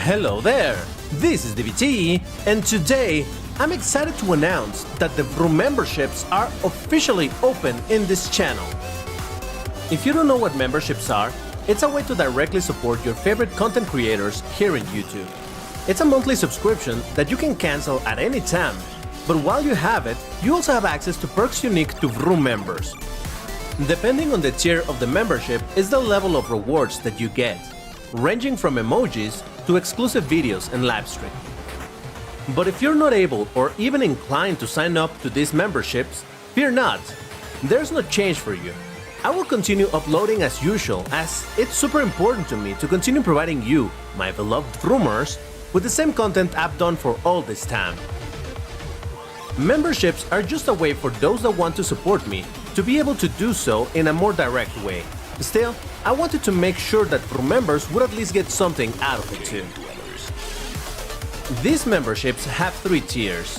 Hello there, this is DBT, and today I'm excited to announce that the Vroom memberships are officially open in this channel. If you don't know what memberships are, it's a way to directly support your favorite content creators here in YouTube. It's a monthly subscription that you can cancel at any time, but while you have it, you also have access to perks unique to Vroom members. Depending on the tier of the membership is the level of rewards that you get, ranging from emojis to exclusive videos and live stream. But if you're not able or even inclined to sign up to these memberships, fear not, there's no change for you. I will continue uploading as usual, as it's super important to me to continue providing you, my beloved Vroomers, with the same content I've done for all this time. Memberships are just a way for those that want to support me to be able to do so in a more direct way. Still, I wanted to make sure that Vroom members would at least get something out of it too. These memberships have three tiers.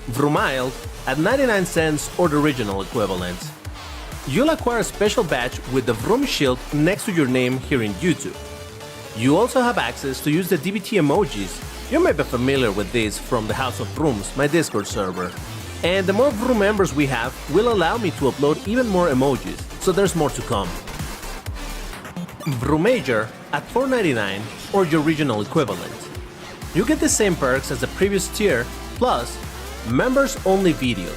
Vroomiled at 99 cents or the original equivalent. You'll acquire a special badge with the Vroom shield next to your name here in YouTube. You also have access to use the DBT emojis. You may be familiar with these from the House of Vrooms, my Discord server. And the more Vroom members we have will allow me to upload even more emojis, so there's more to come. Vroomager at $4.99 or your regional equivalent. You get the same perks as the previous tier, plus members-only videos.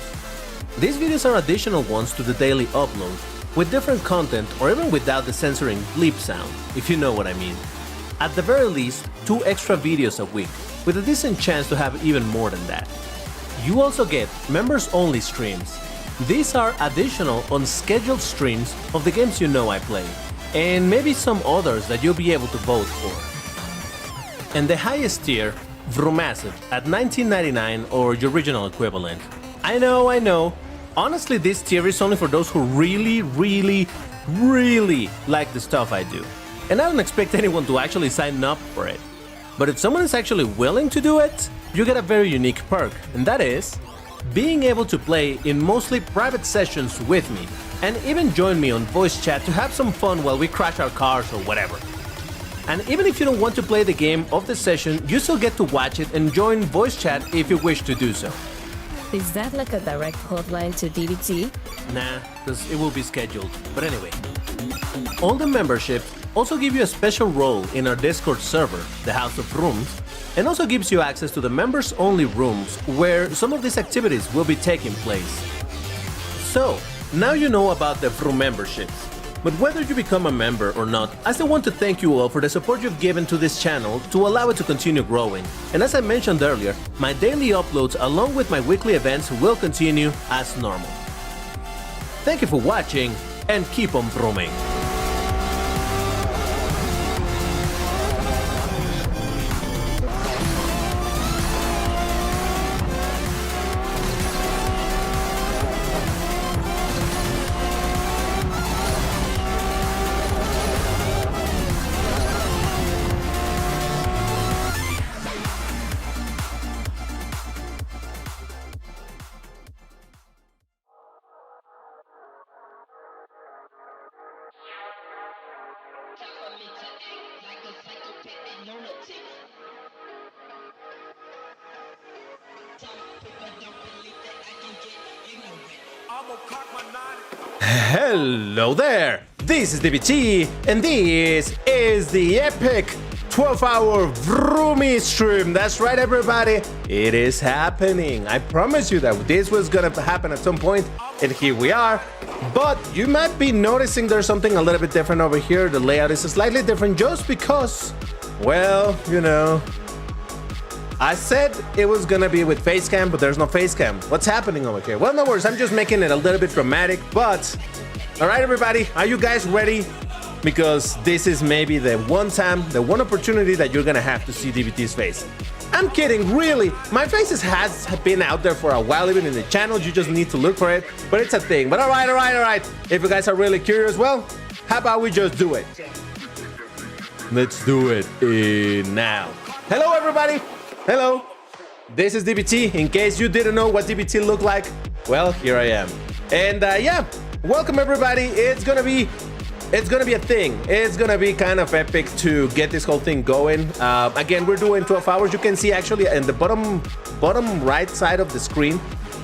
These videos are additional ones to the daily upload, with different content or even without the censoring bleep sound, if you know what I mean. At the very least, 2 extra videos a week, with a decent chance to have even more than that. You also get members-only streams. These are additional unscheduled streams of the games you know I play, and maybe some others that you'll be able to vote for. And the highest tier, Vroomassive at $19.99 or your original equivalent. I know. Honestly, this tier is only for those who really like the stuff I do. And I don't expect anyone to actually sign up for it. But if someone is actually willing to do it, you get a very unique perk, and that is being able to play in mostly private sessions with me, and even join me on voice chat to have some fun while we crash our cars or whatever. And even if you don't want to play the game of the session, you still get to watch it and join voice chat if you wish to do so. Is that like a direct hotline to DBT? Nah, because it will be scheduled. But anyway, all the memberships also give you a special role in our Discord server, the House of Vrooms, and also gives you access to the members-only rooms where some of these activities will be taking place. So, now you know about the Vroom memberships. But whether you become a member or not, I still want to thank you all for the support you've given to this channel to allow it to continue growing. And as I mentioned earlier, my daily uploads along with my weekly events will continue as normal. Thank you for watching, and keep on vrooming! Hello there, this is DBT, and this is the epic 12-hour Vroomy stream. That's right, everybody, it is happening. I promise you that this was gonna happen at some point, and here we are. But you might be noticing there's something a little bit different over here. The layout is slightly different just because, well, you know, I said it was gonna be with Facecam, but there's no Facecam. What's happening over here? Well, no worries, I'm just making it a little bit dramatic, but all right, everybody, are you guys ready? Because this is maybe the one time, the one opportunity that you're gonna have to see DBT's face. I'm kidding, really. My face has been out there for a while, even in the channel. You just need to look for it, but it's a thing. But all right. If you guys are really curious, well, how about we just do it? Let's do it now. Hello, everybody. Hello. This is DBT. In case you didn't know what DBT looked like, well, here I am. And yeah, welcome everybody. It's gonna be it's gonna be a thing. It's gonna be kind of epic to get this whole thing going. Again, we're doing 12 hours. You can see actually in the bottom right side of the screen,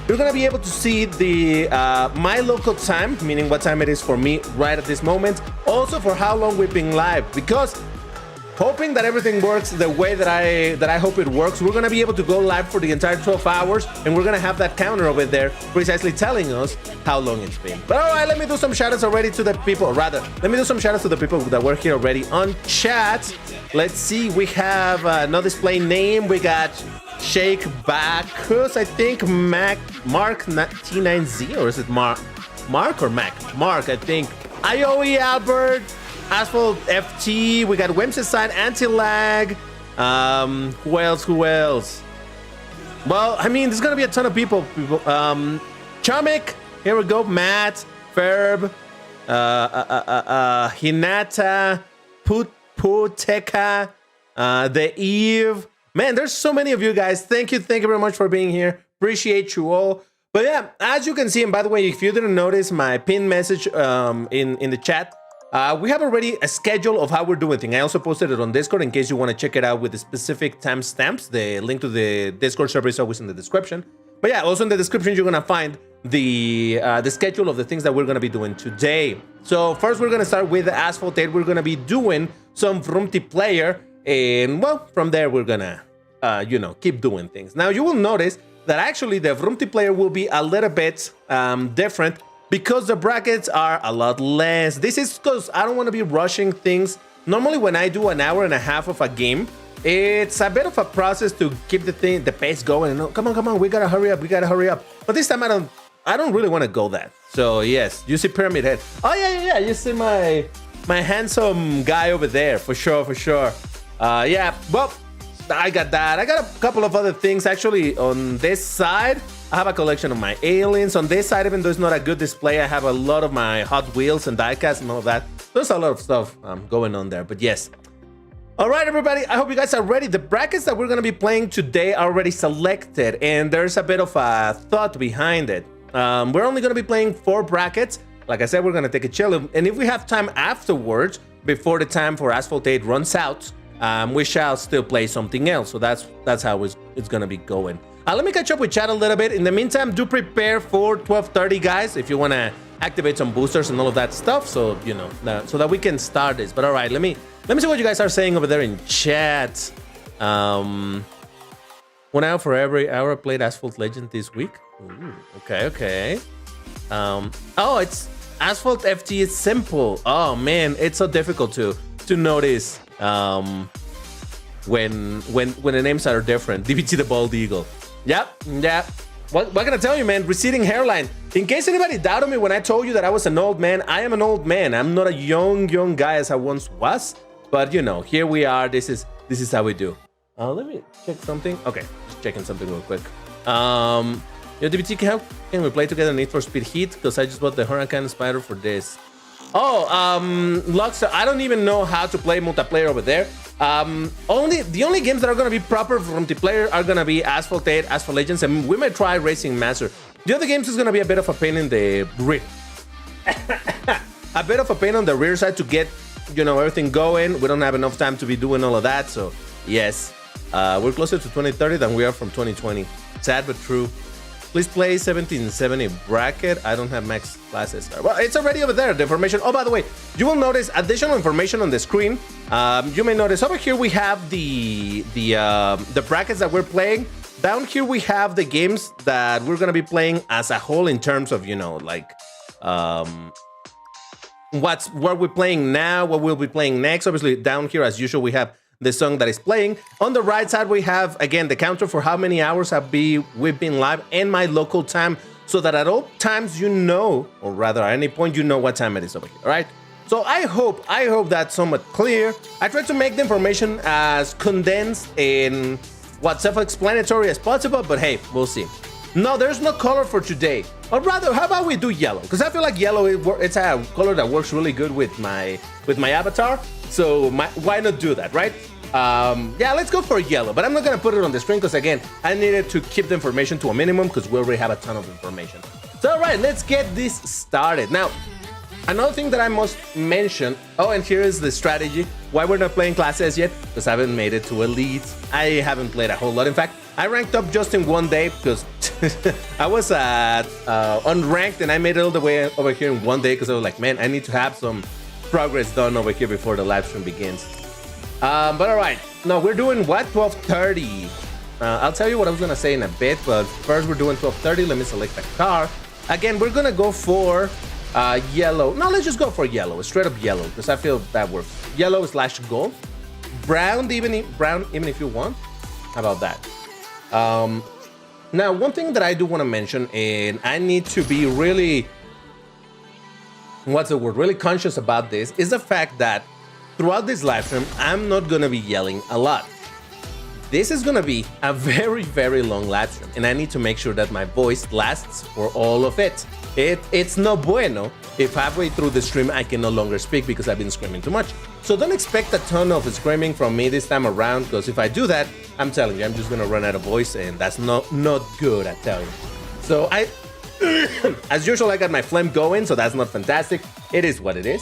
you're gonna be able to see the my local time, meaning what time it is for me right at this moment. Also for how long we've been live, because hoping that everything works the way that I hope it works, we're gonna be able to go live for the entire 12 hours, and we're gonna have that counter over there precisely telling us how long it's been. But all right, let me do some shoutouts already to the people, or rather, let me do some shoutouts to the people that were here already on chat. Let's see, we have no display name. We got Shake Bacchus, I think, Mark T9Z, or is it Mark or Mac? Mark, I think. IOE Albert, Asphalt FT, we got Wimps side, Anti-Lag. Who else? Well, I mean, there's gonna be a ton of people. Chomik, here we go. Matt, Ferb, Hinata, Puteka, The Eve. Man, there's so many of you guys. Thank you very much for being here. Appreciate you all. But yeah, as you can see, and by the way, if you didn't notice my pinned message in the chat, we have already a schedule of how we're doing things. I also posted it on Discord in case you want to check it out with the specific timestamps. The link to the Discord server is always in the description. But yeah, also in the description, you're going to find the schedule of the things that we're going to be doing today. So first, we're going to start with the Asphalt 8. We're going to be doing some Vroomtiplayer. And well, from there, we're going to, keep doing things. Now, you will notice that actually the Vroomtiplayer will be a little bit different, because the brackets are a lot less. This is because I don't want to be rushing things. Normally when I do an hour and a half of a game, it's a bit of a process to keep the pace going. Come on, we gotta hurry up. But this time I don't really want to go that. So yes, you see Pyramid Head. Oh yeah, you see my handsome guy over there, for sure. Yeah, well, I got that. I got a couple of other things actually on this side. I have a collection of my aliens. On this side, even though it's not a good display, I have a lot of my Hot Wheels and diecast and all of that. There's a lot of stuff going on there, but yes. All right, everybody, I hope you guys are ready. The brackets that we're going to be playing today are already selected, and there's a bit of a thought behind it. We're only going to be playing 4 brackets. Like I said, we're going to take a chill, and if we have time afterwards, before the time for Asphalt 8 runs out, we shall still play something else. So that's how it's going to be going. Let me catch up with chat a little bit. In the meantime, do prepare for 12:30, guys, if you want to activate some boosters and all of that stuff, so so that we can start this. But all right, let me see what you guys are saying over there in chat. 1 hour for every hour I played Asphalt Legends this week. Ooh, okay. Oh, it's Asphalt FT is simple. Oh man, it's so difficult to notice when the names are different. DBT the Bald Eagle. Yep. What can I tell you, man? Receding hairline. In case anybody doubted me when I told you that I was an old man, I am an old man. I'm not a young guy as I once was. But here we are. This is how we do. Let me check something. Okay, just checking something real quick. Yo, DBT, how can we play together Need for Speed Heat? Because I just bought the Huracan Spider for this. Oh, Luxor, I don't even know how to play multiplayer over there. The only games that are going to be proper for multiplayer are going to be Asphalt 8, Asphalt Legends, and we might try Racing Master. The other games is going to be a bit of a pain in the rear. A bit of a pain on the rear side to get, everything going. We don't have enough time to be doing all of that. So, yes, we're closer to 2030 than we are from 2020. Sad but true. Please play 1770 bracket. I don't have max classes. Well, it's already over there, the information. Oh, by the way, you will notice additional information on the screen. You may notice over here we have the brackets that we're playing. Down here we have the games that we're gonna be playing as a whole in terms of, what we're playing now, what we'll be playing next. Obviously, down here, as usual, we have the song that is playing. On the right side, we have, again, the counter for how many hours we've been live and my local time, so that at all times or rather at any point, what time it is over here, all right? So I hope that's somewhat clear. I try to make the information as condensed and self-explanatory as possible, but hey, we'll see. No, there's no color for today. Or rather, how about we do yellow? Because I feel like yellow, it's a color that works really good with my avatar. So why not do that, right? Yeah, let's go for yellow, but I'm not gonna put it on the screen because again, I needed to keep the information to a minimum because we already have a ton of information. So all right, let's get this started. Now, Another thing that I must mention, oh, and here is the strategy why we're not playing Class S yet, because I haven't made it to Elite. I haven't played a whole lot. In fact, I ranked up just in one day because I was at unranked and I made it all the way over here in one day because I was like, man, I need to have some progress done over here before the live stream begins. But all right, no, we're doing what? 12:30. I'll tell you what I was gonna say in a bit, but first we're doing 12:30. Let me select a car. Again, we're gonna go for yellow. No, let's just go for yellow, straight up yellow, because I feel that works. Yellow / gold. Brown, even if you want. How about that? Now, one thing that I do want to mention, and I need to be really, really conscious about this, is the fact that throughout this live stream, I'm not gonna be yelling a lot. This is gonna be a very, very long live stream, and I need to make sure that my voice lasts for all of it. It's no bueno if halfway through the stream I can no longer speak because I've been screaming too much. So don't expect a ton of screaming from me this time around, because if I do that, I'm telling you, I'm just gonna run out of voice, and that's not good, I tell you. So I, as usual, I got my phlegm going, so that's not fantastic. It is what it is.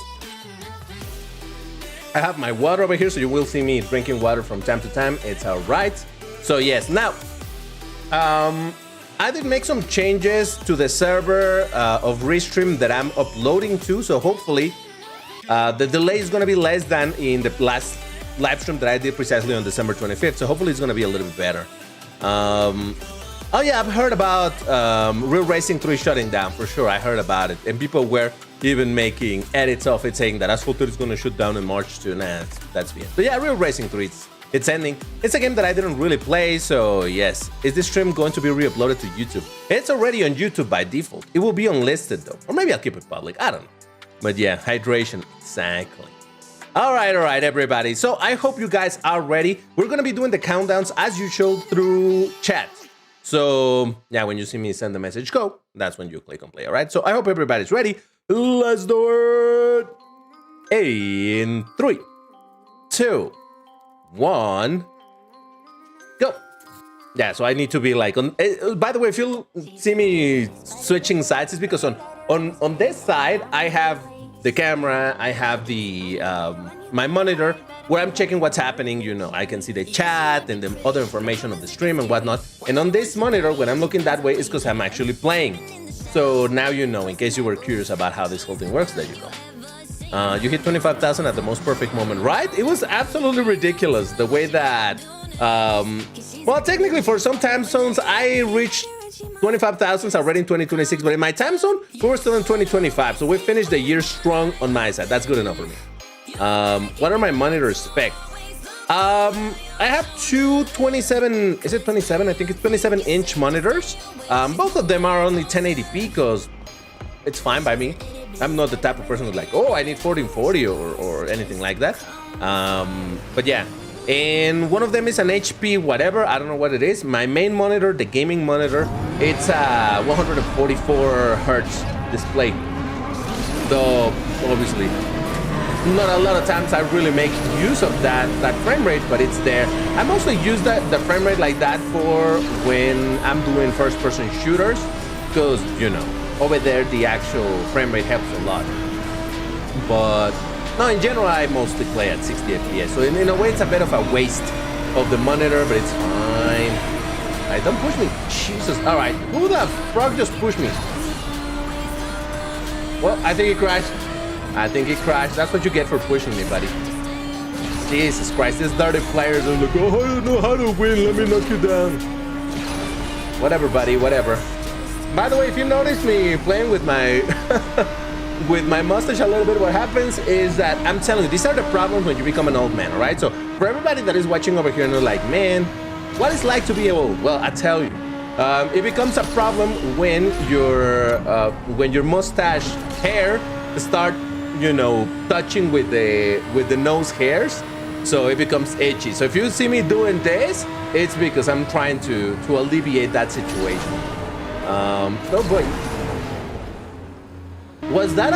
I have my water over here, so you will see me drinking water from time to time. It's all right. So yes, now, I did make some changes to the server of Restream that I'm uploading to, so hopefully the delay is going to be less than in the last live stream that I did precisely on December 25th, so hopefully it's going to be a little bit better. Oh yeah, I've heard about Real Racing 3 shutting down, for sure. I heard about it, and people were even making edits of it saying that Asphalt is going to shut down in March too. Nah, that's weird. But yeah, Real Racing 3, it's ending. It's a game that I didn't really play, so yes. Is this stream going to be re-uploaded to YouTube? It's already on YouTube by default. It will be unlisted though, or maybe I'll keep it public, I don't know. But yeah, hydration, exactly. All right, everybody. So I hope you guys are ready. We're going to be doing the countdowns as usual through chat. So yeah, when you see me send the message go, that's when you click on play, all right? So I hope everybody's ready. Let's do it. In 3, 2, 1, go. Yeah, so I need to be like on. By the way, if you see me switching sides, it's because on this side I have the camera, I have the my monitor where I'm checking what's happening. You know, I can see the chat and the other information of the stream and whatnot. And on this monitor, when I'm looking that way, it's because I'm actually playing. So now you know, in case you were curious about how this whole thing works, there you go. You hit 25,000 at the most perfect moment, right? It was absolutely ridiculous the way that, well, technically for some time zones, I reached 25,000 already in 2026, but in my time zone, we were still in 2025. So we finished the year strong on my side. That's good enough for me. What are my monitor specs? I have two 27, is it 27? I think it's 27-inch monitors. Both of them are only 1080p because it's fine by me. I'm not the type of person who's like, oh, I need 1440 or anything like that. But yeah, and one of them is an HP whatever, I don't know what it is. My main monitor, the gaming monitor, it's a 144 hertz display. So obviously, not a lot of times I really make use of that frame rate, but it's there. I mostly use the frame rate like that for when I'm doing first-person shooters, because, you know, over there the actual frame rate helps a lot. But no, in general, I mostly play at 60 FPS. So in a way, it's a bit of a waste of the monitor, but it's fine. All right, don't push me. Jesus. All right, who the fuck just pushed me? Well, I think he crashed. I think he crashed. That's what you get for pushing me, buddy. Jesus Christ, these dirty players are like, oh, I don't know how to win. Let me knock you down. Whatever, buddy, whatever. By the way, if you notice me playing with my with my mustache a little bit, what happens is that, I'm telling you, these are the problems when you become an old man, all right? So for everybody that is watching over here and they're like, man, what is it like to be old? Well, I tell you, it becomes a problem when your mustache hair start, you know, touching with the nose hairs, so it becomes itchy. So if you see me doing this, it's because I'm trying to alleviate that situation. Oh boy, was that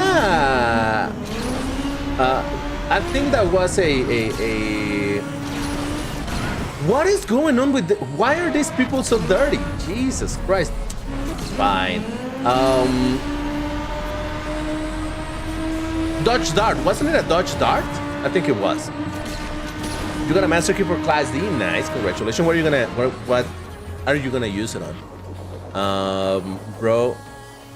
I think that was a what is going on with why are these people so dirty? Jesus Christ. It's fine. Dodge Dart. Wasn't it a Dodge Dart? I think it was. You got a master key for Class D. Nice, congratulations. What are you gonna use it on? Bro,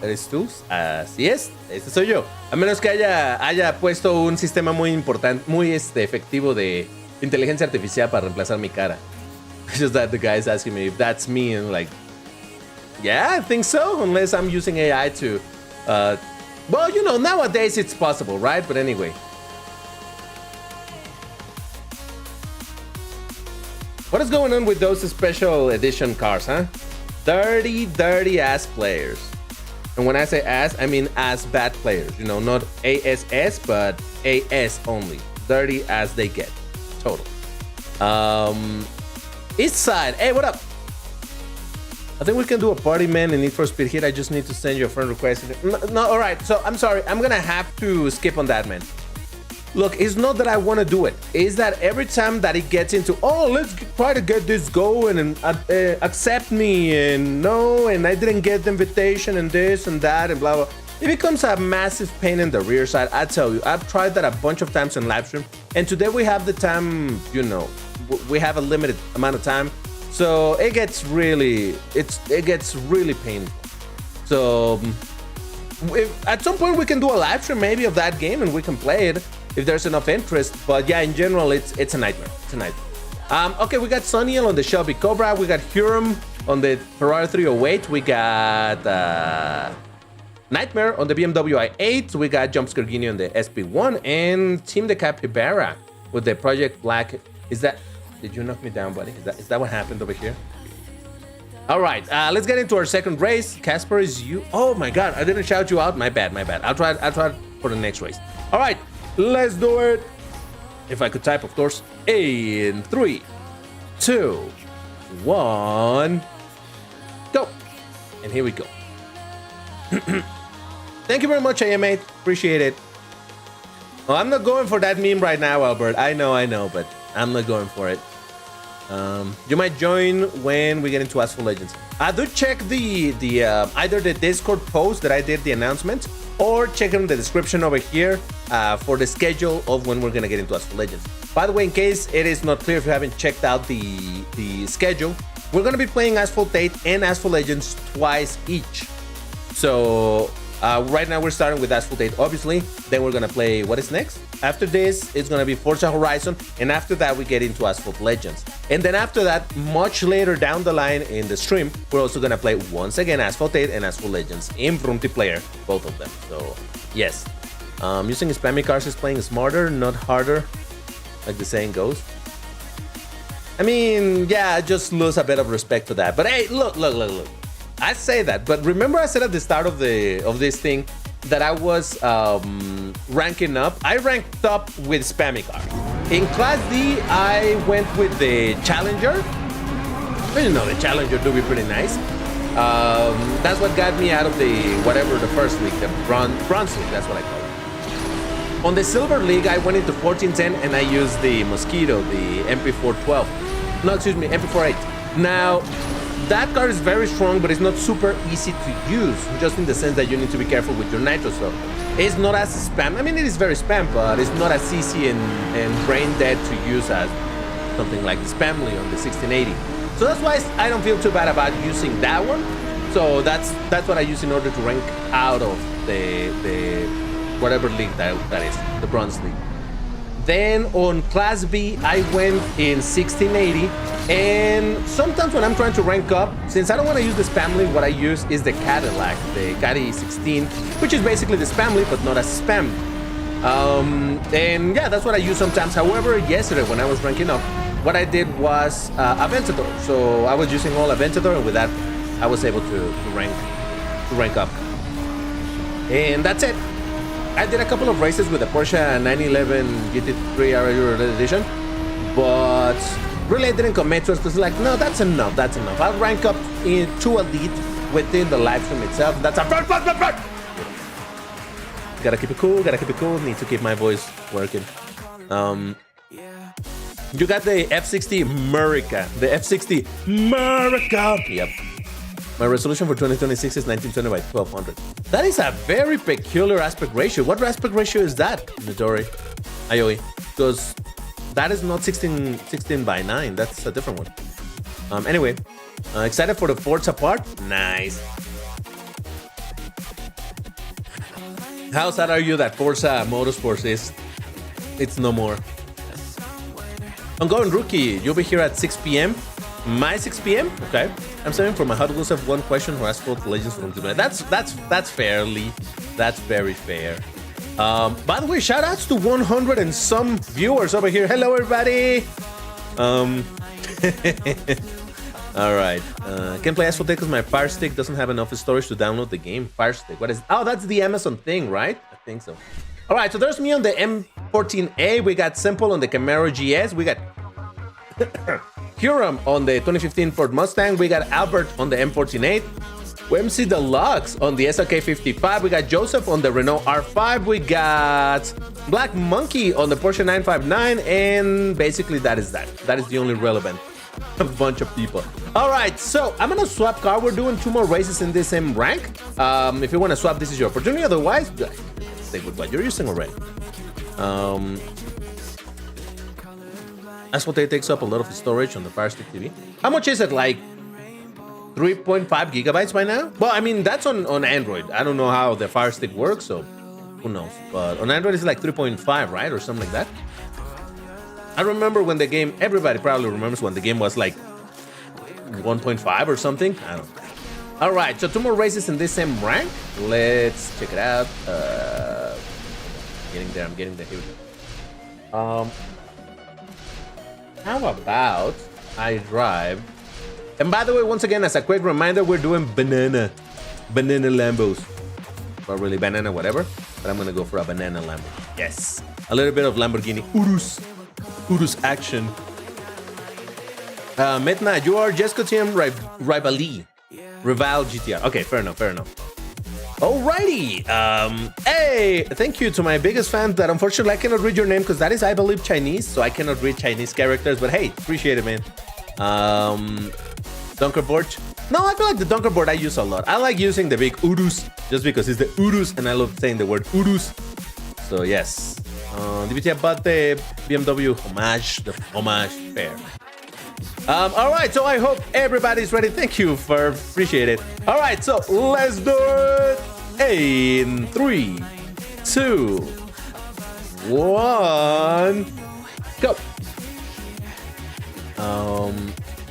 ¿eres tú? Así es, este soy yo. A menos que haya puesto un sistema muy importante, muy efectivo de inteligencia artificial para reemplazar mi cara. Just that the guy is asking me if that's me, and like, yeah, I think so. Unless I'm using AI to, well, you know, nowadays it's possible, right? But anyway. What is going on with those special edition cars, huh? Dirty ass players. And when I say ass, I mean ass bad players. You know, not ASS, but AS only. Dirty as they get. Total. East side. Hey, what up? I think we can do a party, man, in Need for Speed Heat. I just need to send you a friend request. No, all right. So I'm sorry. I'm gonna have to skip on that, man. Look, it's not that I want to do it. It's that every time that it gets into, oh, let's try to get this going and accept me, and no, and I didn't get the invitation and this and that and blah, blah. It becomes a massive pain in the rear side. I tell you, I've tried that a bunch of times in live stream, and today we have the time, you know, we have a limited amount of time. So it gets really painful. So at some point we can do a live stream maybe of that game and we can play it if there's enough interest. But yeah, in general, it's a nightmare. It's a nightmare. Okay, we got Soniel on the Shelby Cobra. We got Hurum on the Ferrari 308. We got Nightmare on the BMW i8. We got Jumpscare Guinea on the SP1 and Team the Capybara with the Project Black. Is that? Did you knock me down, buddy? Is that what happened over here? All right, let's get into our second race. Casper, is you? Oh my God, I didn't shout you out. My bad. I'll try for the next race. All right, let's do it. If I could type, of course. In 3, 2, 1, go. And here we go. Thank you very much, AMA. Appreciate it. Oh, I'm not going for that meme right now, Albert. I know, but I'm not going for it. You might join when we get into Asphalt Legends. Do check the either the Discord post that I did the announcement, or check in the description over here for the schedule of when we're gonna get into Asphalt Legends. By the way, in case it is not clear if you haven't checked out the schedule, we're gonna be playing Asphalt 8 and Asphalt Legends twice each. So right now we're starting with Asphalt 8, obviously. Then we're gonna play, what is next? After this, it's gonna be Forza Horizon, and after that we get into Asphalt Legends. And then after that, much later down the line in the stream, we're also gonna play once again Asphalt 8 and Asphalt Legends in Vroomtiplayer, both of them. So yes, using spammy cars is playing smarter, not harder, like the saying goes. I mean, yeah, just lose a bit of respect for that. But hey, look. I say that, but remember I said at the start of this thing that I was ranking up. I ranked up with spammy cars. In Class D, I went with the Challenger. Well, you know, the Challenger do be pretty nice. That's what got me out of the first league, the bronze league. That's what I call it. On the Silver League, I went into 1410 and I used the Mosquito, the MP412. No, excuse me, MP48. Now, that car is very strong, but it's not super easy to use, just in the sense that you need to be careful with your nitro. So it's not as spam. I mean, it is very spam, but it's not as easy and brain dead to use as something like the Spamly on the 1680. So that's why I don't feel too bad about using that one. So that's what I use in order to rank out of the whatever league that is, the bronze league. Then on Class B, I went in 1680, and sometimes when I'm trying to rank up, since I don't want to use the Spamly, what I use is the Cadillac, the Caddy 16, which is basically the Spamly, but not as spam. And yeah, that's what I use sometimes. However, yesterday when I was ranking up, what I did was Aventador. So I was using all Aventador, and with that, I was able to rank up. And that's it. I did a couple of races with the Porsche 911 GT3 RR Edition, but really I didn't commit to it because like, no, that's enough. I'll rank up to Elite within the live stream itself. That's a front. Gotta keep it cool. Need to keep my voice working. You got the F60 America. Yep. My resolution for 2026 is 1920 by 1200. That is a very peculiar aspect ratio. What aspect ratio is that, Midori? Aioi. Because that is not 16 by 9. That's a different one. Anyway, excited for the Forza part? Nice. How sad are you that Forza Motorsport is? It's no more. Ongoing rookie, you'll be here at 6 p.m. My 6 p.m. Okay. I'm saying for my Hot Wheels have one question for Asphalt Legends from Vroomtiplayer. That's fairly. That's very fair. By the way, shout outs to 100 and some viewers over here. Hello, everybody. All right. Can't play Asphalt because my Fire Stick doesn't have enough storage to download the game. Fire Stick. What is? Oh, that's the Amazon thing, right? I think so. All right. So there's me on the M14A. We got Simple on the Camaro GS. We got Huram on the 2015 Ford Mustang. We got Albert on the M14A. MC Deluxe on the SLK 55. We got Joseph on the Renault R5. We got Black Monkey on the Porsche 959. And basically that is that. That is the only relevant bunch of people. All right, so I'm gonna swap car. We're doing 2 more races in this same rank. If you want to swap, this is your opportunity. Otherwise, stay with what you're using already. That's what they takes up a lot of storage on the Fire Stick TV. How much is it? Like 3.5 gigabytes by now? Well, I mean, that's on Android. I don't know how the Fire Stick works, so who knows? But on Android, it's like 3.5, right? Or something like that. I remember when the game, everybody probably remembers when the game was like 1.5 or something. I don't know. All right, so 2 more races in this same rank. Let's check it out. I'm getting there. Here we go. How about I drive? And by the way, once again, as a quick reminder, we're doing banana Lambos. Not really banana, whatever, but I'm gonna go for a banana Lambo. Yes, a little bit of Lamborghini Urus action. Metna, you are Jesco Team Rival GTR. Okay, fair enough. Alrighty. Hey, thank you to my biggest fan that unfortunately I cannot read your name because that is, I believe, Chinese, so I cannot read Chinese characters, but hey, appreciate it, man. Dunkerboard. No, I feel like the Dunkerboard I use a lot. I like using the big Urus just because it's the Urus and I love saying the word Urus. So yes. DBT about the BMW homage, the homage fair. All right, so I hope everybody's ready. Thank you for appreciate it. All right, so let's do it. In 3, 2, 1, go.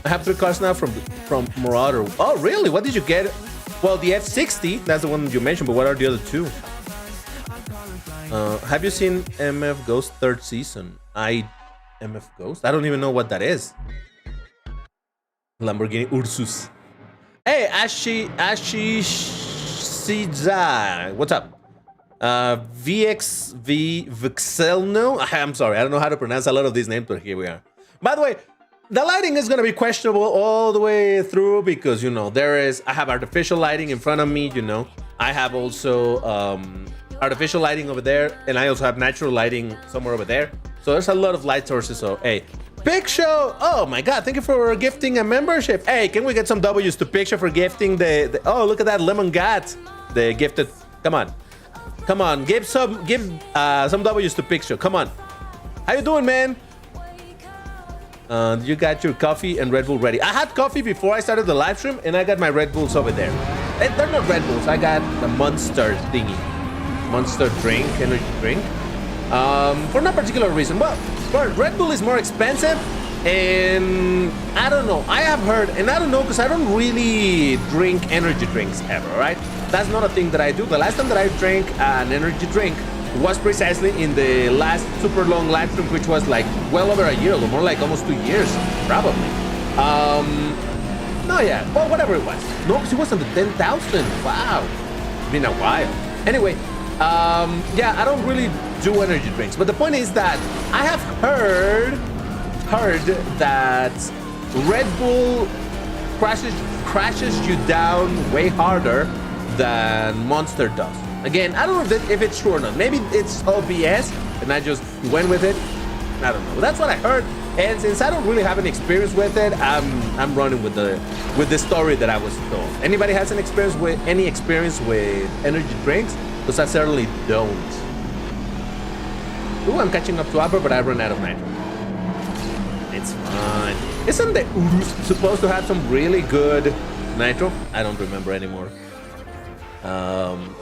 I have 3 cars now from Marauder. Oh, really? What did you get? Well, the F60, that's the one you mentioned, but what are the other 2? Have you seen MF Ghost 3rd season? MF Ghost? I don't even know what that is. Lamborghini Ursus. Hey, Ashi Siza. What's up? 𝐒𝐮𝐬. I'm sorry, I don't know how to pronounce a lot of these names, but here we are. By the way, the lighting is gonna be questionable all the way through because I have artificial lighting in front of me, I have also artificial lighting over there, and I also have natural lighting somewhere over there. So there's a lot of light sources. So hey, Big Show! Oh my God! Thank you for gifting a membership. Hey, can we get some W's to Picture for gifting the? Oh, look at that, Lemon Gat, the gifted. Come on, give some W's to Picture. Come on, how you doing, man? You got your coffee and Red Bull ready. I had coffee before I started the live stream, and I got my Red Bulls over there. They're not Red Bulls. I got the Monster thingy, Monster drink, energy drink. For no particular reason. Well, Red Bull is more expensive, and I don't know. I have heard, and I don't know because I don't really drink energy drinks ever, right? That's not a thing that I do. The last time that I drank an energy drink was precisely in the last super long live stream, which was like well over a year, or more like almost 2 years, probably. No, yeah, well, whatever it was. No, because it was on the 10,000. Wow, it's been a while. Anyway, yeah, I don't really do energy drinks, but the point is that I have heard that Red Bull crashes you down way harder than Monster does. Again, I don't know if it's true or not. Maybe it's OBS and I just went with it. I don't know. That's what I heard. And since I don't really have any experience with it, I'm running with the story that I was told. Anybody has any experience with energy drinks? Because I certainly don't. Ooh, I'm catching up to Upper, but I run out of nitro. It's fine. Isn't the 𝐒𝐮𝐬 supposed to have some really good nitro? I don't remember anymore. And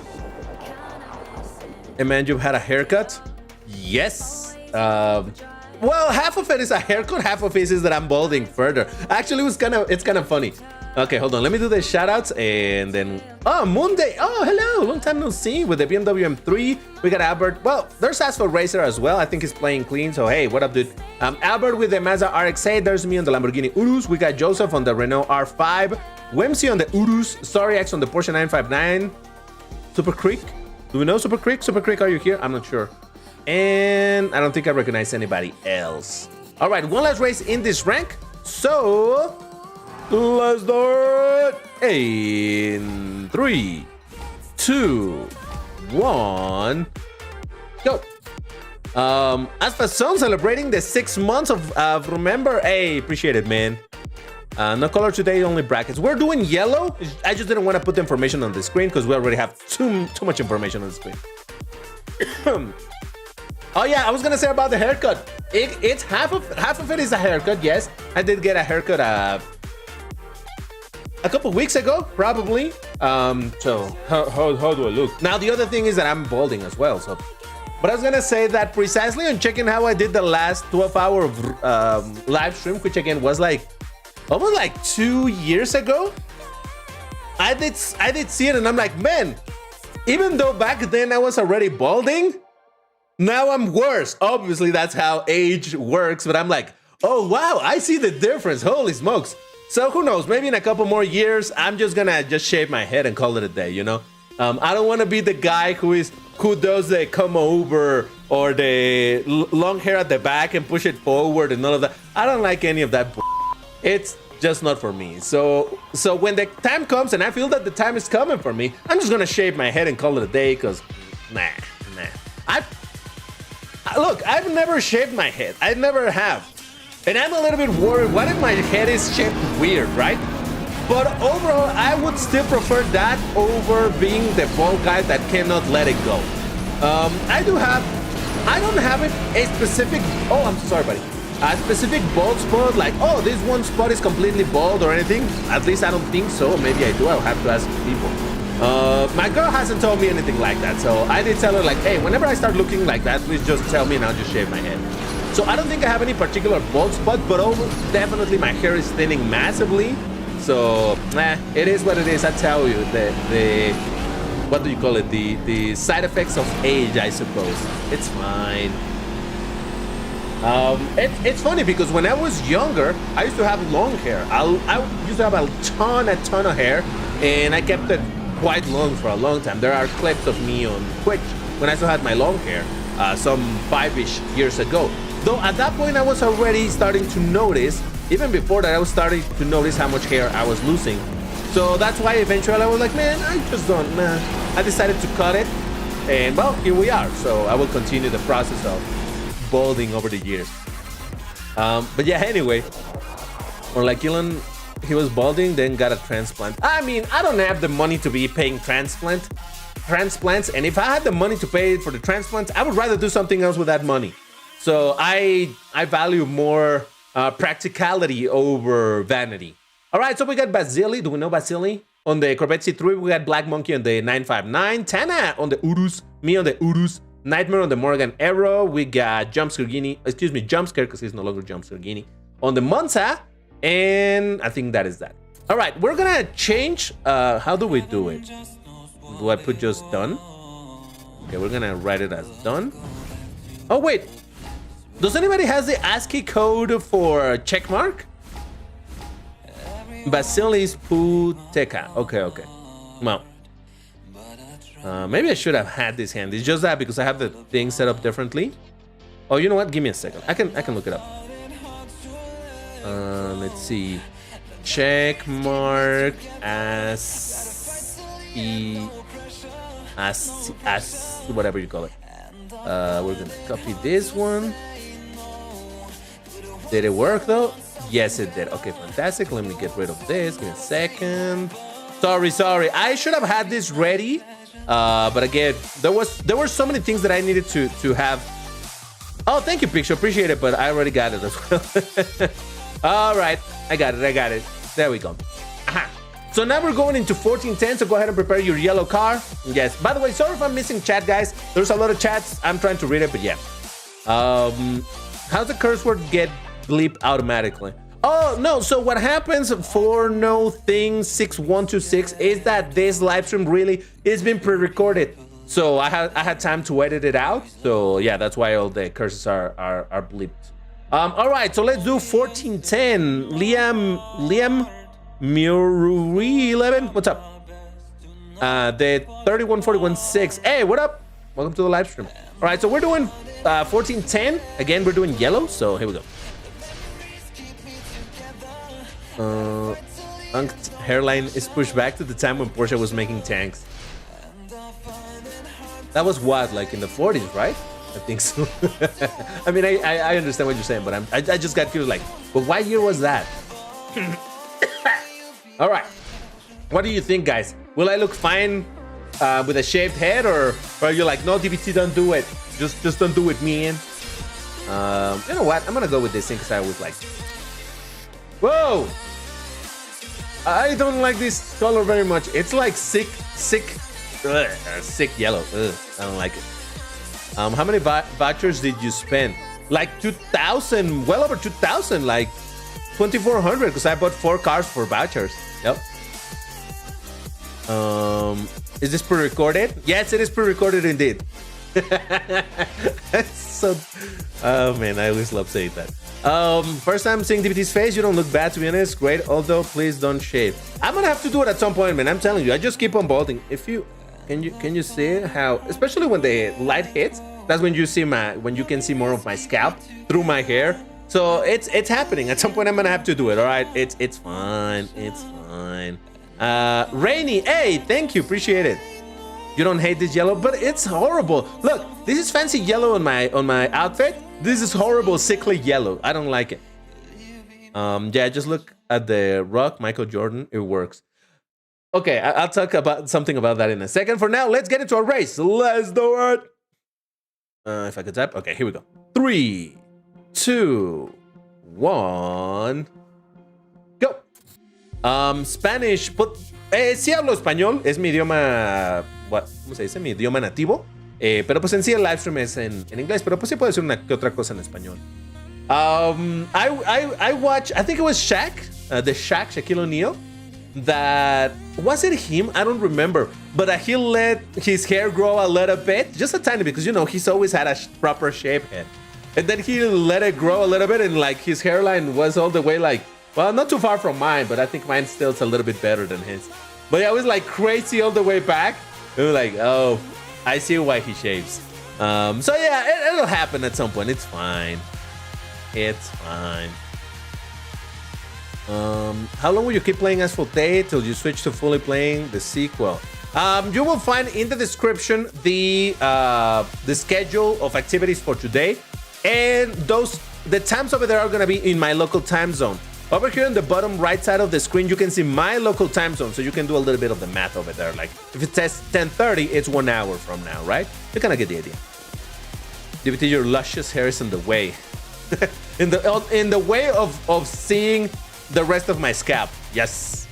man, you've had a haircut? Yes. Well, half of it is a haircut, half of it is that I'm balding further. Actually, it's kind of funny. Okay, hold on. Let me do the shoutouts and then... Oh, Monday. Oh, hello. Long time no see with the BMW M3. We got Albert. Well, there's Asphalt Racer as well. I think he's playing clean. So, hey, what up, dude? Albert with the Mazda RX-8. There's me on the Lamborghini Urus. We got Joseph on the Renault R5. Wimsy on the Urus. Story X on the Porsche 959. Super Creek. Do we know Super Creek? Super Creek, are you here? I'm not sure. And I don't think I recognize anybody else. All right, one last race in this rank. So... let's start in 3, 2, 1, go. Asphalt Zone celebrating the 6 months of remember. Hey, appreciate it, man. No color today, only brackets. We're doing yellow. I just didn't want to put the information on the screen because we already have too much information on the screen. Oh yeah, I was gonna say about the haircut. It's half of it is a haircut. Yes, I did get a haircut. A couple weeks ago, probably. So how do I look? Now the other thing is that I'm balding as well. So, but I was gonna say that precisely on checking how I did the last 12-hour live stream, which again was like almost like 2 years ago. I did see it, and I'm like, man, even though back then I was already balding, now I'm worse. Obviously, that's how age works. But I'm like, oh wow, I see the difference. Holy smokes. So who knows, maybe in a couple more years, I'm just gonna shave my head and call it a day, you know? I don't wanna be the guy who does the come over or the long hair at the back and push it forward and all of that. I don't like any of that. It's just not for me. So when the time comes and I feel that the time is coming for me, I'm just gonna shave my head and call it a day because, nah. Look, I've never shaved my head. I never have. And I'm a little bit worried, what if my head is shaped weird, right? But overall, I would still prefer that over being the bald guy that cannot let it go. I don't have a specific, oh, I'm sorry, buddy. A specific bald spot, like, oh, this one spot is completely bald or anything. At least I don't think so. Maybe I do, I'll have to ask people. My girl hasn't told me anything like that. So I did tell her like, hey, whenever I start looking like that, please just tell me and I'll just shave my head. So I don't think I have any particular bald spot, but definitely my hair is thinning massively. So, it is what it is. I tell you, the what do you call it? The side effects of age, I suppose. It's fine. It's funny because when I was younger, I used to have long hair. I used to have a ton of hair, and I kept it quite long for a long time. There are clips of me on Twitch when I still had my long hair, some 5-ish years ago. Though at that point I was already starting to notice, even before that I was starting to notice how much hair I was losing. So that's why eventually I was like, man, I just don't, I decided to cut it, and well, here we are. So I will continue the process of balding over the years. But yeah, anyway, or like Elon, he was balding, then got a transplant. I mean, I don't have the money to be paying transplants, and if I had the money to pay for the transplants, I would rather do something else with that money. So I value more practicality over vanity. All right, so we got Basili. Do we know Basili? On the Corvette C3, we got Black Monkey on the 959. Tana on the Urus. Me on the Urus. Nightmare on the Morgan Arrow. We got Jumpscare because he's no longer Jumpscare Guinea. On the Monza. And I think that is that. All right, we're gonna change. How do we do it? Do I put just done? Okay, we're gonna write it as done. Oh, wait. Does anybody has the ASCII code for checkmark? Basilis Puteca. Okay. Well, maybe I should have had this hand. It's just that because I have the thing set up differently. Oh, you know what? Give me a second. I can look it up. Let's see. Checkmark as whatever you call it. We're gonna copy this one. Did it work though? Yes, it did. Okay, fantastic. Let me get rid of this. Give me a second. Sorry. I should have had this ready. But again, there were so many things that I needed to have. Oh, thank you, Picture. Appreciate it, but I already got it as well. All right, I got it. There we go. Aha. So now we're going into 1410, so go ahead and prepare your yellow car. Yes, by the way, sorry if I'm missing chat, guys. There's a lot of chats. I'm trying to read it, but yeah. How's the curse word get bleeped automatically? Oh, no, so what happens for no thing 6126 is that this live stream really is being pre-recorded. So I had time to edit it out. So yeah, that's why all the curses are bleeped. All right, so let's do 1410. Liam Muri 11, what's up? The 31416. Hey, what up? Welcome to the live stream. All right, so we're doing 1410. Again, we're doing yellow, so here we go. Unc's hairline is pushed back to the time when Porsche was making tanks. That was what, like in the 40s, right? I think so. I mean, I understand what you're saying, but I just got curious, like, but what year was that? All right, what do you think, guys? Will I look fine with a shaved head, or are you like, no, DBT, don't do it, just don't do it, man? You know what? I'm gonna go with this thing because I was like, whoa, I don't like this color very much. It's like sick yellow. Ugh, I don't like it. How many vouchers did you spend? Like 2,000, well over 2,000, like 2,400, because I bought 4 cars for vouchers. Yep. Is this pre-recorded? Yes, it is pre-recorded indeed. So, oh man, I always love saying that. First time seeing DBT's face. You don't look bad, to be honest. Great, although please don't shave. I'm gonna have to do it at some point, man. I'm telling you, I just keep on balding. If you can you see how, especially when the light hits, that's when you see when you can see more of my scalp through my hair. So it's happening. At some point I'm gonna have to do it. All right, it's fine. It's fine. Rainy, hey, thank you, appreciate it. You don't hate this yellow, but it's horrible. Look, this is fancy yellow on my outfit. This is horrible, sickly yellow. I don't like it. Yeah, just look at the rock, Michael Jordan. It works. Okay, I'll talk about something about that in a second. For now, let's get into a race. Let's do it. If I could tap. Okay, here we go. 3, 2, 1, go. Spanish. Sí hablo español. Es mi idioma. ¿Cómo se dice? Mi idioma nativo. Pero pues en sí el live stream es en inglés. Pero pues sí puede ser una que otra cosa en español. I watched, I think it was Shaq, Shaquille O'Neal. That, was it him? I don't remember. But he let his hair grow a little bit. Just a tiny bit. Because, you know, he's always had a proper shaved head. And then he let it grow a little bit. And like his hairline was all the way like, well, not too far from mine. But I think mine still's a little bit better than his. But yeah, I was like crazy all the way back. It was like, oh, I see why he shaves. So yeah, it'll happen at some point. It's fine. It's fine. How long will you keep playing Asphalt Legends till you switch to fully playing the sequel? You will find in the description the schedule of activities for today, and the times over there are gonna be in my local time zone. Over here on the bottom right side of the screen, you can see my local time zone, so you can do a little bit of the math over there. Like if it says 10:30, it's 1 hour from now, right? You kind of get the idea. DBT, your luscious hair is in the way. in the way of seeing the rest of my scalp. Yes.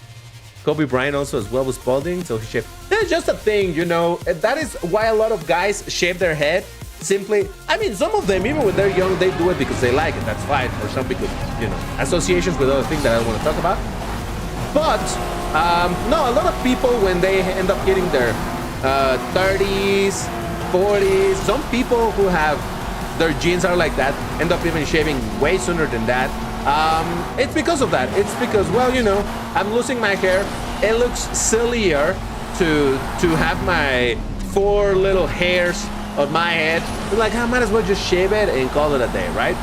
Kobe Bryant also as well was balding, so he shaved. That's just a thing, you know. That is why a lot of guys shave their head. Simply, I mean, some of them, even when they're young, they do it because they like it. That's fine. Or some because, you know, associations with other things that I don't want to talk about. But, no, a lot of people, when they end up hitting their 30s, 40s, some people who have their genes are like that, end up even shaving way sooner than that. It's because of that. It's because, well, you know, I'm losing my hair. It looks sillier to have my 4 little hairs on my head. It's like, I might as well just shave it and call it a day, right?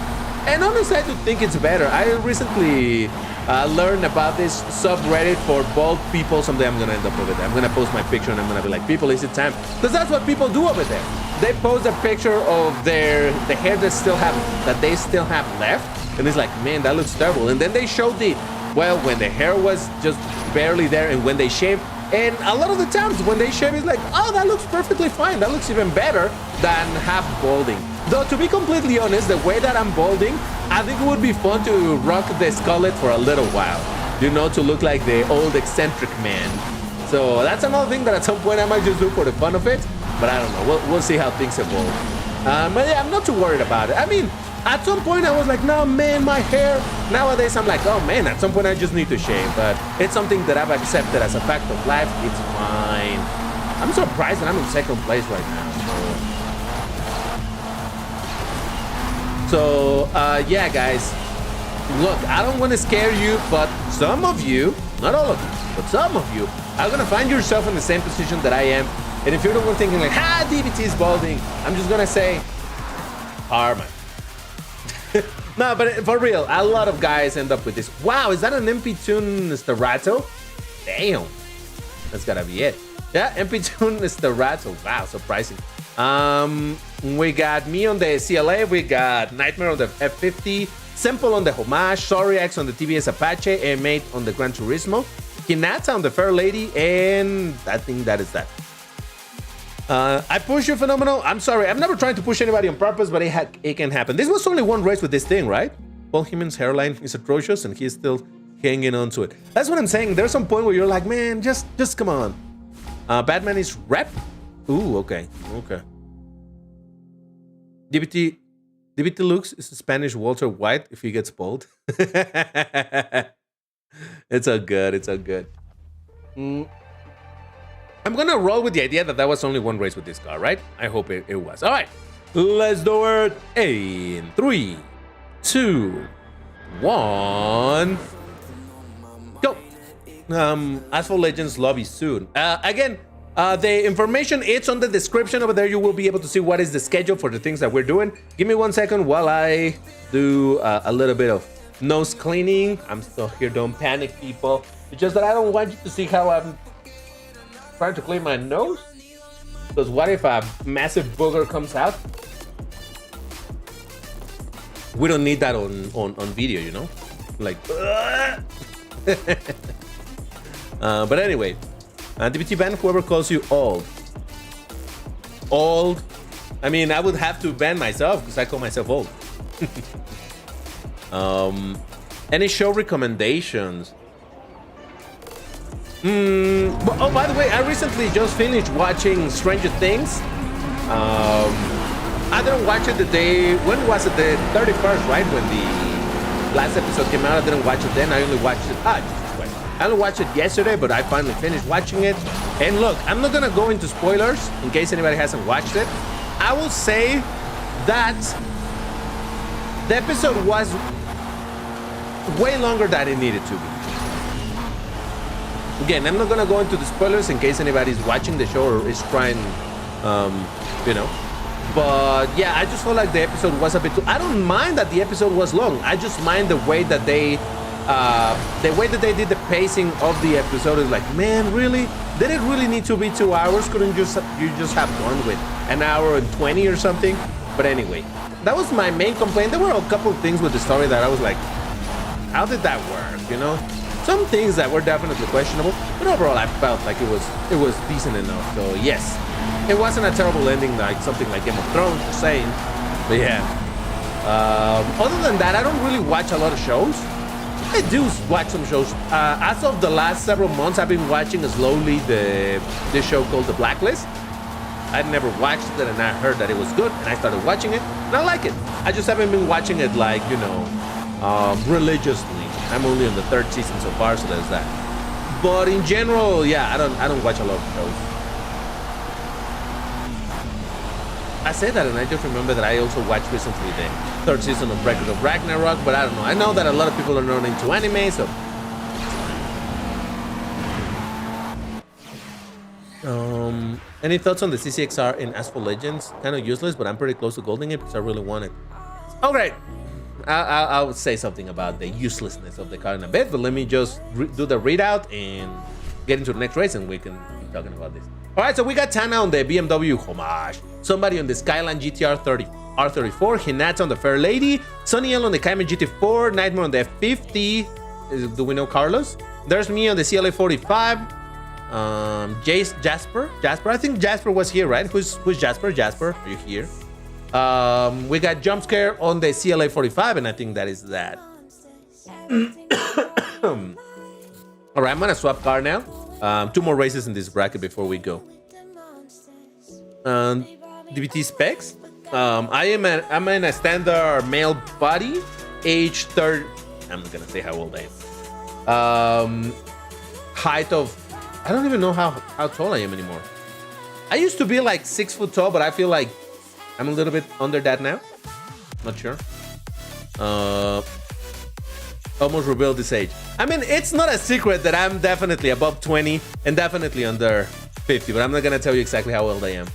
And honestly, I do think it's better. I recently learn about this subreddit for bald people. Someday I'm gonna end up over there. I'm gonna post my picture and I'm gonna be like, people, is it time? Because that's what people do over there. They post a picture of the hair that they still have left, and it's like, man, that looks terrible. And then they show when the hair was just barely there and when they shave. And a lot of the times when they shave, it's like, oh, that looks perfectly fine. That looks even better than half balding. Though, to be completely honest, the way that I'm balding, I think it would be fun to rock the skullet for a little while. You know, to look like the old eccentric man. So that's another thing that at some point I might just do for the fun of it. But I don't know. We'll see how things evolve. But yeah, I'm not too worried about it. I mean, at some point I was like, no, man, my hair. Nowadays I'm like, oh man, at some point I just need to shave. But it's something that I've accepted as a fact of life. It's fine. I'm surprised that I'm in second place right now. So yeah, guys, look, I don't want to scare you, but some of you, not all of you, but some of you are going to find yourself in the same position that I am. And if you're the one thinking like, DBT is balding, I'm just going to say, karma. No, but for real, a lot of guys end up with this. Wow, is that an MP-Tune Sterato? Damn, that's got to be it. Yeah, MP-Tune Sterato. Wow, surprising. We got me on the CLA, we got Nightmare on the F50, Simple on the Homage, Sorry X on the TBS Apache, and Mate on the Gran Turismo, Hinata on the Fair Lady, and I think that is that. I push you, Phenomenal. I'm sorry, I'm never trying to push anybody on purpose, but it can happen. This was only one race with this thing, right? Paul Heyman's hairline is atrocious, and he's still hanging on to it. That's what I'm saying. There's some point where you're like, man, just come on. Batman is rep. Ooh, okay. DBT looks is a Spanish Walter White if he gets bald. It's all good. I'm gonna roll with the idea that was only one race with this car, right? I hope it was. All right, let's do it in 3, 2, 1, go. Asphalt Legends lobby soon. Again, the information, it's on the description over there. You will be able to see what is the schedule for the things that we're doing. Give me 1 second while I do a little bit of nose cleaning. I'm still here, don't panic, people. It's just that I don't want you to see how I'm trying to clean my nose. Because what if a massive booger comes out? We don't need that on video, you know? Like, but anyway, DBT ban whoever calls you old. Old. I mean, I would have to ban myself because I call myself old. Any show recommendations? Oh, by the way, I recently just finished watching Stranger Things. I didn't watch it the day. When was it? The 31st, right? When the last episode came out. I didn't watch it then. I only watched it. I only watched it yesterday, but I finally finished watching it. And look, I'm not gonna go into spoilers in case anybody hasn't watched it. I will say that the episode was way longer than it needed to be. Again, I'm not gonna go into the spoilers in case anybody's watching the show or is trying, you know. But yeah, I just felt like the episode was a bit too. I don't mind that the episode was long. I just mind the way that they did the pacing of the episode. Is like, man, really? Did it really need to be 2 hours? Couldn't you just have gone with 1 hour and 20 or something? But anyway, that was my main complaint. There were a couple of things with the story that I was like, how did that work? You know. Some things that were definitely questionable, but overall I felt like it was decent enough. So yes, it wasn't a terrible ending like something like Game of Thrones, just saying. But yeah, other than that, I don't really watch a lot of shows. I do watch some shows. As of the last several months, I've been watching slowly this show called The Blacklist. I'd never watched it, and I heard that it was good, and I started watching it, and I like it. I just haven't been watching it like, you know, religiously. I'm only on the 3rd season so far, so there's that. But in general, yeah, I don't watch a lot of shows. I say that, and I just remember that I also watched recently the 3rd season of Record of Ragnarok, but I don't know. I know that a lot of people are not into anime, so. Any thoughts on the CCXR in Asphalt Legends? Kind of useless, but I'm pretty close to golding it because I really want it. All right. I'll say something about the uselessness of the car in a bit, but let me just do the readout and get into the next race, and we can keep talking about this. All right, so we got Tana on the BMW homage, somebody on the Skyline GTR R34, Hinata on the Fair Lady, Sonny L on the Cayman GT4, Nightmare on the F50. Do we know Carlos? There's me on the CLA 45. Jasper. I think Jasper was here, right? Who's Jasper? Jasper, are you here? We got Jump Scare on the CLA 45, and I think that is that. All right, I'm gonna swap car now. 2 more races in this bracket before we go. DBT specs. I'm in a standard male body, age 30. I'm not gonna say how old I am. Height of, I don't even know how tall I am anymore. I used to be like 6 foot tall, but I feel like I'm a little bit under that now. Not sure. Almost revealed this age. I mean, it's not a secret that I'm definitely above 20 and definitely under 50, but I'm not gonna tell you exactly how old I am.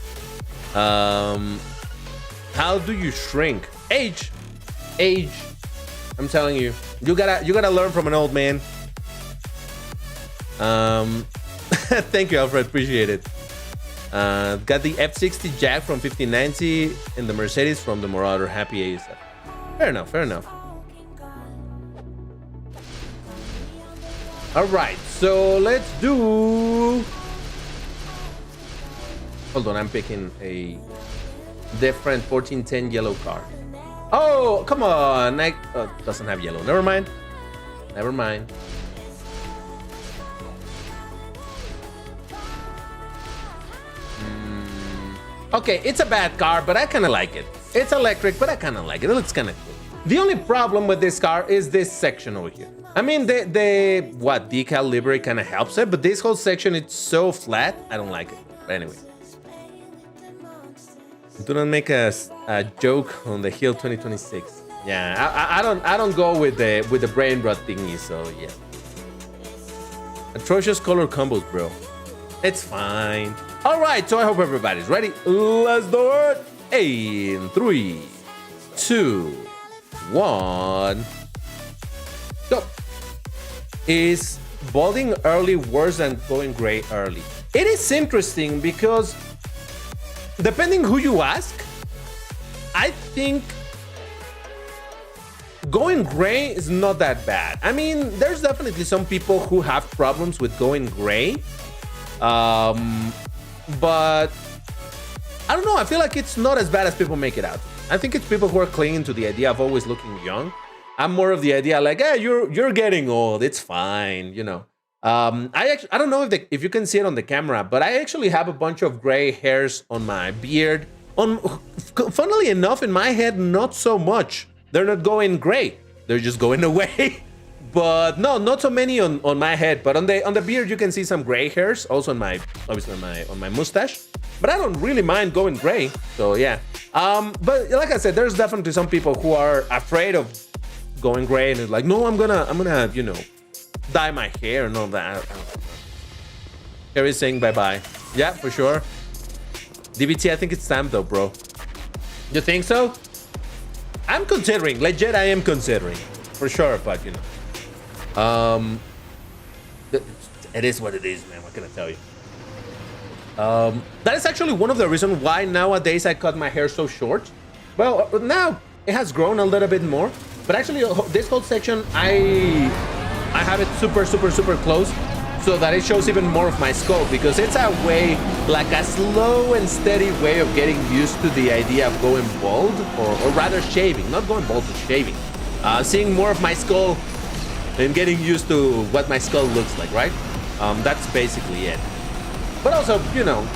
How do you shrink? Age. I'm telling you, you gotta learn from an old man. Thank you, Alfred. Appreciate it. Got the F60 Jack from 1590 and the Mercedes from the Marauder. Happy ASF. Fair enough. All right, so let's do. Hold on, I'm picking a different 1410 yellow car. Oh, come on! Doesn't have yellow. Never mind. Okay, it's a bad car, but I kind of like it. It's electric, but I kind of like it. It looks kind of cool. The only problem with this car is this section over here. I mean, the decal livery kind of helps it, but this whole section, it's so flat. I don't like it. But anyway. Do not make a joke on the Hill 2026. Yeah, I don't go with the brain rot thingy, so yeah. Atrocious color combos, bro. It's fine. All right, so I hope everybody's ready. Let's do it. In 3, 2, 1, go. Is balding early worse than going gray early? It is interesting because depending who you ask, I think going gray is not that bad. I mean, there's definitely some people who have problems with going gray. But I don't know. I feel like it's not as bad as people make it out. I think it's people who are clinging to the idea of always looking young. I'm more of the idea like, hey, you're getting old. It's fine, you know. I don't know if you can see it on the camera, but I actually have a bunch of gray hairs on my beard. Funnily enough, in my head, not so much. They're not going gray. They're just going away. But no, not so many on my head. But on the beard, you can see some gray hairs. Also on my mustache. But I don't really mind going gray. So yeah. But like I said, there's definitely some people who are afraid of going gray and it's like, no, I'm gonna you know, dye my hair and all that. Harry's saying bye-bye. Yeah, for sure. DBT, I think it's time though, bro. You think so? I'm considering. Legit, I am considering. For sure, but you know. It is what it is, man. What can I tell you? That is actually one of the reasons why nowadays I cut my hair so short. Well, now it has grown a little bit more. But actually, this whole section, I have it super close so that it shows even more of my skull, because it's a way, like a slow and steady way of getting used to the idea of going bald, or rather shaving, not going bald, but shaving. Seeing more of my skull and getting used to what my skull looks like, right? That's basically it. But also, you know,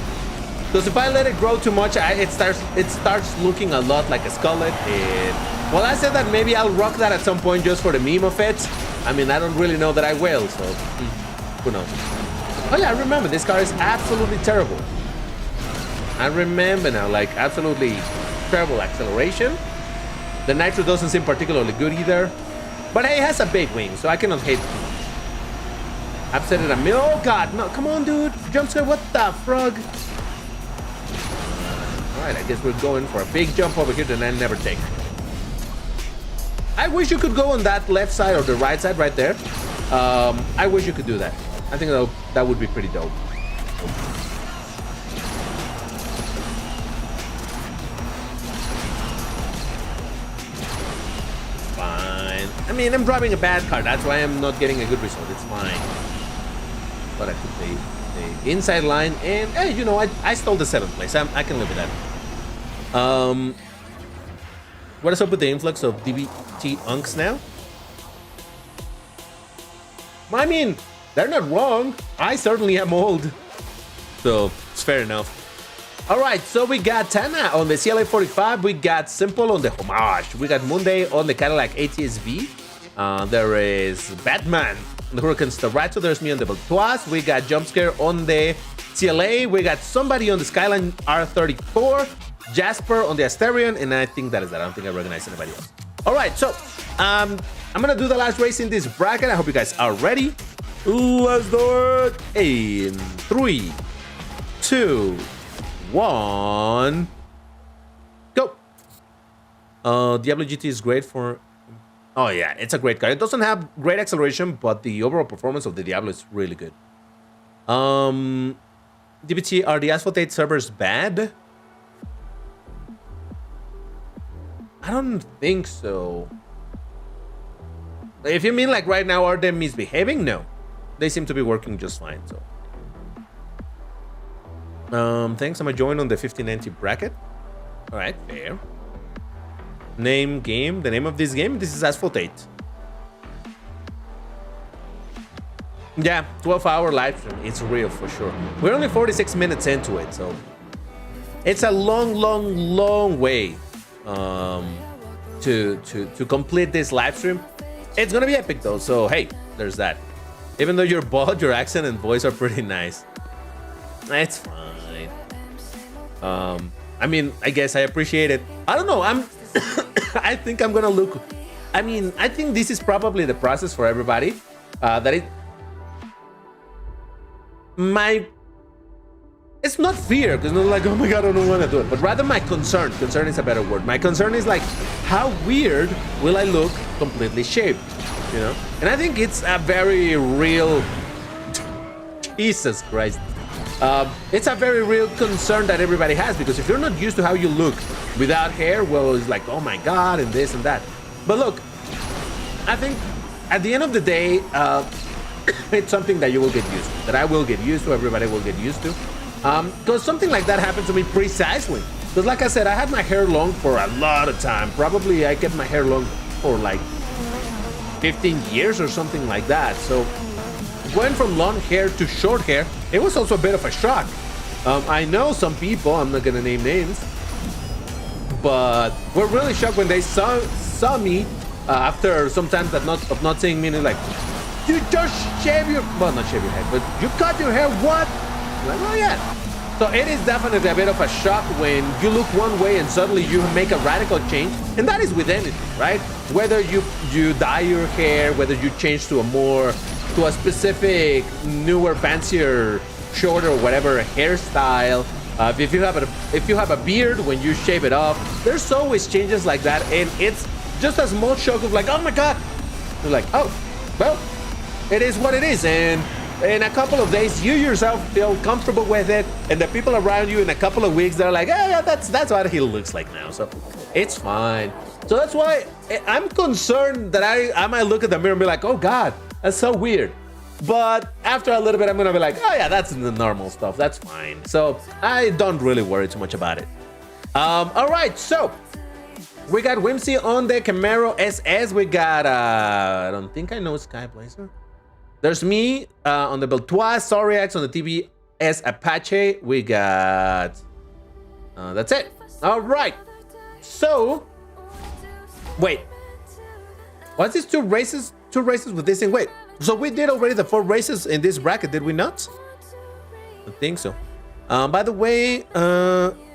because if I let it grow too much, it starts looking a lot like a skullet. Well, I said that maybe I'll rock that at some point just for the meme of it. I mean, I don't really know that I will, so who knows? Oh yeah, I remember this car is absolutely terrible. I remember now, like absolutely terrible acceleration. The nitro doesn't seem particularly good either. But hey, it has a big wing, so I cannot hate too much. I've said it a million. Oh god, no, come on, dude. Jump scare, what the frog? Alright, I guess we're going for a big jump over here that I never take. I wish you could go on that left side or the right side right there. I wish you could do that. I think that would be pretty dope. Fine. I mean, I'm driving a bad car. That's why I'm not getting a good result. It's fine. But I took the inside line, and hey, you know, I stole the 7th place. I can live with that. What is up with the influx of DBT unks now? I mean, they're not wrong. I certainly am old. So, it's fair enough. Alright, so we got Tana on the CLA 45. We got Simple on the Homage. We got Monday on the Cadillac ATS-V. There is Batman on the Hurricane Right. So there's me on the Beltoise. We got Jumpscare on the CLA. We got somebody on the Skyline R34. Jasper on the Asterion, and I think that is that. I don't think I recognize anybody else. All right, so I'm gonna do the last race in this bracket. I hope you guys are ready. Let's do it in 3, 2, 1, go. Diablo GT is great for. Oh yeah, it's a great car. It doesn't have great acceleration, but the overall performance of the Diablo is really good. DBT, are the Asphalt 8 servers bad? I don't think so. If you mean like right now, are they misbehaving? No. They seem to be working just fine, so. Thanks, I'm gonna join on the 1590 bracket. Alright, fair. Name game, the name of this game, this is Asphalt 8. Yeah, 12-hour live stream, it's real for sure. We're only 46 minutes into it, so. It's a long way. To complete this live stream. It's gonna be epic though, so hey, there's that. Even though you're bald, your accent and voice are pretty nice. It's fine. I mean, I guess I appreciate it. I don't know, I think I'm gonna look. I mean, I think this is probably the process for everybody. It's not fear, because not like, oh my god, I don't want to do it, but rather my concern. Concern is a better word. My concern is like, how weird will I look completely shaved, you know? And I think it's a very real, Jesus Christ. It's a very real concern that everybody has, because if you're not used to how you look without hair, well, it's like, oh my god, and this and that. But look, I think at the end of the day, it's something that you will get used to, that I will get used to, everybody will get used to. Because something like that happened to me precisely. Because like I said, I had my hair long for a lot of time. Probably I kept my hair long for like 15 years or something like that. So going from long hair to short hair, it was also a bit of a shock. I know some people, I'm not gonna name names, but were really shocked when they saw me after some time of not seeing me, and like, you just shave your, well, not shave your head, but you cut your hair, what? Like, oh yeah. So it is definitely a bit of a shock when you look one way and suddenly you make a radical change, and that is with anything, right? Whether you dye your hair, whether you change to a specific newer, fancier, shorter, whatever hairstyle. If you have a beard, when you shave it off, there's always changes like that, and it's just a small shock of like, oh my god. You're like, oh, well, it is what it is, and in a couple of days, you yourself feel comfortable with it, and the people around you in a couple of weeks, they're like, yeah, that's what he looks like now. So it's fine. So that's why I'm concerned that I might look at the mirror and be like, oh god, that's so weird. But after a little bit, I'm gonna be like, oh yeah, that's the normal stuff. That's fine. So I don't really worry too much about it. All right, so we got Whimsy on the Camaro SS. We got I don't think I know Sky Blazer. There's me on the Beltoise, Soriax on the TBS Apache. We got... that's it. All right. So... Wait. What's this two races with this thing? Wait. So we did already the 4 races in this bracket, did we not? I think so. By the way,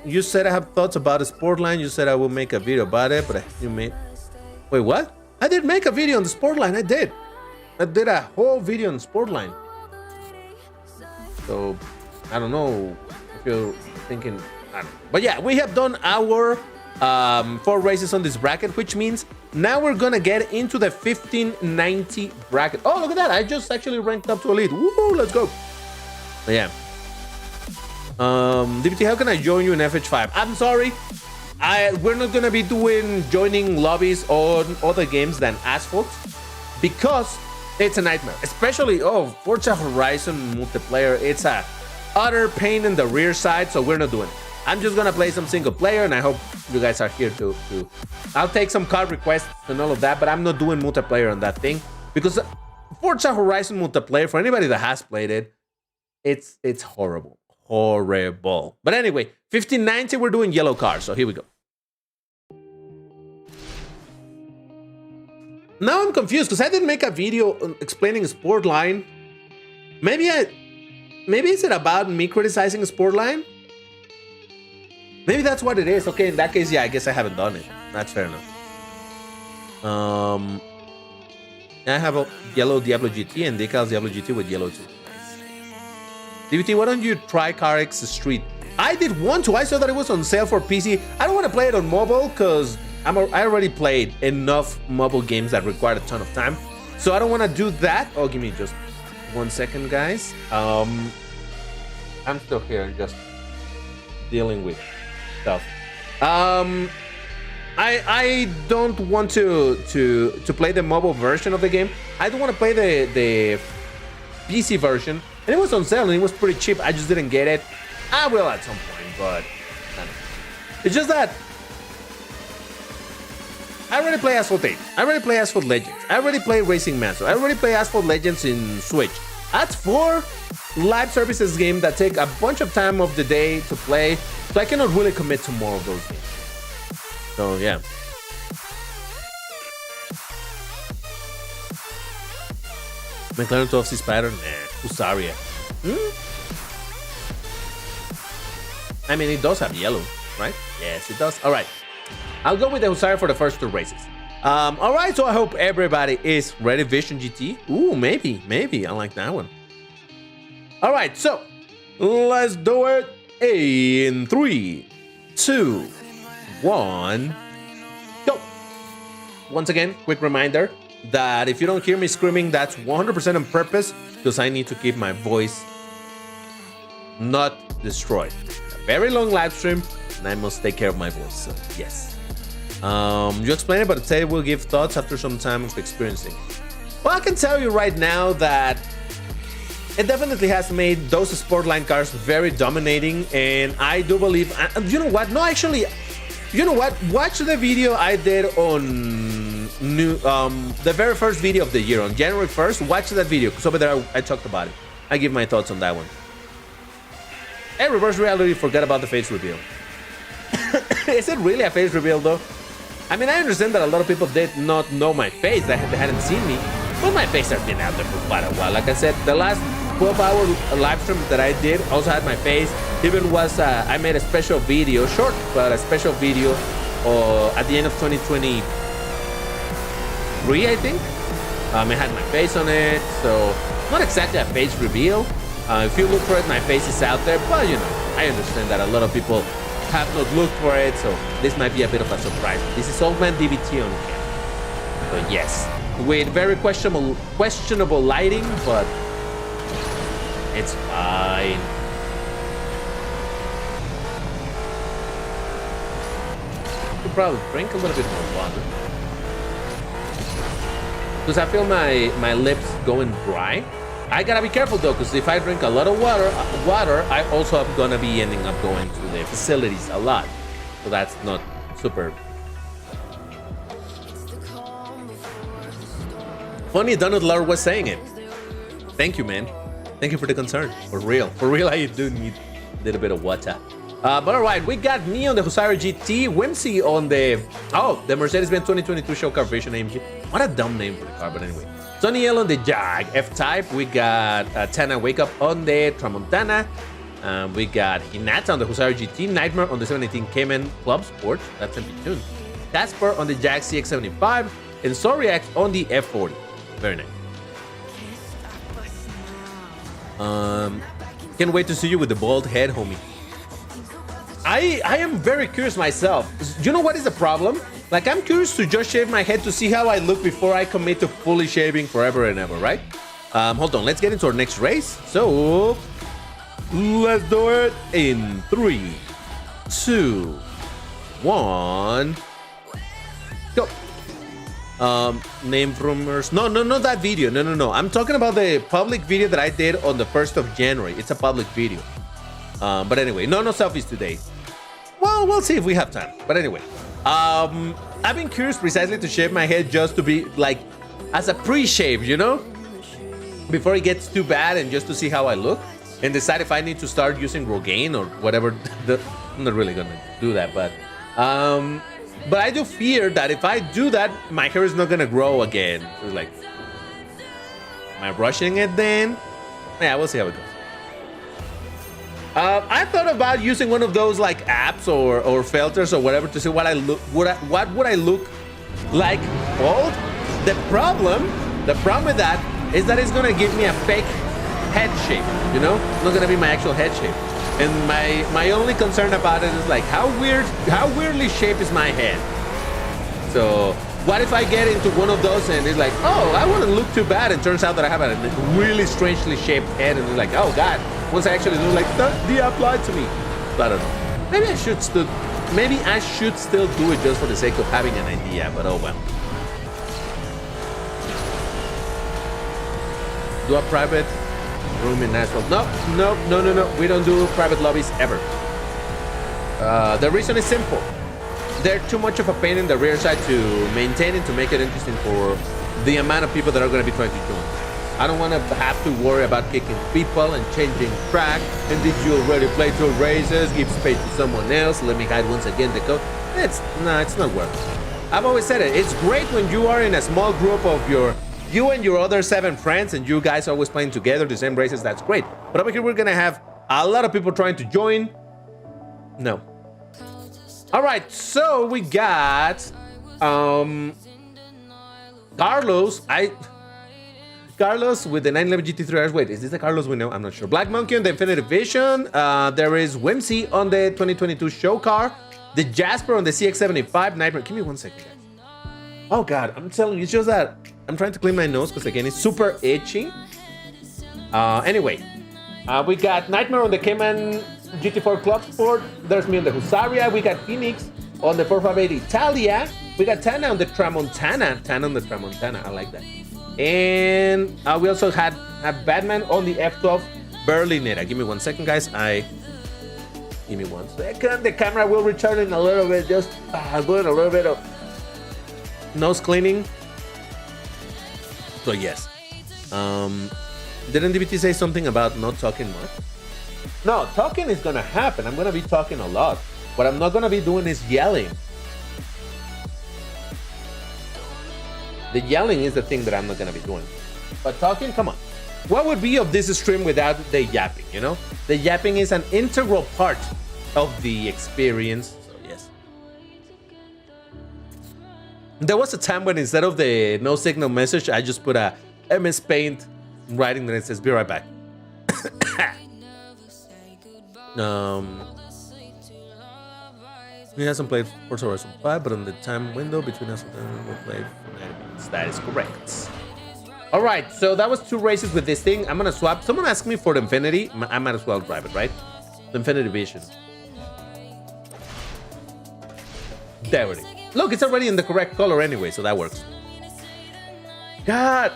you said I have thoughts about a sport line. You said I will make a video about it, but you made... Wait, what? I did make a video on the sport line. I did a whole video on Sportline. So I don't know if you're thinking, I don't know. But yeah, we have done our 4 races on this bracket, which means now we're gonna get into the 1590 bracket. Oh, look at that! I just actually ranked up to elite. Woo! Let's go. But yeah. DBT, how can I join you in FH5? I'm sorry. We're not gonna be doing joining lobbies on other games than Asphalt because it's a nightmare. Especially Forza Horizon multiplayer. It's a utter pain in the rear side, so we're not doing it. I'm just gonna play some single player, and I hope you guys are here to. I'll take some card requests and all of that, but I'm not doing multiplayer on that thing because Forza Horizon multiplayer, for anybody that has played it, it's horrible. Horrible. But anyway, 1590, we're doing yellow cars, so here we go. Now I'm confused because I didn't make a video explaining Sportline. Maybe is it about me criticizing Sportline? Maybe that's what it is. Okay, in that case, yeah, I guess I haven't done it. That's fair enough. I have a yellow Diablo GT and decals Diablo GT with yellow too. DBT, why don't you try Car X Street? I did want to. I saw that it was on sale for PC. I don't want to play it on mobile because I already played enough mobile games that required a ton of time. So I don't want to do that. Oh, give me just 1 second, guys. I'm still here, just dealing with stuff. I don't want to play the mobile version of the game. I don't want to play the PC version. And it was on sale and it was pretty cheap. I just didn't get it. I will at some point, but I don't know. It's just that I already play Asphalt 8. I already play Asphalt Legends. I already play Racing Master. I already play Asphalt Legends in Switch. That's 4 live services games that take a bunch of time of the day to play. So I cannot really commit to more of those games. So yeah. McLaren 12C Spider? Nah. Husaria. I mean, it does have yellow, right? Yes, it does. All right. I'll go with the Husaria for the first 2 races. All right, so I hope everybody is ready. Vision GT. Ooh, maybe. I like that one. All right, so let's do it in 3, 2, 1, go. Once again, quick reminder that if you don't hear me screaming, that's 100% on purpose because I need to keep my voice not destroyed. A very long live stream and I must take care of my voice, so yes. You explained it, but today we'll give thoughts after some time of experiencing. Well, I can tell you right now that it definitely has made those Sportline cars very dominating, and I do believe, you know what? No, actually, you know what? Watch the video I did on the very first video of the year on January 1st. Watch that video because over there I talked about it. I give my thoughts on that one. And reverse reality, forget about the face reveal. Is it really a face reveal though? I mean, I understand that a lot of people did not know my face, that they hadn't seen me, but my face has been out there for quite a while. Like I said, the last 12-hour live stream that I did also had my face. Even was I made a special video, short, but a special video at the end of 2023, I think. It had my face on it, so not exactly a face reveal. If you look for it, my face is out there, but you know, I understand that a lot of people have not looked for it, so this might be a bit of a surprise. This is Old Man DBT on camera. So yes, with very questionable lighting, but it's fine. I could probably drink a little bit more water. Because I feel my lips going dry. I gotta be careful though, because if I drink a lot of water, I also am gonna be ending up going to the facilities a lot. So that's not super. Funny, Donald Lord was saying it. Thank you, man. Thank you for the concern. For real, I do need a little bit of water. But all right, we got me on the Husaria GT, Whimsy on the Mercedes-Benz 2022 show car Vision AMG. What a dumb name for the car, but anyway. Sonny L on the Jag F-Type. We got Tana Wake Up on the Tramontana. We got Hinata on the Husaria GT, Nightmare on the 718 Cayman Club Sport. That's MP tune. Casper on the Jag CX-75, and Soriax on the F40. Very nice. Can't wait to see you with the bald head, homie. I am very curious myself. You know what is the problem? Like, I'm curious to just shave my head to see how I look before I commit to fully shaving forever and ever, right? Hold on, let's get into our next race. So, let's do it in 3, 2, 1, go. Name rumors. No, not that video. No. I'm talking about the public video that I did on the 1st of January. It's a public video. But anyway, no selfies today. Well, we'll see if we have time. But anyway, I've been curious precisely to shave my head just to be like as a pre-shave, you know, before it gets too bad, and just to see how I look and decide if I need to start using Rogaine or whatever. I'm not really gonna do that, but I do fear that if I do that, my hair is not gonna grow again. It's like, am I rushing it then? Yeah, we'll see how it goes. I thought about using one of those like apps or filters or whatever to see what I look, what would I look like bald. The problem with that is that it's gonna give me a fake head shape. You know, it's not gonna be my actual head shape. And my only concern about it is like how weirdly shaped is my head. So what if I get into one of those and it's like, oh, I wouldn't look too bad, and turns out that I have a really strangely shaped head, and it's like, oh god, once I actually do, like, that applied to me. I don't know. Maybe I should still do it just for the sake of having an idea, but oh well. Do a private room in Asphalt? No. We don't do private lobbies ever. The reason is simple. They're too much of a pain in the rear side to maintain and to make it interesting for the amount of people that are going to be trying to join. I don't want to have to worry about kicking people and changing track. And did you already play 2 races? Give space to someone else. Let me hide once again the code. It's not worth it. I've always said it. It's great when you are in a small group of you and your other 7 friends, and you guys are always playing together the same races. That's great. But over here, we're gonna have a lot of people trying to join. No. All right, so we got Carlos with the 911 GT3 RS. Wait, is this the Carlos we know? I'm not sure. Black Monkey on the Infinite Vision. There is Whimsy on the 2022 show car. The Jasper on the CX-75 Nightmare. Give me 1 second, guys. Oh god, I'm telling you, it's just that I'm trying to clean my nose because again it's super itchy. Anyway, we got Nightmare on the Cayman GT4 Club Sport. There's me on the Husaria. We got Phoenix on the 458 Italia. We got Tana on the Tramontana. I like that. And we also have Batman on the F12 Berlinetta. Give me 1 second, guys. Give me 1 second. The camera will return in a little bit. Just doing a little bit of nose cleaning. So yes. Didn't DBT say something about not talking much? No, talking is gonna happen. I'm gonna be talking a lot. What I'm not gonna be doing is yelling. The yelling is the thing that I'm not gonna be doing. But talking, come on. What would be of this stream without the yapping, you know? The yapping is an integral part of the experience. So yes. There was a time when instead of the no signal message, I just put a MS Paint writing that it says be right back. He hasn't played Forza Horizon 5, but on the time window between us and them, we'll play for 90 minutes. That is correct. All right, so that was 2 races with this thing. I'm gonna swap. Someone asked me for the Infinity. I might as well drive it, right? The Infinity Vision. There it is. Look, it's already in the correct color anyway, so that works. God,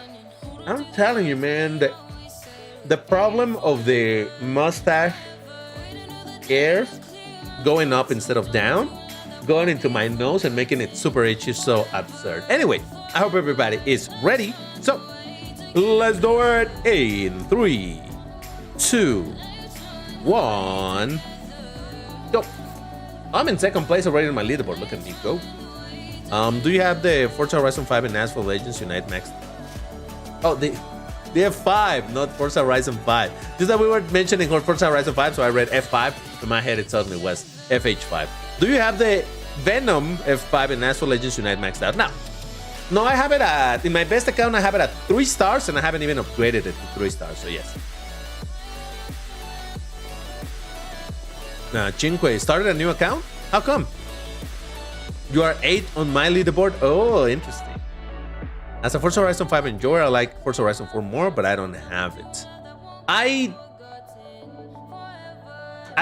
I'm telling you, man, the problem of the mustache hairs going up instead of down, going into my nose and making it super itchy, so absurd. Anyway, I hope everybody is ready. So let's do it in 3, 2, 1, go. I'm in 2nd place already on my leaderboard. Look at me go. Do you have the Forza Horizon 5 and Asphalt Legends Unite Max? Oh, they have 5, not Forza Horizon 5. Just that we were mentioning Forza Horizon 5, so I read F5. In my head, it suddenly was FH5. Do you have the Venom F5 and Asphalt Legends Unite maxed out? No, I have it at, in my best account, I have it at 3 stars, and I haven't even upgraded it to 3 stars, so yes. 𝐒𝐮𝐬 started a new account? How come? You are 8 on my leaderboard? Oh, interesting. As a Forza Horizon 5 enjoyer, I like Forza Horizon 4 more, but I don't have it. I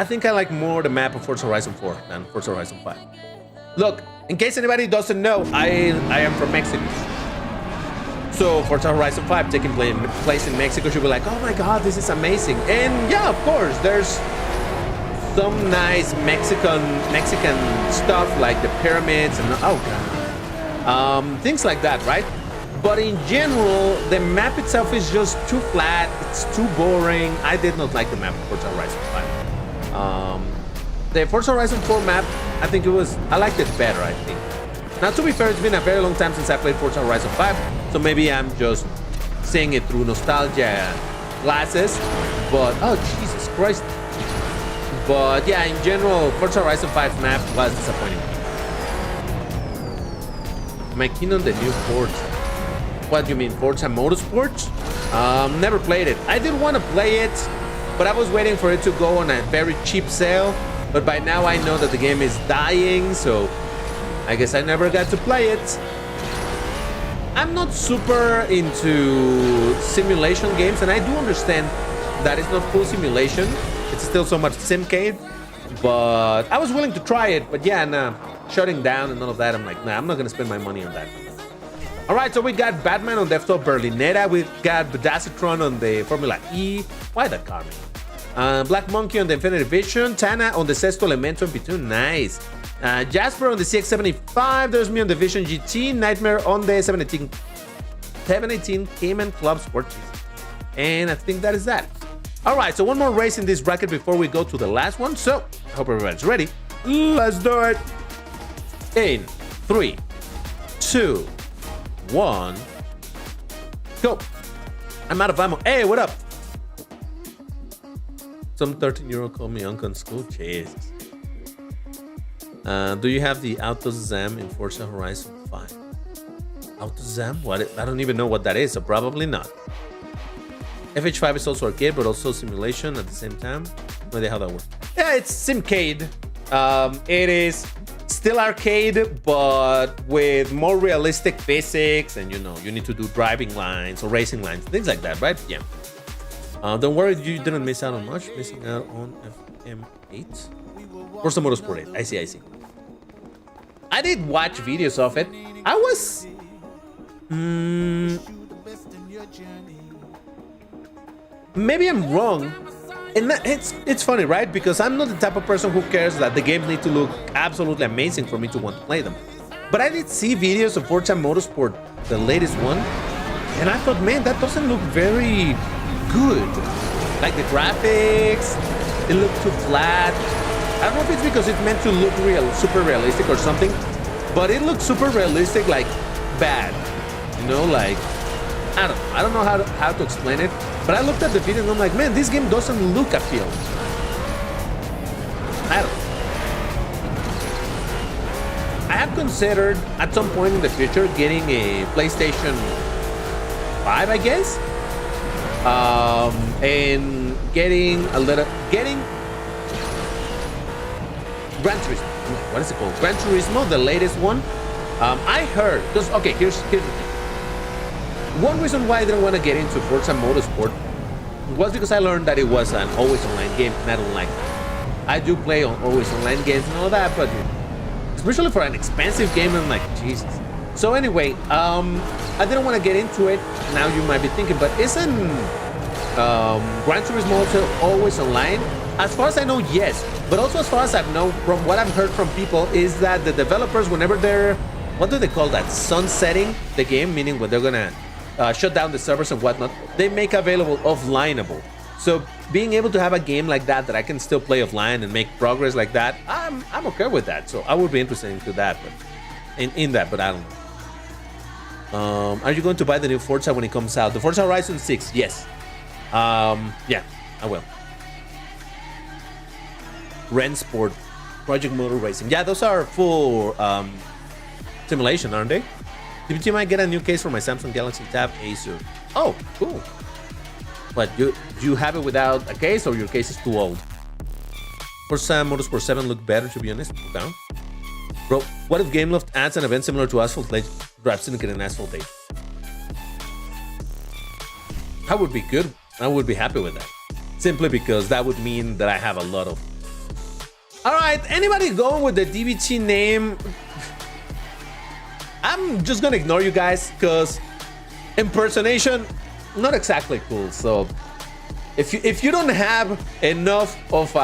think I like more the map of Forza Horizon 4 than Forza Horizon 5. Look, in case anybody doesn't know, I am from Mexico. So Forza Horizon 5 taking place in Mexico should be like, oh my god, this is amazing. And yeah, of course, there's some nice Mexican stuff like the pyramids and oh god, things like that, right? But in general, the map itself is just too flat. It's too boring. I did not like the map of Forza Horizon 5. The Forza Horizon 4 map, I liked it better, I think. Now, to be fair, it's been a very long time since I played Forza Horizon 5, so maybe I'm just seeing it through nostalgia glasses. But oh Jesus Christ! But yeah, in general, Forza Horizon 5 map was disappointing. My keen on the new Forza. What do you mean, Forza Motorsport? Never played it. I did want to play it, but I was waiting for it to go on a very cheap sale. But by now I know that the game is dying, so I guess I never got to play it. I'm not super into simulation games, and I do understand that it's not full simulation. It's still so much simcade, but I was willing to try it. But yeah, nah, shutting down and all of that, I'm like, nah, I'm not gonna spend my money on that. All right, so we got Batman on Defto Berlinetta. We've got Bedazzatron on the Formula E. Why that car, man? Black Monkey on the Infinity Vision. Tana on the Sexto Elemento in P2. Nice. Jasper on the CX-75. There's me on the Vision GT. Nightmare on the 718 Cayman Club Sport Cheese. And I think that is that. All right, so one more race in this bracket before we go to the last one. So I hope everybody's ready. Let's do it. In 3, 2, 1, go. I'm out of ammo. Hey, what up? Some 13-year-old called me uncle in school. Jesus. Do you have the AutoZam in Forza Horizon 5? AutoZam? What? I don't even know what that is, so probably not. FH5 is also arcade, but also simulation at the same time. No idea how that works. Yeah, it's simcade. It is still arcade, but with more realistic physics, and you know, you need to do driving lines or racing lines, things like that, right? Yeah. Don't worry, you didn't miss out on much. Missing out on FM8? Forza Motorsport 8. I see. I did watch videos of it. I was... maybe I'm wrong. And it's funny, right? Because I'm not the type of person who cares that the games need to look absolutely amazing for me to want to play them. But I did see videos of Forza Motorsport, the latest one, and I thought, man, that doesn't look very good. Like the graphics, it looked too flat. I don't know if it's because it's meant to look super realistic or something, but it looks super realistic, like bad. You know, like I don't know how to explain it. But I looked at the video and I'm like, man, this game doesn't look appealing. I have considered at some point in the future getting a PlayStation 5, I guess. And getting Gran Turismo. What is it called? Gran Turismo, the latest one. I heard, because, okay, here's the thing. One reason why I didn't want to get into Forza Motorsport was because I learned that it was an always online game, and I don't like that. I do play on always online games and all that, but especially for an expensive game, I'm like, Jesus. So anyway, I didn't want to get into it. Now you might be thinking, but isn't Gran Turismo also always online? As far as I know, yes. But also as far as I've known, from what I've heard from people, is that the developers, whenever they're, what do they call that? Sunsetting the game, meaning when they're gonna shut down the servers and whatnot, they make available offlineable. So being able to have a game like that I can still play offline and make progress like that, I'm okay with that. So I would be interested into that, but in that, but I don't know. Are you going to buy the new Forza when it comes out? The Forza Horizon 6, yes. Yeah, I will. Rensport, Project Motor Racing. Yeah, those are full simulation, aren't they? DBT might get a new case for my Samsung Galaxy Tab Acer. Oh, cool. But you have it without a case, or your case is too old? Forza Motorsport 7 look better, to be honest. Okay. Bro, what if Gameloft adds an event similar to Asphalt Legends? Drive Syndicate and Asphalt Legends. That would be good. I would be happy with that. Simply because that would mean that I have a lot of... Alright, anybody going with the DBT name? I'm just gonna ignore you guys, because impersonation, not exactly cool. So if you don't have enough of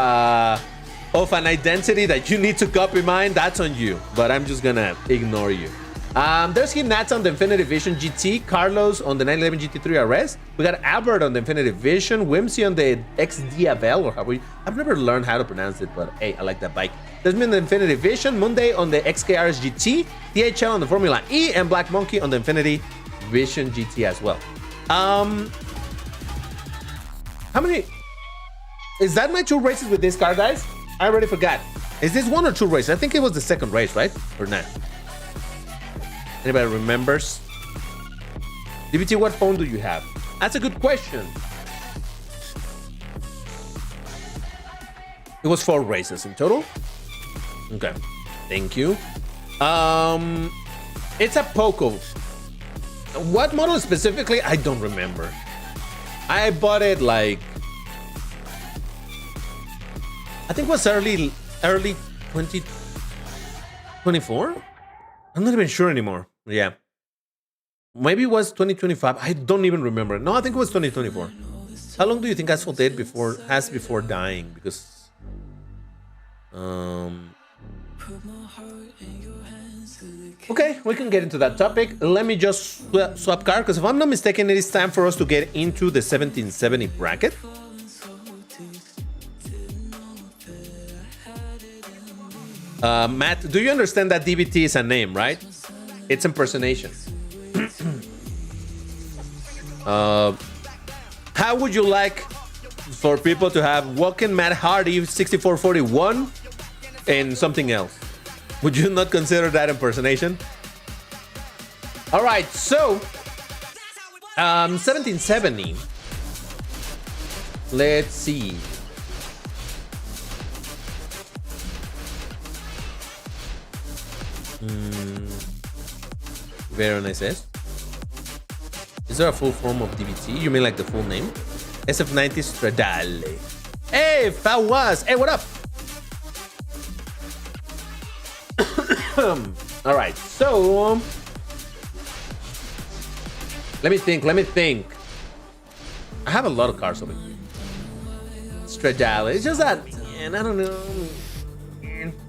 an identity that you need to copy mine, that's on you. But I'm just gonna ignore you. There's Nats on the Infinity Vision GT, Carlos on the 911 GT3 RS. We got Albert on the Infinity Vision, Whimsy on the XDFL, or how we... I've never learned how to pronounce it, but hey, I like that bike. There's me on the Infinity Vision, Monday on the XKRS GT, DHL on the Formula E, and Black Monkey on the Infinity Vision GT as well. How many... Is that my 2 races with this car, guys? I already forgot. Is this 1 or 2 races? I think it was the second race, right? Or not? Anybody remembers? DBT, what phone do you have? That's a good question. It was 4 races in total. Okay, thank you. It's a Poco. What model specifically? I don't remember. I bought it like... I think it was early 2024? I'm not even sure anymore. Yeah. Maybe it was 2025. I don't even remember. No, I think it was 2024. How long do you think Asphalt did before dying? Because okay, we can get into that topic. Let me just swap car, because if I'm not mistaken, it is time for us to get into the 1770 bracket. Matt, do you understand that DBT is a name, right? It's impersonation. How would you like for people to have Walking Matt Hardy 6441 and something else? Would you not consider that impersonation? All right, so 1770. Let's see. Very nice. Is there a full form of DBT? You mean like the full name? SF90 Stradale. Hey, Fawaz. Hey, what up? All right, so let me think. I have a lot of cars over here. Stradale. It's just that, man, I don't know.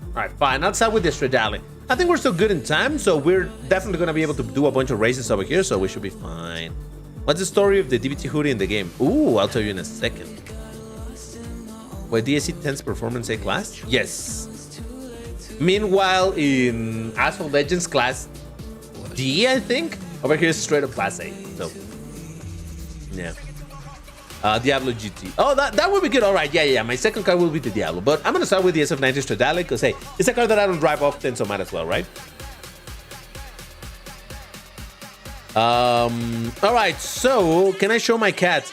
All right, fine. I'll start with the Stradale. I think we're still good in time, so we're definitely going to be able to do a bunch of races over here, so we should be fine. What's the story of the DBT hoodie in the game? Ooh, I'll tell you in a second. Wait, DSC 10's performance A class? Yes. Meanwhile, in Asphalt Legends class D, I think, over here is straight up class A. So, yeah. Diablo GT. Oh, that would be good. All right, yeah. My second car will be the Diablo, but I'm gonna start with the SF90 Stradale because hey, it's a car that I don't drive often, so might as well, right? All right. So, can I show my cat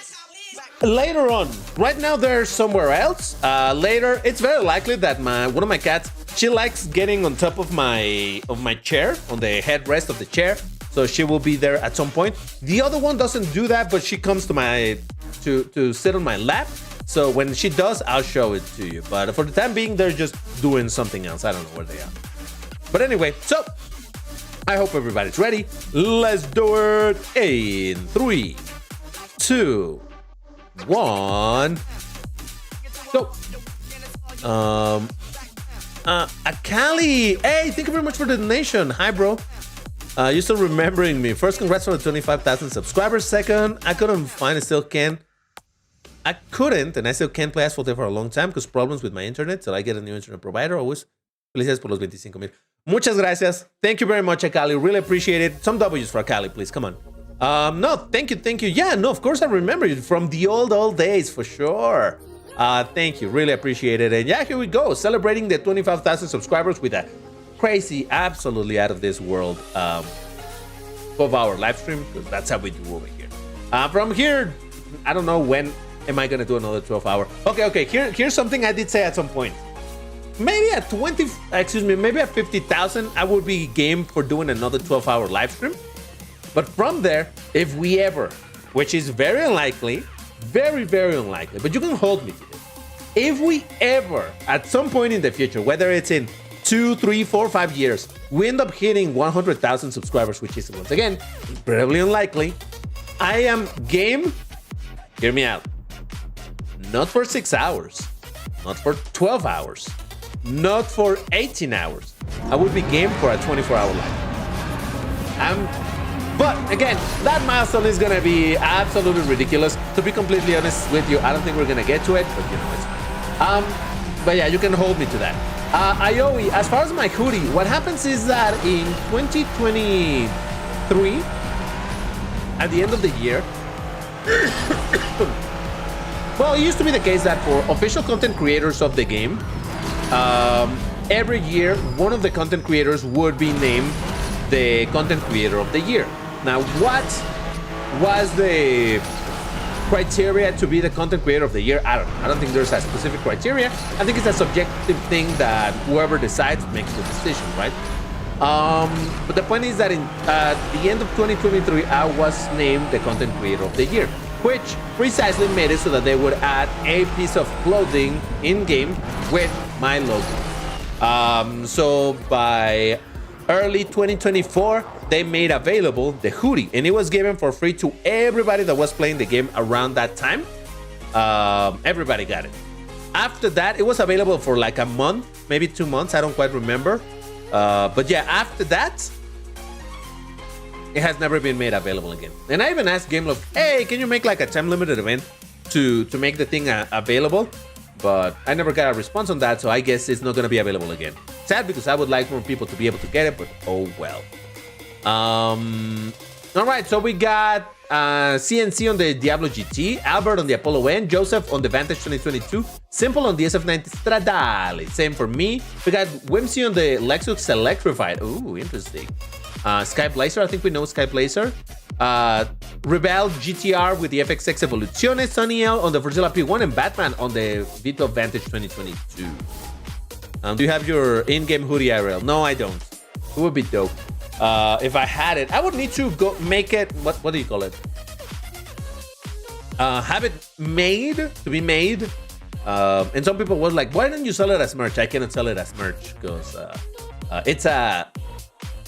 later on? Right now, they're somewhere else. Later, it's very likely that one of my cats, she likes getting on top of my chair, on the headrest of the chair. So she will be there at some point. The other one doesn't do that, but she comes to to sit on my lap. So when she does, I'll show it to you. But for the time being, they're just doing something else. I don't know where they are. But anyway, so I hope everybody's ready. Let's do it in 3, 2, 1, go. Akali, hey, thank you very much for the donation. Hi, bro. You're still remembering me. First, congrats on the 25,000 subscribers. Second, I couldn't find, I still can. I couldn't, and I still can't play Asphalt for a long time because problems with my internet. So I get a new internet provider. Always. Felicidades por los 25,000. Muchas gracias. Thank you very much, Akali. Really appreciate it. Some W's for Akali, please. Come on. No, thank you. Yeah, no, of course I remember you from the old days for sure. Thank you. Really appreciate it. And yeah, here we go. Celebrating the 25,000 subscribers with a crazy, absolutely out of this world 12-hour live stream, because that's how we do over here. From here, I don't know when am I gonna do another 12-hour. Okay, here's something I did say at some point. maybe at maybe at 50,000, I would be game for doing another 12-hour live stream. But from there, if we ever, which is very unlikely, very, very unlikely, but you can hold me to this. If we ever, at some point in the future, whether it's in 2, 3, 4, 5 years, we end up hitting 100,000 subscribers, which is, once again, incredibly unlikely, I am game, hear me out, not for 6 hours, not for 12 hours, not for 18 hours. I would be game for a 24-hour live. But again, that milestone is gonna be absolutely ridiculous. To be completely honest with you, I don't think we're gonna get to it, but you know, it's fine. But yeah, you can hold me to that. Ioe, as far as my hoodie, what happens is that in 2023, at the end of the year, well, it used to be the case that for official content creators of the game, every year, one of the content creators would be named the content creator of the year. Now, what was the criteria to be the content creator of the year? I don't know. I don't think there's a specific criteria. I think it's a subjective thing that whoever decides makes the decision, right? But the point is that at the end of 2023, I was named the content creator of the year, which precisely made it so that they would add a piece of clothing in-game with my logo. So by early 2024, they made available the hoodie, and it was given for free to everybody that was playing the game around that time. Everybody got it. After that, it was available for like a month, maybe 2 months. I don't quite remember. But yeah, after that, it has never been made available again. And I even asked GameLove, hey, can you make like a time limited event to make the thing available? But I never got a response on that, so I guess it's not going to be available again. Sad, because I would like more people to be able to get it, but oh well. All right, so we got CNC on the Diablo GT, Albert on the Apollo N, Joseph on the Vantage 2022, Simple on the SF90 Stradale. Same for me. We got Whimsy on the Lexus Electrified. Ooh, interesting. Sky Blazer, I think we know Sky Blazer. Rebel GTR with the FXX Evoluzione, Sonny L on the Verzilla P1, and Batman on the Vito Vantage 2022. Do you have your in-game hoodie IRL? No, I don't. It would be dope. If I had it, I would need to go make it. What do you call it? Have it made, to be made. And some people was like, why don't you sell it as merch? I cannot sell it as merch because it's a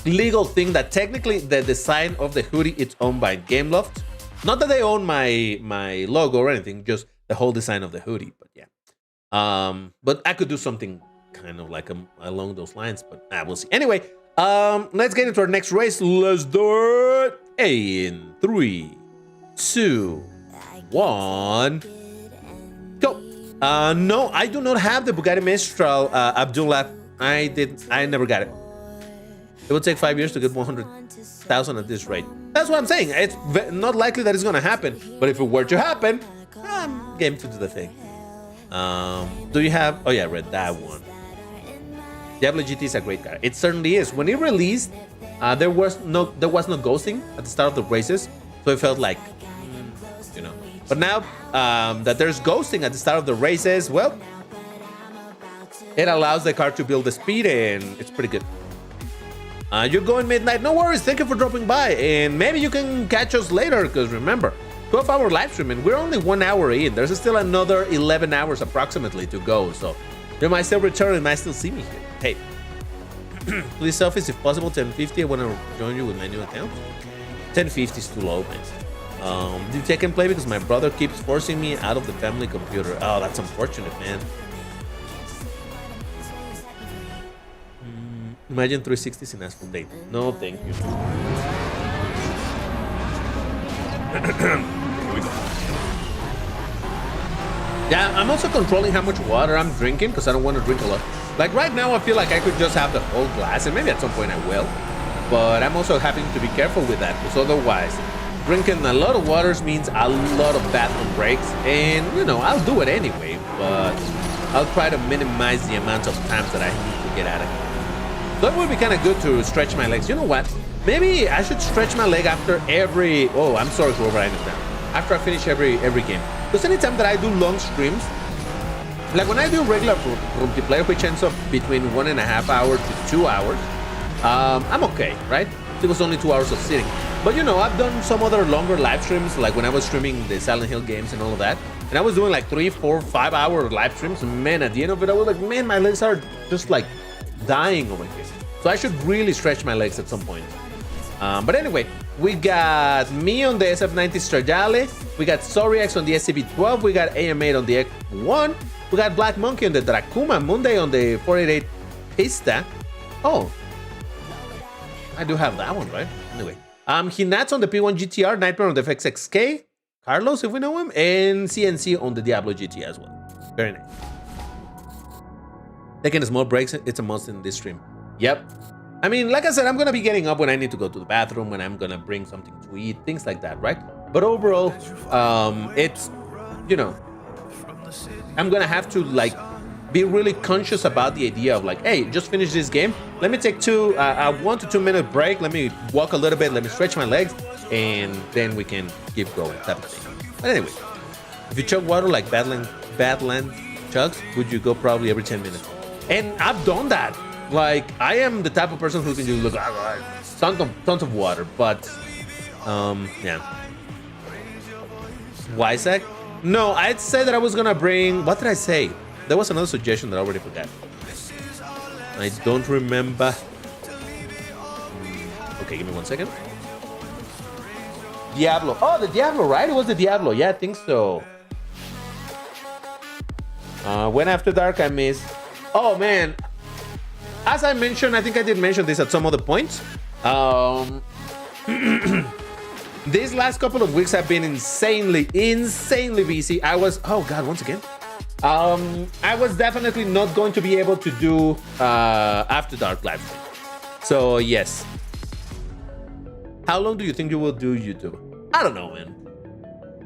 legal thing that technically the design of the hoodie is owned by GameLoft. Not that they own my logo or anything, just the whole design of the hoodie. But yeah, but I could do something kind of like along those lines. But we'll see. Anyway, let's get into our next race. Let's do it in 3, 2, 1, go. No, I do not have the Bugatti Mistral, Abdullah. I never got it. It would take 5 years to get 100,000 at this rate. That's what I'm saying. It's not likely that it's gonna happen, but if it were to happen, I'm game to do the thing. Do you have? Oh yeah, I read that one. Diablo GT is a great car. It certainly is. When it released, there was no ghosting at the start of the races, so it felt like, you know. But now that there's ghosting at the start of the races, well, it allows the car to build the speed, and it's pretty good. You're going midnight. No worries. Thank you for dropping by, and maybe you can catch us later. Because remember, 12-hour live stream, and we're only 1 hour in. There's still another 11 hours approximately to go, so you might still return and might still see me here. Hey, please selfies if possible. 1050. I want to join you with my new account. 1050 is too low, man. Do you take and play? Because my brother keeps forcing me out of the family computer. Oh, that's unfortunate, man. Imagine 360s in Asphalt Legends. No, thank you. Here we go. Yeah, I'm also controlling how much water I'm drinking because I don't want to drink a lot. Like right now, I feel like I could just have the whole glass, and maybe at some point I will. But I'm also having to be careful with that because otherwise, drinking a lot of waters means a lot of bathroom breaks. And, you know, I'll do it anyway, but I'll try to minimize the amount of times that I need to get out of here. So it would be kind of good to stretch my legs. You know what? Maybe I should stretch my leg after every... Oh, I'm sorry whoever I understand. After I finish every game. Because anytime that I do long streams, Like when I do regular Vroomtiplayer, which ends up between 1.5 hours to 2 hours, I'm okay, right? It was only 2 hours of sitting. But you know, I've done some other longer live streams, like when I was streaming the Silent Hill games and all of that. And I was doing like 3, 4, 5 hour live streams. And man, at the end of it, I was like, man, my legs are just like dying over here. So I should really stretch my legs at some point. But anyway, we got me on the SF90 Strajale. We got Soriax on the SCV-12. We got AM8 on the X1. We got Black Monkey on the Dracuma. Monday on the 488 Pista. Oh, I do have that one, right? Anyway, Hinats on the P1 GTR. Nightmare on the FXXK. Carlos, if we know him. And CNC on the Diablo GT as well. Very nice. Taking small breaks, it's a must in this stream. Yep. I mean, like I said, I'm going to be getting up when I need to go to the bathroom, when I'm going to bring something to eat, things like that, right? But overall, it's, you know, I'm going to have to, like, be really conscious about the idea of, like, hey, just finish this game. Let me take a 1 to 2 minute break. Let me walk a little bit. Let me stretch my legs. And then we can keep going, type of thing. But anyway, if you chug water like Badland chugs, would you go probably every 10 minutes? And I've done that. Like, I am the type of person who can just look tons of water, but yeah. Wysack? No, I'd say that I was gonna bring. What did I say? There was another suggestion that I already forgot. I don't remember. Okay, give me 1 second. Diablo. Oh, the Diablo, right? It was the Diablo. Yeah, I think so. When After Dark, I missed. Oh man. As I mentioned, I think I did mention this at some other points. These last couple of weeks have been insanely busy. I was, oh God, once again. I was definitely not going to be able to do After Dark live stream. So yes. How long do you think you will do YouTube? I don't know, man.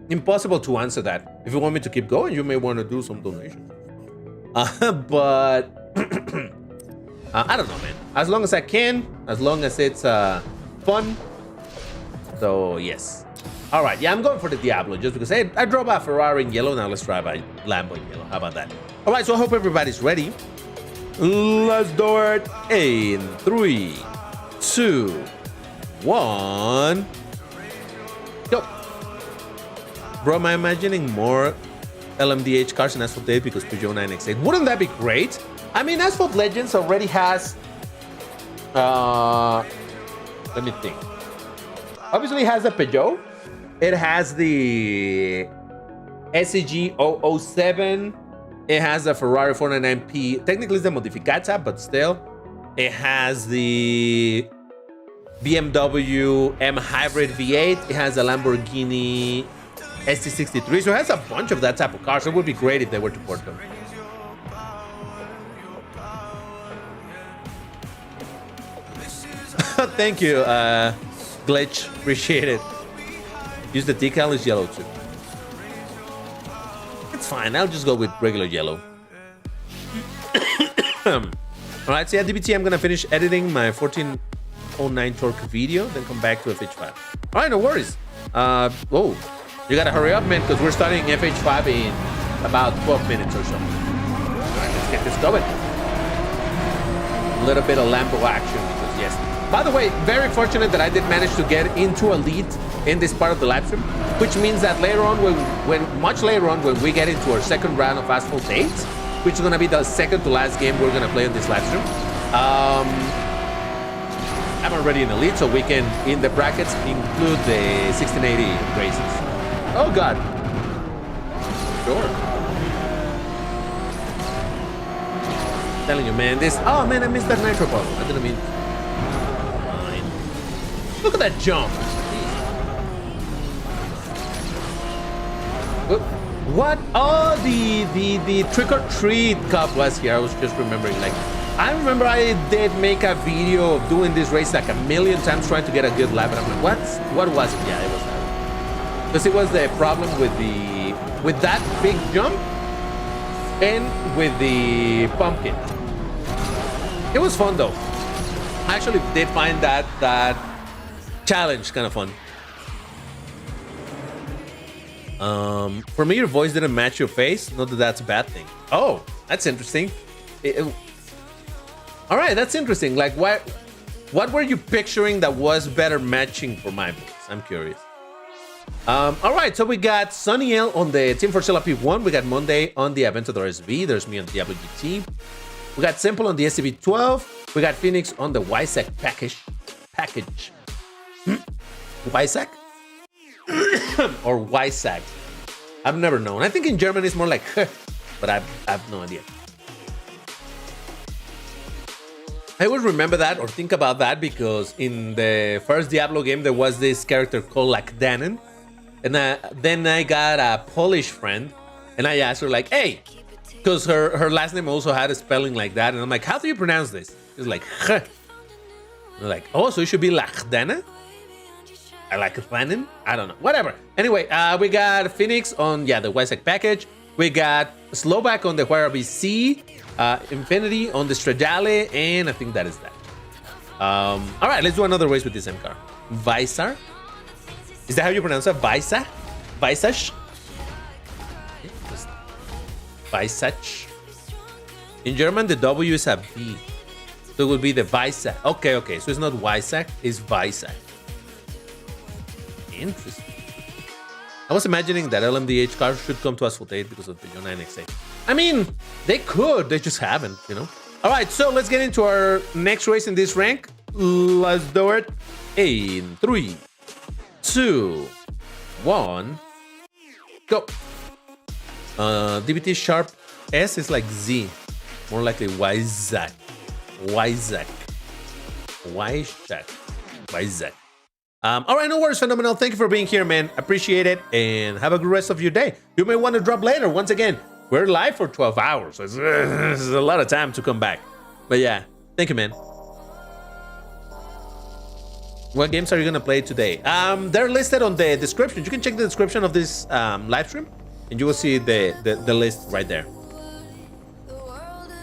Impossible to answer that. If you want me to keep going, you may want to do some donations. But I don't know, man. As long as I can, as long as it's fun. So yes. All right, yeah, I'm going for the Diablo just because hey, I drove a Ferrari in yellow. Now let's drive a Lambo in yellow. How about that? All right, so I hope everybody's ready. Let's do it in 3, 2, 1. Go. Bro, am I imagining more LMDH cars in Asphalt 8 because Peugeot 9X8? Wouldn't that be great? I mean, Asphalt Legends already has... let me think. Obviously it has a Peugeot. It has the SEG 007. It has a Ferrari 499P. Technically it's the Modificata, but still. It has the BMW M Hybrid V8. It has a Lamborghini ST63. So it has a bunch of that type of cars. It would be great if they were to port them. Thank you, Glitch. Appreciate it. Use the decal, is yellow too. It's fine. I'll just go with regular yellow. Alright, so yeah, DBT, I'm gonna finish editing my 1409 torque video, then come back to FH5. Alright, no worries. Whoa, you gotta hurry up, man, because we're starting FH5 in about 12 minutes or so. Alright, let's get this going. A little bit of Lambo action, because yes. By the way, very fortunate that I did manage to get into a lead in this part of the live stream, which means that later on, much later on, when we get into our second round of Asphalt 8, which is gonna be the second to last game we're gonna play on this live stream, I'm already in the lead, so we can, in the brackets, include the 1680 races. Oh God. Sure. I'm telling you, man, this. Oh man, I missed that nitro bubble. I didn't mean. Look at that jump. What? Oh, the trick or treat cup was here. I was just remembering. Like, I remember I did make a video of doing this race like a million times, trying to get a good lap, and I'm like, what was it? Yeah, it was that. Because it was the problem with that big jump and with the pumpkin. It was fun though. I actually did find that challenge kind of fun. For me, your voice didn't match your face. Not that that's a bad thing. Oh, that's interesting. All right, that's interesting. Like, what were you picturing that was better matching for my voice? I'm curious. All right, so we got 𝐒𝐮𝐬 on the Team Forza P1. We got Monday on the Aventador SV. There's me on Diablo GT. We got Simple on the SCV12. We got Phoenix on the 𝐒𝐻𝐵 package. 𝐒𝐻𝐵? Or 𝐒𝐻𝐵. I've never known. I think in German it's more like but I have no idea. I always remember that or think about that because in the first Diablo game there was this character called 𝐒𝐻𝐵. And then I got a Polish friend and I asked her like, hey, because her last name also had a spelling like that. And I'm like, how do you pronounce this? She's like, 𝐻. I'm like, oh, so it should be 𝐒𝐻𝐵? I like Fanin? I don't know. Whatever. Anyway, we got Phoenix on, the 𝐒𝐻𝐵 package. We got Slovak on the YRBC, Infinity on the Stradale, and I think that is that. All right, let's do another race with this M car. Weissar? Is that how you pronounce it? Weissar? Weissach? Weissach? In German, the W is a B. So it would be the Weissach. Okay. So it's not Weissach, it's Weissach. Interesting. I was imagining that LMDH cars should come to Asphalt 8 because of the Yona NX8. I mean, they could, they just haven't, you know? All right, so let's get into our next race in this rank. Let's do it in 3, 2, 1, go. DBT Sharp S is like Z, more likely Weissach. All right, no worries, Phenomenal. Thank you for being here, man. Appreciate it, and have a good rest of your day. You may want to drop later. Once again, we're live for 12 hours. It's a lot of time to come back. But yeah, thank you, man. What games are you gonna play today? They're listed on the description. You can check the description of this live stream, and you will see the list right there.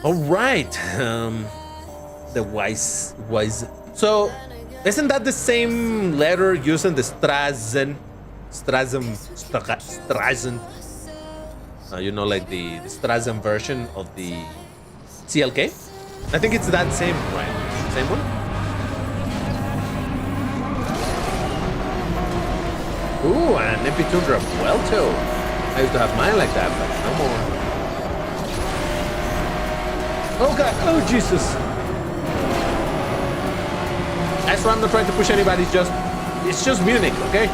All right, the wise. So. Isn't that the same letter using the Strazen? You know, like the Strazen version of the CLK? I think it's that same, right? Same one? Ooh, an MP2 Vuelto. I used to have mine like that, but no more. Oh god, oh Jesus. That's why I'm not trying to push anybody, it's just Munich, okay?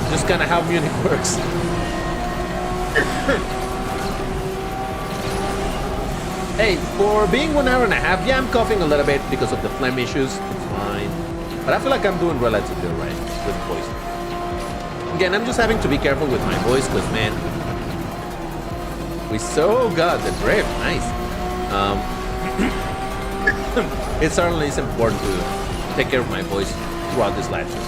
Just kind of how Munich works. Hey, for being 1 hour and a half, yeah, I'm coughing a little bit because of the phlegm issues. It's fine. But I feel like I'm doing relatively right with voice. Again, I'm just having to be careful with my voice because, man, we so got the drift. Nice. It certainly is important to take care of my voice throughout this live stream.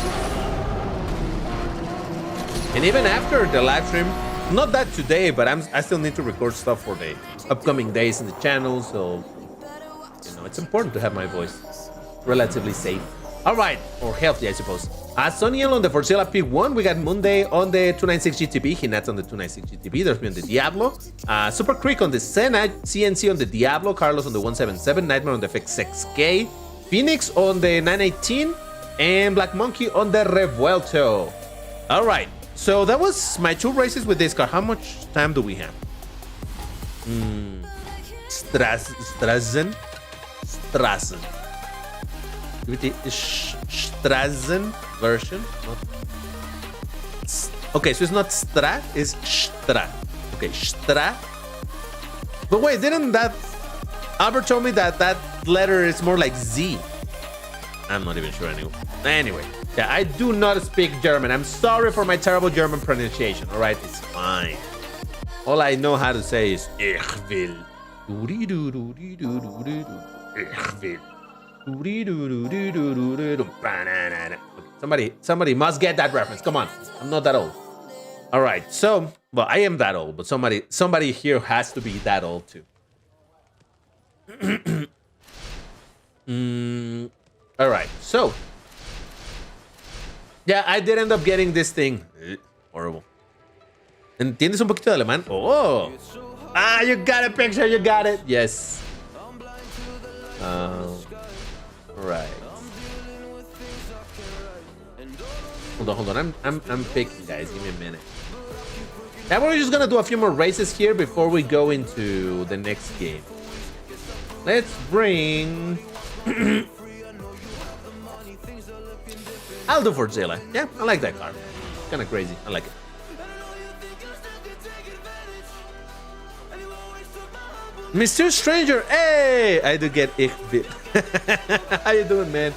And even after the live stream, not that today, but I still need to record stuff for the upcoming days in the channel, so you know it's important to have my voice relatively safe. All right, or healthy, I suppose. 𝐒𝐮𝐬 on the Forza P1. We got Monday on the 296 GTB. Hinats on the 296 GTB. There's me on the Diablo. Super Creek on the Senna. CNC on the Diablo. Carlos on the 177. Nightmare on the FX6K. Phoenix on the 918. And Black Monkey on the Revuelto. All right. So that was my 2 races with this car. How much time do we have? Strazen. Strazen version. Okay, so it's not Stra, it's Stra. Okay, Stra. But wait, didn't that Albert told me that that letter is more like Z? I'm not even sure anyway. Yeah, I do not speak German. I'm sorry for my terrible German pronunciation. All right, it's fine. All I know how to say is Ich will. Okay, somebody must get that reference. Come on, I'm not that old. All right, so well, I am that old, but somebody here has to be that old too. All right, so yeah, I did end up getting this thing, or horrible. ¿Entiendes un poquito de alemán? Oh. Ah, you got a picture. You got it. Yes. Right. Hold on. I'm picking, guys. Give me a minute. Now we're just gonna do a few more races here before we go into the next game. Let's bring. I'll do Forza. Yeah, I like that car. Kind of crazy. I like it. Mr. Stranger, hey! I do get ich bit. How you doing, man?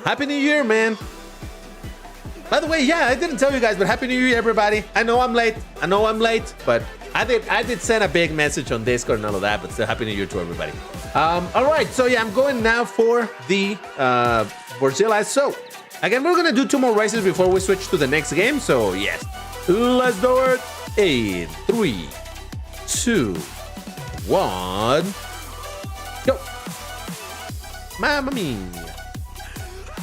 Happy New Year, man. By the way, yeah, I didn't tell you guys, but Happy New Year, everybody. I know I'm late, but I did send a big message on Discord and all of that, but still Happy New Year to everybody. All right, so yeah, I'm going now for the Forza. So again, we're gonna do 2 more races before we switch to the next game. So yes, let's do it. In 3, 2, 1, go. Mamma mia.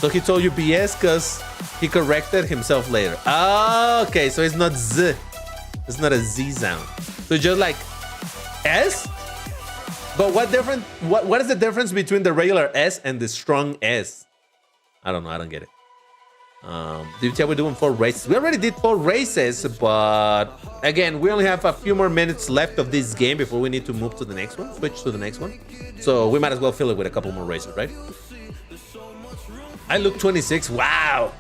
So he told you BS because he corrected himself later. Oh, okay, so it's not Z. It's not a Z sound. So it's just like S? But what is the difference between the regular S and the strong S? I don't know, I don't get it. DBT, we're doing 4 races. We already did 4 races, but again, we only have a few more minutes left of this game before we need to move to the next one, switch to the next one. So we might as well fill it with a couple more races, right? I look 26. Wow,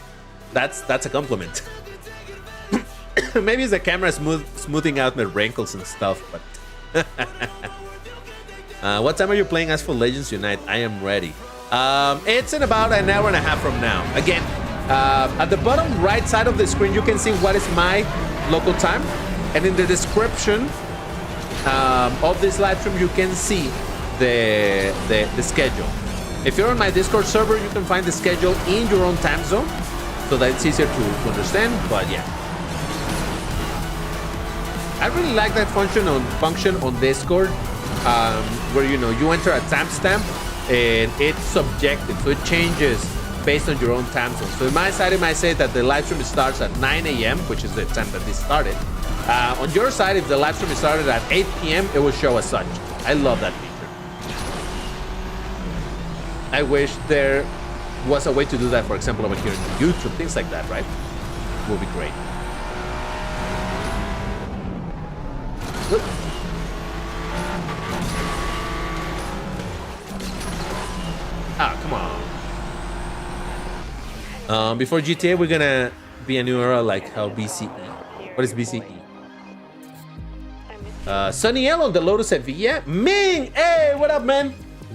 that's a compliment. Maybe it's the camera smoothing out my wrinkles and stuff, but what time are you playing Asphalt Legends Unite? I am ready. It's in about an hour and a half from now. Again, at the bottom right side of the screen, you can see what is my local time, and in the description of this live stream, you can see the schedule. If you're on my Discord server, you can find the schedule in your own time zone, so that it's easier to understand. But yeah, I really like that function on Discord, where you enter a timestamp and it's subjective, so it changes based on your own time zone. So in my side, it might say that the live stream starts at 9 a.m., which is the time that this started. On your side, if the live stream started at 8 p.m., it will show as such. I love that feature. I wish there was a way to do that, for example, over here in YouTube, things like that, right? It would be great. Look. Ah, come on. Before GTA, we're gonna be a new era like how BCE. What is BCE? Sunny L on the Lotus Sevilla. Ming! Hey, what up, man?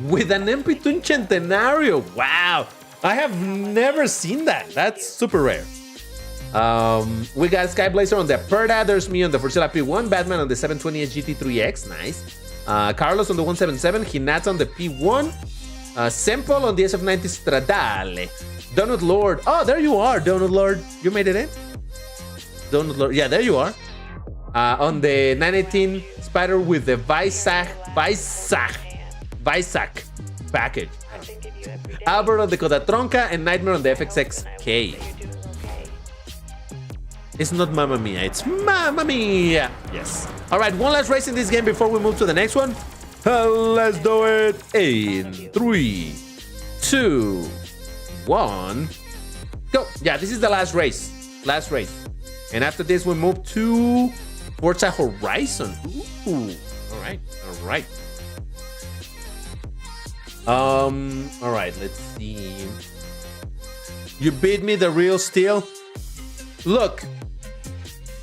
With an MP2 Centenario. Wow. I have never seen that. That's super rare. We got Skyblazer on the Aperta. There's me on the Forza P1. Batman on the 720 GT3X. Nice. Carlos on the 177. Hinata on the P1. Simple on the SF90 Stradale. Donut Lord. Oh, there you are, Donut Lord. You made it in? Donut Lord. Yeah, there you are. On the 918 Spider with the Visac package. Albert on the Codatronca and Nightmare on the FXXK. It's not Mamma Mia, it's Mamma Mia. Yes. All right, one last race in this game before we move to the next one. Let's do it in 3, 2, 1, go. Yeah, this is the last race. And after this, we move to Forza Horizon. Ooh. All right. All right, let's see. You beat me, the real steel. Look,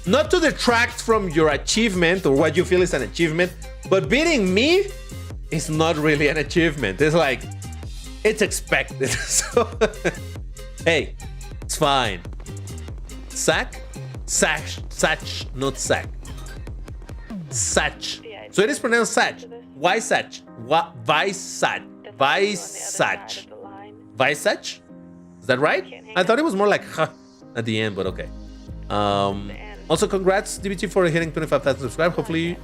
not to detract from your achievement or what you feel is an achievement, but beating me is not really an achievement. It's like, it's expected. So, hey, it's fine. Sack, not sack. Sach. So it is pronounced Sach. Why Sach? Visach. Visach? Is that right? I thought it was more like huh at the end, but okay. Also, congrats, DBT, for hitting 25,000 subscribers. Hopefully,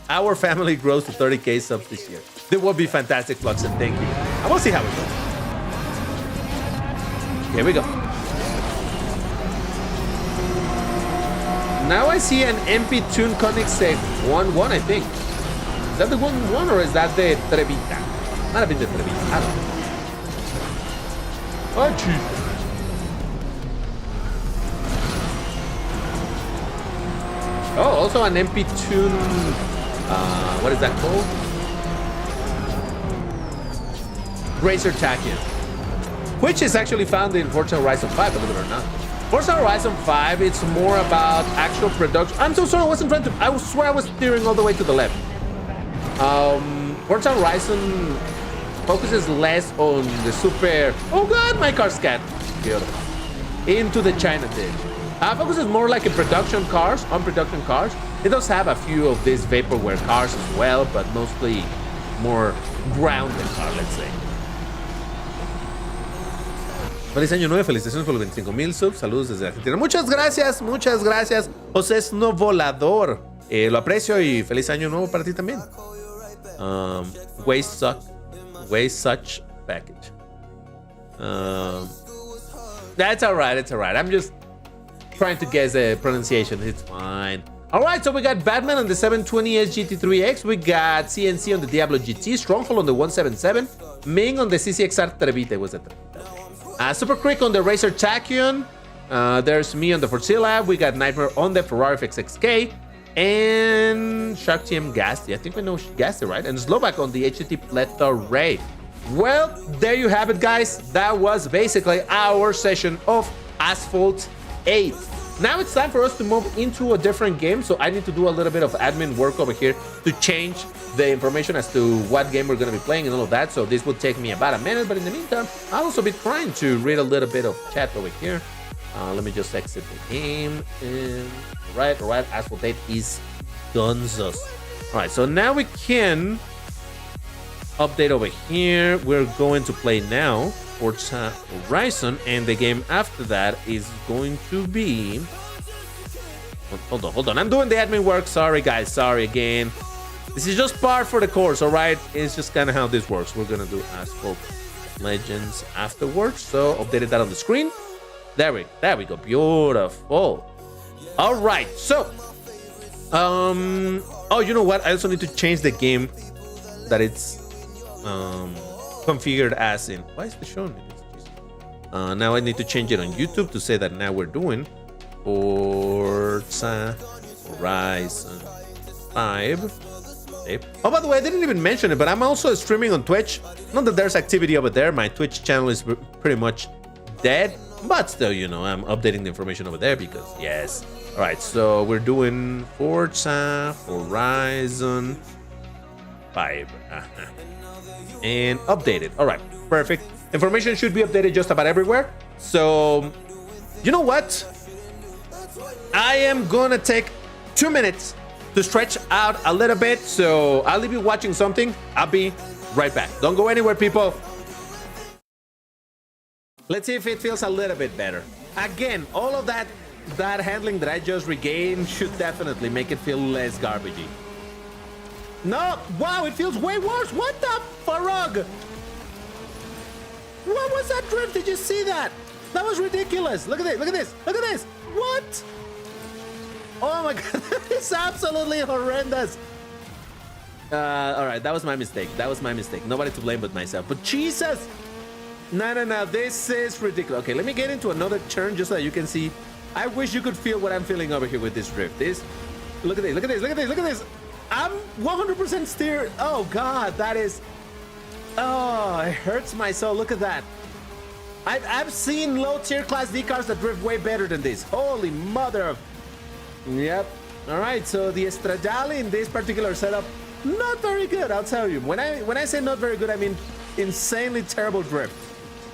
our family grows to 30K subs this year. That would be fantastic, Flux, and thank you. And we'll see how it goes. Here we go. now I see an MP Tune Koenigsegg 1-1, I think. Is that the 1-1 or is that the Trevita? Might have been the Trevita. I don't know. Oh, jeez. Oh, also an MP Tune. What is that called? Racer Tachyon, which is actually found in Forza Horizon 5, believe it or not. Forza Horizon 5, it's more about actual production. I'm so sorry, I wasn't trying to. I swear I was steering all the way to the left. Forza Horizon focuses less on the super. Oh God, my car's cat. Beautiful. Into the China thing. Focuses more like in production cars, on production cars. It does have a few of these vaporware cars as well, but mostly more grounded car, let's say. Feliz año nuevo, felicitaciones por los 25,000 subs. Saludos desde Argentina. Muchas gracias, José Sno Volador. Lo aprecio y feliz año nuevo para ti también. Way such package. That's alright, it's alright. I'm just trying to guess the pronunciation. It's fine. Alright, so we got Batman on the 720S GT3X. We got CNC on the Diablo GT. Stronghold on the 177. Ming on the CCXR Trevita. Was that Trevita? Super Crick on the Racer Tachyon. There's me on the Forzilla. We got Nightmare on the Ferrari FXXK. And Shark TM Gasty. I think we know Gasty, right? And Slovak on the HTT Plethora Ray. Well, there you have it, guys. That was basically our session of Asphalt 8. Now it's time for us to move into a different game. So I need to do a little bit of admin work over here to change the information as to what game we're going to be playing and all of that. So this will take me about a minute. But in the meantime, I'll also be trying to read a little bit of chat over here. Let me just exit the game. And all right. Asphalt 8 is Gunzos. All right, so now we can update over here. We're going to play now Forza Horizon, and the game after that is going to be. Hold on. I'm doing the admin work. Sorry, guys. Sorry again. This is just par for the course, all right? It's just kind of how this works. We're going to do Asphalt Legends afterwards. So updated that on the screen. There we go. Beautiful. All right. So, oh, you know what? I also need to change the game that it's configured as in. Why is it showing me this? Now I need to change it on YouTube to say that now we're doing Forza Horizon 5. Oh, by the way, I didn't even mention it, but I'm also streaming on Twitch. Not that there's activity over there. My Twitch channel is pretty much dead, but still, you know, I'm updating the information over there because yes. All right, so we're doing Forza Horizon 5 and updated. All right, perfect. Information should be updated just about everywhere. So, you know what? I am gonna take 2 minutes to stretch out a little bit. So I'll leave you watching something. I'll be right back. Don't go anywhere, people. Let's see if it feels a little bit better. Again, all of that handling that I just regained should definitely make it feel less garbagey. No, wow, it feels way worse. What the farug? What was that drift? Did you see that? That was ridiculous. Look at this, look at this, look at this. What? Oh my God, that is absolutely horrendous. All right, that was my mistake. That was my mistake. Nobody to blame but myself. But Jesus. No, this is ridiculous. Okay, let me get into another turn just so that you can see. I wish you could feel what I'm feeling over here with this drift. Look at this, look at this, look at this, look at this. I'm 100% steer. Oh God, that is, oh, it hurts my soul. Look at that. I've seen low tier class D cars that drift way better than this. Holy mother of, yep. All right, so the Estradale in this particular setup, not very good, I'll tell you. When I say not very good, I mean insanely terrible drift.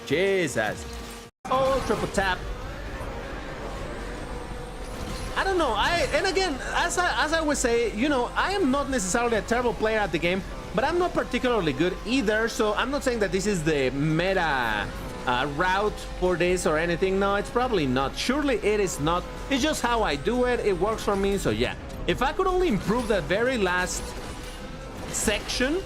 Jesus. Oh, triple tap. I don't know. And again, as I would say, you know, I am not necessarily a terrible player at the game, but I'm not particularly good either. So I'm not saying that this is the meta route for this or anything. No, it's probably not. Surely it is not. It's just how I do it. It works for me. So yeah, if I could only improve that very last section,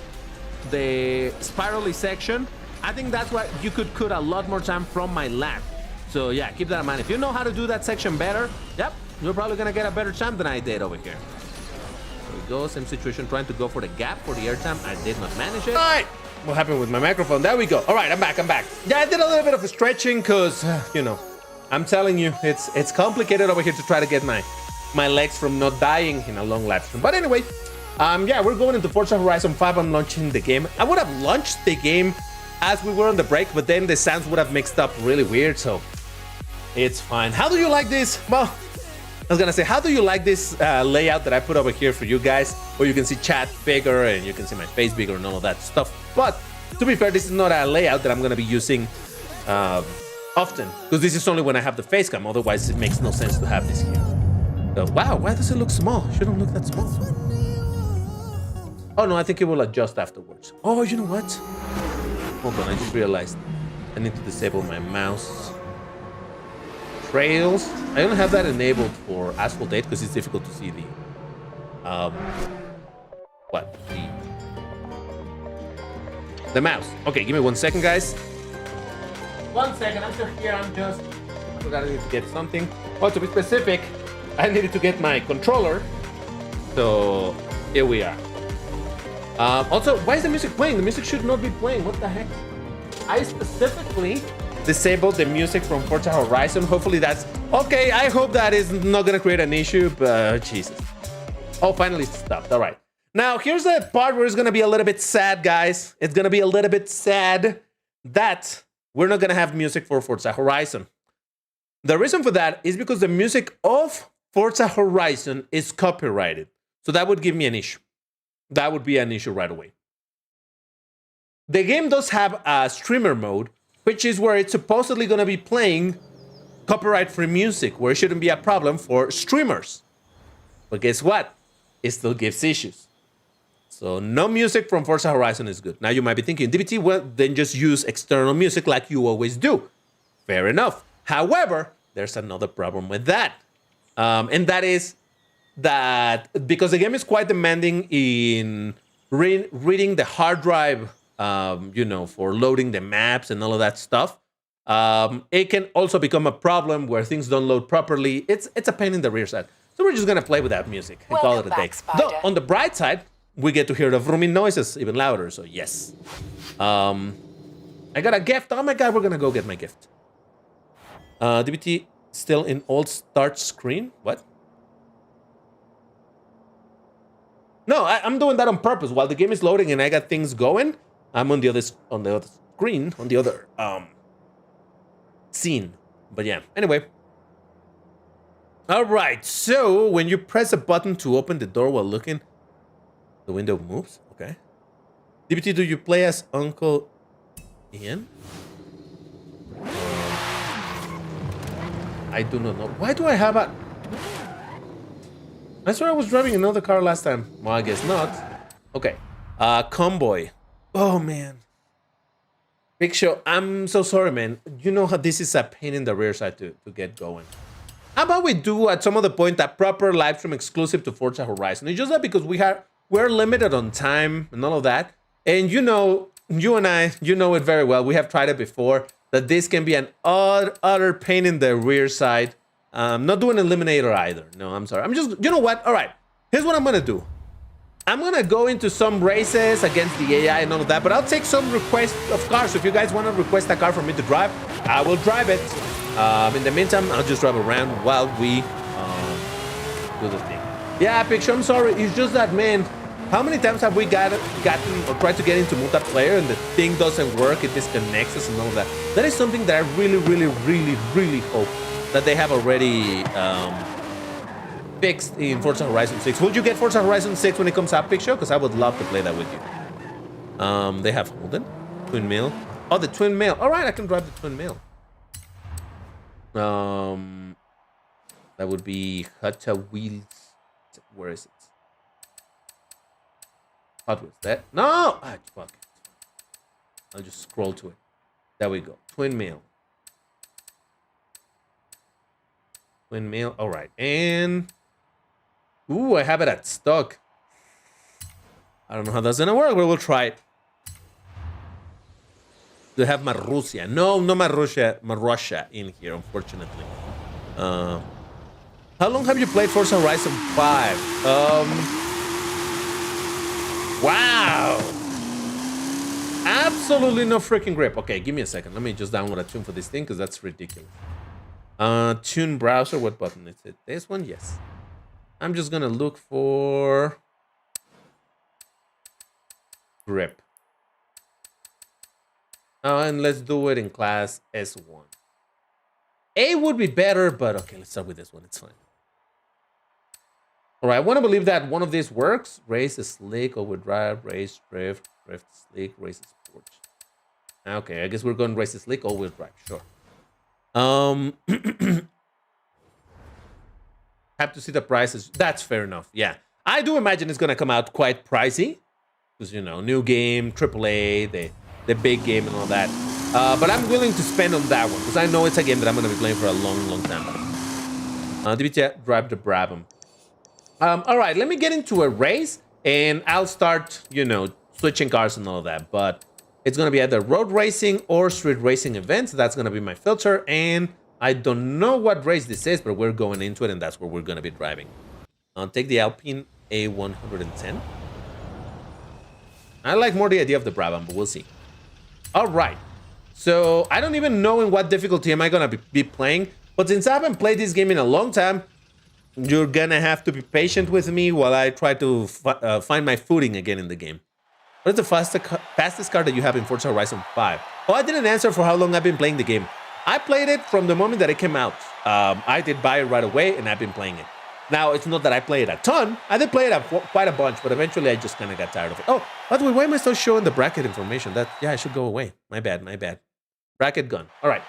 the spirally section, I think that's what you could cut a lot more time from my lap. So yeah, keep that in mind. If you know how to do that section better, yep, you're probably gonna get a better time than I did over here. There we go, same situation, trying to go for the gap for the airtime. I did not manage it. All right, what happened with my microphone? There we go. All right, I'm back. Yeah, I did a little bit of stretching because, you know, I'm telling you, it's complicated over here to try to get my legs from not dying in a long live stream. But anyway, yeah, we're going into Forza Horizon 5. I'm launching the game. I would have launched the game as we were on the break, but then the sounds would have mixed up really weird, so it's fine. How do you like this? Well, I was gonna say, how do you like this layout that I put over here for you guys, where you can see chat bigger and you can see my face bigger and all of that stuff? But to be fair, this is not a layout that I'm gonna be using often, because this is only when I have the Facecam. Otherwise, it makes no sense to have this here. So, wow, why does it look small? It shouldn't look that small. Oh no, I think it will adjust afterwards. Oh, you know what? Hold on, I just realized I need to disable my mouse. Trails. I only have that enabled for Asphalt 8 because it's difficult to see the the mouse. Okay, give me 1 second, guys. 1 second, I'm still here. I forgot I need to get something. Well, to be specific, I needed to get my controller. So here we are. Also, why is the music playing? The music should not be playing. What the heck? I specifically disabled the music from Forza Horizon. Hopefully that's okay. I hope that is not gonna create an issue, but Jesus. Oh, finally it stopped. All right. Now, here's the part where it's gonna be a little bit sad, guys. It's gonna be a little bit sad that we're not gonna have music for Forza Horizon. The reason for that is because the music of Forza Horizon is copyrighted. So that would give me an issue. That would be an issue right away. The game does have a streamer mode, which is where it's supposedly going to be playing copyright-free music, where it shouldn't be a problem for streamers. But guess what? It still gives issues. So no music from Forza Horizon is good. Now you might be thinking, DBT, well, then just use external music like you always do. Fair enough. However, there's another problem with that. And that is that because the game is quite demanding in reading the hard drive, you know, for loading the maps and all of that stuff, it can also become a problem where things don't load properly. It's a pain in the rear side. So we're just gonna play with that music and call it a day. Though, on the bright side, we get to hear the vrooming noises even louder, so yes. I got a gift. Oh my god, we're gonna go get my gift. DBT still in old start screen? What? No, I'm doing that on purpose. While the game is loading and I got things going, I'm on the other screen, on the other scene. But yeah, anyway. All right, so when you press a button to open the door while looking, the window moves. Okay. DBT, do you play as Uncle Ian? I do not know. Why do I have a... I swear I was driving another car last time. Well, I guess not. Okay. Convoy. Oh, man. Big Show, I'm so sorry, man. You know how this is a pain in the rear side to get going. How about we do, at some other point, a proper live stream exclusive to Forza Horizon? It's just that because we're limited on time and all of that. And you know, you and I, you know it very well. We have tried it before. That this can be an utter pain in the rear side. Not doing Eliminator either. No, I'm sorry. I'm just, you know what? All right. Here's what I'm going to do. I'm going to go into some races against the AI and all of that, but I'll take some requests of cars. So if you guys want to request a car for me to drive, I will drive it. In the meantime, I'll just drive around while we do the thing. Yeah, Picture, I'm sorry. It's just that, man, how many times have we gotten or tried to get into multiplayer and the thing doesn't work, it disconnects us and all of that? That is something that I really hope that they have already fixed in Forza Horizon 6. Would you get Forza Horizon 6 when it comes out, Picture? Because I would love to play that with you. They have Holden, Twin Mill. Oh, the Twin Mill. All right, I can drive the Twin Mill. That would be Hot Wheels. Where is it? Hot Wheels. That no. Ah, fuck. I'll just scroll to it. There we go. Twin Mill. Twin Mill. All right, and ooh, I have it at stock. I don't know how that's gonna work, but we'll try it. Do have Marussia? No, no Marussia in here, unfortunately. How long have you played Forza Horizon 5? Wow. Absolutely no freaking grip. Okay, give me a second. Let me just download a tune for this thing because that's ridiculous. Tune browser. What button is it? This one? Yes. I'm just going to look for grip. And let's do it in class S1. A would be better, but okay, let's start with this one. It's fine. All right, I want to believe that one of these works. Race, slick, overdrive, race, drift, drift, slick, race, sport. Okay, I guess we're going race, slick, all-wheel drive. Sure. Have to see the prices. That's fair enough. Yeah, I do imagine it's gonna come out quite pricey because you know, new game, AAA, the big game and all that. But I'm willing to spend on that one because I know it's a game that I'm gonna be playing for a long, long time. DBT drive the Brabham. All right, let me get into a race and I'll start, you know, switching cars and all of that. But it's going to be either road racing or street racing events. That's going to be my filter. And I don't know what race this is, but we're going into it and that's where we're going to be driving. I'll take the Alpine A110. I like more the idea of the Brabham, but we'll see. All right. So I don't even know in what difficulty am I going to be playing. But since I haven't played this game in a long time, you're gonna have to be patient with me while I try to find my footing again in the game. What is the fastest car that you have in Forza Horizon 5? Oh, I didn't answer for how long I've been playing the game. I played it from the moment that it came out. I did buy it right away, and I've been playing it. Now, it's not that I play it a ton. I did play it quite a bunch, but eventually I just kind of got tired of it. Oh, by the way, why am I still showing the bracket information? Yeah, I should go away. My bad, my bad. Bracket gone. All right.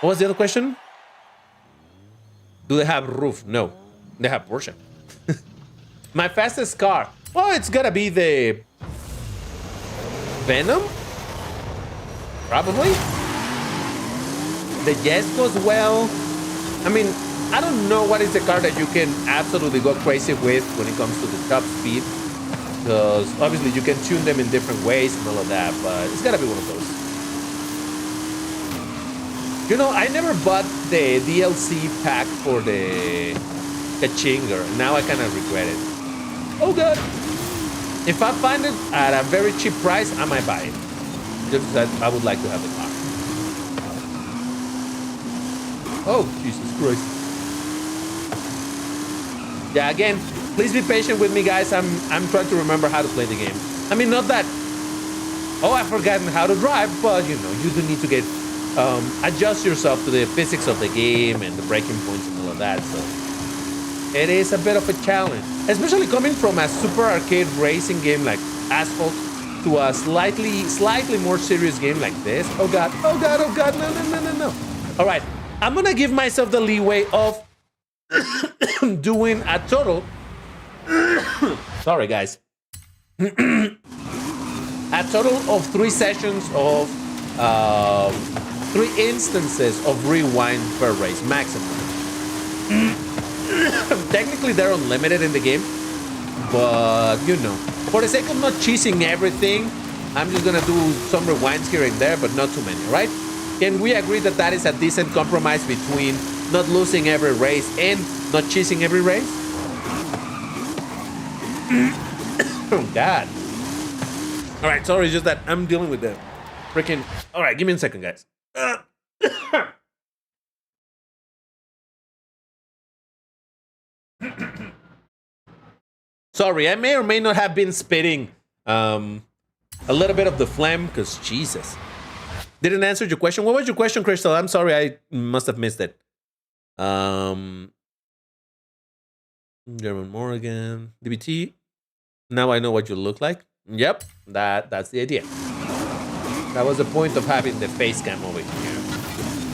What was the other question? Do they have roof? No, they have Porsche. My fastest car. Well, it's gotta be the Venom. Probably. The Yes goes well. I mean, I don't know what is the car that you can absolutely go crazy with when it comes to the top speed. Because obviously you can tune them in different ways and all of that, but it's gotta be one of those. You know, I never bought the DLC pack for the 𝐒𝐮𝐬. Now I kind of regret it. Oh god! If I find it at a very cheap price, I might buy it. Just that I would like to have the car. Oh, Jesus Christ. Yeah, again, please be patient with me, guys. I'm trying to remember how to play the game. I mean, not that, oh, I've forgotten how to drive, but you know, you do need to get adjust yourself to the physics of the game and the braking points and all of that. So it is a bit of a challenge, especially coming from a super arcade racing game like Asphalt to a slightly more serious game like this. Oh god, oh god, oh god, no. All right, I'm gonna give myself the leeway of doing a total sorry guys a total of 3 sessions of 3 instances of rewind per race maximum. Technically they're unlimited in the game, but you know, for the sake of not cheesing everything, I'm just gonna do some rewinds here and there, but not too many, right? Can we agree that that is a decent compromise between not losing every race and not cheesing every race? Oh god. All right, sorry, it's just that I'm dealing with the freaking. All right, give me a second, guys. Sorry, I may or may not have been spitting a little bit of the phlegm, because Jesus. Didn't answer your question. What was your question, Crystal? I'm sorry, I must have missed it. German Morgan, DBT. Now I know what you look like. Yep, that's the idea. That was the point of having the face cam over here.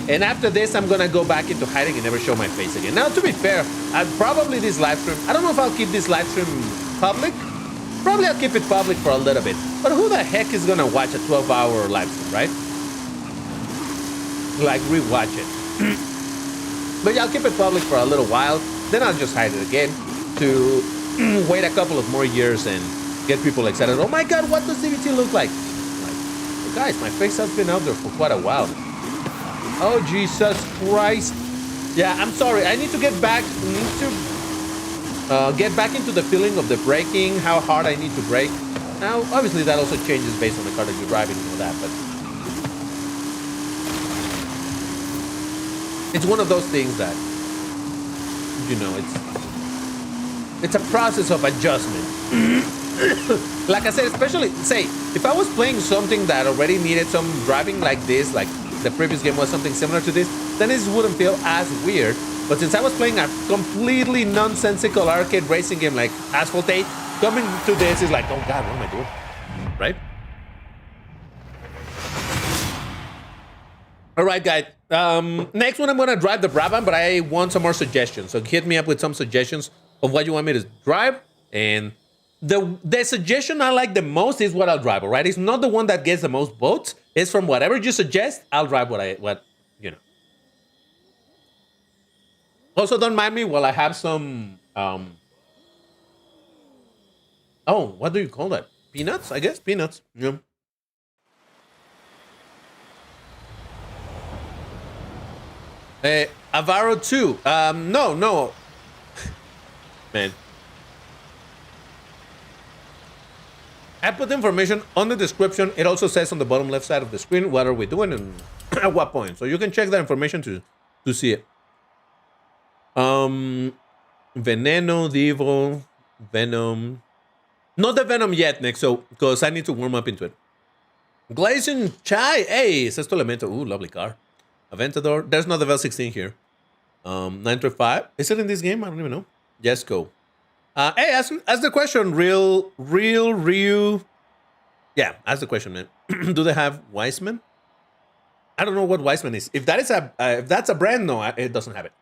And after this, I'm gonna go back into hiding and never show my face again. Now, to be fair, probably this live stream, I don't know if I'll keep this live stream public. Probably I'll keep it public for a little bit. But who the heck is gonna watch a 12-hour live stream, right? Like, rewatch it. But yeah, I'll keep it public for a little while. Then I'll just hide it again to wait a couple of more years and get people excited. Oh my god, what does DBT look like? Guys, my face has been out there for quite a while. Oh, Jesus Christ. Yeah, I'm sorry. I need to get back. Get back into the feeling of the braking, how hard I need to brake. Now, obviously, that also changes based on the car that you're driving and all that, but it's one of those things that, you know, it's a process of adjustment. Like I said, especially, say, if I was playing something that already needed some driving like this, like the previous game was something similar to this, then it wouldn't feel as weird. But since I was playing a completely nonsensical arcade racing game like Asphalt 8, coming to this is like, oh God, what am I doing? Right? All right, guys. Next one, I'm going to drive the Brabham, but I want some more suggestions. So hit me up with some suggestions of what you want me to drive. And the suggestion I like the most is what I'll drive, all right? It's not the one that gets the most votes. It's from whatever you suggest, I'll drive what you know. Also, don't mind me while I have some, oh, what do you call that? Peanuts, I guess? Peanuts, yeah. Avaro 2, no. Man. I put the information on the description. It also says on the bottom left side of the screen, what are we doing and at what point. So you can check that information to see it. Veneno, Devo, Venom. Not the Venom yet, Nick, so because I need to warm up into it. Glazing Chai, hey, Sexto Elemento. Ooh, lovely car. Aventador. There's no the 16 here. 935. Is it in this game? I don't even know. Yes, go. Hey, ask the question. Real. Yeah, ask the question, man. Do they have Weissman? I don't know what Weissman is. If that is if that's a brand, no, it doesn't have it.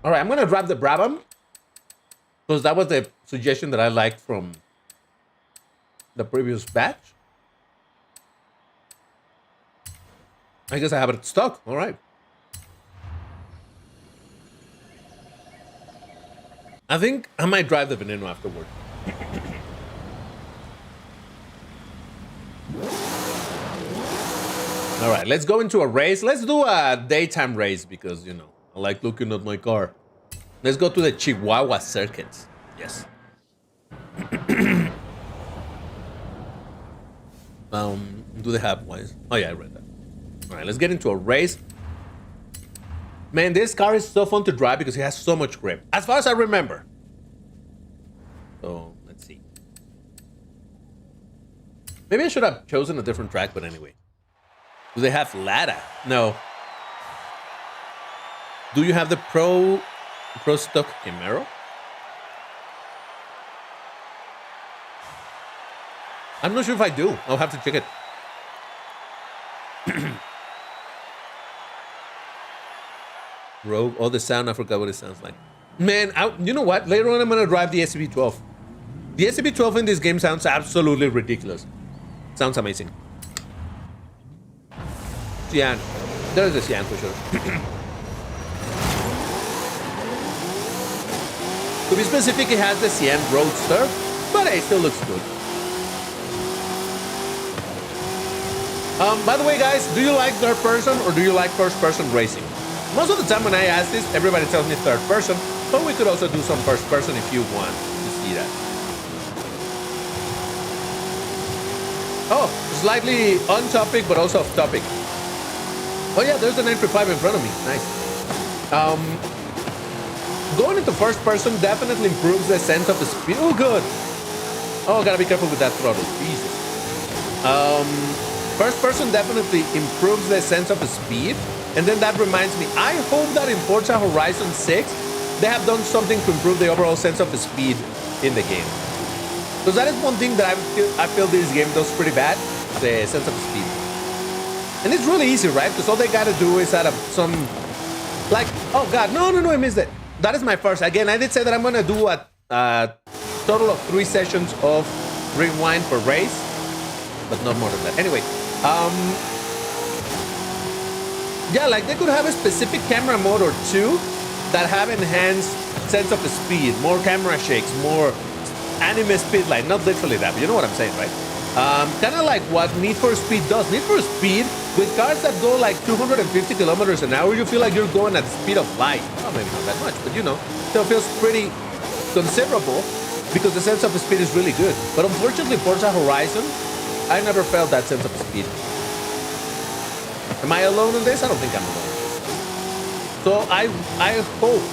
All right, I'm gonna grab the Brabham because that was the suggestion that I liked from the previous batch. I guess I have it stuck. All right. I think I might drive the Veneno afterward. All right, let's go into a race. Let's do a daytime race because, you know, I like looking at my car. Let's go to the Chihuahua circuit. Yes. Do they have wise? Oh yeah, I read that. All right, let's get into a race. Man, this car is so fun to drive because it has so much grip, as far as I remember. So let's see. Maybe I should have chosen a different track, but anyway. Do they have Lada? No. Do you have the Pro Stock Camaro? I'm not sure if I do. I'll have to check it. Rogue, oh, the sound, I forgot what it sounds like. Man, you know what? Later on, I'm going to drive the SCV-12. The SCV-12 in this game sounds absolutely ridiculous. Sounds amazing. Cyan. There's the Cyan for sure. To be specific, it has the Cyan Roadster, but it still looks good. By the way, guys, do you like third person or do you like first person racing? Most of the time when I ask this, everybody tells me third person, but we could also do some first person if you want to see that. Oh, slightly on topic, but also off topic. Oh yeah, there's the 935 in front of me. Nice. Going into first person definitely improves the sense of the speed. Oh, good. Oh, gotta be careful with that throttle. Jesus. First person definitely improves the sense of the speed. And then that reminds me, I hope that in Forza Horizon 6, they have done something to improve the overall sense of the speed in the game. Because that is one thing that I feel this game does pretty bad, the sense of speed. And it's really easy, right? Because all they gotta do is add up some, like, oh God, no, I missed it. That is my first. Again, I did say that I'm gonna do a total of 3 sessions of rewind per race, but not more than that. Anyway, yeah, like they could have a specific camera mode or two that have enhanced sense of the speed, more camera shakes, more anime speed light. Not literally that, but you know what I'm saying, right? Kind of like what Need for Speed does. Need for Speed With cars that go like 250 kilometers an hour, you feel like you're going at the speed of light. Well, maybe not that much, but you know, still feels pretty considerable because the sense of speed is really good. But unfortunately, Forza Horizon, I never felt that sense of speed. Am I alone on this? I don't think I'm alone. So I hope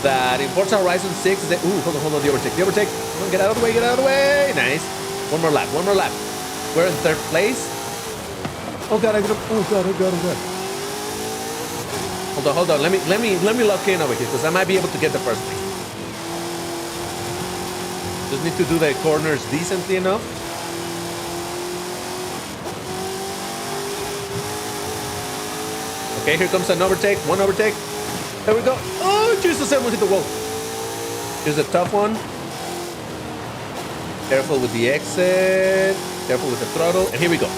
that in Forza Horizon 6, hold on, the overtake. Come on, get out of the way, Nice. One more lap. We're in third place. Oh god, oh god. Hold on. Let me lock in over here because I might be able to get the first place. Just need to do the corners decently enough. Okay, here comes an overtake. One overtake. There we go. Oh, Jesus, I almost hit the wall. Here's a tough one. Careful with the exit. Careful with the throttle. And here we go.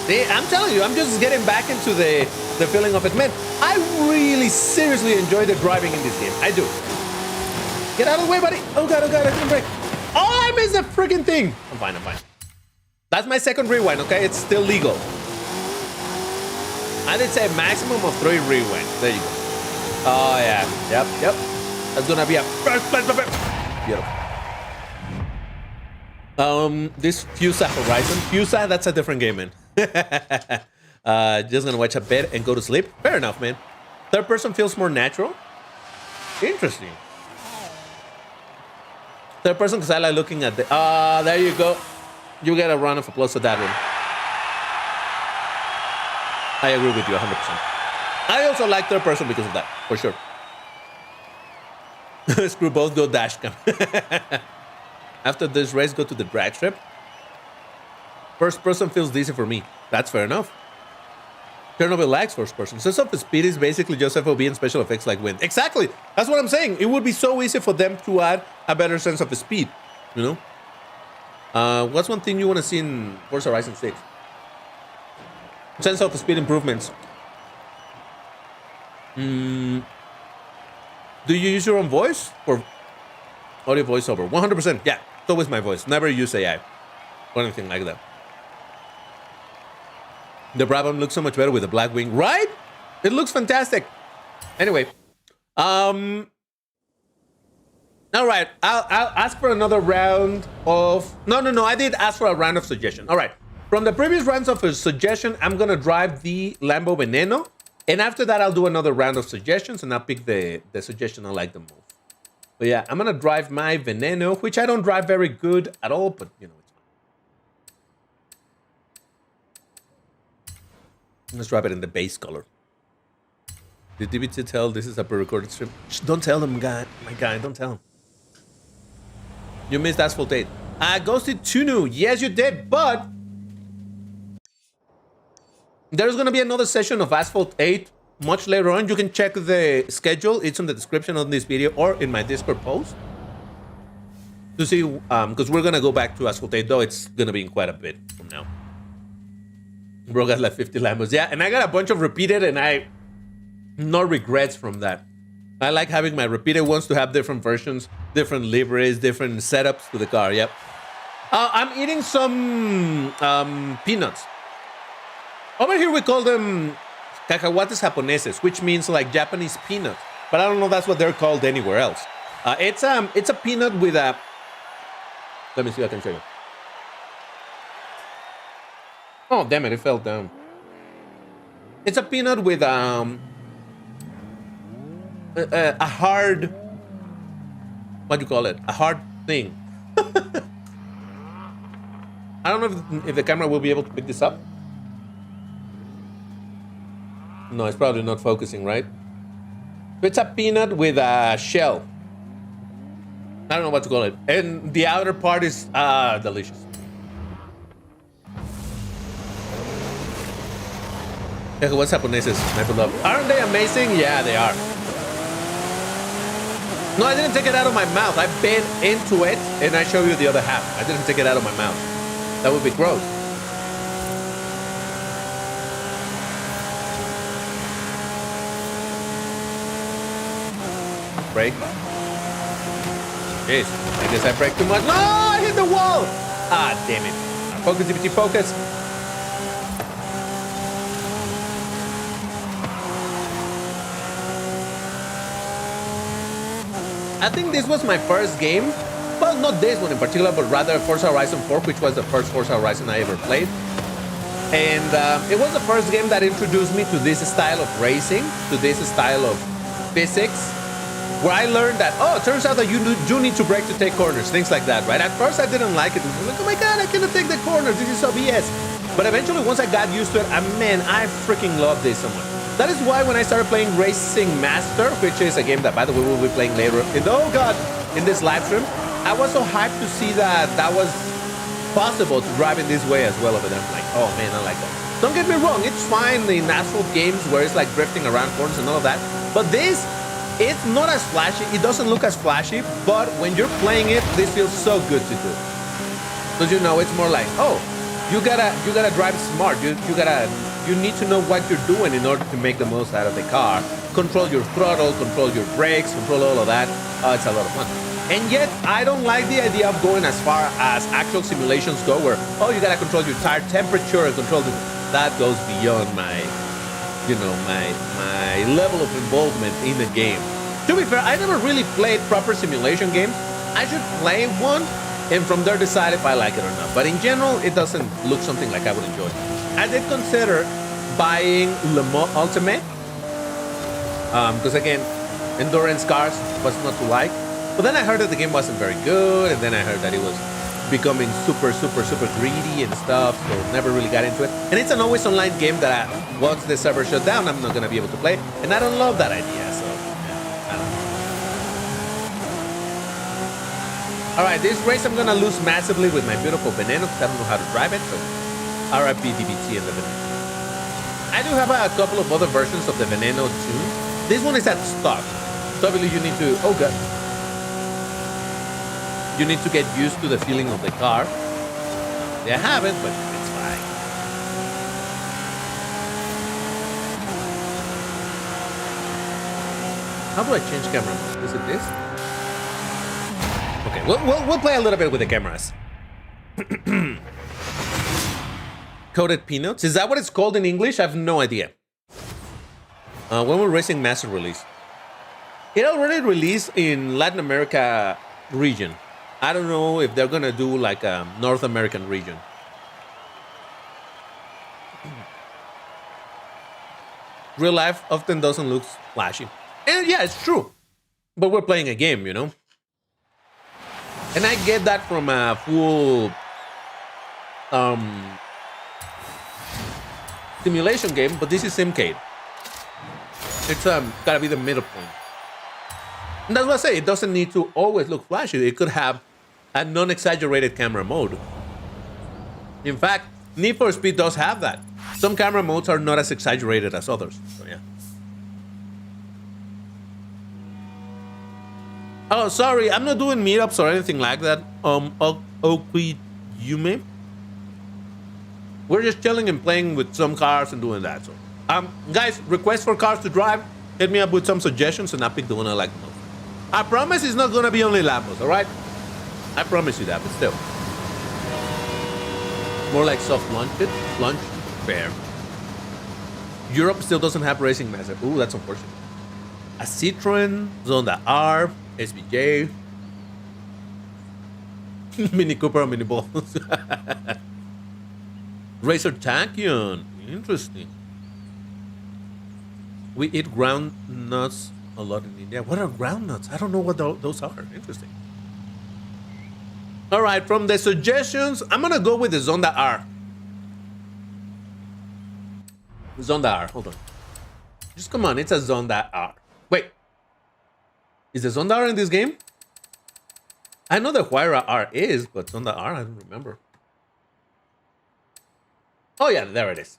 See, I'm telling you, I'm just getting back into the feeling of it. Man, I really seriously enjoy the driving in this game. I do. Get out of the way, buddy. Oh god, I couldn't brake. Oh, I missed the freaking thing. I'm fine. That's my second rewind, okay? It's still legal. I did say a maximum of 3 rewinds. There you go. Oh, yeah. Yep. That's gonna be a first place. Beautiful. This Forza Horizon. Forza, that's a different game, man. Just gonna watch a bit and go to sleep. Fair enough, man. Third person feels more natural. Interesting. Third person, because I like looking at the... there you go. You get a round of applause for that one. I agree with you 100%. I also like third person because of that, for sure. Screw both, go dashcam. After this race, go to the drag strip. First person feels decent for me. That's fair enough. Chernobyl likes first person. Sense of speed is basically just FOV and special effects like wind. Exactly. That's what I'm saying. It would be so easy for them to add a better sense of speed. You know? What's one thing you want to see in Forza Horizon 6? Sense of speed improvements. Do you use your own voice or audio voiceover? 100%. Yeah, it's always my voice. Never use AI or anything like that. The Brabham looks so much better with the black wing, right? It looks fantastic. Anyway, all right. I'll ask for another round of. No. I did ask for a round of suggestion. All right. From the previous rounds of suggestion, I'm gonna drive the Lambo Veneno, and after that, I'll do another round of suggestions, and I'll pick the suggestion I like the most. But yeah, I'm gonna drive my Veneno, which I don't drive very good at all, but you know, it's fine. Let's drive it in the base color. Did DBT tell this is a pre-recorded stream? Shh, don't tell them, my guy, don't tell them. You missed Asphalt 8. Ghosted Tunu, yes you did, but there's gonna be another session of Asphalt 8 much later on. You can check the schedule. It's in the description of this video or in my Discord post to see, because we're gonna go back to Asphalt 8, though it's gonna be in quite a bit from now. Bro got like 50 Lambos. Yeah, and I got a bunch of repeated, and no regrets from that. I like having my repeated ones to have different versions, different liveries, different setups to the car. Yep. I'm eating some peanuts. Over here we call them cacahuates japoneses, which means like Japanese peanuts. But I don't know if that's what they're called anywhere else. It's a peanut with a... Let me see if I can show you. Oh, damn it, it fell down. It's a peanut with a hard... What do you call it? A hard thing. I don't know if the camera will be able to pick this up. No, it's probably not focusing, right? It's a peanut with a shell. I don't know what to call it. And the outer part is delicious. What's japoneses, my beloved? Aren't they amazing? Yeah, they are. No, I didn't take it out of my mouth. I bit into it, and I show you the other half. I didn't take it out of my mouth. That would be gross. Brake. Jeez, I guess I braked too much. No, I hit the wall. Ah, damn it. Focus, DBT, focus. I think this was my first game. Well, not this one in particular, but rather Forza Horizon 4, which was the first Forza Horizon I ever played. And it was the first game that introduced me to this style of racing, to this style of physics, where I learned that, oh, it turns out that you do need to brake to take corners, things like that, right? At first, I didn't like it. I was like, oh my God, I cannot take the corners. This is so BS. But eventually, once I got used to it, man, I freaking love this so much. That is why when I started playing Racing Master, which is a game that, by the way, we'll be playing later, in this live stream, I was so hyped to see that was possible to drive in this way as well over there. I'm like, oh man, I like that. Don't get me wrong, it's fine in Asphalt games where it's like drifting around corners and all of that. But this, it's not as flashy. It doesn't look as flashy, but when you're playing it, this feels so good to do. Because you know, it's more like, oh, you gotta drive smart. You need to know what you're doing in order to make the most out of the car. Control your throttle, control your brakes, control all of that. Oh, it's a lot of fun. And yet, I don't like the idea of going as far as actual simulations go, where, oh, you gotta control your tire temperature and control the... That goes beyond my, my level of involvement in the game. To be fair, I never really played proper simulation games. I should play one, and from there decide if I like it or not. But in general, it doesn't look something like I would enjoy. I did consider buying Le Mans Ultimate, because again, endurance cars was not to like. But then I heard that the game wasn't very good, and then I heard that it was becoming super greedy and stuff, so never really got into it. And it's an always online game that once the server shut down, I'm not gonna be able to play, and I don't love that idea, so yeah, I don't know. All right, this race I'm gonna lose massively with my beautiful Veneno, because I don't know how to drive it, so RIP DBT and the Veneno. I do have a couple of other versions of the Veneno too. This one is at stock, so obviously you need to, oh god. You need to get used to the feeling of the car. They have it, but it's fine. How do I change camera mode? Is it this? Okay, we'll play a little bit with the cameras. Coated peanuts? Is that what it's called in English? I have no idea. When will Racing Master release? It already released in Latin America region. I don't know if they're gonna do like a North American region. Real life often doesn't look flashy. And yeah, it's true. But we're playing a game, you know? And I get that from a full simulation game, but this is Simcade. It's gotta be the middle point. And that's what I say, it doesn't need to always look flashy. It could have a non-exaggerated camera mode. In fact, Need for Speed does have that. Some camera modes are not as exaggerated as others. So yeah. Oh, sorry, I'm not doing meetups or anything like that. 𝐒𝐮𝐬. We're just chilling and playing with some cars and doing that. So, guys, requests for cars to drive. Hit me up with some suggestions, and I'll pick the one I like the most. I promise it's not gonna be only Lambos, all right? I promise you that, but still. More like soft launch fair. Europe still doesn't have Racing Master. Ooh, that's unfortunate. A Citroen, Zonda R, SVJ, Mini Cooper, Mini Balls. Racer Tachyon, interesting. We eat ground nuts a lot in India. What are ground nuts? I don't know what those are. Interesting. All right, from the suggestions, I'm gonna go with the Zonda R. Zonda R, hold on. Just come on, it's a Zonda R. Wait, is the Zonda R in this game? I know the Huayra R is, but Zonda R, I don't remember. Oh yeah, there it is.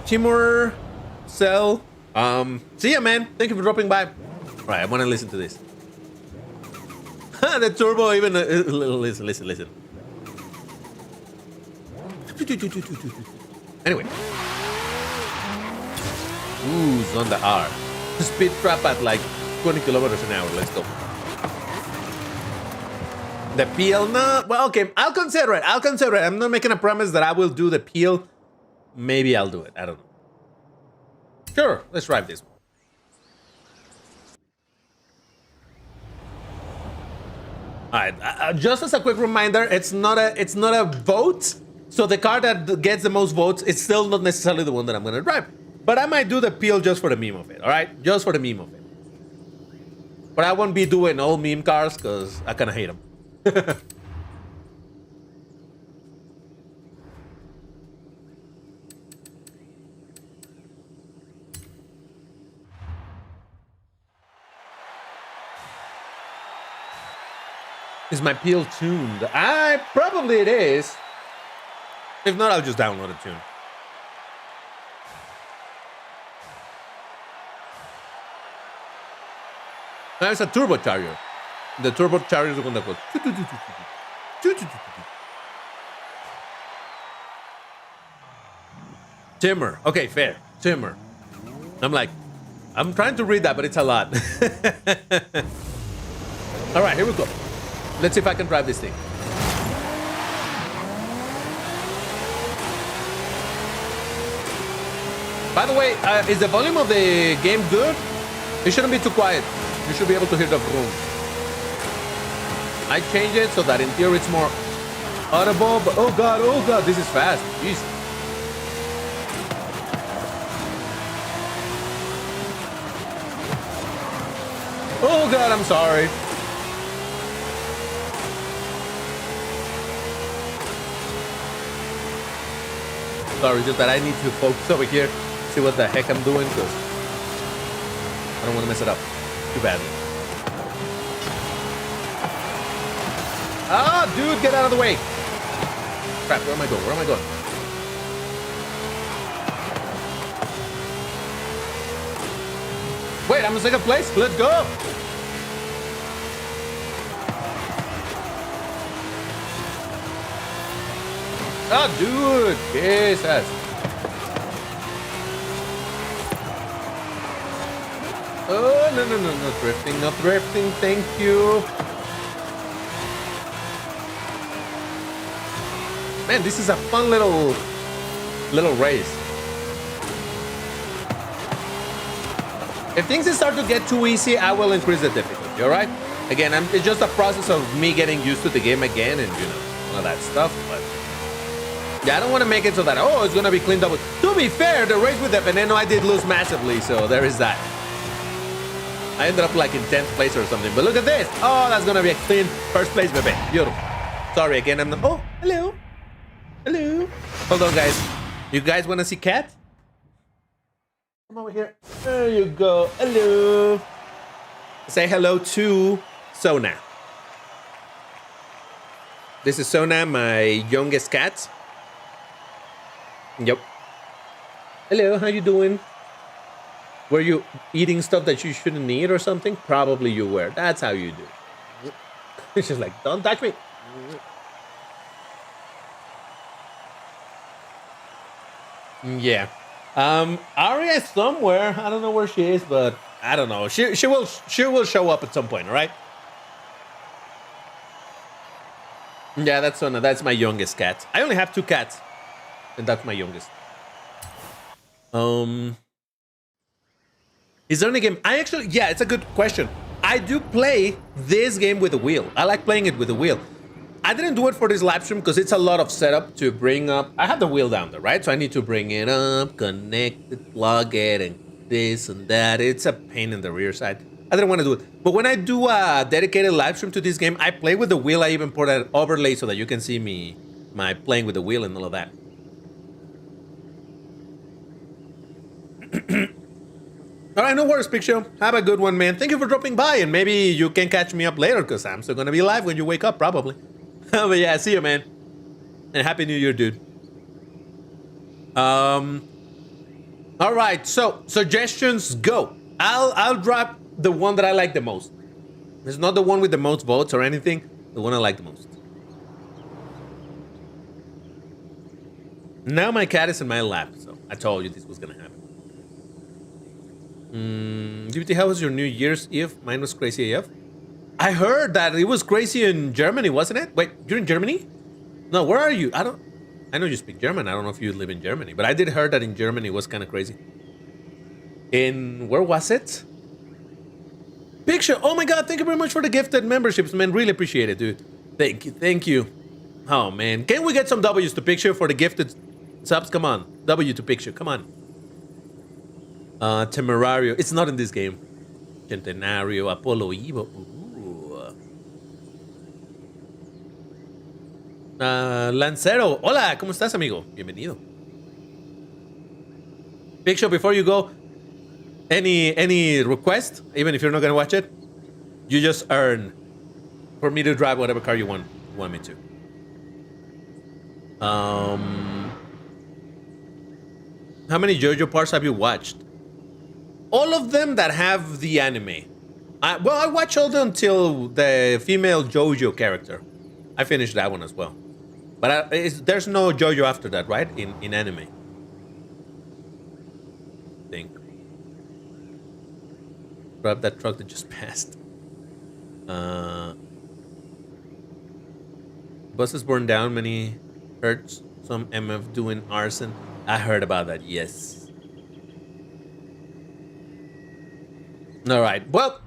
Timur Cell. See ya, man. Thank you for dropping by. Right, I want to listen to this. The turbo even. Listen. Anyway. Ooh, Zonda R. Speed trap at like 20 kilometers an hour. Let's go. The peel, no. Well, okay, I'll consider it. I'll consider it. I'm not making a promise that I will do the peel. Maybe I'll do it. I don't know. Sure, let's drive this one. All right. Just as a quick reminder, it's not a vote. So the car that gets the most votes, it's still not necessarily the one that I'm gonna drive. But I might do the peel just for the meme of it. All right, just for the meme of it. But I won't be doing all meme cars because I kind of hate them. Is my peel tuned? Probably it is. If not, I'll just download a tune. Now it's a turbocharger. The turbocharger is the one that goes. Timmer. Okay, fair. Timmer. I'm trying to read that, but it's a lot. All right, here we go. Let's see if I can drive this thing. By the way, is the volume of the game good? It shouldn't be too quiet. You should be able to hear the Vroom. I changed it so that in theory it's more audible, but oh god, this is fast. Jeez. Oh god, I'm sorry. Sorry, just that I need to focus over here, see what the heck I'm doing, because I don't want to mess it up too badly. Ah, dude, get out of the way. Crap, where am I going? Where am I going? Wait, I'm in second place? Let's go. Oh, dude, Jesus. Oh, no, drifting, not drifting, thank you. Man, this is a fun little race. If things start to get too easy, I will increase the difficulty, all right? Again, it's just a process of me getting used to the game again and, all that stuff, but... yeah, I don't want to make it so that, oh, it's going to be cleaned up. To be fair, the race with the Veneno, I did lose massively, so there is that. I ended up like in 10th place or something, but look at this. Oh, that's going to be a clean first place, baby. Beautiful. Sorry, again, I'm not... oh, hello. Hello. Hold on, guys. You guys want to see Cat? Come over here. There you go. Hello. Say hello to Sona. This is Sona, my youngest cat. Yep. Hello, how you doing? Were you eating stuff that you shouldn't eat or something? Probably you were. That's how you do. It's just like, don't touch me. Yeah. Aria is somewhere. I don't know where she is, but I don't know. She will show up at some point, all right? Yeah, that's Sona. That's my youngest cat. I only have 2 cats, and that's my youngest. Is there any game? Yeah, it's a good question. I do play this game with a wheel. I like playing it with a wheel. I didn't do it for this live stream because it's a lot of setup to bring up. I have the wheel down there, right? So I need to bring it up, connect it, plug it, and this and that. It's a pain in the rear side. I didn't want to do it. But when I do a dedicated live stream to this game, I play with the wheel. I even put an overlay so that you can see my playing with the wheel and all of that. All right, no worries, Big Show. Have a good one, man. Thank you for dropping by, and maybe you can catch me up later because I'm still going to be live when you wake up, probably. But yeah, see you, man. And Happy New Year, dude. All right, so suggestions, go. I'll drop the one that I like the most. It's not the one with the most votes or anything. The one I like the most. Now my cat is in my lap, so I told you this was gonna happen. DBT, how was your New Year's Eve? Mine was crazy AF. I heard that it was crazy in Germany, wasn't it? Wait, you're in Germany? No, where are you? I know you speak German. I don't know if you live in Germany, but I did heard that in Germany it was kind of crazy. Where was it? Picture. Oh my God, thank you very much for the gifted memberships, man. Really appreciate it, dude. Thank you. Oh man, can we get some W's to Picture for the gifted subs? Come on, W to Picture, come on. Temerario, it's not in this game. Centenario, Apollo Evo. Lancero, hola, ¿cómo estás, amigo? Bienvenido. Picture, before you go, any request, even if you're not gonna watch it, you just earn for me to drive whatever car you want me to. How many JoJo parts have you watched? All of them that have the anime. Well, I watched all them until the female JoJo character. I finished that one as well. But there's no JoJo after that, right? In anime. I think. Grab that truck that just passed. Buses burned down, many hurt, some MF doing arson. I heard about that, yes. All right, well,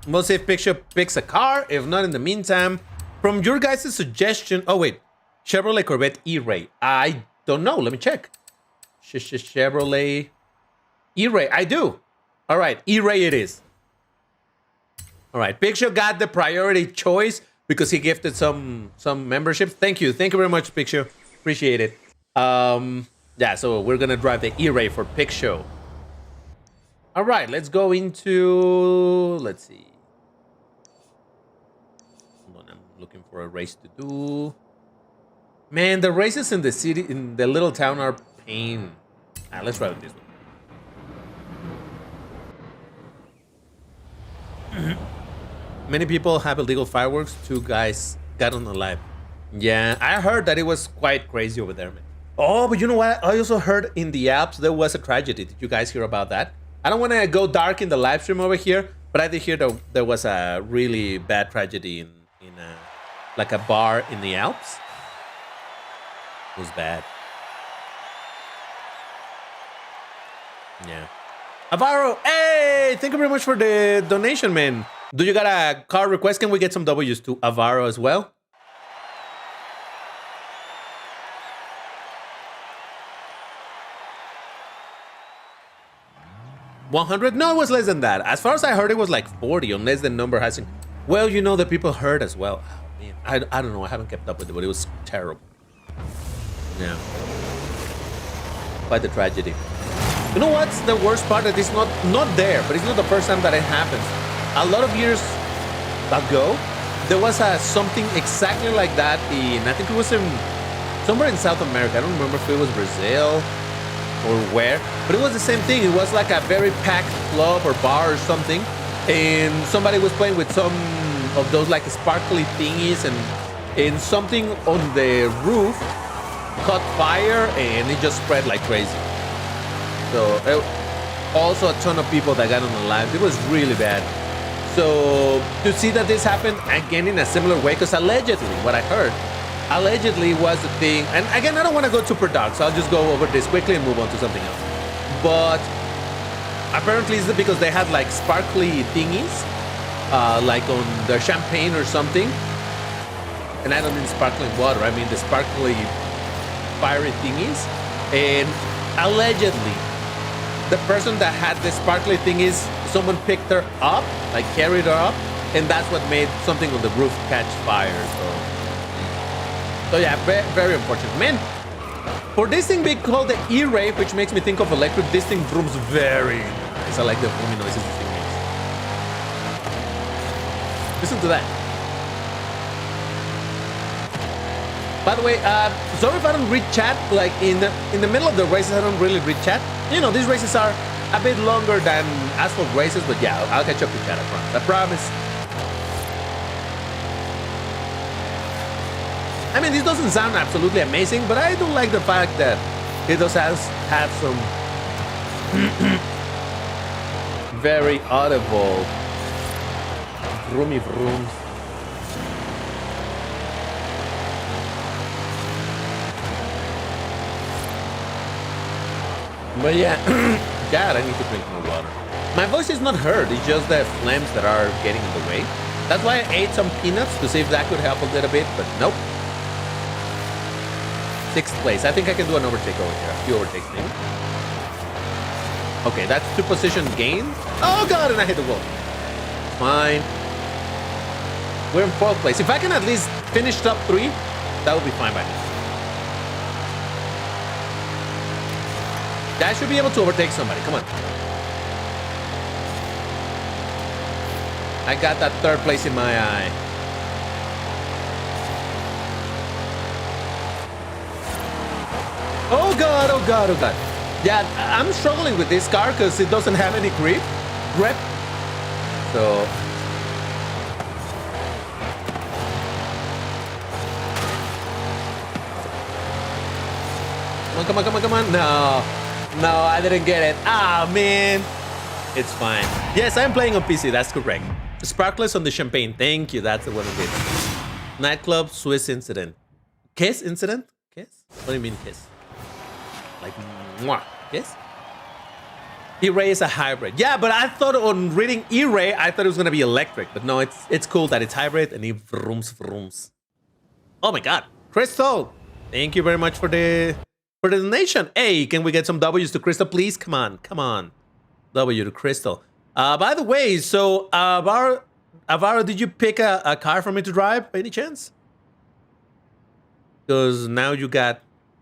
we'll see if Picture picks a car. If not, in the meantime, from your guys' suggestion, oh wait, Chevrolet Corvette E-Ray. I don't know, let me check. Chevrolet E-Ray, I do. All right, E-Ray it is. All right, Picture got the priority choice because he gifted some memberships. Thank you very much, Picture. Appreciate it. Yeah, so we're gonna drive the E-Ray for Picture. All right, let's go into, let's see. Hold on, I'm looking for a race to do. Man, the races in the city, in the little town are pain. Let's drive this one. Many people have illegal fireworks. 2 guys got unalive. Yeah, I heard that it was quite crazy over there, man. Oh, but you know what? I also heard in the Alps there was a tragedy. Did you guys hear about that? I don't want to go dark in the live stream over here, but I did hear that there was a really bad tragedy in like a bar in the Alps. It was bad. Yeah. Avaro, hey, thank you very much for the donation, man. Do you got a car request? Can we get some W's to Avaro as well? $100? No, it was less than that. As far as I heard, it was like 40, unless the number hasn't. Well, you know, the people heard as well. Oh, man, I don't know. I haven't kept up with it, but it was terrible. Yeah. Quite the tragedy. You know what's the worst part? That it's not there, but it's not the first time that it happens. A lot of years ago, there was something exactly like that I think it was somewhere in South America. I don't remember if it was Brazil or where, but it was the same thing. It was like a very packed club or bar or something, and somebody was playing with some of those like sparkly thingies, and something on the roof caught fire, and it just spread like crazy. So also a ton of people that got unalive. It was really bad. So to see that this happened again in a similar way, because allegedly, what I heard, allegedly was the thing, and again, I don't want to go super dark, so I'll just go over this quickly and move on to something else. But apparently it's because they had like sparkly thingies, like on their champagne or something. And I don't mean sparkling water, I mean the sparkly fiery thingies. And allegedly, the person that had the sparkly thingies, someone picked her up, like carried her up, and that's what made something on the roof catch fire. So yeah, very unfortunate. Man, for this thing being called the E-Ray, which makes me think of electric, this thing brooms very nice. I like the booming noises this thing makes. Listen to that. By the way, sorry if I don't read chat. Like in the middle of the races, I don't really read chat. You know, these races are a bit longer than asphalt races, but yeah, I'll catch up with chat, I promise. I promise. I mean, this doesn't sound absolutely amazing, but I do like the fact that it does have some very audible Vroomy Vrooms. But yeah, God, I need to drink more water. My voice is not hurt, it's just the phlegms that are getting in the way. That's why I ate some peanuts to see if that could help a little bit, but nope. 6th place. I think I can do an overtake over here. A few overtakes, maybe. Okay, that's 2 position gain. Oh god, and I hit the wall. Fine. We're in 4th place. If I can at least finish top 3, that would be fine by me. I should be able to overtake somebody. Come on. I got that 3rd place in my eye. Oh god, oh god, oh god. Yeah, I'm struggling with this car because it doesn't have any grip. So... Come on, come on, come on, come on. No. No, I didn't get it. Ah, man. It's fine. Yes, I'm playing on PC. That's correct. Sparklers on the champagne. Thank you. That's the one it is. Nightclub Swiss incident. Kiss incident? Kiss? What do you mean kiss? Like, mwah. Kiss? E-Ray is a hybrid. Yeah, but I thought on reading E-Ray, I thought it was going to be electric. But no, it's cool that it's hybrid and it vrooms. Oh my God. Crystal, thank you very much for the donation. Hey, can we get some W's to Crystal, please? Come on, come on. W to Crystal. By the way, so Avaro, did you pick a car for me to drive by any chance? Because now you got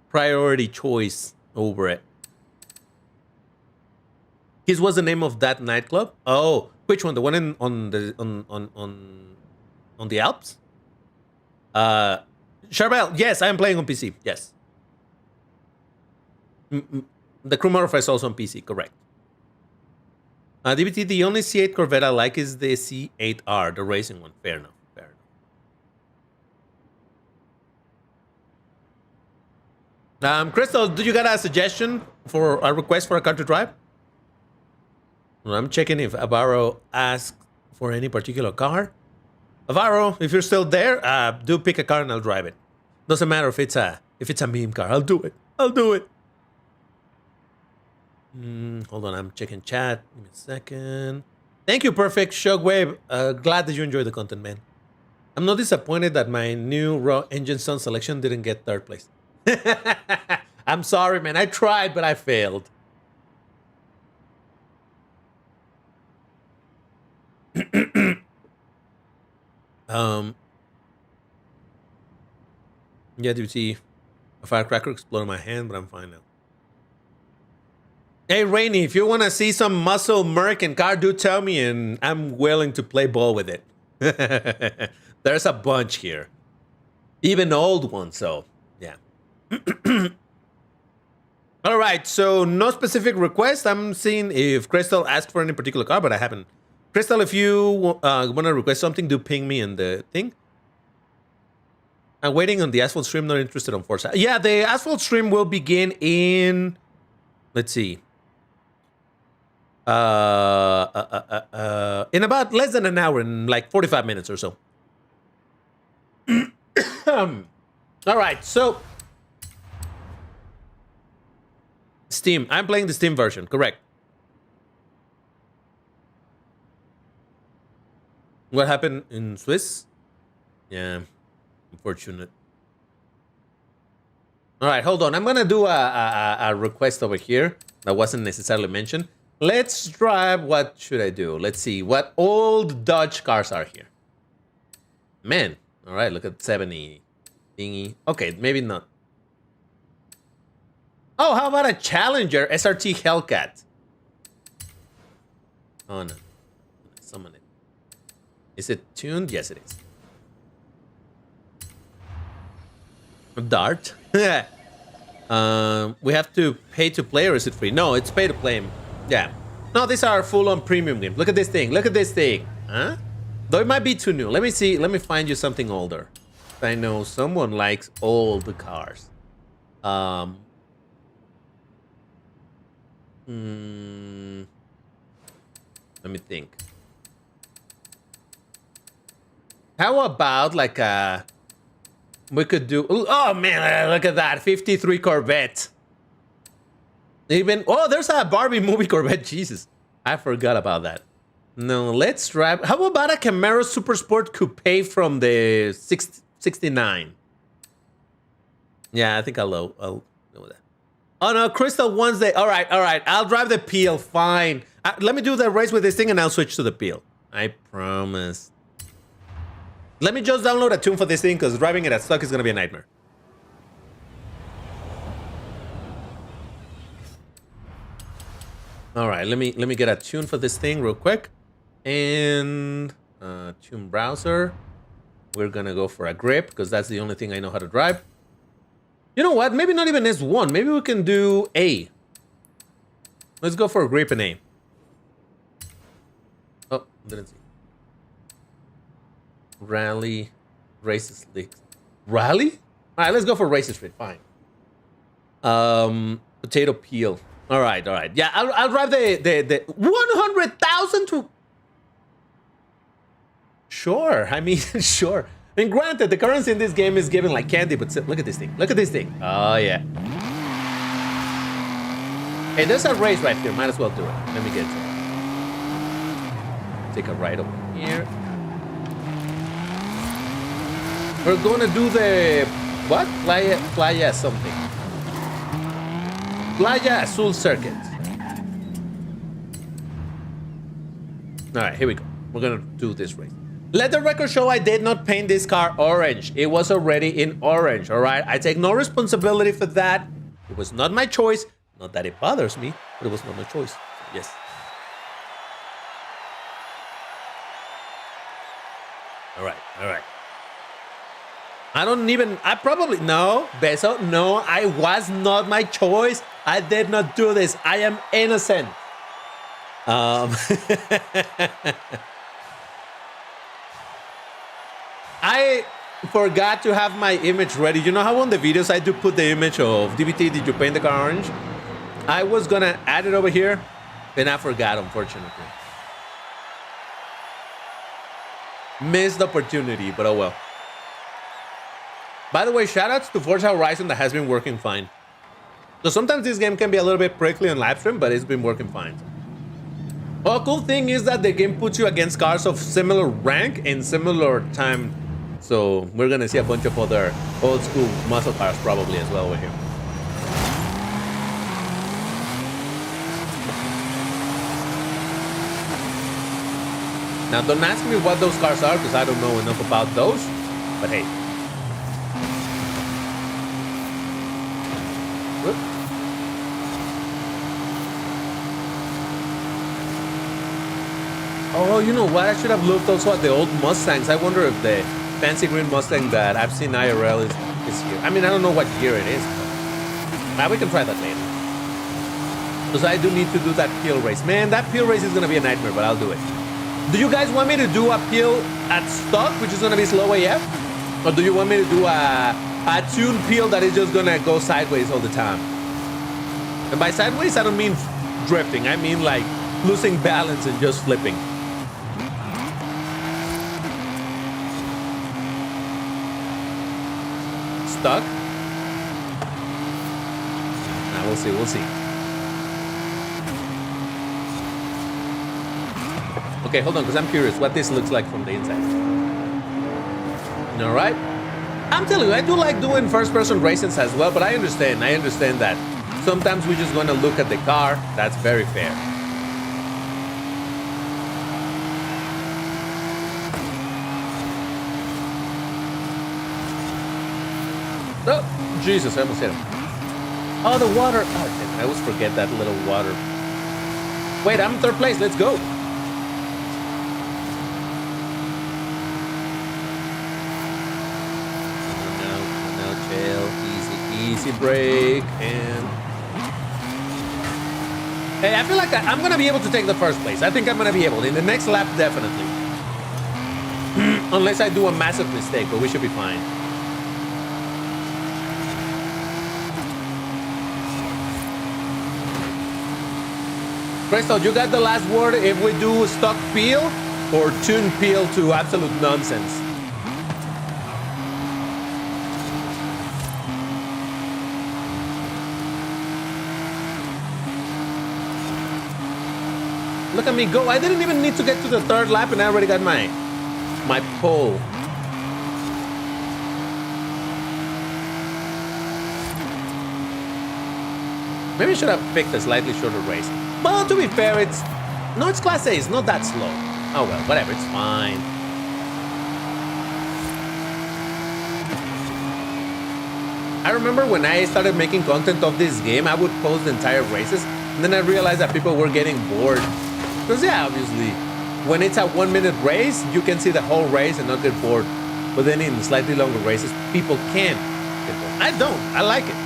priority choice over it. His was the name of that nightclub? Oh, which one? The one on the Alps? Charbel, yes, I am playing on PC. Yes. The Crew Motorfest is also on PC, correct. DBT, the only C8 Corvette I like is the C8R, the racing one. Fair enough, fair enough. Crystal, do you got a suggestion for a request for a car to drive? Well, I'm checking if Avaro asked for any particular car. Avaro, if you're still there, do pick a car and I'll drive it. Doesn't matter if it's a meme car. I'll do it. I'll do it. Hold on, I'm checking chat. Give me a second. Thank you, Perfect Shockwave. Glad that you enjoyed the content, man. I'm not disappointed that my new raw engine sound selection didn't get 3rd place. I'm sorry, man. I tried, but I failed. Yeah, do you see a firecracker explode in my hand, but I'm fine now. Hey, Rainy, if you want to see some muscle American car, do tell me, and I'm willing to play ball with it. There's a bunch here. Even old ones, so, yeah. All right, so no specific request. I'm seeing if Crystal asked for any particular car, but I haven't. Crystal, if you want to request something, do ping me in the thing. I'm waiting on the Asphalt stream, not interested on Forza. Yeah, the Asphalt stream will begin in... Let's see. In about less than an hour, in like 45 minutes or so. All right, so Steam. I'm playing the Steam version, correct? What happened in Swiss? Yeah, unfortunate. All right, hold on. I'm gonna do a request over here that wasn't necessarily mentioned. Let's drive. What should I do? Let's see what old Dodge cars are here. Man, all right. Look at 70 thingy. Okay, maybe not. Oh, how about a Challenger SRT Hellcat? Oh no, summon it. Is it tuned? Yes, it is. A Dart. We have to pay to play, or is it free? No, it's pay to play. Yeah. No, these are full-on premium games. Look at this thing. Look at this thing. Huh? Though it might be too new. Let me see. Let me find you something older. I know someone likes old cars. Let me think. How about like we could do... Oh, man, look at that. 53 Corvette. Even... Oh, there's a Barbie movie Corvette. Jesus. I forgot about that. No, let's drive... How about a Camaro Super Sport Coupe from the 69? Yeah, I think I'll know that. Oh, no, Crystal wants the... All right. I'll drive the Peel. Fine. Let me do the race with this thing, and I'll switch to the Peel. I promise. Let me just download a tune for this thing, because driving it at stock is going to be a nightmare. All right, let me get a tune for this thing real quick. And tune browser. We're going to go for a grip, because that's the only thing I know how to drive. You know what? Maybe not even S1. Maybe we can do A. Let's go for a grip and A. Oh, didn't see. Rally, races, leagues. Rally? All right, let's go for races street. Fine. Potato Peel. All right. Yeah, I'll drive the 100,000 to... Sure. I mean, sure. I mean, granted, the currency in this game is given like candy, but look at this thing. Look at this thing. Oh, yeah. Hey, there's a race right here. Might as well do it. Let me get to it. Take a ride over here. We're gonna do the... What? Playa something. Playa Azul Circuit. All right, here we go. We're gonna do this race. Let the record show I did not paint this car orange. It was already in orange, all right? I take no responsibility for that. It was not my choice. Not that it bothers me, but it was not my choice. Yes. All right. No, Beso, no, I was not my choice. I did not do this. I am innocent. I forgot to have my image ready. You know how on the videos I do put the image of DBT, did you paint the car orange? I was gonna add it over here, and I forgot, unfortunately. Missed opportunity, but oh well. By the way, shoutouts to Forza Horizon that has been working fine. So sometimes this game can be a little bit prickly on live stream, but it's been working fine. Well, cool thing is that the game puts you against cars of similar rank and similar time. So we're gonna see a bunch of other old school muscle cars probably as well over here. Now don't ask me what those cars are because I don't know enough about those, but hey. Whoop. Oh, you know what? I should have looked also at the old Mustangs. I wonder if the fancy green Mustang that I've seen IRL is here. I mean, I don't know what year it is, but we can try that later. Because I do need to do that peel race. Man, that peel race is going to be a nightmare, but I'll do it. Do you guys want me to do a peel at stock, which is going to be slow AF? Or do you want me to do a tuned peel that is just going to go sideways all the time? And by sideways, I don't mean drifting. I mean like losing balance and just flipping. Stuck? Nah, we'll see. Okay, hold on, because I'm curious what this looks like from the inside. All right. I'm telling you, I do like doing first-person races as well, but I understand that sometimes we just want to look at the car. That's very fair. Oh, Jesus, I almost hit him. Oh, the water. Oh, damn, I always forget that little water. Wait, I'm in third place. Let's go. Easy break, and hey, I feel like I'm gonna be able to take the first place. I think I'm gonna be able in the next lap, definitely. Unless I do a massive mistake, but we should be fine. Crystal, you got the last word if we do stock peel or tune peel to absolute nonsense. Look at me go. I didn't even need to get to the third lap and I already got my pole. Maybe I should have picked a slightly shorter race. But to be fair, it's Class A. It's not that slow. Oh well, whatever. It's fine. I remember when I started making content of this game, I would post the entire races, and then I realized that people were getting bored. Because yeah, obviously, when it's a 1 minute race, you can see the whole race and not get bored. But then in slightly longer races, people can get bored. I don't. I like it.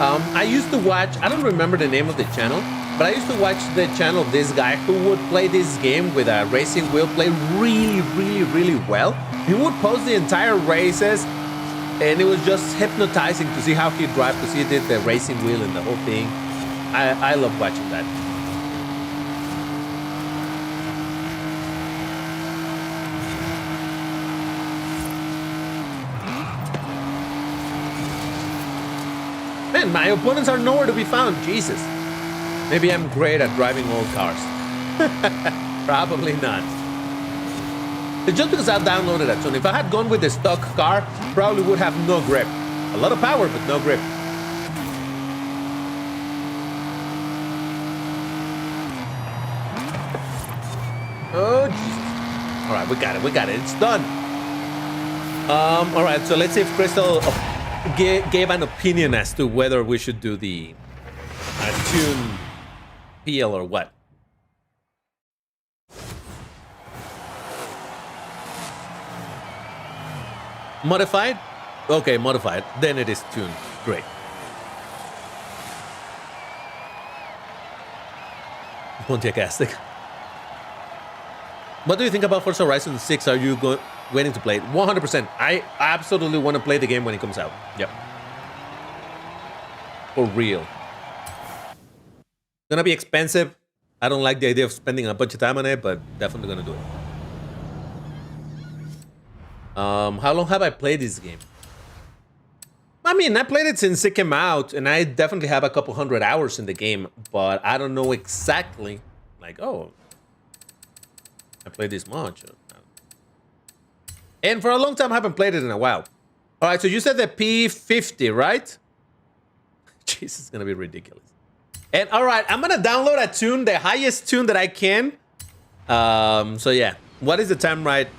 I used to watch, I don't remember the name of the channel, but I used to watch the channel of this guy who would play this game with a racing wheel, play really well. He would post the entire races, and it was just hypnotizing to see how he drive, to see he did the racing wheel and the whole thing. I love watching that. Man, my opponents are nowhere to be found. Jesus. Maybe I'm great at driving old cars. Probably not. It's just because I downloaded that tune. If I had gone with the stock car, probably would have no grip. A lot of power, but no grip. Oh, Jesus. All right, we got it. We got it. It's done. All right, so let's see if Crystal gave an opinion as to whether we should do the tune peel or what. Modified? Okay, modified. Then it is tuned. Great. Pontiacastic. What do you think about Forza Horizon 6? Are you waiting to play it? 100%. I absolutely want to play the game when it comes out. Yep. For real. It's gonna be expensive. I don't like the idea of spending a bunch of time on it, but definitely gonna do it. How long have I played this game? I mean, I played it since it came out, and I definitely have a couple hundred hours in the game, but I don't know exactly, like, oh, I played this much. And for a long time, I haven't played it in a while. All right, so you said the P50, right? Jeez, it's gonna be ridiculous. And all right, I'm gonna download a tune, the highest tune that I can. So yeah, what is the time right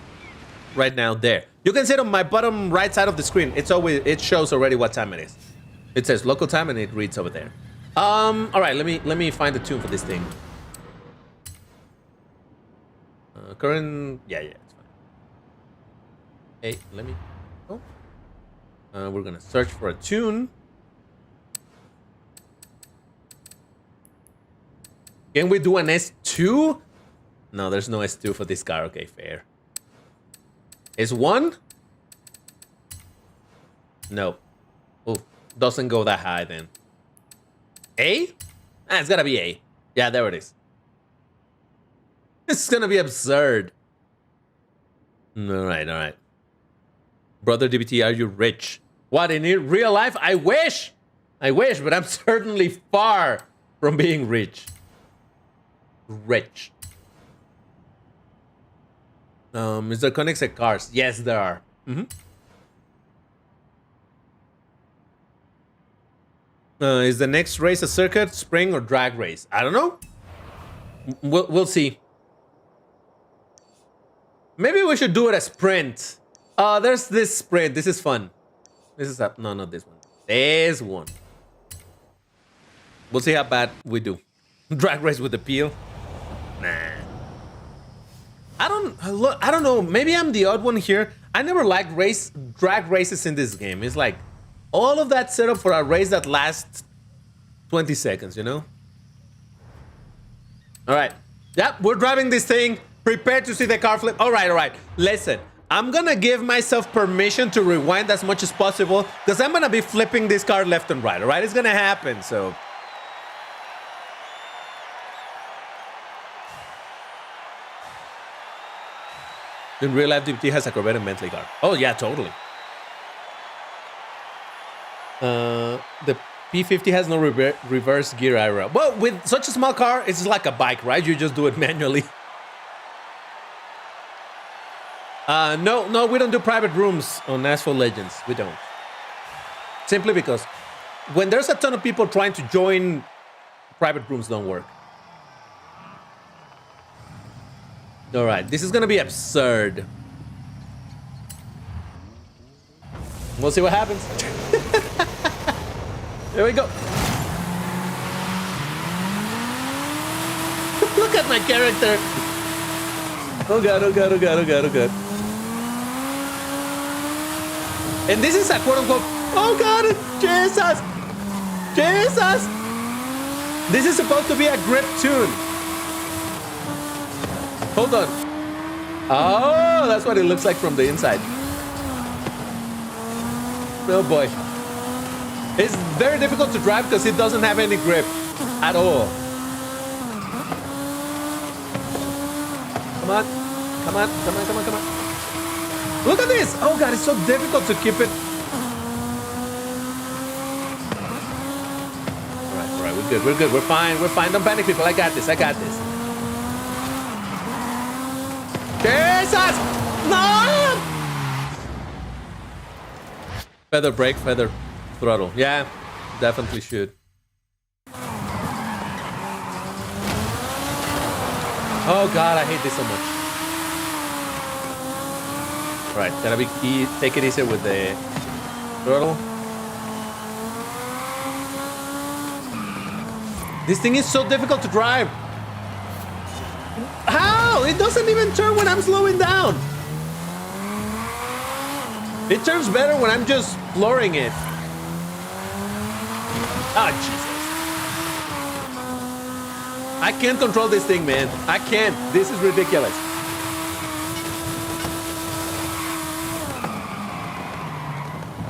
now there? You can see it on my bottom right side of the screen. It shows already what time it is. It says local time and it reads over there. All right, let me find the tune for this thing. Current, yeah, it's fine. Hey, let me. Oh, we're gonna search for a tune. Can we do an S2? No, there's no S2 for this car. Okay, fair. S1? No. Oh, doesn't go that high then. A? Ah, it's gotta be A. Yeah, there it is. It's gonna be absurd. All right. Brother DBT, are you rich? What, in real life? I wish, but I'm certainly far from being rich. Is there connects at cars? Yes, there are. Is the next race a circuit, spring, or drag race? I don't know. We'll see. Maybe we should do it a sprint. There's this sprint. This is fun. This is up. No, not this one. This one. We'll see how bad we do. Drag race with the peel. Nah. I don't know. Maybe I'm the odd one here. I never liked drag races in this game. It's like all of that setup for a race that lasts 20 seconds, you know? All right. Yep, we're driving this thing. Prepare to see the car flip. All right. Listen, I'm gonna give myself permission to rewind as much as possible because I'm gonna be flipping this car left and right. All right, it's gonna happen. So. In real life, DBT has a Corvette and Bentley car. Oh, yeah, totally. The P50 has no reverse gear area. Well, with such a small car, it's like a bike, right? You just do it manually. No, we don't do private rooms on Asphalt Legends. We don't. Simply because when there's a ton of people trying to join, private rooms don't work. All right, this is gonna be absurd. We'll see what happens. Here we go. Look at my character. Oh god, oh god, oh god, oh god, oh god. And this is a quote-unquote, oh god, Jesus! Jesus! This is supposed to be a grip tune. Hold on. Oh, that's what it looks like from the inside. Oh boy. It's very difficult to drive because it doesn't have any grip at all. Come on. Come on, come on, come on, come on. Look at this! Oh god, it's so difficult to keep it. Alright, we're good, we're good, we're fine, we're fine. Don't panic, people. I got this, I got this. Jesus! No! Feather brake, feather throttle. Yeah, definitely should. Oh god, I hate this so much. Right, gotta be key. Take it easier with the throttle. This thing is so difficult to drive. How? It doesn't even turn when I'm slowing down. It turns better when I'm just flooring it. Ah, Jesus. I can't control this thing, man. I can't. This is ridiculous.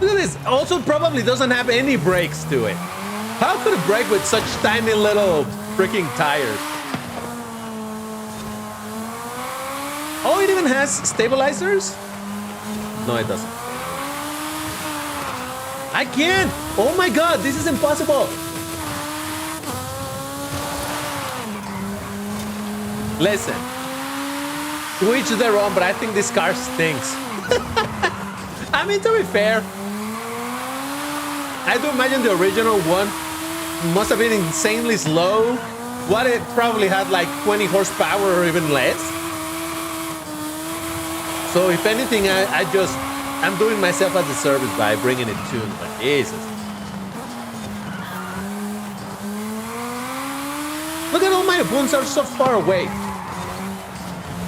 Look at this. Also, probably doesn't have any brakes to it. How could it brake with such tiny little freaking tires? Oh, it even has stabilizers? No, it doesn't. I can't. Oh my god, this is impossible. Listen, to each their own, but I think this car stinks. I mean, to be fair, I do imagine the original one must have been insanely slow. What, it probably had like 20 horsepower or even less. So if anything, I'm doing myself a disservice by bringing it tuned, but Jesus. Look at all my wounds are so far away.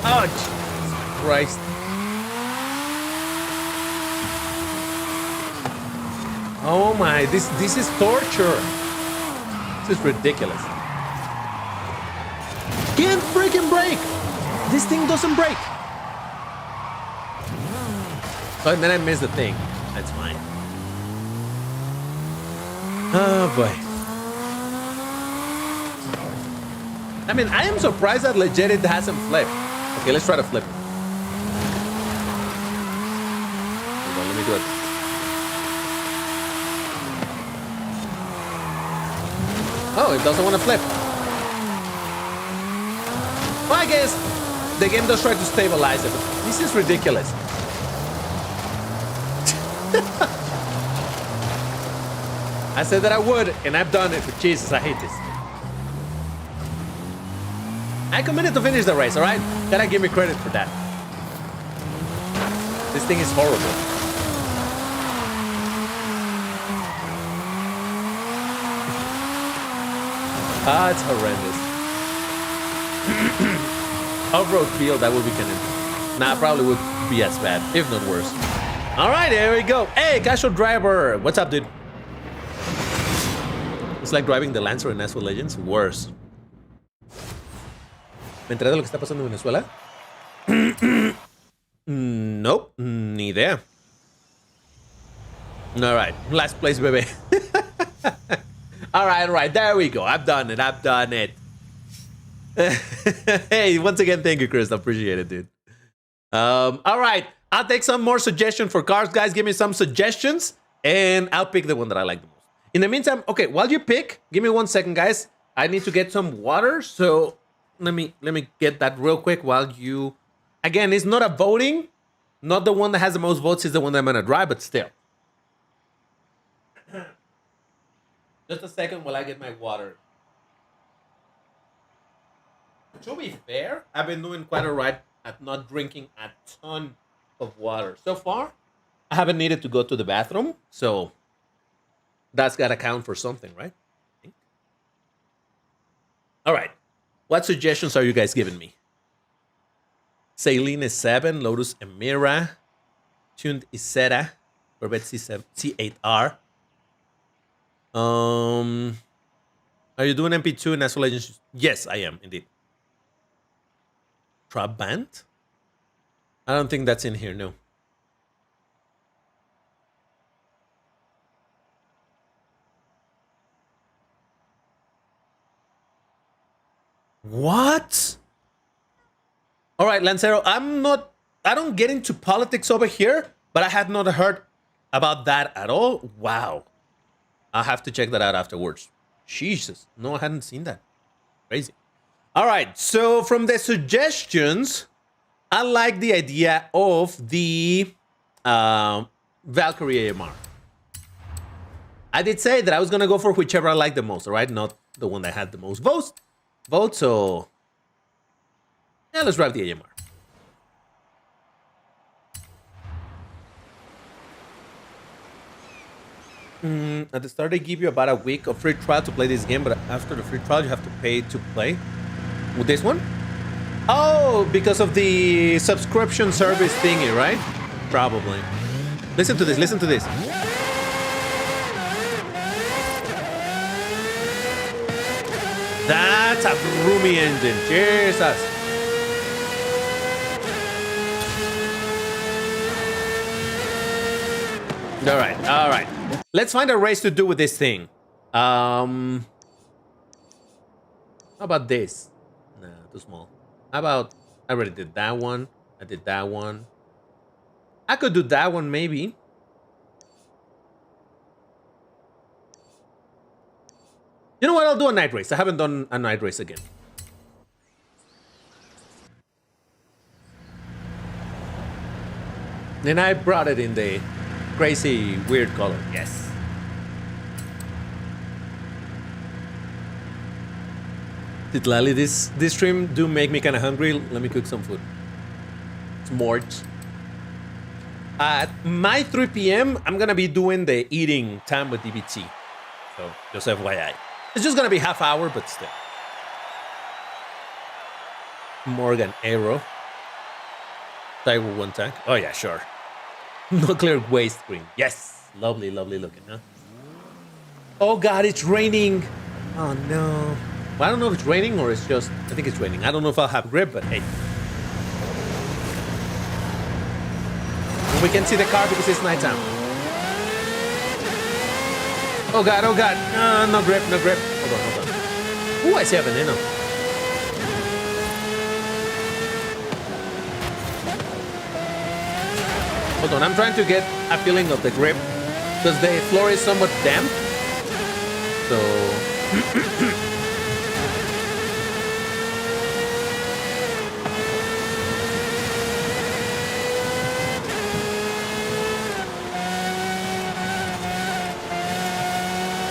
Oh, Jesus Christ. Oh my, this is torture. This is ridiculous. Can't freaking brake. This thing doesn't brake. Oh, and then I missed the thing. That's fine. Oh boy. I mean, I am surprised that legit it hasn't flipped. Okay, let's try to flip it. Hold on, let me do it. Oh, it doesn't want to flip. Well, I guess the game does try to stabilize it, but this is ridiculous. I said that I would, and I've done it, but Jesus, I hate this. I committed to finish the race, all right? Gotta give me credit for that. This thing is horrible. Ah, it's horrendous. Off-road field, that would be kind of... Nah, probably would be as bad, if not worse. All right, here we go. Hey, casual driver. What's up, dude? It's like driving the Lancer in Asphalt Legends. Worse. ¿Me enteré de lo que está pasando en Venezuela? Nope, ni idea. All right, last place, baby. All right, there we go. I've done it. Hey, once again, thank you, Chris. I appreciate it, dude. All right, I'll take some more suggestions for cars. Guys, give me some suggestions, and I'll pick the one that I like the most. In the meantime, okay, while you pick, give me 1 second, guys. I need to get some water, so let me get that real quick while you... Again, it's not a voting. Not the one that has the most votes is the one that I'm gonna drive, but still. Just a second while I get my water. To be fair, I've been doing quite alright at not drinking a ton of water. So far, I haven't needed to go to the bathroom, so that's gotta count for something, right? Alright. What suggestions are you guys giving me? Saline is 7, Lotus Emira, Tuned Isera, Corvette C8R. Are you doing MP2 in Asphalt Legends? Yes, I am, indeed. Trap Band? I don't think that's in here, no. What? All right, Lancero, I don't get into politics over here, but I had not heard about that at all. Wow. I'll have to check that out afterwards. Jesus. No, I hadn't seen that. Crazy. All right. So from the suggestions, I like the idea of the Valkyrie AMR. I did say that I was going to go for whichever I like the most, all right? Not the one that had the most votes. So yeah, let's drive the AMR. At the start, they give you about a week of free trial to play this game, but after the free trial, you have to pay to play. With this one? Oh, because of the subscription service thingy, right? Probably. Listen to this, listen to this. That's a roomy engine. Jesus. All right, all right. Let's find a race to do with this thing. How about this? Nah, too small. How about... I already did that one. I did that one. I could do that one, maybe. You know what? I'll do a night race. I haven't done a night race again. And I brought it in the crazy, weird color. Yes. Titlali, this stream do make me kind of hungry. Let me cook some food. S'mores. At my 3 p.m., I'm going to be doing the eating time with DBT. So, just FYI. It's just going to be half hour, but still. Morgan Aero. Tiger 1 tank. Oh, yeah, sure. Nuclear waste screen. Yes. Lovely, lovely looking, huh? Oh, God, it's raining. Oh, no. Well, I don't know if it's raining or it's just... I think it's raining. I don't know if I'll have grip, but hey. We can see the car because it's nighttime. Oh, God, oh, God. No grip, no grip. Hold on, hold on. Ooh, I see a veneno. Hold on, I'm trying to get a feeling of the grip because the floor is somewhat damp. So...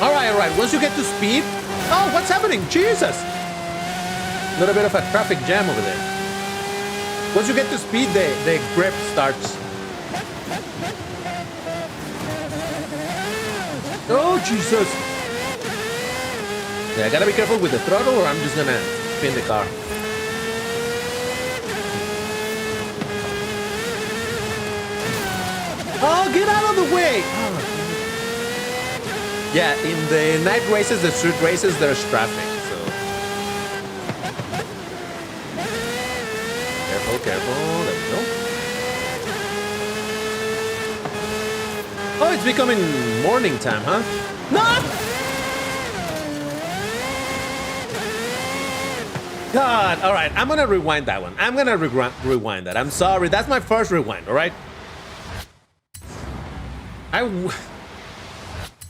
All right. Once you get to speed... Oh, what's happening? Jesus! A little bit of a traffic jam over there. Once you get to speed, the grip starts. Oh, Jesus! Yeah, I gotta be careful with the throttle or I'm just gonna spin the car. Oh, get out of the way! Oh. Yeah, in the night races, the street races, there's traffic, so... Careful, careful, there we go. Oh, it's becoming morning time, huh? No! God, all right, I'm gonna rewind that one. I'm gonna rewind that. I'm sorry, that's my first rewind, all right?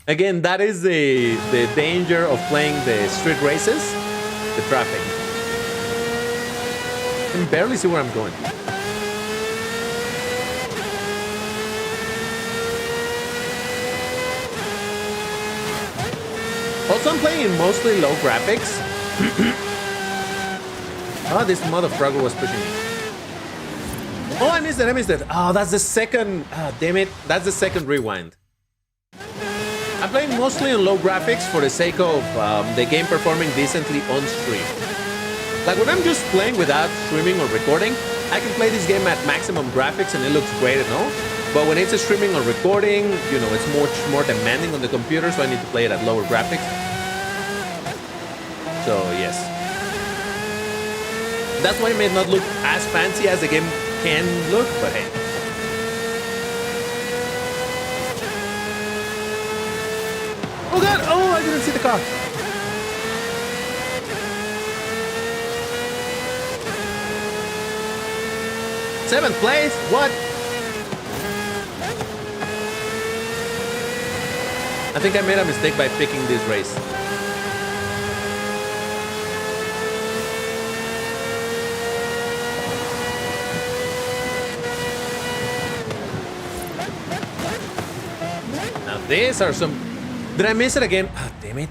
Again, that is the danger of playing the street races, the traffic. I can barely see where I'm going. Also, I'm playing in mostly low graphics. Oh, this motherfucker was pushing me. Oh, I missed it. Oh, that's the second. Oh, damn it. That's the second rewind. I'm playing mostly on low graphics for the sake of the game performing decently on stream. Like when I'm just playing without streaming or recording, I can play this game at maximum graphics and it looks great and all. But when it's a streaming or recording, you know, it's much more demanding on the computer, so I need to play it at lower graphics. So, yes. That's why it may not look as fancy as the game can look, but hey. Oh god! Oh, I didn't see the car. Seventh place? What? I think I made a mistake by picking this race. Now these are some... Did I miss it again? Ah, oh, damn it.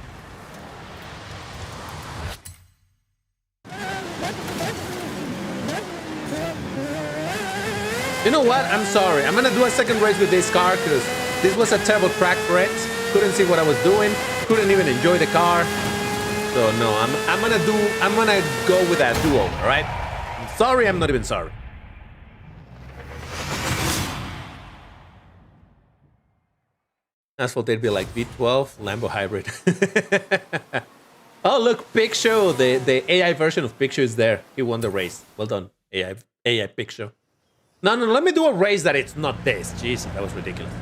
You know what? I'm sorry. I'm gonna do a second race with this car because this was a terrible track for it. Couldn't see what I was doing. Couldn't even enjoy the car. So no, I'm gonna go with that do-over, all right? I'm sorry. I'm not even sorry. Asphalt they'd be like V12 Lambo hybrid. Oh look, Picture, the AI version of Picture is there. He won the race. Well done, AI Picture. No, let me do a race that it's not this. Jeez, that was ridiculous.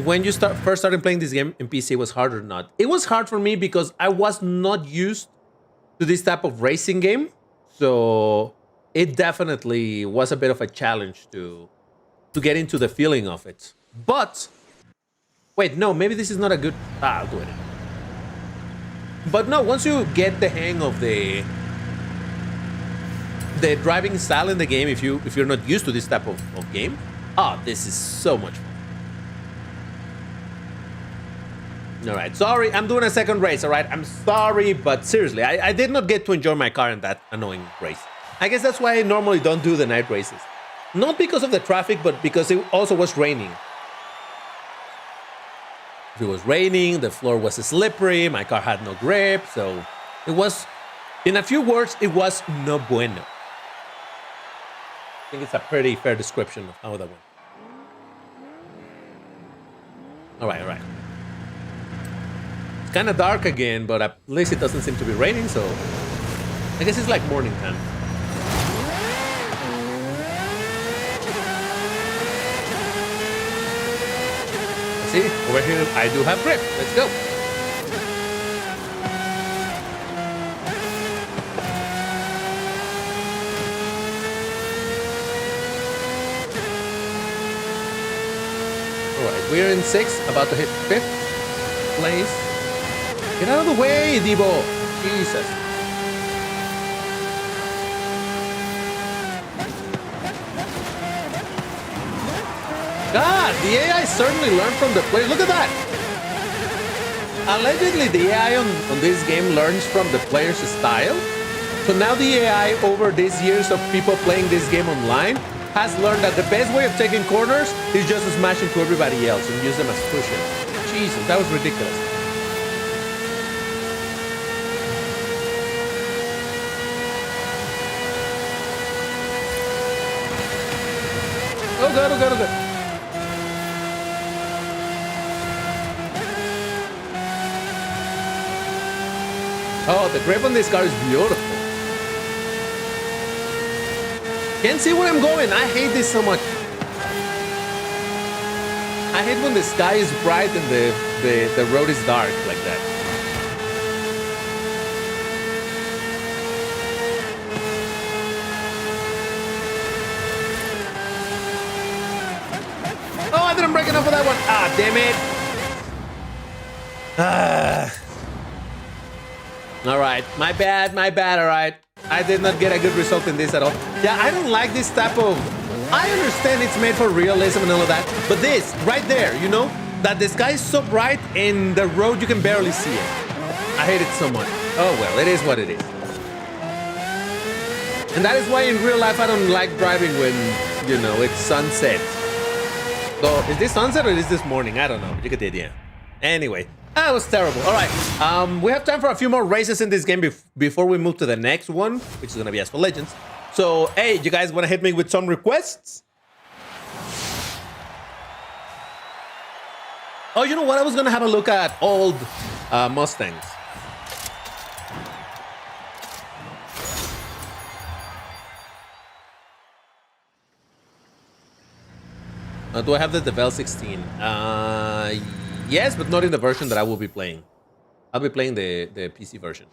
When you first started playing this game in PC, it was hard or not? It was hard for me because I was not used to this type of racing game. So it definitely was a bit of a challenge to get into the feeling of it. But, wait, no, maybe this is not a good... I'll do it. But no, once you get the hang of the driving style in the game, if you're not used to this type of game, this is so much fun. All right, sorry, I'm doing a second race, all right? I'm sorry, but seriously, I did not get to enjoy my car in that annoying race. I guess that's why I normally don't do the night races. Not because of the traffic, but because it also was raining. If it was raining, the floor was slippery, my car had no grip, so it was, in a few words, it was no bueno. I think it's a pretty fair description of how that went. All right. It's kind of dark again, but at least it doesn't seem to be raining, so I guess it's like morning time. See, over here I do have grip. Let's go. Alright, we're in 6th, about to hit 5th place. Get out of the way, Debo! Jesus. God, the AI certainly learned from the players. Look at that! Allegedly, the AI on this game learns from the player's style. So now the AI, over these years of people playing this game online, has learned that the best way of taking corners is just to smash into everybody else and use them as pushers. Jesus, that was ridiculous. Oh god, oh god, oh god. Oh, the grip on this car is beautiful. Can't see where I'm going. I hate this so much. I hate when the sky is bright and the road is dark like that. Oh, I didn't break enough for that one. Ah, damn it. All right, my bad, all right. I did not get a good result in this at all. Yeah, I don't like this type of... I understand it's made for realism and all of that, but this, right there, you know? That the sky is so bright and the road, you can barely see it. I hate it so much. Oh, well, it is what it is. And that is why in real life I don't like driving when, you know, it's sunset. So, is this sunset or is this morning? I don't know. You get the idea. Anyway, that was terrible. All right, we have time for a few more races in this game before we move to the next one, which is going to be Asphalt Legends. So, hey, you guys want to hit me with some requests? Oh, you know what? I was going to have a look at old Mustangs. Do I have the Devel 16? Yes, but not in the version that I will be playing. I'll be playing the PC version.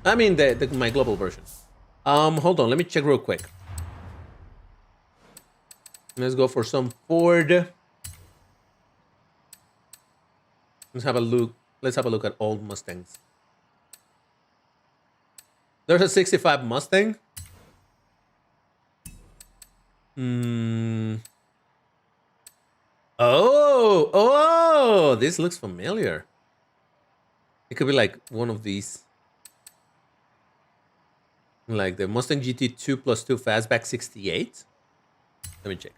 I mean, my global version. Hold on, let me check real quick. Let's go for some Ford. Let's have a look. Let's have a look at old Mustangs. There's a 65 Mustang. Oh, this looks familiar. It could be like one of these. Like the Mustang GT 2+2 Fastback 68. Let me check.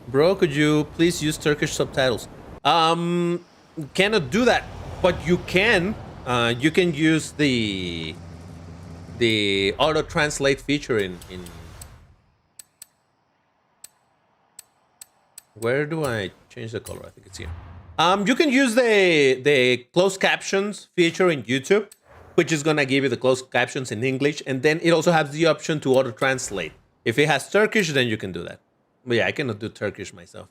Bro, could you please use Turkish subtitles? Cannot do that, but you can use the auto translate feature in where do I change the color? I think it's here. You can use the closed captions feature in YouTube, which is gonna give you the closed captions in English, and then it also has the option to auto translate. If it has Turkish, then you can do that. But yeah, I cannot do Turkish myself.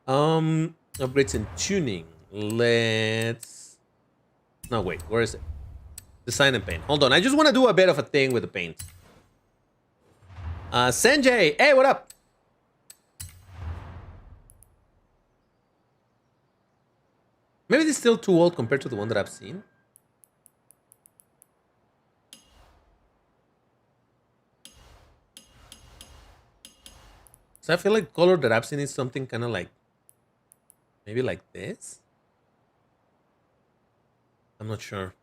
Upgrades in tuning. Let's... No, wait, where is it? Design and paint. Hold on, I just want to do a bit of a thing with the paint. Sanjay, hey, what up? Maybe this is still too old compared to the one that I've seen. So I feel like the color that I've seen is something kind of like, maybe like this. I'm not sure.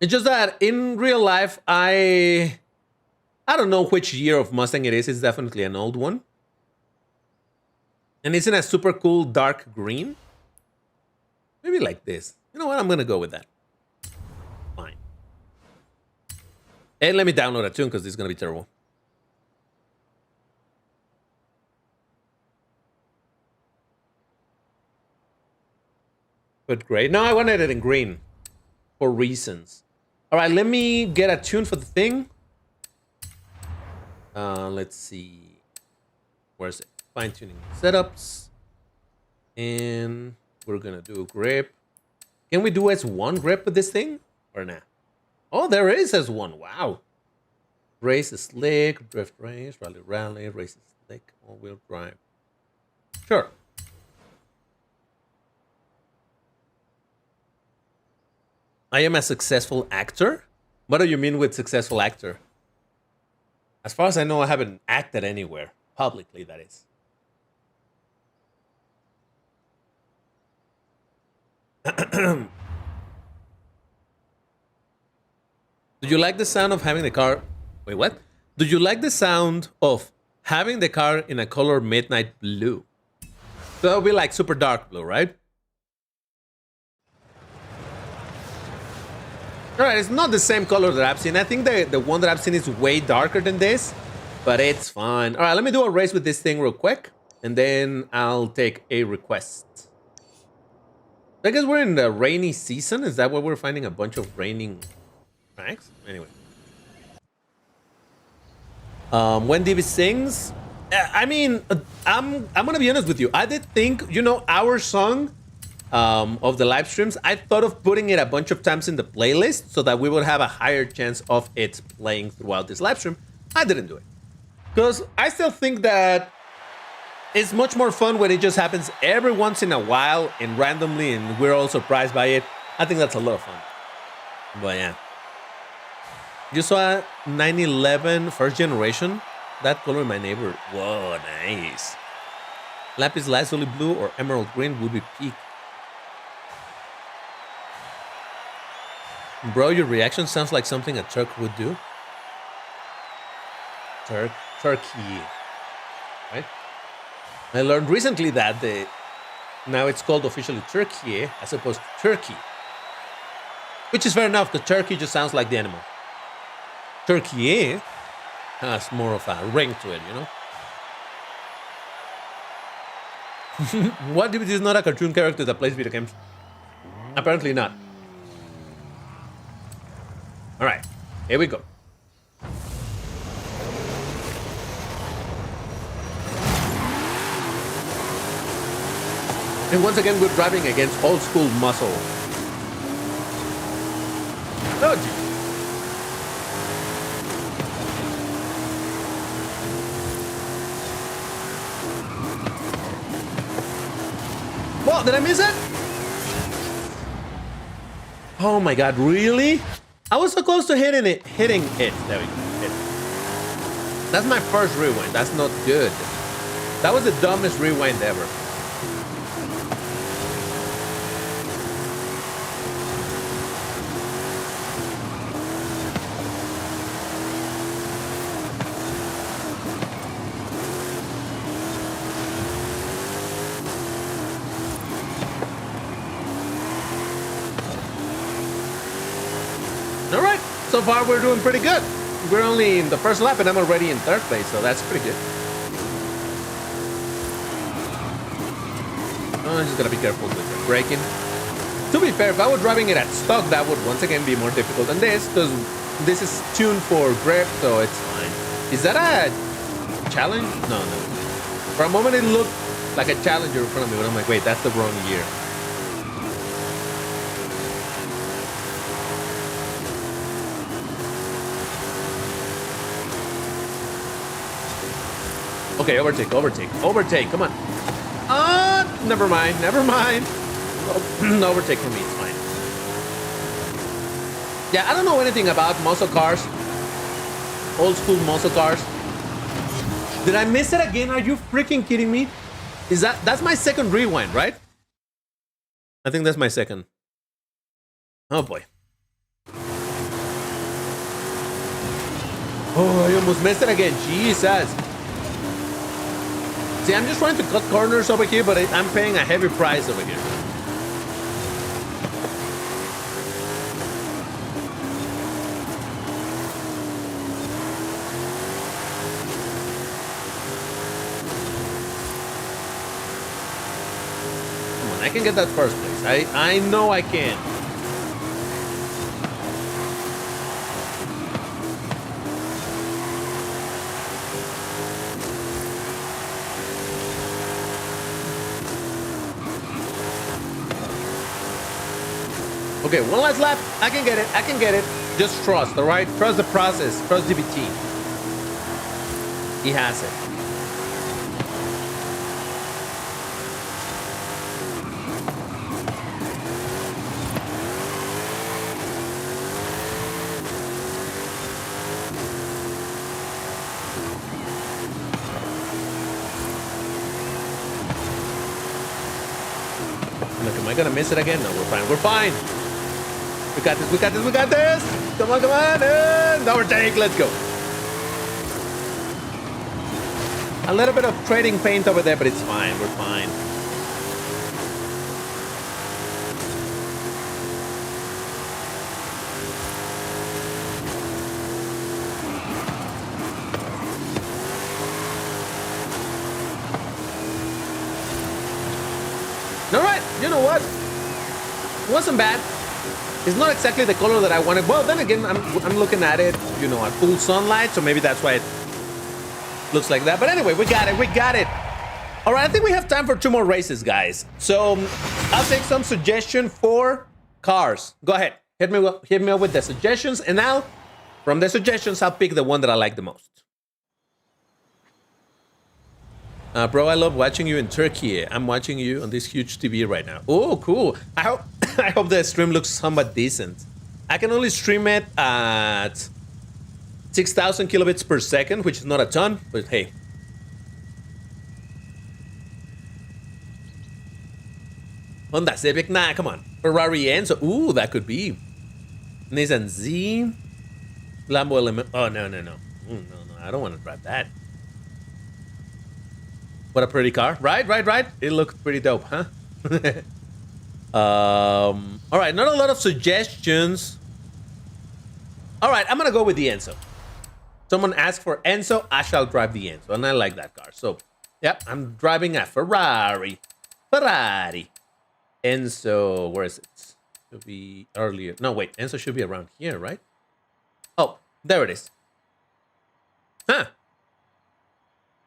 It's just that in real life, I don't know which year of Mustang it is. It's definitely an old one. And it's in a super cool dark green. Maybe like this. You know what? I'm going to go with that. Fine. And let me download a tune because this is going to be terrible. But great. No, I wanted it in green for reasons. All right, let me get a tune for the thing. Let's see. Where's it? Fine-tuning setups. And we're going to do grip. Can we do S1 grip with this thing? Or not? Oh, there is S1. Wow. Race is slick. Drift race. Rally. Race is slick. All-wheel drive. Sure. I am a successful actor? What do you mean with successful actor? As far as I know, I haven't acted anywhere. Publicly, that is. Do you like the sound of having the car... Wait, what? Do you like the sound of having the car in a color midnight blue? So that would be like super dark blue, right? Alright, it's not the same color that I've seen. I think the one that I've seen is way darker than this, but it's fine. Alright, let me do a race with this thing real quick, and then I'll take a request. I guess we're in the rainy season. Is that why we're finding a bunch of raining tracks? Anyway. When DB sings, I mean, I'm gonna be honest with you. I did think, you know, our song of the live streams, I thought of putting it a bunch of times in the playlist so that we would have a higher chance of it playing throughout this live stream. I didn't do it because I still think that It's much more fun when it just happens every once in a while and randomly, and we're all surprised by it. I think that's a lot of fun. But yeah. You saw 911 first generation? That color in my neighbor. Whoa, nice. Lapis lazuli blue or emerald green would be peak. Bro, your reaction sounds like something a Turk would do. Turkey. Right? I learned recently that now it's called officially Turkey as opposed to Turkey. Which is fair enough, because Turkey just sounds like the animal. Turkey has more of a ring to it, you know? What DBT is not a cartoon character that plays video games? Apparently not. Alright, here we go. And once again, we're driving against old school muscle. Oh, gee. Whoa, did I miss it? Oh my god, really? I was so close to hitting it. There we go. Hit it. That's my first rewind. That's not good. That was the dumbest rewind ever. All right, so far we're doing pretty good. We're only in the first lap and I'm already in third place, so that's pretty good. Oh, I just gotta be careful with the braking. To be fair, if I were driving it at stock, that would once again be more difficult than this, because this is tuned for grip, so it's fine. Is that a challenge? No. For a moment it looked like a Challenger in front of me, but I'm like, wait, that's the wrong year. Okay, overtake, come on. Never mind. Overtake for me, it's fine. Yeah, I don't know anything about muscle cars. Old school muscle cars. Did I miss it again? Are you freaking kidding me? That's my second rewind, right? I think that's my second. Oh boy. Oh, I almost missed it again, Jesus. See, I'm just trying to cut corners over here, but I'm paying a heavy price over here. Come on, I can get that first place. I know I can. Okay, one last lap. I can get it. Just trust, all right? Trust the process. Trust DBT. He has it. Look, am I gonna miss it again? No, we're fine. We got this. Come on. And overtake, let's go. A little bit of trading paint over there, but it's fine, we're fine. All right, you know what? It wasn't bad. It's not exactly the color that I wanted. Well, then again, I'm looking at it, you know, at full sunlight, so maybe that's why it looks like that. But anyway, we got it. All right, I think we have time for 2 more races, guys. So I'll take some suggestion for cars. Go ahead, hit me up with the suggestions, and now from the suggestions, I'll pick the one that I like the most. Bro, I love watching you in Turkey. I'm watching you on this huge TV right now. Oh, cool. I hope I hope the stream looks somewhat decent. I can only stream it at 6,000 kilobits per second, which is not a ton, but hey. Honda Civic? Nah, come on. Ferrari Enzo. Ooh, that could be. Nissan Z. Lambo Element. Oh, no. Ooh, no. I don't want to drive that. What a pretty car. Right. It looked pretty dope, huh? All right, not a lot of suggestions. All right, I'm going to go with the Enzo. Someone asked for Enzo. I shall drive the Enzo, and I like that car. So, yep, I'm driving a Ferrari. Enzo, where is it? Should be earlier. No, wait. Enzo should be around here, right? Oh, there it is. Huh.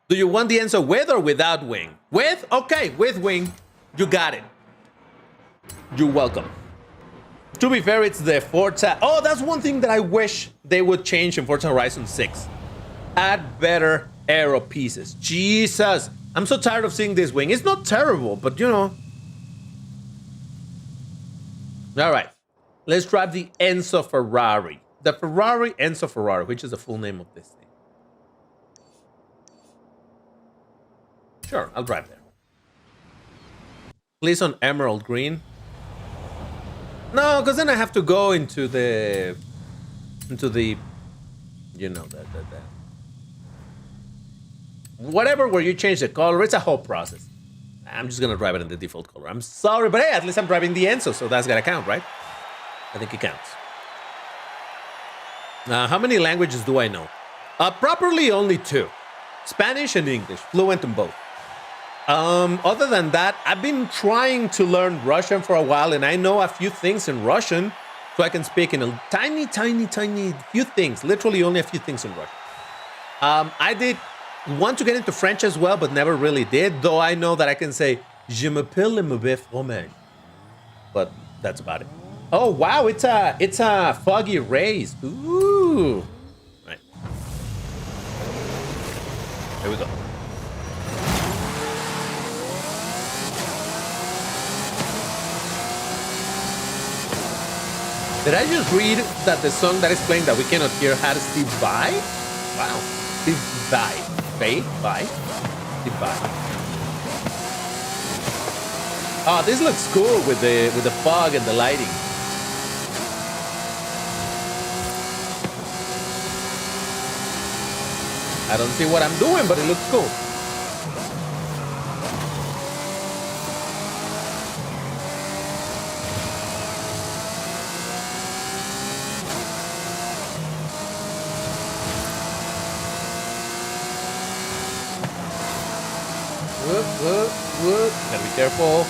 Do you want the Enzo with or without wing? With? Okay, with wing. You got it. You're welcome. To be fair, it's the Forza. Oh, that's one thing that I wish they would change in Forza Horizon 6. Add better aero pieces. Jesus. I'm so tired of seeing this wing. It's not terrible, but you know. All right. Let's drive the Enzo Ferrari. The Ferrari Enzo Ferrari, which is the full name of this thing. Sure, I'll drive there. Please on emerald green. No, because then I have to go into the, you know, the whatever where you change the color. It's a whole process. I'm just gonna drive it in the default color. I'm sorry, but hey, at least I'm driving the Enzo, so that's gotta count, right? I think it counts. How many languages do I know? Properly, only 2. Spanish and English, fluent in both. Other than that, I've been trying to learn Russian for a while, and I know a few things in Russian, so I can speak in a tiny few things, literally only a few things in Russian. I did want to get into French as well, but never really did, though I know that I can say, Je m'appelle le mauvais fromage. But that's about it. Oh, wow, it's a foggy race. Ooh. Right. Here we go. Did I just read that the song that is playing that we cannot hear had Steve Vai? Wow. Steve Vai. Vai? Steve Vai. Oh, this looks cool with the fog and the lighting. I don't see what I'm doing, but it looks cool. Gotta be careful.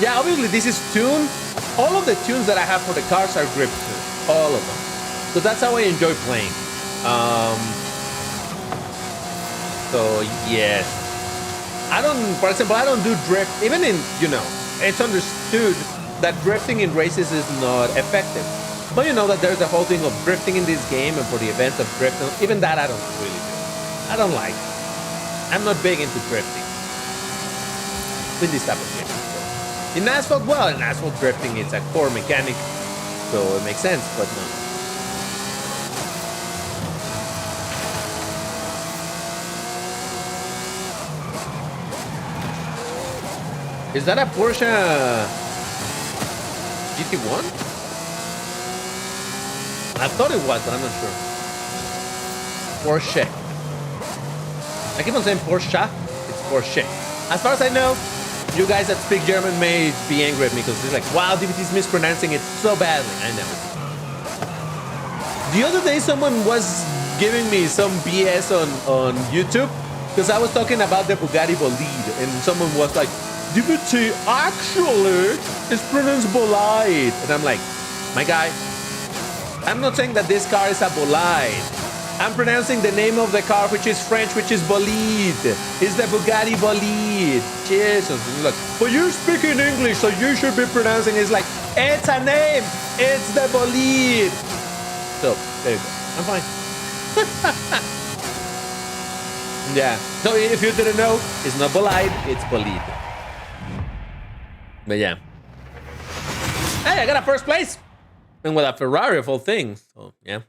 Yeah, obviously this is tuned. All of the tunes that I have for the cars are grip tunes. All of them. So that's how I enjoy playing. So yes. For example, I don't do drift. Even in, you know, it's understood that drifting in races is not effective. But you know that there's a whole thing of drifting in this game, and for the events of drifting, even that I don't really do. I don't like it. I'm not big into drifting. In this type of game. So, in Asphalt, well, in Asphalt drifting, it's a core mechanic, so it makes sense, but no. Is that a Porsche GT1? I thought it was, but I'm not sure. Porsche. I keep on saying Porsche. It's Porsche. As far as I know, you guys that speak German may be angry at me because it's like, wow, DBT's mispronouncing it so badly. I know. The other day, someone was giving me some BS on YouTube because I was talking about the Bugatti Bolide, and someone was like, DBT actually is pronounced Bolide. And I'm like, my guy, I'm not saying that this car is a Bolide. I'm pronouncing the name of the car, which is French, which is Bolide. It's the Bugatti Bolide. Jesus. Like, but you're speaking English, so you should be pronouncing it. It's like, it's a name. It's the Bolide. So, there you go. I'm fine. Yeah. So if you didn't know, it's not bolide, it's bolide. But yeah. Hey, I got a first place. And with a Ferrari of all things. So yeah.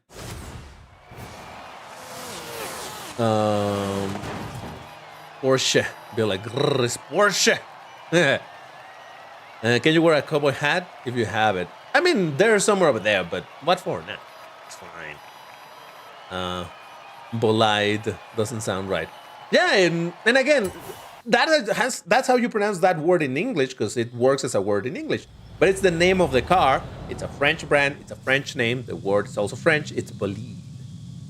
Porsche. Be like, it's Porsche. Can you wear a cowboy hat if you have it? I mean, there's somewhere over there, but what for? Nah, it's fine. Bolide doesn't sound right. Yeah, and again, that's how you pronounce that word in English, because it works as a word in English. But it's the name of the car. It's a French brand. It's a French name. The word is also French. It's bolide.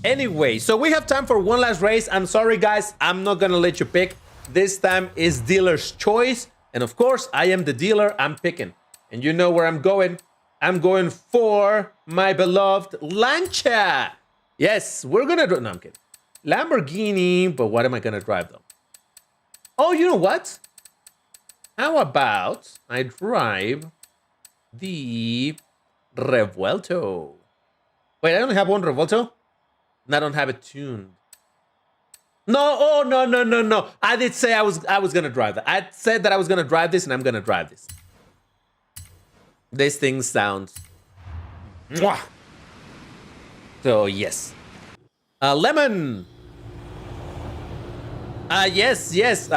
Anyway, so we have time for one last race. I'm sorry, guys. I'm not going to let you pick. This time is dealer's choice. And of course, I am the dealer. I'm picking. And you know where I'm going. I'm going for my beloved Lancia. Yes, we're going to do... No, I'm kidding. Lamborghini, but what am I going to drive, though? Oh, you know what? How about I drive the Revuelto? Wait, I only have one Revuelto? And I don't have it tuned. No, oh, no. I did say I was going to drive that. I said that I was going to drive this, and I'm going to drive this. This thing sounds... Mwah! So, yes. Lemon. Yes.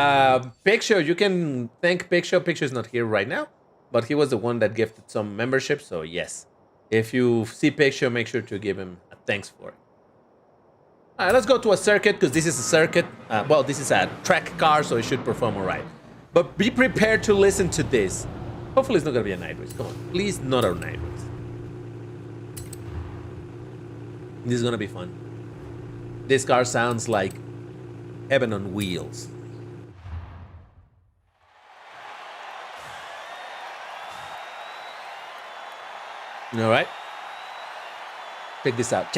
Picture, you can thank Picture. Picture's not here right now, but he was the one that gifted some membership, so yes. If you see Picture, make sure to give him a thanks for it. All right, let's go to a circuit, because this is a circuit. Well, this is a track car, so it should perform all right. But be prepared to listen to this. Hopefully it's not going to be a night race. Come on, please, not a night race. This is going to be fun. This car sounds like heaven on wheels. All right. Check this out.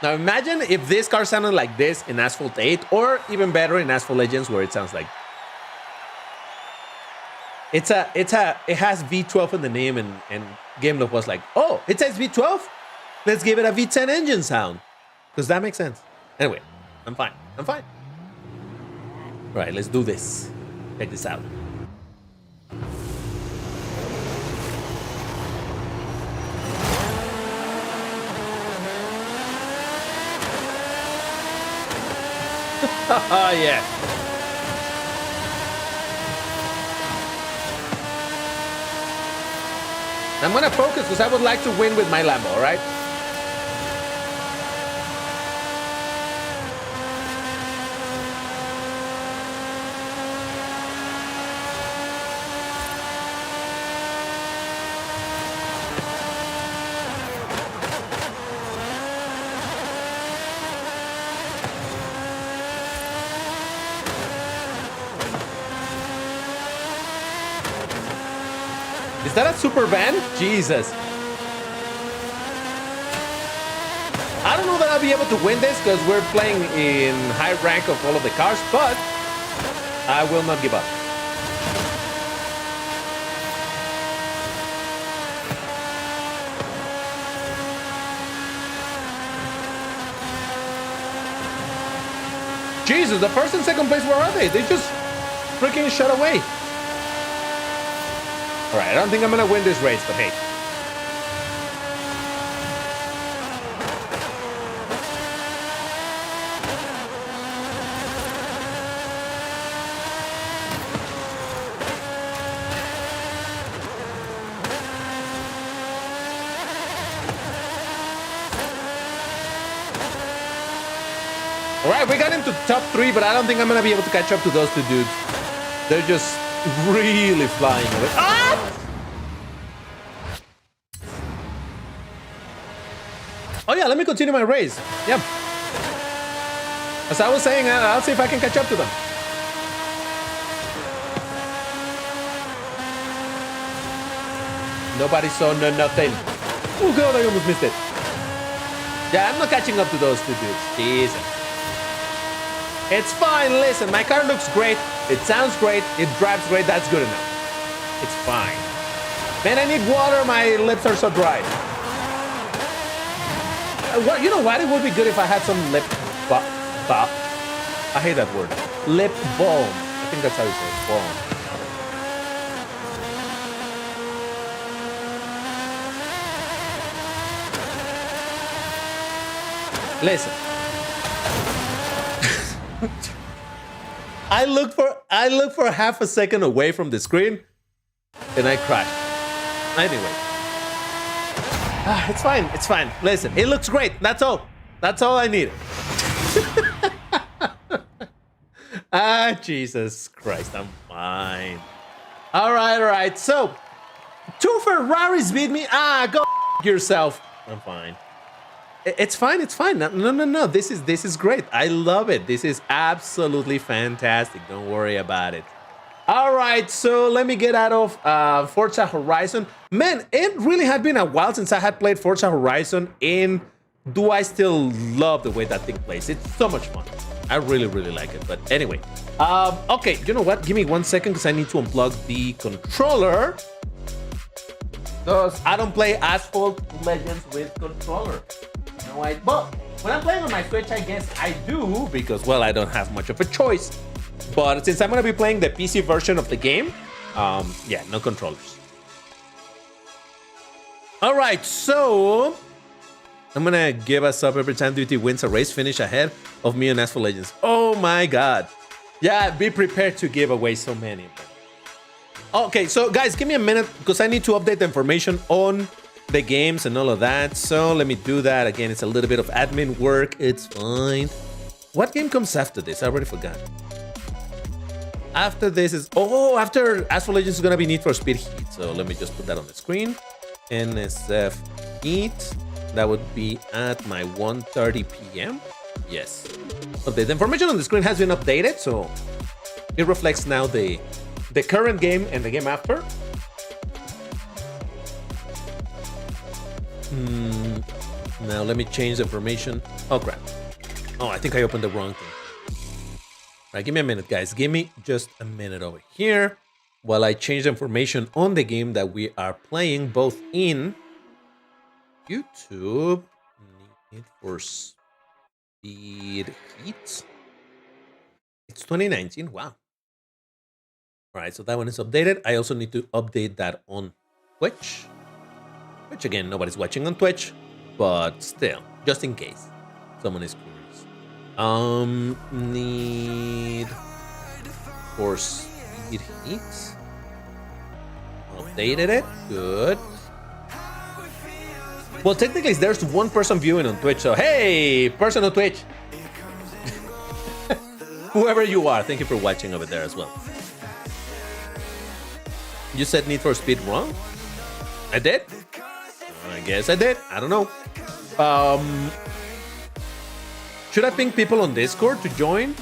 Now imagine if this car sounded like this in Asphalt 8, or even better in Asphalt Legends, where it sounds like... It has V12 in the name, and GameLoft was like, oh, it says V12? Let's give it a V10 engine sound. Because that makes sense. Anyway, I'm fine. All right, let's do this. Check this out. Oh, yeah. I'm gonna focus because I would like to win with my Lambo, all right? Is that a super van? Jesus. I don't know that I'll be able to win this because we're playing in high rank of all of the cars, but I will not give up. Jesus, the first and second place, where are they? They just freaking shut away. All right, I don't think I'm gonna win this race, but hey. All right, we got into top 3, but I don't think I'm gonna be able to catch up to those two dudes. They're just really flying away. Ah! Oh yeah, let me continue my race. Yeah. As I was saying, I'll see if I can catch up to them. Nobody saw nothing. Oh god, I almost missed it. Yeah, I'm not catching up to those two dudes. Jesus. It's fine, listen, my car looks great, it sounds great, it drives great, that's good enough. It's fine. Man, I need water, my lips are so dry. You know what, it would be good if I had some lip I hate that word. Lip balm. I think that's how you say it. Balm. Listen. I look for half a second away from the screen and I crash. Anyway. It's fine. It's fine. Listen, it looks great. That's all. That's all I need. Jesus Christ, I'm fine. All right. So, 2 Ferraris beat me. Go yourself. I'm fine. It's fine. It's fine. No. This is great. I love it. This is absolutely fantastic. Don't worry about it. All right, so let me get out of Forza Horizon. Man, it really had been a while since I had played Forza Horizon, and do I still love the way that thing plays? It's so much fun. I really like it. But anyway, okay, you know what? Give me 1 second because I need to unplug the controller. Because I don't play Asphalt Legends with controller. No, well, when I'm playing on my Switch, I guess I do because, well, I don't have much of a choice. But since I'm going to be playing the PC version of the game, yeah, no controllers. All right, so I'm going to give us up every time DBT wins a race finish ahead of me on Asphalt Legends. Oh my God. Yeah, be prepared to give away so many. Okay, so guys, give me a minute because I need to update the information on the games and all of that. So let me do that. Again, it's a little bit of admin work. It's fine. What game comes after this? I already forgot. After this is... Oh, after Asphalt Legends is going to be Need for Speed Heat. So let me just put that on the screen. NFS Heat. That would be at my 1:30 p.m. Yes. Okay, the information on the screen has been updated. So it reflects now the current game and the game after. Now let me change the information. Oh, crap. Oh, I think I opened the wrong thing. All right, give me a minute, guys. Give me just a minute over here while I change the information on the game that we are playing, both in YouTube. Need for Speed Heat. It's 2019. Wow. All right, so that one is updated. I also need to update that on Twitch, which again, nobody's watching on Twitch, but still, just in case someone is curious. Need for Speed Heat. Updated it. Good. Well, technically, there's one person viewing on Twitch, so hey, person on Twitch. Whoever you are, thank you for watching over there as well. You said Need for Speed wrong? I did? I guess I did. I don't know. Should I ping people on Discord to join?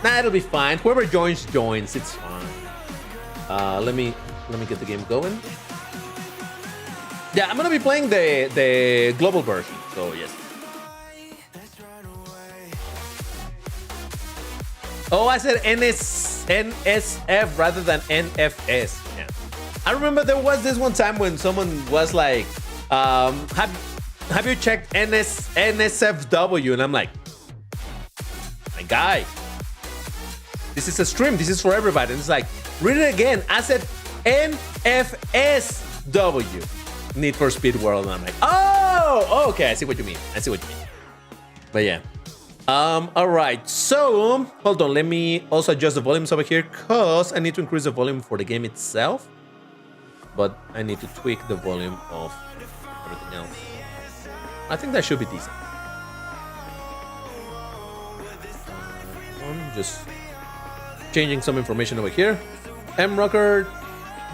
Nah, it'll be fine. Whoever joins. It's fine. Let me get the game going. Yeah, I'm gonna be playing the global version. So yes. Oh, I said NSF rather than NFS. Yeah. I remember there was this one time when someone was like, have you checked NSFW? And I'm like, my guy, this is a stream. This is for everybody. And it's like, read it again. I said NFSW. Need for Speed World. And I'm like, oh, okay. I see what you mean. But yeah. All right. So hold on. Let me also adjust the volumes over here because I need to increase the volume for the game itself. But I need to tweak the volume of everything else. I think that should be decent. I'm just changing some information over here. Rocker,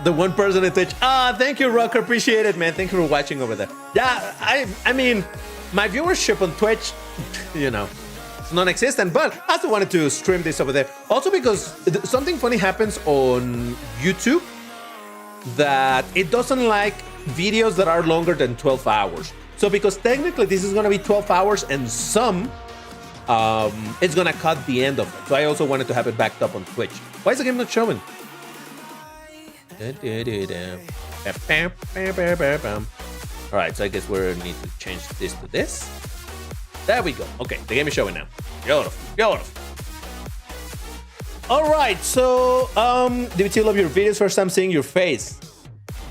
the one person at Twitch. Thank you, Rocker. Appreciate it, man. Thank you for watching over there. Yeah, I mean, my viewership on Twitch, you know, it's non-existent, but I still wanted to stream this over there. Also because something funny happens on YouTube that it doesn't like videos that are longer than 12 hours. So because technically this is going to be 12 hours and some, it's going to cut the end of it. So I also wanted to have it backed up on Twitch. Why is the game not showing? All right, so I guess we need to change this to this. There we go. Okay, the game is showing now. Beautiful, beautiful. All right, so DBT, love your videos. First time seeing your face.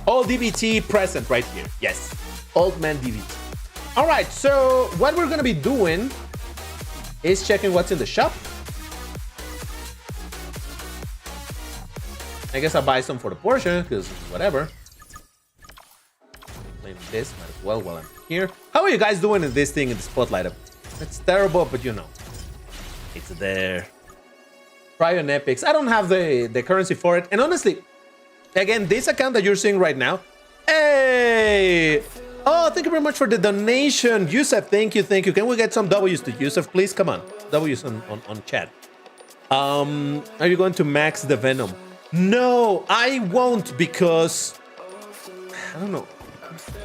All DBT present right here. Yes, old man DBT. All right, so what we're gonna be doing is checking what's in the shop. I guess I'll buy some for the portion, because whatever. Maybe this might as well while I'm here. How are you guys doing in this thing in the spotlight? It's terrible, but you know, it's there. Try on Epics. I don't have the currency for it. And honestly, again, this account that you're seeing right now. Hey! Oh, thank you very much for the donation. Yusuf, thank you, thank you. Can we get some W's to Yusuf, please? Come on. W's on chat. Are you going to max the Venom? No, I won't because I don't know.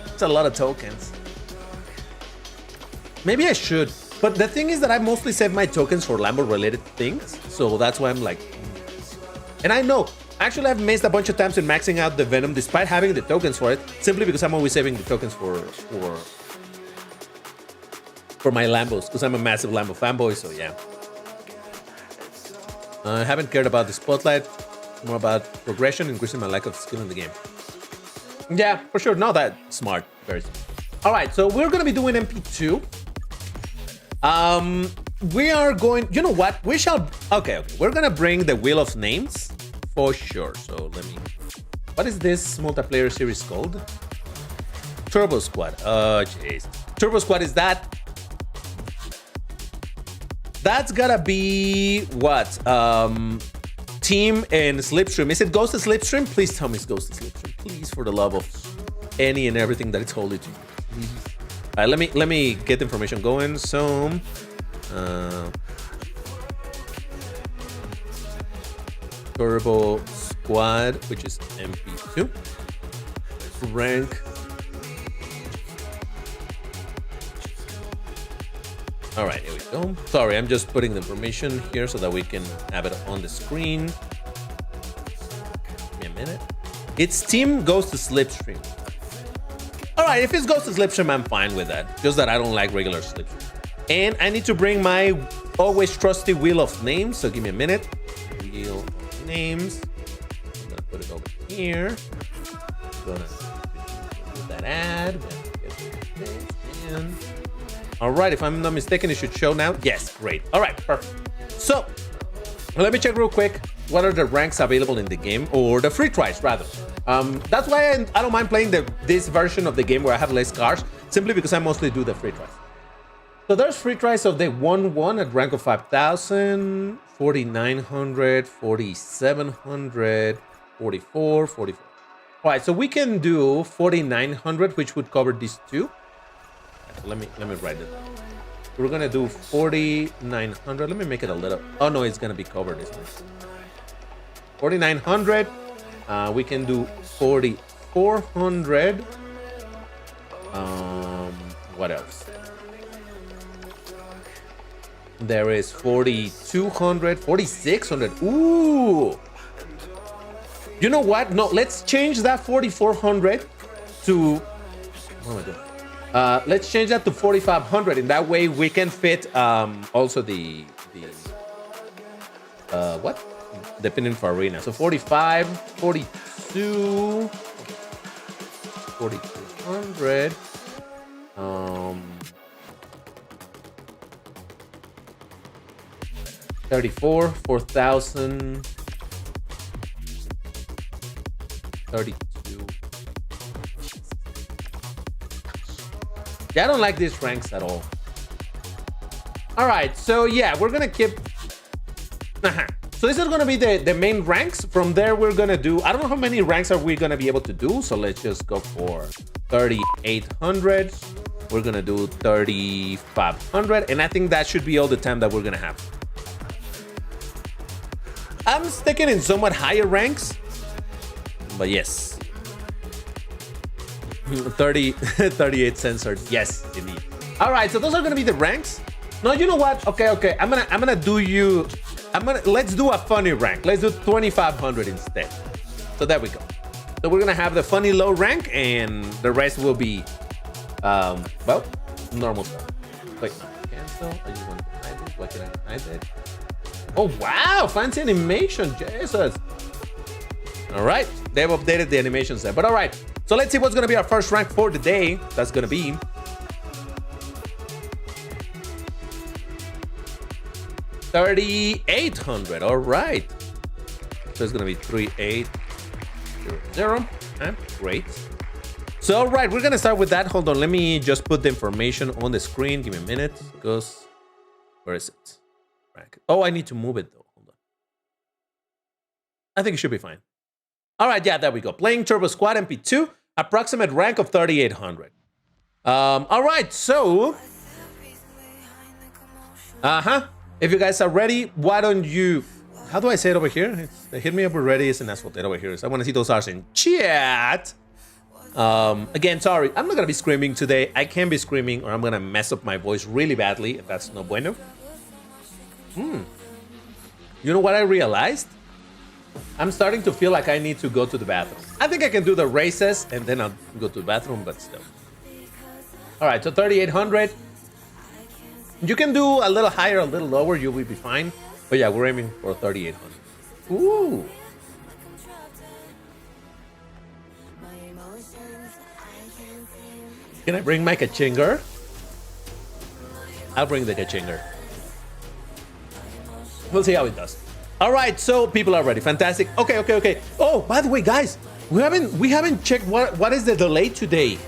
It's a lot of tokens. Maybe I should. But the thing is that I mostly save my tokens for Lambo related things. So that's why I'm like, and I know, actually I've missed a bunch of times in maxing out the Venom despite having the tokens for it, simply because I'm always saving the tokens for my Lambos, because I'm a massive Lambo fanboy, so yeah. I haven't cared about the spotlight, more about progression, increasing my lack of skill in the game. Yeah, for sure, not that smart, very smart. All right, so we're gonna be doing MP2. We are going, you know what? We shall, okay. We're gonna bring the Wheel of Names for sure. So let me, what is this multiplayer series called? Turbo Squad. Oh, jeez. Turbo Squad is that? That's gotta be what? Team and Slipstream. Is it Ghost of Slipstream? Please tell me it's Ghost of Slipstream. Please, for the love of any and everything that it's holy to you. Please. Let me get the information going. So, Turbo Squad, which is MP2. Rank. All right, here we go. Sorry, I'm just putting the information here so that we can have it on the screen. Give me a minute. Its team goes to Slipstream. All right, if it goes to Slipstream, I'm fine with that. Just that I don't like regular Slipstream. And I need to bring my always trusty Wheel of Names. So give me a minute. Wheel of Names. I'm gonna put it over here. I'm gonna do that ad. All right, if I'm not mistaken, it should show now. Yes, great. All right, perfect. So let me check real quick. What are the ranks available in the game, or the free tries rather? That's why I don't mind playing this version of the game where I have less cars, simply because I mostly do the free tries. So there's free tries of the 1-1 at rank of 5,000, 4,900, 4,700, 44, 44. All right, so we can do 4,900, which would cover these two. So let me write it down. We're gonna do 4,900. Let me make it a little. Oh no, it's gonna be covered this one. 4,900. We can do 4,400. What else? There is 4,200, 4,600. Ooh. You know what? No, let's change that 4,400 to. Oh my god. Let's change that to 4,500. In that way, we can fit also the what? Depending for arena. So 45, 42, 4,200. 34, 4,000, 32. Yeah, I don't like these ranks at all. All right, so yeah, we're gonna keep. So this is gonna be the main ranks. From there, we're gonna do. I don't know how many ranks are we gonna be able to do. So let's just go for 3,800. We're gonna do 3,500, and I think that should be all the time that we're gonna have. I'm sticking in somewhat higher ranks, but yes. 38 censored. Yes, indeed. All right, so those are gonna be the ranks. No, you know what? Okay. I'm gonna do you. Let's do a funny rank. Let's do 2,500 instead. So there we go. So we're gonna have the funny low rank, and the rest will be, well, normal stuff. Wait, no, so I just want to hide it. Why can I hide it? Oh wow, fancy animation, Jesus. All right, they've updated the animations there, but all right. So let's see what's gonna be our first rank for the day. That's gonna be 3,800. All right. So it's gonna be 3,800. Great. So all right, we're gonna start with that. Hold on, let me just put the information on the screen. Give me a minute, because where is it? Oh, I need to move it though. Hold on. I think it should be fine. All right, yeah, there we go. Playing Turbo Squad MP2, approximate rank of 3,800. All right, so if you guys are ready, why don't you? How do I say it over here? Hit me up already. It's an Asphalt over here. So I want to see those R's in chat. Again, sorry, I'm not gonna be screaming today. I can be screaming, or I'm gonna mess up my voice really badly, and that's no bueno. You know what I realized? I'm starting to feel like I need to go to the bathroom. I think I can do the races, and then I'll go to the bathroom, but still. All right, so 3,800. You can do a little higher, a little lower. You will be fine. But yeah, we're aiming for 3,800. Ooh. Can I bring my 𝐒𝐮𝐬? I'll bring the 𝐒𝐮𝐬. We'll see how it does. All right, so people are ready. Fantastic. Okay. Oh, by the way, guys, we haven't checked what is the delay today.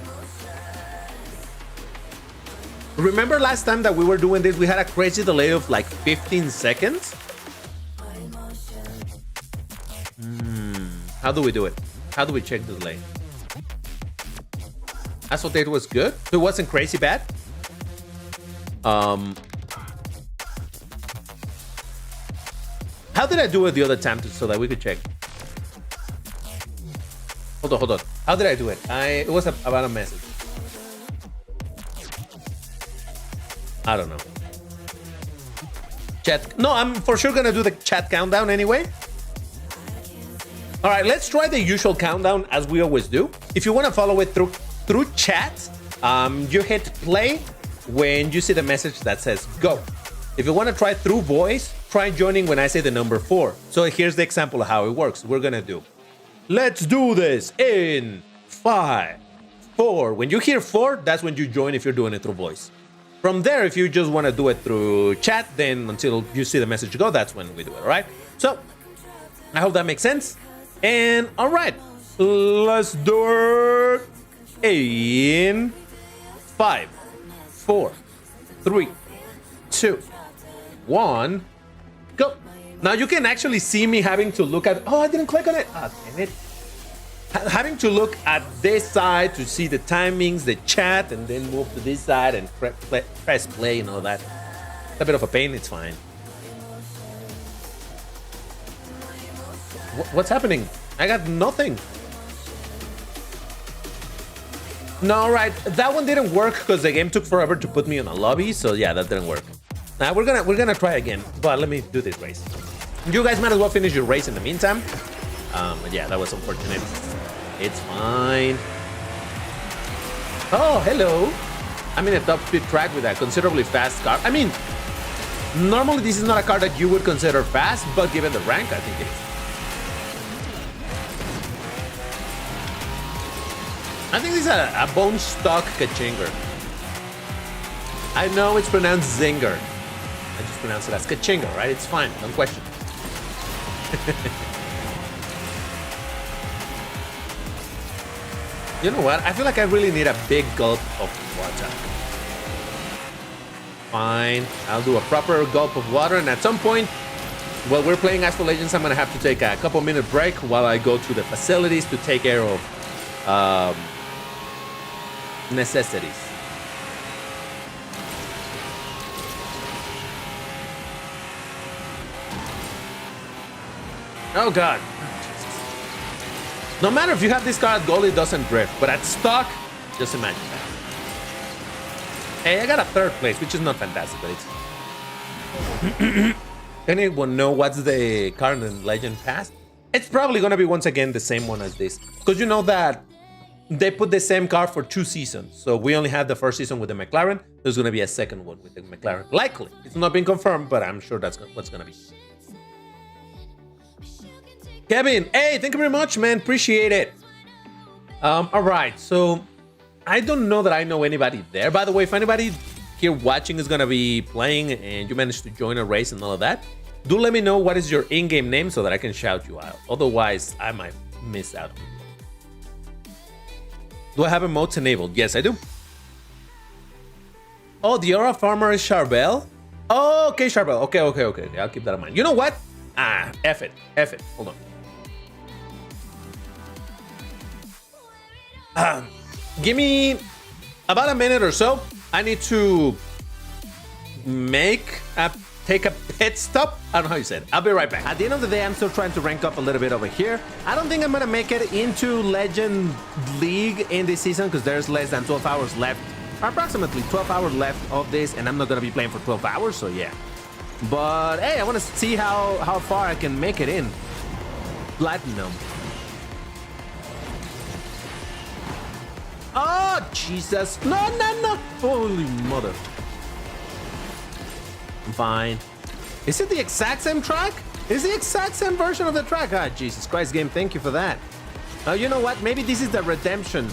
Remember last time that we were doing this, we had a crazy delay of like 15 seconds. How do we do it? How do we check the delay? Asphalt Legends was good. So it wasn't crazy bad. How did I do it the other time so that we could check? Hold on. How did I do it? It was about a message. I don't know. Chat. No, I'm for sure gonna do the chat countdown anyway. All right, let's try the usual countdown as we always do. If you want to follow it through chat, you hit play when you see the message that says go. If you want to try through voice, try joining when I say the number 4. So here's the example of how it works. We're gonna do, let's do this in 5, 4. When you hear 4, that's when you join if you're doing it through voice. From there, if you just want to do it through chat, then until you see the message go, that's when we do it, all right? So I hope that makes sense. And all right, let's do it in 5, 4, 3, 2, 1, go. Now you can actually see me having to look at, oh, I didn't click on it. Ah, damn it. Having to look at this side to see the timings, the chat, and then move to this side and press play and all that. It's a bit of a pain, it's fine. What's happening? I got nothing. No, all right, that one didn't work because the game took forever to put me in a lobby. So yeah, that didn't work. Now we're gonna try again, but let me do this race. You guys might as well finish your race in the meantime. But yeah, that was unfortunate. It's fine. Oh, hello. I'm in a top speed track with a considerably fast car. I mean, normally this is not a car that you would consider fast, but given the rank, I think it is. I think this is a bone stock 𝐒𝐮𝐬. I know it's pronounced Zinger. I just pronounce it as 𝐒𝐮𝐬, right? It's fine, don't question. You know what? I feel like I really need a big gulp of water. Fine, I'll do a proper gulp of water, and at some point, while we're playing Asphalt Legends, I'm gonna have to take a couple-minute break while I go to the facilities to take care of necessities. Oh God. No matter if you have this car at goal, it doesn't drift, but at stock, just imagine that. Hey, I got a 3rd place, which is not fantastic, but it's... Anyone know what's the current legend past? It's probably gonna be once again the same one as this, because you know that they put the same car for 2 seasons. So we only had the first season with the McLaren. There's going to be a second one with the McLaren. Likely. It's not been confirmed, but I'm sure that's what's going to be. Kevin, hey, thank you very much, man. Appreciate it. All right, so I don't know that I know anybody there. By the way, if anybody here watching is going to be playing and you managed to join a race and all of that, do let me know what is your in-game name so that I can shout you out. Otherwise, I might miss out. Do I have emotes enabled? Yes, I do. Oh, the Aura Farmer is Charbel? Oh, okay, Charbel. Okay. I'll keep that in mind. You know what? F it. Hold on. Give me about a minute or so. I need to take a pit stop. I don't know how you said it. I'll be right back. At the end of the day, I'm still trying to rank up a little bit over here. I don't think I'm gonna make it into Legend League in this season because there's less than 12 hours left. Approximately 12 hours left of this, and I'm not gonna be playing for 12 hours, so yeah. But hey, I wanna see how far I can make it in Platinum. Oh, Jesus. No. Holy mother. I'm fine. Is it the exact same track? Is the exact same version of the track? Ah, Jesus Christ, game. Thank you for that. You know what? Maybe this is the redemption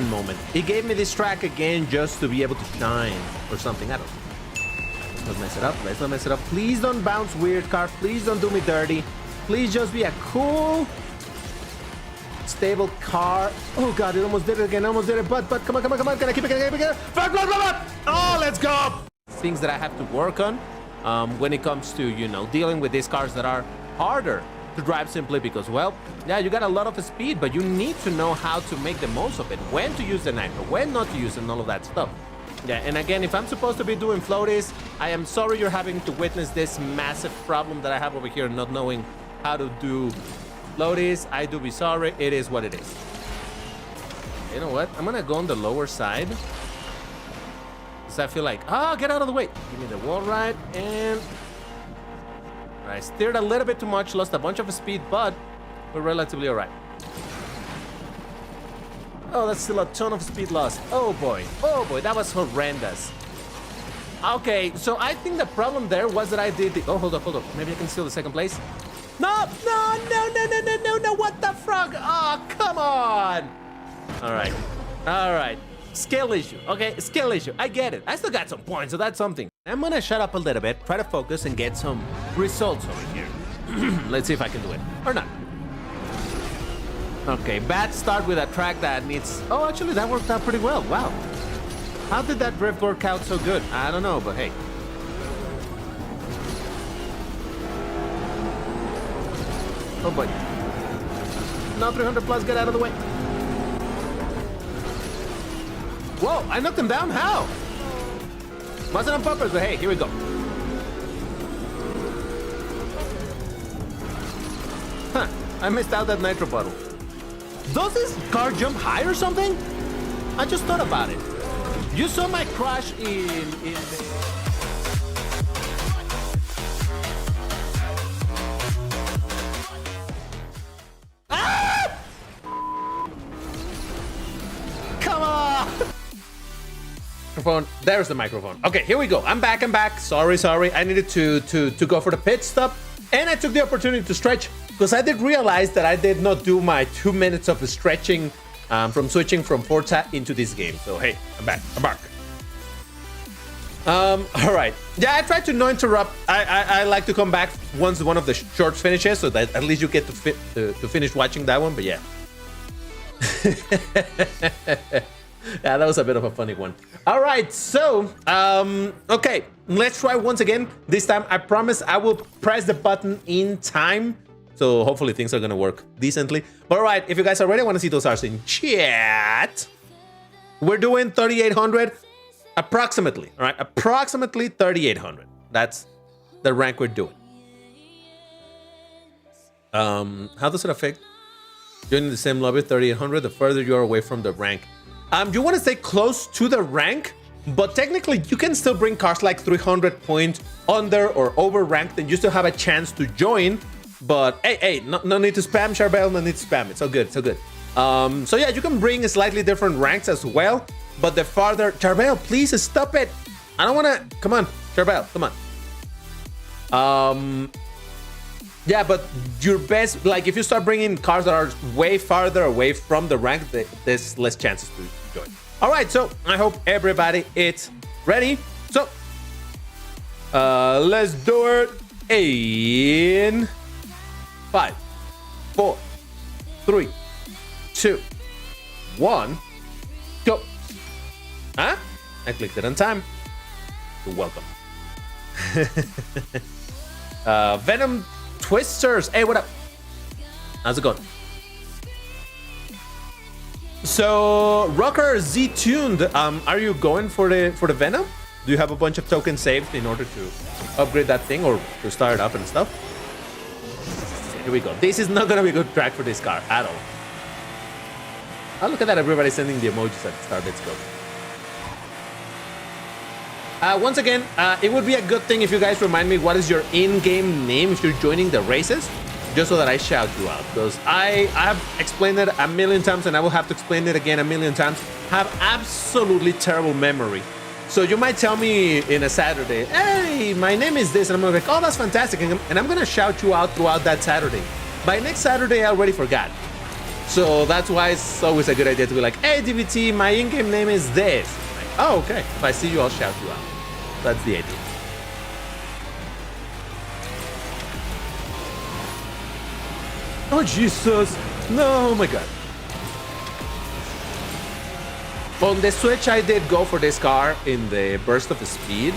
moment. He gave me this track again just to be able to shine or something. I don't know. Let's not mess it up. Please don't bounce weird, car. Please don't do me dirty. Please just be a cool, stable car. Oh God, it almost did it again. But come on. Can I keep it? Fuck. Oh, let's go. Things that I have to work on when it comes to, you know, dealing with these cars that are harder to drive simply because, well, yeah, you got a lot of speed, but you need to know how to make the most of it, when to use the nitro, when not to use it, and all of that stuff. Yeah, and again, if I'm supposed to be doing floaties, I am sorry you're having to witness this massive problem that I have over here, not knowing how to do floaties. I do be sorry. It is what it is. You know what? I'm gonna go on the lower side. I feel like, get out of the way. Give me the wall ride, and I steered a little bit too much, lost a bunch of speed, but we're relatively all right. Oh, that's still a ton of speed loss. Oh boy, that was horrendous. Okay, so I think the problem there was that I did the, oh, hold up. Maybe I can steal the second place. No, what the frog? Oh, come on. All right. Skill issue, okay? Skill issue. I get it. I still got some points, so that's something. I'm gonna shut up a little bit, try to focus, and get some results over here. Let's see if I can do it. Or not. Okay, bad start with a track that needs... Oh, actually, that worked out pretty well. Wow. How did that drift work out so good? I don't know, but hey. Oh, boy. No, 300 plus, get out of the way. Whoa, I knocked him down? How? Wasn't on purpose, but hey, here we go. Huh, I missed out that nitro bottle. Does this car jump high or something? I just thought about it. You saw my crash in the... There's the microphone. Okay, here we go. I'm back. Sorry. I needed to go for the pit stop, and I took the opportunity to stretch because I did realize that I did not do my 2 minutes of stretching from switching from Forza into this game. So hey, I'm back. All right. Yeah, I tried to not interrupt. I like to come back once one of the shorts finishes, so that at least you get to finish watching that one. But yeah. Yeah, that was a bit of a funny one. All right, so, okay, let's try once again. This time, I promise I will press the button in time. So hopefully things are gonna work decently. But all right, if you guys are ready, I wanna see those R's in chat. We're doing 3,800 approximately, all right? Approximately 3,800. That's the rank we're doing. How does it affect joining the same lobby, 3,800, the further you are away from the rank? You want to stay close to the rank, but technically you can still bring cars like 300 points under or over ranked, and you still have a chance to join. But hey, no need to spam, Charbel, no need to spam. It's all good. So yeah, you can bring slightly different ranks as well, but the farther... Charbel, please stop it. I don't want to... Come on, Charbel, come on. Yeah, but your best... Like, if you start bringing cars that are way farther away from the rank, there's less chances to join. All right, so I hope everybody is ready. So, let's do it in 5, 4, 3, 2, 1, go. Huh? I clicked it on time. You're welcome. Venom Twisters. Hey, what up? How's it going? So, Rocker Z tuned. Are you going for the Venom? Do you have a bunch of tokens saved in order to upgrade that thing or to start it up and stuff? Here we go. This is not gonna be a good track for this car at all. Oh, look at that! Everybody sending the emojis at the start. Let's go. Once again, it would be a good thing if you guys remind me what is your in-game name if you're joining the races, just so that I shout you out. Because I have explained it a million times and I will have to explain it again a million times. Have absolutely terrible memory. So you might tell me in a Saturday, hey, my name is this, and I'm gonna be like, oh, that's fantastic, and I'm gonna shout you out throughout that Saturday. By next Saturday, I already forgot. So that's why it's always a good idea to be like, hey, DBT, my in-game name is this. Like, oh, okay. If I see you, I'll shout you out. That's the idea. Oh, Jesus. No, oh my God. On the Switch, I did go for this car in the burst of speed.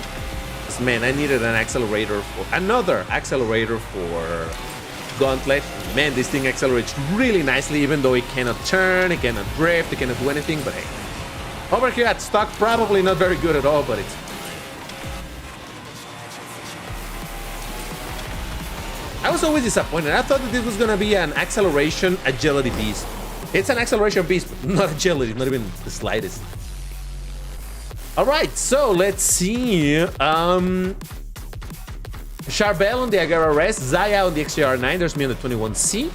Because, man, I needed another accelerator for Gauntlet. Man, this thing accelerates really nicely, even though it cannot turn, it cannot drift, it cannot do anything. But hey, over here at stock, probably not very good at all, but it's... I was always disappointed. I thought that this was gonna be an acceleration agility beast. It's an acceleration beast, but not agility, not even the slightest. All right, so let's see. Charbel on the Agera Rest, Zaya on the XJR9, there's me on the 21C,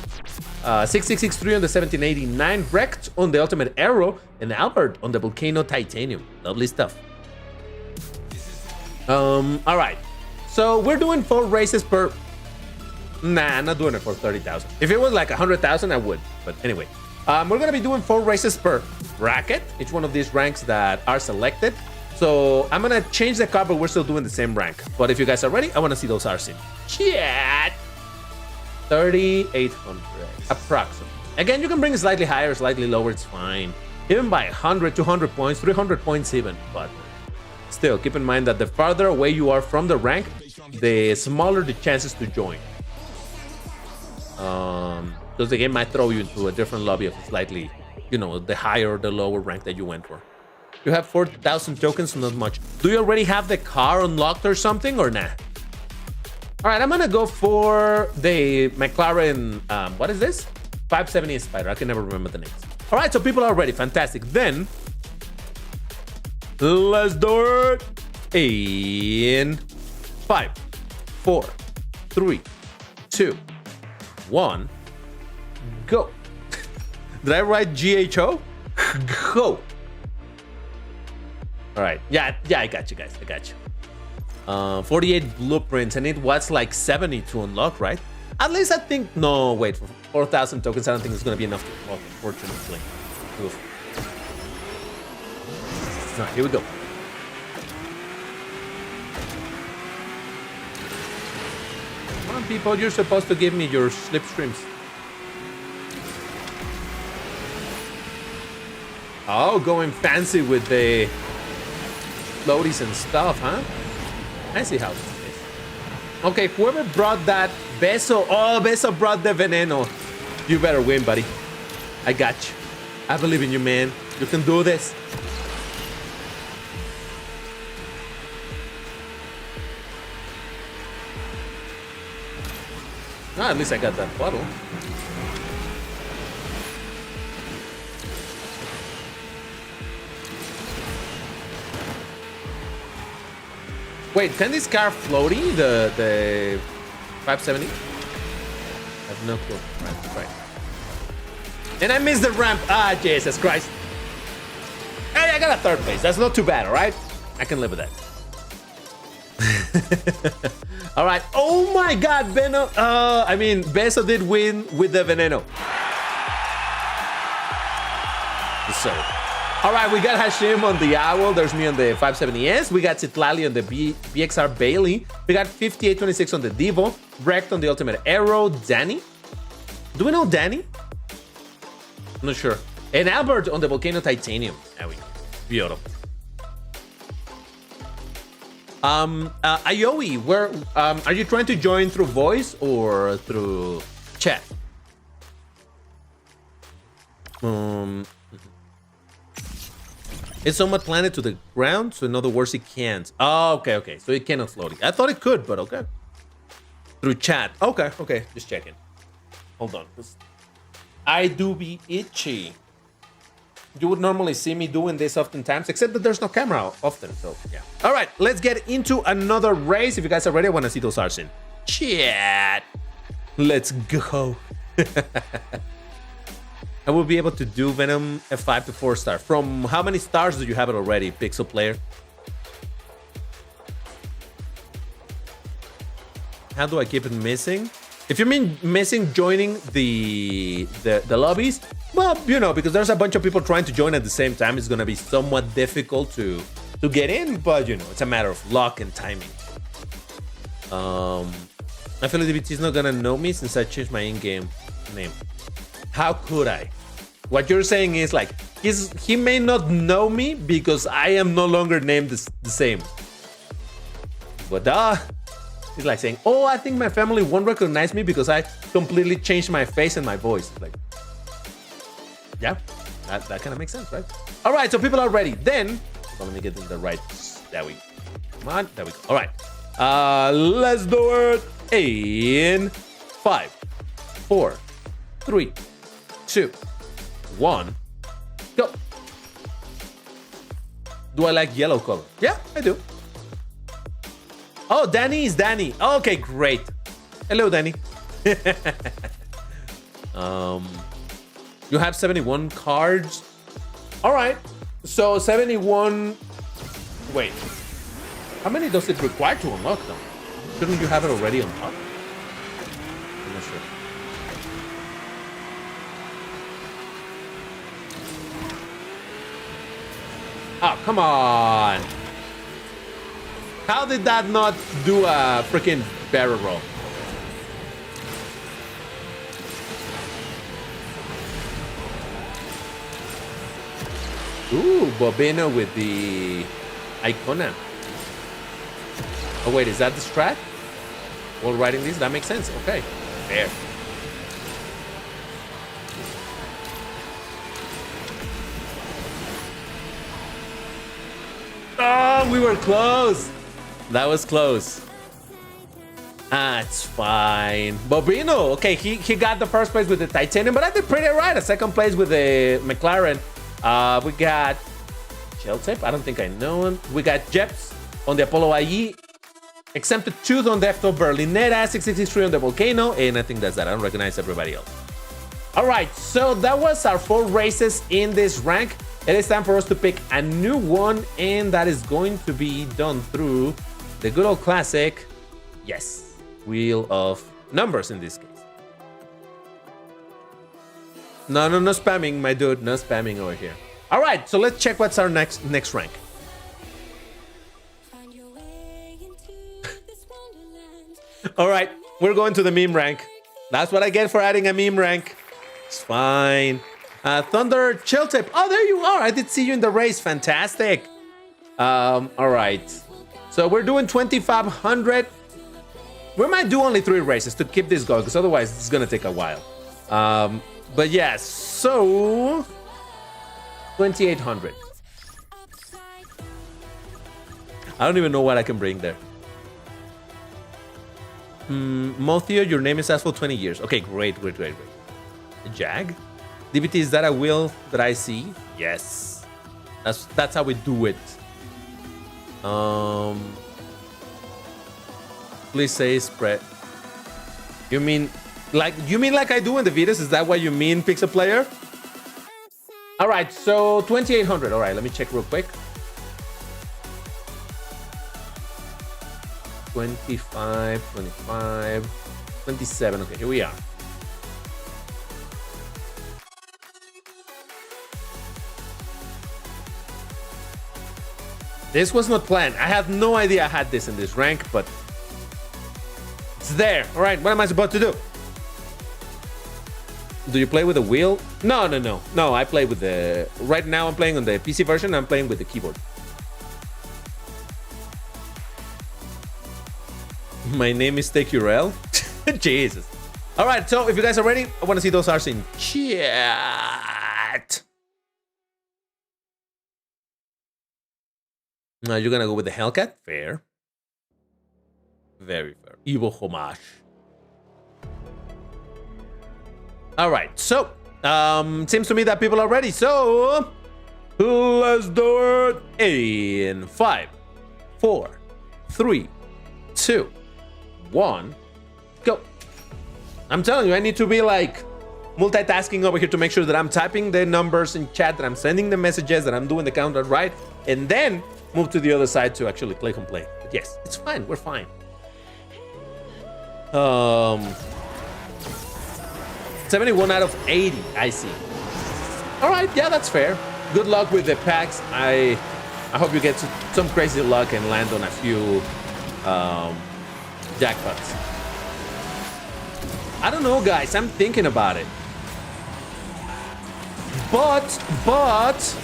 6663 on the 1789, Wrecked on the Ultimate Arrow, and Albert on the Volcano Titanium. Lovely stuff. All right, so we're doing 4 races per... Nah, I'm not doing it for 30,000. If it was like 100,000, I would. But anyway, we're gonna be doing 4 races per bracket, each one of these ranks that are selected. So I'm gonna change the car, but we're still doing the same rank. But if you guys are ready, I wanna see those R's in chat. 3,800 approximately. Again, you can bring it slightly higher, slightly lower, it's fine. Even by 100, 200 points, 300 points even. But still, keep in mind that the farther away you are from the rank, the smaller the chances to join. Because the game might throw you into a different lobby of slightly, you know, the higher or the lower rank that you went for. You have 4,000 tokens, so not much. Do you already have the car unlocked or something, or nah? All right, I'm gonna go for the McLaren, what is this? 570 Spider, I can never remember the names. All right, so people are ready, fantastic. Then, let's do it in 5, 4, 3, 2, 1, go. Did I write GHO? Go. All right, yeah, I got you guys, I got you. 48 blueprints, and it was like 70 to unlock, right? At least I think, no, wait, for 4,000 tokens, I don't think it's gonna be enough to unlock, unfortunately. Oof. All right, here we go. Come on, people, you're supposed to give me your slipstreams. Oh, going fancy with the floaties and stuff, huh? I see how this is. Okay, whoever brought that Beso, oh, Beso brought the Veneno. You better win, buddy. I got you. I believe in you, man. You can do this. Ah, at least I got that bottle. Wait, can this car floaty, the 570? I have no clue. Right. And I missed the ramp. Ah, Jesus Christ. Hey, I got a third place. That's not too bad, all right? I can live with that. All right. Oh my God, Veneno. I mean, Beso did win with the Veneno. So, all right, we got Hashim on the Owl. There's me on the 570S. We got Citlali on the BXR Bailey. We got 5826 on the Devo. Wrecked on the Ultimate Arrow. Danny. Do we know Danny? I'm not sure. And Albert on the Volcano Titanium. There we go. Beautiful. Ayoe, where are you trying to join through voice or through chat? It's somewhat planted to the ground, so in other words, it can't. Oh, okay. So it cannot float. I thought it could, but okay. Through chat. Okay. Just checking. Hold on. I do be itchy. You would normally see me doing this oftentimes, except that there's no camera often, so yeah. All right, let's get into another race. If you guys are ready, I want to see those hearts in chat. Let's go. I will be able to do Venom F5 to 4-star. From how many stars do you have it already, Pixel Player? How do I keep it missing? If you mean missing joining the lobbies, well, you know, because there's a bunch of people trying to join at the same time, it's gonna be somewhat difficult to get in, but you know, it's a matter of luck and timing. I feel like DBT is not gonna know me since I changed my in-game name. How could I? What you're saying is like he may not know me because I am no longer named the same. But it's like saying, oh, I think my family won't recognize me because I completely changed my face and my voice. Like, yeah, that kind of makes sense, right? All right, so people are ready. Then, so let me get in the right. There we go. Come on, there we go. All right, let's do it in 5, 4, 3, 2, 1, go. Do I like yellow color? Yeah, I do. Oh, Danny is Danny. Okay, great. Hello, Danny. You have 71 cards. All right. So 71. Wait. How many does it require to unlock them? Shouldn't you have it already unlocked? I'm not sure. Oh, come on. How did that not do a freaking barrel roll? Ooh, Bobino with the Icona. Oh wait, is that the strat? While riding this, that makes sense. Okay, there. Oh, we were close. That was close. It's fine. Bobino, okay, he got the first place with the Titanium, but I did pretty right. A second place with the McLaren. We got Chelsea. I don't think I know him. We got Jeps on the Apollo IE. Exempted Tooth on the F-Top Berlinetta. 663 on the Volcano. And I think that's that. I don't recognize everybody else. All right, so that was our 4 races in this rank. It is time for us to pick a new one, and that is going to be done through the good old classic, yes, Wheel of Numbers in this case. No spamming, my dude, no spamming over here. All right, so let's check what's our next rank. All right, we're going to the meme rank. That's what I get for adding a meme rank. It's fine. Thunder Chill Tip. Oh, there you are. I did see you in the race. Fantastic. All right. So we're doing 2,500. We might do only 3 races to keep this going, because otherwise it's going to take a while. But yeah, so 2,800. I don't even know what I can bring there. Mothio, your name is Asphalt 20 years. Okay, great. Jag? DBT, is that a wheel that I see? Yes. That's how we do it. Please say spread. You mean like I do in the videos? Is that what you mean, Pixel Player? All right, so 2,800. All right, let me check real quick. 25, 25, 27. Okay, here we are. This was not planned. I have no idea I had this in this rank, but it's there. All right, what am I supposed to do? Do you play with the wheel? No. I play with the... Right now I'm playing on the PC version. I'm playing with the keyboard. My name is TakeURL. Jesus. All right, so if you guys are ready, I want to see those R's in chat. Now you're gonna go with the Hellcat. Fair. Very fair. Evil homage. All right, so seems to me that people are ready. So let's do it in 5, 4, 3, 2, 1, go. I'm telling you, I need to be like multitasking over here to make sure that I'm typing the numbers in chat, that I'm sending the messages, that I'm doing the countdown right, and then move to the other side to actually click and play. But yes, it's fine. We're fine. 71 out of 80. I see. All right. Yeah, that's fair. Good luck with the packs. I hope you get some crazy luck and land on a few jackpots. I don't know, guys. I'm thinking about it. But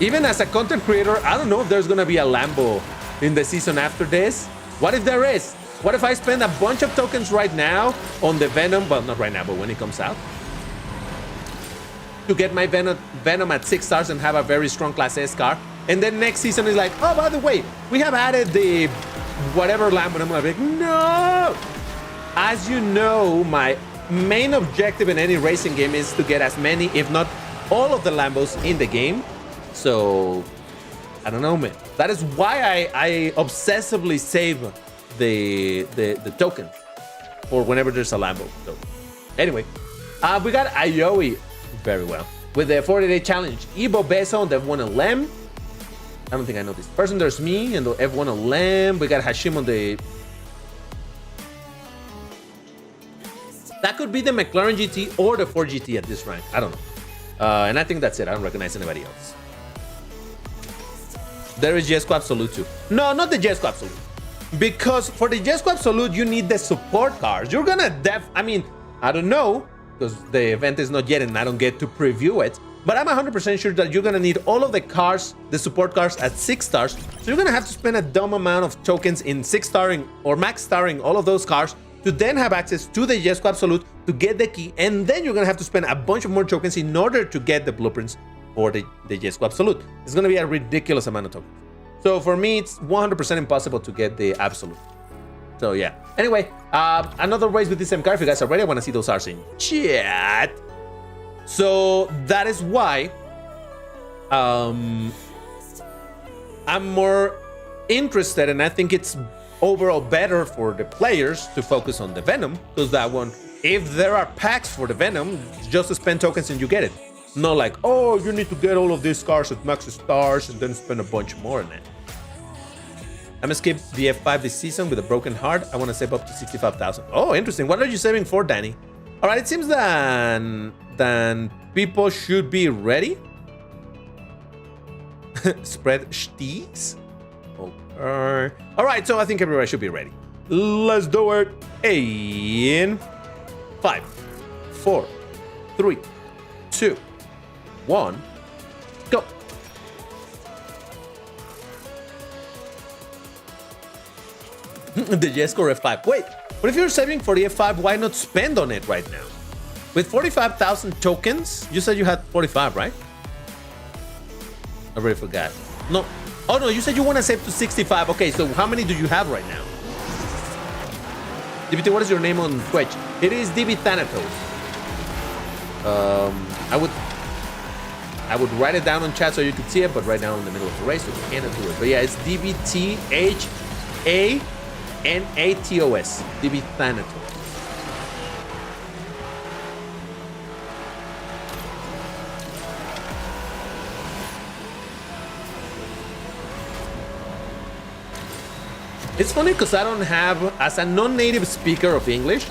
even as a content creator, I don't know if there's gonna be a Lambo in the season after this. What if there is? What if I spend a bunch of tokens right now on the Venom? Well, not right now, but when it comes out, to get my Venom at 6 stars and have a very strong Class S car. And then next season is like, oh, by the way, we have added the whatever Lambo. And I'm like, no! As you know, my main objective in any racing game is to get as many, if not all of the Lambos in the game. So, I don't know, man. That is why I obsessively save the token for whenever there's a Lambo. So, anyway, we got Aoi very well with the 40-day challenge. Ibo Beso on the F1 on Lem. I don't think I know this person. There's me and the F1 on Lem. We got Hashim on the... That could be the McLaren GT or the Ford GT at this rank. I don't know. And I think that's it. I don't recognize anybody else. There is Jesco Absolute too. No, not the Jesco Absolute. Because for the Jesco Absolute, you need the support cars. You're gonna I mean, I don't know, because the event is not yet and I don't get to preview it. But I'm 100% sure that you're gonna need all of the cars, the support cars at 6 stars. So you're gonna have to spend a dumb amount of tokens in 6 starring or max starring all of those cars to then have access to the Jesco Absolute to get the key, and then you're gonna have to spend a bunch of more tokens in order to get the blueprints for the Jesco Absolute. It's gonna be a ridiculous amount of tokens. So for me, it's 100% impossible to get the Absolute. So yeah. Anyway, another race with this same car. If you guys are ready, I wanna see those R's in chat. So that is why I'm more interested, and I think it's overall better for the players to focus on the Venom, because that one, if there are packs for the Venom, just to spend tokens and you get it. Not like, oh, you need to get all of these cars at max stars and then spend a bunch more on it. I'm gonna skip the F5 this season with a broken heart. I want to save up to 65,000. Oh, interesting. What are you saving for, Danny? All right, it seems that people should be ready. Spread steaks. Okay. All right, so I think everybody should be ready. Let's do it in 5, 4, 3, 2, 1, go. The Jesco F5. Wait, but if you're saving for the F5, why not spend on it right now? With 45,000 tokens, you said you had 45, right? I already forgot. No. Oh no, you said you want to save to 65. Okay, so how many do you have right now? DBT, what is your name on Twitch? It is DB Thanatos. I would write it down on chat so you could see it, but right now in the middle of the race, so you cannot do it. But yeah, it's DBTHANATOS. DB Thanatos. It's funny because I don't have, as a non-native speaker of English,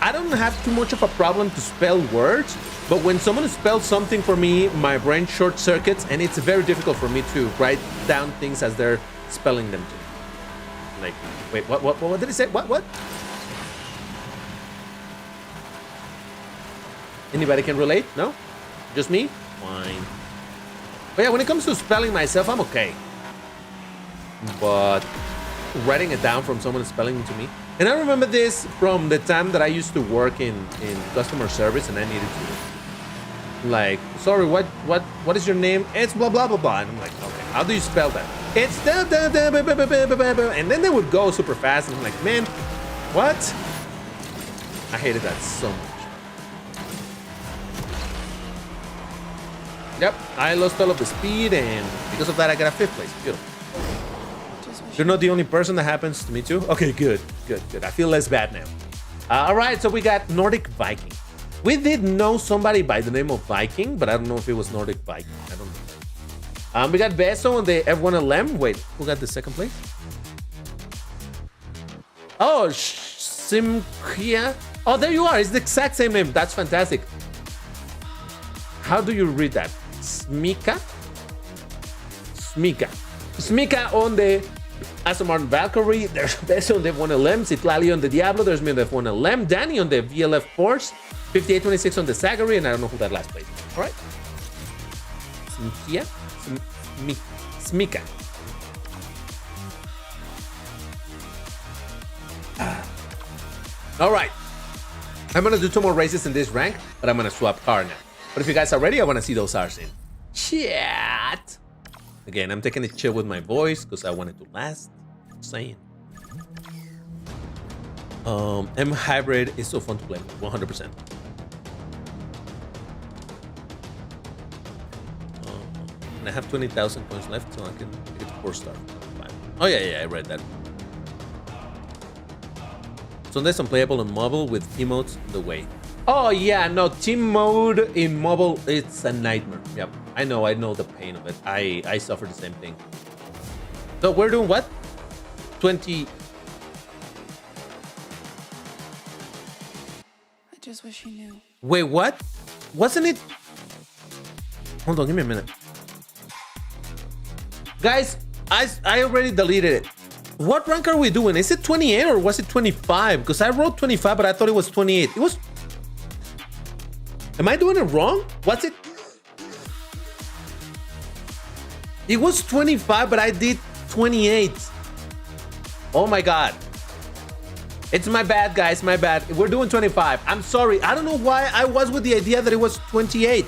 I don't have too much of a problem to spell words, but when someone spells something for me, my brain short circuits, and it's very difficult for me to write down things as they're spelling them to me. Like, wait, what did he say? What? Anybody can relate? No? Just me? Fine. But yeah, when it comes to spelling myself, I'm okay. But writing it down from someone spelling it to me. And I remember this from the time that I used to work in customer service, and I needed to, like, sorry, what is your name? It's blah blah blah blah. And I'm like, okay, how do you spell that? It's da da da ba ba ba ba ba ba. And then they would go super fast, and I'm like, man, what? I hated that so much. Yep, I lost all of the speed, and because of that, I got a 5th place. Beautiful. You're not the only person that happens to me too. Okay, good. I feel less bad now. All right, so we got Nordic Viking. We did know somebody by the name of Viking, but I don't know if it was Nordic Viking. I don't know. We got Beso on the F1 LM. Wait, who got the 2nd place? Oh, 𝐒𝐮𝐬. Oh, there you are. It's the exact same name. That's fantastic. How do you read that? 𝐒𝐮𝐬? 𝐒𝐮𝐬 on the Aston Martin Valkyrie. There's Beso on the F1 LM, Citlali on the Diablo, there's me on the F1 LM, Danny on the VLF Force, 5826 on the Zagari, and I don't know who that last place is. All right. 𝐒𝐮𝐬. All right. I'm gonna do 2 more races in this rank, but I'm gonna swap car now. But if you guys are ready, I wanna see those R's in chat. Again, I'm taking it chill with my voice because I want it to last. Just saying. M Hybrid is so fun to play, 100%. And I have 20,000 points left, so I can get 4-star. Oh yeah, I read that. Sundays unplayable on mobile with emotes the way. Oh yeah, no, team mode in mobile, it's a nightmare. Yep, I know the pain of it. I suffer the same thing. So we're doing what? 20. I just wish you knew. Wait, what? Wasn't it? Hold on, give me a minute. Guys, I already deleted it. What rank are we doing? Is it 28 or was it 25? Because I wrote 25, but I thought it was 28. It was... Am I doing it wrong? What's it? It was 25, but I did 28. Oh my God. It's my bad, guys, my bad. We're doing 25. I'm sorry. I don't know why I was with the idea that it was 28.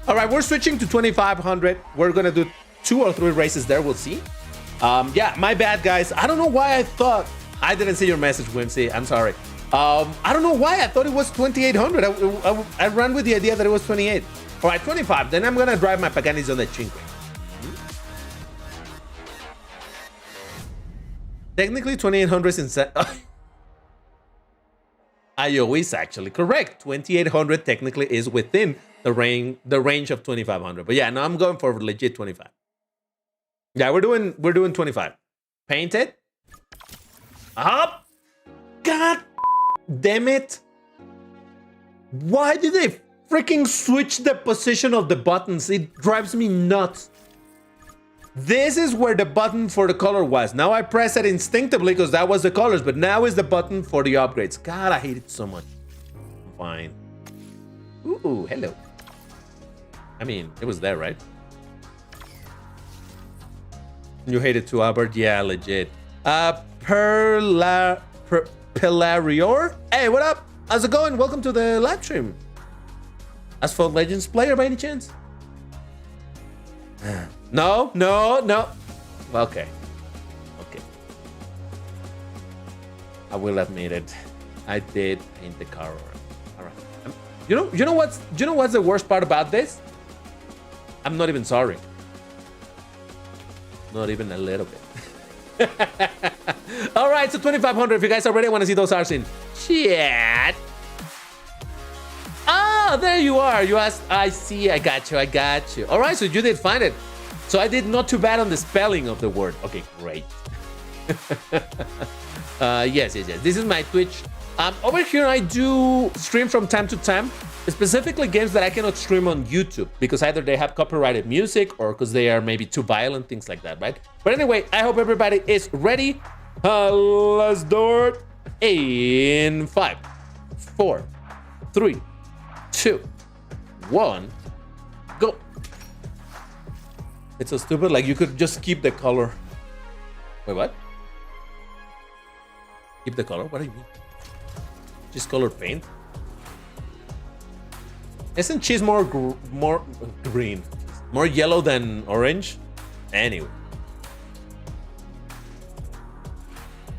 All right, we're switching to 2,500. We're gonna do 2 or 3 races there. We'll see. Yeah, my bad, guys. I don't know why I thought... I didn't see your message, Whimsy. I'm sorry. I don't know why I thought it was 2,800. I ran with the idea that it was 28. All right, 25. Then I'm gonna drive my Paganis on the Cinque. Technically, 2,800 is inside. IO is actually correct. 2,800 technically is within the range of 2,500. But yeah, no, I'm going for legit 25. Yeah, we're doing 25. Paint it. Up. God damn it. Why did they freaking switch the position of the buttons? It drives me nuts. This is where the button for the color was. Now I press it instinctively because that was the colors, but now is the button for the upgrades. God, I hate it so much. Fine. Ooh, hello. I mean, it was there, right? You hate it too, Albert? Yeah, legit. Pelarior? Hey, what up? How's it going? Welcome to the live stream. Asphalt Legends player by any chance? No. Okay. I will admit it. I did paint the car around. All right. You know what's the worst part about this? I'm not even sorry. Not even a little bit. All right, so 2,500. If you guys are ready, I want to see those R's in chat. Oh, there you are. You asked. I see. I got you. All right, so you did find it. So I did not too bad on the spelling of the word. Okay, great. Yes. This is my Twitch. Over here, I do stream from time to time, specifically games that I cannot stream on YouTube because either they have copyrighted music or because they are maybe too violent, things like that, right? But anyway, I hope everybody is ready. Let's do it in 5, 4, 3, 2, 1, go. It's so stupid, like you could just keep the color. Wait, what? Keep the color? What do you mean? Just color paint? Isn't cheese more green? More yellow than orange? Anyway.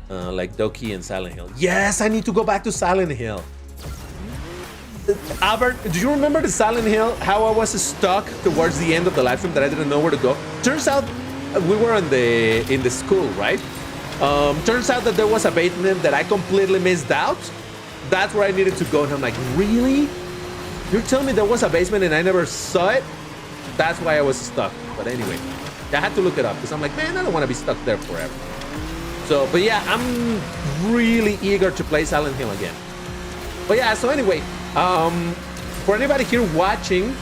Like Doki and Silent Hill. Yes, I need to go back to Silent Hill. Albert, do you remember the Silent Hill? How I was stuck towards the end of the live stream that I didn't know where to go? Turns out we were in the school, right? Turns out that there was a basement that I completely missed out. That's where I needed to go, and I'm like, really? You're telling me there was a basement and I never saw it? That's why I was stuck. But anyway, I had to look it up because I'm like, man, I don't want to be stuck there forever. So, but yeah, I'm really eager to play Silent Hill again. But yeah, so anyway, for anybody here watching,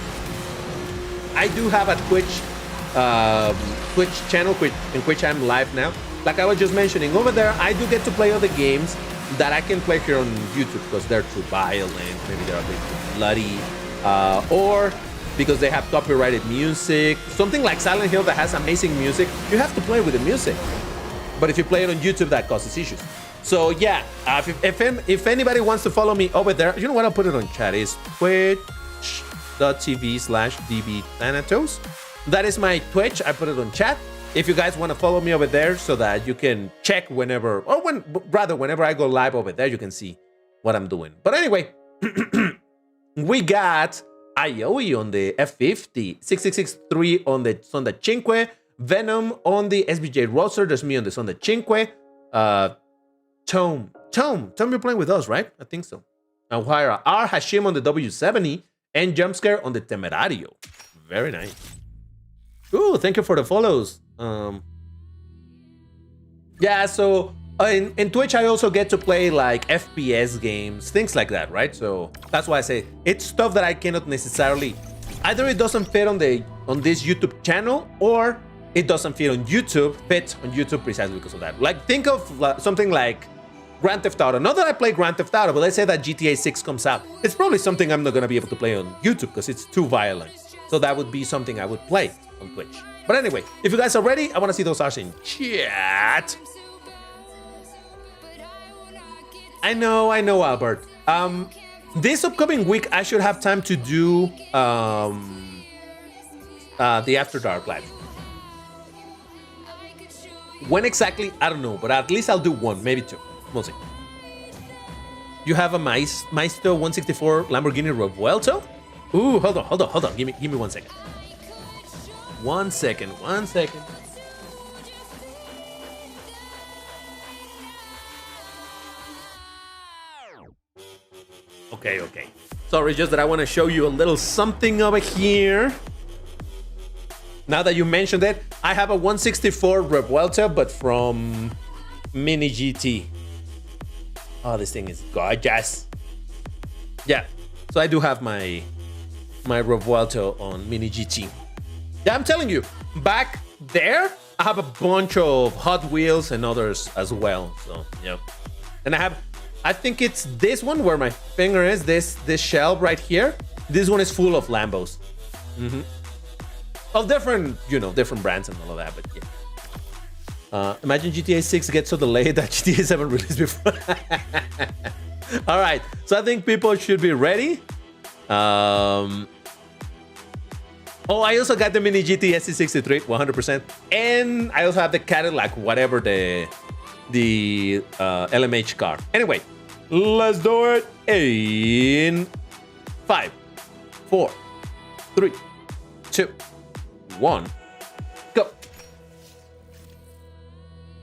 I do have a Twitch channel in which I'm live now. Like I was just mentioning, over there, I do get to play other games that I can play here on YouTube because they're too violent, maybe they're a bit too bloody, or because they have copyrighted music. Something like Silent Hill that has amazing music, you have to play with the music. But if you play it on YouTube, that causes issues. So yeah, if anybody wants to follow me over there, you know what, I'll put it on chat. It's twitch.tv/dbthanatos. That is my Twitch. I put it on chat. If you guys want to follow me over there so that you can check whenever, or whenever I go live over there, you can see what I'm doing. But anyway, we got Ioi on the F50, 6663 on the Sonda Cinque, Venom on the SBJ Roadster, there's me on the Sonda Cinque, Tom, you're playing with us, right? I think so. Ahara R. Hashim on the W70, and Jumpscare on the Temerario. Very nice. Ooh, thank you for the follows. Yeah, so in Twitch I also get to play like FPS games, things like that, right? So that's why I say it's stuff that I cannot necessarily, either it doesn't fit on this YouTube channel, or it doesn't fit on YouTube precisely because of that. Like think of something like Grand Theft Auto. Not that I play Grand Theft Auto, but let's say that GTA 6 comes out. It's probably something I'm not gonna be able to play on YouTube because it's too violent. So that would be something I would play on Twitch. But anyway, if you guys are ready, I want to see those R's in chat. I know, Albert. This upcoming week, I should have time to do the After Dark live. When exactly, I don't know, but at least I'll do one, maybe two. We'll see. You have a Maestro 164 Lamborghini Revuelto? Ooh, hold on. Give me 1 second. 1 second. Okay. Sorry, just that I want to show you a little something over here. Now that you mentioned it, I have a 164 Revuelto, but from Mini GT. Oh, this thing is gorgeous. Yeah, so I do have my Revuelto on Mini GT. Yeah, I'm telling you, back there, I have a bunch of Hot Wheels and others as well. So, yeah. And I think it's this one where my finger is, this shelf right here. This one is full of Lambos. Of different brands and all of that, but yeah. Imagine GTA 6 gets so delayed that GTA 7 released before. All right, so I think people should be ready. Oh, I also got the Mini GT SC63, 100%, and I also have the Cadillac, whatever the LMH car. Anyway, let's do it in 5, 4, 3, 2, 1, go.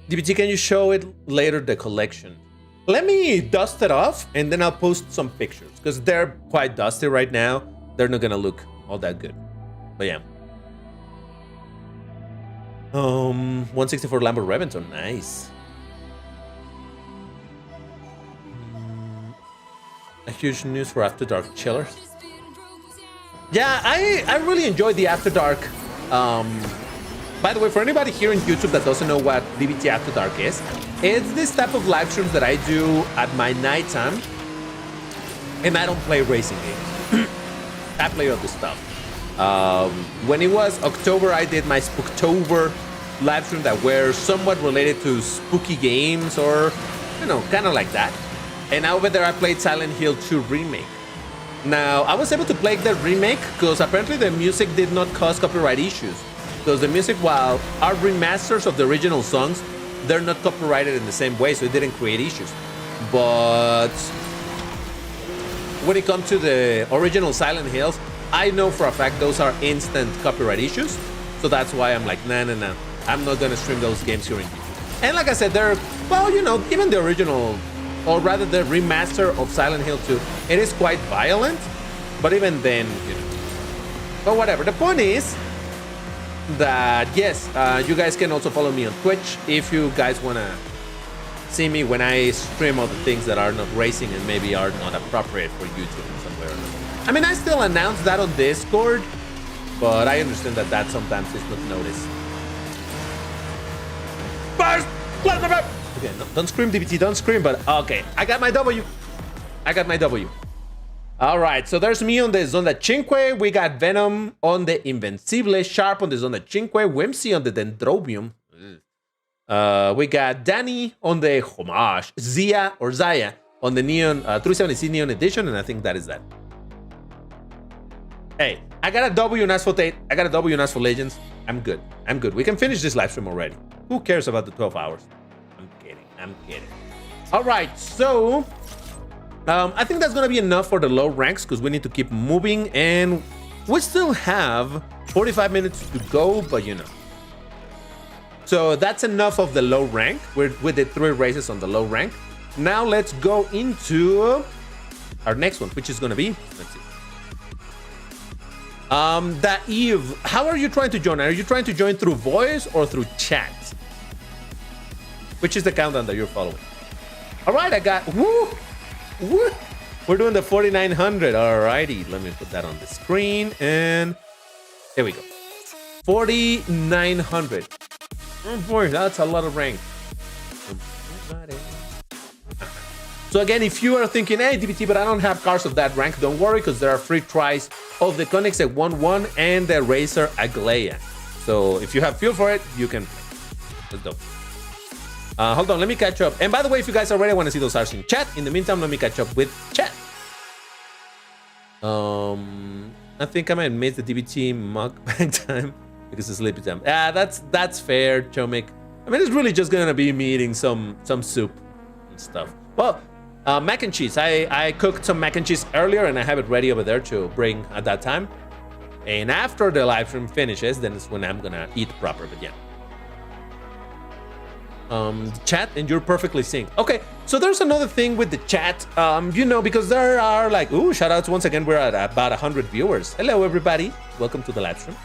DBT, can you show it later, the collection? Let me dust it off and then I'll post some pictures because they're quite dusty right now. They're not gonna look all that good. But yeah. 164 Lambo Reventon, nice. huge news for After Dark chillers. Yeah, I really enjoyed the After Dark. By the way, for anybody here in YouTube that doesn't know what DBT After Dark is, it's this type of live streams that I do at my nighttime, and I don't play racing games. I play other stuff. When it was October, I did my Spooktober live stream that were somewhat related to spooky games or, you know, kind of like that. And over there, I played Silent Hill 2 Remake. Now, I was able to play the remake because apparently the music did not cause copyright issues. Because the music, while are remasters of the original songs, they're not copyrighted in the same way, so it didn't create issues. But when it comes to the original Silent Hills, I know for a fact those are instant copyright issues. So that's why I'm like, nah. I'm not gonna stream those games here in YouTube. And like I said, they're, well, you know, even the original, or rather the remaster of Silent Hill 2, it is quite violent. But even then, you know. But whatever. The point is that, yes, you guys can also follow me on Twitch if you guys wanna see me when I stream other things that are not racing and maybe are not appropriate for YouTube in some way or another. I mean, I still announce that on Discord, but I understand that that sometimes is not noticed. Okay, no, don't scream, DBT, don't scream, but okay, I got my W. All right, so there's me on the Zonda Cinque. We got Venom on the Invencible, Sharp on the Zonda Cinque, Whimsy on the Dendrobium. We got Danny on the Homage, Zaya on the Neon 370C Neon Edition, and I think that is that. Hey, I got a W in Asphalt 8. I got a W in Asphalt Legends. I'm good. We can finish this live stream already. Who cares about the 12 hours? I'm kidding. All right, so I think that's gonna be enough for the low ranks because we need to keep moving, and we still have 45 minutes to go, but you know. So that's enough of the low rank. We did 3 races on the low rank. Now let's go into our next one, which is gonna be, let's see. That Eve, how are you trying to join? Are you trying to join through voice or through chat? Which is the countdown that you're following? All right, I got, woo. We're doing the 4900. All righty, let me put that on the screen, and here we go. 4900. Oh boy, that's a lot of rank. So again, if you are thinking, hey, DBT, but I don't have cars of that rank, don't worry, because there are free tries of the Koenigsegg 1-1 and the Racer Aglaia. So if you have feel for it, you can play. Let's go. Hold on, let me catch up. And by the way, if you guys already want to see those R's in chat, in the meantime, let me catch up with chat. I think I might miss the DBT mukbang time because it's sleepy time. Yeah, that's fair, Chomik. I mean, it's really just gonna be me eating some soup and stuff. Well, mac and cheese. I cooked some mac and cheese earlier, and I have it ready over there to bring at that time. And after the live stream finishes, then it's when I'm gonna eat proper. But yeah. Chat, and you're perfectly synced. Okay, so there's another thing with the chat, you know, because there are like, ooh, shout outs once again. We're at about 100 viewers. Hello, everybody. Welcome to the live stream.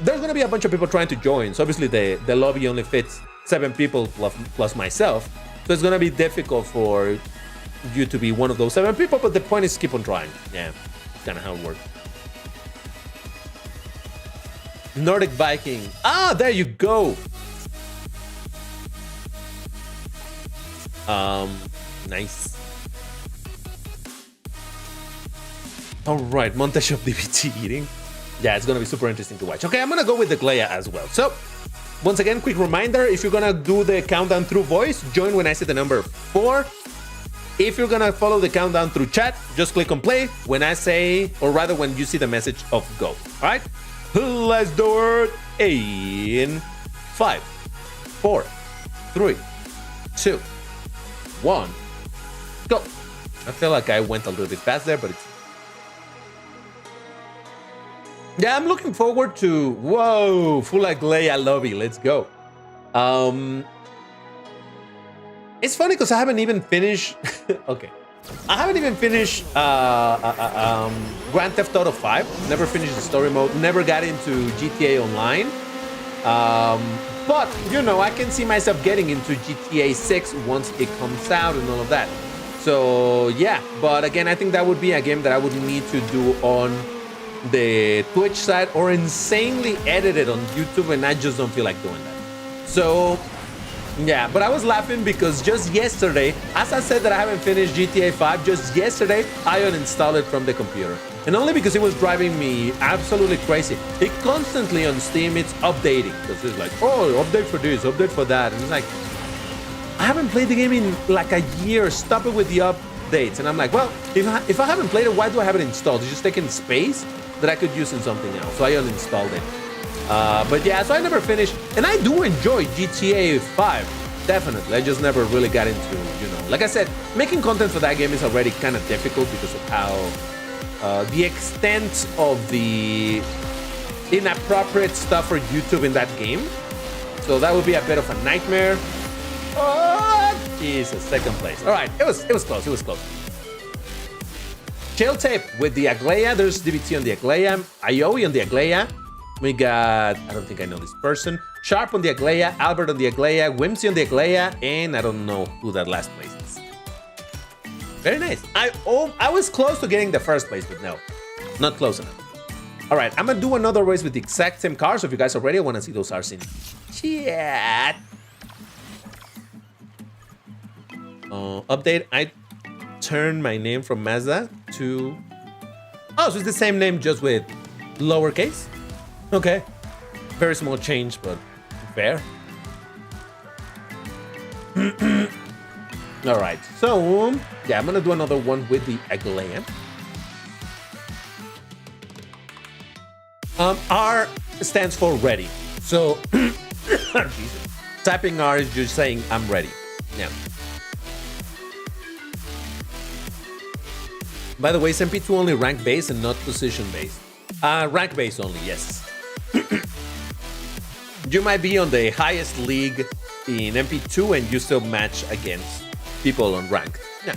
There's gonna be a bunch of people trying to join. So obviously the lobby only fits 7 people plus myself. So it's gonna be difficult for you to be one of those 7 people, but the point is keep on trying. Yeah, it's kind of how it works. Nordic Viking. Ah, there you go. Nice. All right, montage of DBT eating. Yeah, it's gonna be super interesting to watch. Okay, I'm gonna go with the Glea as well. So, once again, quick reminder, if you're gonna do the countdown through voice, join when I say the number 4. If you're gonna follow the countdown through chat, just click on play when I say, or rather when you see the message of go. All right, let's do it in 5, 4, 3, 2, 1, go. I feel like I went a little bit fast there, but it's... Yeah, I'm looking forward to... Whoa, full Aglaia lobby. Let's go. It's funny because I haven't even finished... Okay. I haven't even finished Grand Theft Auto 5. Never finished the story mode. Never got into GTA Online. But, you know, I can see myself getting into GTA 6 once it comes out and all of that. So yeah, but again, I think that would be a game that I would need to do on the Twitch side or insanely edit it on YouTube, and I just don't feel like doing that. So yeah, but I was laughing because just yesterday, as I said that I haven't finished GTA 5, just yesterday I uninstalled it from the computer. And only because it was driving me absolutely crazy. It constantly on Steam, it's updating. Because it's like, oh, update for this, update for that. And it's like, I haven't played the game in like a year. Stop it with the updates. And I'm like, well, if I haven't played it, why do I have it installed? It's just taking space that I could use in something else. So I uninstalled it. But yeah, so I never finished. And I do enjoy GTA 5. Definitely. I just never really got into, like I said, making content for that game is already kind of difficult because of how the extent of the inappropriate stuff for YouTube in that game. So that would be a bit of a nightmare. Oh, Jesus, second place. All right, it was close, it was close. Chill tape with the 𝐒𝐮𝐬. There's DBT on the 𝐒𝐮𝐬, Ioe on the 𝐒𝐮𝐬. We got, I don't think I know this person, Sharp on the 𝐒𝐮𝐬, Albert on the 𝐒𝐮𝐬, 𝐒𝐮𝐬 on the 𝐒𝐮𝐬, and I don't know who that last place is. Very nice. I was close to getting the first place, but no, not close enough. All right, I'm gonna do another race with the exact same cars. So if you guys are ready, I wanna see those cars in chat. Update, I turned my name from Mazda to... Oh, so it's the same name just with lowercase? Okay. Very small change, but fair. All right, so yeah, I'm gonna do another one with the 𝐒𝐮𝐬. R stands for ready. So Jesus. Typing R is just saying I'm ready. Yeah. By the way, is MP2 only rank based and not position based? Rank based only, yes. You might be on the highest league in MP2 and you still match against people on rank. Yeah.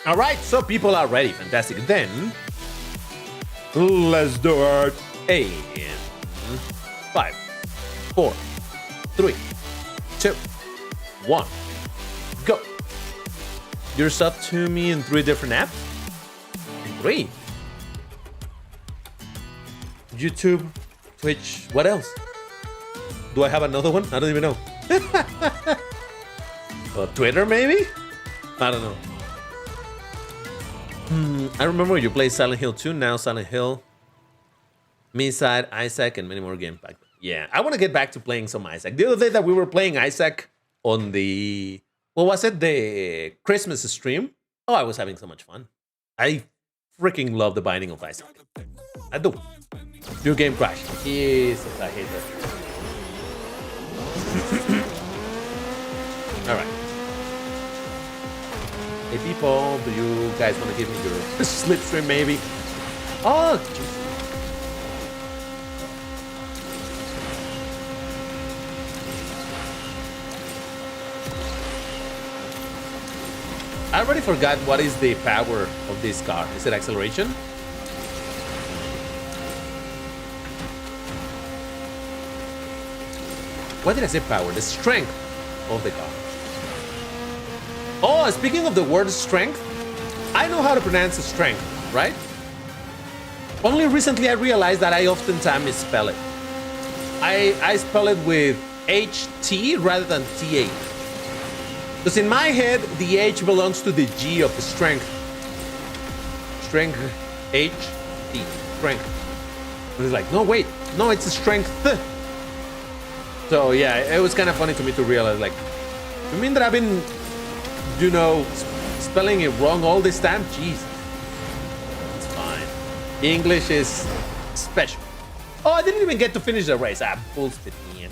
All right, so people are ready. Fantastic. Then let's do it. In 5, 4, 3, 2, 1, go. You're sub to me in 3 different apps? 3. YouTube, Twitch, what else? Do I have another one? I don't even know. Twitter, maybe? I don't know. I remember you played Silent Hill 2, now Silent Hill, Me-Side, Isaac, and many more games back then. Yeah, I want to get back to playing some Isaac. The other day that we were playing Isaac on the... What was it? The Christmas stream? Oh, I was having so much fun. I freaking love The Binding of Isaac. I do. Your game crashed. Jesus, I hate that. All right. Hey people, do you guys want to give me your slipstream maybe? Oh, geez. I already forgot what is the power of this car. Is it acceleration? What did I say power? The strength of the car. Oh, speaking of the word strength, I know how to pronounce strength, right? Only recently I realized that I oftentimes misspell it. I spell it with HT rather than TH. Because in my head, the H belongs to the G of the strength. Strength, H-T, strength. But it's like, no, wait, no, it's a strength. So yeah, it was kind of funny to me to realize, like, you mean that I've been, you know, spelling it wrong all this time? Jeez. It's fine. English is special. Oh, I didn't even get to finish the race. Ah, bullshit, man.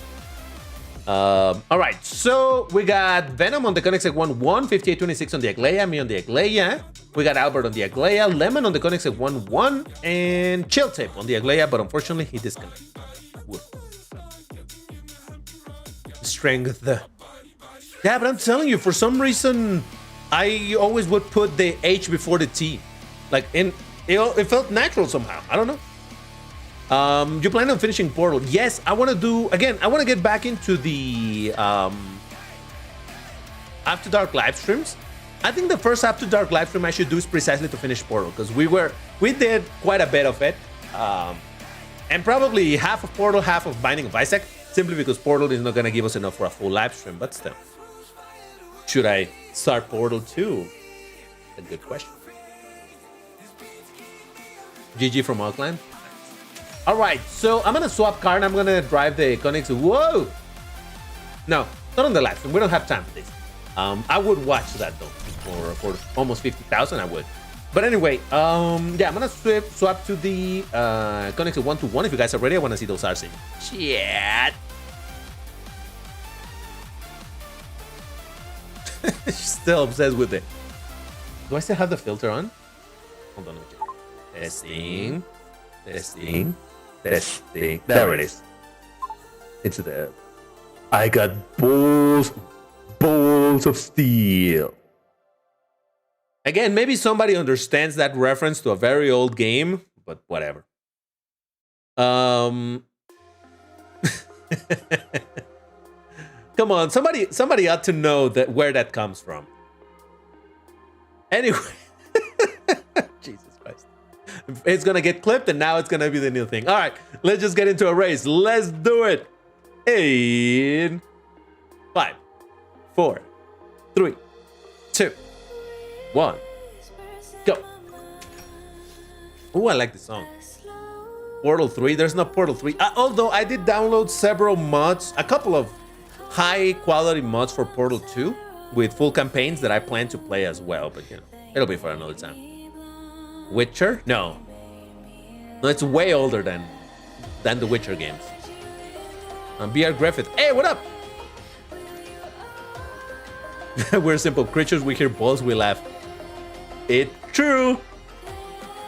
All right, so we got Venom on the Koenigsegg 1-1, 5826 on the 𝐒𝐮𝐬, me on the 𝐒𝐮𝐬. We got Albert on the 𝐒𝐮𝐬, Lemon on the Koenigsegg 1-1, and Chill Tape on the 𝐒𝐮𝐬, but unfortunately he disconnected. Strength. Yeah, but I'm telling you, for some reason, I always would put the H before the T. Like, it felt natural somehow. I don't know. You plan on finishing Portal? Yes, I want to do, again, I want to get back into the After Dark live streams. I think the first After Dark live stream I should do is precisely to finish Portal, because we did quite a bit of it, and probably half of Portal, half of Binding of Isaac, simply because Portal is not gonna give us enough for a full live stream. But still, should I start Portal 2? A good question. GG from Auckland. All right, so I'm gonna swap car and I'm gonna drive the Koenigsegg. Whoa! No, not on the live stream. We don't have time for this. I would watch that though. For almost 50,000, I would. But anyway, yeah, I'm gonna swap to the Koenigsegg 121. If you guys are ready, I want to see those RC. Shit. Still obsessed with it. Do I still have the filter on? Hold on, let me check. Testing, testing, testing. There it is. It's there. I got balls of steel. Again, maybe somebody understands that reference to a very old game, but whatever. Come on, somebody ought to know that where that comes from. Anyway, Jesus Christ. It's gonna get clipped and now it's gonna be the new thing. All right, let's just get into a race. Let's do it. In 5, 4, 3, 2, 1, go. Oh, I like the song. Portal 3, there's no Portal 3. Although I did download several mods, a couple of high quality mods for Portal 2 with full campaigns that I plan to play as well, but you know, it'll be for another time. Witcher? No. No, it's way older than the Witcher games. BR Griffith. Hey, what up? We're simple creatures, we hear balls, we laugh. It's true.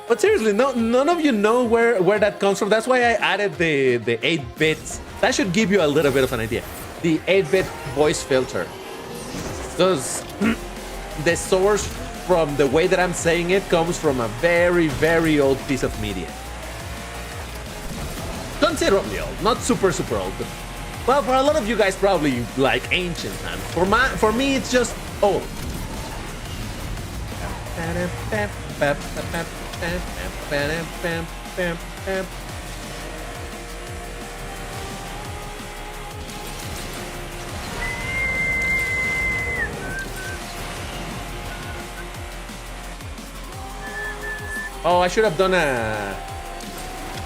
But seriously, none of you know where that comes from. That's why I added the 8 bits. That should give you a little bit of an idea. The 8-bit voice filter. Because the source from the way that I'm saying it comes from a very, very old piece of media. Considerably old, not super, super old, but well, for a lot of you guys, probably like ancient times. For me, it's just old. Oh, I should have done a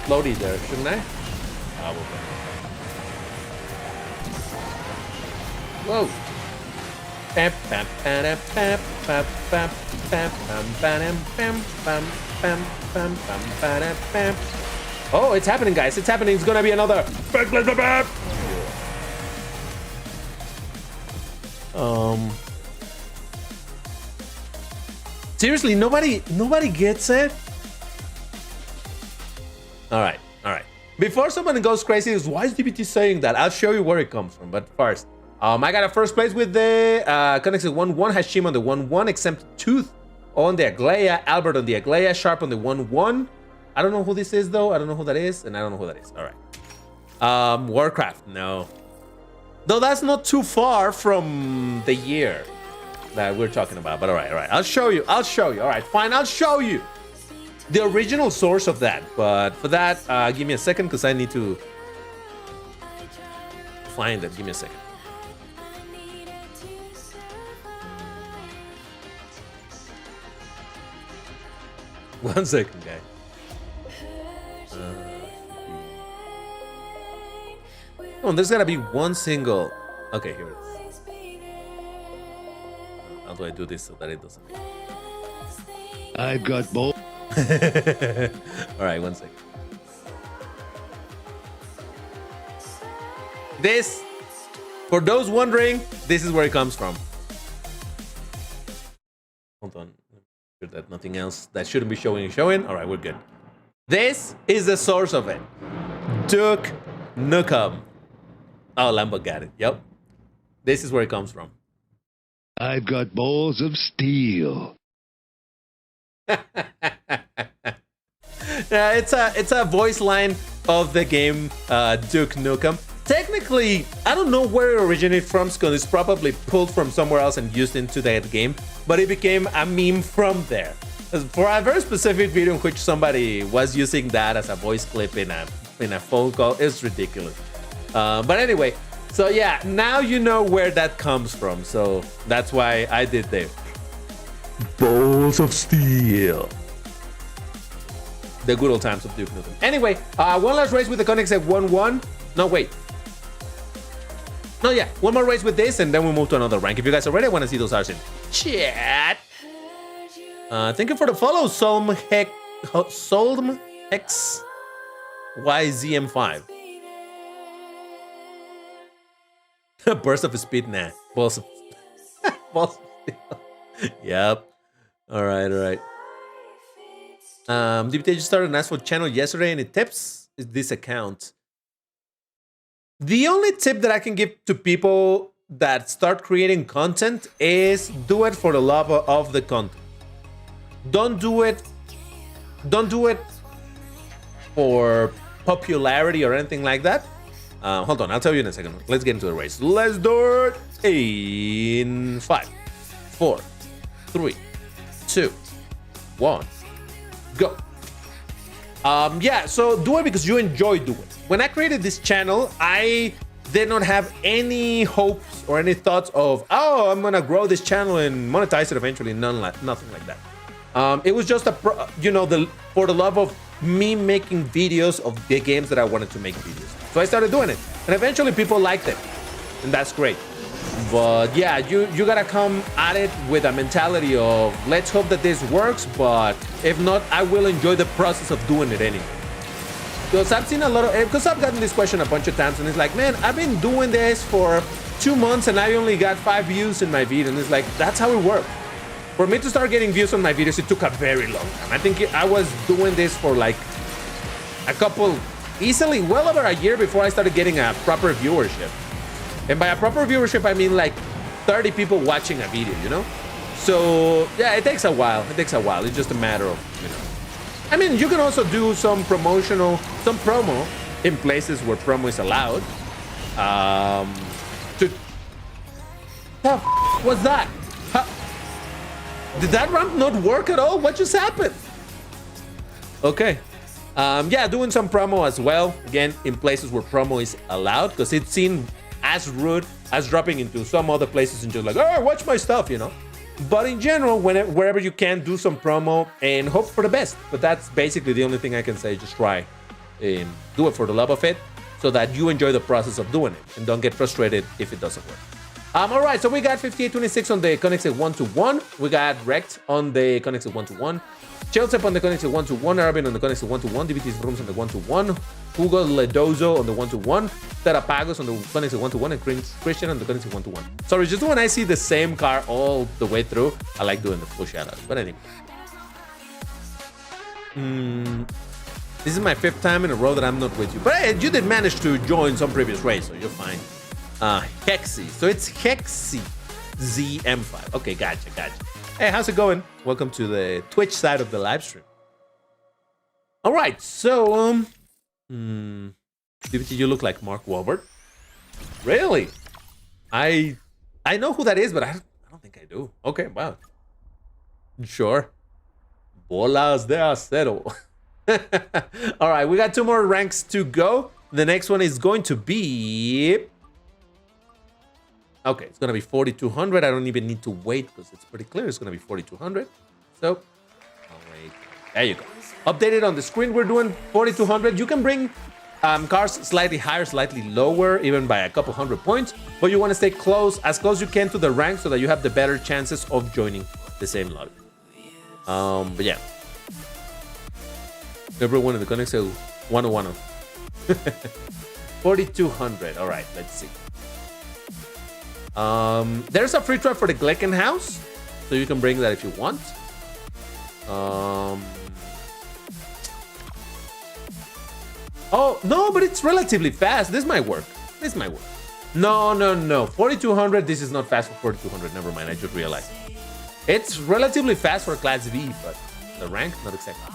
floaty there, shouldn't I? Probably. Whoa. Oh, it's happening, guys. It's happening. It's gonna be another. Seriously, nobody gets it. All right. Before someone goes crazy, why is DBT saying that? I'll show you where it comes from. But first, I got a first place with the Koenigsegg 1-1, Hashim on the 1-1, exempt Tooth on the Aglaia, Albert on the Aglaia, Sharp on the 1-1. I don't know who this is though. I don't know who that is, and I don't know who that is. All right. Warcraft, no. Though that's not too far from the year that we're talking about. But all right. I'll show you. All right, fine. I'll show you the original source of that. But for that, give me a second because I need to find it. Give me a second. One second, guys. Oh, there's gotta be one single. Okay, here it is. How do I do this so that it doesn't? I've got both. All right, one second. This, for those wondering, this is where it comes from. Hold on. Sure that nothing else that shouldn't be showing. All right, we're good. This is the source of it. Duke Nukem. Oh, Lambo got it. Yep. This is where it comes from. I've got balls of steel. Yeah, it's a voice line of the game Duke Nukem. technically, I don't know where it originated from, because it's probably pulled from somewhere else and used into that game, but it became a meme from there. For a very specific video in which somebody was using that as a voice clip in a phone call. It's ridiculous. But anyway, so yeah, now you know where that comes from. So that's why I did the balls of steel. The good old times of Duke Nukem. Anyway, one last race with the Koenigsegg 1-1. No, wait. No, yeah, one more race with this, and then we'll move to another rank. If you guys are ready, I want to see those R's in chat. Thank you for the follow, Solm X YZM5. Burst of speed, nah. Balls of steel. Yep. All right. DBT just started an Asphalt channel yesterday. Any tips? Is this account? The only tip that I can give to people that start creating content is do it for the love of the content. Don't do it for popularity or anything like that. Hold on, I'll tell you in a second. Let's get into the race. Let's do it in 5, 4, 3, 2, 1, go. Yeah, so do it because you enjoy doing it. When I created this channel, I did not have any hopes or any thoughts of, oh, I'm gonna grow this channel and monetize it eventually. Nothing like that. It was just for the love of me making videos of the games that I wanted to make videos. So I started doing it, and eventually people liked it, and that's great. But yeah, you gotta come at it with a mentality of let's hope that this works, but if not, I will enjoy the process of doing it anyway. Because I've seen because I've gotten this question a bunch of times, and it's like, man, I've been doing this for 2 months and I only got 5 views in my video, and it's like, that's how it works. For me to start getting views on my videos, it took a very long time. I think I was doing this for like easily well over a year before I started getting a proper viewership. And by a proper viewership, I mean like 30 people watching a video, you know? So yeah, it takes a while. It's just a matter of, I mean, you can also do some promo in places where promo is allowed. What's that? Did that ramp not work at all? What just happened? Okay. Yeah, doing some promo as well. Again, in places where promo is allowed, because it's seen as rude as dropping into some other places and just like, oh, watch my stuff, you know? But in general, wherever you can, do some promo and hope for the best. But that's basically the only thing I can say. Just try and do it for the love of it so that you enjoy the process of doing it and don't get frustrated if it doesn't work. All right, so we got 5826 on the Koenigsegg 1-1. We got wrecked on the Koenigsegg 1-1. Chelsea on the Koenigsegg 1-1. Arvin on the Koenigsegg 1-1. DBT's Vrooms on the 1-1. Hugo Ledozo on the 1-1. Terapagos on the Koenigsegg 1-1. And Christian on the Koenigsegg 1-1. Sorry, just when I see the same car all the way through, I like doing the full shoutouts. But anyway. This is my 5th time in a row that I'm not with you. But hey, you did manage to join some previous race, so you're fine. Hexy. So it's Hexy ZM5. Okay, gotcha. Hey, how's it going? Welcome to the Twitch side of the live stream. All right, so DBT, you look like Mark Wahlberg. Really? I know who that is, but I don't think I do. Okay, wow. Sure. Bolas de acero. All right, we got 2 more ranks to go. The next one is going to be... Okay, it's going to be 4,200. I don't even need to wait because it's pretty clear. It's going to be 4,200. So, I'll wait. There you go. Updated on the screen. We're doing 4,200. You can bring cars slightly higher, slightly lower, even by a couple hundred points. But you want to stay as close you can to the rank so that you have the better chances of joining the same lobby. But yeah. Everyone in the Koenigsegg 101. 4,200. All right, let's see. There's a free trial for the Glecken house, so you can bring that if you want. Oh no, but it's relatively fast. This might work. No. 4,200. This is not fast for 4,200. Never mind. I just realized it's relatively fast for Class V, but the rank not exactly.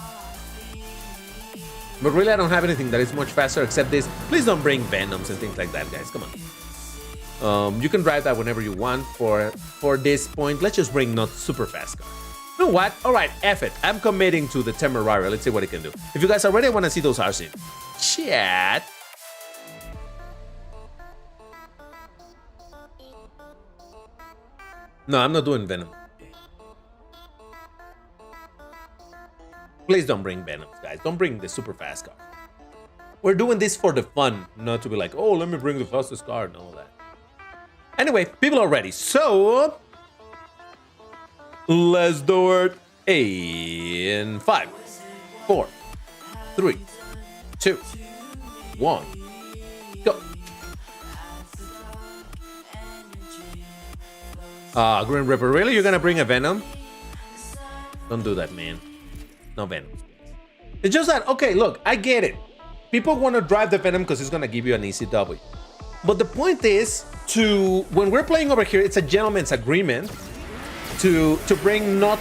But really, I don't have anything that is much faster except this. Please don't bring Venoms and things like that, guys. Come on. You can drive that whenever you want. For this point, let's just bring not super fast car. You know what? All right, F it. I'm committing to the Temerario. Let's see what it can do. If you guys already want to see those RC, chat. No, I'm not doing Venom. Please don't bring Venoms, guys. Don't bring the super fast car. We're doing this for the fun, not to be like, oh, let me bring the fastest car and all that. Anyway, people are ready, so let's do it in 5, 4, 3, 2, 1, go. Green Ripper, really? You're gonna bring a Venom? Don't do that, man. No Venom. It's just that, okay, look, I get it. People want to drive the Venom because it's gonna give you an easy W. But the point is when we're playing over here, it's a gentleman's agreement to bring not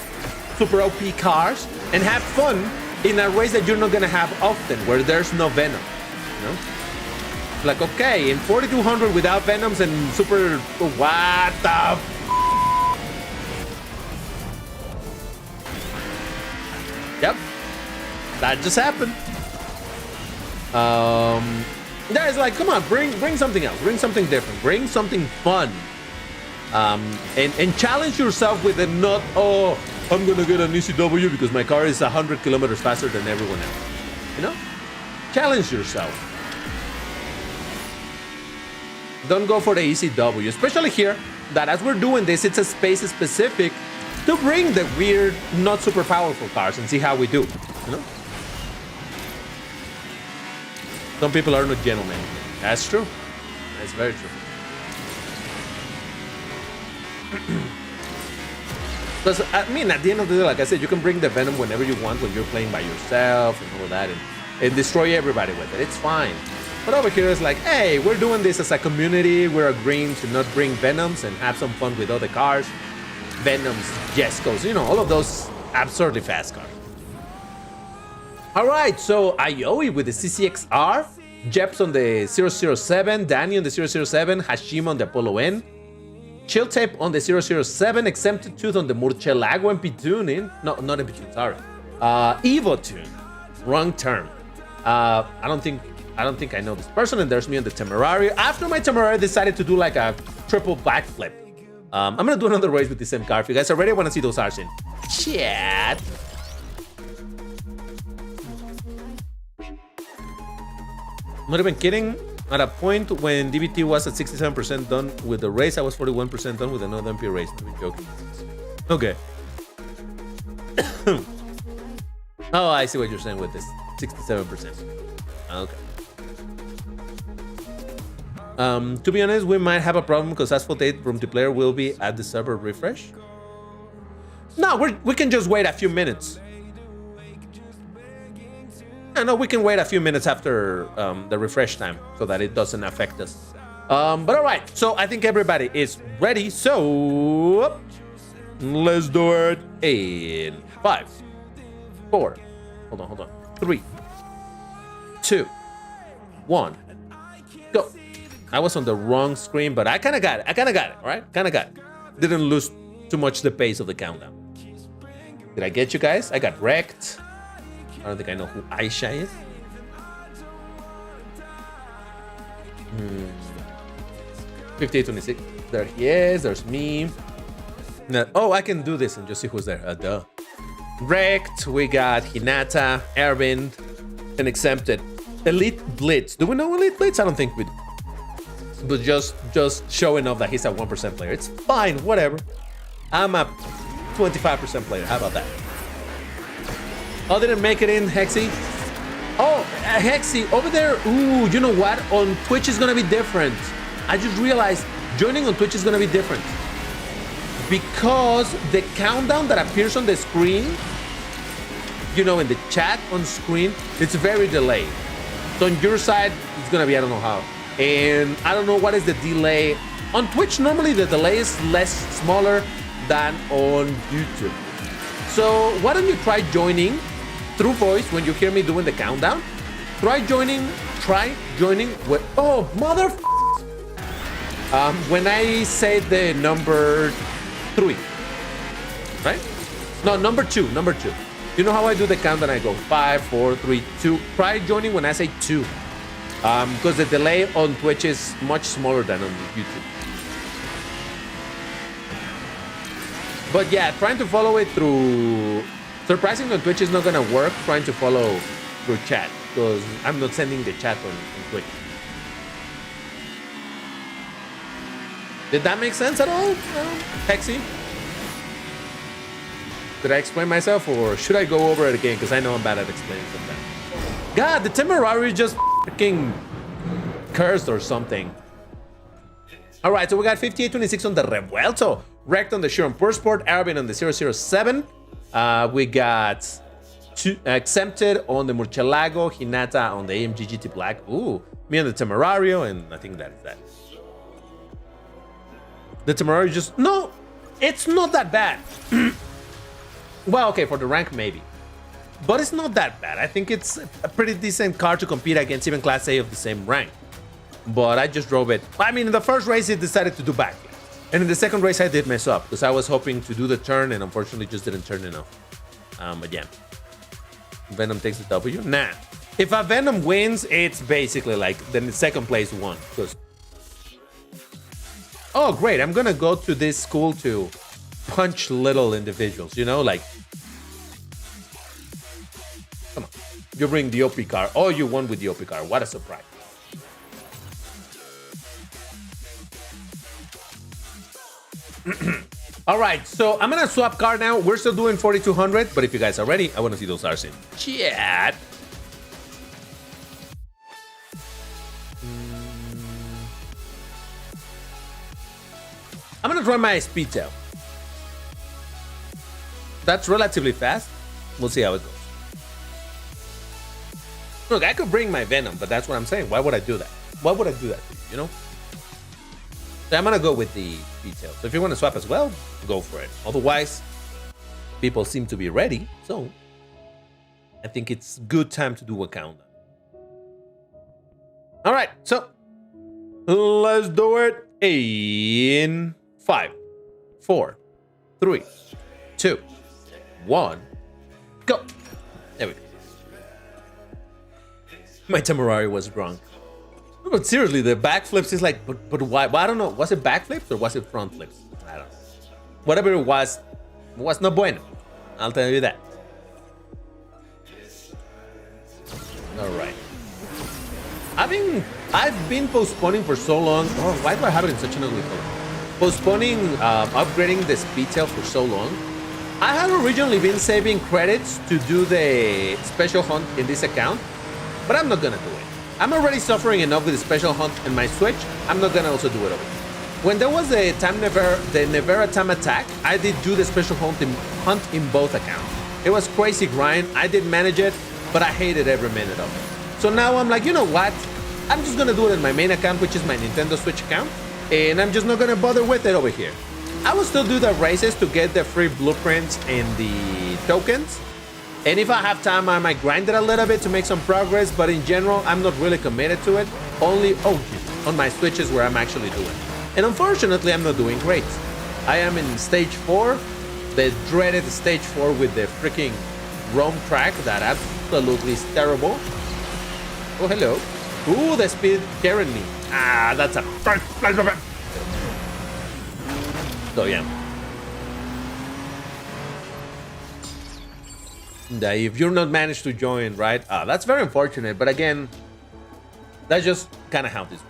super OP cars and have fun in a race that you're not gonna have often, where there's no Venom. You know? Like, okay, in 4200 without Venoms and super, what the? Yep, that just happened. Guys, like, come on, bring something else, bring something different, bring something fun, and challenge yourself with the not, oh, I'm gonna get an ECW because my car is 100 kilometers faster than everyone else. You know, challenge yourself. Don't go for the ECW, especially here. That as we're doing this, it's a space specific to bring the weird, not super powerful cars and see how we do, you know? Some people are not gentlemen. That's true. That's very true. Because, I mean, at the end of the day, like I said, you can bring the Venom whenever you want when you're playing by yourself and all that, and destroy everybody with it. It's fine. But over here, it's like, hey, we're doing this as a community. We're agreeing to not bring Venoms and have some fun with other cars. Venoms, Jescos, you know, all of those absurdly fast cars. All right, so Aoi with the CCXR, Jeps on the 007, Danny on the 007, Hashima on the Apollo N, Chill Tape on the 007, Exempted Tooth on the Murcielago MP tuning. No, not MP tune, sorry. Evo tune. Wrong term. I don't think I know this person, and there's me on the Temerario. After my Temerario decided to do like a triple backflip. I'm gonna do another race with the same car. If you guys already want to see those R's in chat. Not even kidding. At a point when DBT was at 67% done with the race, I was 41% done with another MP race. I'm joking. Okay. Oh, I see what you're saying with this. 67%. Okay. To be honest, we might have a problem because Asphalt 8 Vroomtiplayer will be at the server refresh. No, we can just wait a few minutes. No, we can wait a few minutes after the refresh time so that it doesn't affect us. But all right, so I think everybody is ready. So let's do it in 5, 4. Hold on. 3, 2, 1, go. I was on the wrong screen, but I kind of got it. All right, kind of got it. Didn't lose too much the pace of the countdown. Did I get you guys? I got wrecked. I don't think I know who Aisha is. 5826. There he is. There's me. No, oh, I can do this and just see who's there. Duh. Wrecked. We got Hinata, Erwin, and Exempted. Elite Blitz. Do we know Elite Blitz? I don't think we do. But just showing off that he's a 1% player. It's fine, whatever. I'm a 25% player. How about that? Oh, didn't make it in, Hexy. Oh, Hexy, over there. Ooh, you know what? On Twitch is gonna be different. I just realized joining on Twitch is gonna be different. Because the countdown that appears on the screen, you know, in the chat on screen, it's very delayed. So on your side, it's gonna be, I don't know how. And I don't know what is the delay. On Twitch, normally the delay is smaller than on YouTube. So why don't you try joining through voice when you hear me doing the countdown? Try joining with, oh, mother, when I say the number 3, right? No, number 2. You know how I do the count and I go 5, 4, 3, 2. Try joining when I say 2. Because the delay on Twitch is much smaller than on YouTube. But yeah, trying to follow it through... Surprisingly, on Twitch is not gonna work trying to follow through chat, because I'm not sending the chat on Twitch. Did that make sense at all, Hexy? Did I explain myself, or should I go over it again? Because I know I'm bad at explaining sometimes. God, the Temerari just freaking cursed or something. All right, so we got 5826 on the Revuelto, wrecked on the Chiron Pursport, Arabin on the 007. We got exempted on the Murcielago, Hinata on the AMG GT Black. Ooh, me on the Temerario, and I think that is that. The Temerario just... No, it's not that bad. Well, okay, for the rank, maybe. But it's not that bad. I think it's a pretty decent car to compete against even Class A of the same rank. But I just drove it. I mean, in the first race, it decided to do backflip. And in the second race, I did mess up because I was hoping to do the turn and unfortunately just didn't turn enough. But yeah. Venom takes the W? Nah. If a Venom wins, it's basically like the second place won. Because... Oh, great. I'm going to go to this school to punch little individuals, you know, like... Come on. You bring the OP car. Oh, you won with the OP car. What a surprise. All right, so I'm gonna swap car now. We're still doing 4200, but if you guys are ready, I want to see those R's in chat. I'm gonna try my speed tail. That's relatively fast. We'll see how it goes. Look, I could bring my Venom, but that's what I'm saying. Why would I do that? Why would I do that to you, you know? So I'm gonna go with the details. So if you want to swap as well, go for it. Otherwise, people seem to be ready, so I think it's good time to do a countdown. All right, so let's do it in 5, 4, 3, 2, 1, go. There we go. My Temerari was wrong. But seriously, the backflips is like, but why? Well, I don't know. Was it backflips or was it front flips? I don't know. Whatever it was no bueno. I'll tell you that. All right. I've been postponing for so long. Oh, why do I have it in such an ugly color? Postponing upgrading the speed tail for so long. I had originally been saving credits to do the special hunt in this account, but I'm not gonna do it. I'm already suffering enough with the special hunt in my Switch. I'm not gonna also do it over here. When there was the Nevera time attack, I did do the special hunt in both accounts. It was crazy grind. I did manage it, but I hated every minute of it. So now I'm like, you know what? I'm just gonna do it in my main account, which is my Nintendo Switch account, and I'm just not gonna bother with it over here. I will still do the races to get the free blueprints and the tokens. And if I have time, I might grind it a little bit to make some progress, but in general, I'm not really committed to it. Only, on my Switches where I'm actually doing. And unfortunately, I'm not doing great. I am in stage 4, the dreaded stage 4 with the freaking Rome track that absolutely is terrible. Oh, hello. Ooh, the speed carrying me. Ah, that's a... So, yeah. If you're not managed to join, right? That's very unfortunate. But again, that's just kind of how this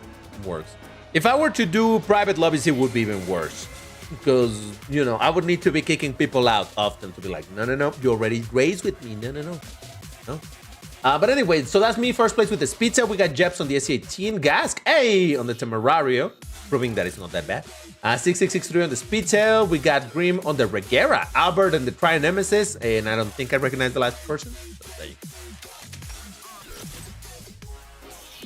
works. If I were to do private lobbies, it would be even worse. Because, you know, I would need to be kicking people out often to be like, no, you already raced with me. No. But anyway, so that's me first place with the speed tail. We got Jeps on the SC18, Gask, hey, on the Temerario, proving that it's not that bad. 6663 on the speed tail. We got Grim on the Regera, Albert on the Tri Nemesis, and I don't think I recognize the last person. So there you go.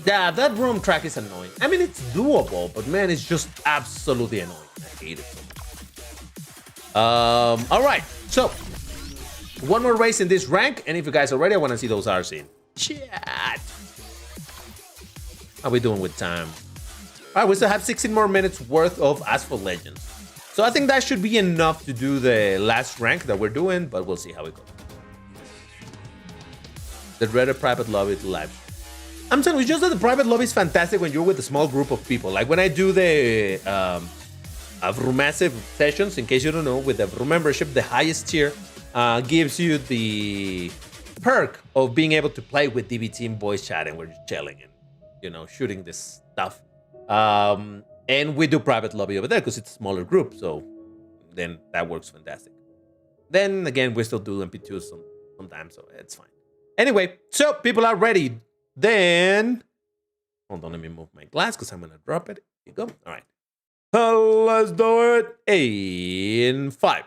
Yeah, that Vroom track is annoying. I mean, it's doable, but man, it's just absolutely annoying. I hate it so much. All right, so one more race in this rank, and if you guys are ready, I want to see those R's in chat. How we doing with time? All right, we still have 16 more minutes worth of Asphalt Legends. So I think that should be enough to do the last rank that we're doing, but we'll see how it goes. The dreaded private lobby live. I'm telling you, just that the private lobby is fantastic when you're with a small group of people. Like when I do the Vroom massive sessions, in case you don't know, with the Vroom membership, the highest tier gives you the perk of being able to play with DBT in voice chat, and we're just chilling and, you know, shooting this stuff. And we do private lobby over there because it's a smaller group, so then that works fantastic. Then again, we still do MP2s sometimes, so it's fine. Anyway, so people are ready. Then, hold on, let me move my glass because I'm gonna drop it. Here you go. All right. Let's do it in 5,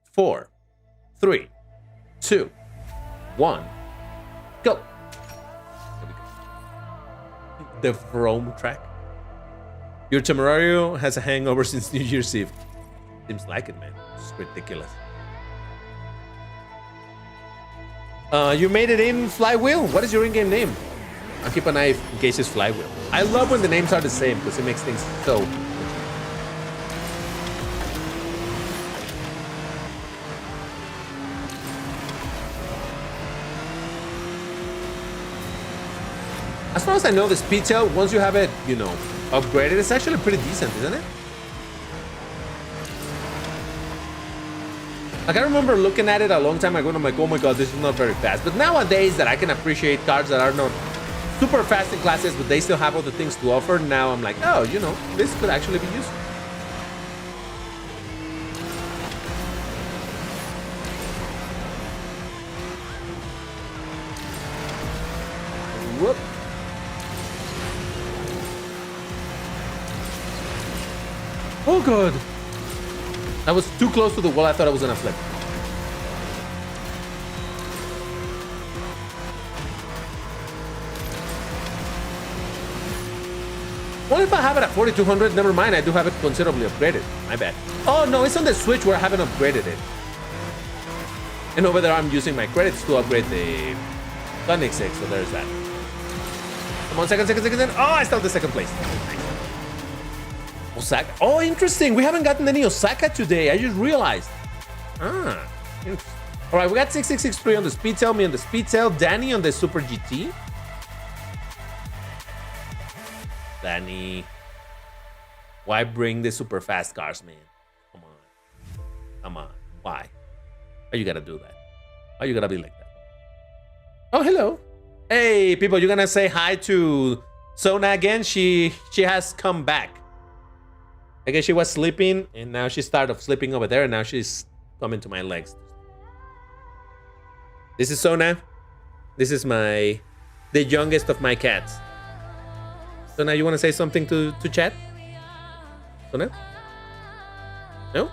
4, 3, 2, 1, go. There we go. The Vroom track. Your Temerario has a hangover since New Year's Eve. Seems like it, man. It's ridiculous. You made it in Flywheel? What is your in-game name? I'll keep an eye in case it's Flywheel. I love when the names are the same because it makes things so... As far as I know, the speed tail, once you have it, you know, upgraded, it's actually pretty decent, isn't it? Like, I remember looking at it a long time ago and I'm like, oh my god, this is not very fast. But nowadays that I can appreciate cars that are not super fast in classes, but they still have other things to offer, now I'm like, oh, you know, this could actually be useful. Whoop. Oh god. That was too close to the wall. I thought I was gonna flip. What if I have it at 4200? Never mind, I do have it considerably upgraded. My bad. Oh no, it's on the Switch where I haven't upgraded it. And over there I'm using my credits to upgrade the Sonic 6, so there's that. Come on, second. Oh, I still the second place. Nice. Osaka. Oh, interesting. We haven't gotten any Osaka today. I just realized. Ah. All right, we got 6663 on the speed tail, me on the speed tail, Danny on the Super GT. Danny, why bring the super fast cars, man? Come on. Why? Why you gotta do that? Why you gotta be like that? Oh, hello. Hey, people, you gonna say hi to Sona again? She has come back. I guess she was sleeping, and now she started sleeping over there, and now she's coming to my legs. This is Sona. This is the youngest of my cats. Sona, you want to say something to chat? Sona? No?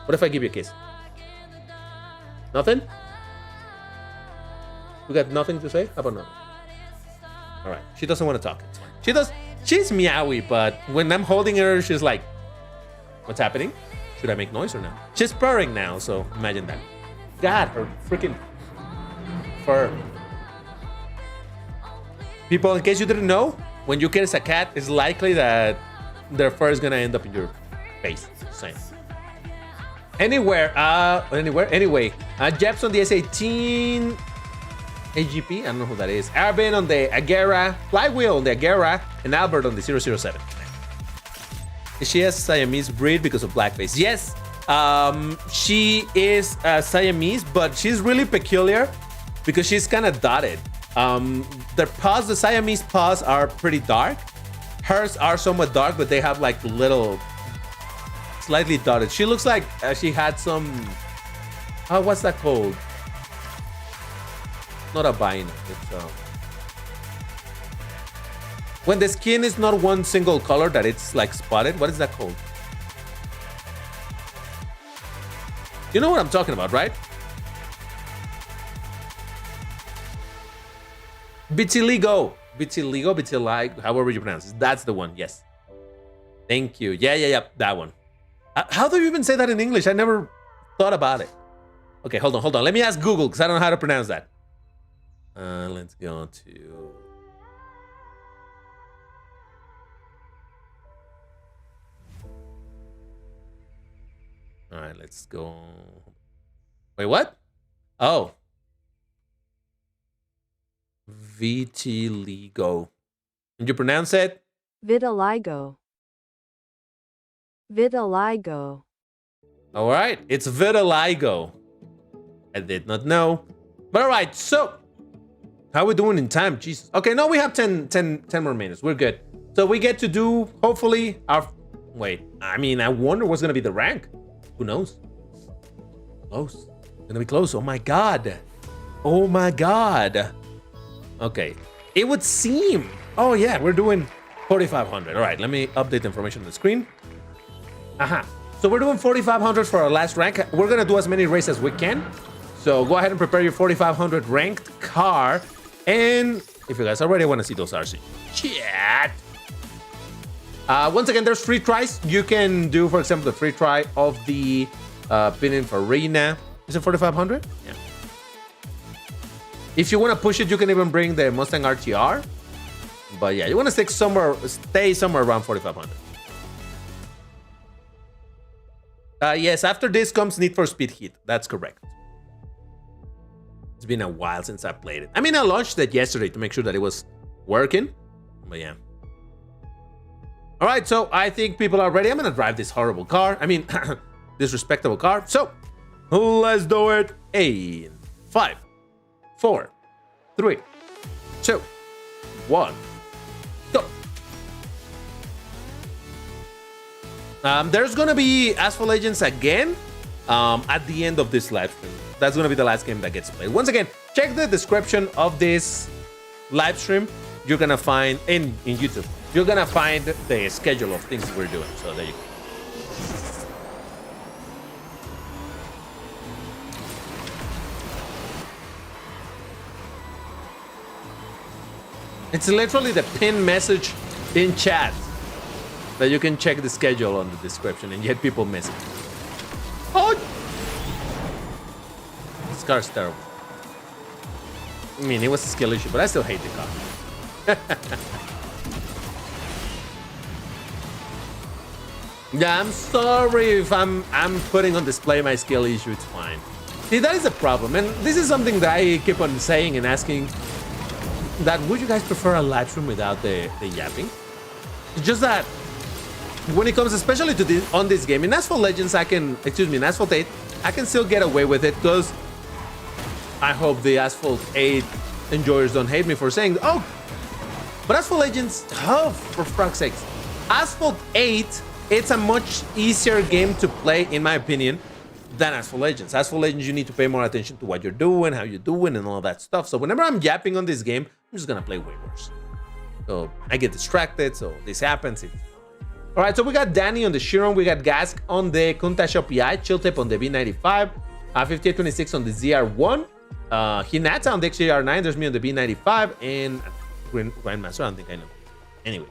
What if I give you a kiss? Nothing? You got nothing to say? How about nothing? All right. She doesn't want to talk. She's meowy, but when I'm holding her, she's like, what's happening? Should I make noise or not? She's purring now, so imagine that. God, her freaking fur. People, in case you didn't know, when you kiss a cat, it's likely that their fur is gonna end up in your face. Same. Anyway, Jeps on the S18 AGP, I don't know who that is. Arvin on the Agera, Flywheel on the Agera, and Albert on the 007. She has Siamese breed because of blackface. Yes, she is Siamese, but she's really peculiar because she's kind of dotted. The Siamese paws are pretty dark. Hers are somewhat dark, but they have like little, slightly dotted. She looks like she had some, what's that called? Not albino. It's when the skin is not one single color, that it's like spotted. What is that called? You know what I'm talking about, right? Vitiligo, however you pronounce it. That's the one. Yes. Thank you. Yeah. That one. How do you even say that in English? I never thought about it. Okay, hold on. Let me ask Google because I don't know how to pronounce that. Let's go to right, let's go. Wait, what? Oh. Vitiligo. Can you pronounce it? Vitiligo. Vitiligo. All right, it's vitiligo. I did not know. But all right, so how are we doing in time? Jesus. Okay, no, we have 10 more minutes. We're good. So we get to do, hopefully, our... Wait, I mean, I wonder what's going to be the rank. Who knows? Close. Gonna be close. Oh my God. Oh my God. Okay. It would seem... Oh yeah, we're doing 4,500. All right, let me update the information on the screen. Aha. So we're doing 4,500 for our last rank. We're gonna do as many races as we can. So go ahead and prepare your 4,500 ranked car. And if you guys already want to see those RC chat. Once again, there's free tries. You can do, for example, the free try of the Pinning for Arena. Is it 4,500? Yeah. If you want to push it, you can even bring the Mustang RTR. But yeah, you want to stay somewhere around 4,500. Yes, after this comes Need for Speed Heat. That's correct. It's been a while since I played it. I mean, I launched it yesterday to make sure that it was working. But yeah. All right, so I think people are ready. I'm going to drive this horrible car. I mean, this respectable car. So let's do it. In 5, 4, 3, 2, 1, go. There's gonna be Asphalt Legends again at the end of this live stream. That's gonna be the last game that gets played. Once again, check the description of this live stream. You're gonna find in YouTube. You're gonna find the schedule of things we're doing. So there you go. It's literally the pinned message in chat that you can check the schedule on the description, and yet people miss it. Oh! This car's terrible. I mean, it was a skill issue, but I still hate the car. Yeah, I'm sorry if I'm putting on display my skill issue, it's fine. See, that is a problem, and this is something that I keep on saying and asking. That would you guys prefer a live stream without the yapping? It's just that when it comes especially to this on this game, in Asphalt Legends in Asphalt 8, I can still get away with it because I hope the Asphalt 8 enjoyers don't hate me for saying, oh, but Asphalt Legends, oh, for fuck's sakes. Asphalt 8, it's a much easier game to play, in my opinion, than Asphalt Legends. Asphalt Legends, you need to pay more attention to what you're doing, how you're doing, and all that stuff. So whenever I'm yapping on this game, I'm just gonna play way worse. So I get distracted, so this happens. All right, so we got Danny on the Chiron, we got Gask on the Countach OPI, Chiltep on the B95, 5826 on the ZR1, Hinata on the XJR9, there's me on the B95, and Grandmaster, I don't think I know. Anyway,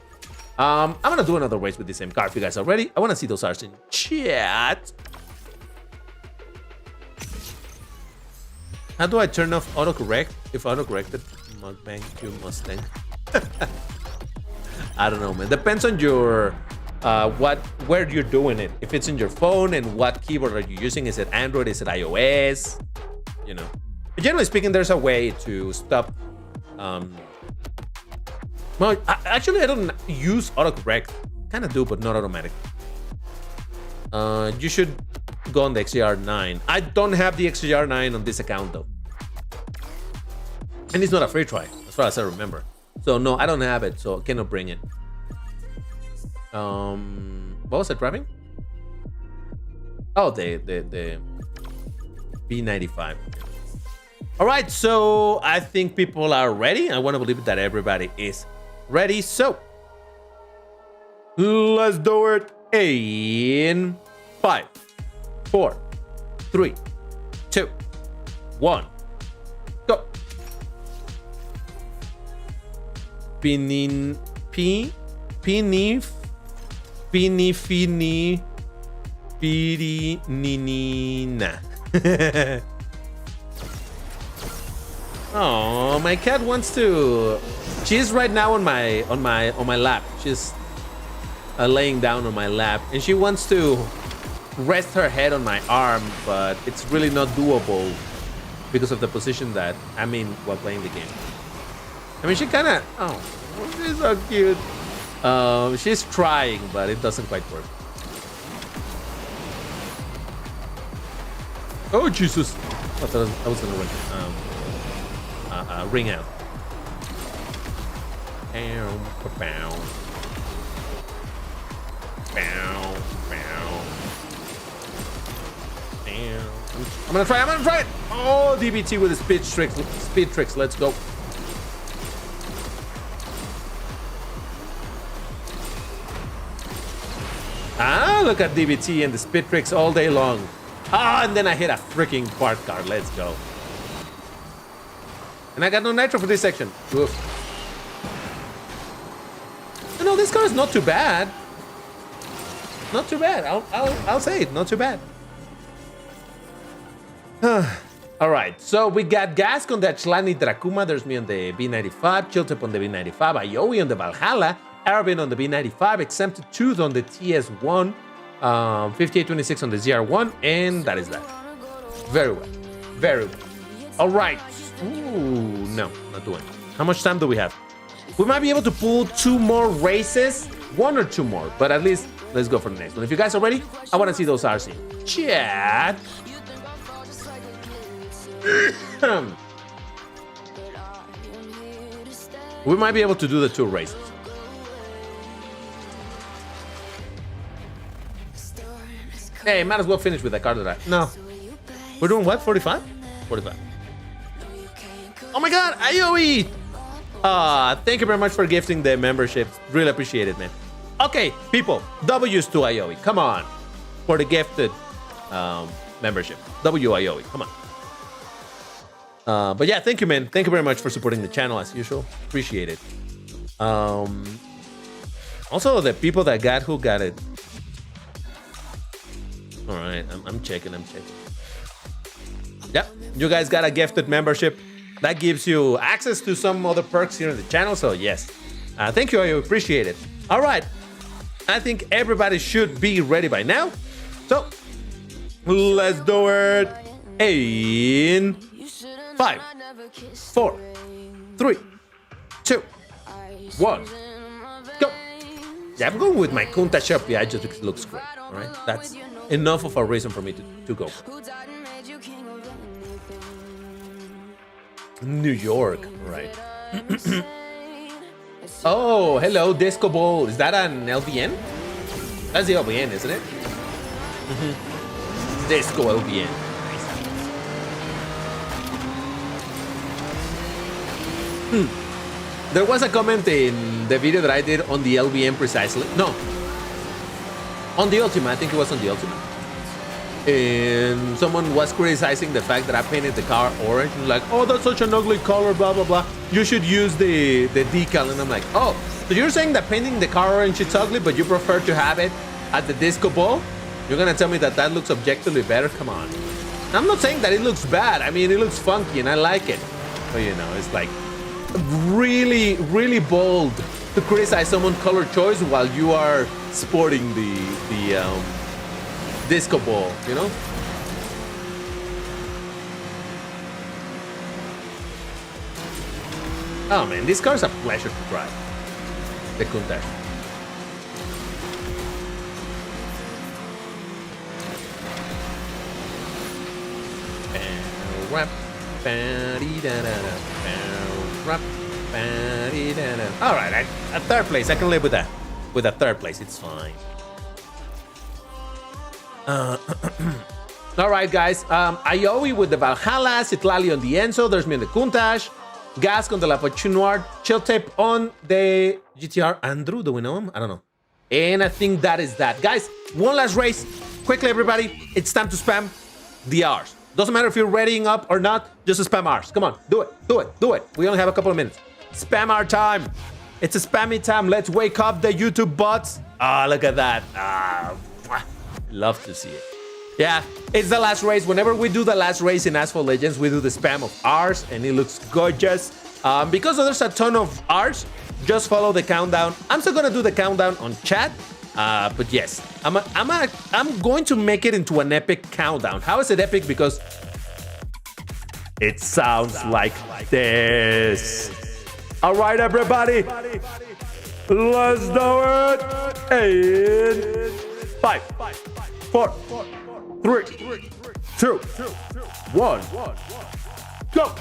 I'm gonna do another race with the same car if you guys are ready. I wanna see those R's in chat. How do I turn off autocorrect if autocorrected mukbang Q Mustang? I don't know, man. Depends on your where you're doing it. If it's in your phone and what keyboard are you using? Is it Android? Is it iOS? You know. But generally speaking, there's a way to stop. Well, actually, I don't use autocorrect. Kind of do, but not automatic. You should go on the XJR9. I don't have the XJR9 on this account though. And it's not a free try, as far as I remember. So no, I don't have it, so I cannot bring it. What was I driving? Oh, the B95. All right, so I think people are ready. I want to believe that everybody is ready. So let's do it in 5, 4, 3, 2, 1, go. Pinifini Pirinina. Oh, my cat wants to. She's right now on my lap. She's laying down on my lap, and she wants to rest her head on my arm, but it's really not doable because of the position that I'm in while playing the game. I mean, she kind of... Oh, she's so cute. She's trying, but it doesn't quite work. Oh, Jesus. I thought I was going to ring out. Bow, bow. Bow, bow. I'm gonna try it. Oh, DBT with the speed tricks. Let's go. Ah, look at DBT and the speed tricks all day long. Ah, and then I hit a freaking park car. Let's go. And I got no nitro for this section. Oof. No, this car is not too bad. Not too bad. I'll say it. Not too bad. All right. So we got Gask on the Athlani Dracuma. There's me on the B95. 𝐒𝐮𝐬 on the B95. 𝐒𝐿𝐿 on the Valhalla. Arabin on the B95. Exempted Tooth on the TS1. 5826 on the ZR1. And that is that. Very well. Very well. All right. Ooh, no, not doing. How much time do we have? We might be able to pull 2 more races. 1 or 2 more. But at least let's go for the next one. If you guys are ready, I want to see those RC. Chat. We might be able to do the 2 races. Hey, might as well finish with the car that I... No. We're doing what? 45? 45. Oh my god, 𝐒𝐿𝐿! Thank you very much for gifting the membership. Really appreciate it, man. Okay, people, W's to 𝐒𝐿𝐿. Come on. For the gifted membership. 𝐿𝐿. Come on. But yeah, thank you, man. Thank you very much for supporting the channel as usual. Appreciate it. Also, the people that got who got it. All right, I'm checking. Yep, you guys got a gifted membership. That gives you access to some other perks here in the channel. So yes, thank you. I appreciate it. All right, I think everybody should be ready by now. So let's do it in 5, 4, 3, 2, 1, go. Yeah, I'm going with my Kunta Sharpie. I just because it looks great. All right, that's enough of a reason for me to go. New York, right? Oh, hello, Disco Ball. Is that an LVN? That's the LVN, isn't it? Disco LVN. There was a comment in the video that I did on the LVN precisely. No. On the Ultima, I think it was on the Ultima. And someone was criticizing the fact that I painted the car orange. And like, oh, that's such an ugly color, blah, blah, blah. You should use the decal. And I'm like, oh, so you're saying that painting the car orange is ugly, but you prefer to have it at the disco ball? You're going to tell me that that looks objectively better? Come on. I'm not saying that it looks bad. I mean, it looks funky and I like it. But, you know, it's like really, really bold to criticize someone's color choice while you are sporting the disco ball, you know? Oh man, this car is a pleasure to drive. The Countach. All right, a third place. I can live with that. With a third place, it's fine. All right, guys. 𝐒𝐿𝐿 with the Valhalla, 𝐒𝐿𝐿 on the Enzo. There's me on the Countach. Gask on the La Fortune Noir. 𝐒𝐿𝐿 on the GTR. Andrew, do we know him? I don't know. And I think that is that. Guys, one last race. Quickly, everybody. It's time to spam the R's. Doesn't matter if you're readying up or not. Just spam R's. Come on. Do it. Do it. Do it. We only have a couple of minutes. Spam our time. It's a spammy time. Let's wake up the YouTube bots. Ah, look at that. Love to see it. Yeah, it's the last race. Whenever we do the last race in Asphalt Legends, we do the spam of R's, and it looks gorgeous. Because there's a ton of R's, just follow the countdown. I'm still gonna do the countdown on chat, But yes, I'm going to make it into an epic countdown. How is it epic? Because it sounds like this. All right, everybody, let's do it. In 5, 4, 3, 2, 1, go.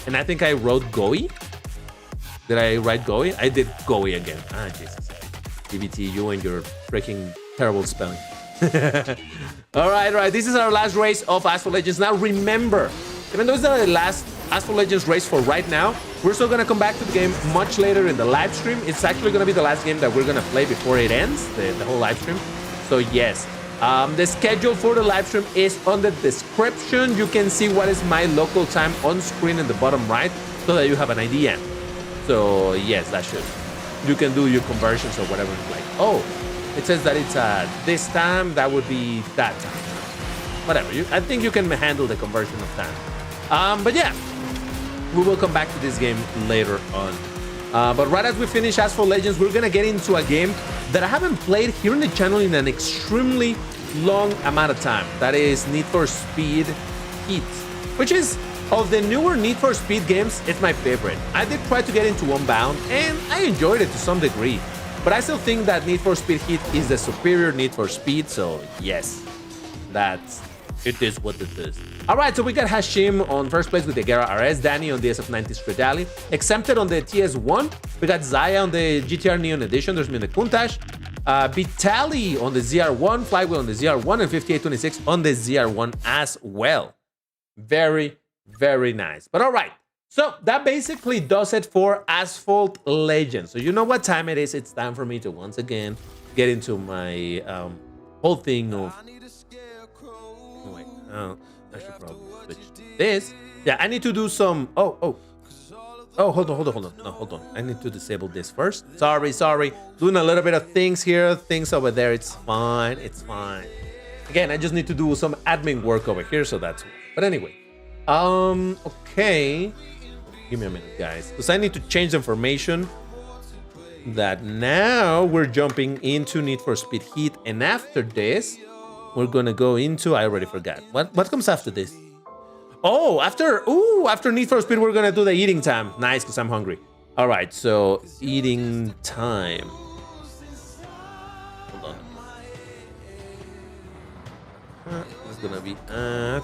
And I think I wrote Goi. Did I write Goi? I did Goi again. Ah, Jesus. DBT, you and your freaking terrible spelling. All right. This is our last race of Asphalt Legends. Now remember, even though it's the last Asphalt Legends race for right now, we're still gonna come back to the game much later in the live stream. It's actually gonna be the last game that we're gonna play before it ends, the whole live stream. So yes, the schedule for the live stream is on the description. You can see what is my local time on screen in the bottom right so that you have an idea. So yes, that should. You can do your conversions or whatever. Like, oh, it says that it's this time, that would be that time. Whatever. I think you can handle the conversion of time. But yeah, we will come back to this game later on. But right as we finish Asphalt Legends, we're gonna get into a game that I haven't played here on the channel in an extremely long amount of time. That is Need for Speed Heat, which is, of the newer Need for Speed games, it's my favorite. I did try to get into Unbound, and I enjoyed it to some degree. But I still think that Need for Speed Heat is the superior Need for Speed, so yes, it is what it is. All right, so we got Hashim on first place with the Gera RS, Danny on the SF90 Stradale, Exempted on the TS1, we got Zaya on the GTR Neon Edition, there's me on the Countach, Vitali on the ZR1, Flywheel on the ZR1, and 5826 on the ZR1 as well. Very nice. But all right, so that basically does it for Asphalt Legends. So you know what time it is. It's time for me to once again get into my whole thing of... Oh, wait. I should probably switch this. Yeah, I need to do some... Oh, hold on. No, hold on. I need to disable this first. Sorry. Doing a little bit of things here. Things over there. It's fine. Again, I just need to do some admin work over here, so that's... But anyway. Okay. Give me a minute, guys. Because I need to change the information that now we're jumping into Need for Speed Heat. And after this, we're gonna go into... I already forgot. What comes after this? Oh, after Need for Speed, we're gonna do the eating time. Nice, because I'm hungry. All right, so eating time. Hold on. It's gonna be at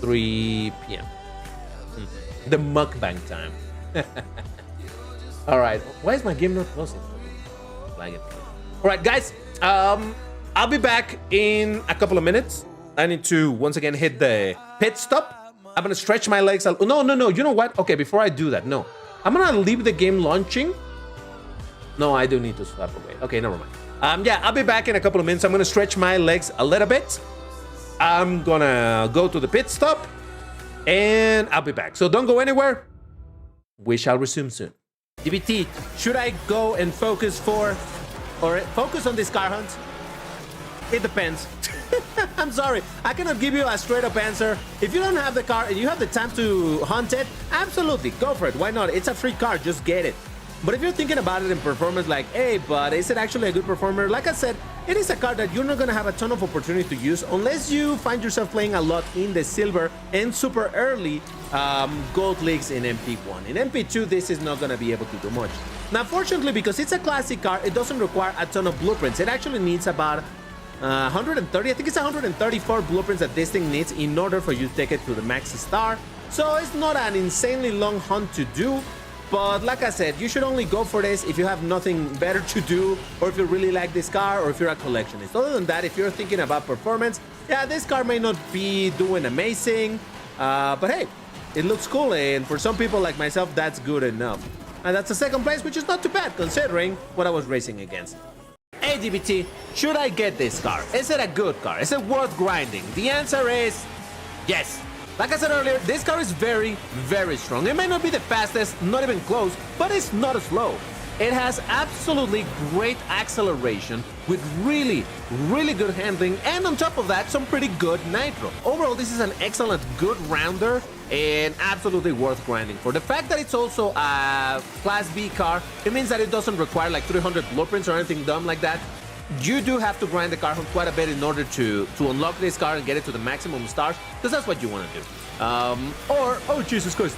3 p.m. The mukbang time. All right. Why is my game not closing? Flag it. All right, guys. I'll be back in a couple of minutes. I need to once again hit the pit stop. I'm gonna stretch my legs. No. You know what? Okay, before I do that, no. I'm gonna leave the game launching. No, I do need to swap away. Okay, never mind. Yeah, I'll be back in a couple of minutes. I'm gonna stretch my legs a little bit. I'm gonna go to the pit stop and I'll be back. So don't go anywhere. We shall resume soon. DBT, should I go and focus on this car hunt? It depends. I'm sorry. I cannot give you a straight up answer. If you don't have the car and you have the time to hunt it, absolutely go for it. Why not? It's a free car. Just get it. But if you're thinking about it in performance, like, hey, but is it actually a good performer? Like I said, it is a car that you're not going to have a ton of opportunity to use unless you find yourself playing a lot in the silver and super early gold leagues in MP1. In MP2, this is not going to be able to do much. Now, fortunately, because it's a classic car, it doesn't require a ton of blueprints. It actually needs about 130, I think it's 134 blueprints that this thing needs in order for you to take it to the max star. So it's not an insanely long hunt to do. But like I said, you should only go for this if you have nothing better to do, or if you really like this car, or if you're a collectionist. Other than that, if you're thinking about performance, yeah, this car may not be doing amazing, but hey, it looks cool, and for some people like myself, that's good enough. And that's the second place, which is not too bad considering what I was racing against. Hey DBT, should I get this car? Is it a good car? Is it worth grinding? The answer is yes. Like I said earlier, this car is very, very strong. It may not be the fastest, not even close, but it's not slow. It has absolutely great acceleration with really, really good handling, and on top of that, some pretty good nitro. Overall, this is an excellent, good rounder and absolutely worth grinding for. The fact that it's also a Class B car, it means that it doesn't require like 300 blueprints or anything dumb like that. You do have to grind the car quite a bit in order to unlock this car and get it to the maximum stars, because that's what you want to do. Oh Jesus Christ.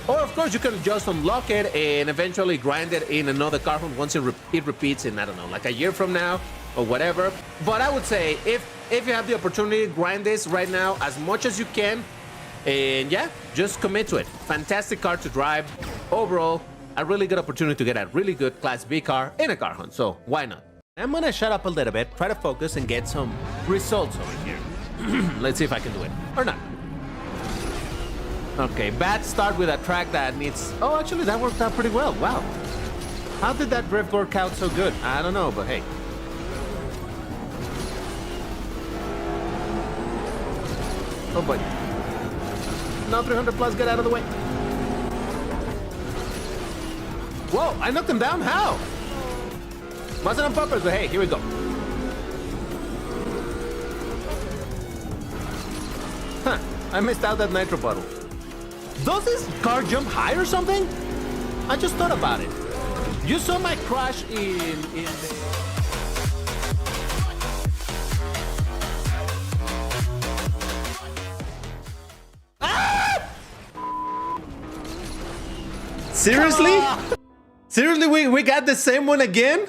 Or of course you can just unlock it and eventually grind it in another car hunt once it repeats in, I don't know, like a year from now or whatever. But I would say if you have the opportunity, grind this right now as much as you can, and yeah, just commit to it. Fantastic car to drive. Overall, a really good opportunity to get a really good Class B car in a car hunt, so why not? I'm gonna shut up a little bit, try to focus and get some results over here. Let's see if I can do it or not. Okay, bad start with a track that needs... Oh, actually, that worked out pretty well. Wow. How did that drift work out so good? I don't know, but hey. Oh, boy. Now 300 plus, get out of the way. Whoa, I knocked him down? How? Wasn't on purpose, but hey, here we go. Huh, I missed out that nitro bottle. Does this car jump high or something? I just thought about it. You saw my crash in the... Ah! Seriously? Seriously, we got the same one again?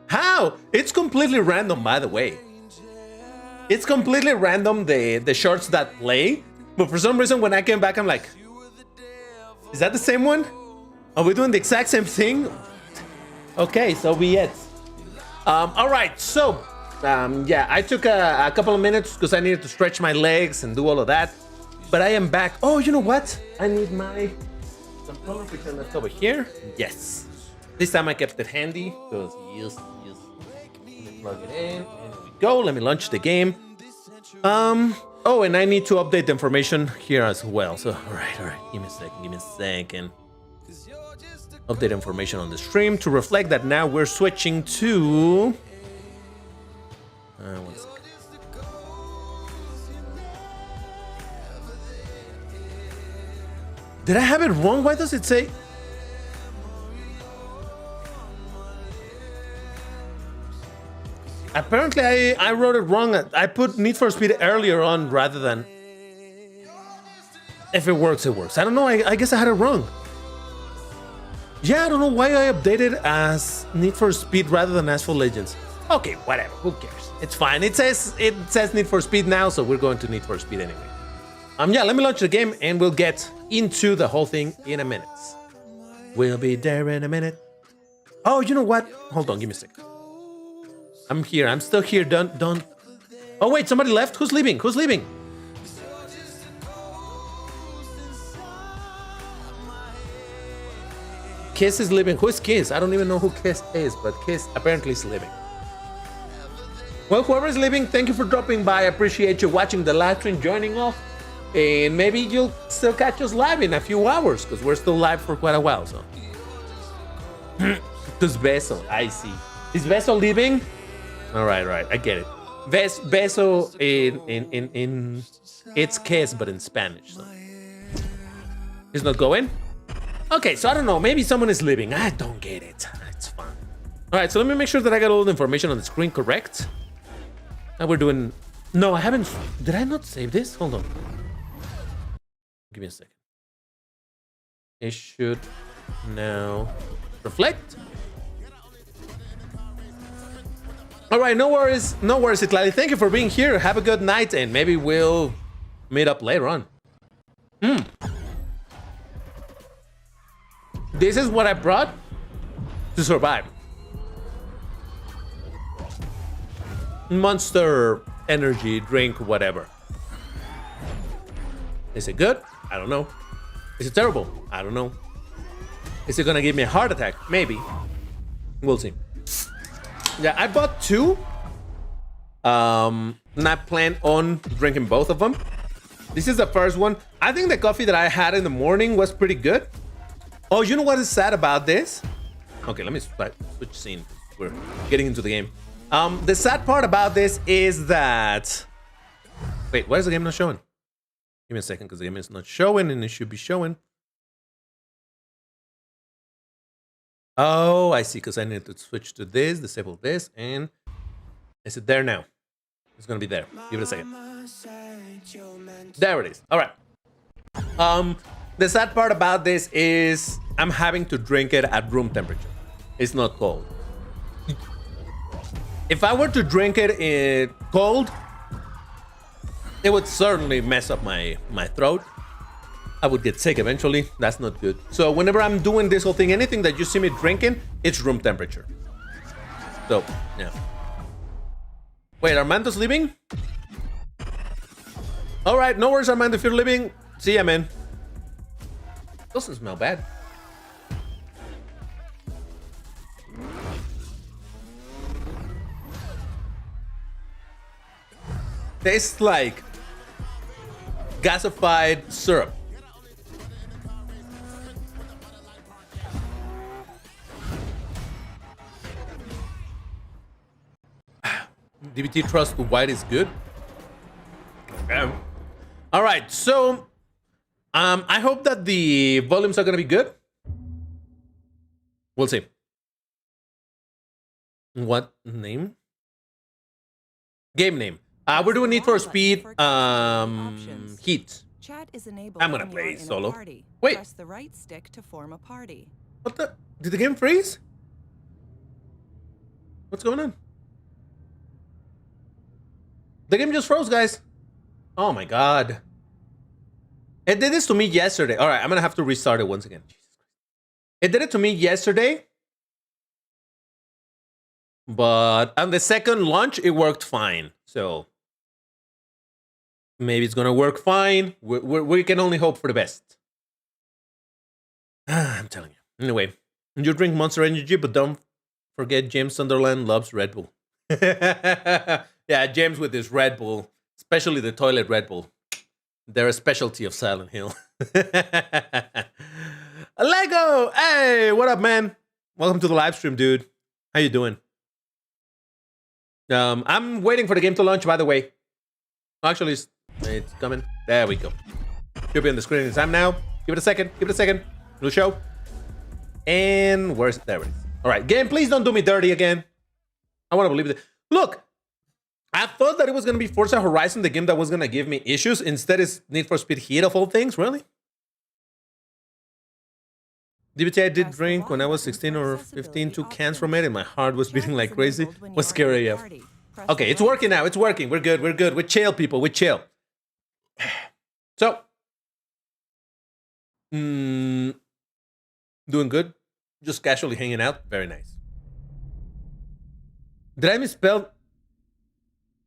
How? It's completely random, by the way. It's completely random, the shorts that play. But for some reason, when I came back, I'm like... Is that the same one? Are we doing the exact same thing? Okay, so be it. All right, so yeah, I took a couple of minutes because I needed to stretch my legs and do all of that. But I am back. Oh, you know what? I need my controller, pretend that's over here. Yes. This time I kept it handy because yes. Let me plug it in. And there we go. Let me launch the game. Oh, and I need to update the information here as well. So, all right. Give me a second. Update information on the stream to reflect that now we're switching to... 1 second. Did I have it wrong? Why does it say... Apparently, I wrote it wrong. I put Need for Speed earlier on rather than... If it works, it works. I don't know. I guess I had it wrong. Yeah, I don't know why I updated as Need for Speed rather than Asphalt Legends. Okay, whatever. Who cares? It's fine. It says Need for Speed now, so we're going to Need for Speed anyway. Yeah, let me launch the game and we'll get into the whole thing in a minute. We'll be there in a minute. Oh, you know what? Hold on, give me a second. I'm here. I'm still here. Don't. Oh wait, somebody left. Who's leaving? Who's leaving? Kiss is leaving. Who is Kiss? I don't even know who Kiss is, but Kiss apparently is leaving. Well, whoever is leaving, thank you for dropping by. I appreciate you watching the live stream, joining off, and maybe you'll still catch us live in a few hours because we're still live for quite a while. So, because Beso, I see. Is Beso leaving? All right, I get it. Beso in it's kiss, but in Spanish. So. He's not going? Okay, so I don't know. Maybe someone is leaving. I don't get it. It's fine. All right, so let me make sure that I got all the information on the screen correct. Now we're doing... No, I haven't... Did I not save this? Hold on. Give me a second. It should now reflect. All right, no worries, Itlali. Thank you for being here. Have a good night, and maybe we'll meet up later on. This is what I brought to survive. Monster energy drink, whatever. Is it good? I don't know. Is it terrible? I don't know. Is it gonna give me a heart attack? Maybe. We'll see. Yeah, I bought 2. And I plan on drinking both of them. This is the first one. I think the coffee that I had in the morning was pretty good. Oh, you know what is sad about this? Okay, let me switch scene. We're getting into the game. The sad part about this is that... Wait, why is the game not showing? Give me a second because the game is not showing and it should be showing. Oh, I see, because I need to switch to this, disable this, and is it there now? It's gonna be there. Give it a second. There it is. All right. The sad part about this is I'm having to drink it at room temperature. It's not cold. If I were to drink it cold, it would certainly mess up my throat. I would get sick eventually. That's not good. So whenever I'm doing this whole thing, anything that you see me drinking, it's room temperature. So, yeah. Wait, Armando's leaving? All right, no worries, Armando. If you're leaving, see ya, man. Doesn't smell bad. Tastes like gasified syrup. DBT trust white is good. All right, so I hope that the volumes are gonna be good. We'll see. What name? Game name. We're doing Need for Speed Heat. Chat is enabled. I'm gonna play solo. Wait. Press the right stick to form a party. What the? Did the game freeze? What's going on? The game just froze, guys. Oh my god. It did this to me yesterday. All right, I'm gonna have to restart it once again. It did it to me yesterday. But on the second launch, it worked fine. So maybe it's gonna work fine. We can only hope for the best. I'm telling you. Anyway, you drink Monster Energy, but don't forget James Sunderland loves Red Bull. Yeah, James with his Red Bull, especially the toilet Red Bull. They're a specialty of Silent Hill. Lego! Hey, what up, man? Welcome to the live stream, dude. How you doing? I'm waiting for the game to launch, by the way. Actually, it's coming. There we go. Should be on the screen in time now. Give it a second. Give it a second. It'll show. And where's it? There it is. All right, game, please don't do me dirty again. I want to believe it. Look, I thought that it was going to be Forza Horizon, the game that was going to give me issues. Instead, it's Need for Speed Heat of all things. Really? DBT I did drink when I was 16 or 15, 2 cans from it, and my heart was beating like crazy. Was scary AF. Okay, it's working now. It's working. We're good. We're good. We're chill, people. We're chill. So, doing good. Just casually hanging out. Very nice. Did I misspell?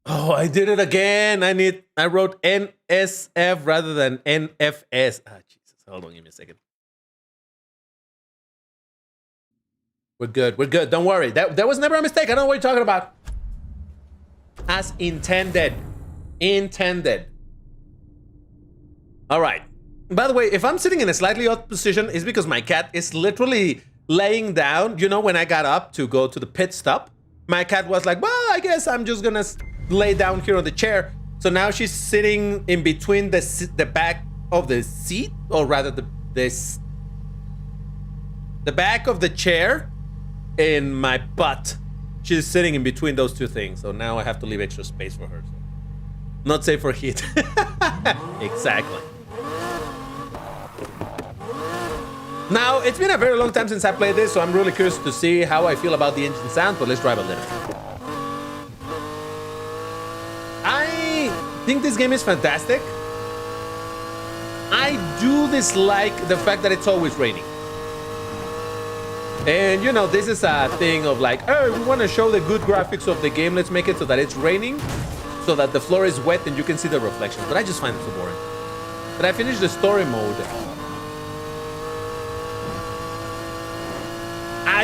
Oh, I did it again. I wrote NSF rather than NFS. Ah, Jesus. Hold on, give me a second. We're good. We're good. Don't worry. That was never a mistake. I don't know what you're talking about. As intended. Intended. All right. By the way, if I'm sitting in a slightly odd position, it's because my cat is literally laying down. You know, when I got up to go to the pit stop, my cat was like, well, I guess I'm just gonna lay down here on the chair. So now she's sitting in between the back of the seat, or rather the back of the chair and my butt. She's sitting in between those two things. So now I have to leave extra space for her. So not safe for Heat. Exactly. Now, it's been a very long time since I played this, so I'm really curious to see how I feel about the engine sound, but let's drive a little. I think this game is fantastic. I do dislike the fact that it's always raining. And you know, this is a thing of like, oh, we want to show the good graphics of the game. Let's make it so that it's raining, so that the floor is wet and you can see the reflections. But I just find it so boring. But I finished the story mode.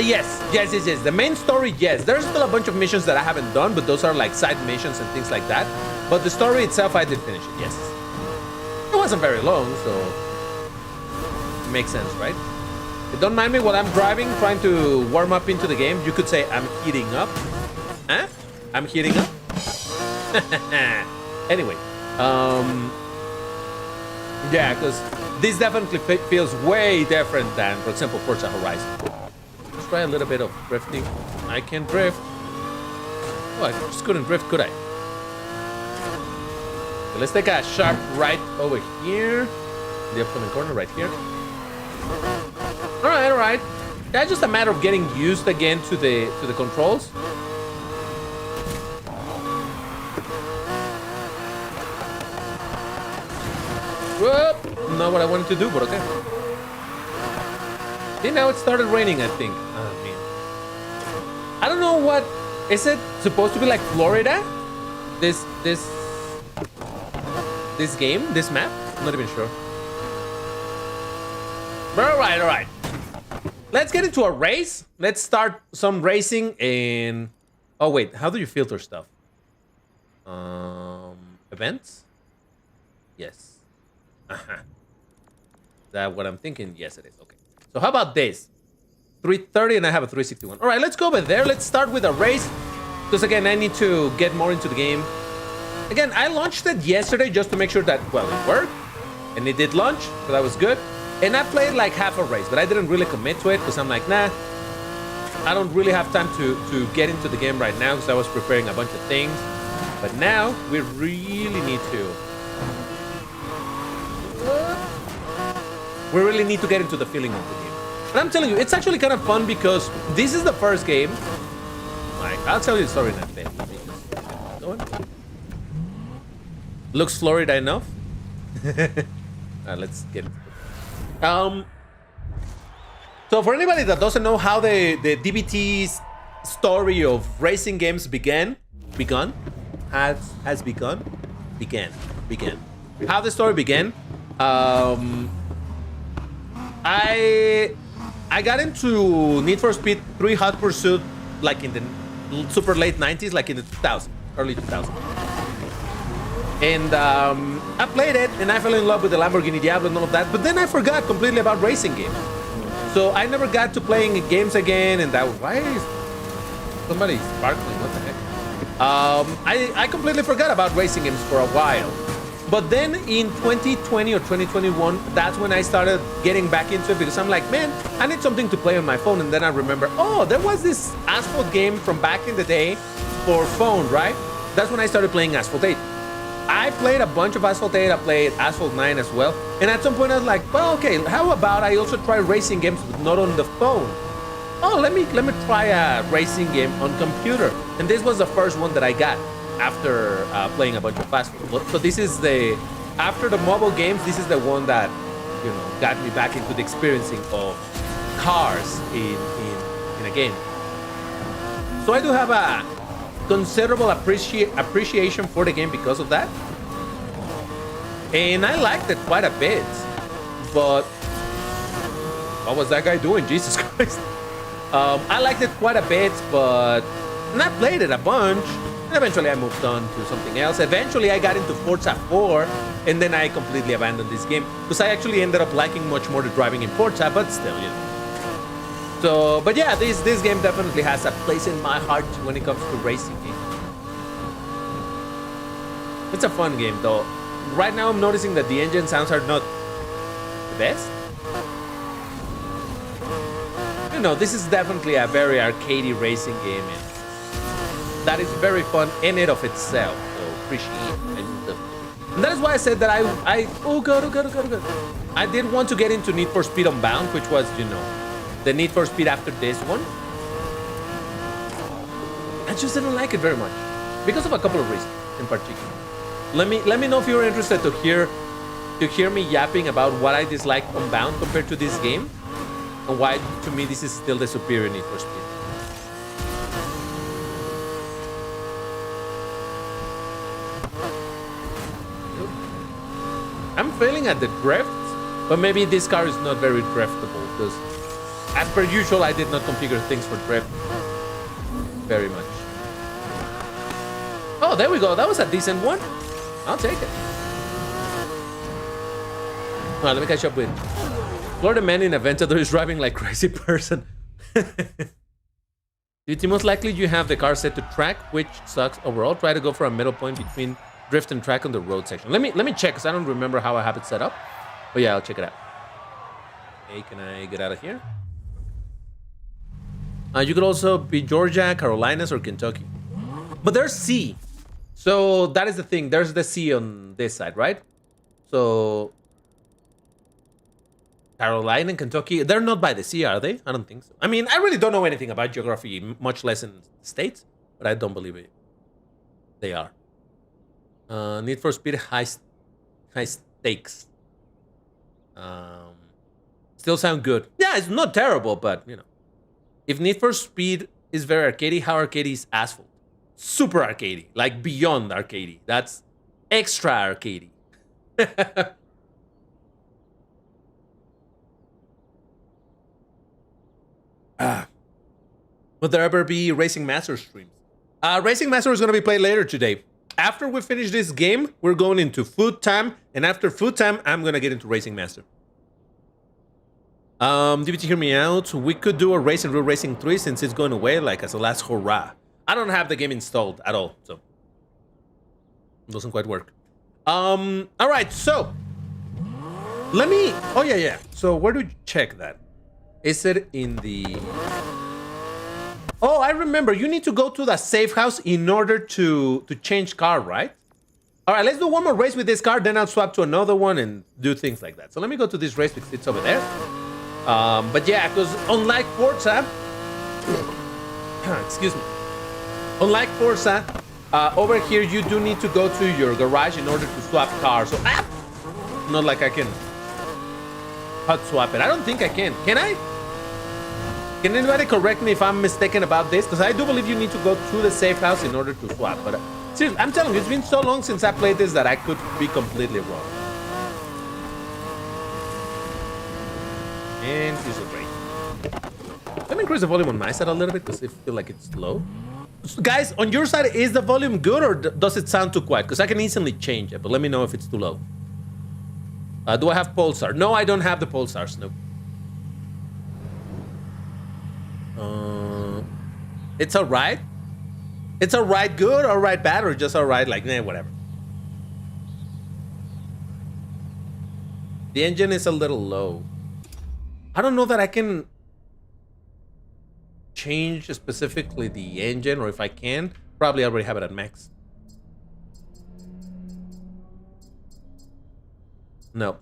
Yes. The main story, yes. There's still a bunch of missions that I haven't done, but those are like side missions and things like that. But the story itself, I did finish it, yes. It wasn't very long, so it makes sense, right? Don't mind me while I'm driving, trying to warm up into the game. You could say I'm heating up. Huh? I'm heating up? Anyway, Yeah, because this definitely feels way different than, for example, Forza Horizon. Let's try a little bit of drifting. I can drift. Oh, I just couldn't drift, could I? So let's take a sharp right over here. The upcoming corner right here. All right, all right. That's just a matter of getting used again to the controls. Whoop! Not what I wanted to do, but okay. See, now it started raining, I think. Oh, man. I don't know what... Is it supposed to be like Florida? This game? This map? I'm not even sure. But all right, all right. Let's get into a race. Let's start some racing and... Oh, wait. How do you filter stuff? Events? Yes. Is that what I'm thinking? Yes, it is. Okay. So how about this? 330 and I have a 361. All right, let's go over there. Let's start with a race. Because again, I need to get more into the game. Again, I launched it yesterday just to make sure that, well, it worked. And it did launch, so that was good. And I played like half a race, but I didn't really commit to it because I'm like, nah, I don't really have time to get into the game right now because I was preparing a bunch of things. But now we really need to... We really need to get into the feeling of the game. And I'm telling you, it's actually kind of fun because this is the first game. Like, I'll tell you the story in a bit. Looks Florida enough. Let's get it. So for anybody that doesn't know how the DBT's story of racing games began. How the story began. I got into Need for Speed 3 Hot Pursuit like in the super late 90s, like in the 2000s, early 2000s. And I played it and I fell in love with the Lamborghini Diablo and all of that, but then I forgot completely about racing games. So I never got to playing games again, and that was, why is somebody sparkling? What the heck? I completely forgot about racing games for a while. But then in 2020 or 2021, that's when I started getting back into it because I'm like, man, I need something to play on my phone. And then I remember, oh, there was this Asphalt game from back in the day for phone, right? That's when I started playing Asphalt 8. I played a bunch of Asphalt 8. I played Asphalt 9 as well. And at some point I was like, well, okay, how about I also try racing games, but not on the phone? Oh, let me try a racing game on computer. And this was the first one that I got after playing a bunch of Asphalt. So this is the, after the mobile games, this is the one that, you know, got me back into the experiencing of cars in a game. So I do have a considerable appreciation for the game because of that. And I liked it quite a bit. But what was that guy doing? Jesus Christ. I liked it quite a bit, but and I played it a bunch. And eventually I moved on to something else. Eventually I got into Forza 4, and then I completely abandoned this game because I actually ended up liking much more the driving in Forza, but still, you know. So, but yeah, this game definitely has a place in my heart when it comes to racing games. It's a fun game though. Right now I'm noticing that the engine sounds are not the best. You know, this is definitely a very arcadey racing game, and that is very fun in and of itself. So appreciate it. And that is why I said that oh god. I did want to get into Need for Speed Unbound, which was, you know, the Need for Speed after this one. I just didn't like it very much because of a couple of reasons in particular. Let me know if you're interested to hear me yapping about what I dislike Unbound compared to this game, and why to me this is still the superior Need for Speed. I'm failing at the drift, but maybe this car is not very driftable because, as per usual, I did not configure things for drift very much. Oh, there we go. That was a decent one. I'll take it. All right, let me catch up with Florida man in Aventador is driving like crazy person. DBT, most likely you have the car set to track, which sucks overall. Try to go for a middle point between drift and track on the road section. Let me check because I don't remember how I have it set up. Oh yeah, I'll check it out. Hey, can I get out of here? You could also be Georgia, Carolinas, or Kentucky. But there's sea. So that is the thing. There's the sea on this side, right? So Carolina and Kentucky, they're not by the sea, are they? I don't think so. I mean, I really don't know anything about geography, much less in states, but I don't believe it. They are. Need for Speed, high stakes. Still sound good. Yeah, it's not terrible, but you know. If Need for Speed is very arcadey, how arcadey is Asphalt? Super arcadey, like beyond arcadey. That's extra arcadey. Would there ever be Racing Master streams? Racing Master is going to be played later today. After we finish this game, we're going into food time, and after food time, I'm going to get into Racing Master. DBT, hear me out. We could do a race in Real Racing 3 since it's going away, like as a last hurrah. I don't have the game installed at all, so it doesn't quite work. All right, so let me. Oh yeah. So where do you check that? Is it in the? Oh, I remember. You need to go to the safe house in order to change car, right? All right, let's do one more race with this car, then I'll swap to another one and do things like that. So let me go to this race because it's over there. But yeah, because unlike Forza, excuse me, unlike Forza, over here you do need to go to your garage in order to swap cars. So, not like I can hot swap it. I don't think I can. Can I? Can anybody correct me if I'm mistaken about this? Because I do believe you need to go to the safe house in order to swap. But seriously, I'm telling you, it's been so long since I played this that I could be completely wrong. And here's a break. Let me increase the volume on my side a little bit because I feel like it's low. So guys, on your side, is the volume good or does it sound too quiet? Because I can instantly change it, but let me know if it's too low. Do I have Pulsar? No, I don't have the Pulsars. No. It's all right. It's all right good, all right bad, or just all right like, nah, whatever. The engine is a little low. I don't know that I can change specifically the engine, or if I can, probably already have it at max. No.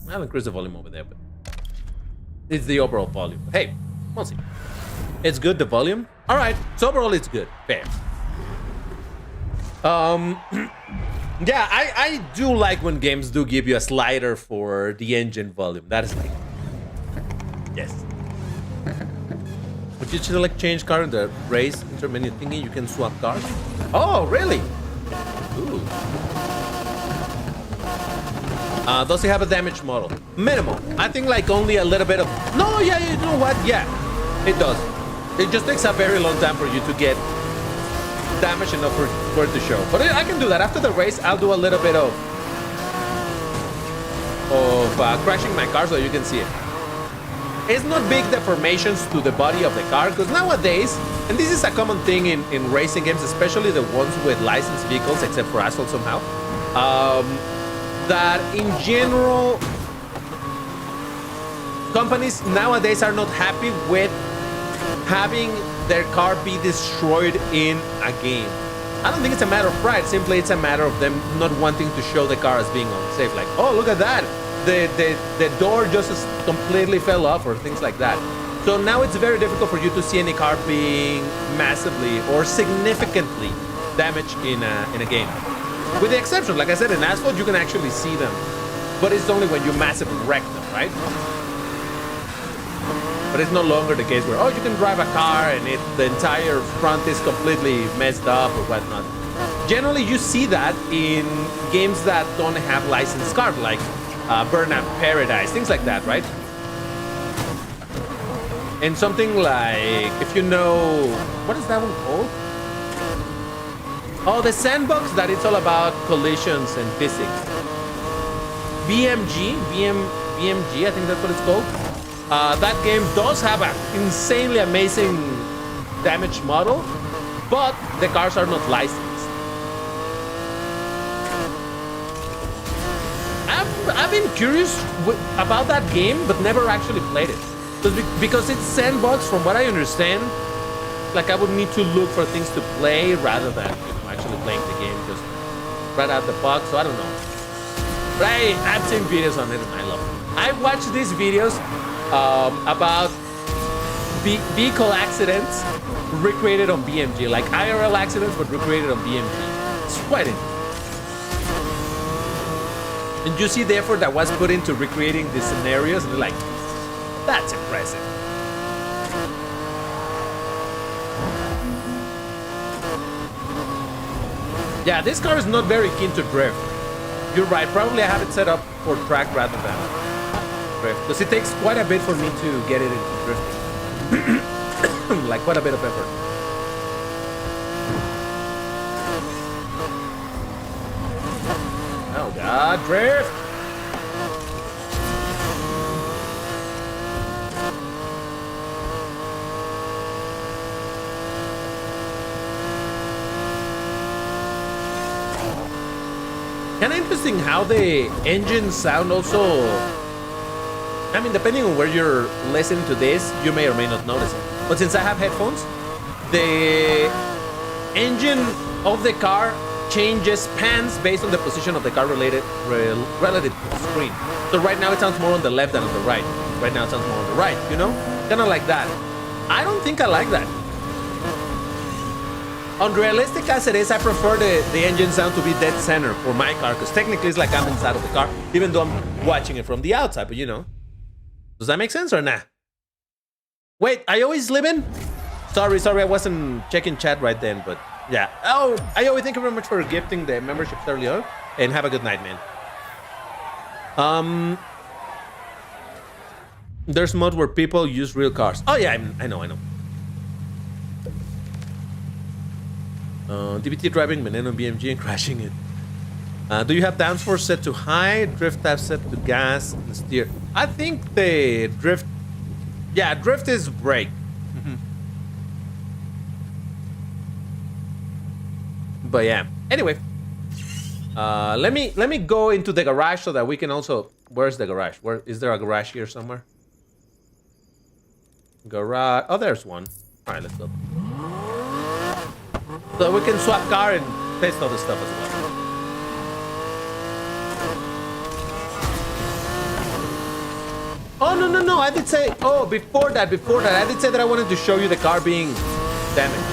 I'll increase the volume over there, but it's the overall volume. Hey, we'll see. It's good, the volume. All right, so overall it's good. Fair. Yeah, I do like when games do give you a slider for the engine volume. That is like, yes. Would you select change car in the race intermediate thingy? You can swap cars. Oh, really? Ooh. Does it have a damage model? Minimal. I think like only a little bit of. No, yeah, you know what? Yeah, it does. It just takes a very long time for you to get damage enough for it to show. But I can do that. After the race, I'll do a little bit of crashing my car so you can see it. It's not big deformations to the body of the car, because nowadays, and this is a common thing in racing games, especially the ones with licensed vehicles, except for Asphalt somehow, that in general, companies nowadays are not happy with having their car be destroyed in a game. I don't think it's a matter of pride. Simply, it's a matter of them not wanting to show the car as being unsafe. Like, oh, look at that. The door just completely fell off, or things like that. So now it's very difficult for you to see any car being massively or significantly damaged in a game. With the exception, like I said, in Asphalt, you can actually see them. But it's only when you massively wreck them, right? But it's no longer the case where, oh, you can drive a car and the entire front is completely messed up or whatnot. Generally, you see that in games that don't have licensed cars, like Burnout Paradise, things like that, right? And something like, if you know, what is that one called? Oh, the sandbox that it's all about collisions and physics. BMG, I think that's what it's called. That game does have an insanely amazing damage model, but the cars are not licensed. I've been curious about that game, but never actually played it. Because it's sandbox, from what I understand. Like I would need to look for things to play rather than actually playing the game just right out the box. So I don't know. But I've seen videos on it and I love it. I watched these videos about vehicle accidents recreated on BMG, like IRL accidents but recreated on BMG. It's quite interesting. And you see the effort that was put into recreating these scenarios, and you're like, that's impressive. Yeah, this car is not very keen to drift. You're right, probably I have it set up for track rather than drift, because it takes quite a bit for me to get it into drifting. Like quite a bit of effort. Oh god, drift! Kind of interesting how the engines sound also. I mean, depending on where you're listening to this, you may or may not notice it. But since I have headphones, the engine of the car changes pans based on the position of the car relative to the screen. So right now it sounds more on the left than on the right. Right now it sounds more on the right, you know? Kind of like that. I don't think I like that. Unrealistic as it is, I prefer the engine sound to be dead center for my car, because technically it's like I'm inside of the car, even though I'm watching it from the outside, but you know. Does that make sense or nah? Wait, I always live in? Sorry, I wasn't checking chat right then, but yeah. Oh, Ayowi, thank you very much for gifting the memberships earlier, and have a good night, man. There's mods where people use real cars. Oh yeah, I know. DBT driving Veneno BMG and crashing it. Do you have downforce set to high, drift tab set to gas and steer? I think the drift, yeah, drift is brake. But yeah, anyway, let me go into the garage so that we can also. Where's the garage? Where is there a garage here somewhere? Garage. Oh, there's one. All right, let's go. So we can swap car and test other stuff as well. Oh, no. I did say, oh, before that, I did say that I wanted to show you the car being damaged.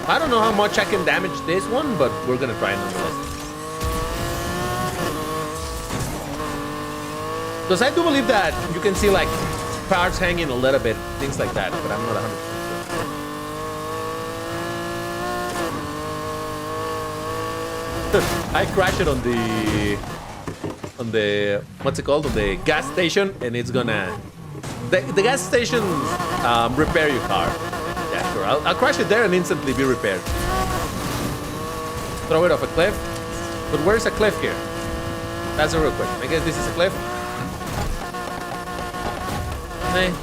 I don't know how much I can damage this one, but we're gonna try nonetheless. Because I do believe that you can see like parts hanging a little bit, things like that, but I'm not 100% sure. I crashed it on the what's it called, on the gas station, and it's gonna the gas station repair your car. Yeah, sure. I'll crash it there and instantly be repaired. Throw it off a cliff. But where's a cliff here? That's a real question. I guess this is a cliff. Hey.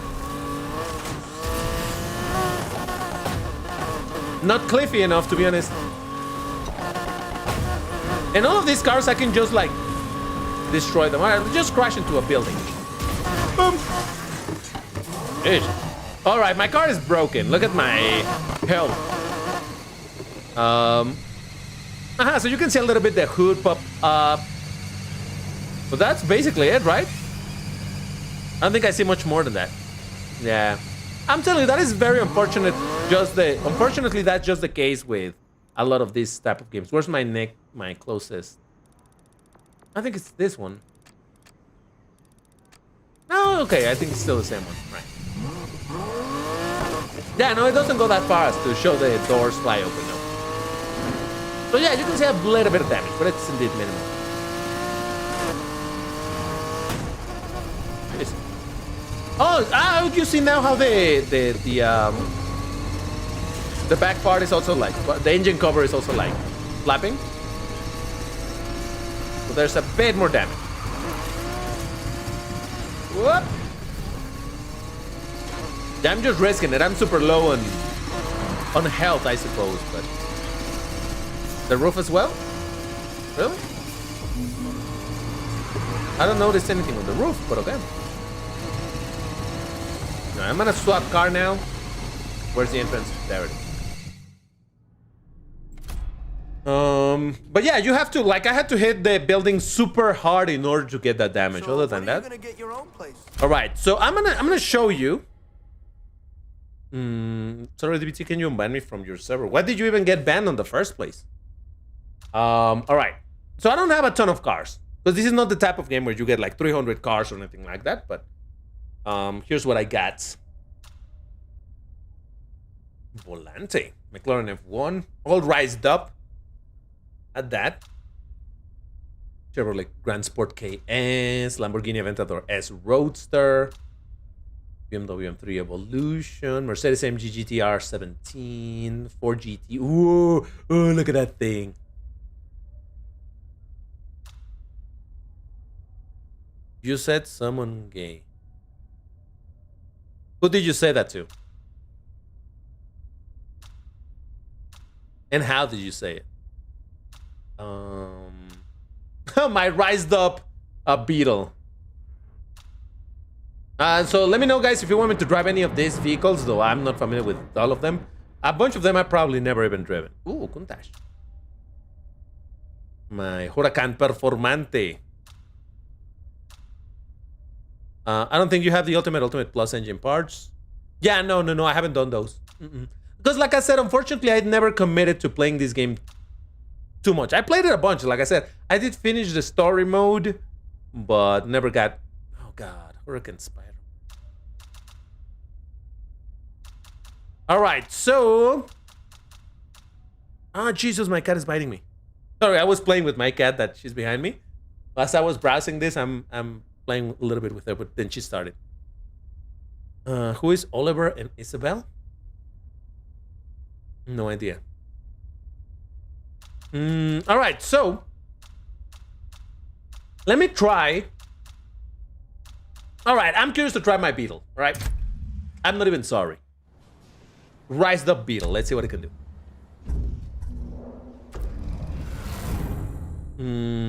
Not cliffy enough, to be honest. And all of these cars, I can just like destroy them. Alright, just crash into a building. Boom. Ish. Alright, my car is broken. Look at my health. So you can see a little bit the hood pop up. But that's basically it, right? I don't think I see much more than that. Yeah. I'm telling you, that is very unfortunate. Unfortunately, that's just the case with a lot of these type of games. Where's my neck? My closest? I think it's this one. Oh, okay. I think it's still the same one. Right. Yeah, no, it doesn't go that far as to show the doors fly open. No. So yeah, you can see a little bit of damage, but it's indeed minimal. Oh, you see now how the back part is also like, the engine cover is also like flapping. So there's a bit more damage. Whoop. Yeah, I'm just risking it. I'm super low on health, I suppose, but The roof as well? Really? I don't notice anything on the roof, but okay. No, I'm gonna swap car now. Where's the entrance? There it is. But yeah, you have to, like, I had to hit the building super hard in order to get that damage. So Other than that, gonna get your own place? all right. So I'm gonna show you. Sorry, DBT, can you ban me from your server? Why did you even get banned in the first place? All right. So I don't have a ton of cars because this is not the type of game where you get like 300 cars or anything like that. But here's what I got. Volante, McLaren F1, all rised up. At that, Chevrolet Grand Sport KS, Lamborghini Aventador S Roadster, BMW M3 Evolution, Mercedes AMG GTR 17, Ford GT. Ooh, look at that thing. You said someone gay. Who did you say that to? And how did you say it? My rised up Beetle. So let me know, guys, if you want me to drive any of these vehicles, though I'm not familiar with all of them. A bunch of them I've probably never even driven. Ooh, Countach. My Huracan Performante. I don't think you have the Ultimate Plus engine parts. Yeah, no, I haven't done those. Because like I said, unfortunately, I'd never committed to playing this game too much. I played it a bunch. Like I said, I did finish the story mode, but never got... Oh, God. Hurricane Spider. All right, so... Ah, Jesus, my cat is biting me. Sorry, I was playing with my cat that she's behind me. As I was browsing this, I'm playing a little bit with her, but then she started. Who is Oliver and Isabel? No idea. All right, so let me try. All right, I'm curious to try my Beetle. All right, I'm not even sorry. Rised up Beetle. Let's see what it can do.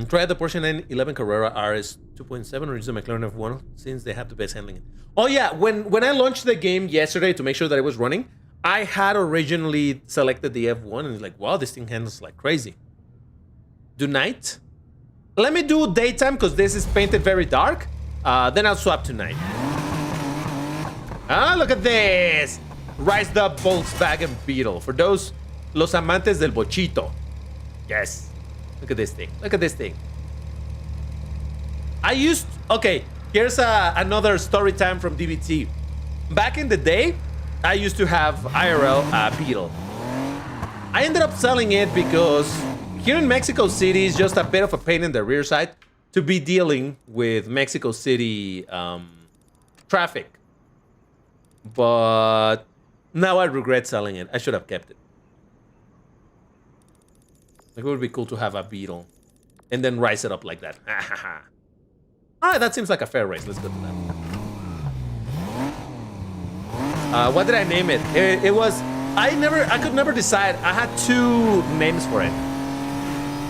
Try the Porsche 911 Carrera RS 2.7 or use the McLaren F1 since they have the best handling. Oh yeah, when I launched the game yesterday to make sure that it was running, I had originally selected the F1 and it's like, wow, this thing handles like crazy. Do night? Let me do daytime because this is painted very dark. Then I'll swap to night. Ah, look at this. Rised up Volkswagen Beetle. For those, los amantes del bochito. Yes. Look at this thing. Look at this thing. Okay, here's another story time from DBT. Back in the day, I used to have IRL Beetle. I ended up selling it because here in Mexico City is just a bit of a pain in the rear side to be dealing with Mexico City traffic. But now I regret selling it. I should have kept it. It would be cool to have a Beetle and then rise it up like that. All right, that seems like a fair race. Let's go to that. What did I name it? It was, I could never decide. I had two names for it.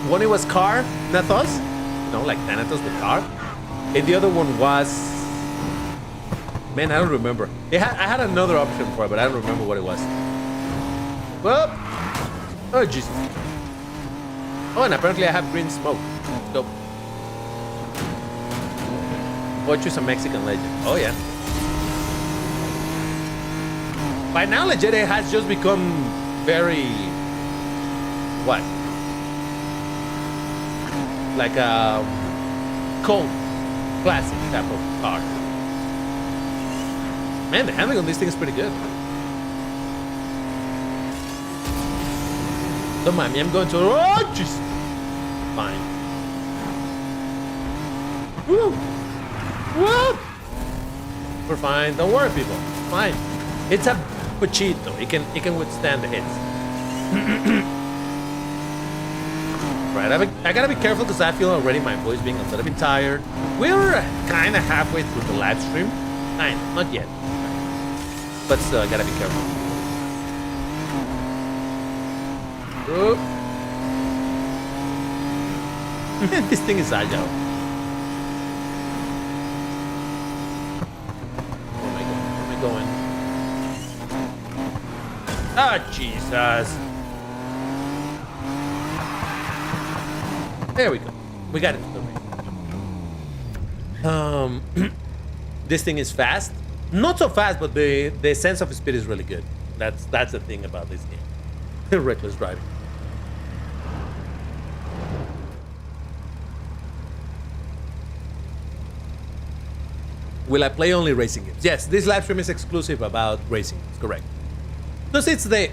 One, it was Car Nathos, you know, like Thanatos with car. And the other one was, man, I don't remember. I had another option for it, but I don't remember what it was. Well, oh, Jesus. Oh, and apparently I have green smoke. Dope. Bocho is a Mexican legend. Oh, yeah. By now, legit has just become very... What? Like a cult classic type of car. Man, the handling on this thing is pretty good. Don't mind me, I'm going to... Oh, jeez! Fine. Woo! Woo! We're fine. Don't worry, people. Fine. It's a Pochito. It can withstand the hits. Right, I gotta be careful because I feel already my voice being a little bit tired. We're kind of halfway through the live stream. Not yet. But still, I gotta be careful. Ooh. Man, this thing is agile. Where am I going? Where am I going? Ah, Jesus. There we go. We got it. This thing is fast. Not so fast, but the sense of speed is really good. That's the thing about this game. Reckless driving. Will I play only racing games? Yes, this live stream is exclusive about racing games, correct. Because it's the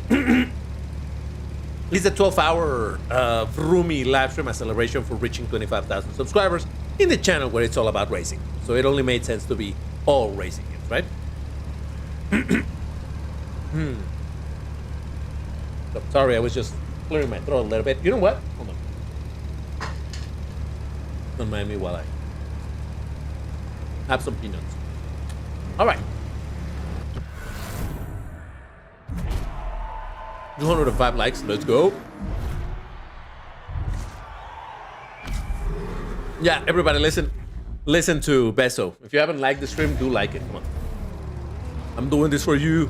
it's a 12-hour Vroomy live stream, a celebration for reaching 25,000 subscribers in the channel where it's all about racing. So it only made sense to be all racing games, right? So, sorry, I was just clearing my throat a little bit. You know what? Hold on. Don't mind me while I have some peanuts. All right. 205 likes. Let's go. Yeah, everybody, listen to Beso. If you haven't liked the stream, do like it. Come on. I'm doing this for you.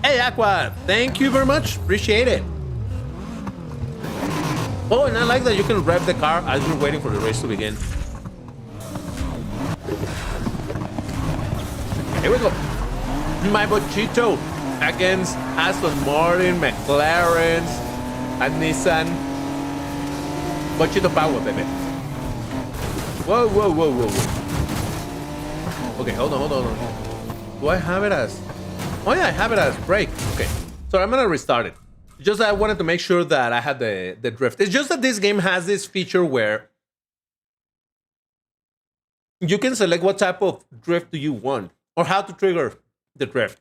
Hey, Aqua, thank you very much. Appreciate it. Oh, and I like that you can rev the car as you're waiting for the race to begin. Here we go. My Bochito against Aston Martin, McLaren's, and Nissan. Bochito power, baby. Whoa, whoa, whoa, whoa, whoa. Okay, hold on. Do I have it as... Oh yeah, I have it as brake. Okay, so I'm gonna restart it. Just I wanted to make sure that I had the drift. It's just that this game has this feature where you can select what type of drift do you want or how to trigger the drift.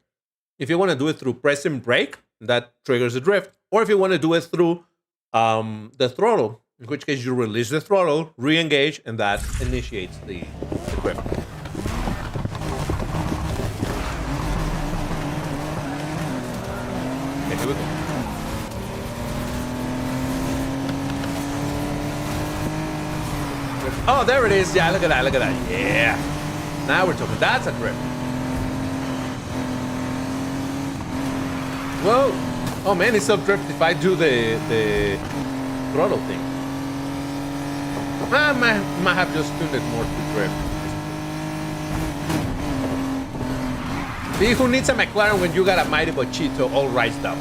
If you want to do it through pressing brake, that triggers the drift. Or if you want to do it through the throttle, in which case you release the throttle, re-engage, and that initiates the drift. Okay, here we go. Oh, there it is. Yeah, look at that. Look at that. Yeah. Now we're talking. That's a drift. Whoa. Oh, man, it's self-drift if I do the throttle thing. I might have just tuned it more to drift. See, who needs a McLaren when you got a mighty Bochito all rised up?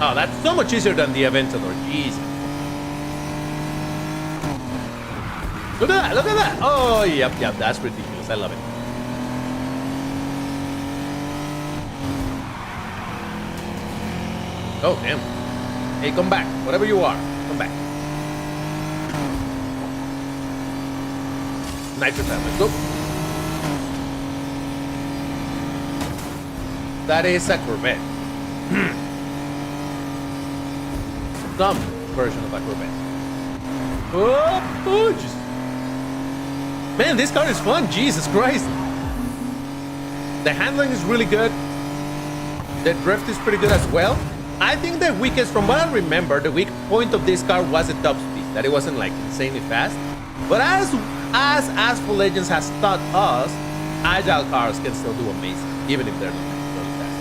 Oh, that's so much easier than the Aventador. Jesus. Look at that, look at that. Oh, yep, that's ridiculous. I love it. Oh, damn. Hey, come back. Whatever you are, come back. Nitro time, let's go. That is a Corvette. Some version of a Corvette. Oh, Jesus. Man, this car is fun. Jesus Christ. The handling is really good. The drift is pretty good as well. I think the weakest, from what I remember, the weak point of this car was the top speed. That it wasn't like insanely fast. But as Asphalt Legends has taught us, agile cars can still do amazing, even if they're not really fast.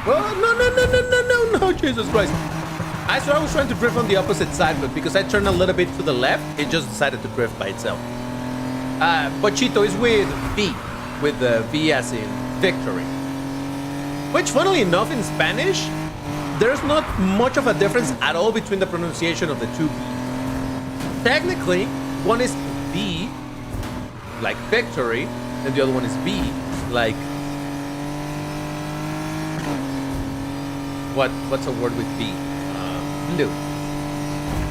Oh, no, Jesus Christ. I was trying to drift on the opposite side, but because I turned a little bit to the left, it just decided to drift by itself. Bochito is with V, with the V as in victory. Which, funnily enough, in Spanish, there's not much of a difference at all between the pronunciation of the two V's. Technically, one is V, like victory, and the other one is B, like... What's a word with B? Blue.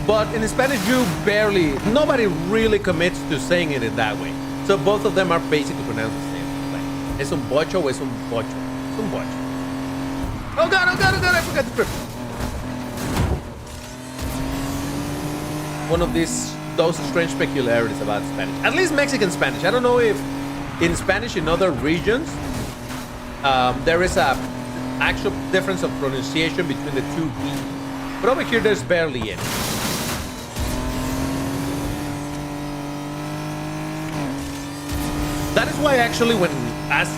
But in Spanish, nobody really commits to saying it in that way. So both of them are basically pronounced the same. Like, es un bocho o es un bocho? Es un bocho. Oh god, I forgot the trip. One of those strange peculiarities about Spanish. At least Mexican Spanish. I don't know if in Spanish in other regions there is a actual difference of pronunciation between the two B. But over here, there's barely any. That is why actually when as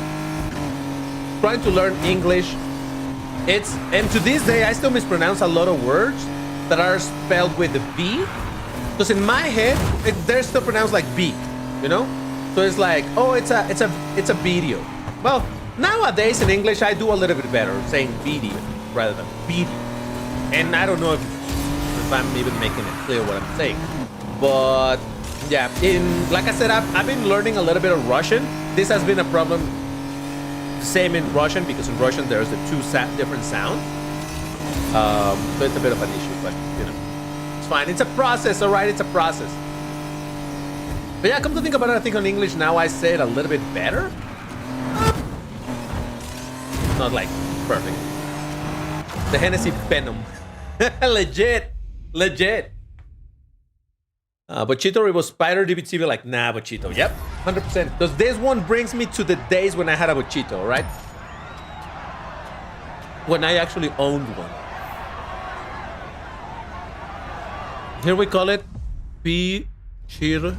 trying to learn English, and to this day I still mispronounce a lot of words that are spelled with the B, because in my head they're still pronounced like B, you know. So it's like, oh, it's a video. Well, nowadays in English I do a little bit better saying video rather than video, and I don't know if I'm even making it clear what I'm saying, but yeah, like I said, I've been learning a little bit of Russian. This has been a problem. Same in Russian, because in Russian there's the two different sounds. So it's a bit of an issue, but you know, it's fine. It's a process, all right? It's a process. But yeah, come to think about it, I think on English now I say it a little bit better. Not like perfect. The Hennessy Venom. Legit. Bochito Revo Spider DBT, like, nah, Bochito. Yep, 100%. Because this one brings me to the days when I had a Bochito, right? When I actually owned one. Here we call it Pichirillo.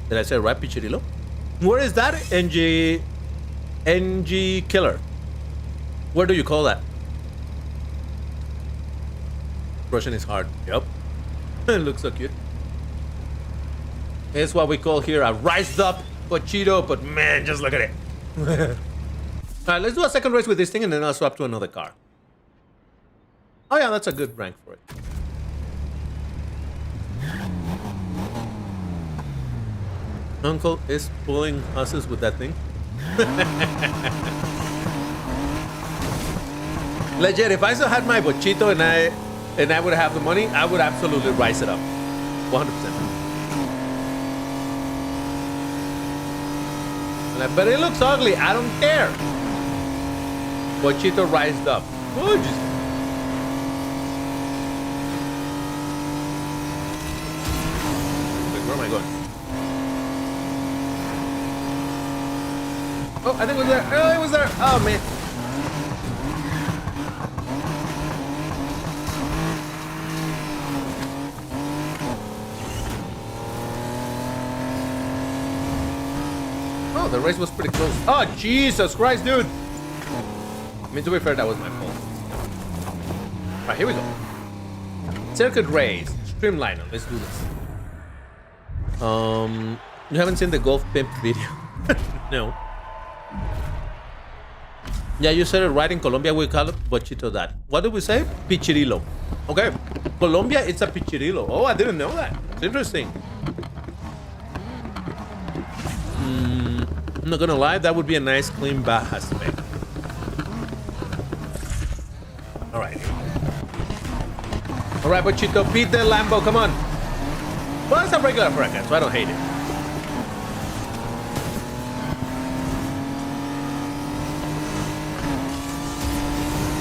Did I say it right? Pichirillo? Where is that? NG Killer. Where do you call that? Russian is hard. Yep. It looks so cute. It's what we call here a rised up Bochito, but man, just look at it. All right, let's do a second race with this thing and then I'll swap to another car. Oh yeah, that's a good rank for it. Uncle is pulling husses with that thing. Legit, if I still had my Bochito and I would have the money, I would absolutely rise it up. 100%. But it looks ugly. I don't care. Bochito rised up. Gorgeous. Wait, where am I going? Oh, I think it was there. Oh, it was there. Oh, man. The race was pretty close. Oh, Jesus Christ, dude. I mean, to be fair, that was my fault. All right, here we go. Circuit race. Streamliner. Let's do this. You haven't seen the Golf Pimp video? No. Yeah, you said it right. In Colombia, we call it Bochito that. What did we say? Pichirillo. Okay. Colombia, it's a Pichirillo. Oh, I didn't know that. It's interesting. I'm not gonna lie, that would be a nice clean Baja spec. Alright. Alright, Bochito, beat the Lambo, come on. Well, it's a regular bracket, so I don't hate it.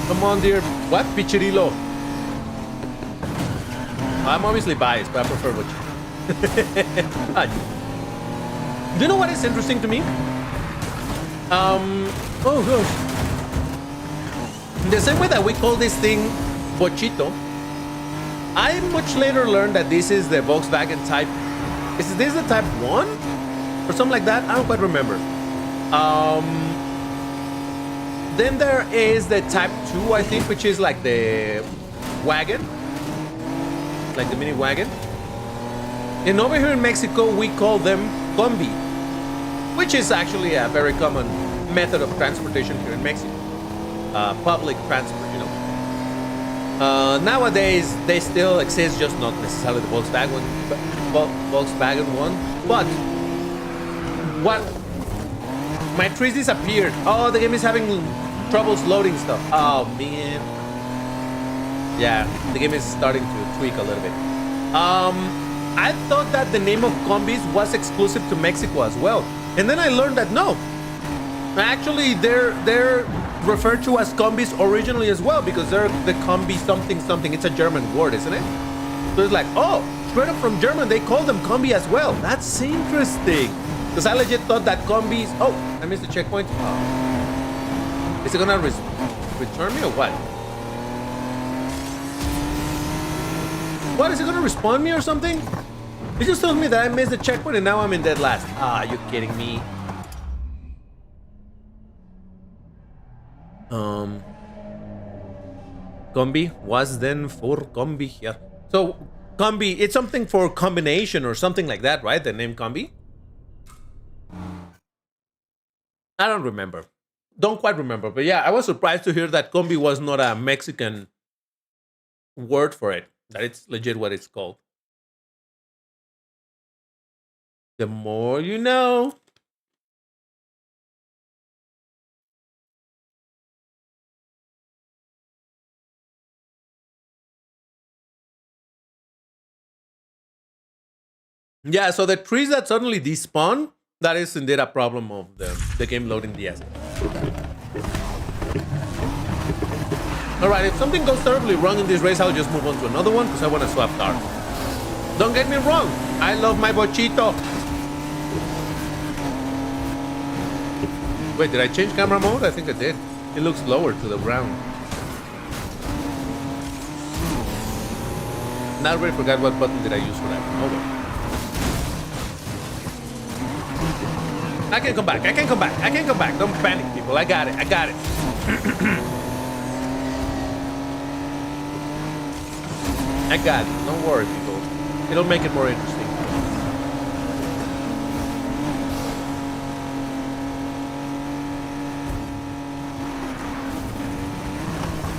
Come on, dear. What? Pichirillo. I'm obviously biased, but I prefer Bochito. Do you know what is interesting to me? Oh gosh. The same way that we call this thing Bochito, I much later learned that this is the Volkswagen Type. Is this the Type 1? Or something like that? I don't quite remember. Then there is the Type 2, I think, which is like the wagon. Like the mini wagon. And over here in Mexico, we call them Combi, which is actually a very common method of transportation here in Mexico. Public transport, you know. Nowadays, they still exist, just not necessarily the Volkswagen one. But what? My trees disappeared. Oh, the game is having troubles loading stuff. Oh man. Yeah, the game is starting to tweak a little bit. I thought that the name of combis was exclusive to Mexico as well. And then I learned that no. Actually, they're referred to as combis originally as well, because they're the combi something something. It's a German word, isn't it? So it's like, oh, straight up from German, they call them combi as well. That's interesting. Because I legit thought that combis... Oh, I missed the checkpoint. Oh. Is it gonna return me or what? What, is it gonna respawn me or something? It just told me that I missed the checkpoint and now I'm in dead last. Ah, you kidding me? Combi was then for combi here. So combi, it's something for combination or something like that, right? The name combi? I don't remember. Don't quite remember. But yeah, I was surprised to hear that combi was not a Mexican word for it. That it's legit what it's called. The more you know. Yeah, so the trees that suddenly despawn, that is indeed a problem of the game loading the asset. Alright, if something goes terribly wrong in this race, I'll just move on to another one because I want to swap cars. Don't get me wrong, I love my bochito. Wait, did I change camera mode? I think I did. It looks lower to the ground. Now I already forgot what button did I use for that. Oh well. I can come back, I can come back, I can come back. Don't panic, people. I got it, I got it. I got it. Don't worry, people. It'll make it more interesting.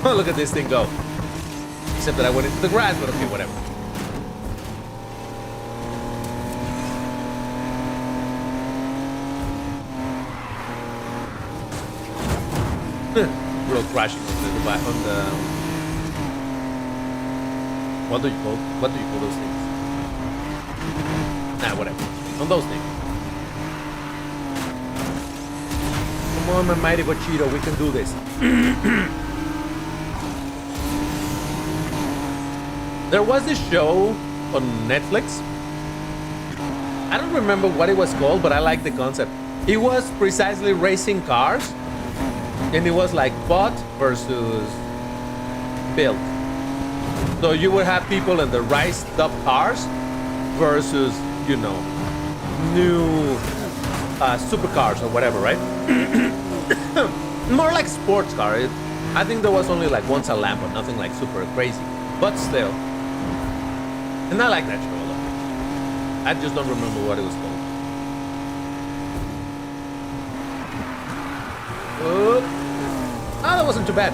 Oh, look at this thing go. Except that I went into the grass, but okay, whatever. Real crashing on the what do you call those things? Nah, whatever. On those things. Come on, my mighty Bochito, we can do this. There was this show on Netflix. I don't remember what it was called, but I like the concept. It was precisely racing cars. And it was like bought versus built. So you would have people in the raised up cars versus, you know, new supercars or whatever, right? More like sports car. I think there was only like once a lap, but nothing like super crazy. But still. And I like that show a lot. I just don't remember what it was called. Oh, that wasn't too bad.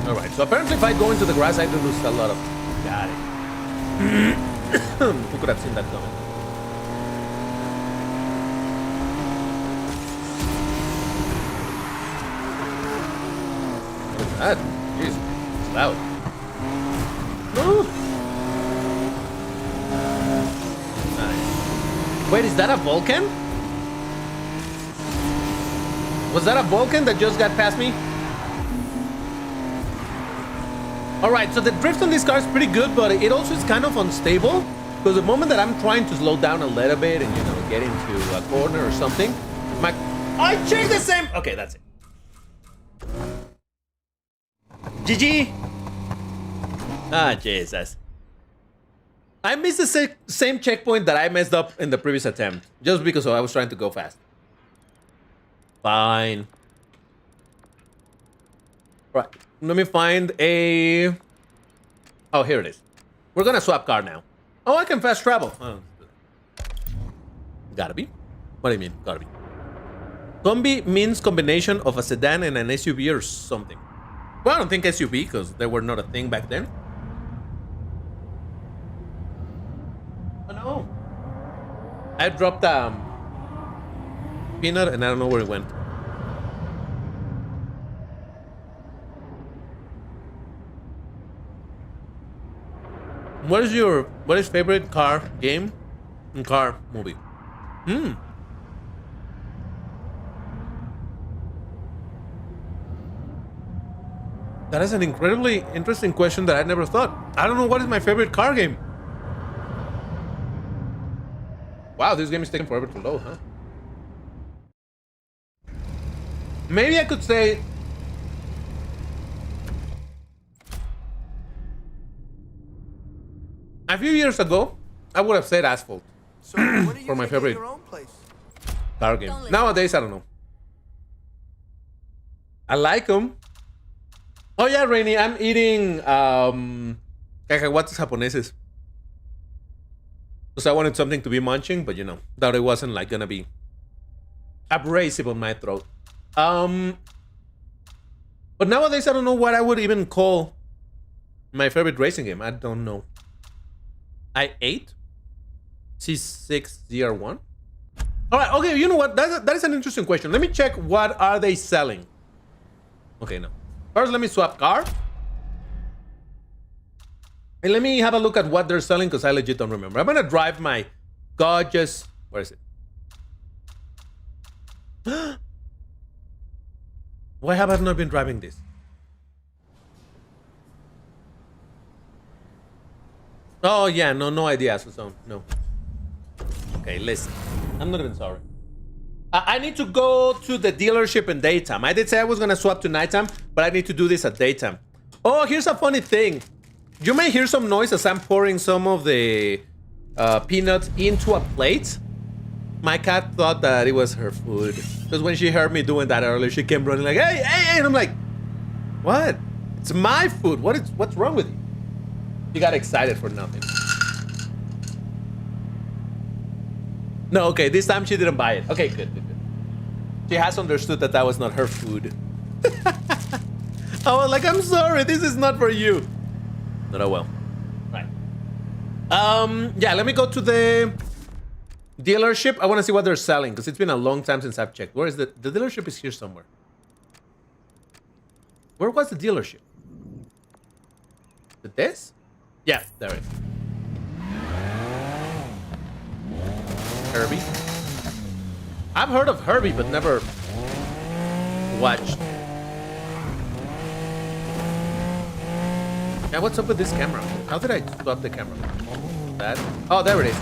Alright, so apparently if I go into the grass, I do lose a lot of... Got it. Who could have seen that coming? Look at that. Jeez, it's loud. Ooh. Nice. Wait, is that a Vulcan? Was that a Vulcan that just got past me? Alright, so the drift on this car is pretty good, but it also is kind of unstable. Because the moment that I'm trying to slow down a little bit and, you know, get into a corner or something, I changed the same... Okay, that's it. GG! Ah, Jesus. I missed the same checkpoint that I messed up in the previous attempt. Just because I was trying to go fast. Fine. Right. Let me find a... Oh, here it is. We're gonna swap car now. Oh, I can fast travel. Oh. Gotta be. What do you mean? Gotta be. Combi means combination of a sedan and an SUV or something. Well, I don't think SUV because they were not a thing back then. Oh no. I dropped peanut and I don't know where it went. What is favorite car game and car movie? That is an incredibly interesting question that I never thought. I don't know what is my favorite car game. Wow, this game is taking forever to load, huh? Maybe I could say... a few years ago, I would have said Asphalt. So when are you For my gonna get favorite your own place? car game. Nowadays, I don't know. I like them. Oh yeah, Rainy, I'm eating cacahuates japoneses. Because I wanted something to be munching, but you know, that it wasn't like gonna be abrasive on my throat. But nowadays I don't know what I would even call my favorite racing game. I don't know. I8 C6ZR1. All right, okay, you know what? That is an interesting question. Let me check what are they selling. Okay, no. First, let me swap car. And let me have a look at what they're selling because I legit don't remember. I'm gonna drive my gorgeous... Where is it? Why have I not been driving this? Oh yeah, no idea, Suzanne. No. Okay, listen. I'm not even sorry. I need to go to the dealership in daytime. I did say I was gonna swap to nighttime, but I need to do this at daytime. Oh, here's a funny thing. You may hear some noise as I'm pouring some of the peanuts into a plate. My cat thought that it was her food. Because when she heard me doing that earlier, she came running like, hey, and I'm like, what? It's my food. What's wrong with you? You got excited for nothing. No, okay, this time she didn't buy it. Okay, good. She has understood that that was not her food. I was like, I'm sorry, this is not for you. Not oh well. Right. Yeah, let me go to the dealership. I want to see what they're selling because it's been a long time since I've checked. Where is the dealership? Is here somewhere. Where was the dealership? Is it this? Yeah, there it is. Herbie. I've heard of Herbie, but never watched. Yeah, what's up with this camera? How did I stop the camera? That? Oh, there it is.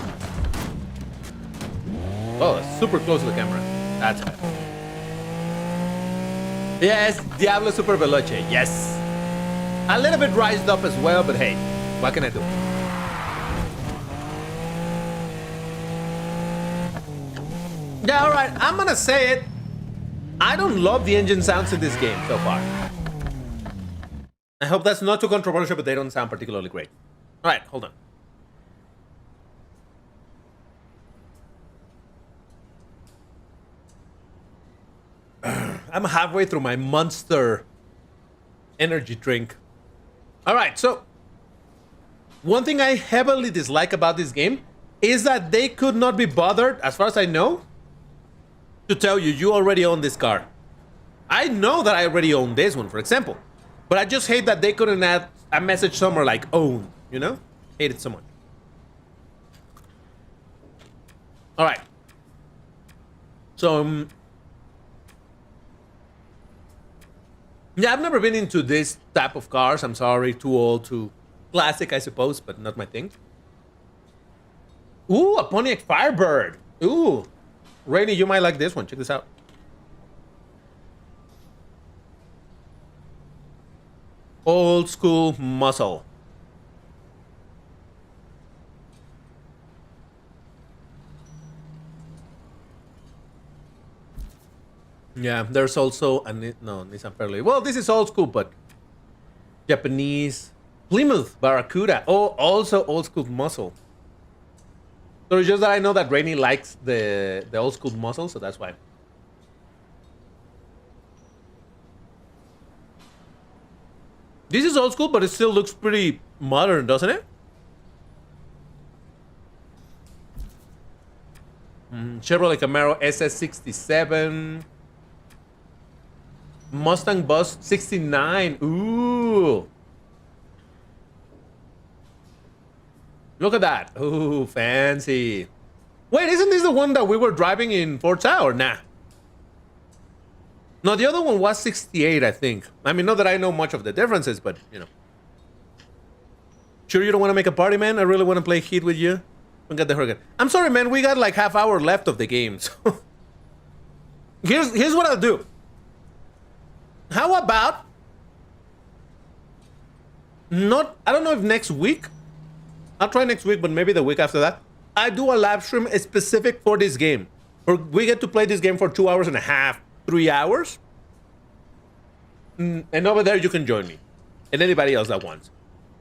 Oh, it's super close to the camera. That's bad. Yes, Diablo Super Veloce. Yes. A little bit rised up as well, but hey, what can I do? Yeah, all right. I'm gonna say it. I don't love the engine sounds in this game so far. I hope that's not too controversial, but they don't sound particularly great. All right, hold on. I'm halfway through my Monster energy drink. All right, so one thing I heavily dislike about this game is that they could not be bothered, as far as I know, to tell you, you already own this car. I know that I already own this one, for example. But I just hate that they couldn't add a message somewhere like own, you know? Hate it so much. All right. So, yeah, I've never been into this type of cars. I'm sorry, too old, too classic, I suppose, but not my thing. Ooh, a Pontiac Firebird. Ooh. Rainy, you might like this one. Check this out. Old school muscle. Yeah, there's also a Nissan Fairlane. Well, this is old school, but Japanese Plymouth Barracuda. Oh, also old school muscle. So it's just that I know that Rainy likes the old school muscle, so that's why. This is old school, but it still looks pretty modern, doesn't it? Chevrolet Camaro SS67. Mustang Bus 69. Ooh. Look at that. Ooh, fancy. Wait, isn't this the one that we were driving in Forza or nah? No, the other one was 68, I think. I mean, not that I know much of the differences, but, you know. Sure you don't want to make a party, man? I really want to play Heat with you. Don't get the hurricane. I'm sorry, man. We got like half hour left of the game. So here's what I'll do. How about... I don't know if next week. I'll try next week, but maybe the week after that. I do a live stream specific for this game. Or we get to play this game for 2 hours and a half, 3 hours. And over there, you can join me. And anybody else that wants.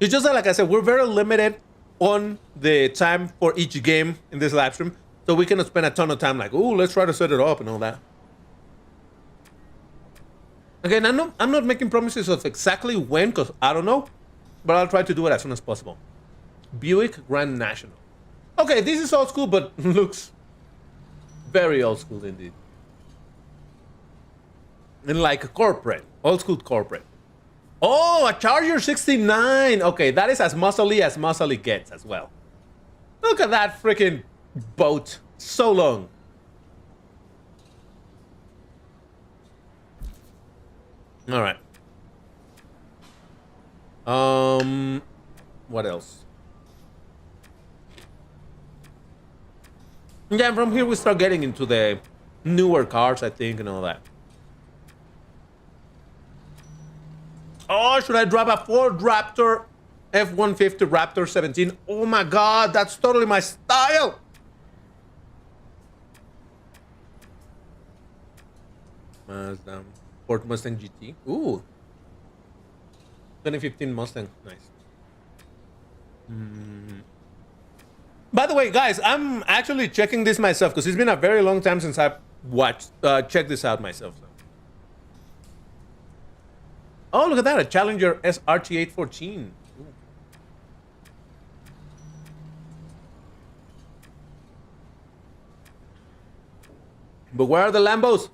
It's just that, like I said, we're very limited on the time for each game in this live stream. So we cannot spend a ton of time like, oh, let's try to set it up and all that. Again, I'm not making promises of exactly when, because I don't know. But I'll try to do it as soon as possible. Buick Grand National. Okay, this is old school, but looks very old school indeed. And like corporate. Old school corporate. Oh, a Charger 69. Okay, that is as muscly gets as well. Look at that freaking boat. So long. All right. What else? Yeah, from here we start getting into the newer cars, I think, and all that. Oh, should I drop a Ford Raptor F-150 Raptor 17? Oh my God, that's totally my style. Mazda, Ford Mustang GT. Ooh. 2015 Mustang, nice. By the way, guys, I'm actually checking this myself because it's been a very long time since I've checked this out myself. So. Oh, look at that, a Challenger SRT 814. Ooh. But where are the Lambos?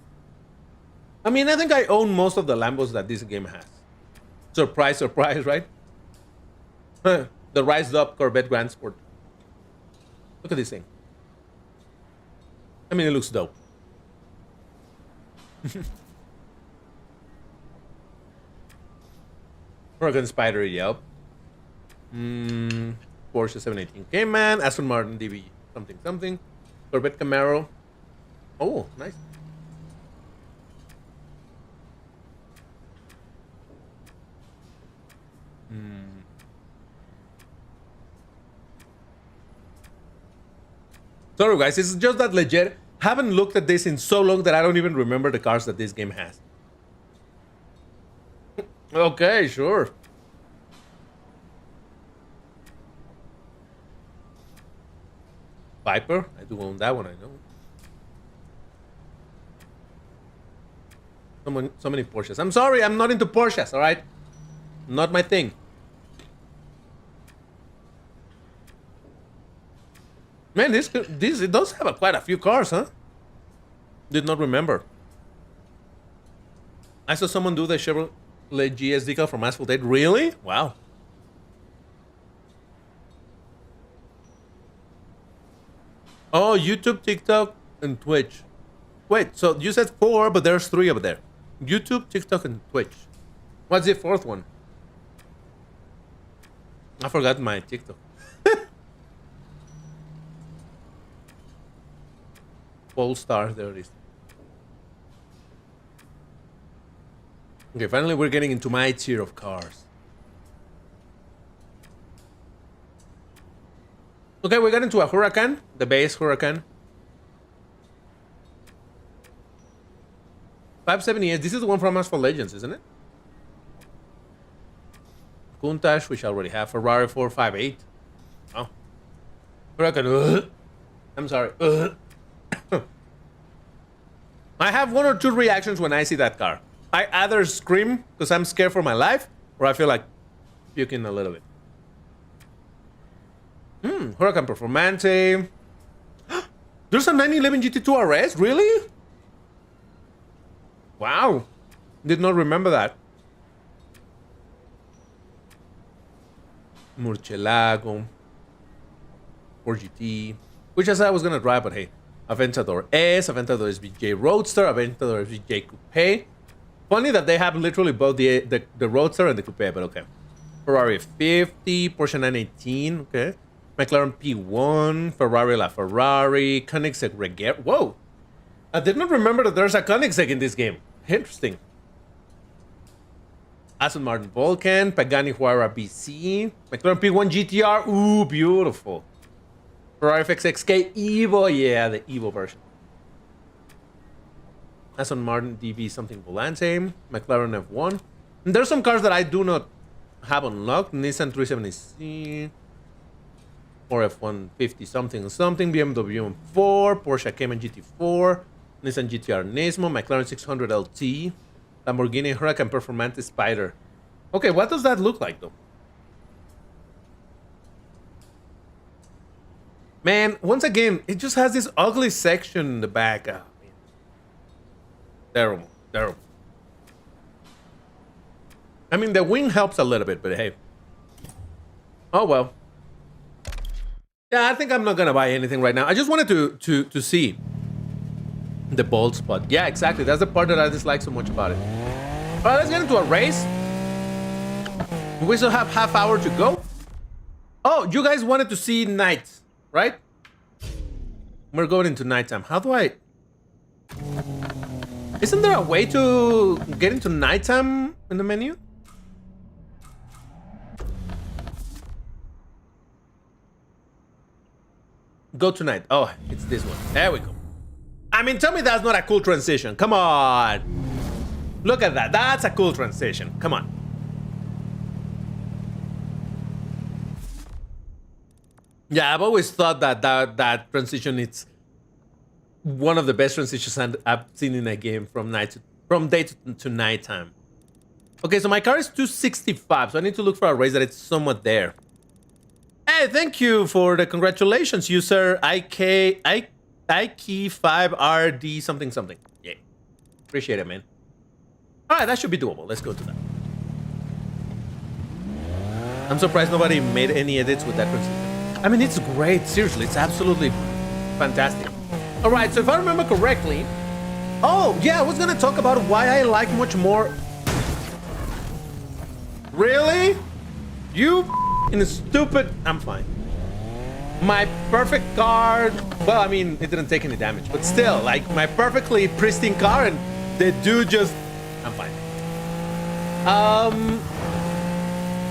I mean, I think I own most of the Lambos that this game has. Surprise, surprise, right? The Rised Up Corvette Grand Sport. Look at this thing. I mean, it looks dope. Huracan Spider, yep. Porsche 718 Cayman, Aston Martin DB something something, Corvette Camaro. Oh, nice. Sorry guys, it's just that legit. Haven't looked at this in so long that I don't even remember the cars that this game has. Okay, sure. Viper, I do own that one, I know. So many Porsches. I'm sorry, I'm not into Porsches, all right? Not my thing. Man, this it does have quite a few cars, huh? Did not remember. I saw someone do the Chevrolet GS decal from Asphalt Legends. Really? Wow. Oh, YouTube, TikTok, and Twitch. Wait, so you said 4, but there's 3 over there. YouTube, TikTok, and Twitch. What's the 4th one? I forgot my TikTok. Polestar, there it is. Okay, finally we're getting into my tier of cars. Okay, we got into a Huracan, the base Huracan. 578, this is the one from Asphalt Legends, isn't it? Countach, which I already have. Ferrari 458. Oh. Huracan, I'm sorry. I have 1 or 2 reactions when I see that car. I either scream because I'm scared for my life, or I feel like puking a little bit. Huracan Performante. There's a 911 GT2 RS? Really? Wow. Did not remember that. Murcielago. 4GT. Which I said I was going to drive, but hey. Aventador S, Aventador SVJ Roadster, Aventador SVJ Coupe, Funny that they have literally both the Roadster and the Coupe, but okay. Ferrari 50, Porsche 918, okay. McLaren P1, Ferrari LaFerrari, Koenigsegg Regera. Whoa! I did not remember that there's a Koenigsegg in this game. Interesting. Aston Martin Vulcan, Pagani Huayra BC, McLaren P1 GTR. Ooh, beautiful. Ferrari FXXK Evo, yeah, the Evo version. Aston Martin DB something Volante, McLaren F1. And there's some cars that I do not have unlocked. Nissan 370C, or F150 something something, BMW M4, Porsche Cayman GT4, Nissan GTR Nismo, McLaren 600 LT, Lamborghini Huracan Performante Spider. Okay, what does that look like though? Man, once again, it just has this ugly section in the back. Oh, man. Terrible, terrible. I mean, the wing helps a little bit, but hey. Oh well. Yeah, I think I'm not gonna buy anything right now. I just wanted to see the bald spot. Yeah, exactly. That's the part that I dislike so much about it. All right, let's get into a race. We still have half hour to go. Oh, you guys wanted to see night, right? We're going into nighttime. How do I? Isn't there a way to get into nighttime in the menu? Go tonight. Oh, it's this one. There we go. I mean, tell me that's not a cool transition. Come on. Look at that. That's a cool transition. Come on. Yeah, I've always thought that that transition is one of the best transitions I've seen in a game from day to nighttime. Okay, so my car is 265, so I need to look for a race that it's somewhat there. Hey, thank you for the congratulations, user IK5RD something something. Yeah, appreciate it, man. All right, that should be doable. Let's go to that. I'm surprised nobody made any edits with that transition. I mean, it's great. Seriously, it's absolutely fantastic. All right, so if I remember correctly, oh yeah, I was gonna talk about why I like much more. Really? You in a stupid. I'm fine. My perfect car. Well, I mean, it didn't take any damage, but still, like my perfectly pristine car, and the dude just. I'm fine.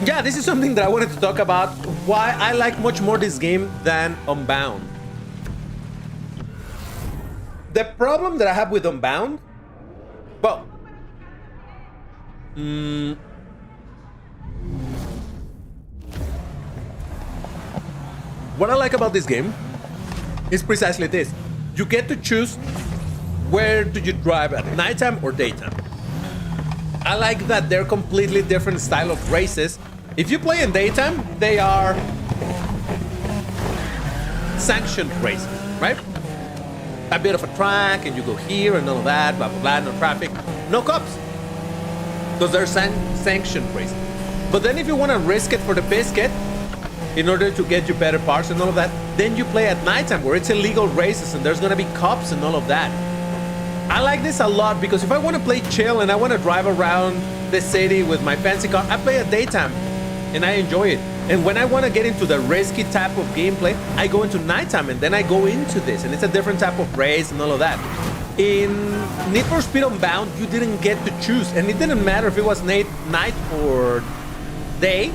Yeah, this is something that I wanted to talk about. Why I like much more this game than Unbound. The problem that I have with Unbound, well, what I like about this game is precisely this. You get to choose where do you drive, at nighttime or daytime. I like that they're completely different style of races. If you play in daytime, they are sanctioned races, right? A bit of a track, and you go here and all of that, blah, blah, blah, no traffic, no cops. Because they're sanctioned races. But then if you want to risk it for the biscuit, in order to get you better parts and all of that, then you play at nighttime where it's illegal races and there's going to be cops and all of that. I like this a lot because if I want to play chill and I want to drive around the city with my fancy car, I play at daytime and I enjoy it. And when I want to get into the risky type of gameplay, I go into nighttime and then I go into this, and it's a different type of race and all of that. In Need for Speed Unbound, you didn't get to choose, and it didn't matter if it was night or day.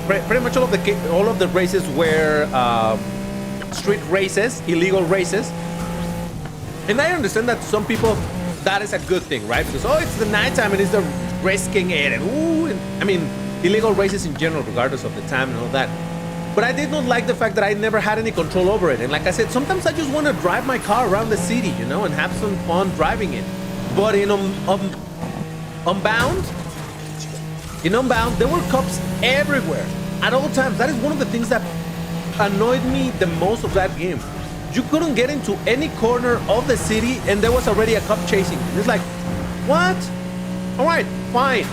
Pretty much all of the races were street races, illegal races. And I understand that to some people that is a good thing, right? Because oh, it's the nighttime and it's the risking it, and ooh, and, I mean, illegal races in general, regardless of the time and all that. But I did not like the fact that I never had any control over it. And like I said, sometimes I just want to drive my car around the city, you know, and have some fun driving it. But in Unbound, there were cops everywhere at all times. That is one of the things that annoyed me the most of that game. You couldn't get into any corner of the city and there was already a cop chasing you. It's like, what? All right, fine.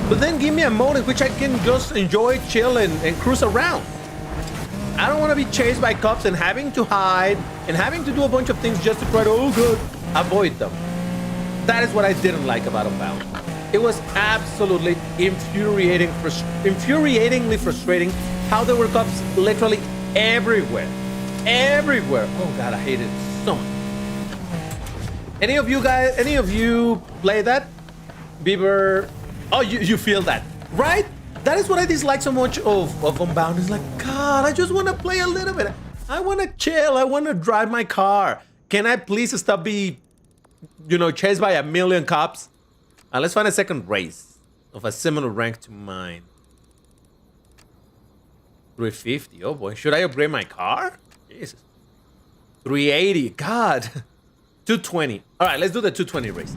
But then give me a mode in which I can just enjoy, chill, and cruise around. I don't want to be chased by cops and having to hide and having to do a bunch of things just to try to, oh good, avoid them. that is what I didn't like about Unbound. It was absolutely infuriatingly frustrating how there were cops literally everywhere. Everywhere. Oh God, I hate it so much. Any of you play that? Bieber? Oh, you feel that, right? That is what I dislike so much of Unbound. It's like, God, I just want to play a little bit. I want to chill. I want to drive my car. Can I please stop being, chased by a million cops? Let's find a second race of a similar rank to mine. 350. Oh boy, should I upgrade my car? Jesus. 380. God. 220. All right, let's do the 220 race.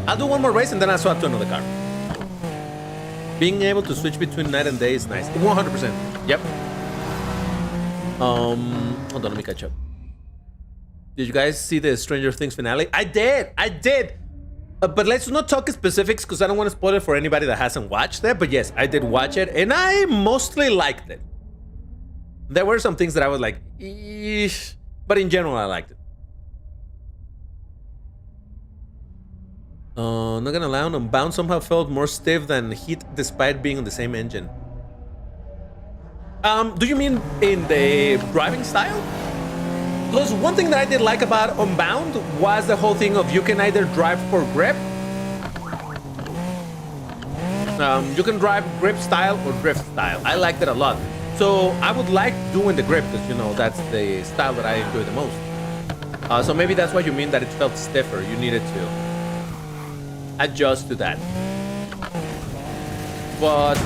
I'll do one more race and then I'll swap to another car. Being able to switch between night and day is nice. 100%. Yep. Hold on, let me catch up. Did you guys see the Stranger Things finale? I did. But let's not talk specifics because I don't want to spoil it for anybody that hasn't watched it. But yes, I did watch it and I mostly liked it. There were some things that I was like, eesh, but in general, I liked it. Not gonna lie, Unbound somehow felt more stiff than Heat despite being on the same engine. Do you mean in the driving style? Because one thing that I did like about Unbound was the whole thing of you can either drive for grip. You can drive grip style or drift style. I liked it a lot. So I would like doing the grip because, that's the style that I enjoy the most. So maybe that's what you mean that it felt stiffer. You needed to adjust to that. But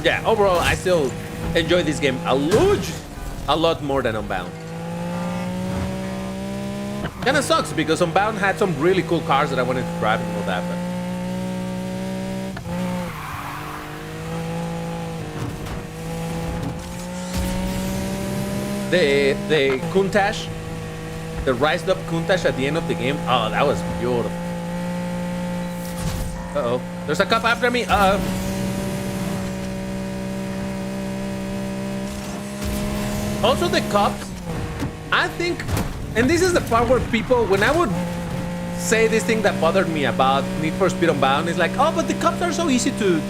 yeah, overall, I still enjoy this game a lot more than Unbound. Kinda sucks because Unbound had some really cool cars that I wanted to drive and all that, but the Countach, the rised up Countach at the end of the game, oh, that was beautiful. Uh-oh, there's a cop after me. Also the cops, I think, and this is the part where people, when I would say this thing that bothered me about Need for Speed Unbound, is like, oh, but the cops are so easy to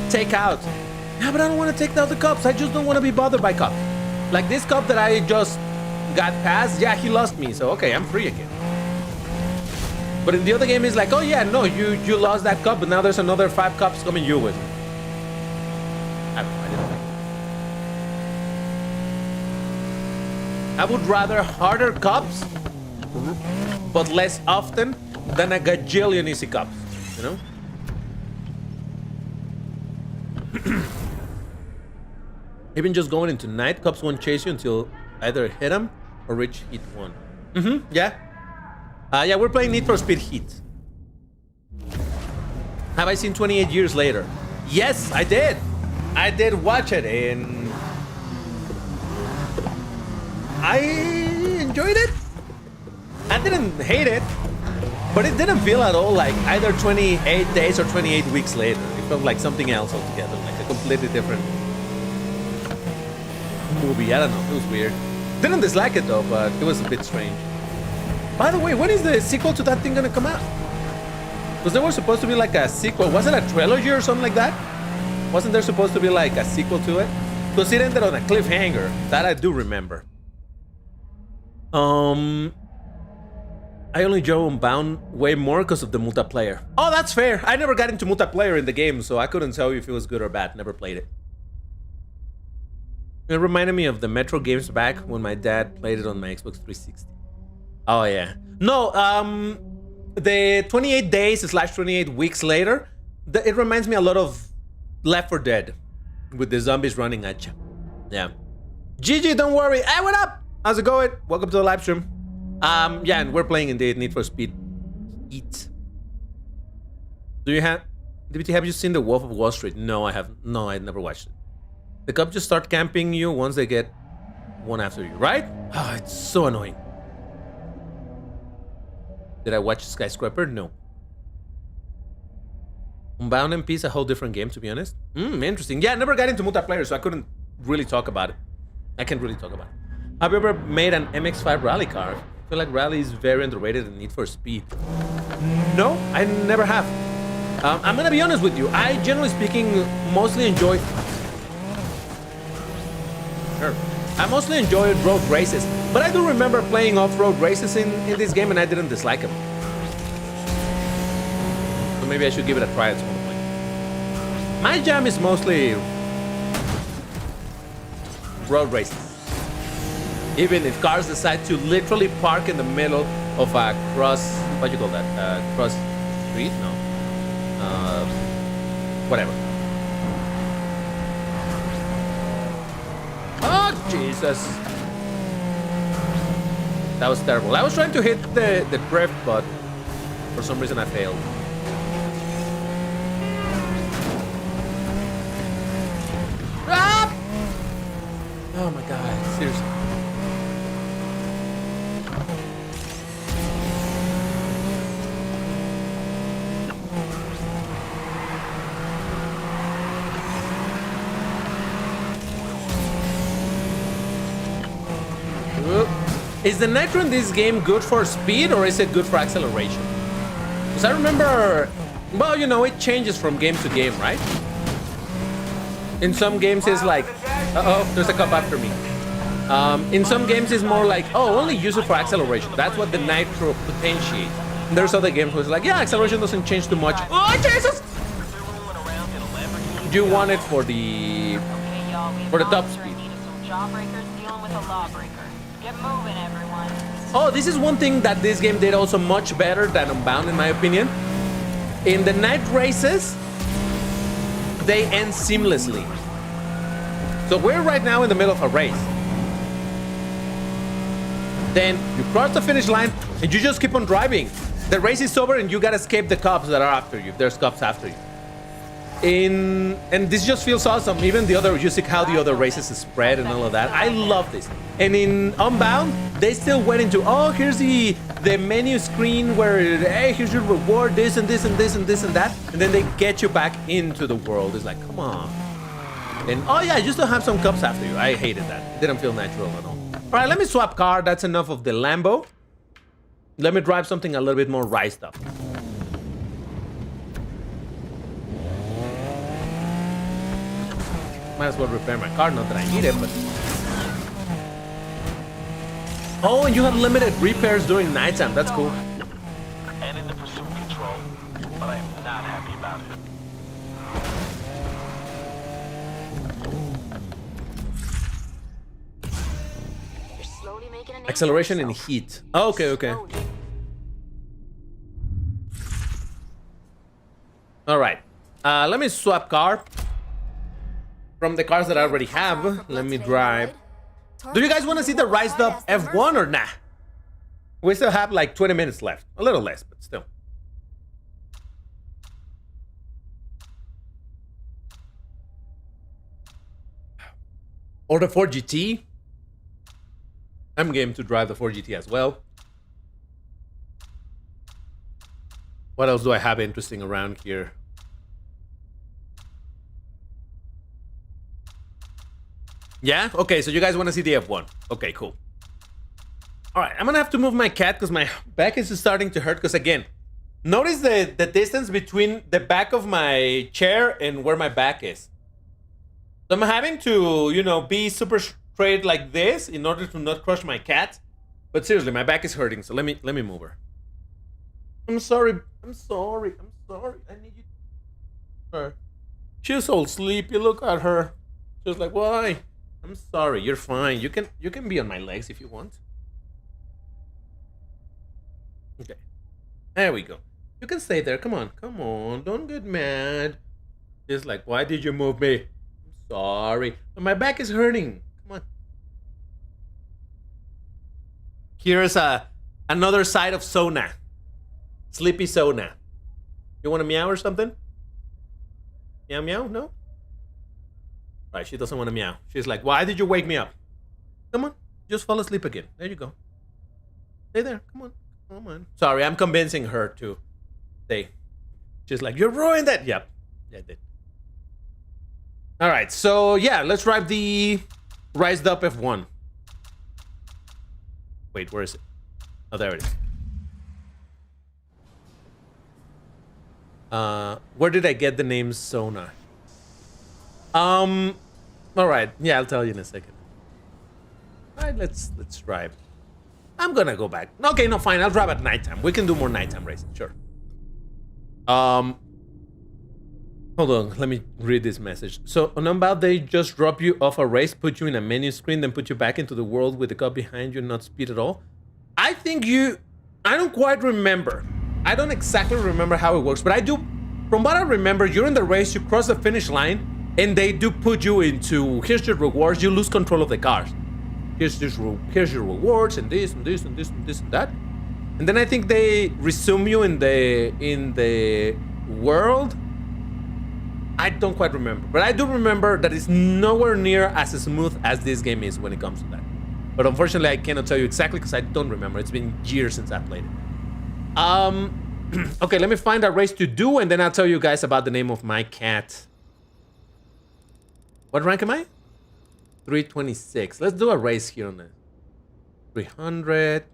take out. Yeah, but I don't want to take out the cops. I just don't want to be bothered by cops. Like this cop that I just got past, yeah, he lost me, so okay, I'm free again. But in the other game, it's like, oh yeah, no, you lost that cop, but now there's another 5 cops coming your way. I don't know, I didn't like it. I would rather harder cops, but less often, than a gajillion easy cops, Even just going into night, cops won't chase you until either hit them or reach Heat 1. Yeah. Yeah, we're playing Need for Speed Heat. Have I seen 28 years later? Yes, I did. I did watch it and I enjoyed it. I didn't hate it, but it didn't feel at all like either 28 days or 28 weeks later. It felt like something else altogether, like a completely different movie. I don't know, it was weird. Didn't dislike it though, but it was a bit strange. By the way, when is the sequel to that thing gonna come out? Because there was supposed to be like a sequel. Was it a trilogy or something like that? Wasn't there supposed to be like a sequel to it? Because it ended on a cliffhanger. That I do remember. I only enjoy Unbound way more because of the multiplayer. Oh, that's fair. I never got into multiplayer in the game, so I couldn't tell you if it was good or bad. Never played it. It reminded me of the Metro games back when my dad played it on my Xbox 360. Oh, yeah. No, the 28 days / 28 weeks later, it reminds me a lot of Left 4 Dead with the zombies running at you. Yeah. GG, don't worry. Hey, what up? How's it going? Welcome to the live stream. Yeah, and we're playing indeed Need for Speed Heat. Do you have... DBT, have you seen The Wolf of Wall Street? No, I haven't. No, I never watched it. The cops just start camping you once they get one after you, right? Oh, it's so annoying. Did I watch Skyscraper? No. Unbound MP is a whole different game, to be honest. Interesting. Yeah, I never got into multiplayer, so I couldn't really talk about it. I can't really talk about it. Have you ever made an MX-5 rally car? I feel like rally is very underrated in Need for Speed. No, I never have. I'm gonna be honest with you. I, generally speaking, mostly enjoy... I mostly enjoy road races, but I do remember playing off-road races in this game, and I didn't dislike them. So maybe I should give it a try at some point. My jam is mostly road races. Even if cars decide to literally park in the middle of a cross, what do you call that? Cross street? No. Whatever. Oh, Jesus. That was terrible. I was trying to hit the drift, but for some reason I failed. Ah! Oh my God, seriously. Is the nitro in this game good for speed or is it good for acceleration? Because I remember, well, you know, it changes from game to game, right? In some games it's like, uh-oh, there's a cop after me. In some games it's more like, oh, only use it for acceleration. That's what the nitro potentiates. And there's other games where it's like, yeah, acceleration doesn't change too much. Oh, Jesus! You want it for the top speed. Get moving, everyone. Oh, this is one thing that this game did also much better than Unbound, in my opinion. In the night races, they end seamlessly. So we're right now in the middle of a race. Then you cross the finish line and you just keep on driving. The race is over and you gotta escape the cops that are after you. There's cops after you. And this just feels awesome. Even the other, you see how the other races spread and all of that. I love this. And in Unbound, they still went into, oh, here's the menu screen where, hey, here's your reward, this and this and this and this and that. And then they get you back into the world. It's like, come on. And oh yeah, you still have some cops after you. I hated that. It didn't feel natural at all. All right, let me swap car. That's enough of the Lambo. Let me drive something a little bit more rised up. Might as well repair my car, not that I need it, but... Oh, and you have limited repairs during nighttime. That's cool. And in the pursuit control, but I am not happy about it. You're slowly making an Acceleration in heat. Oh, okay, okay. All right. Let me swap car. From the cars that I already have, let me drive. Do you guys want to see the rised up F1 or nah? We still have like 20 minutes left. A little less, but still. Or the 4GT. I'm game to drive the 4GT as well. What else do I have interesting around here? Yeah? Okay, so you guys want to see the F1. Okay, cool. All right, I'm going to have to move my cat because my back is starting to hurt. Because again, notice the distance between the back of my chair and where my back is. So I'm having to, you know, be super straight like this in order to not crush my cat. But seriously, my back is hurting, so let me move her. I'm sorry. I'm sorry. I need you to... Her. She's all sleepy. Look at her. She's like, why? I'm sorry. You're fine. You can be on my legs if you want. Okay. There we go. You can stay there. Come on. Come on. Don't get mad. She's like, why did you move me? I'm sorry. My back is hurting. Come on. Here's another side of Sona. Sleepy Sona. You want a meow or something? Meow meow? No? Right, she doesn't want to meow. She's like, why did you wake me up? Come on, just fall asleep again. There you go. Stay there. Come on. Come on. Sorry, I'm convincing her to stay. She's like, you ruined it. Yep. Yeah, I did. All right, so yeah, let's drive the rised up F1. Wait, where is it? Oh, there it is. Where did I get the name Sonar? All right. Yeah, I'll tell you in a second. All right, let's drive. I'm gonna go back. Okay, no, fine. I'll drive at nighttime. We can do more nighttime racing, sure. Hold on. Let me read this message. So on about they just drop you off a race, put you in a menu screen, then put you back into the world with the car behind you, not speed at all. I think I don't quite remember. I don't exactly remember how it works, but I do. From what I remember, you're in the race, you cross the finish line, and they do put you into, here's your rewards, you lose control of the cars. Here's your rewards, and this, and this, and this, and this, and that. And then I think they resume you in the world. I don't quite remember, but I do remember that it's nowhere near as smooth as this game is when it comes to that. But unfortunately, I cannot tell you exactly because I don't remember. It's been years since I played it. Okay, let me find a race to do, and then I'll tell you guys about the name of my cat. What rank am I? 326. Let's do a race here on the 300,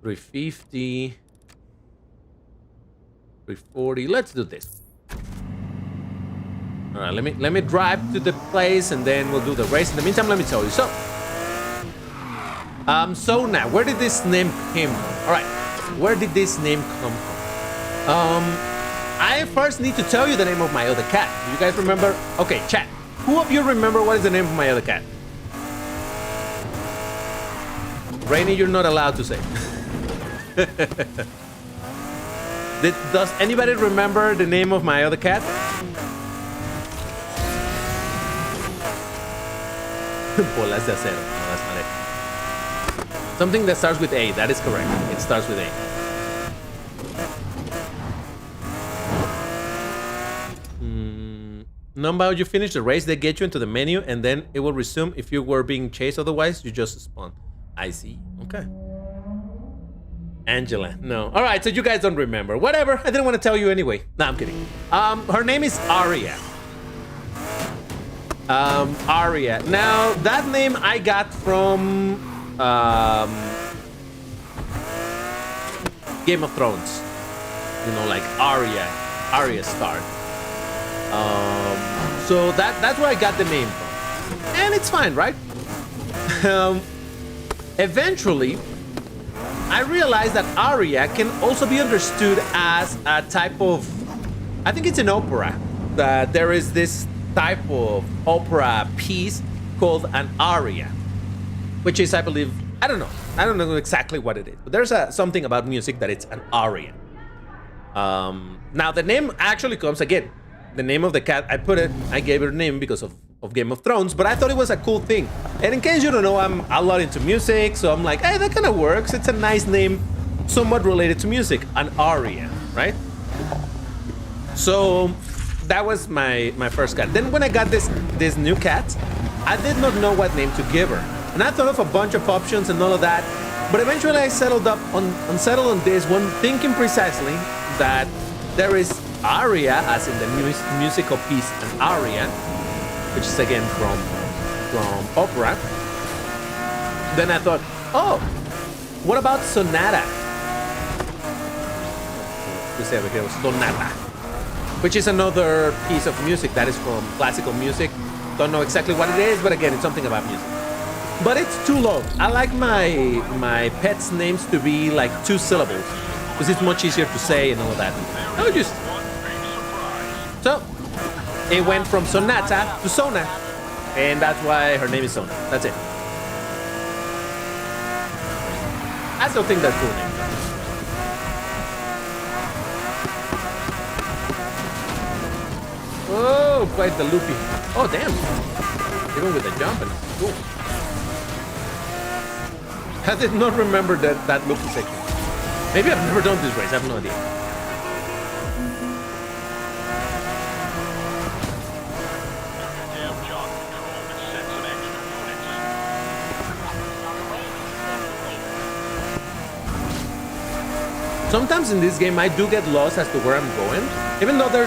350, 340. Let's do this. All right, let me drive to the place, and then we'll do the race. In the meantime, let me tell you. So now, where did this name come from? All right, where did this name come from? I first need to tell you the name of my other cat. Do you guys remember? Okay, chat. Who of you remember what is the name of my other cat? Rainy, you're not allowed to say. Does anybody remember the name of my other cat? Bolas de acero. No, that's not it. Something that starts with A. That is correct. It starts with A. Number, you finish the race, they get you into the menu, and then it will resume if you were being chased. Otherwise, you just spawn. I see. Okay. Angela. No. All right, so you guys don't remember. Whatever. I didn't want to tell you anyway. No, I'm kidding. Her name is Aria. Aria. Now, that name I got from Game of Thrones. You know, like Arya Stark. So that's where I got the name from. And it's fine, right? Eventually, I realized that aria can also be understood as a type of, I think it's an opera, that there is this type of opera piece called an aria, which is, I believe, I don't know exactly what it is, but there's something about music that it's an aria. Now the name actually comes, again, the name of the cat, I gave it a name because of Game of Thrones, but I thought it was a cool thing. And in case you don't know, I'm a lot into music, so I'm like, hey, that kind of works. It's a nice name, somewhat related to music, an aria, right? So that was my first cat. Then when I got this new cat, I did not know what name to give her. And I thought of a bunch of options and all of that, but eventually I settled on this one, thinking precisely that there is aria, as in the musical piece, an aria, which is again from opera. Then I thought, oh, what about sonata? We say over here, sonata, which is another piece of music that is from classical music. Don't know exactly what it is, but again, it's something about music. But it's too long. I like my pets' names to be like 2 syllables, because it's much easier to say and all of that. So it went from sonata to Sona, and that's why her name is Sona. That's it. I still think that's a cool name. Oh, quite the loopy. Oh, damn. Even with the jumping. Cool. I did not remember that loopy section. Maybe I've never done this race. I have no idea. Sometimes in this game I do get lost as to where I'm going. Even though there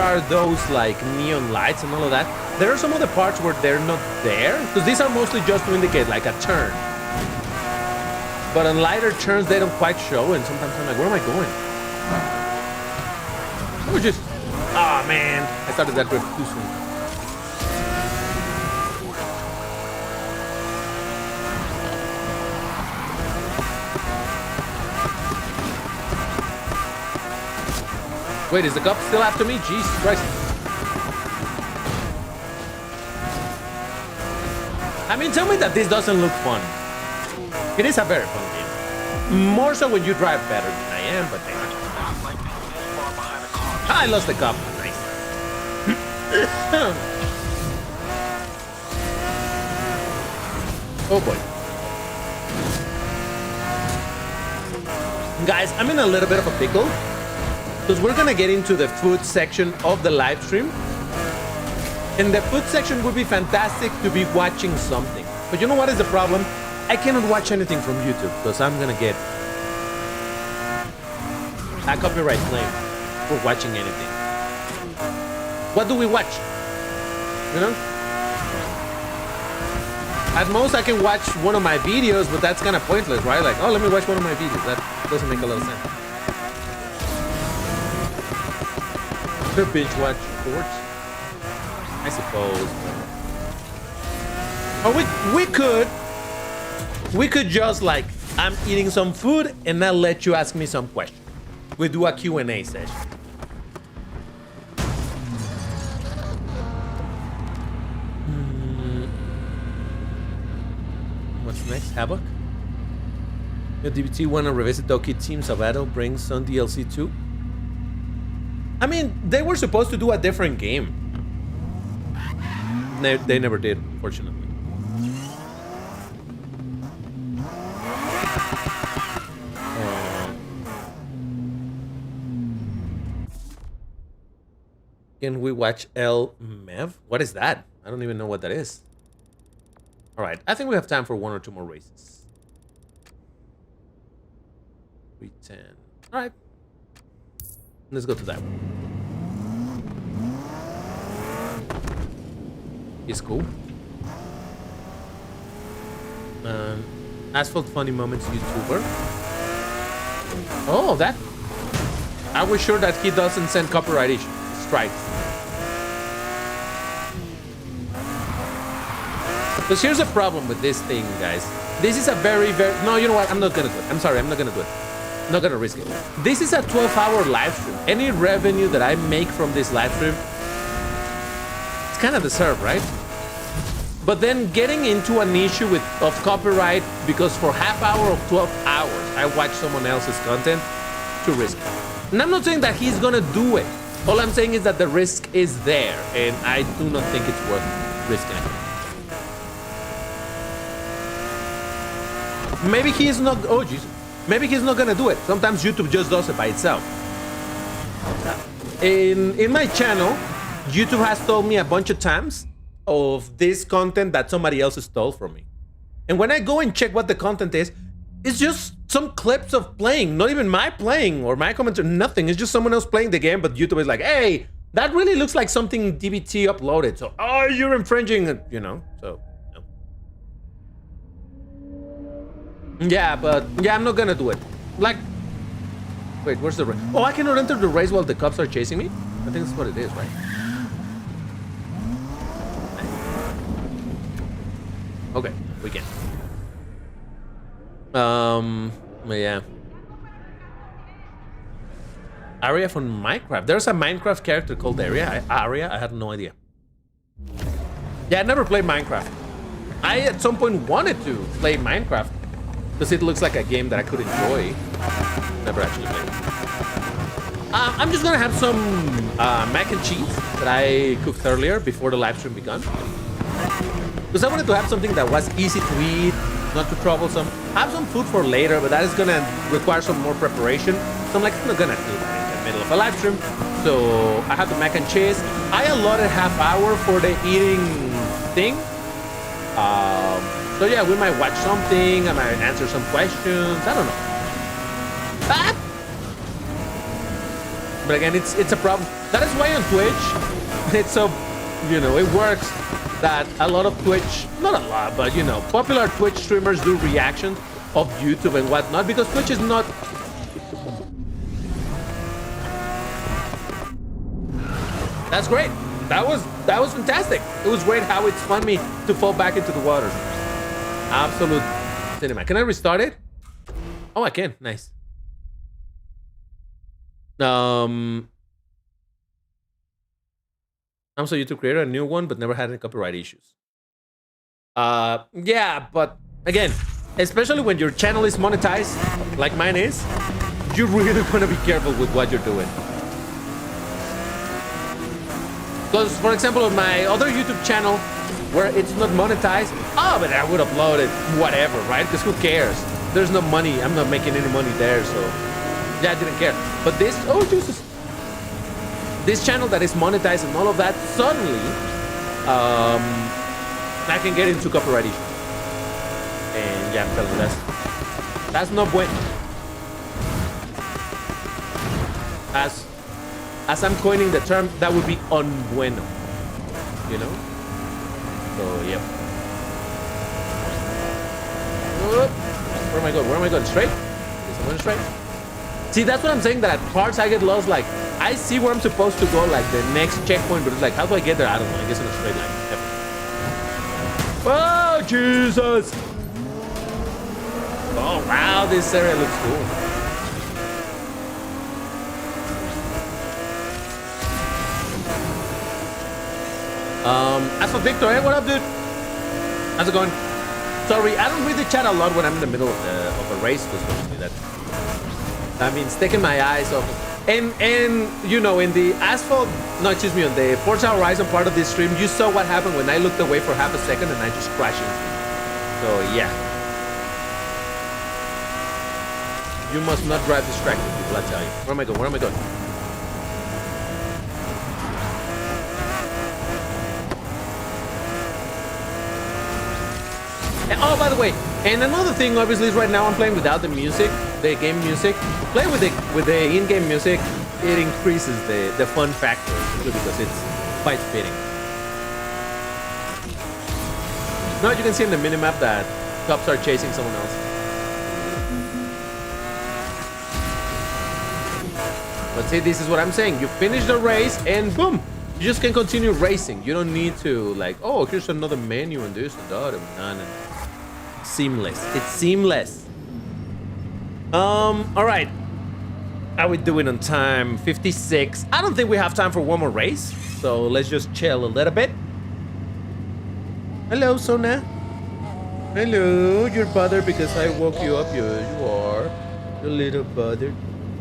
are those like neon lights and all of that, there are some other parts where they're not there, because these are mostly just to indicate like a turn. But on lighter turns they don't quite show, and sometimes I'm like, where am I going? Oh, just... Oh, man. I started that grip too soon. Wait, is the cop still after me? Jesus Christ. I mean, tell me that this doesn't look fun. It is a very fun game. More so when you drive better than I am, but damn. I lost the cop. Nice. Oh boy. Guys, I'm in a little bit of a pickle because we're gonna get into the food section of the live stream. And the food section would be fantastic to be watching something. But you know what is the problem? I cannot watch anything from YouTube because I'm gonna get a copyright claim for watching anything. What do we watch? You know? At most I can watch one of my videos, but that's kind of pointless, right? Like, oh, let me watch one of my videos. That doesn't make a lot of sense. Could binge watch sports, I suppose. Or we could just like, I'm eating some food and I'll let you ask me some questions. We do a Q&A session. What's next? Havoc? Your DBT wanna revisit Doki Team Sabato brings some DLC too? I mean, they were supposed to do a different game. They never did, fortunately. Can we watch El Mev? What is that? I don't even know what that is. All right, I think we have time for one or two more races. 310. All right. Let's go to that one. It's cool. Asphalt Funny Moments YouTuber. Oh, that. I was sure that he doesn't send copyright strikes. Because here's the problem with this thing, guys. This is a very... No, you know what? I'm not gonna do it. I'm sorry, I'm not gonna do it. I'm not gonna risk it. This is a 12-hour live stream. Any revenue that I make from this live stream, it's kind of deserved, right? But then getting into an issue of copyright because for half hour of 12 hours, I watch someone else's content, too risky. And I'm not saying that he's gonna do it. All I'm saying is that the risk is there, and I do not think it's worth risking it. Maybe he is not... Oh, Jesus. Maybe he's not gonna do it. Sometimes YouTube just does it by itself. In my channel, YouTube has told me a bunch of times of this content that somebody else stole from me. And when I go and check what the content is, it's just some clips of playing, not even my playing or my comments or nothing. It's just someone else playing the game, but YouTube is like, hey, that really looks like something DBT uploaded. So, oh, you're infringing, you know, so. No. Yeah, but yeah, I'm not gonna do it. Like, wait, where's the race? Oh, I cannot enter the race while the cops are chasing me? I think that's what it is, right? Okay, we can. Yeah. Aria from Minecraft. There's a Minecraft character called Aria. I had no idea. Yeah, I never played Minecraft. I at some point wanted to play Minecraft because it looks like a game that I could enjoy. Never actually played. I'm just gonna have some mac and cheese that I cooked earlier before the live stream began. Because I wanted to have something that was easy to eat, not too troublesome. I have some food for later, but that is gonna require some more preparation. So I'm like, I'm not gonna do that in the middle of a live stream. So I have the mac and cheese. I allotted half hour for the eating thing. So yeah, we might watch something. I might answer some questions. I don't know. But again, it's a problem. That is why on Twitch, it's so, you know, it works. That a lot of Twitch, not a lot, but you know, popular Twitch streamers do reactions of YouTube and whatnot because Twitch is not... That's great. That was fantastic. It was great how it's fun me to fall back into the water. Absolute cinema. Can I restart it? Oh, I can. Nice. I'm so YouTube creator, a new one, but never had any copyright issues. Yeah, but again, especially when your channel is monetized, like mine is, you really want to be careful with what you're doing. Because, for example, on my other YouTube channel, where it's not monetized, oh, but I would upload it, whatever, right? Because who cares? There's no money. I'm not making any money there, so yeah, I didn't care. But this, oh Jesus, this channel that is monetized and all of that, suddenly, I can get into copyright issues. And yeah, I'm telling you, that's not bueno. As I'm coining the term, that would be unbueno. You know? So, yep. Where am I going? Where am I going? Straight? Is I'm going straight? See, that's what I'm saying, that at parts I get lost. Like, I see where I'm supposed to go, like the next checkpoint, but it's like, how do I get there? I don't know. I guess in a straight line. Yep. Oh, Jesus! Oh, wow, this area looks cool. As for Victor, hey, what up, dude? How's it going? Sorry, I don't read the chat a lot when I'm in the middle of a race, because obviously that means taking my eyes off. And you know, in the Asphalt, no, excuse me, on the Forza Horizon part of this stream, you saw what happened when I looked away for half a second and I just crashed into it. So, yeah. You must not drive distracted, people, I tell you. Where am I going? Where am I going? And, oh, by the way, and another thing, obviously, is right now I'm playing without the music, the game music. Playing with the in-game music, it increases the fun factor, because it's quite fitting. Now you can see in the minimap that cops are chasing someone else. But see, this is what I'm saying. You finish the race and boom, you just can continue racing. You don't need to like, oh, here's another menu and this and that. No. Seamless. It's seamless. All right. How we doing on time? 56. I don't think we have time for one more race, so let's just chill a little bit. Hello, Sona. Hello. You're bothered because I woke you up. You are. You're a little bothered.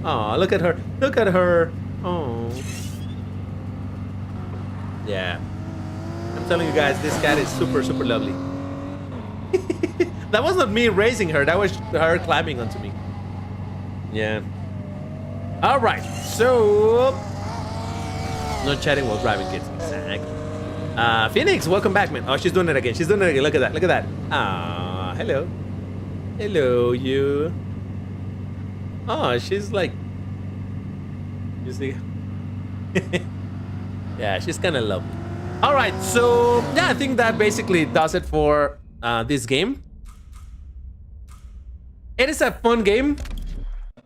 Aw, look at her. Look at her. Oh. Yeah. I'm telling you guys, this cat is super, super lovely. That was not me raising her. That was her climbing onto me. Yeah. All right. So, no chatting while driving, kids. Exactly. Phoenix, welcome back, man. Oh, she's doing it again. She's doing it again. Look at that. Look at that. Ah, hello. Hello, you. Oh, she's like. You see? Yeah, she's kind of lovely. All right. So, yeah, I think that basically does it for this game. It is a fun game.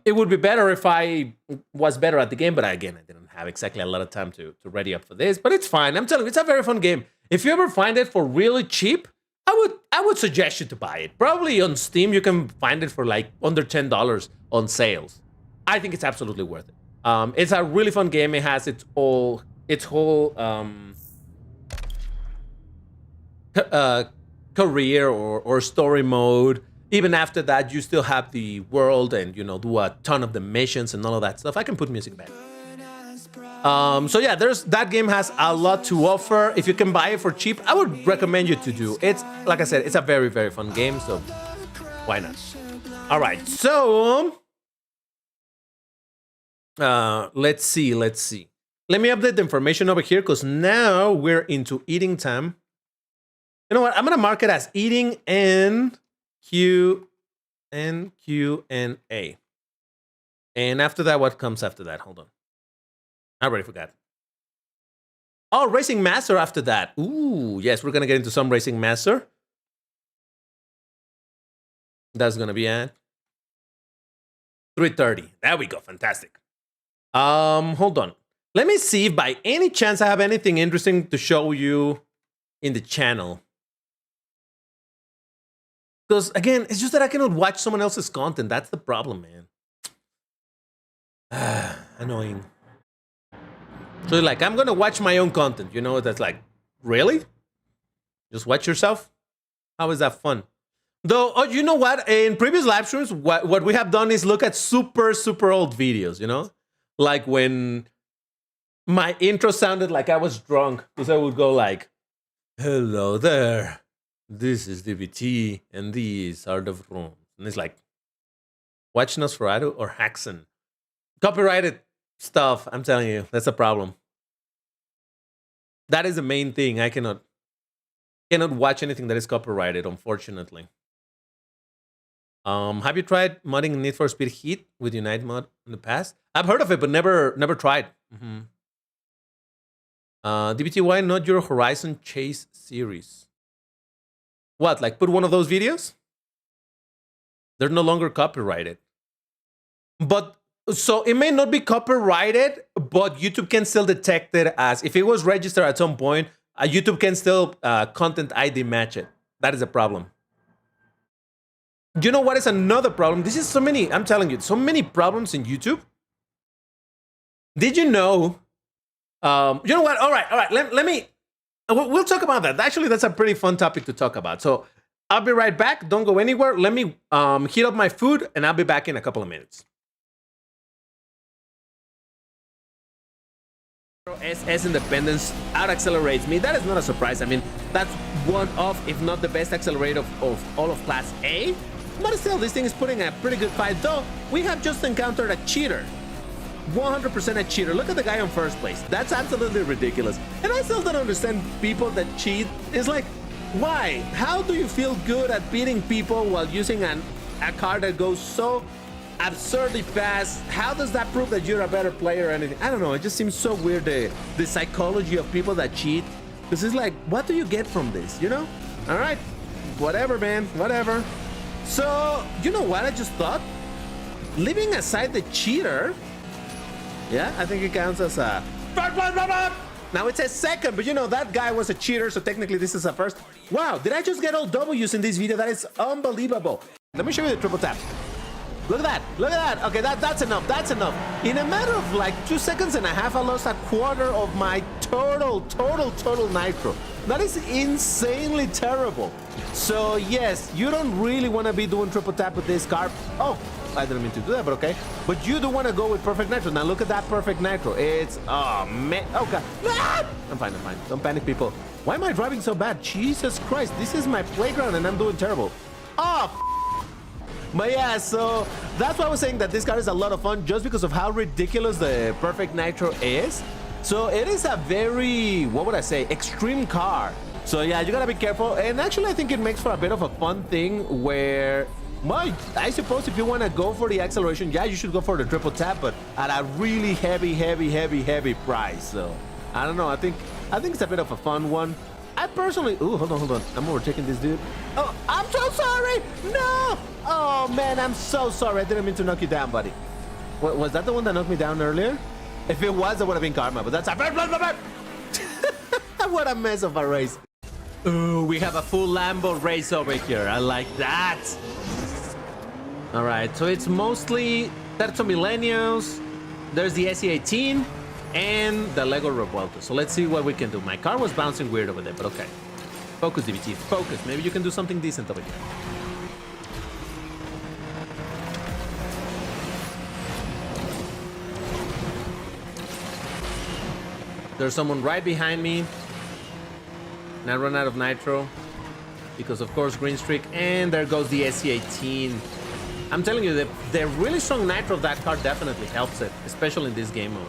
It would be better if I was better at the game, but again, I didn't have exactly a lot of time to ready up for this, but it's fine. I'm telling you, it's a very fun game. If you ever find it for really cheap, I would suggest you to buy it. Probably on Steam, you can find it for like under $10 on sales. I think it's absolutely worth it. It's a really fun game. It has its whole career or story mode. Even after that, you still have the world and, you know, do a ton of the missions and all of that stuff. I can put music back. So yeah, that game has a lot to offer. If you can buy it for cheap, I would recommend you to do. It's, like I said, it's a very, very fun game, so why not? All right, so let's see. Let me update the information over here, because now we're into eating time. You know what? I'm gonna mark it as eating and Q&A. And after that, what comes after that? Hold on. I already forgot. Oh, Racing Master after that. Ooh, yes, we're going to get into some Racing Master. That's going to be at 3:30. There we go. Fantastic. Hold on. Let me see if by any chance I have anything interesting to show you in the channel. Because again, it's just that I cannot watch someone else's content. That's the problem, man. Annoying. So like, I'm gonna watch my own content. You know, that's like, really? Just watch yourself? How is that fun? Though, oh, you know what? In previous live streams, what we have done is look at super old videos, you know? Like when my intro sounded like I was drunk, because I would go like, hello there, this is DBT, and these are the Vroom. And it's like, watch Nosferatu or Haxen. Copyrighted stuff, I'm telling you, that's a problem. That is the main thing. I cannot watch anything that is copyrighted, unfortunately. Have you tried modding Need for Speed Heat with Unite mod in the past? I've heard of it, but never tried. DBT, why not your Horizon Chase series? What, like put one of those videos? They're no longer copyrighted. But, so it may not be copyrighted, but YouTube can still detect it as, if it was registered at some point, YouTube can still content ID match it. That is a problem. You know what is another problem? This is so many, I'm telling you, so many problems in YouTube. Did you know? You know what? All right. Let me, we'll talk about that. Actually, that's a pretty fun topic to talk about. So I'll be right back. Don't go anywhere. Let me heat up my food and I'll be back in a couple of minutes. SS Independence out accelerates me. That is not a surprise. I mean, that's one of, if not the best accelerator of all of Class A. But still, this thing is putting a pretty good fight, though we have just encountered a cheater. 100% a cheater. Look at the guy on first place. That's absolutely ridiculous. And I still don't understand people that cheat. It's like, why? How do you feel good at beating people while using a car that goes so absurdly fast? How does that prove that you're a better player or anything? I don't know. It just seems so weird, the psychology of people that cheat. Because it's like, what do you get from this, you know? All right, whatever, man, whatever. So, you know what I just thought? Leaving aside the cheater, yeah, I think it counts as a... Now it says second, but you know, that guy was a cheater, so technically this is a first. Wow, did I just get all W's in this video? That is unbelievable. Let me show you the triple tap. Look at that, look at that. Okay, that's enough, that's enough. In a matter of like 2.5 seconds, I lost a quarter of my total nitro. That is insanely terrible. So yes, you don't really want to be doing triple tap with this car. Oh, I didn't mean to do that, but okay. But you do want to go with perfect nitro. Now look at that perfect nitro. It's, oh man, oh god. Ah! I'm fine. Don't panic, people. Why am I driving so bad? Jesus Christ, this is my playground and I'm doing terrible. Oh, but yeah, so that's why I was saying that this car is a lot of fun just because of how ridiculous the perfect nitro is. So it is a very, what would I say, extreme car. So yeah, you gotta be careful. And actually, I think it makes for a bit of a fun thing where, well, I suppose if you want to go for the acceleration, yeah, you should go for the triple tap, but at a really heavy price. So I don't know. I think it's a bit of a fun one. I personally, ooh, hold on. I'm overtaking this dude. Oh, I'm so sorry. No. Oh man, I'm so sorry. I didn't mean to knock you down, buddy. What, was that the one that knocked me down earlier? If it was, it would have been karma, but that's a what a mess of a race. Ooh, we have a full Lambo race over here. I like that. All right, so it's mostly Terzo Millennials. There's the SE18 and the Lego Revuelto. So let's see what we can do. My car was bouncing weird over there, but okay. Focus, DBT, focus. Maybe you can do something decent over here. There's someone right behind me. And I run out of nitro because, of course, green streak. And there goes the SE18. I'm telling you, the really strong nitro of that car definitely helps it, especially in this game mode.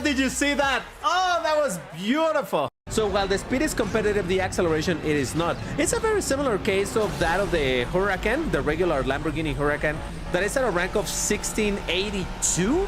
Did you see that? Oh, that was beautiful. So while the speed is competitive, the acceleration, it is not. It's a very similar case of that of the Huracan, the regular Lamborghini Huracan, that is at a rank of 1682.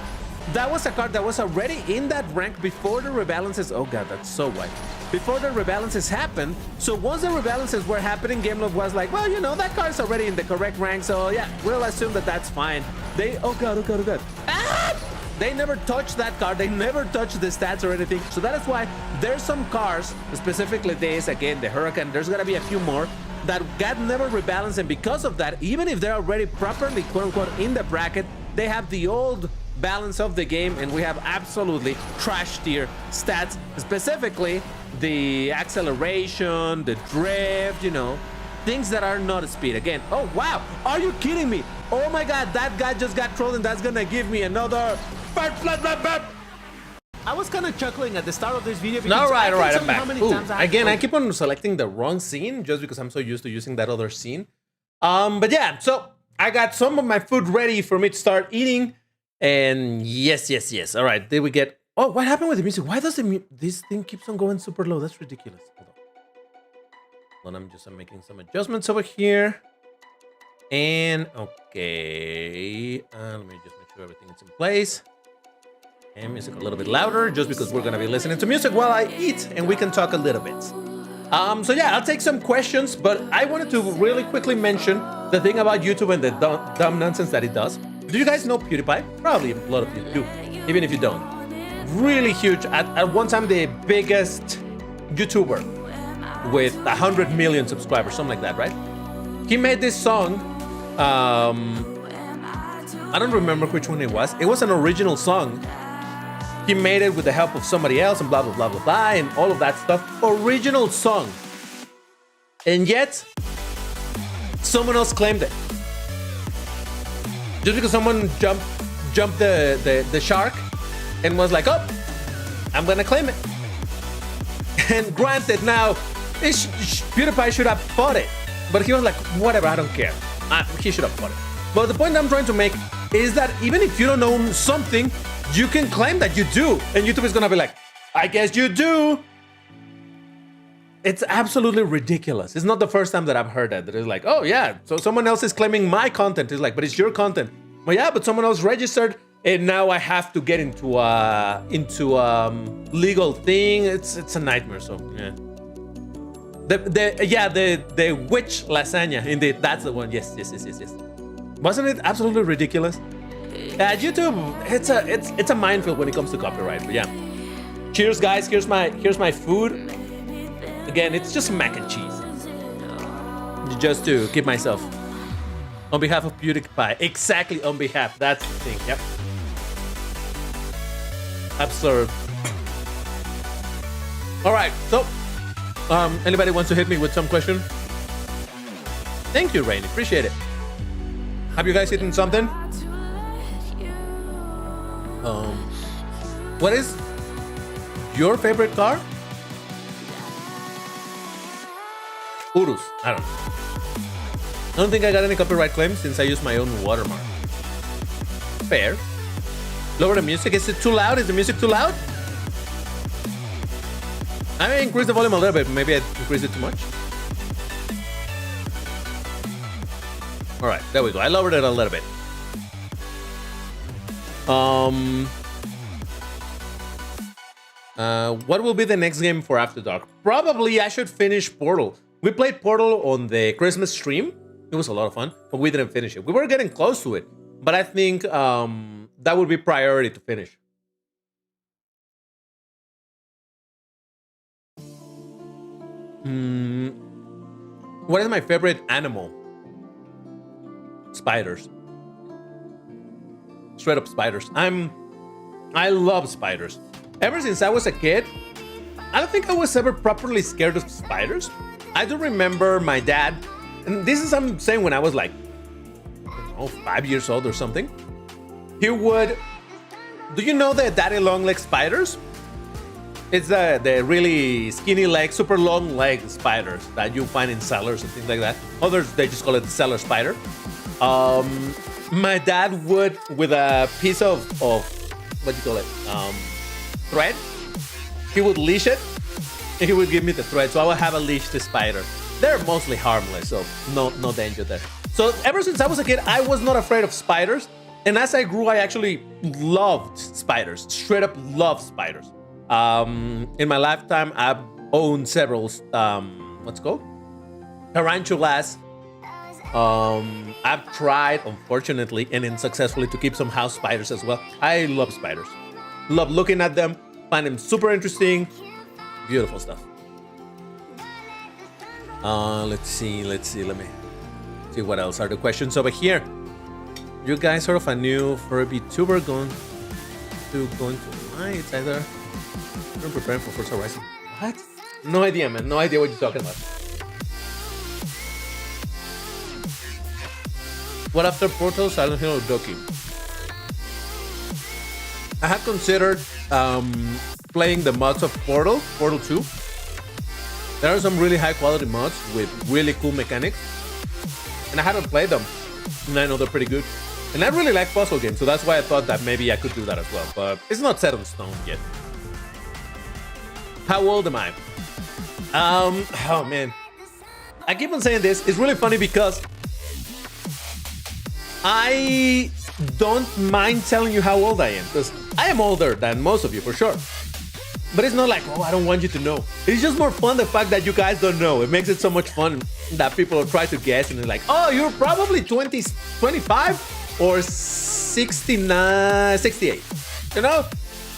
that was a card that was already in that rank before the rebalances. Oh god, that's so right. Before the rebalances happened. So once the rebalances were happening, GameLoft was like, well, you know, that card's already in the correct rank, so yeah, we'll assume that that's fine. They, oh god, oh god, oh god. Ah! They never touched that card. They never touched the stats or anything. So that is why there's some cards, specifically this, again, the Hurricane, there's gonna be a few more that got never rebalanced, and because of that, even if they're already properly, quote-unquote, in the bracket, they have the old balance of the game, and we have absolutely trash tier stats, specifically the acceleration, the drift, you know, things that are not speed. Again, oh wow, are you kidding me? Oh my god, that guy just got trolled, and that's gonna give me another. I was kind of chuckling at the start of this video because all right, I'm back. Again, I keep on selecting the wrong scene just because I'm so used to using that other scene. But yeah, so I got some of my food ready for me to start eating. And yes. All right, did we get... Oh, what happened with the music? Why does this thing keeps on going super low? That's ridiculous. Hold on, I'm making some adjustments over here. And okay, let me just make sure everything is in place. And music a little bit louder, just because we're gonna be listening to music while I eat, and we can talk a little bit. So yeah, I'll take some questions, but I wanted to really quickly mention the thing about YouTube and the dumb nonsense that it does. Do you guys know PewDiePie? Probably a lot of you do, even if you don't. Really huge. At one time, the biggest YouTuber with 100 million subscribers, something like that, right? He made this song. I don't remember which one it was. It was an original song. He made it with the help of somebody else and blah, blah, blah, blah, blah, and all of that stuff. Original song. And yet, someone else claimed it. Just because someone jumped the shark and was like, oh, I'm gonna claim it. And granted, now, PewDiePie should have fought it. But he was like, whatever, I don't care. He should have fought it. But the point I'm trying to make is that even if you don't know something, you can claim that you do, and YouTube is gonna be like, I guess you do. It's absolutely ridiculous. It's not the first time that I've heard that. It's like, oh yeah, so someone else is claiming my content. It's like, but it's your content. Well, yeah, but someone else registered, and now I have to get into legal thing. It's a nightmare. So yeah. The witch lasagna. Indeed, that's the one. Yes. Wasn't it absolutely ridiculous? YouTube, it's a minefield when it comes to copyright. But yeah, cheers, guys. Here's my food. Again, it's just mac and cheese, just to keep myself on behalf of PewDiePie. Exactly, on behalf. That's the thing. Yep. Absurd. All right. So, anybody wants to hit me with some question? Thank you, Rainy. Appreciate it. Have you guys eaten something? What is your favorite car? Urus. I don't know. I don't think I got any copyright claims since I use my own watermark. Fair. Lower the music. Is it too loud? Is the music too loud? I may increase the volume a little bit. Maybe I increased it too much. All right, there we go. I lowered it a little bit. What will be the next game for After Dark? Probably I should finish Portal. We played Portal on the Christmas stream. It was a lot of fun, but we didn't finish it. We were getting close to it, but I think that would be priority to finish. What is my favorite animal? Spiders. Straight up spiders. I love spiders. Ever since I was a kid, I don't think I was ever properly scared of spiders. I do remember my dad, and this is I'm saying when I was like, I don't know, 5 years old or something. He would, do you know the daddy long leg spiders? It's the really skinny leg, super long leg spiders that you find in cellars and things like that. Others, they just call it the cellar spider. My dad would, with a piece of what do you call it? Thread. He would leash it, and he would give me the thread. So I would have a leash the spider. They're mostly harmless, so no danger there. So ever since I was a kid, I was not afraid of spiders. And as I grew, I actually loved spiders. Straight up loved spiders. In my lifetime, I've owned several, what's it called? Tarantulas. I've tried, unfortunately, and unsuccessfully, to keep some house spiders as well. I love spiders. Love looking at them. Find them super interesting. Beautiful stuff. Let's see. Let me see what else are the questions over here. You guys heard of a new Furby tuber going to why? It's either I'm preparing for Forza Horizon. What? No idea, man. No idea what you're talking about. What after Portal, Silent Hill, or Doki? I have considered playing the mods of Portal 2. There are some really high quality mods with really cool mechanics, and I haven't played them, and I know they're pretty good. And I really like puzzle games, so that's why I thought that maybe I could do that as well, but it's not set in stone yet. How old am I? Oh man. I keep on saying this. It's really funny because I don't mind telling you how old I am, because I am older than most of you for sure. But it's not like, oh, I don't want you to know. It's just more fun the fact that you guys don't know. It makes it so much fun that people try to guess and they're like, oh, you're probably 25 or 69, 68. You know?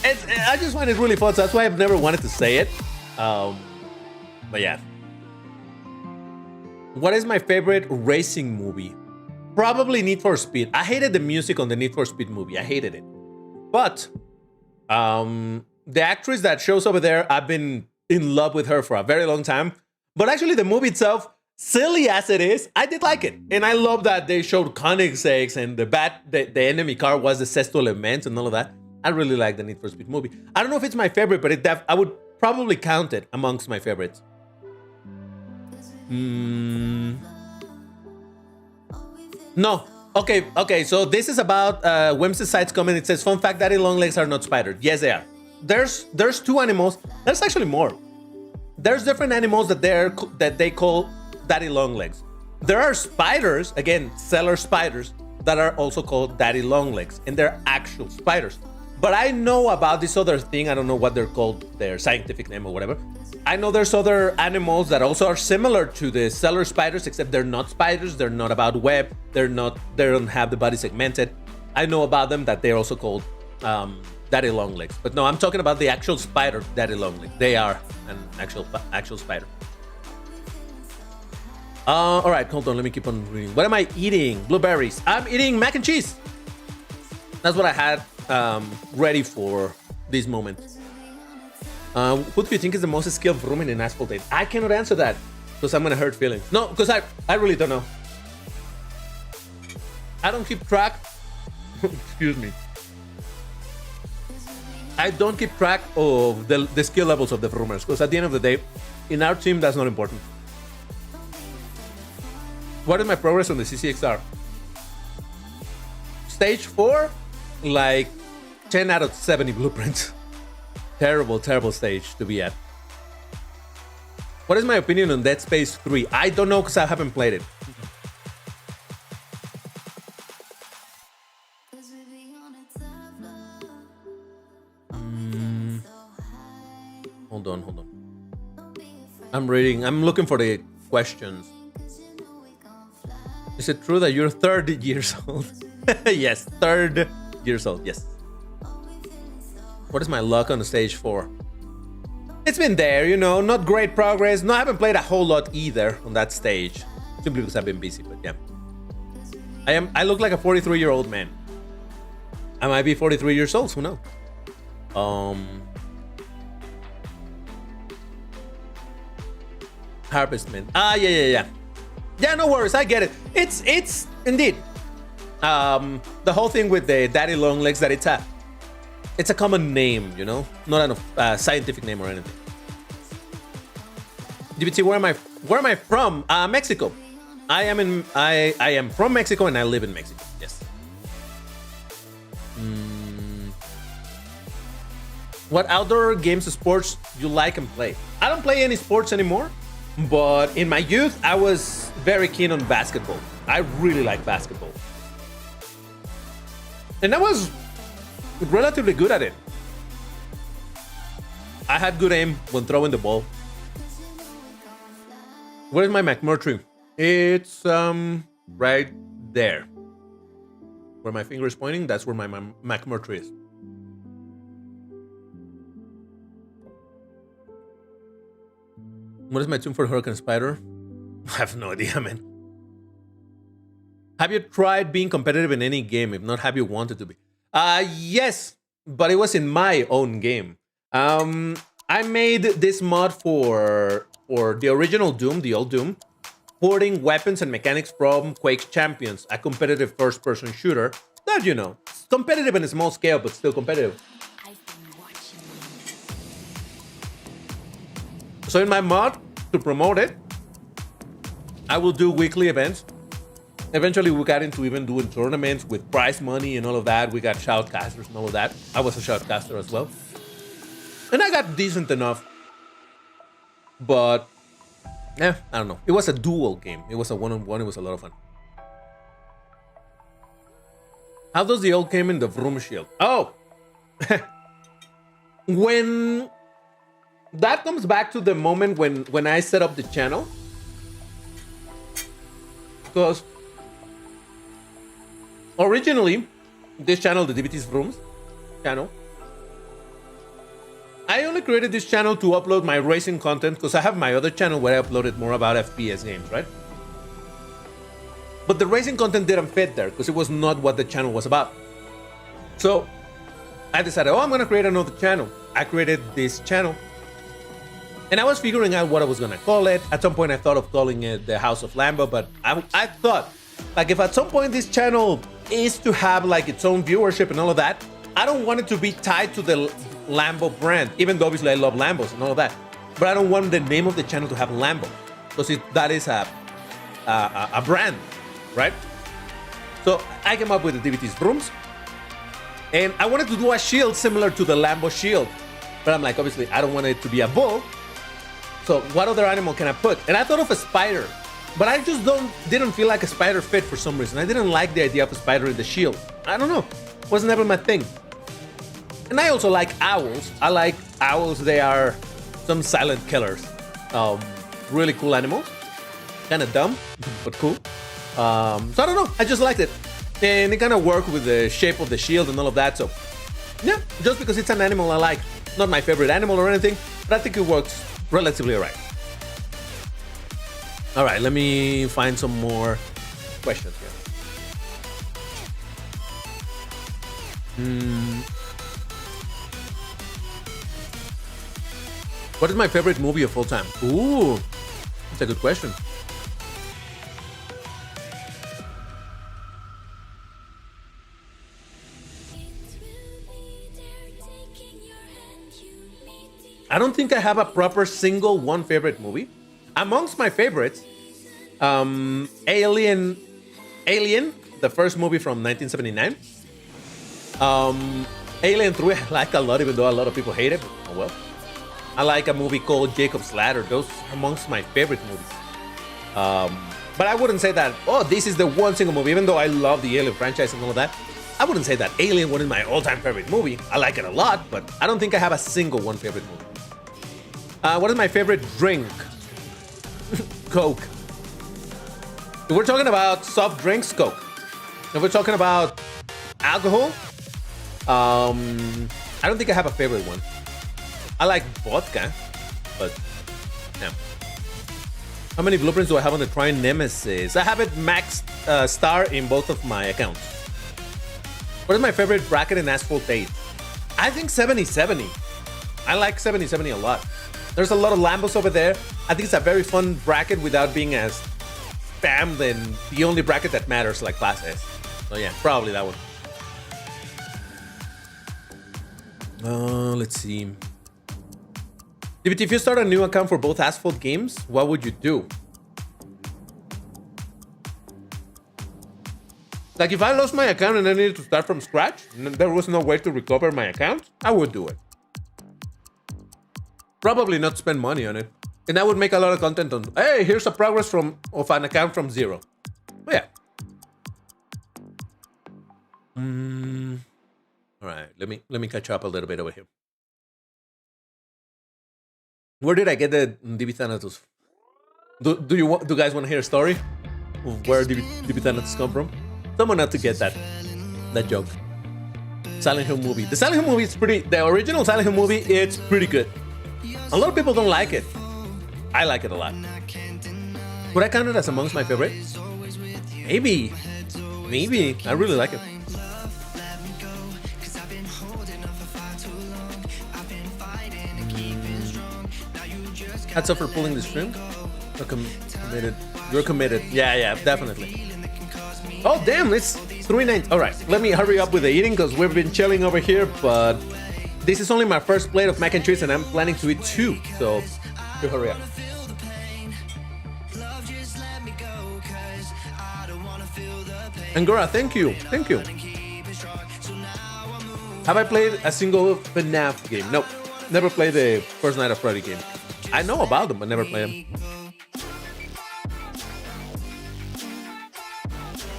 I just find it really fun, so that's why I've never wanted to say it. But yeah. What is my favorite racing movie? Probably Need for Speed. I hated the music on the Need for Speed movie. I hated it. But the actress that shows over there, I've been in love with her for a very long time. But actually the movie itself, silly as it is, I did like it. And I love that they showed Koenigseggs and the enemy car was the Sexto Element and all of that. I really like the Need for Speed movie. I don't know if it's my favorite, but I would probably count it amongst my favorites. No. Okay, so this is about Whimsy's Side's comment. It says, fun fact, daddy long legs are not spiders. Yes, they are. There's two animals. There's actually more. There's different animals that they call daddy long legs. There are spiders, again, cellar spiders, that are also called daddy long legs, and they're actual spiders. But I know about this other thing. I don't know what they're called, their scientific name or whatever. I know there's other animals that also are similar to the cellar spiders, except they're not spiders. They're not about web. They don't have the body segmented. I know about them that they're also called daddy long legs. But no, I'm talking about the actual spider, daddy long legs. They are an actual spider. All right, hold on. Let me keep on reading. What am I eating? Blueberries. I'm eating mac and cheese. That's what I had ready for this moment. Who do you think is the most skilled Vroom in Asphalt Legends? I cannot answer that because I'm gonna hurt feelings. No, because I really don't know. I don't keep track. Excuse me. I don't keep track of the skill levels of the Vroomers, because at the end of the day, in our team, that's not important. What is my progress on the CCXR? Stage 4, like 10 out of 70 blueprints. Terrible stage to be at. What is my opinion on Dead Space 3? I don't know because I haven't played it. Hold on. I'm looking for the questions. Is it true that you're 30 years old? Yes, 30 years old, yes. What is my luck on the stage 4? It's been there, you know, not great progress. No, I haven't played a whole lot either on that stage, simply because I've been busy, but yeah. I look like a 43-year-old man. I might be 43 years old, who knows? Harvestman. Yeah. Yeah, no worries, I get it. It's indeed. The whole thing with the daddy long legs, that it's a common name, you know, not a scientific name or anything. DBT, where am I from? Mexico. I am from Mexico and I live in Mexico. Yes. What outdoor games or sports you like and play? I don't play any sports anymore, but in my youth I was very keen on basketball. I really like basketball. And I was relatively good at it. I had good aim when throwing the ball. Where's my McMurtry? It's right there. Where my finger is pointing, that's where my McMurtry is. What is my tune for Hurricane Spider? I have no idea, man. Have you tried being competitive in any game? If not, have you wanted to be? Yes, but it was in my own game. I made this mod for the original Doom, the old Doom, porting weapons and mechanics from Quake's Champions, a competitive first-person shooter that, you know, it's competitive in a small scale, but still competitive. So in my mod, to promote it, I will do weekly events. Eventually, we got into even doing tournaments with prize money and all of that. We got shoutcasters and all of that. I was a shoutcaster as well. And I got decent enough. But, I don't know. It was a duel game. It was a one-on-one. It was a lot of fun. How does the old game in the Vroom shield? Oh! When... That comes back to the moment when I set up the channel. Because originally, this channel, the DBT's Vrooms channel, I only created this channel to upload my racing content because I have my other channel where I uploaded more about FPS games, right? But the racing content didn't fit there because it was not what the channel was about. So I decided, oh, I'm going to create another channel. I created this channel. And I was figuring out what I was going to call it. At some point, I thought of calling it the House of Lambo, but I thought, like, if at some point this channel is to have, like, its own viewership and all of that, I don't want it to be tied to the Lambo brand, even though obviously I love Lambos and all of that. But I don't want the name of the channel to have Lambo, because that is a brand, right? So I came up with the DBT's Vrooms, and I wanted to do a shield similar to the Lambo shield. But I'm like, obviously, I don't want it to be a bull. So what other animal can I put? And I thought of a spider, but I just didn't feel like a spider fit for some reason. I didn't like the idea of a spider in the shield. I don't know. Was never my thing. And I also like owls. I like owls. They are some silent killers. Really cool animals. Kind of dumb, but cool. So I don't know. I just liked it. And it kind of worked with the shape of the shield and all of that. So yeah, just because it's an animal I like. Not my favorite animal or anything, but I think it works relatively right. All right, let me find some more questions here. What is my favorite movie of all time? Ooh, that's a good question. I don't think I have a proper single one favorite movie. Amongst my favorites, Alien, the first movie from 1979. Alien 3 I like a lot, even though a lot of people hate it, but oh well. I like a movie called Jacob's Ladder. Those are amongst my favorite movies. But I wouldn't say that, oh, this is the one single movie, even though I love the Alien franchise and all of that. I wouldn't say that Alien was my all-time favorite movie. I like it a lot, but I don't think I have a single one favorite movie. What is my favorite drink? Coke. If we're talking about soft drinks, Coke. If we're talking about alcohol, I don't think I have a favorite one. I like vodka, but yeah. How many blueprints do I have on the Trine Nemesis? I have it maxed star in both of my accounts. What is my favorite bracket in Asphalt 8? I think 70-70. I like 70-70 a lot. There's a lot of Lambos over there. I think it's a very fun bracket without being as spammed and the only bracket that matters like Class S. So yeah, probably that one. Let's see. DBT, if you start a new account for both Asphalt games, what would you do? Like if I lost my account and I needed to start from scratch, and there was no way to recover my account, I would do it. Probably not spend money on it. And I would make a lot of content on, hey, here's a progress of an account from zero. But yeah. All right, let me catch up a little bit over here. Where did I get the DB Thanatos? Do you guys want to hear a story of where DB Thanatos come from? Someone had to get that joke. Silent Hill movie. The Silent Hill movie is pretty. The original Silent Hill movie, it's pretty good. A lot of people don't like it. I like it a lot. Would I count it as amongst my favorite? Maybe. I really like it. Hats off for pulling the string. Committed. You're committed. Yeah, definitely. Oh damn, it's 3:09. All right, let me hurry up with the eating because we've been chilling over here. But this is only my first plate of mac and cheese, and I'm planning to eat 2. So you hurry up. Angora, thank you. Have I played a single FNAF game? Nope. Never played the First Night of Freddy game. I know about them, but never played them.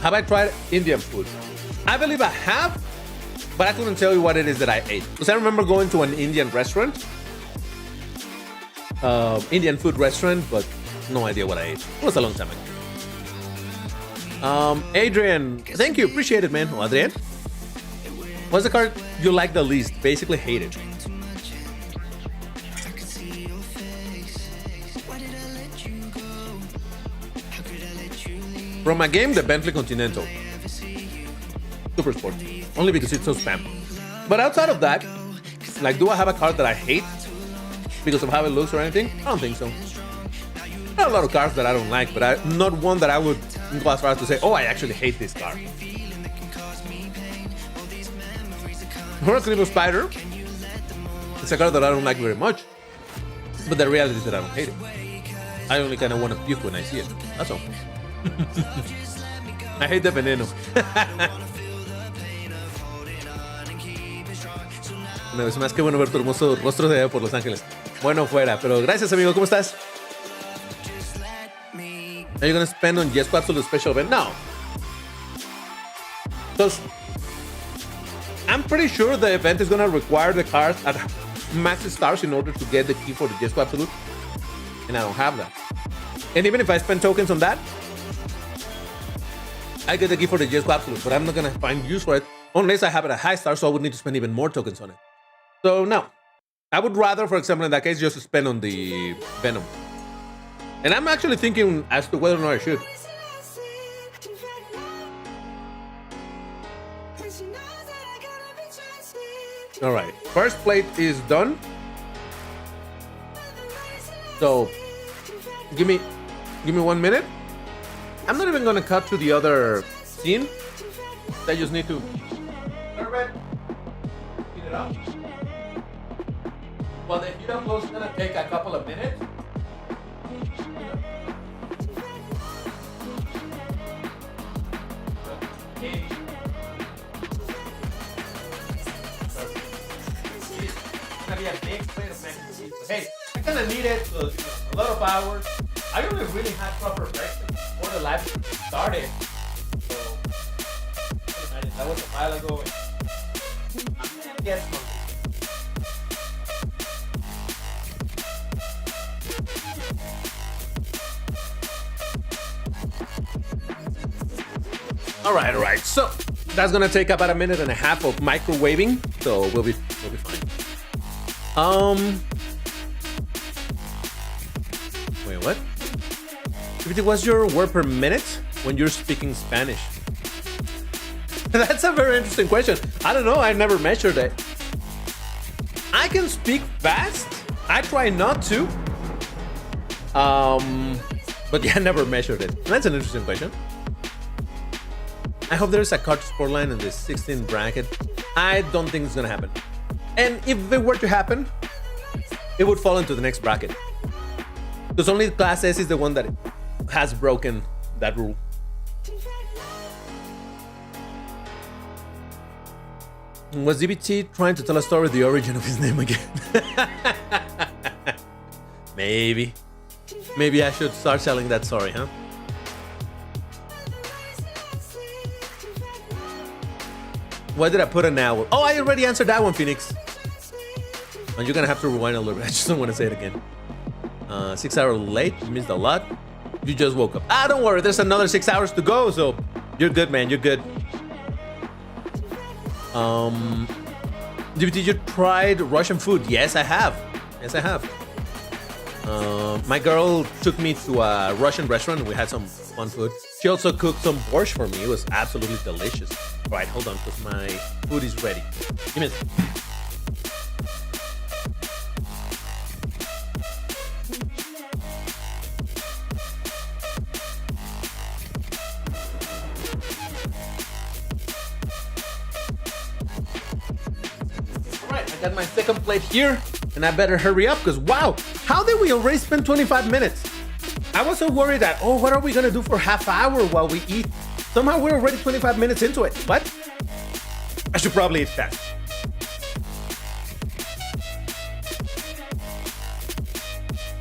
Have I tried Indian food? I believe I have, but I couldn't tell you what it is that I ate. Because I remember going to an Indian restaurant, Indian food restaurant, but no idea what I ate. It was a long time ago. Adrian, thank you, appreciate it, man. Oh, Adrian, what's the card you like the least? Basically hate it. From a game, the Bentley Continental. Super Sport. Only because it's so spam. But outside of that, like, do I have a car that I hate because of how it looks or anything? I don't think so. There are a lot of cars that I don't like, but not one that I would go as far as to say, oh, I actually hate this car. Hurricane Spider. It's a car that I don't like very much. But the reality is that I don't hate it. I only kind of want to puke when I see it. That's all. I hate the veneno. Una vez más, qué bueno ver tu hermoso rostro de allá por Los Ángeles. Bueno, fuera, pero gracias, amigo. ¿Cómo estás? Are you gonna spend on Jesco Absolute Special event? No. Because I'm pretty sure the event is gonna require the cars at max stars in order to get the key for the Jesco Absolute. And I don't have that. And even if I spend tokens on that, I get the key for the Jesco Absolute, but I'm not gonna find use for it unless I have it at high star, so I would need to spend even more tokens on it. So no. I would rather, for example, in that case, just spend on the Venom. And I'm actually thinking as to whether or not I should. All right, first plate is done. So give me 1 minute. I'm not even gonna cut to the other scene. I just need to serve it, heat it up. Well, the heat up close is gonna take a couple of minutes. Be a big plate of mac and cheese. But hey, I kind of need it because a lot of hours. I only really had proper breakfast before the live started. So, imagine, that was a while ago. I'm gonna get some. All right. So that's gonna take about 1.5 minutes of microwaving. So we'll be fine. Wait, what? What's your word per minute when you're speaking Spanish? That's a very interesting question. I don't know. I never measured it. I can speak fast. I try not to. But yeah, I never measured it. That's an interesting question. I hope there's a card sport line in the 16 bracket. I don't think it's gonna happen. And if it were to happen, it would fall into the next bracket. Because only Class S is the one that has broken that rule. Was DBT trying to tell a story of the origin of his name again? Maybe. Maybe I should start telling that story, huh? Why did I put an hour? Oh, I already answered that one, Phoenix. And you're gonna have to rewind a little bit. I just don't want to say it again. 6 hours late. You missed a lot. You just woke up. Ah, don't worry. There's another 6 hours to go. So you're good, man. You're good. DBT, you tried Russian food? Yes, I have. Yes, I have. My girl took me to a Russian restaurant. We had some fun food. She also cooked some borscht for me. It was absolutely delicious. All right, hold on, because my food is ready. Give me a second. I got my second plate here, and I better hurry up because wow, how did we already spend 25 minutes? I was so worried that, oh, what are we gonna do for half hour while we eat? Somehow we're already 25 minutes into it. What? I should probably eat fast.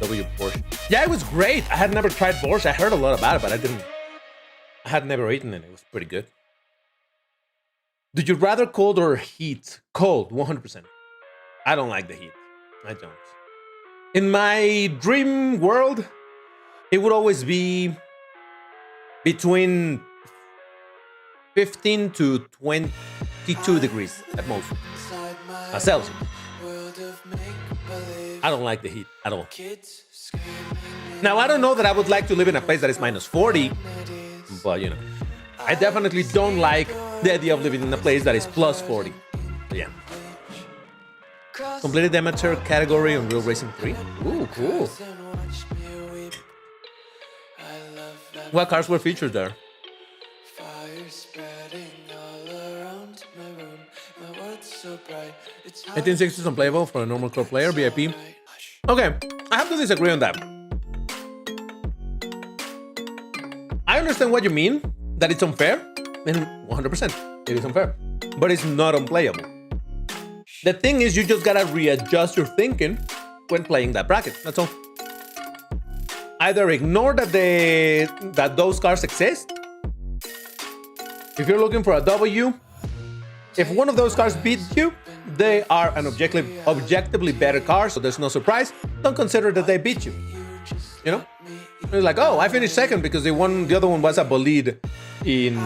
Borscht. Yeah, it was great. I had never tried borscht. I heard a lot about it, but I had never eaten it. It was pretty good. Do you rather cold or heat? Cold, 100%. I don't like the heat. I don't. In my dream world, it would always be between 15 to 22 degrees at most. Celsius. I don't like the heat at all. Now, I don't know that I would like to live in a place that is minus 40, but you know, I definitely don't like the idea of living in a place that is plus 40. Yeah. Completed the amateur category on Real Racing 3. Ooh, cool. What cars were featured there? 1860s unplayable for a normal core player, VIP. Okay, I have to disagree on that. I understand what you mean, that it's unfair, and 100% it is unfair, but it's not unplayable. The thing is, you just gotta readjust your thinking when playing that bracket, that's all. Either ignore that those cars exist. If you're looking for a W, if one of those cars beats you, they are an objectively better car, so there's no surprise. Don't consider that they beat you. You know? It's like, oh, I finished second because the other one was a bolide in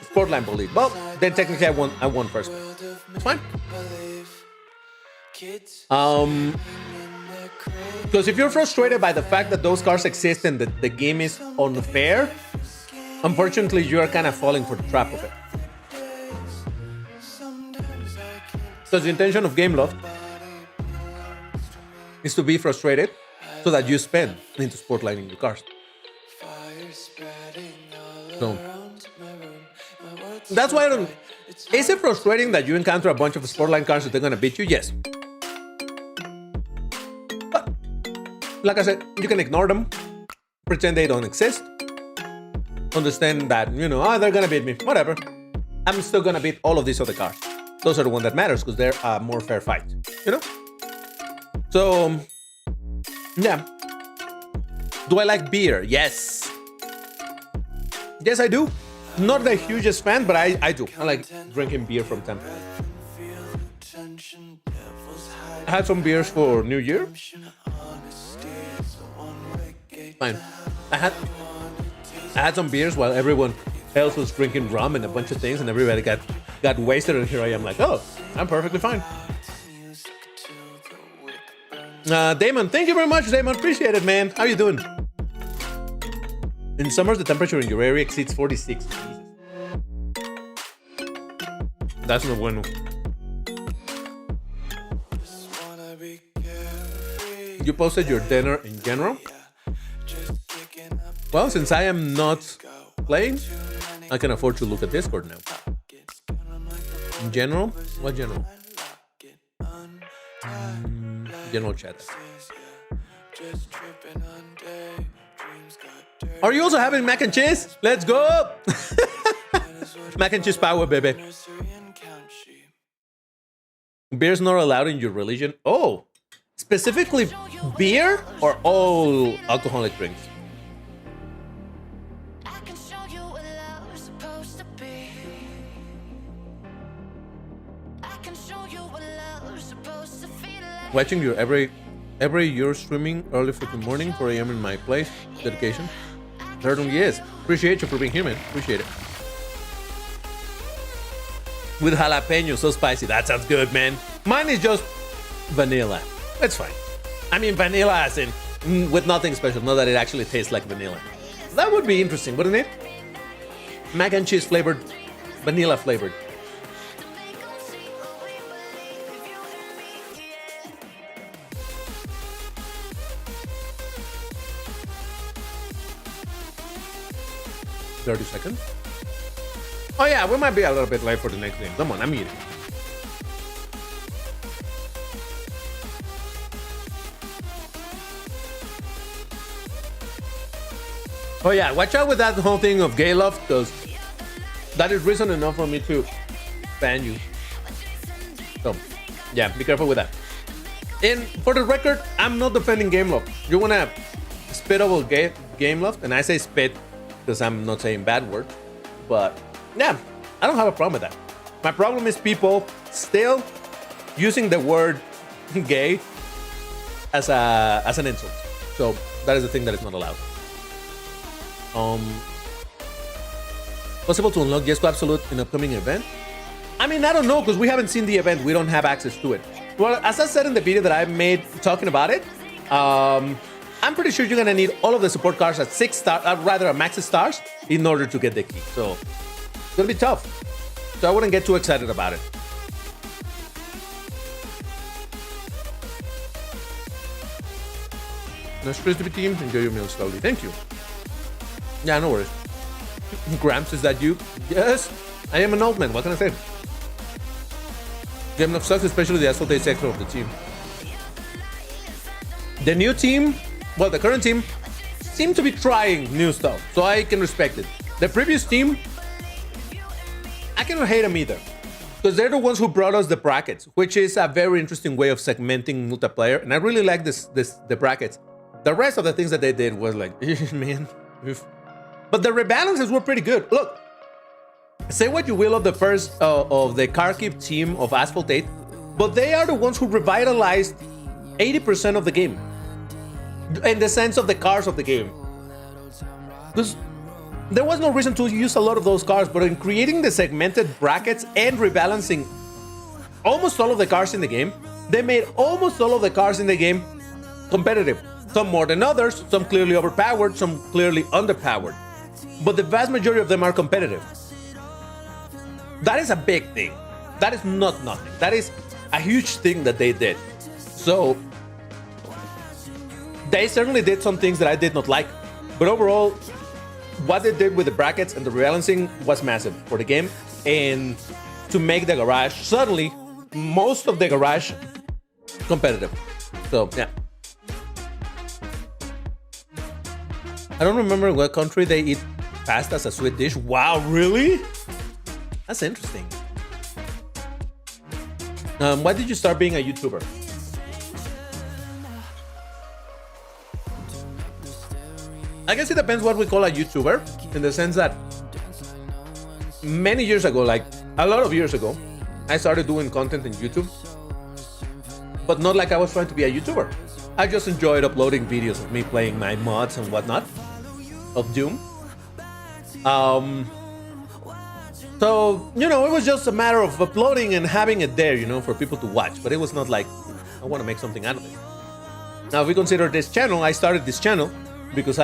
Sportline bolide. Well, then technically I won first. It's fine. Because if you're frustrated by the fact that those cars exist and that the game is unfair, unfortunately, you are kind of falling for the trap of it. Because the intention of Game Loft is to be frustrated so that you spend into Sportline in your cars. So that's why I don't. Is it frustrating that you encounter a bunch of Sportline cars that they're gonna beat you? Yes. But like I said, you can ignore them, pretend they don't exist, understand that, you know, they're gonna beat me, whatever. I'm still gonna beat all of these other cars. Those are the ones that matters because they're a more fair fight, you know? So, yeah. Do I like beer? Yes. Yes, I do. Not the hugest fan, but I do. I like drinking beer from time to time. I had some beers for New Year. Fine. I had some beers while everyone else was drinking rum and a bunch of things, and everybody got wasted, and here I am like, oh, I'm perfectly fine. Damon, thank you very much, Damon. Appreciate it, man. How you doing? In summers, the temperature in your area exceeds 46. Jesus. That's no bueno. You posted your dinner in general? Well, since I am not playing, I can afford to look at Discord now. In general? What general? General chat. Are you also having mac and cheese? Let's go! Mac and cheese power, baby. Beer's not allowed in your religion? Oh, specifically beer or all alcoholic drinks? Watching your every year streaming early freaking morning, 4 a.m. in my place. Dedication. Certainly is. Appreciate you for being here, man. Appreciate it. With jalapeno, so spicy. That sounds good, man. Mine is just vanilla. It's fine. I mean, vanilla as in with nothing special. Not that it actually tastes like vanilla. That would be interesting, wouldn't it? Mac and cheese flavored, vanilla flavored. $30 seconds. Oh yeah, we might be a little bit late for the next game. Come on, I'm eating. Oh yeah, watch out with that whole thing of gay love, because that is reason enough for me to ban you. So yeah, be careful with that. And for the record, I'm not defending game love. You wanna spit over game love, and I say spit because I'm not saying bad word, but yeah, I don't have a problem with that. My problem is people still using the word gay as an insult. So that is the thing that is not allowed. Possible to unlock Yes Absolute in upcoming event? I mean, I don't know, because we haven't seen the event. We don't have access to it. Well, as I said in the video that I made talking about it, I'm pretty sure you're gonna need all of the support cars at 6 stars, rather at max stars, in order to get the key. So it's gonna be tough. So I wouldn't get too excited about it. No stress, DBT. Enjoy your meal slowly. Thank you. Yeah, no worries. Gramps, is that you? Yes, I am an old man. What can I say? Game of sucks, especially the Asphalt Legends sector of the team. The new team, well, the current team, seem to be trying new stuff, so I can respect it. The previous team, I cannot hate them either, because they're the ones who brought us the brackets, which is a very interesting way of segmenting multiplayer, and I really like the brackets. The rest of the things that they did was like, man, oof. But the rebalances were pretty good. Look, say what you will of the first of the Kharkiv team of Asphalt 8, but they are the ones who revitalized 80% of the game, in the sense of the cars of the game. Because there was no reason to use a lot of those cars, but in creating the segmented brackets and rebalancing almost all of the cars in the game, they made almost all of the cars in the game competitive. Some more than others, some clearly overpowered, some clearly underpowered. But the vast majority of them are competitive. That is a big thing. That is not nothing. That is a huge thing that they did. So they certainly did some things that I did not like. But overall, what they did with the brackets and the rebalancing was massive for the game. And to make the garage, suddenly, most of the garage competitive. So, yeah. I don't remember in what country they eat pasta as a sweet dish. Wow, really? That's interesting. Why did you start being a YouTuber? I guess it depends what we call a YouTuber, in the sense that many years ago, like a lot of years ago, I started doing content in YouTube, but not like I was trying to be a YouTuber. I just enjoyed uploading videos of me playing my mods and whatnot of Doom. So, you know, it was just a matter of uploading and having it there, you know, for people to watch. But it was not like, I want to make something out of it. Now, if we consider this channel, I started this channel because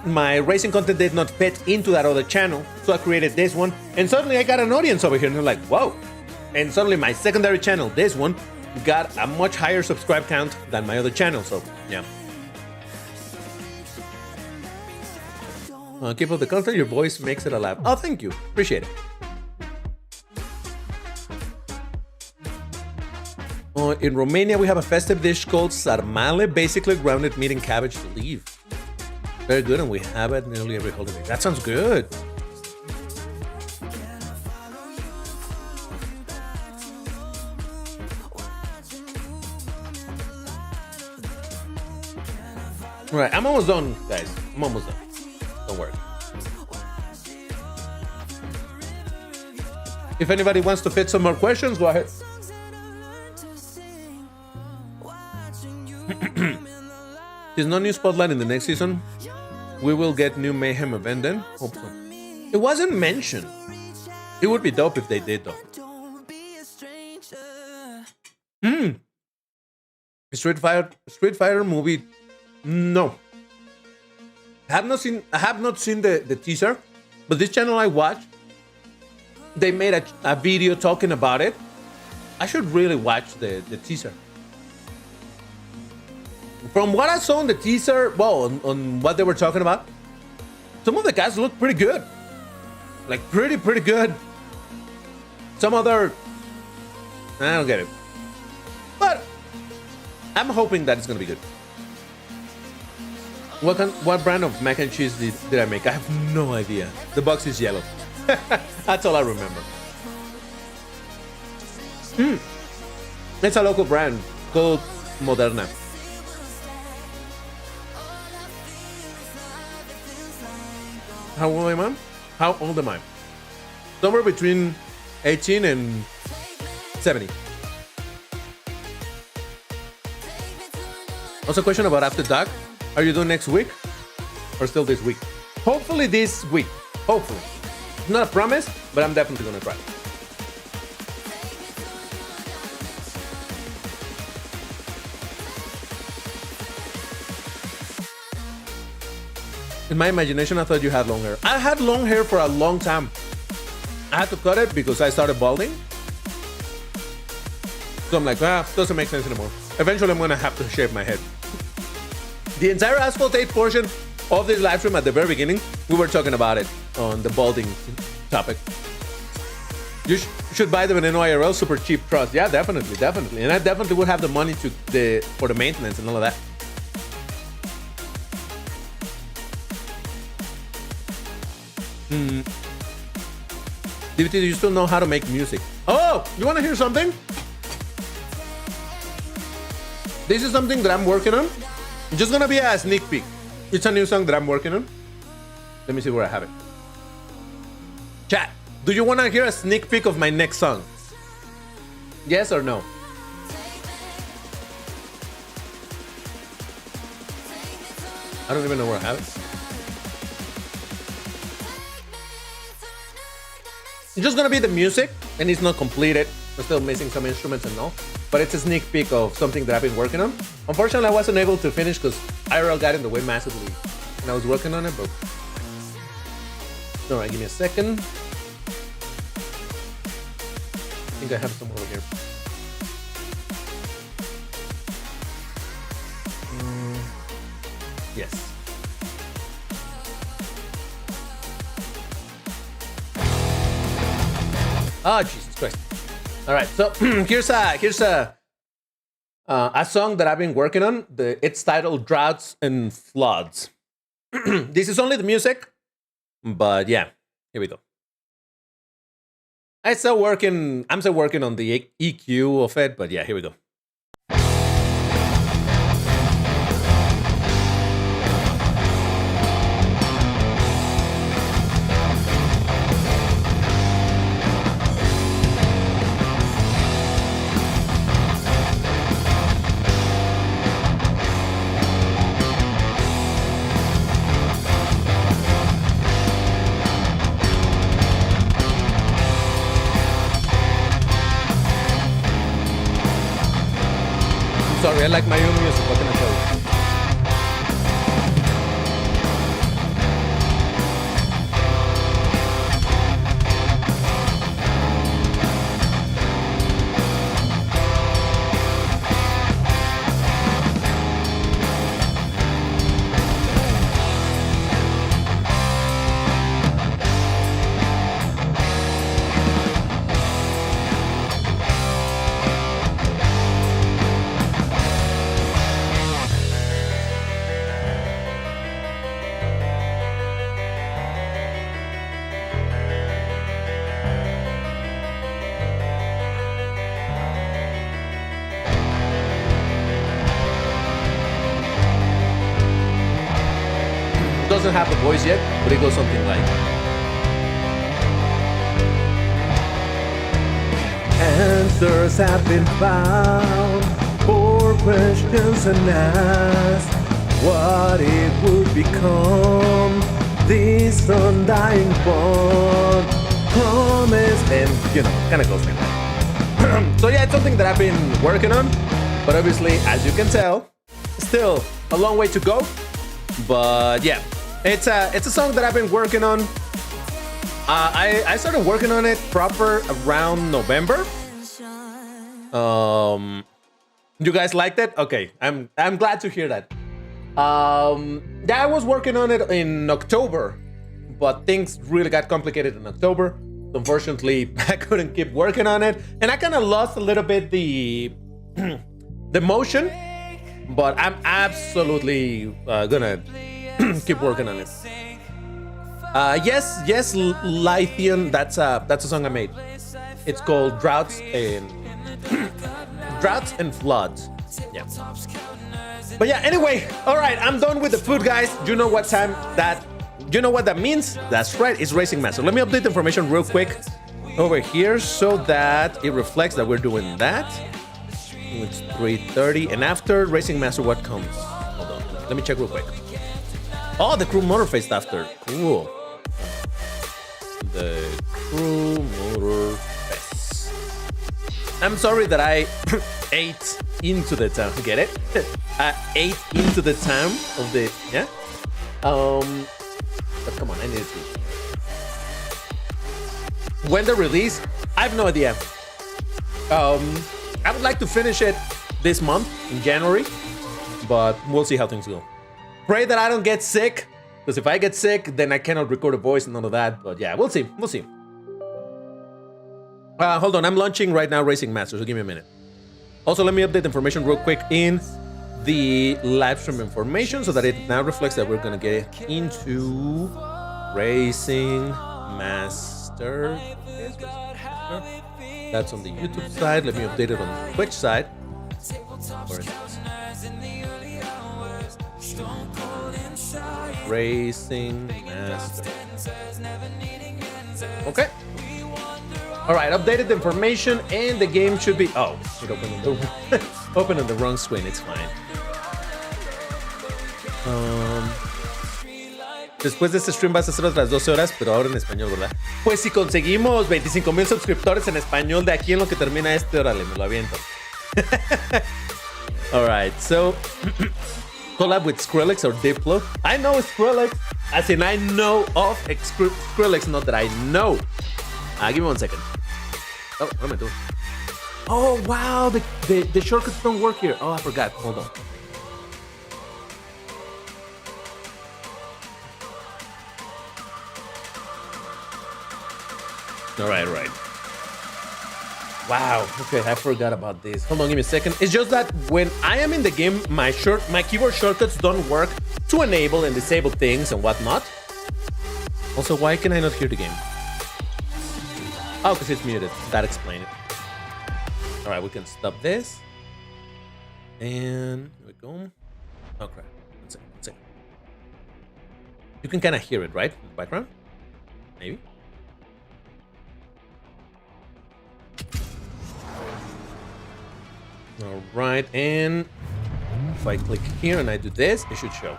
my racing content did not fit into that other channel. So I created this one. And suddenly I got an audience over here. And I'm like, whoa. And suddenly my secondary channel, this one, got a much higher subscribe count than my other channel. So, yeah. Keep up the content, your voice makes it alive. Oh, thank you. Appreciate it. In Romania, we have a festive dish called sarmale, basically grounded meat and cabbage leaf. Very good, and we have it nearly every holiday. That sounds good. All right, I'm almost done, guys. I'm almost done. Don't worry. If anybody wants to fit some more questions, go ahead. There's no new spotlight in the next season. We will get new Mayhem event then. Hope so. It wasn't mentioned. It would be dope if they did though. Street Fighter movie. No. I have not seen the teaser, but this channel I watch, they made a video talking about it. I should really watch the teaser. From what I saw in the teaser, well, on what they were talking about, some of the guys look pretty good. Like pretty good. Some other, I don't get it. But I'm hoping that it's gonna be good. What brand of mac and cheese did I make? I have no idea. The box is yellow. That's all I remember. It's a local brand called Moderna. How old am I? How old am I? Somewhere between 18 and 70. Also, a question about After Dark. Are you doing next week or still this week? Hopefully this week. Hopefully. It's not a promise, but I'm definitely gonna try. In my imagination, I thought you had long hair. I had long hair for a long time. I had to cut it because I started balding. So I'm like, doesn't make sense anymore. Eventually, I'm gonna have to shave my head. The entire Asphalt 8 portion of this live stream at the very beginning, we were talking about it on the balding topic. You should buy the Veneno IRL super cheap truss. Yeah, definitely. And I definitely would have the money for the maintenance and all of that. DBT, do you still know how to make music? Oh, you want to hear something? This is something that I'm working on. It's just gonna be a sneak peek. It's a new song that I'm working on. Let me see where I have it. Chat, do you want to hear a sneak peek of my next song? Yes or no? I don't even know where I have it. It's just gonna be the music, and it's not completed. I'm still missing some instruments and all, but it's a sneak peek of something that I've been working on. Unfortunately, I wasn't able to finish because IRL got in the way massively, and I was working on it, but... Alright, give me a second. I think I have some over here. Yes. Oh, Jesus Christ. All right, so here's a song that I've been working on. It's titled Droughts and Floods. This is only the music, but yeah, here we go. I'm still working on the EQ of it, but yeah, here we go. Sorry, I like my own music, what can I tell you? Doesn't have the voice yet, but it goes something like... Answers have been found. 4 questions and asked what it would become. This undying bond, promise, and kind of goes like that. So yeah, it's something that I've been working on, but obviously, as you can tell, still a long way to go. But yeah, it's a song that I've been working on. I started working on it proper around November. You guys liked it? Okay, I'm glad to hear that. Yeah, I was working on it in October, but things really got complicated in October. Unfortunately, I couldn't keep working on it, and I kind of lost a little bit the motion. But I'm absolutely gonna keep working on it. Yes, Lithium. That's a song I made. It's called Droughts and Floods. Yeah. But yeah, anyway, all right, I'm done with the food, guys. You know what that means? That's right, it's Racing Master. Let me update the information real quick over here so that it reflects that we're doing that. It's 3:30, and after Racing Master, what comes? Hold on, let me check real quick. Oh, the Crew Motorfest after. Cool. The Crew Motorfest. I'm sorry that I ate into the town. Get it? I ate into the town of the But come on, I need to. When the release, I have no idea. I would like to finish it this month in January, but we'll see how things go. Pray that I don't get sick, because if I get sick, then I cannot record a voice and none of that. But yeah, we'll see. We'll see. Hold on, I'm launching right now Racing Master, so give me a minute. Also, let me update the information real quick in the live stream information so that it now reflects that we're going to get into Racing Master. That's on the YouTube side. Let me update it on the Twitch side. Where is it? Racing Master. Okay. All right, updated the information, and the game should be. Oh, it opened on the wrong screen. It's fine. Después de este stream vas a hacer otras 12 horas, pero ahora en español, ¿verdad? Pues si conseguimos 25,000 suscriptores en español de aquí en lo que termina este, órale, me lo aviento. Alright, so collab with Skrillex or Diplo. I know Skrillex, as in I know of Skrillex, not that I know. Give me 1 second. Oh, what am I doing? Oh, wow, the shortcuts don't work here. Oh, I forgot. Hold on. All right. Wow. Okay, I forgot about this. Hold on, give me a second. It's just that when I am in the game, my keyboard shortcuts don't work to enable and disable things and whatnot. Also, why can I not hear the game? Oh, because it's muted. That explains it. All right, we can stop this. And here we go. Oh, crap. One second. You can kind of hear it, right? In the background? Maybe. All right, and if I click here and I do this, it should show.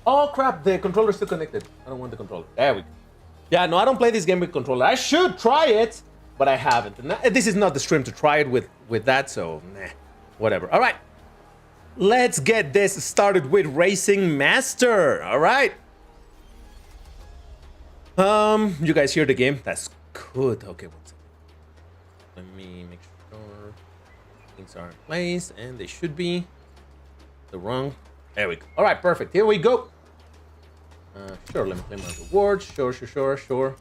Oh crap, the controller's still connected. I don't want the controller. There we go. Yeah, no, I don't play this game with controller. I should try it, but I haven't. This is not the stream to try it with that, so nah, whatever. All right, let's get this started with Racing Master. All right. You guys hear the game? That's good. Okay, one second. Let me make sure things are in place, and they should be. The wrong. There we go. All right, perfect. Here we go. Sure, let me claim my reward. Sure.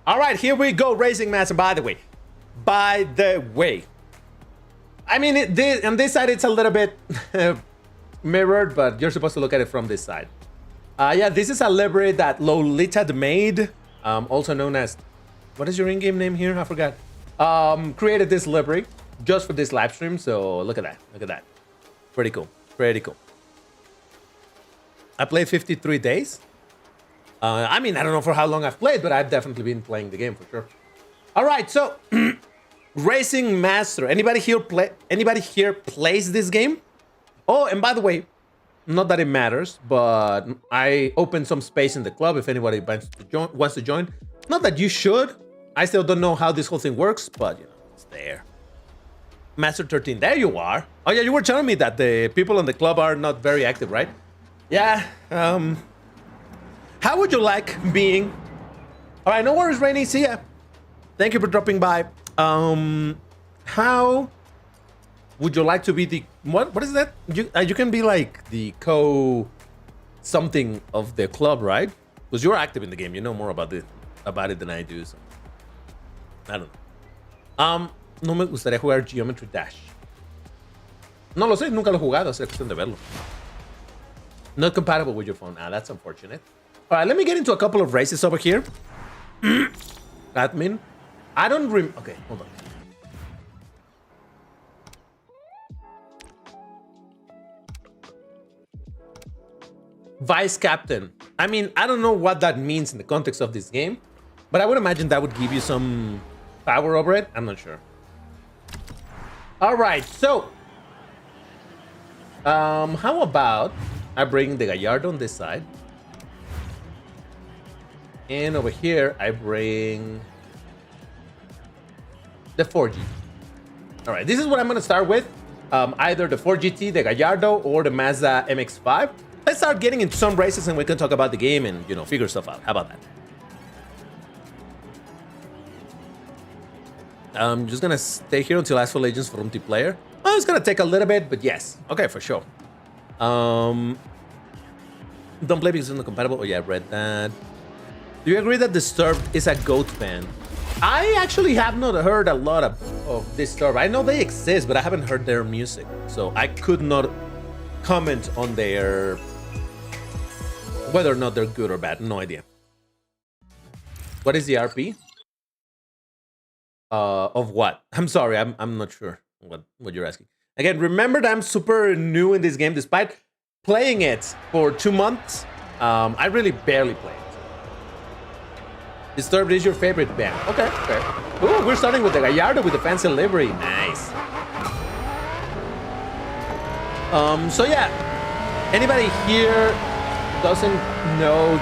All right, here we go, Racing Master. By the way, I mean, on this side, it's a little bit mirrored, but you're supposed to look at it from this side. Yeah, this is a library that Lolita made, also known as, what is your in-game name here? I forgot. Created this library just for this live stream, so look at that. Pretty cool. I played 53 days. I mean, I don't know for how long I've played, but I've definitely been playing the game for sure. All right, so Racing Master. Anybody here plays this game? Oh, and by the way, not that it matters, but I opened some space in the club if anybody wants to join. Not that you should. I still don't know how this whole thing works, but you know, it's there. Master 13, there you are. Oh yeah, you were telling me that the people in the club are not very active, right? Yeah. How would you like being? All right, no worries, Rainy. See ya. Thank you for dropping by. How would you like to be the what is that? You can be like the something of the club, right? Because you're active in the game. You know more about it than I do. So. I don't know. No me gustaría jugar Geometry Dash. No lo sé, nunca lo he jugado, es cuestión de verlo. Not compatible with your phone. Ah, that's unfortunate. All right, let me get into a couple of races over here. Admin. I don't okay, hold on. Vice Captain. I mean, I don't know what that means in the context of this game, but I would imagine that would give you some power over it. I'm not sure. All right, so how about I bring the Gallardo on this side, and over here I bring the 4G. All right, this is what I'm gonna start with. Either the 4GT, the Gallardo, or the Mazda MX-5. Let's start getting into some races and we can talk about the game and, you know, figure stuff out. How about that? I'm just gonna stay here until Asphalt Legends for Vroomtiplayer. Oh, it's gonna take a little bit, but yes. Okay, for sure. Don't play because it's not compatible. Oh yeah, I read that. Do you agree that Disturbed is a GOAT band? I actually have not heard a lot of Disturbed. I know they exist, but I haven't heard their music. So I could not comment on their whether or not they're good or bad. No idea. What is the RP? Of what? I'm sorry, I'm not sure what you're asking. Again, remember that I'm super new in this game. Despite playing it for 2 months, I really barely play it. Disturbed is your favorite band. Okay, okay. Ooh, we're starting with the Gallardo with the fancy livery. Nice. So yeah, anybody here doesn't know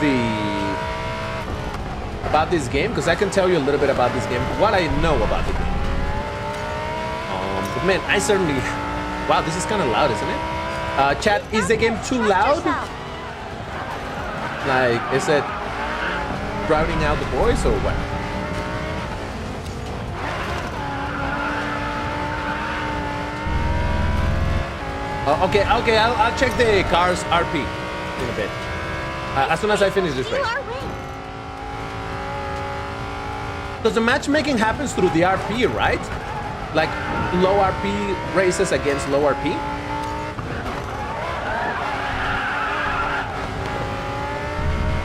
about this game? Because I can tell you a little bit about this game, what I know about the game. But man, I certainly... Wow, this is kind of loud, isn't it? Chat, is the game too loud? Like, is it drowning out the boys or what? Okay, I'll check the car's RP in a bit. As soon as I finish this race. Because the matchmaking happens through the RP, right? Like low RP races against low RP?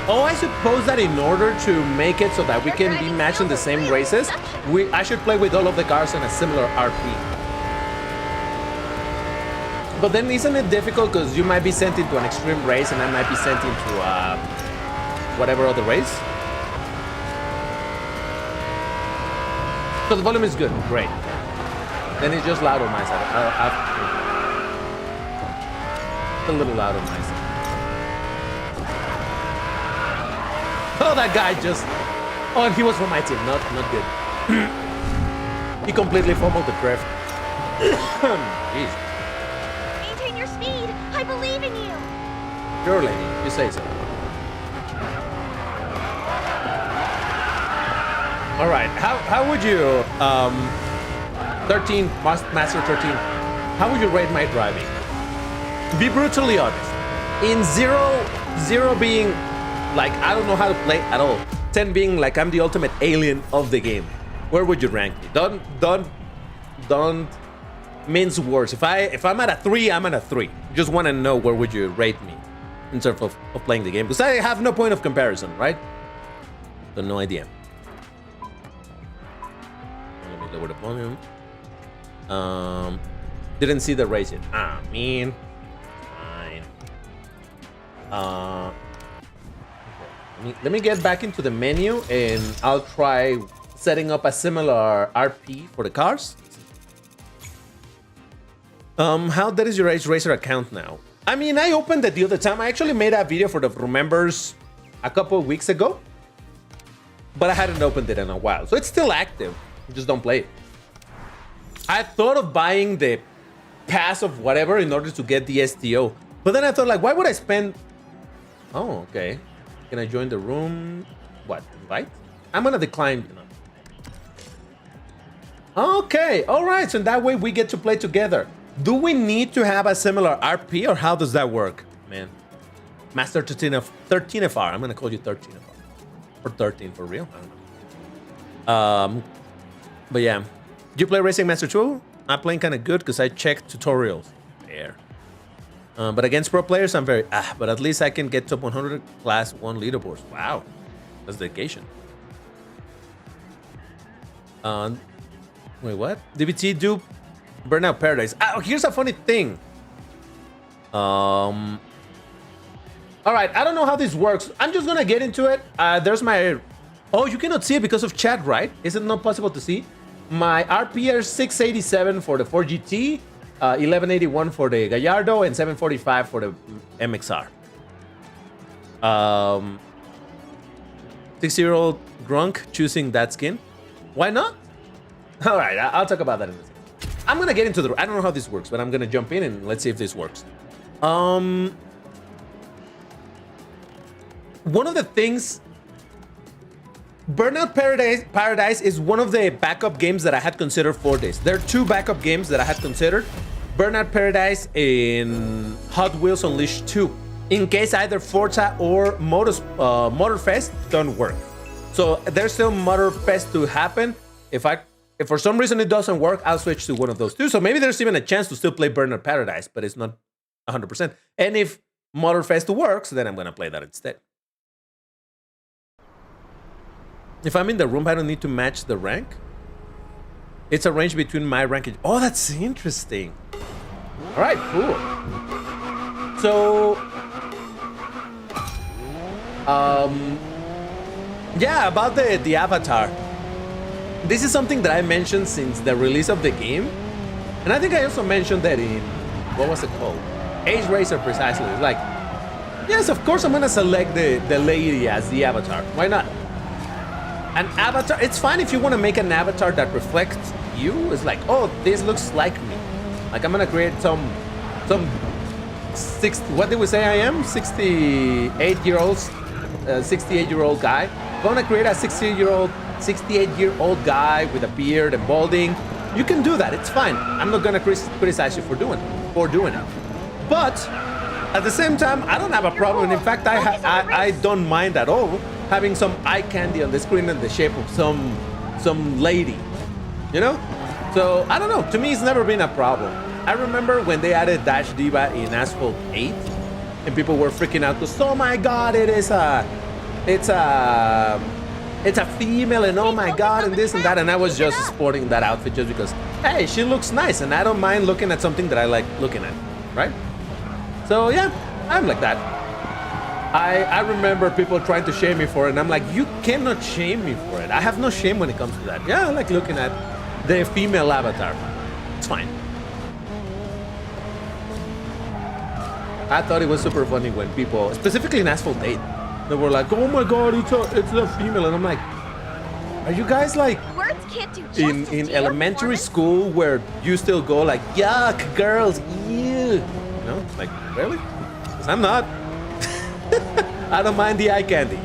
Oh, I suppose that in order to make it so that we can be matched in the same races, I should play with all of the cars in a similar RP. But then isn't it difficult because you might be sent into an extreme race and I might be sent into whatever other race? So the volume is good, great. Then it's just loud on my side. It's a little loud on my side. Oh, that guy just... Oh, and he was from my team, not good. He completely fumbled the drift. Jeez. Maintain your speed. I believe in you. Sure, lady. You say so. All right. How would you 13 Master 13? How would you rate my driving? Be brutally honest. In zero being like I don't know how to play at all. 10 being like I'm the ultimate alien of the game. Where would you rank me? Don't mince words. If I'm at a 3, I'm at a 3. Just want to know where would you rate me in terms of playing the game, because I have no point of comparison, right? So no idea. Let me lower the volume. Didn't see the race yet. Ah, mean. Fine. Let me get back into the menu and I'll try setting up a similar RP for the cars. How dead is your Age Racer account now? I mean, I opened it the other time. I actually made a video for the Remembers a couple of weeks ago, but I hadn't opened it in a while. So it's still active. You just don't play it. I thought of buying the pass of whatever in order to get the STO. But then I thought, like, why would I spend... Oh, okay. Can I join the room? What, invite? I'm gonna decline. Okay, all right. So that way we get to play together. Do we need to have a similar RP or how does that work? Man, Master 13FR. I'm gonna call you 13FR. Or 13 for real. I don't know. But yeah. Do you play Racing Master 2? I'm playing kind of good because I checked tutorials. There. But against pro players, I'm very... but at least I can get top 100 class 1 leaderboards. Wow. That's dedication. Wait, what? DBT do Burnout Paradise. Here's a funny thing. All right, I don't know how this works. I'm just gonna get into it. There's my... Oh, you cannot see it because of chat, right? Is it not possible to see? My RPR 687 for the 4GT, 1181 for the Gallardo, and 745 for the MXR. 6-year-old Grunk choosing that skin. Why not? All right, I'll talk about that in a second. I'm gonna get into the... I don't know how this works, but I'm gonna jump in and let's see if this works. One of the things... Burnout Paradise is one of the backup games that I had considered for this. There are two backup games that I had considered. Burnout Paradise and Hot Wheels Unleashed 2. In case either Forza or Motorfest don't work. So there's still Motorfest to happen. If for some reason it doesn't work, I'll switch to one of those two. So maybe there's even a chance to still play Burnout Paradise, but it's not 100%. And if Motorfest works, then I'm gonna play that instead. If I'm in the room, I don't need to match the rank. It's a range between my rank and... Oh, that's interesting. All right, cool. So, yeah, about the avatar. This is something that I mentioned since the release of the game. And I think I also mentioned that in... What was it called? Age Racer, precisely. Like, yes, of course I'm going to select the lady as the avatar. Why not? An avatar, it's fine if you want to make an avatar that reflects you. It's like, oh, this looks like me. Like I'm gonna create some 60, what did we say I am? 68-year-old guy. If I want to create a 68-year-old guy with a beard and balding, you can do that. It's fine. I'm not gonna criticize you for doing it. But at the same time, I don't have a problem. In fact, I don't mind at all having some eye candy on the screen in the shape of some lady, you know? So, I don't know. To me, it's never been a problem. I remember when they added Dash Diva in Asphalt 8, and people were freaking out because, oh my god, it's a female, and oh my god, and this and that, and I was just sporting that outfit just because, hey, she looks nice, and I don't mind looking at something that I like looking at, right? So, yeah, I'm like that. I remember people trying to shame me for it, and I'm like, you cannot shame me for it. I have no shame when it comes to that. Yeah, I like looking at the female avatar. It's fine. I thought it was super funny when people, specifically in Asphalt 8, they were like, oh my god, it's a female. And I'm like, are you guys like in elementary school where you still go like, yuck, girls, ew? You know, like, really? Because I'm not. I don't mind the eye candy.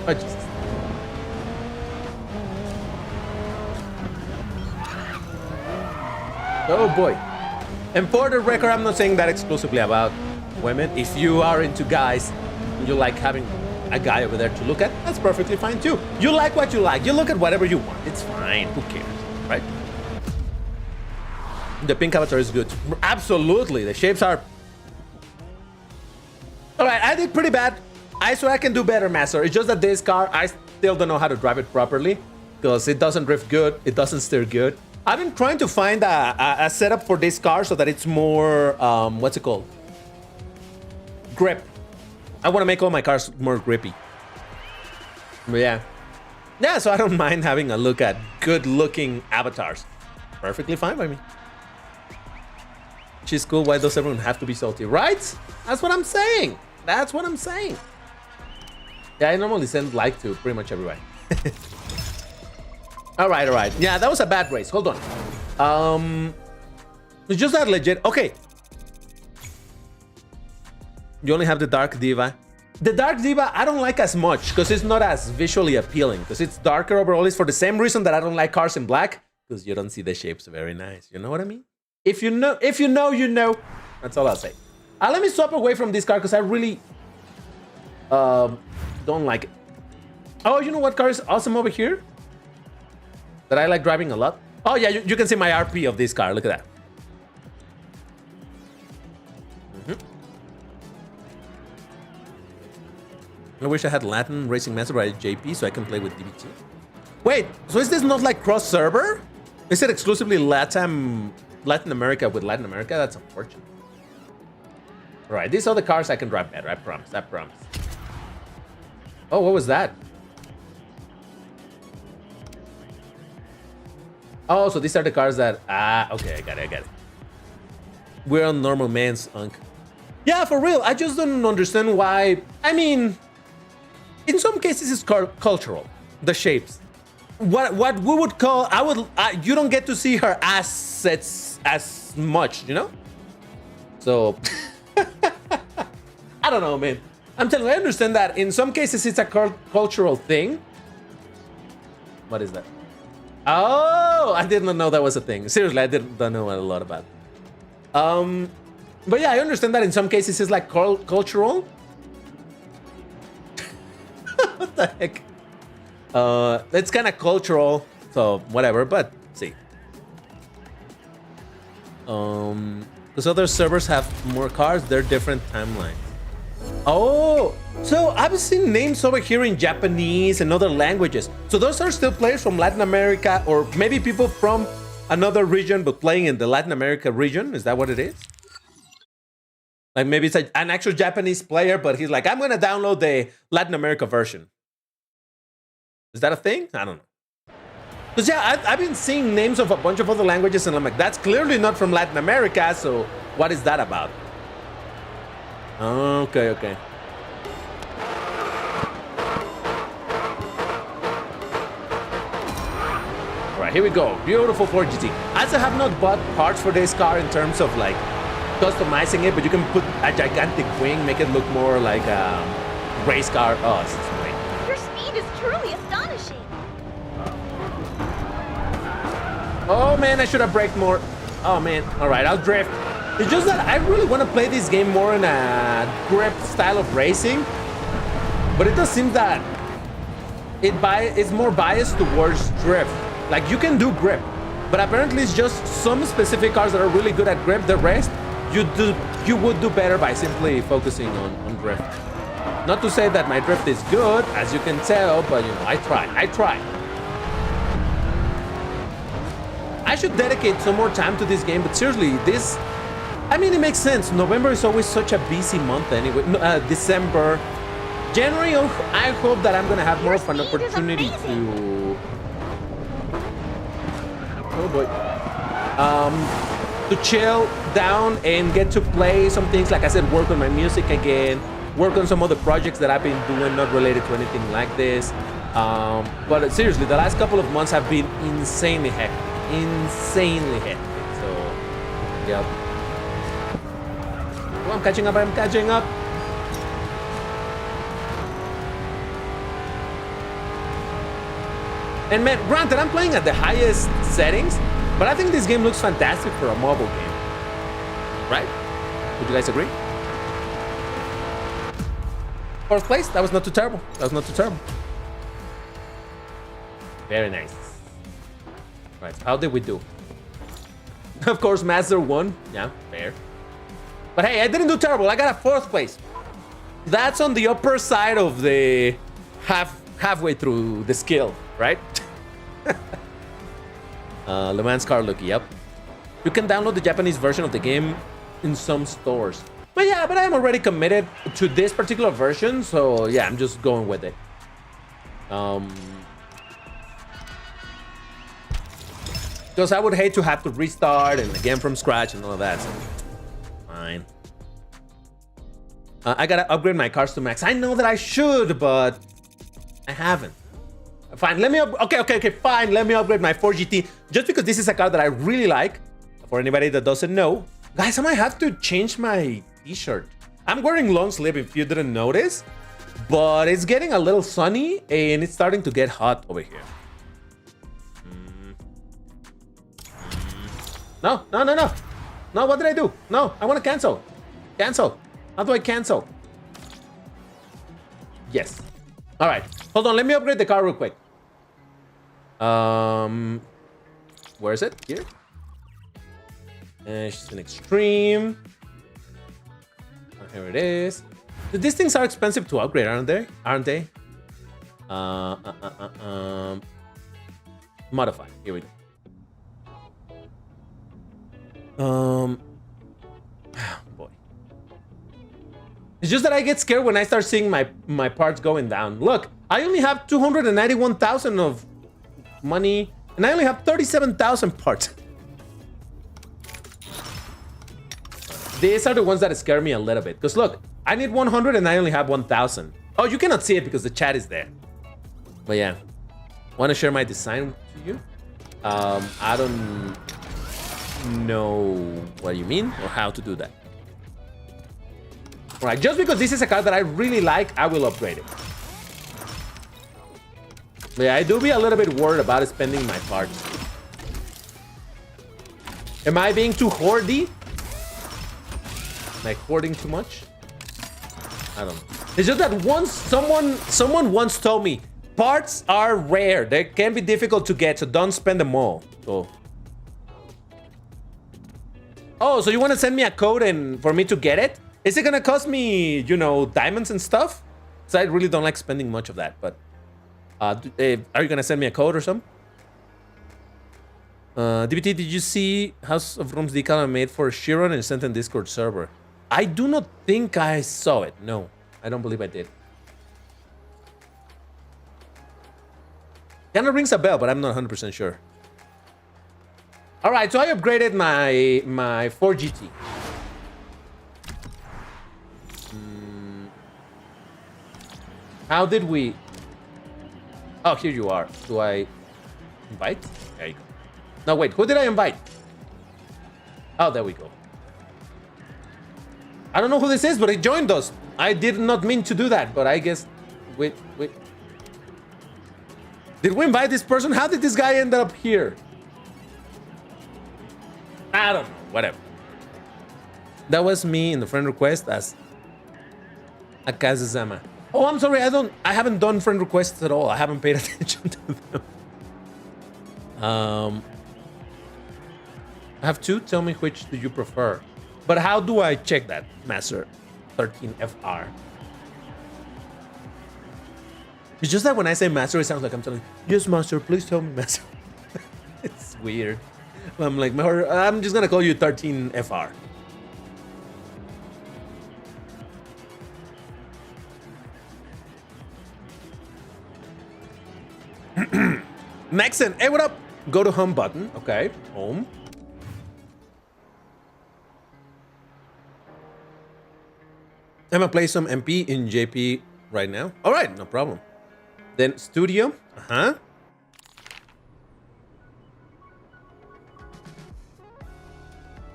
Oh, Jesus. Oh boy. And for the record, I'm not saying that exclusively about women. If you are into guys, you like having a guy over there to look at, that's perfectly fine too. You like what you like. You look at whatever you want. It's fine. Who cares, right? The pink avatar is good. Absolutely. The shapes are... All right, I did pretty bad. I swear I can do better, Master. It's just that this car, I still don't know how to drive it properly because it doesn't drift good. It doesn't steer good. I've been trying to find a setup for this car so that it's more, what's it called? Grip. I want to make all my cars more grippy. But yeah. Yeah, so I don't mind having a look at good-looking avatars. Perfectly fine by me. She's cool. Why does everyone have to be salty? Right? That's what I'm saying. That's what I'm saying. Yeah, I normally send like to pretty much everybody. All right. Yeah, that was a bad race. Hold on. It's just that legit. Okay. You only have the Dark Diva. The Dark Diva, I don't like as much because it's not as visually appealing. Because it's darker overall. It's for the same reason that I don't like cars in black. Because you don't see the shapes very nice. You know what I mean? If you know, you know. That's all I'll say. Let me swap away from this car because I really don't like it. Oh, you know what car is awesome over here? That I like driving a lot? Oh yeah, you can see my RP of this car. Look at that. I wish I had Latin Racing Master by JP so I can play with DBT. Wait, so is this not like cross-server? Is it exclusively Latin America with Latin America? That's unfortunate. All right, these are the cars I can drive better. I promise. I promise. Oh, what was that? Oh, so these are the cars that... okay, I got it. We're on normal man's unk. Yeah, for real. I just don't understand why... I mean... In some cases, it's cultural. The shapes. What we would call... you don't get to see her assets as much, you know? So... I don't know, man. I'm telling you, I understand that. In some cases, it's a cultural thing. What is that? Oh, I did not know that was a thing. Seriously, I don't know a lot about it. But yeah, I understand that in some cases it's like cultural. What the heck? It's kind of cultural, so whatever, but see. Because other servers have more cars, they're different timelines. Oh, so I've seen names over here in Japanese and other languages. So those are still players from Latin America, or maybe people from another region but playing in the Latin America region. Is that what it is? Like maybe it's an actual Japanese player, but he's like, I'm going to download the Latin America version. Is that a thing? I don't know. Because yeah, I've been seeing names of a bunch of other languages and I'm like, that's clearly not from Latin America, so what is that about? Okay. All right, here we go. Beautiful 4GT. As I have not bought parts for this car in terms of like customizing it, but you can put a gigantic wing, make it look more like a race car. Oh, it's great. Your speed is truly astonishing. Oh man, I should have braked more. Oh man. All right, I'll drift. It's just that I really want to play this game more in a grip style of racing, but it does seem that it's more biased towards drift. Like you can do grip, but apparently it's just some specific cars that are really good at grip. The rest, you would do better by simply focusing on drift. Not to say that my drift is good, as you can tell, but you know, I try. I should dedicate some more time to this game, but seriously, this... I mean, it makes sense. November is always such a busy month anyway. December. January, I hope that I'm going to have more of an opportunity to... Oh boy. To chill down and get to play some things. Like I said, work on my music again. Work on some other projects that I've been doing, not related to anything like this. But seriously, the last couple of months have been insanely hectic. So, yeah. Oh, I'm catching up. And man, granted, I'm playing at the highest settings, but I think this game looks fantastic for a mobile game. Right? Would you guys agree? Fourth place, that was not too terrible. Very nice. Right, so how did we do? Of course, Master won. Yeah, fair. But hey, I didn't do terrible. I got a fourth place. That's on the upper side of the halfway through the skill, right? Le Mans car look, yep. You can download the Japanese version of the game in some stores. But yeah, but I'm already committed to this particular version, so yeah, I'm just going with it. Because I would hate to have to restart and again from scratch and all of that. So fine. I gotta upgrade my cars to max. I know that I should, but I haven't. Fine, let me okay, fine. Let me upgrade my 4GT just because this is a car that I really like. For anybody that doesn't know, guys, I might have to change my t-shirt. I'm wearing long sleeve if you didn't notice, but it's getting a little sunny and it's starting to get hot over here. No, what did I do? No, I want to cancel. Cancel. How do I cancel? Yes. All right, hold on, let me upgrade the car real quick. Where is it? Here. And she's an extreme. Oh, here it is. These things are expensive to upgrade, aren't they? Modify. Here we go. Boy. It's just that I get scared when I start seeing my parts going down. Look, I only have 291,000 of money, and I only have 37,000 parts. These are the ones that scare me a little bit. Because look, I need 100 and I only have 1,000. Oh, you cannot see it because the chat is there. But yeah, want to share my design to you? I don't know what you mean or how to do that. All right, just because this is a car that I really like, I will upgrade it. But yeah, I do be a little bit worried about spending my parts. Am I being too hoardy? Like hoarding too much? I don't know. It's just that once someone once told me parts are rare. They can be difficult to get, so don't spend them all. So. Oh, so you want to send me a code and for me to get it? Is it gonna cost me, you know, diamonds and stuff? So I really don't like spending much of that. But are you gonna send me a code or something? DBT, did you see House of Vroom's decal I made for Chiron and sent in Discord server? I do not think I saw it. No, I don't believe I did. Kind of rings a bell, but I'm not 100% sure. All right, so I upgraded my 4GT. How did we? Oh, here you are. Do I invite? There you go. No, wait. Who did I invite? Oh, there we go. I don't know who this is, but he joined us. I did not mean to do that, but I guess... Wait. Did we invite this person? How did this guy end up here? I don't know. Whatever. That was me in the friend request as Akazazama. Oh, I'm sorry. I haven't done friend requests at all. I haven't paid attention to them. I have two. Tell me which do you prefer. But how do I check that, Master 13FR? It's just that when I say Master, it sounds like I'm telling you, yes, Master, please tell me, Master. It's weird. I'm like, I'm just gonna call you 13FR. Maxon, hey, what up? Go to home button. Okay, home. I'm gonna play some MP in JP right now. All right, no problem. Then studio.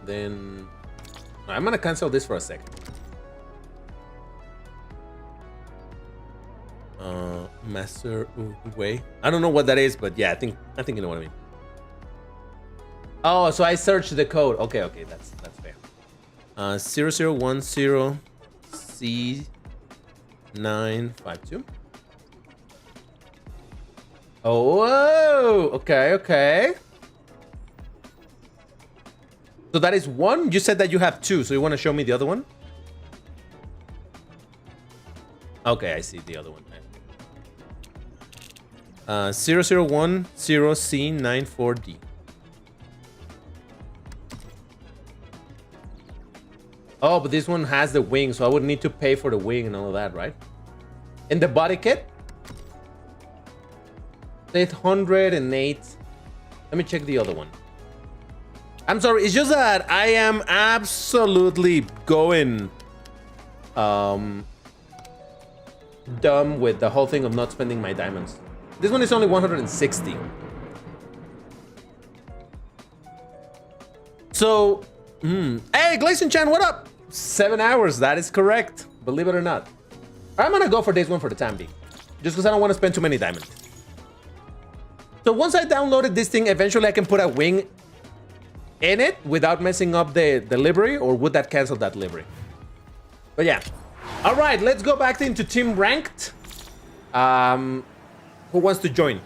Then I'm gonna cancel this for a second. Master way. I don't know what that is, but yeah, I think you know what I mean. Oh, so I searched the code. Okay, that's fair. 0010 C952. Oh, whoa. Okay. So that is one. You said that you have two, so you want to show me the other one? Okay, I see the other one. 0010 C94D. Oh, but this one has the wing, so I would need to pay for the wing and all of that, right? And the body kit? 808. Let me check the other one. I'm sorry, it's just that I am absolutely going dumb with the whole thing of not spending my diamonds. This one is only 160. So, hey, 𝐒𝐮𝐬, what up? 7 hours, that is correct. Believe it or not. I'm gonna go for this one for the time being. Just because I don't want to spend too many diamonds. So once I downloaded this thing, eventually I can put a wing in it without messing up the livery, or would that cancel that livery? But yeah. All right, let's go back into team ranked. Who wants to join?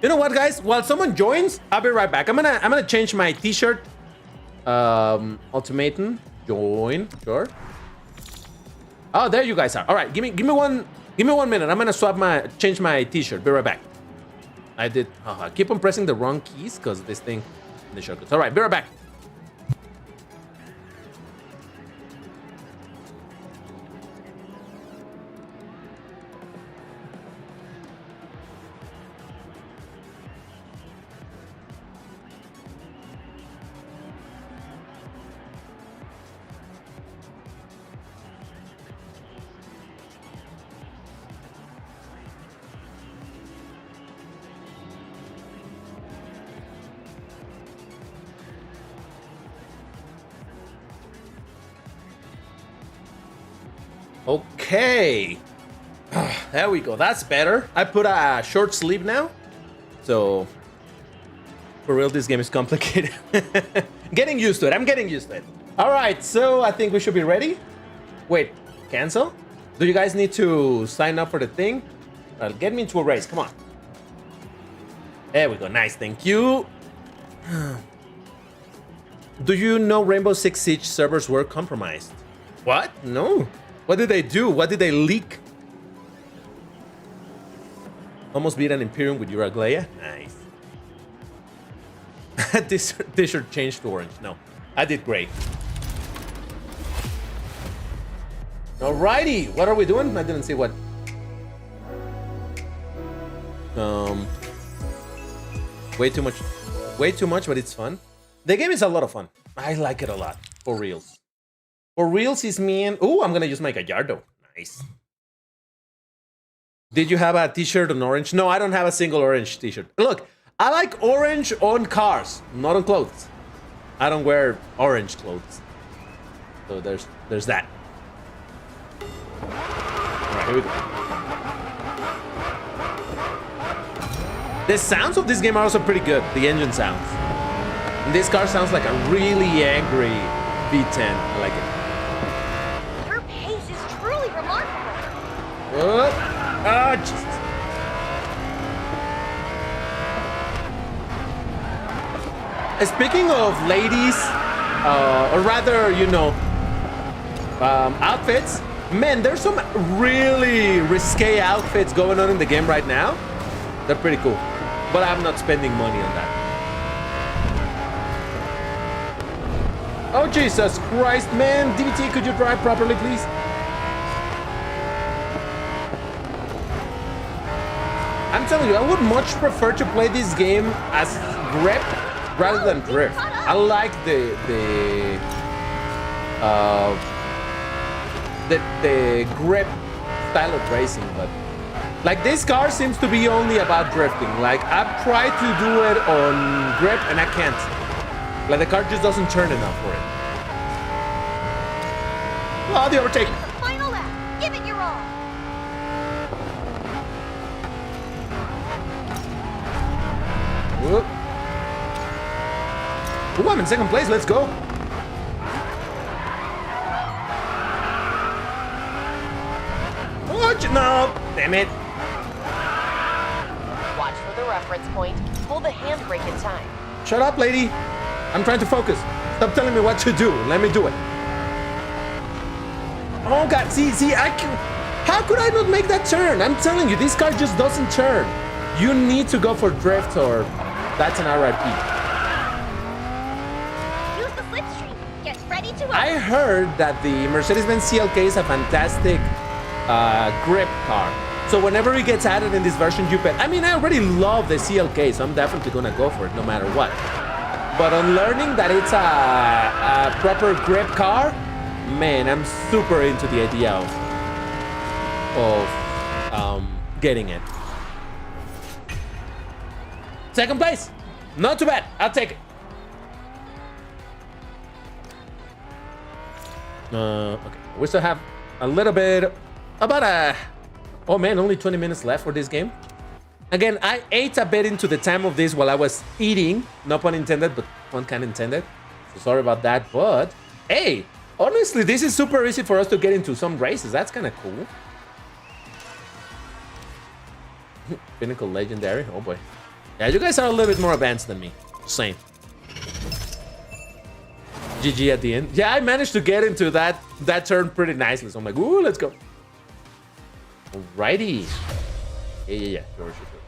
You know what, guys? While someone joins, I'll be right back. I'm gonna change my t-shirt. Ultimatum, join, sure. Oh, there you guys are. All right, give me 1 minute. I'm gonna change my t-shirt. Be right back. I did. I keep on pressing the wrong keys because this thing in the shortcuts. All right, be right back. Okay, there we go. That's better. I put a short sleeve now, so for real, this game is complicated. Getting used to it. I'm getting used to it. All right, so I think we should be ready. Wait, cancel? Do you guys need to sign up for the thing? Well, get me into a race. Come on. There we go. Nice. Thank you. Do you know Rainbow Six Siege servers were compromised? What? No. What did they do? What did they leak? Almost beat an Imperium with Uragleia. Nice. This t-shirt changed to orange. No, I did great. Alrighty, what are we doing? I didn't see what. Way too much, but it's fun. The game is a lot of fun. I like it a lot. For reals. For reals is mean. Ooh, I'm gonna use my Gallardo. Nice. Did you have a t-shirt on orange? No, I don't have a single orange t-shirt. Look, I like orange on cars, not on clothes. I don't wear orange clothes. So there's that. Alright, here we go. The sounds of this game are also pretty good. The engine sounds. And this car sounds like a really angry V10. I like it. Your pace is truly remarkable. What? Ah, Jesus. Speaking of ladies, or rather, you know, outfits, man, there's some really risque outfits going on in the game right now. They're pretty cool, but I'm not spending money on that. Oh, Jesus Christ, man. DBT, could you drive properly, please? I'm telling you, I would much prefer to play this game as grip rather than drift. I like the grip style of racing, but like this car seems to be only about drifting. Like I've tried to do it on grip and I can't. Like the car just doesn't turn enough for it. Oh, the overtake. Final lap. Give it your all. Whoop. Ooh, I'm in second place. Let's go. Oh, no. Damn it. Watch for the reference point. Hold the handbrake in time. Shut up, lady. I'm trying to focus. Stop telling me what to do. Let me do it. Oh, God. See, how could I not make that turn? I'm telling you, this car just doesn't turn. You need to go for drift or that's an RIP. Use the slipstream. Get ready to I heard that the Mercedes-Benz CLK is a fantastic grip car. So whenever it gets added in this version, you bet. I mean, I already love the CLK, so I'm definitely gonna go for it no matter what. But on learning that it's a proper grip car, man, I'm super into the idea of getting it. Second place, not too bad. I'll take it. Okay, we still have a little bit, oh man, only 20 minutes left for this game. Again, I ate a bit into the time of this while I was eating. No pun intended, but pun kind of intended. So sorry about that, but hey, honestly, this is super easy for us to get into some races. That's kind of cool. Pinnacle Legendary, oh boy. Yeah, you guys are a little bit more advanced than me. Same. GG at the end. Yeah, I managed to get into that turn pretty nicely. So I'm like, ooh, let's go. Alrighty. Yeah.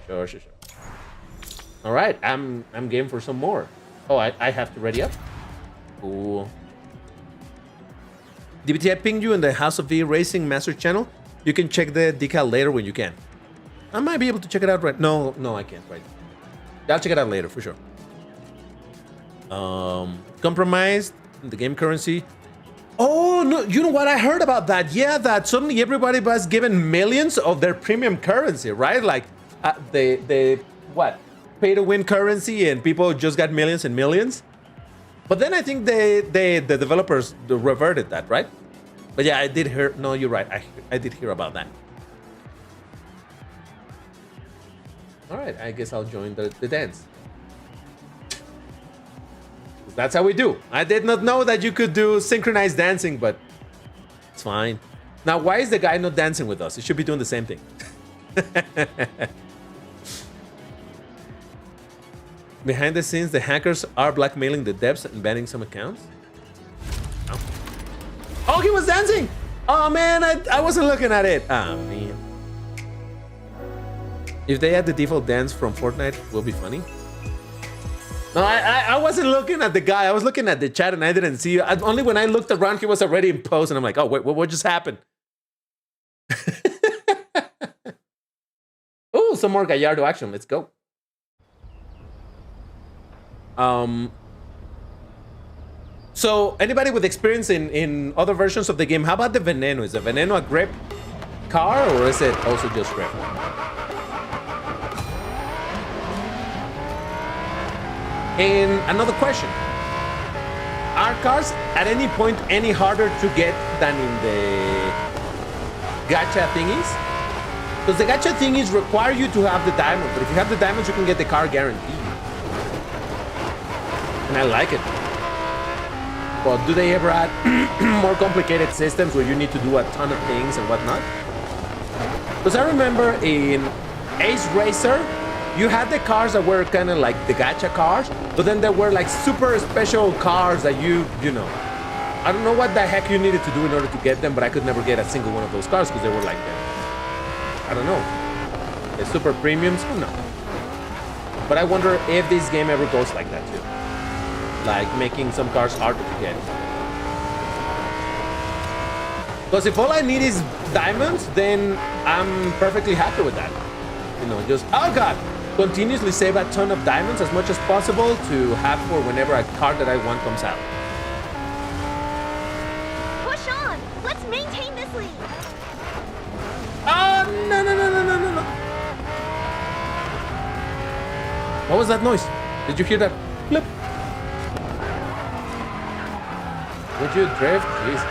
Sure. All right, I'm game for some more. Oh, I have to ready up. Cool. DBT, I pinged you in the House of V Racing Master channel. You can check the decal later when you can. I might be able to check it out right. No, I can't right. I'll check it out later for sure. Compromised the game currency. Oh no, you know what I heard about that? Yeah, that suddenly everybody was given millions of their premium currency, right? Like the what? Pay to win currency, and people just got millions and millions. But then I think the developers reverted that, right? But yeah, I did hear. No, you're right. I did hear about that. All right, I guess I'll join the dance. That's how we do. I did not know that you could do synchronized dancing, but it's fine. Now, why is the guy not dancing with us? He should be doing the same thing. Behind the scenes, the hackers are blackmailing the devs and banning some accounts. Oh, he was dancing! Oh man, I wasn't looking at it. Oh man. If they had the default dance from Fortnite, it will be funny. No, I wasn't looking at the guy. I was looking at the chat and I didn't see you. Only when I looked around, he was already in pose and I'm like, oh, wait, what just happened? Oh, some more Gallardo action. Let's go. So anybody with experience in other versions of the game, how about the Veneno? Is the Veneno a grip car or is it also just grip? And another question, are cars at any point any harder to get than in the gacha thingies? Because the gacha thingies require you to have the diamond, but if you have the diamonds, you can get the car guaranteed. And I like it. But do they ever add more complicated systems where you need to do a ton of things and whatnot? Because I remember in Ace Racer, you had the cars that were kind of like the gacha cars, but then there were like super special cars that you know. I don't know what the heck you needed to do in order to get them, but I could never get a single one of those cars because they were like I don't know. The super premiums? No. But I wonder if this game ever goes like that too. Like making some cars harder to get. Because if all I need is diamonds, then I'm perfectly happy with that. You know, just, oh god, continuously save a ton of diamonds as much as possible to have for whenever a car that I want comes out. Push on! Let's maintain this lead! Oh, no. What was that noise? Did you hear that? Flip. Would you drift? Jeez.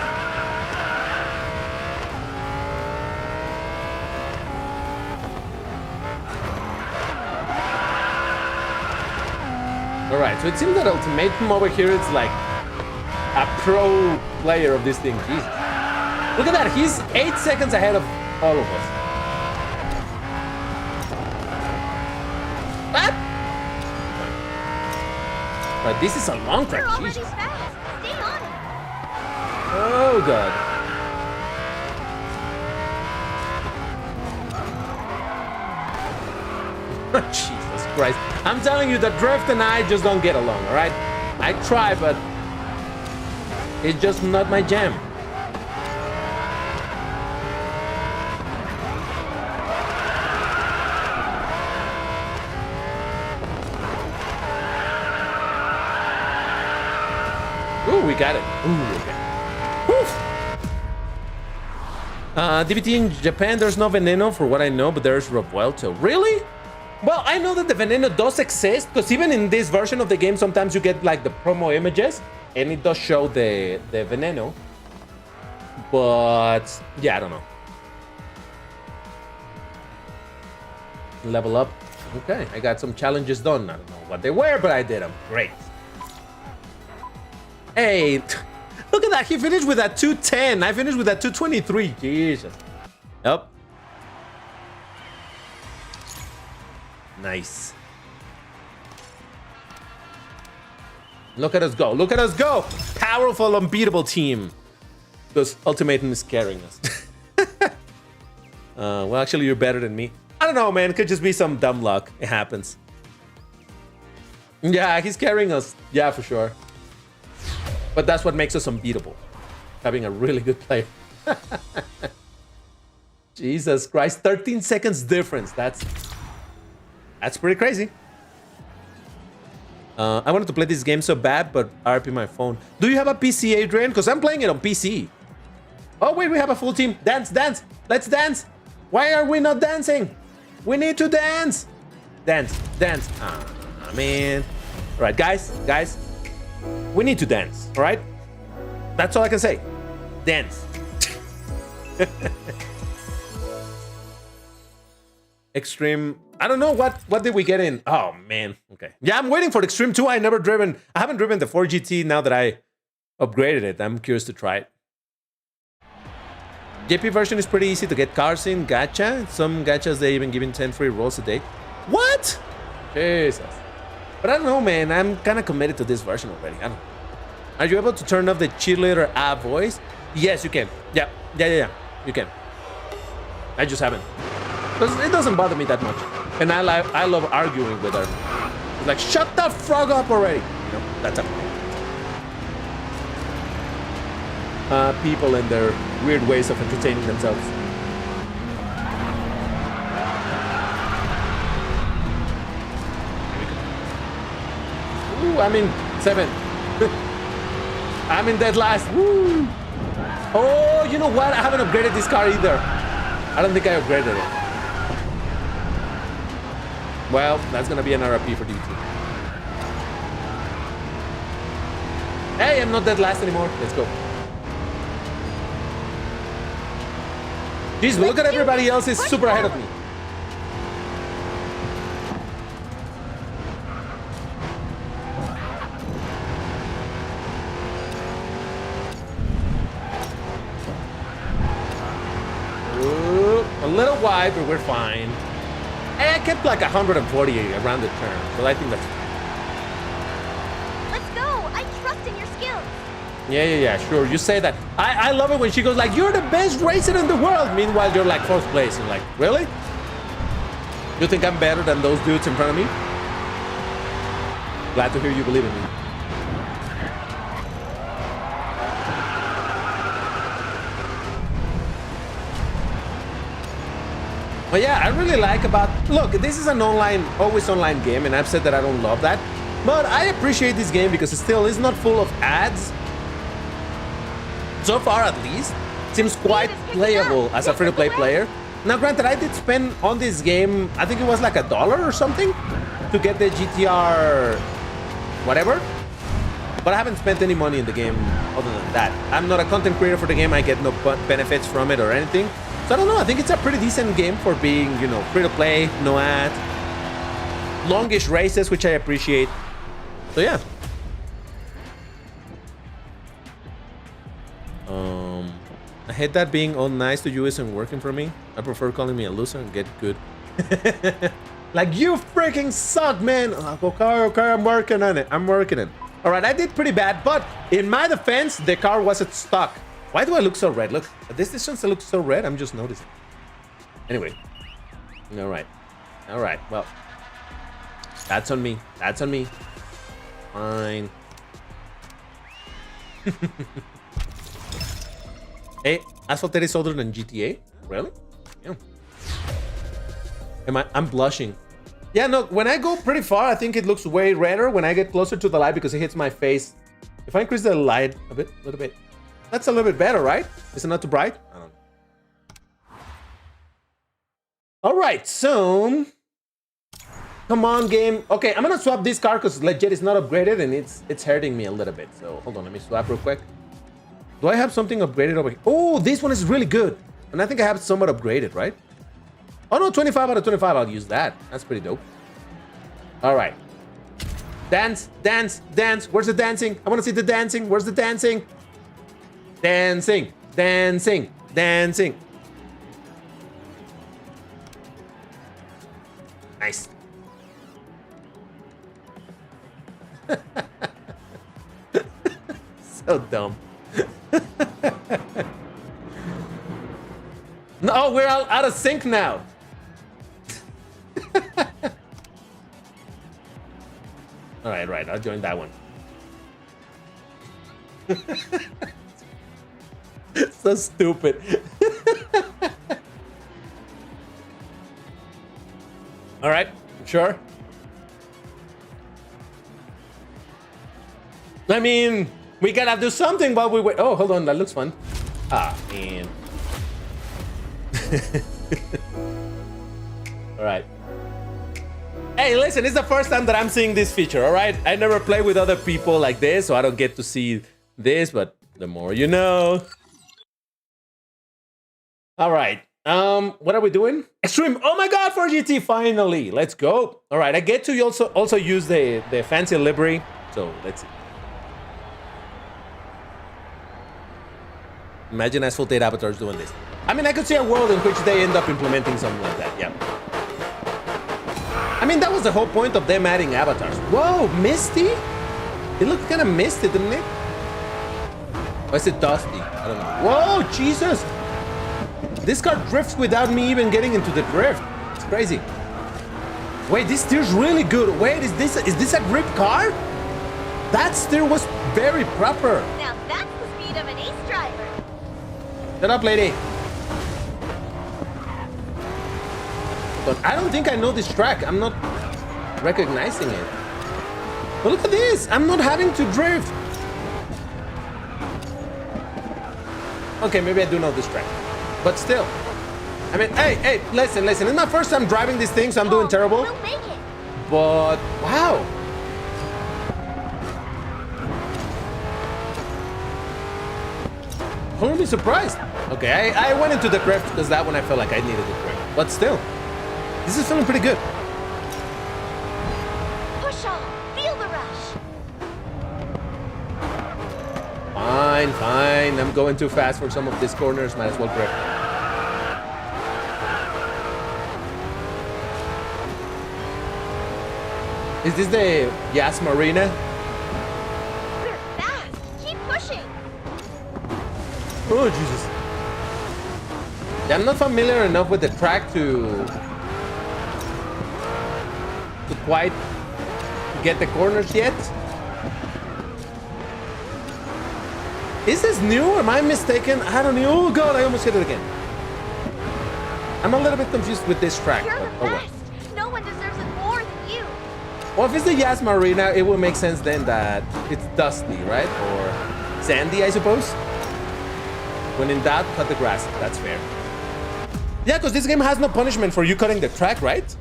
Alright, so it seems that Ultimatum over here is like a pro player of this thing. Jesus. Look at that, he's 8 seconds ahead of all of us. What? But this is a long track. You're already Jesus. fast. Stay on it. Oh god. Jesus Christ. I'm telling you that Drift and I just don't get along, alright? I try, but it's just not my jam. Ooh, we got it. Ooh, okay. DBT in Japan, there's no Veneno for what I know, but there's Revuelto. Really? Well, I know that the Veneno does exist, because even in this version of the game, sometimes you get like the promo images, and it does show the Veneno. But yeah, I don't know. Level up. Okay, I got some challenges done. I don't know what they were, but I did them. Great. Hey, look at that. He finished with that 210. I finished with that 223. Jesus. Yep. Nice. Look at us go. Look at us go. Powerful, unbeatable team. Because Ultimatum is carrying us. Well, actually, you're better than me. I don't know, man. It could just be some dumb luck. It happens. Yeah, he's carrying us. Yeah, for sure. But that's what makes us unbeatable. Having a really good player. Jesus Christ. 13 seconds difference. That's pretty crazy. I wanted to play this game so bad, but RP my phone. Do you have a PC, Adrian? Because I'm playing it on PC. Oh, wait, we have a full team. Dance, dance. Let's dance. Why are we not dancing? We need to dance. Dance, dance. Ah, man. All right, guys. We need to dance, all right? That's all I can say. Dance. Extreme. I don't know what did we get in. Oh, man. Okay. Yeah, I'm waiting for Extreme 2. I haven't driven the 4GT now that I upgraded it. I'm curious to try it. JP version is pretty easy to get cars in. Gacha. Some gachas, they even giving 10 free rolls a day. What? Jesus. But I don't know, man. I'm kind of committed to this version already. I don't know. Are you able to turn off the cheerleader voice? Yes, you can. Yeah. You can. I just haven't. Because it doesn't bother me that much. And I love arguing with her. It's like, shut the frog up already. You know, that's up. People and their weird ways of entertaining themselves. Ooh, I'm in 7th. I'm in dead last. Woo! Oh, you know what? I haven't upgraded this car either. I don't think I upgraded it. Well, that's gonna be an RP for DBT. Hey, I'm not dead last anymore. Let's go. Jeez, look at everybody else is super ahead of me. Ooh, a little wide, but we're fine. Hey, I kept like 140 around the turn, but I think that's fine. Let's go! I trust in your skills! Yeah, sure. You say that. I love it when she goes like, you're the best racer in the world. Meanwhile, you're like 4th place. You're like, really? You think I'm better than those dudes in front of me? Glad to hear you believe in me. But yeah, I really like about... Look, this is an always online game, and I've said that I don't love that. But I appreciate this game because it still is not full of ads. So far, at least, seems quite playable as a free-to-play player. Now, granted, I did spend on this game, I think it was like $1 or something to get the GTR whatever. But I haven't spent any money in the game other than that. I'm not a content creator for the game. I get no benefits from it or anything. So I don't know. I think it's a pretty decent game for being, you know, free-to-play, no ads, longish races, which I appreciate. So yeah. I hate that being all nice to you isn't working for me. I prefer calling me a loser and get good. Like, you freaking suck, man. Okay, I'm working on it. I'm working it. All right, I did pretty bad, but in my defense, the car wasn't stuck. Why do I look so red? Look, at this distance, I look so red. I'm just noticing. Anyway. All right. Well, that's on me. That's on me. Fine. Hey, Asphalt Legends is older than GTA? Really? Yeah. I'm blushing. Yeah, no, when I go pretty far, I think it looks way redder when I get closer to the light because it hits my face If I increase the light a little bit, that's a little bit better, right? Is it not too bright? I don't know. All right, so come on, game. Okay, I'm gonna swap this car because legit is not upgraded and it's hurting me a little bit. So hold on, let me swap real quick. Do I have something upgraded over here? Oh, this one is really good, and I think I have somewhat upgraded, right? Oh no, 25 out of 25. I'll use that. That's pretty dope. All right. Dance, dance, dance. Where's the dancing? I want to see the dancing. Where's the dancing? Dancing, dancing, dancing. Nice. So dumb. No, we're all out of sync now. All right, I'll join that one. So stupid. All right, sure. I mean, we gotta do something while we wait. Oh, hold on, that looks fun. Ah, man. All right. Hey, listen, it's the first time that I'm seeing this feature, all right? I never play with other people like this, so I don't get to see this, but the more you know. All right. What are we doing? Extreme. Oh my God, for GT, finally. Let's go. All right, I get to also use the fancy livery, so let's see. Imagine Asphalt 8 avatars doing this. I mean, I could see a world in which they end up implementing something like that, yeah. I mean, that was the whole point of them adding avatars. Whoa, misty? It looked kind of misty, didn't it? Or is it dusty? I don't know. Whoa, Jesus! This car drifts without me even getting into the drift. It's crazy. Wait, this steer's really good. Wait, is this a grip car? That steer was very proper. Now that's the speed of an ace driver. Shut up, lady. But I don't think I know this track. I'm not recognizing it. But look at this. I'm not having to drift. Okay, maybe I do know this track. But still. I mean, hey, listen. It's my first time driving this thing, so I'm doing terrible. We'll make it. But, wow. Totally surprised. Okay, I went into the drift because that one I felt like I needed the drift. But still. This is feeling pretty good. Push on. Feel the rush. Fine. I'm going too fast for some of these corners. Might as well grip. Is this the Yas Marina? We're fast. Keep pushing. Oh, Jesus. Yeah, I'm not familiar enough with the track to quite get the corners yet. Is this new? Am I mistaken? I don't know. Oh God, I almost hit it again. I'm a little bit confused with this track. You're the Oh, well. best. No one deserves it more than you. Well, if it's the Yas Marina, it will make sense then that it's dusty, right? Or sandy, I suppose. When in doubt, cut the grass. That's fair. Yeah, because this game has no punishment for you cutting the track, right?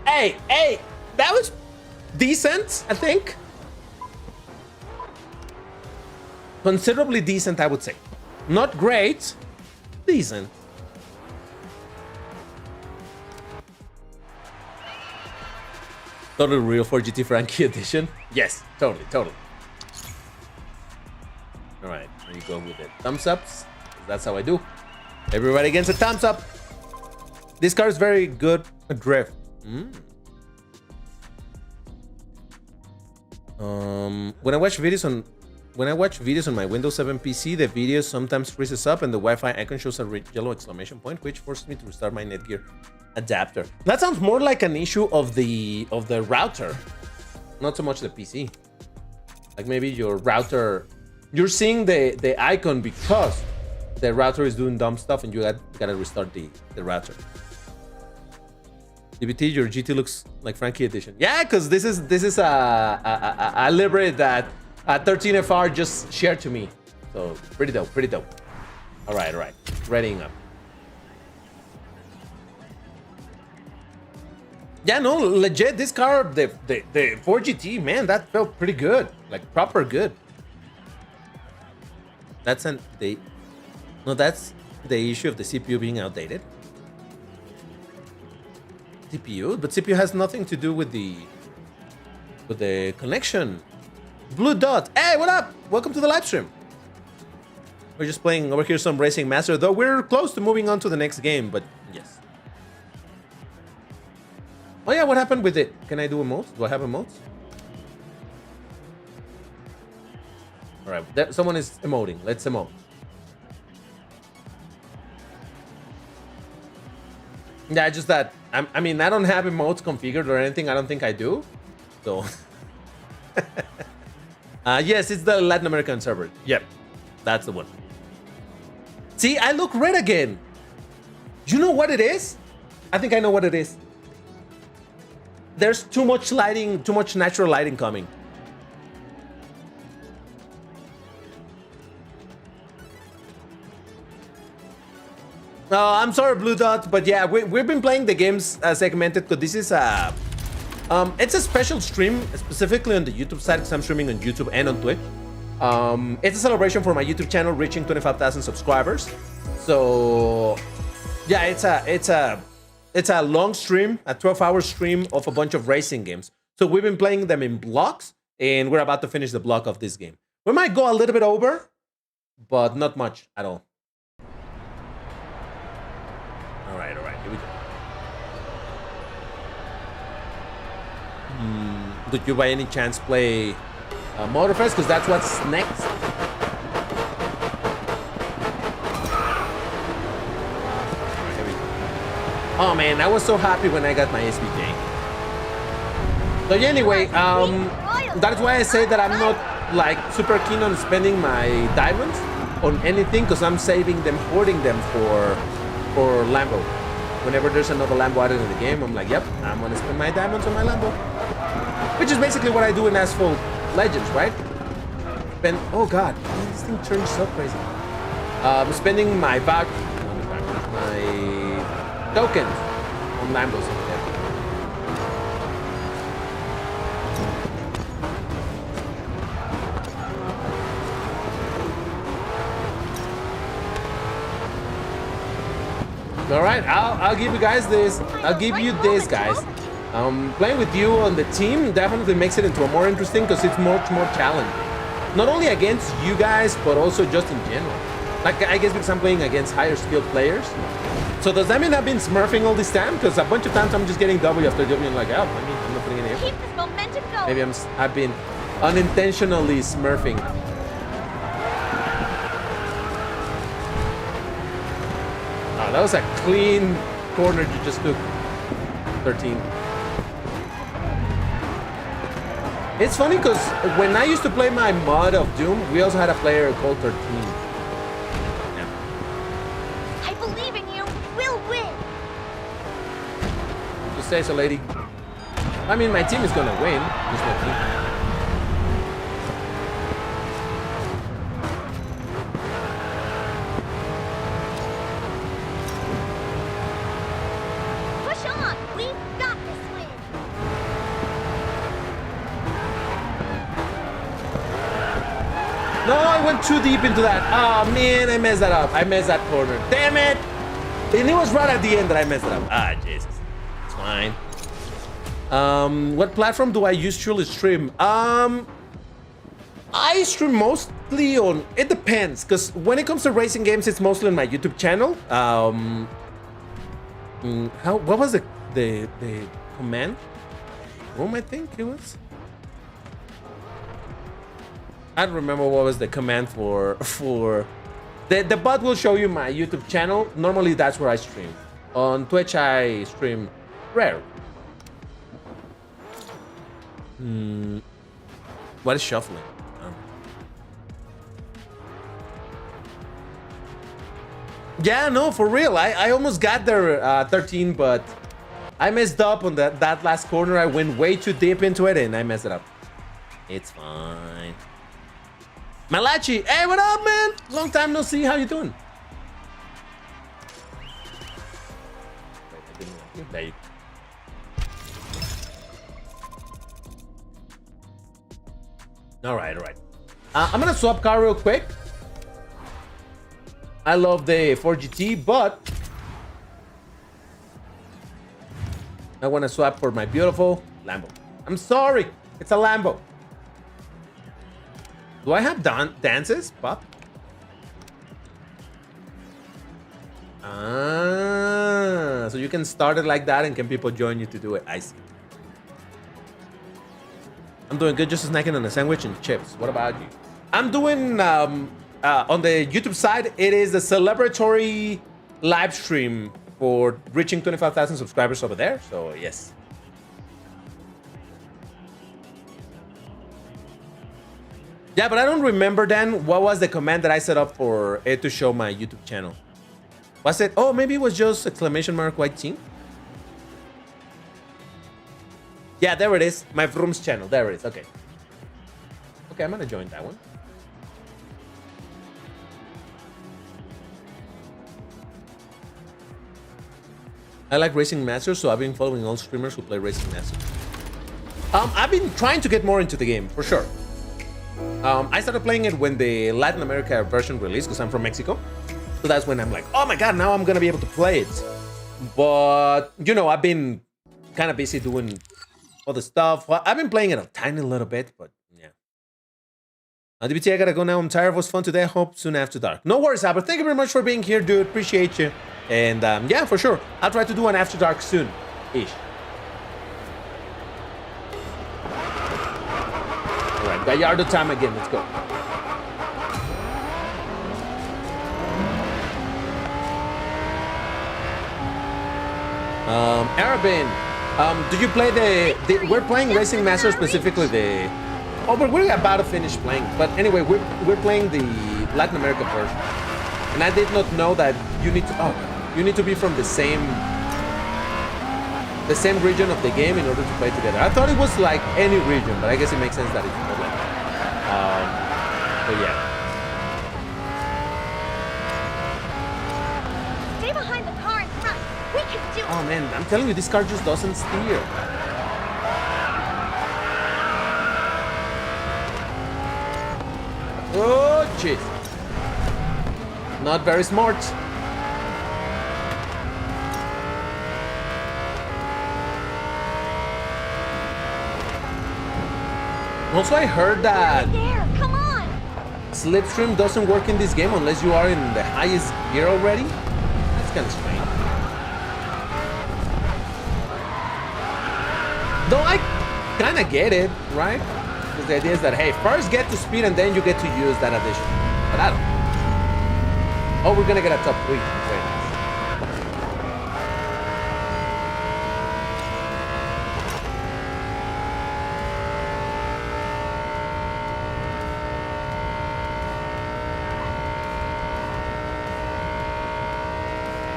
Hey, that was decent, I think. Considerably decent, I would say. Not great, decent. Totally real for GT Frankie edition. Yes, totally. All right, there you go with it. Thumbs ups. That's how I do. Everybody gets a thumbs up. This car is very good at drift. When I watch videos on my Windows 7 PC, the video sometimes freezes up and the Wi-Fi icon shows a yellow exclamation point, which forces me to restart my Netgear adapter. That sounds more like an issue of the router, not so much the PC. Like maybe your router, you're seeing the icon because the router is doing dumb stuff and you gotta restart the router. DBT, your GT looks like Frankie edition. Yeah, because this is a library that 13FR just shared to me. So pretty dope, pretty dope. All right, readying up. Yeah, no, legit. This car, the 4GT, man, that felt pretty good, like proper good. That's that's the issue of the CPU being outdated. CPU, but CPU has nothing to do with the connection. Blue Dot, hey, what up? Welcome to the live stream. We're just playing over here some Racing Master, though we're close to moving on to the next game, but yes. Oh yeah, what happened with it? Can I do emotes? Do I have emotes? All right, someone is emoting. Let's emote. Yeah, just that. I mean, I don't have emotes configured or anything. I don't think I do. So, yes, it's the Latin American server. Yep, that's the one. See, I look red again. You know what it is? I think I know what it is. There's too much lighting, too much natural lighting coming. I'm sorry, Blue Dot, but yeah, we've been playing the games segmented because this is it's a special stream specifically on the YouTube side because I'm streaming on YouTube and on Twitch. It's a celebration for my YouTube channel reaching 25,000 subscribers. So yeah, it's a long stream, a 12-hour stream of a bunch of racing games. So we've been playing them in blocks, and we're about to finish the block of this game. We might go a little bit over, but not much at all. All right, here we go. Did you by any chance play Motorfest? Because that's what's next. Oh man, I was so happy when I got my SBK. So yeah, anyway, that's why I say that I'm not like super keen on spending my diamonds on anything because I'm saving them, hoarding them for Lambo. Whenever there's another Lambo added in the game, I'm like, yep, I'm gonna spend my diamonds on my Lambo. Which is basically what I do in Asphalt Legends, right? Oh god, man, this thing turns so crazy. Spending my tokens on Lambos over there. All right, I'll give you guys this. I'll give you this, guys. Playing with you on the team definitely makes it into a more interesting because it's much more challenging. Not only against you guys, but also just in general. Like, I guess because I'm playing against higher skilled players. So does that mean I've been smurfing all this time? Because a bunch of times I'm just getting W after W and like, oh, I mean, I'm not putting any effort. Keep this momentum going. Maybe I've been unintentionally smurfing. Oh, that was a clean corner you just took. 13. It's funny because when I used to play my mod of Doom, we also had a player called 13. Yeah. I believe in you. We'll win. Just say so, lady. I mean, my team is gonna win. Just my team. No, I went too deep into that. Oh man, I messed that up. I messed that corner. Damn it! And it was right at the end that I messed it up. Ah, Jesus. It's fine. What platform do I usually stream? I stream mostly on. It depends, because when it comes to racing games, it's mostly on my YouTube channel. What was the command? Vroom, I think it was. I don't remember what was the command for the bot will show you my YouTube channel. Normally that's where I stream. On Twitch I stream rare. What is shuffling? Yeah, no, for real. I almost got there 13, but I messed up on that last corner. I went way too deep into it and I messed it up. It's fine. Malachi, hey, what up, man? Long time no see. How you doing? There you go. All right. I'm gonna swap car real quick. I love the 4GT, but I want to swap for my beautiful Lambo. I'm sorry, it's a Lambo. Do I have dances, Pop? Ah, so you can start it like that, and can people join you to do it? I see. I'm doing good, just snacking on a sandwich and chips. What about you? I'm doing on the YouTube side. It is a celebratory live stream for reaching 25,000 subscribers over there. So yes. Yeah, but I don't remember then what was the command that I set up for it to show my YouTube channel. Was it? Oh, maybe it was just !white team. Yeah, there it is. My Vroom's channel. There it is. Okay. Okay, I'm gonna join that one. I like Racing Masters, so I've been following all streamers who play Racing Masters. I've been trying to get more into the game, for sure. I started playing it when the Latin America version released, because I'm from Mexico. So that's when I'm like, oh my god, now I'm gonna be able to play it. But, you know, I've been kind of busy doing other stuff. Well, I've been playing it a tiny little bit, but yeah. DBT, I gotta go now. I'm tired. It was fun today. Hope soon after dark. No worries, Albert. Thank you very much for being here, dude. Appreciate you. And yeah, for sure. I'll try to do an after dark soon-ish. All right, Gallardo time again. Let's go. Arabin, did you play we're playing Racing Master, specifically the... Oh, but we're about to finish playing. But anyway, we're playing the Latin America version. And I did not know that you need to... Oh, you need to be from the same region of the game in order to play together. I thought it was like any region, but I guess it makes sense that it's not like that. But yeah. Stay behind the car in front. We can do it. Oh man, I'm telling you, this car just doesn't steer. Oh shit. Not very smart. Also, I heard that Right there. Come on. slipstream doesn't work in this game unless you are in the highest gear already. That's kind of strange. Though I kind of get it, right? Because the idea is that, hey, first get to speed and then you get to use that addition. But I don't know. Oh, we're gonna get a top 3. Very nice.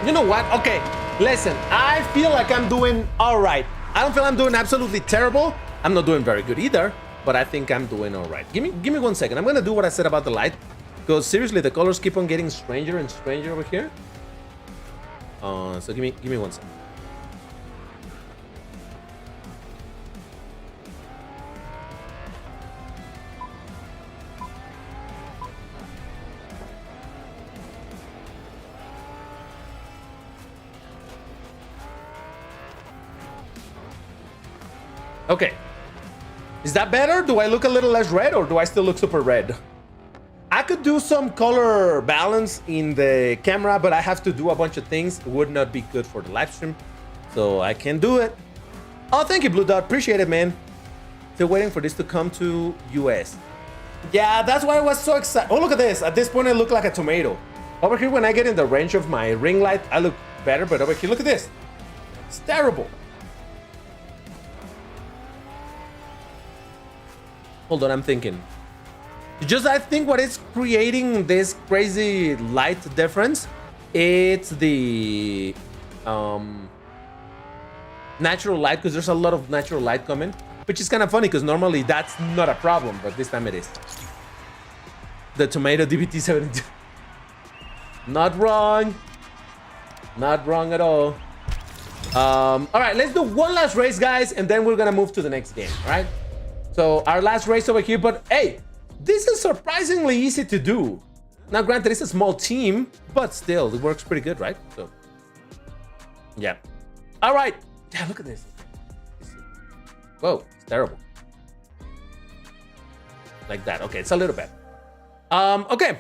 You know what? Okay, listen, I feel like I'm doing all right. I don't feel I'm doing absolutely terrible. I'm not doing very good either, but I think I'm doing all right. Give me 1 second. I'm gonna do what I said about the light, because seriously, the colors keep on getting stranger and stranger over here. So give me 1 second. Okay. Is that better? Do I look a little less red, or do I still look super red? I could do some color balance in the camera, but I have to do a bunch of things. It would not be good for the live stream, so I can't do it. Oh, thank you, Blue Dot. Appreciate it, man. Still waiting for this to come to US. Yeah, that's why I was so excited. Oh, look at this. At this point, I look like a tomato. Over here, when I get in the range of my ring light, I look better, but over here, look at this. It's terrible. Hold on, I'm thinking. Just, I think what is creating this crazy light difference, it's the natural light, because there's a lot of natural light coming, which is kind of funny because normally that's not a problem, but this time it is. The tomato DBT 72. Not wrong. Not wrong at all. All right, let's do one last race, guys, and then we're gonna move to the next game. All right. So our last race over here, but hey, this is surprisingly easy to do. Now, granted, it's a small team, but still, it works pretty good, right? So, yeah. All right. Yeah, look at this. Whoa, it's terrible. Like that. Okay, it's a little better. Okay.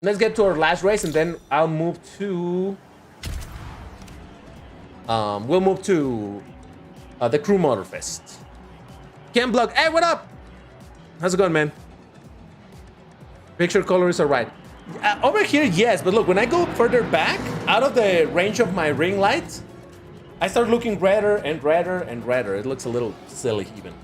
Let's get to our last race, and then I'll move to... we'll move to the Crew Motorfest. Ken Block, hey, what up? How's it going, man? Picture colors are right. Over here, yes, but look, when I go further back, out of the range of my ring light, I start looking redder and redder and redder. It looks a little silly even.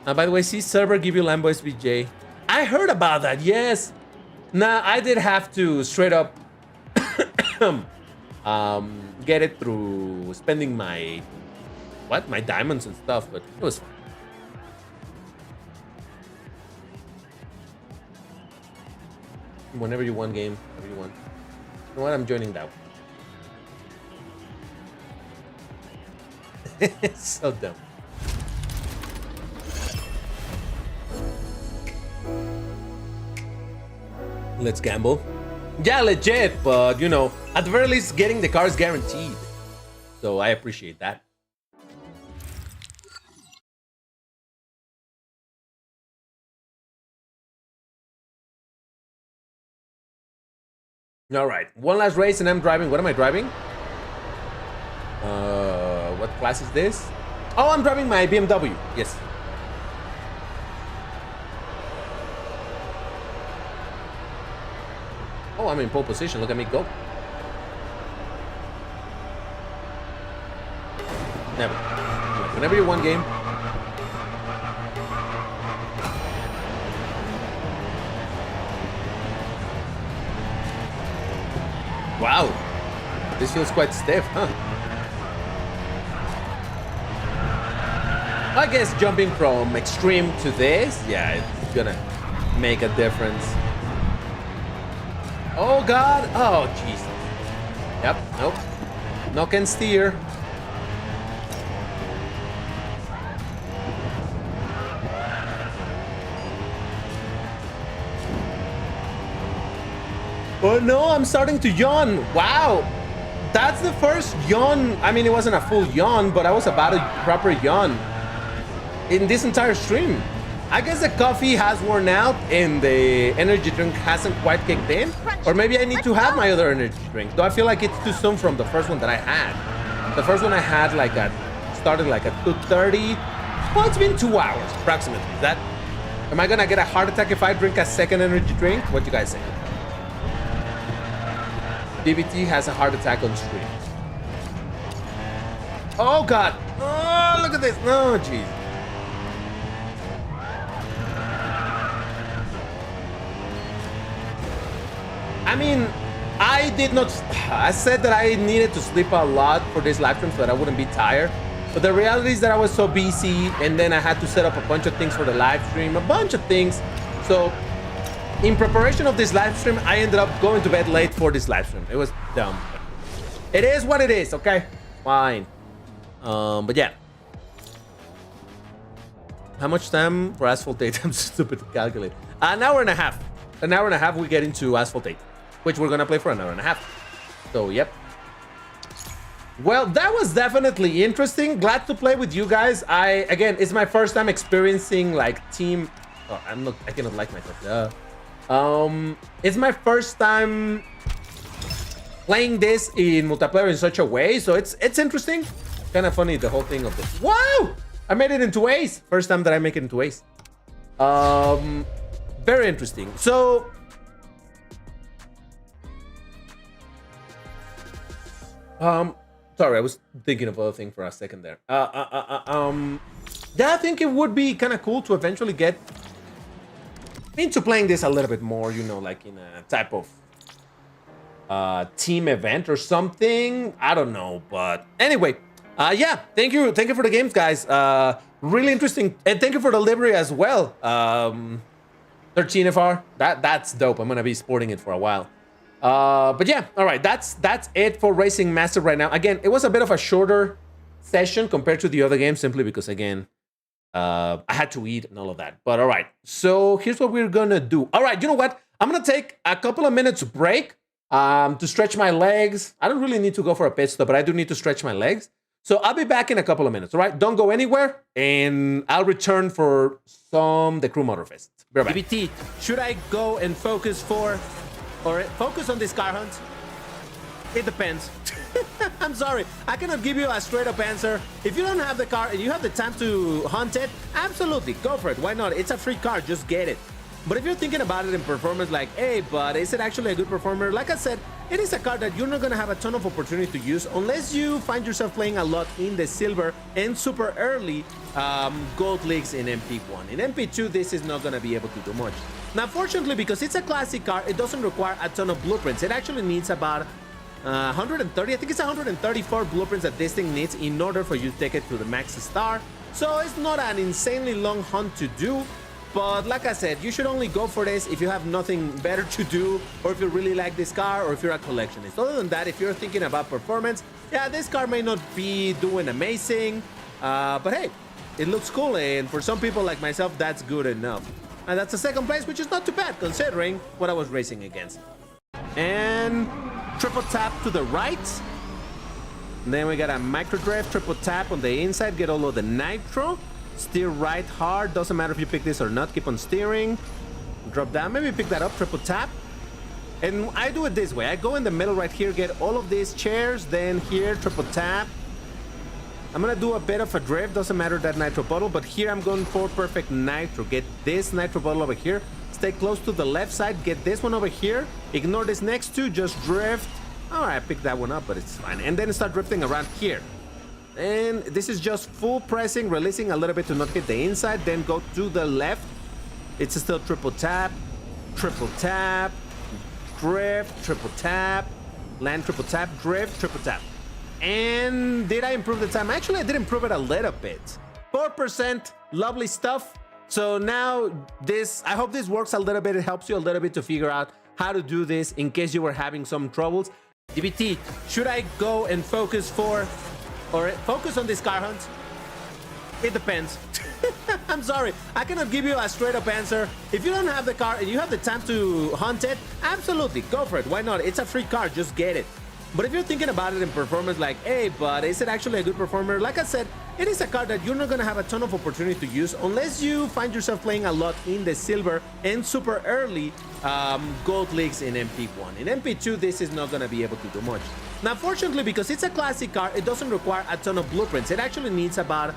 By the way, see server give you Lambo SVJ. I heard about that, yes. Nah, I did have to straight up get it through spending my my diamonds and stuff, but it was fine. Whenever you want, game, whenever you want. You know what? I'm joining that one. It's so dumb. Let's gamble. Yeah, legit, but you know, at the very least, getting the car is guaranteed. So I appreciate that. All right, one last race and I'm driving. What am I driving? What class is this? Oh, I'm driving my BMW. Yes. Oh, I'm in pole position. Look at me go. Never. Whenever you want, game. Wow. This feels quite stiff, huh? I guess jumping from extreme to this, yeah, it's gonna make a difference. Oh God! Oh Jesus! Yep. Nope. No can steer. Oh no! I'm starting to yawn. Wow! That's the first yawn. I mean, it wasn't a full yawn, but I was about a proper yawn in this entire stream. I guess the coffee has worn out and the energy drink hasn't quite kicked in. Or maybe I need to have my other energy drink. Though I feel like it's too soon from the first one that I had. The first one I had like started like at 2:30. Well, it's been 2 hours approximately. Is that, am I gonna get a heart attack if I drink a second energy drink? What do you guys think? DBT has a heart attack on stream. Oh God! Oh, look at this! Oh, jeez. I mean, I did not. I said that I needed to sleep a lot for this live stream so that I wouldn't be tired. But the reality is that I was so busy, and then I had to set up a bunch of things for the live stream, a bunch of things. So, in preparation of this live stream, I ended up going to bed late for this live stream. It was dumb. It is what it is, okay? Fine. But yeah. How much time for Asphalt 8? I'm stupid to calculate. An hour and a half. An hour and a half we get into Asphalt 8, which we're gonna play for an hour and a half. So, yep. Well, that was definitely interesting. Glad to play with you guys. Again, it's my first time experiencing like team. Oh, I cannot like myself. It's my first time playing this in multiplayer in such a way, so it's interesting. Kind of funny, the whole thing of this. Wow! I made it into Ace. First time that I make it into Ace. Very interesting. So sorry, I was thinking of other thing for a second there. Yeah, I think it would be kind of cool to eventually get into playing this a little bit more, you know, like in a type of team event or something. I don't know, but anyway, yeah, thank you for the games, guys. Really interesting, and thank you for the livery as well. 13FR, that's dope. I'm gonna be sporting it for a while. But yeah, all right, that's it for Racing Master right now. Again, it was a bit of a shorter session compared to the other games, simply because again, I had to eat and all of that. But all right, so here's what we're gonna do. All right, you know what? I'm gonna take a couple of minutes break to stretch my legs. I don't really need to go for a pit stop, but I do need to stretch my legs. So I'll be back in a couple of minutes, all right? Don't go anywhere, and I'll return for the Crew Motorfest. Be right back. DBT, should I go and focus focus on this car hunt? It depends. I'm sorry, I cannot give you a straight up answer. If you don't have the car and you have the time to hunt it, absolutely, go for it. Why not? It's a free car, just get it. But if you're thinking about it in performance, like, hey, but is it actually a good performer? Like I said, it is a car that you're not going to have a ton of opportunity to use unless you find yourself playing a lot in the silver and super early gold leagues in MP1. In MP2, this is not going to be able to do much. Now, fortunately, because it's a classic car, it doesn't require a ton of blueprints. It actually needs about 130, I think it's 134 blueprints that this thing needs in order for you to take it to the max star. So it's not an insanely long hunt to do. But like I said, you should only go for this if you have nothing better to do, or if you really like this car, or if you're a collectionist. Other than that, if you're thinking about performance, yeah, this car may not be doing amazing, but hey, it looks cool, and for some people like myself, that's good enough. And that's the second place, which is not too bad considering what I was racing against. And triple tap to the right. Then we got a micro drift, triple tap on the inside, get all of the nitro. Steer right hard, doesn't matter if you pick this or not, keep on steering. Drop down, maybe pick that up, triple tap. And I do it this way, I go in the middle right here, get all of these chairs, then here, triple tap. I'm gonna do a bit of a drift, doesn't matter that nitro bottle, but here I'm going for perfect nitro. Get this nitro bottle over here, stay close to the left side, get this one over here, ignore this next two, just drift. All right, I picked that one up, but it's fine. And then start drifting around here. And this is just full pressing, releasing a little bit to not hit the inside, then go to the left. It's still triple tap, drift, triple tap, land, triple tap, drift, triple tap. And did I improve the time? Actually, I did improve it a little bit. 4%, lovely stuff. So now this, I hope this works a little bit. It helps you a little bit to figure out how to do this in case you were having some troubles. DBT, should I go and focus on this car hunt? It depends. I'm sorry, I cannot give you a straight up answer. If you don't have the car and you have the time to hunt it, absolutely, go for it. Why not? It's a free car, just get it. But if you're thinking about it in performance, like, hey, but is it actually a good performer? Like I said, it is a car that you're not going to have a ton of opportunity to use unless you find yourself playing a lot in the silver and super early gold leagues in MP1. In MP2, this is not going to be able to do much. Now, fortunately, because it's a classic car, it doesn't require a ton of blueprints. It actually needs about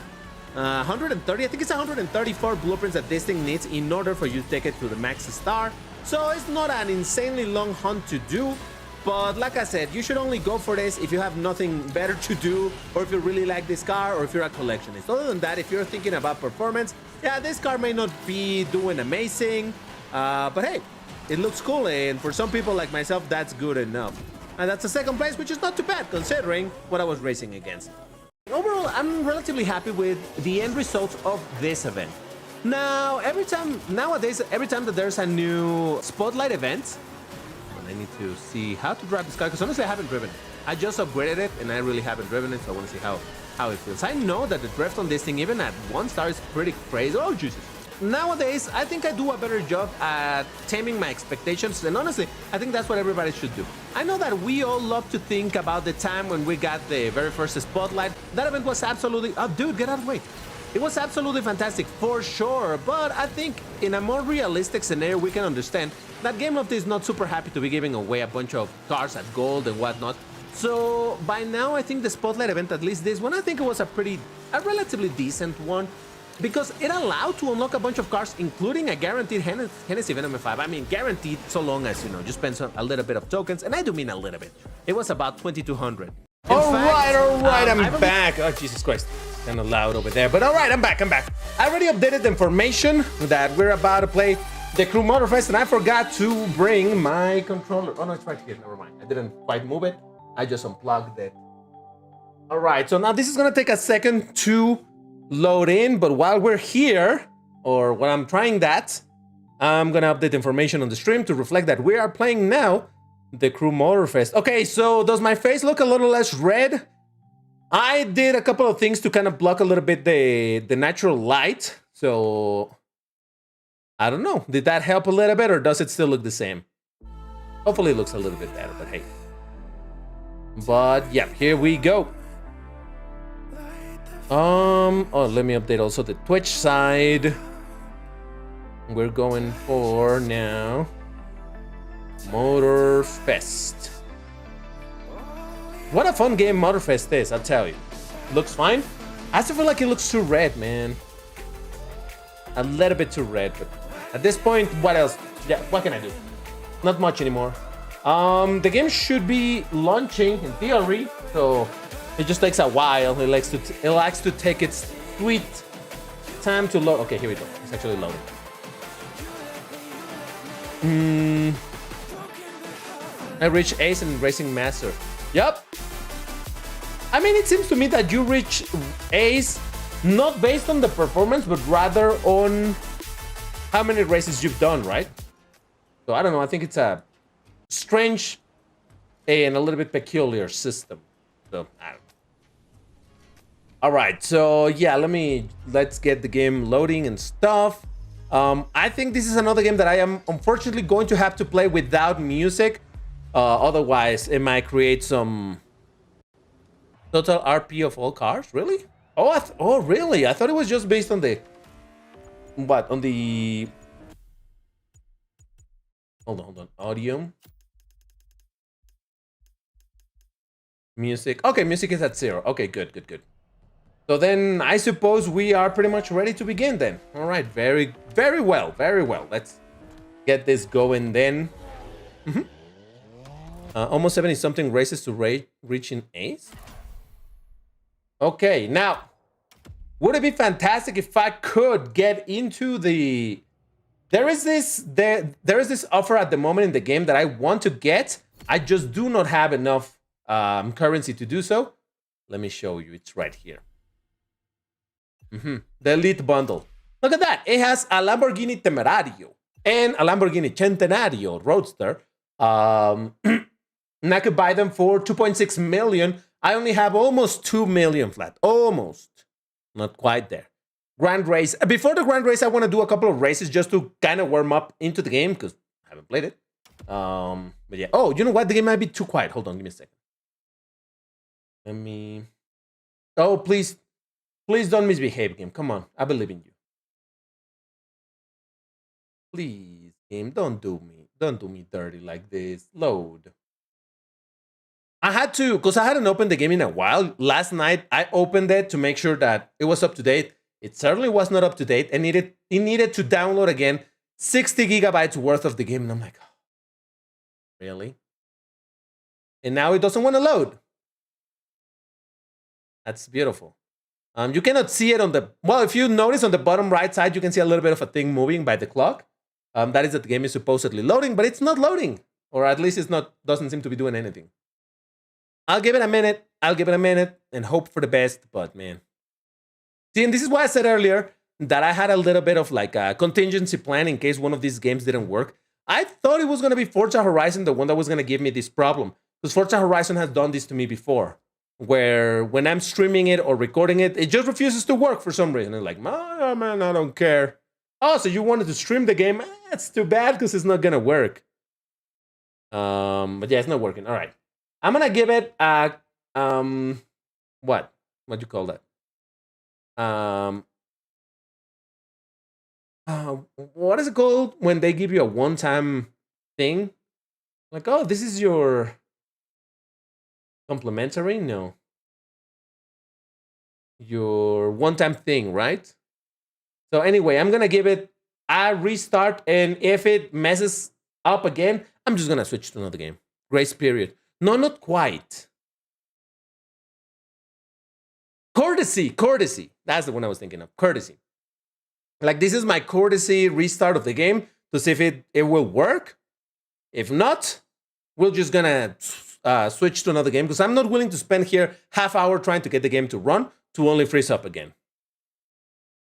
130, I think it's 134 blueprints that this thing needs in order for you to take it to the max star. So it's not an insanely long hunt to do. But like I said, you should only go for this if you have nothing better to do, or if you really like this car, or if you're a collectionist. Other than that, if you're thinking about performance, yeah, this car may not be doing amazing, but hey, it looks cool, and for some people like myself, that's good enough. And that's the second place, which is not too bad considering what I was racing against. Overall, I'm relatively happy with the end results of this event. Now, nowadays, every time that there's a new spotlight event, I need to see how to drive this car, because honestly I haven't driven it. I just upgraded it and I really haven't driven it, so I want to see how it feels. I know that the drift on this thing, even at 1 star, is pretty crazy. Oh Jesus. Nowadays I think I do a better job at taming my expectations, and honestly I think that's what everybody should do. I know that we all love to think about the time when we got the very first spotlight. That event was absolutely, oh dude, get out of the way. It was absolutely fantastic for sure, but I think in a more realistic scenario we can understand that Gameloft is not super happy to be giving away a bunch of cars at gold and whatnot. So by now I think the spotlight event, at least this one, I think it was a relatively decent one, because it allowed to unlock a bunch of cars, including a guaranteed Hennessy Venom 5. I mean, guaranteed so long as, you know, you spend a little bit of tokens, and I do mean a little bit. It was about 2,200. All right, I'm back. Oh, Jesus Christ. Kind of loud over there, but all right, I'm back. I already updated the information that we're about to play the Crew Motorfest, and I forgot to bring my controller. Oh no, it's right here. Never mind. I didn't quite move it. I just unplugged it. All right, so now this is gonna take a second to load in, but while we're here, or when I'm trying that, I'm gonna update information on the stream to reflect that we are playing now the Crew Motorfest. Okay, so does my face look a little less red? I did a couple of things to kind of block a little bit the natural light. So I don't know. Did that help a little bit, or does it still look the same? Hopefully it looks a little bit better, but hey. But yeah, here we go. Oh, let me update also the Twitch side. We're going for now Motorfest. What a fun game Motorfest is, I'll tell you. Looks fine. I still feel like it looks too red, man. A little bit too red, but at this point, what else? Yeah, what can I do? Not much anymore. The game should be launching in theory, so it just takes a while. It likes to take its sweet time to load. Okay, here we go. It's actually loading. I reached Ace and Racing Master. Yup. I mean, it seems to me that you reach Ace not based on the performance, but rather on how many races you've done, right? So I don't know. I think it's a strange and a little bit peculiar system. So I don't know. All right. So yeah, let's get the game loading and stuff. I think this is another game that I am unfortunately going to have to play without music. Otherwise, it might create some total RP of all cars. Really? Oh, really? I thought it was just based on the what? On the hold on. Audio, music. Okay, music is at 0. Okay, good. So then I suppose we are pretty much ready to begin then. All right, very well. Let's get this going then. Almost 70-something races to reach in Ace. Okay, now, would it be fantastic if I could get into the... There is this offer at the moment in the game that I want to get. I just do not have enough currency to do so. Let me show you. It's right here. The Elite Bundle. Look at that. It has a Lamborghini Temerario and a Lamborghini Centenario Roadster. And I could buy them for 2.6 million. I only have almost 2 million flat. Almost. Not quite there. Grand Race. Before the Grand Race, I want to do a couple of races just to kind of warm up into the game because I haven't played it. But yeah. Oh, you know what? The game might be too quiet. Hold on. Give me a second. Let me... Oh, please. Please don't misbehave, game. Come on. I believe in you. Please, game. Don't do me dirty like this. Load. I had to, because I hadn't opened the game in a while. Last night, I opened it to make sure that it was up to date. It certainly was not up to date, and it needed to download again 60 gigabytes worth of the game. And I'm like, oh, really? And now it doesn't want to load. That's beautiful. You cannot see it on the... Well, if you notice on the bottom right side, you can see a little bit of a thing moving by the clock. That is that the game is supposedly loading, but it's not loading. Or at least doesn't seem to be doing anything. I'll give it a minute and hope for the best, but man. See, and this is why I said earlier that I had a little bit of like a contingency plan in case one of these games didn't work. I thought it was going to be Forza Horizon, the one that was going to give me this problem. Because Forza Horizon has done this to me before, where when I'm streaming it or recording it, it just refuses to work for some reason. I'm like, oh, man, I don't care. Oh, so you wanted to stream the game? That's too bad because it's not going to work. But yeah, it's not working. All right. I'm gonna give it a what do you call that? What is it called when they give you a one-time thing? Like, oh, this is your complimentary? No, your one-time thing, right? So anyway, I'm gonna give it a restart, and if it messes up again, I'm just gonna switch to another game. Grace period. No, not quite. Courtesy. That's the one I was thinking of. Courtesy. Like, this is my courtesy restart of the game to see if it will work. If not, we're just gonna switch to another game because I'm not willing to spend here half hour trying to get the game to run to only freeze up again.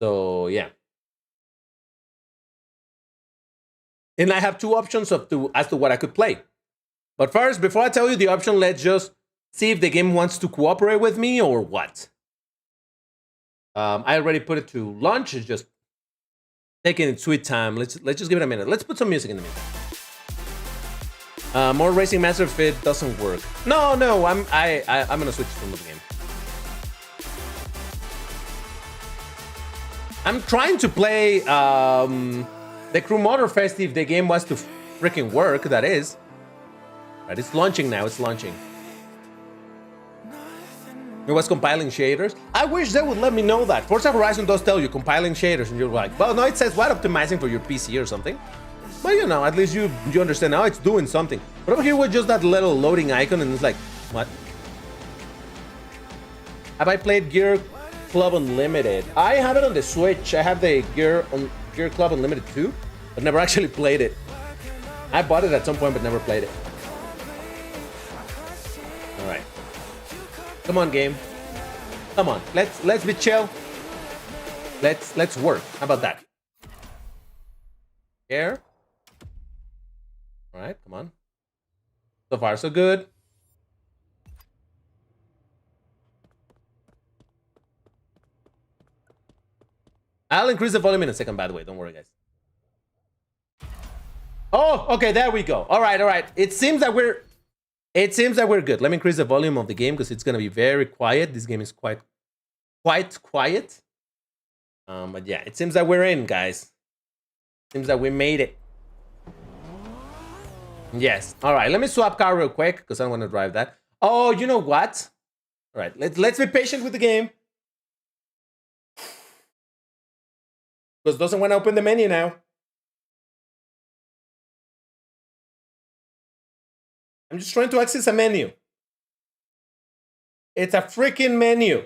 So yeah. And I have two options as to what I could play. But first, before I tell you the option, let's just see if the game wants to cooperate with me or what. I already put it to launch. It's just taking its sweet time. Let's just give it a minute. Let's put some music in the meantime. More Racing Master if it doesn't work. No, I'm gonna switch to another game. I'm trying to play the Crew Motorfest if the game was to freaking work. That is. Right, it's launching now. It's launching. It was compiling shaders. I wish they would let me know that. Forza Horizon does tell you compiling shaders, and you're like, well, no, it says what, optimizing for your PC or something. But you know, at least you understand now it's doing something. But over here with just that little loading icon, and it's like, what? Have I played Gear Club Unlimited? I have it on the Switch. I have the Gear Club Unlimited 2, but never actually played it. I bought it at some point, but never played it. All right. Come on, game. Come on. Let's be chill. Let's work. How about that? Here. All right. Come on. So far, so good. I'll increase the volume in a second, by the way. Don't worry, guys. Oh, okay. There we go. All right. It seems that we're good. Let me increase the volume of the game because it's gonna be very quiet. This game is quite quiet. But yeah, it seems that we're in, guys. Seems that we made it. Yes. All right. Let me swap car real quick because I don't want to drive that. Oh, you know what? All right. Let's be patient with the game. Because it doesn't want to open the menu now. I'm just trying to access a menu. It's a freaking menu.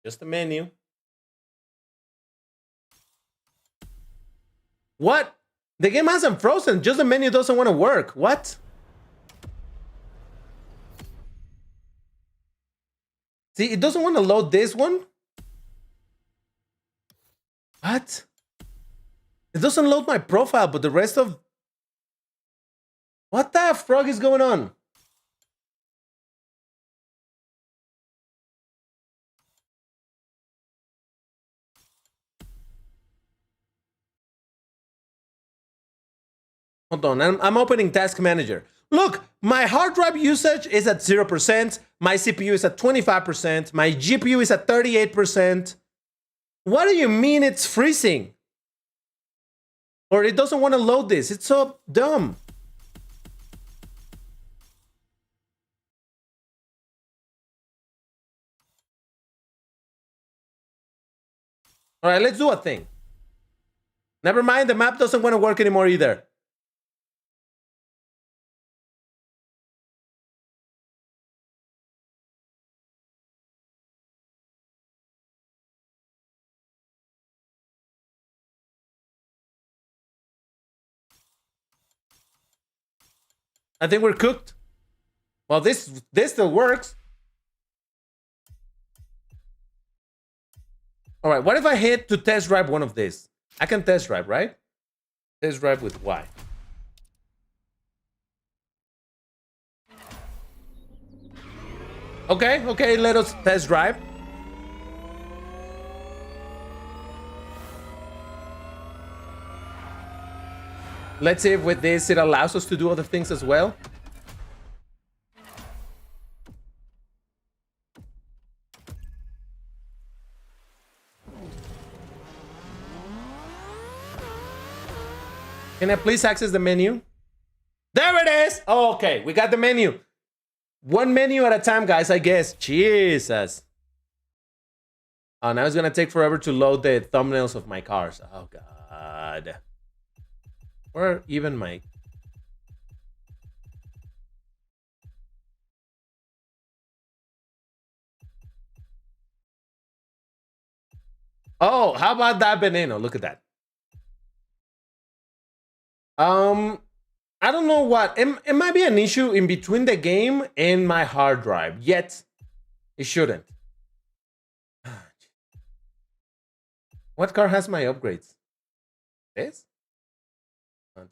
Just a menu. What? The game hasn't frozen. Just the menu doesn't want to work. What? See, it doesn't want to load this one. What? It doesn't load my profile, but the rest of... What the frog is going on? Hold on, I'm opening Task Manager. Look, my hard drive usage is at 0%, my CPU is at 25%, my GPU is at 38%. What do you mean it's freezing? Or it doesn't want to load this, it's so dumb. All right, let's do a thing. Never mind, the map doesn't want to work anymore either. I think we're cooked. Well, this still works. All right, what if I hit to test drive one of these? I can test drive, right? Test drive with Y. Okay, let us test drive. Let's see if with this it allows us to do other things as well. Can I please access the menu? There it is! Oh, okay, we got the menu. One menu at a time, guys, I guess. Jesus. Now it's gonna take forever to load the thumbnails of my cars. Oh god. Or even my... Oh, how about that veneno? Look at that. I don't know what. It might be an issue in between the game and my hard drive. Yet, it shouldn't. What car has my upgrades? This?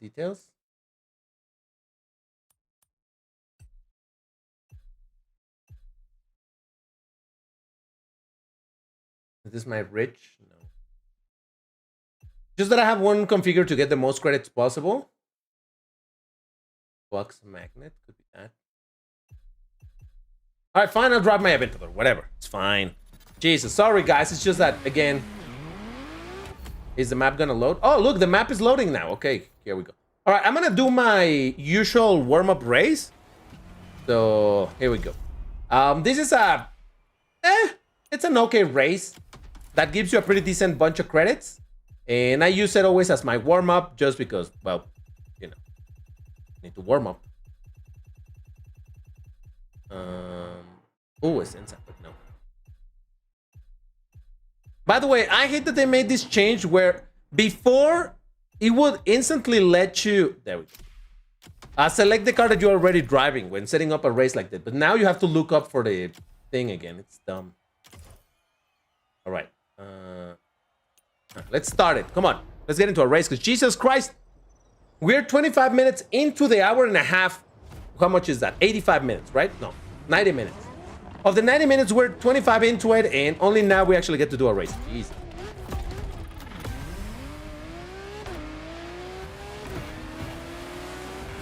Details? Is this my rich? No. Just that I have one configured to get the most credits possible. Box magnet, could be that. Alright, fine, I'll drop my Aventador. Whatever. It's fine. Jesus, sorry guys. It's just that, again. Is the map gonna load? Oh, look, the map is loading now. Okay, here we go. Alright, I'm gonna do my usual warm-up race. So, here we go. This is a... it's an okay race. That gives you a pretty decent bunch of credits. And I use it always as my warm-up just because, well, you know, need to warm up. Oh, it's inside, but no. By the way, I hate that they made this change where before it would instantly let you, there we go, select the car that you're already driving when setting up a race like that. But now you have to look up for the thing again. It's dumb. All right. Let's start it. Come on. Let's get into a race because Jesus Christ. We're 25 minutes into the hour and a half. How much is that? 85 minutes, right? No, 90 minutes. Of the 90 minutes, we're 25 into it, and only now we actually get to do a race. Jeez.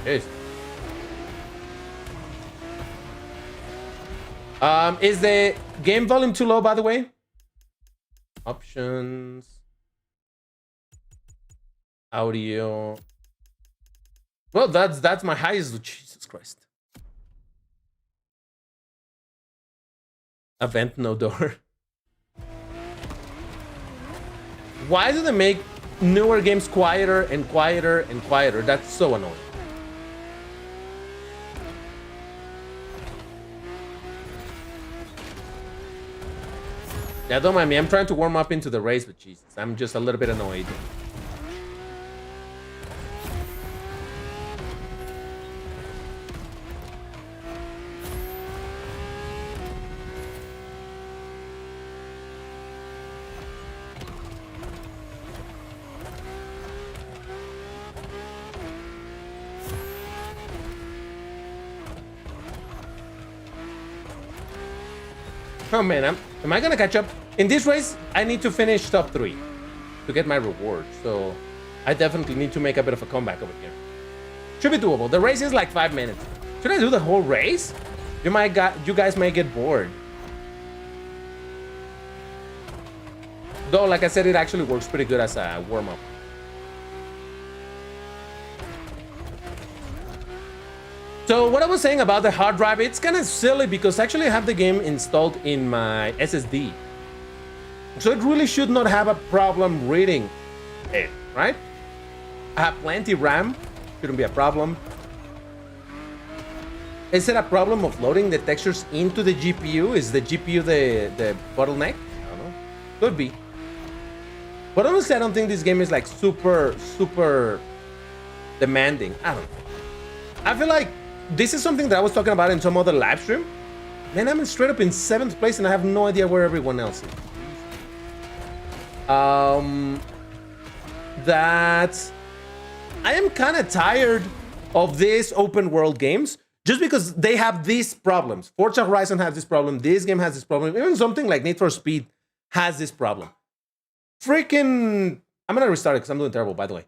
Jeez. Is the game volume too low, by the way? Options. Audio. Well, that's my highest. Jesus Christ. Event no door. Why do they make newer games quieter and quieter and quieter? That's so annoying. Yeah, don't mind me. I'm trying to warm up into the race, but Jesus, I'm just a little bit annoyed. Oh man, am I gonna catch up? In this race, I need to finish top 3 to get my reward. So I definitely need to make a bit of a comeback over here. Should be doable. The race is like 5 minutes. Should I do the whole race? You guys may get bored. Though, like I said, it actually works pretty good as a warm-up. So what I was saying about the hard drive, it's kind of silly because actually I have the game installed in my SSD. So it really should not have a problem reading it, right? I have plenty RAM, shouldn't be a problem. Is it a problem of loading the textures into the GPU? Is the GPU the bottleneck? I don't know. Could be. But honestly, I don't think this game is like super demanding. I don't know. I feel like this is something that I was talking about in some other live stream. Man, I'm straight up in 7th place and I have no idea where everyone else is. That I am kind of tired of these open world games just because they have these problems. Forza Horizon has this problem. This game has this problem. Even something like Need for Speed has this problem. Freaking... I'm gonna restart it because I'm doing terrible, by the way.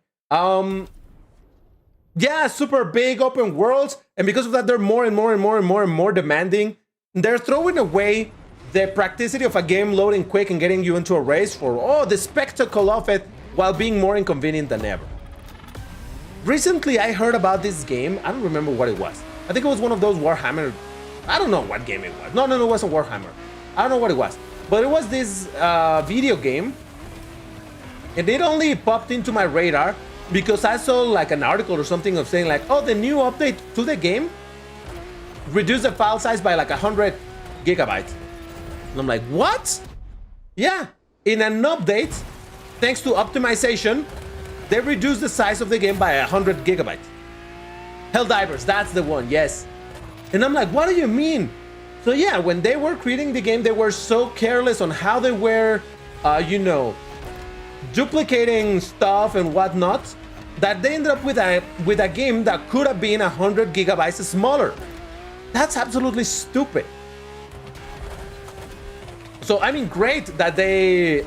Yeah, super big open worlds, and because of that, they're more and more demanding. They're throwing away the practicity of a game loading quick and getting you into a race for the spectacle of it, while being more inconvenient than ever. Recently, I heard about this game. I don't remember what it was. I think it was one of those Warhammer. I don't know what game it was. No, it wasn't Warhammer. I don't know what it was. but it was this video game, and it only popped into my radar because I saw like an article or something of saying like, oh, the new update to the game reduced the file size by like 100 gigabytes. And I'm like, what? Yeah, in an update, thanks to optimization, they reduced the size of the game by 100 gigabytes. Helldivers, that's the one, yes. And I'm like, what do you mean? So yeah, when they were creating the game, they were so careless on how they were, you know, duplicating stuff and whatnot, that they ended up with a game that could have been 100 gigabytes smaller. That's absolutely stupid. So I mean, great that they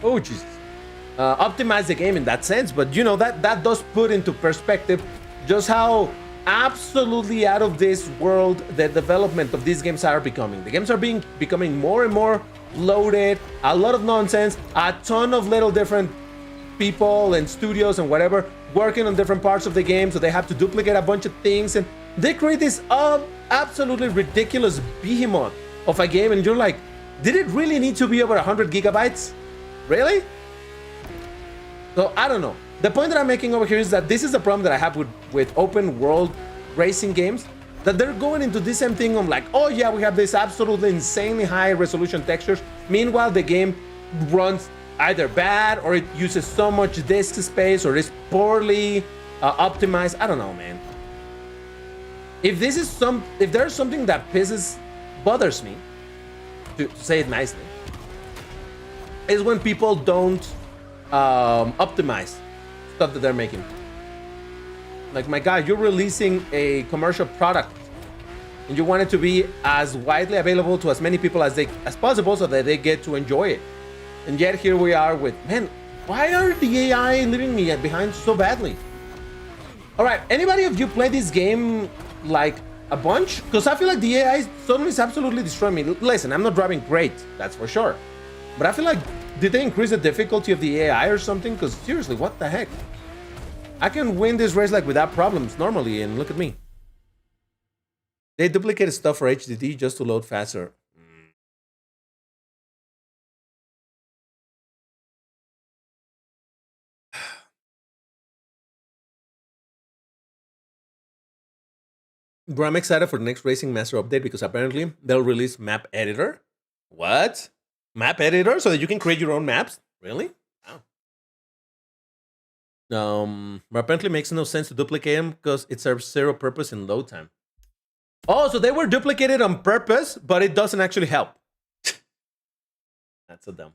oh Jesus, optimize the game in that sense, but you know, that does put into perspective just how absolutely out of this world the development of these games are becoming. The games are becoming more and more loaded, a lot of nonsense, a ton of little different people and studios and whatever working on different parts of the game, so they have to duplicate a bunch of things, and they create this absolutely ridiculous behemoth of a game, and you're like, did it really need to be over 100 gigabytes? Really? So I don't know. The point that I'm making over here is that this is the problem that I have with open world racing games, that they're going into this same thing of like, oh yeah, we have this absolutely insanely high resolution textures. Meanwhile, the game runs either bad, or it uses so much disk space, or is poorly optimized. I don't know, man. If there's something that bothers me, to say it nicely, is when people don't optimize stuff that they're making. Like, my God, you're releasing a commercial product and you want it to be as widely available to as many people as possible so that they get to enjoy it. And yet here we are with, man, why are the AI leaving me behind so badly? All right, anybody of you play this game like a bunch? Because I feel like the AI suddenly is absolutely destroying me. Listen, I'm not driving great, that's for sure. But I feel like, did they increase the difficulty of the AI or something? Because seriously, what the heck? I can win this race like without problems normally, and look at me. They duplicated stuff for HDD just to load faster. Bro, I'm excited for the next Racing Master update because apparently they'll release map editor. What? Map editor? So that you can create your own maps? Really? Wow. But apparently it makes no sense to duplicate them because it serves zero purpose in load time. Oh, so they were duplicated on purpose, but it doesn't actually help. That's so dumb.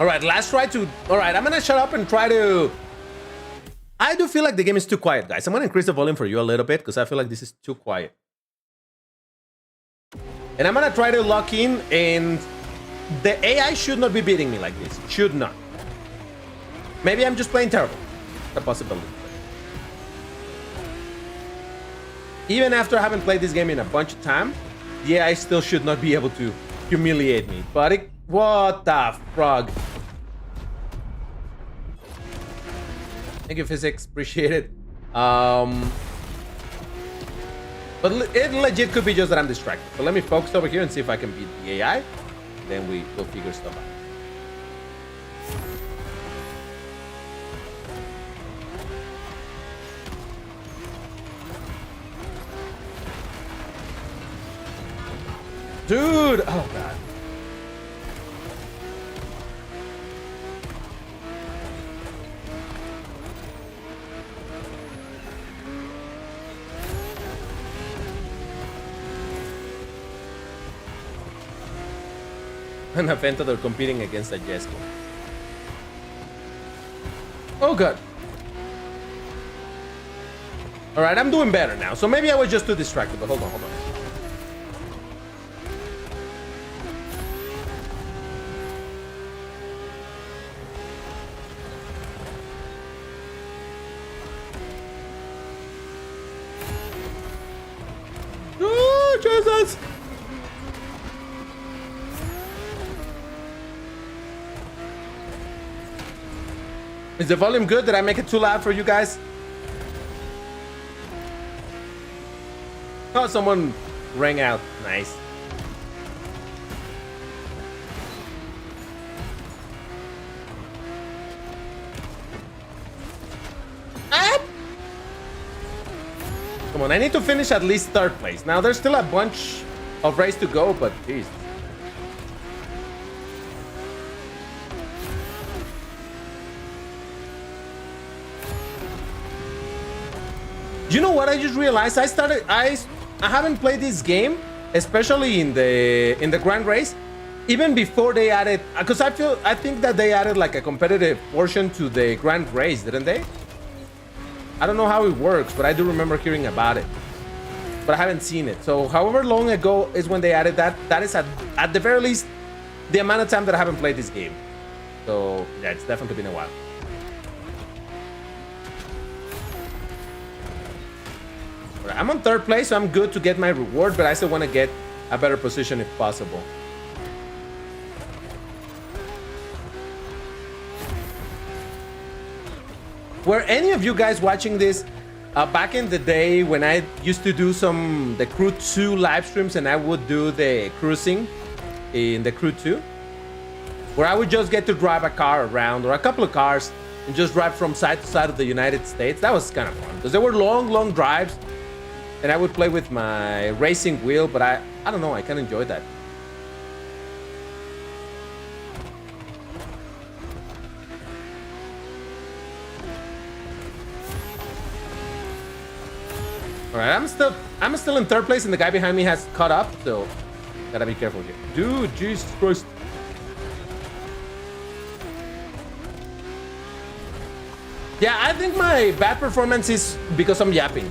All right, last try to... All right, I'm gonna shut up and try to... I do feel like the game is too quiet, guys. I'm gonna increase the volume for you a little bit because I feel like this is too quiet. And I'm gonna try to lock in, and the AI should not be beating me like this. Should not. Maybe I'm just playing terrible. It's a possibility. Even after having played this game in a bunch of time, the AI still should not be able to humiliate me. But it... What the frog? Thank you, physics. Appreciate it. But it legit could be just that I'm distracted. So let me focus over here and see if I can beat the AI. Then we will figure stuff out. Dude! Oh, God. An Aventador competing against a Jesco. Oh, God. All right, I'm doing better now. So maybe I was just too distracted, but hold on. Oh, Jesus! Is the volume good? Did I make it too loud for you guys? Oh, someone rang out. Nice. Come on, I need to finish at least third place. Now, there's still a bunch of race to go, but geez. You know what? I just realized I haven't played this game, especially in the grand race, even before they added, because I think that they added like a competitive portion to the grand race, didn't they? I don't know how it works, but I do remember hearing about it, but I haven't seen it. So however long ago is when they added that, that is at the very least the amount of time that I haven't played this game. So yeah, it's definitely been a while. I'm on third place, so I'm good to get my reward, but I still want to get a better position if possible. Were any of you guys watching this back in the day when I used to do the Crew 2 live streams and I would do the cruising in the Crew 2? Where I would just get to drive a car around or a couple of cars and just drive from side to side of the United States. That was kind of fun because there were long drives and I would play with my racing wheel, but I don't know, I kind of enjoyed that. All right, I'm still in third place and the guy behind me has caught up, so gotta be careful here. Dude, Jesus Christ. Yeah, I think my bad performance is because I'm yapping.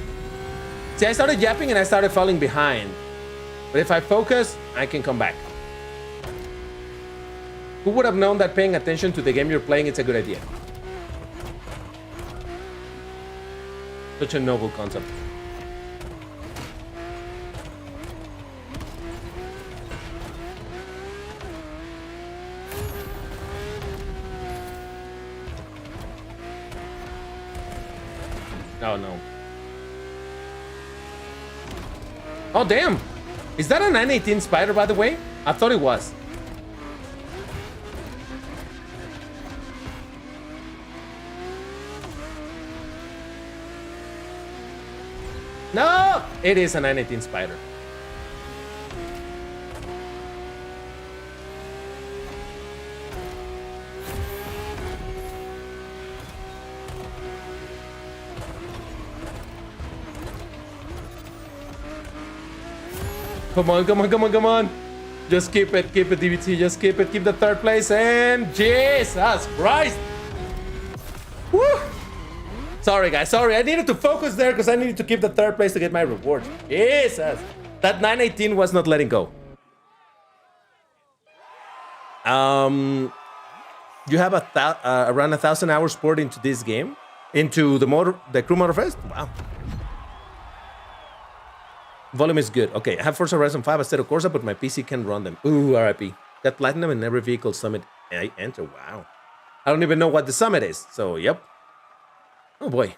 See, I started yapping and I started falling behind. But if I focus, I can come back. Who would have known that paying attention to the game you're playing is a good idea? Such a noble concept. Oh no. Oh damn! Is that a 918 Spider, by the way? I thought it was. No! It is a 918 Spider. Come on, come on, come on, come on. Just keep it, DBT. Just keep it. Keep the third place. And Jesus Christ. Woo. Sorry, guys. Sorry. I needed to focus there because I needed to keep the third place to get my reward. Jesus. That 918 was not letting go. You have around 1,000 hours poured into this game? Into the Crew Motorfest? Wow. Volume is good. Okay, I have Forza Horizon 5 instead of Corsa, but my PC can run them. Ooh, RIP. Got platinum in every vehicle summit I enter. Wow. I don't even know what the summit is. So, yep. Oh, boy.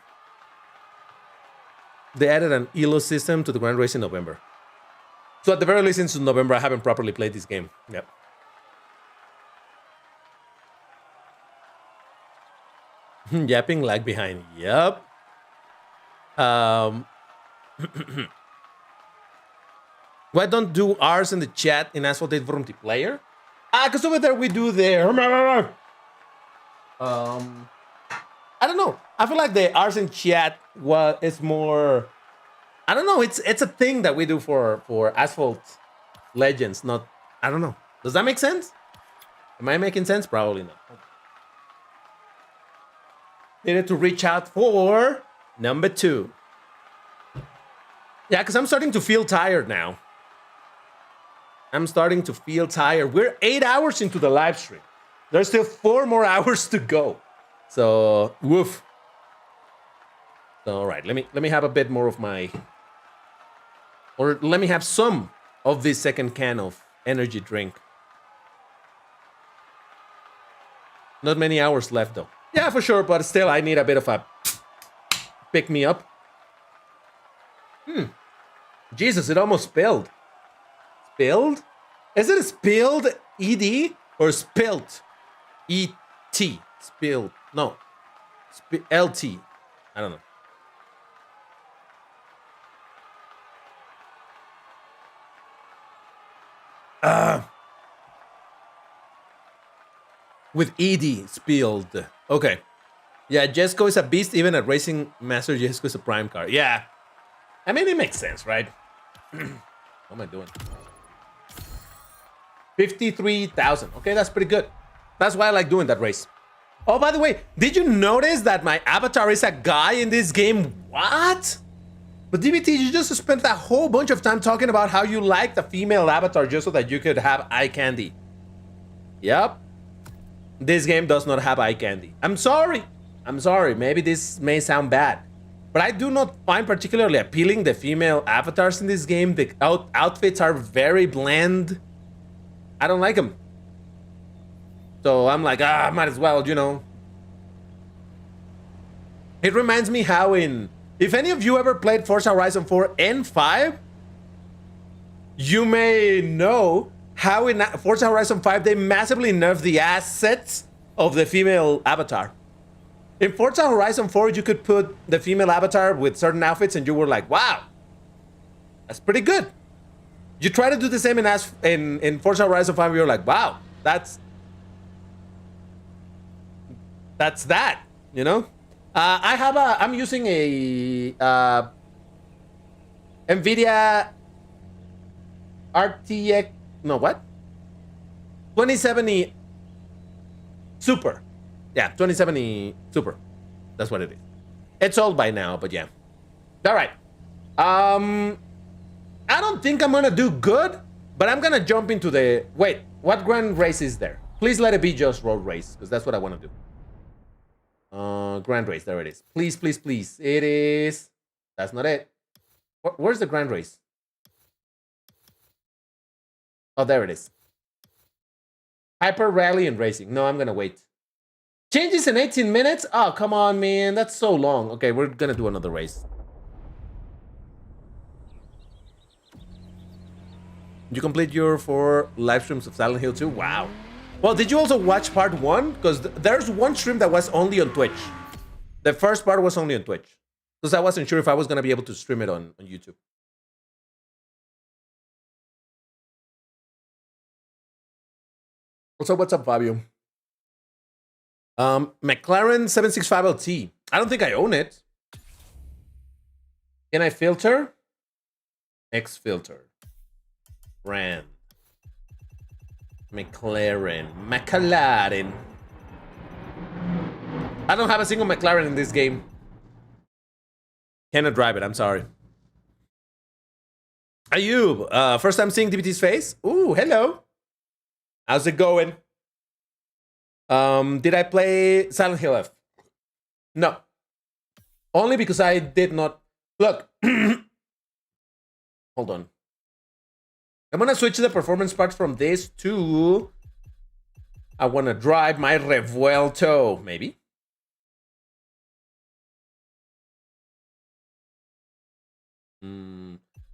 They added an ELO system to the Grand Race in November. So, at the very least, since November, I haven't properly played this game. Yep. Yapping lag behind. Yep. Why don't do R's in the chat in Asphalt Legends Vroomtiplayer? Because over there we do the... I don't know. I feel like the R's in chat is more... I don't know. It's a thing that we do for Asphalt Legends. Not... I don't know. Does that make sense? Am I making sense? Probably not. Needed to reach out for number 2. Yeah, because I'm starting to feel tired now. I'm starting to feel tired. We're 8 hours into the live stream. There's still 4 more hours to go. So, woof. All right, let me have a bit more of my... Or let me have some of this second can of energy drink. Not many hours left, though. Yeah, for sure, but still, I need a bit of a pick me up. Jesus, it almost spilled. Spilled? Is it spilled ED or spilt ET? Spilled. No. LT. I don't know. With ED spilled. Okay. Yeah, Jesco is a beast. Even at Racing Master, Jesco is a prime car. Yeah. I mean, it makes sense, right? What am I doing? 53,000. Okay, that's pretty good. That's why I like doing that race. Oh, by the way, did you notice that my avatar is a guy in this game? What? But DBT, you just spent a whole bunch of time talking about how you like the female avatar just so that you could have eye candy. Yep. This game does not have eye candy. I'm sorry. I'm sorry. Maybe this may sound bad. But I do not find particularly appealing the female avatars in this game. The outfits are very bland. I don't like them. So I'm like, might as well, you know. It reminds me how in... If any of you ever played Forza Horizon 4 and 5, you may know how in Forza Horizon 5 they massively nerfed the assets of the female avatar. In Forza Horizon 4, you could put the female avatar with certain outfits and you were like, wow, that's pretty good. You try to do the same in Forza Horizon 5, you're like, wow, that's that, you know? I'm using a NVIDIA RTX, no, what? 2070 Super. Yeah, 2070 Super. That's what it is. It's old by now, but yeah. All right. I don't think I'm gonna do good, but I'm gonna jump into the... Wait, what grand race is there? Please let it be just road race, because that's what I want to do. Grand race, there it is. Please, please, please. It is... That's not it. Where's the grand race? Oh, there it is. Hyper Rally and Racing. No, I'm gonna wait. Changes in 18 minutes? Oh, come on, man. That's so long. Okay, we're gonna do another race. You complete your 4 live streams of Silent Hill 2? Wow. Well, did you also watch part 1? Because there's one stream that was only on Twitch. The first part was only on Twitch. Because I wasn't sure if I was gonna be able to stream it on YouTube. Also, what's up, Fabio? McLaren 765LT. I don't think I own it. Can I filter? X filter. Brand. McLaren. I don't have a single McLaren in this game. Cannot drive it, I'm sorry. Ayub, first time seeing DBT's face? Ooh, hello. How's it going? Did I play Silent Hill F? No. Only because I did not... Look. Hold on. I'm gonna switch the performance part from this to... I wanna drive my Revuelto, maybe?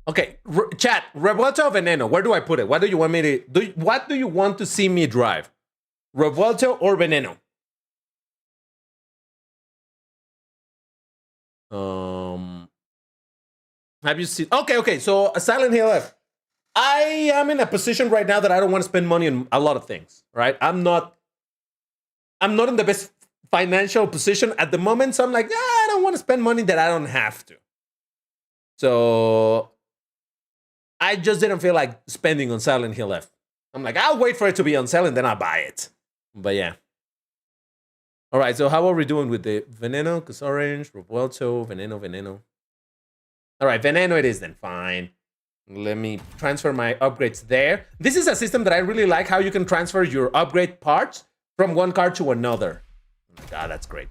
Okay, chat, Revuelto or Veneno? Where do I put it? What do you want me to do? What do you want to see me drive? Revuelto or Veneno? Have you seen? Okay. So Silent Hill F. I am in a position right now that I don't want to spend money on a lot of things. Right? I'm not in the best financial position at the moment. So I'm like, I don't want to spend money that I don't have to. So I just didn't feel like spending on Silent Hill F. I'm like, I'll wait for it to be on sale and then I'll buy it. But yeah. All right, so how are we doing with the Veneno? Because Orange, Revuelto, Veneno. All right, Veneno it is then. Fine. Let me transfer my upgrades there. This is a system that I really like, how you can transfer your upgrade parts from one car to another. Oh my God, that's great.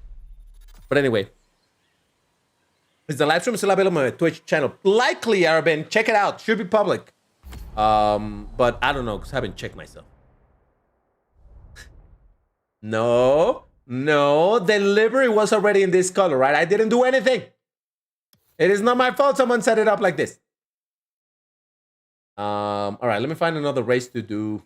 But anyway. Is the live stream still available on my Twitch channel? Likely, Arben. Check it out. Should be public. But I don't know, because I haven't checked myself. No. No, the livery was already in this color, right? I didn't do anything. It is not my fault someone set it up like this. All right, let me find another race to do.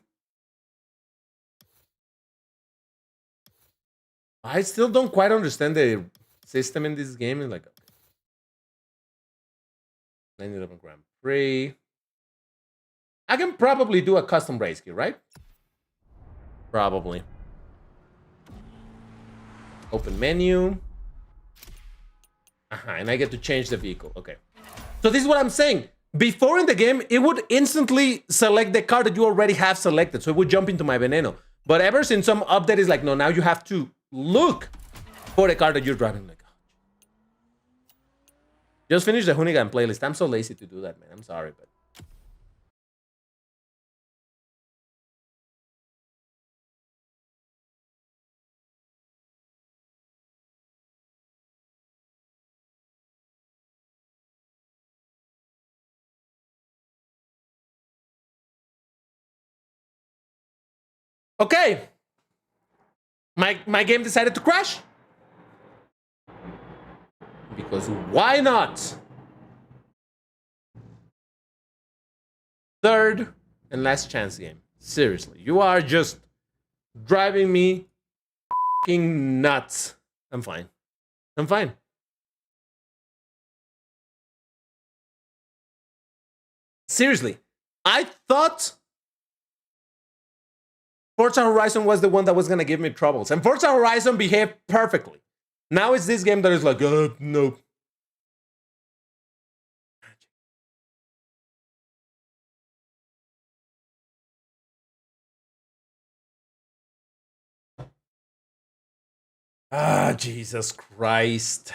I still don't quite understand the system in this game. It's like 911 Grand Prix. I can probably do a custom race here, right? Probably. Open menu. And I get to change the vehicle. Okay. So this is what I'm saying. Before in the game, it would instantly select the car that you already have selected. So it would jump into my Veneno. But ever since some update is like, no, now you have to look for the car that you're driving. Like, just finish the Hoonigan playlist. I'm so lazy to do that, man. I'm sorry, but. Okay. My game decided to crash. Because why not? Third and last chance game. Seriously, you are just driving me fucking nuts. I'm fine. I'm fine. Seriously, I thought Forza Horizon was the one that was going to give me troubles. And Forza Horizon behaved perfectly. Now it's this game that is like, no. Jesus Christ.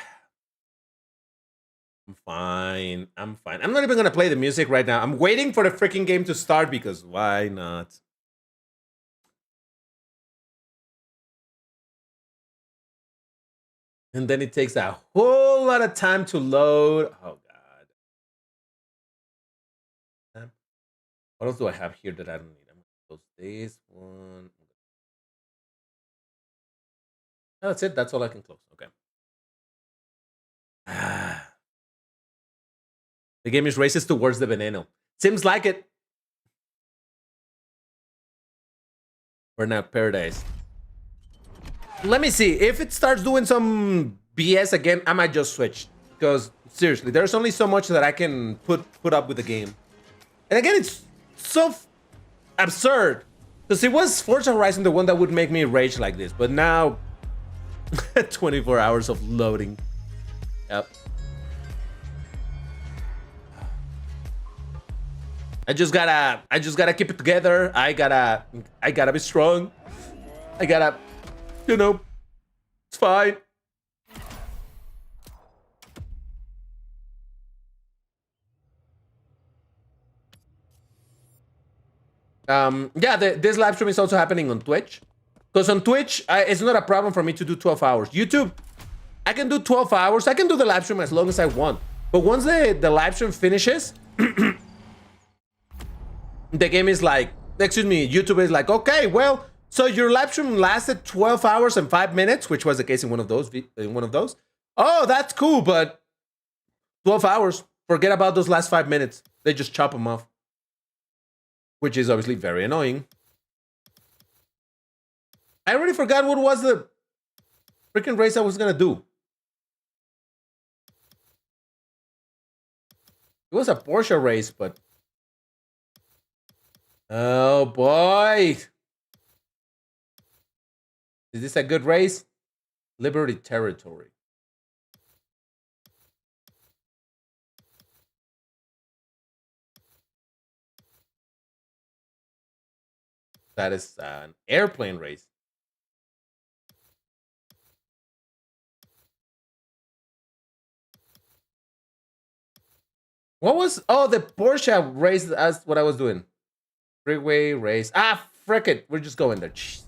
I'm fine. I'm fine. I'm not even going to play the music right now. I'm waiting for the freaking game to start because why not? And then it takes a whole lot of time to load. Oh, God. What else do I have here that I don't need? I'm going to close this one. Oh, that's it. That's all I can close. Okay. The game is racist towards the Veneno. Seems like it. Burnout Paradise. Let me see. If it starts doing some BS again, I might just switch. Because, seriously, there's only so much that I can put up with the game. And again, it's so absurd. Because it was Forza Horizon the one that would make me rage like this. But now, 24 hours of loading. Yep. I just gotta keep it together. I gotta be strong. I gotta, you know, it's fine. Yeah, this live stream is also happening on Twitch. Because on Twitch, it's not a problem for me to do 12 hours. YouTube, I can do 12 hours. I can do the live stream as long as I want. But once the live stream finishes, the game is like, excuse me, YouTube is like, okay, well, so your live stream lasted 12 hours and 5 minutes, which was the case in one of those. Oh, that's cool, but 12 hours. Forget about those last 5 minutes. They just chop them off, which is obviously very annoying. I already forgot what was the freaking race I was gonna do. It was a Porsche race, but oh boy. Is this a good race? Liberty Territory. That is an airplane race. What was, oh, the Porsche race? That's what I was doing. Freeway race. Ah, frick it. We're just going there. Jeez.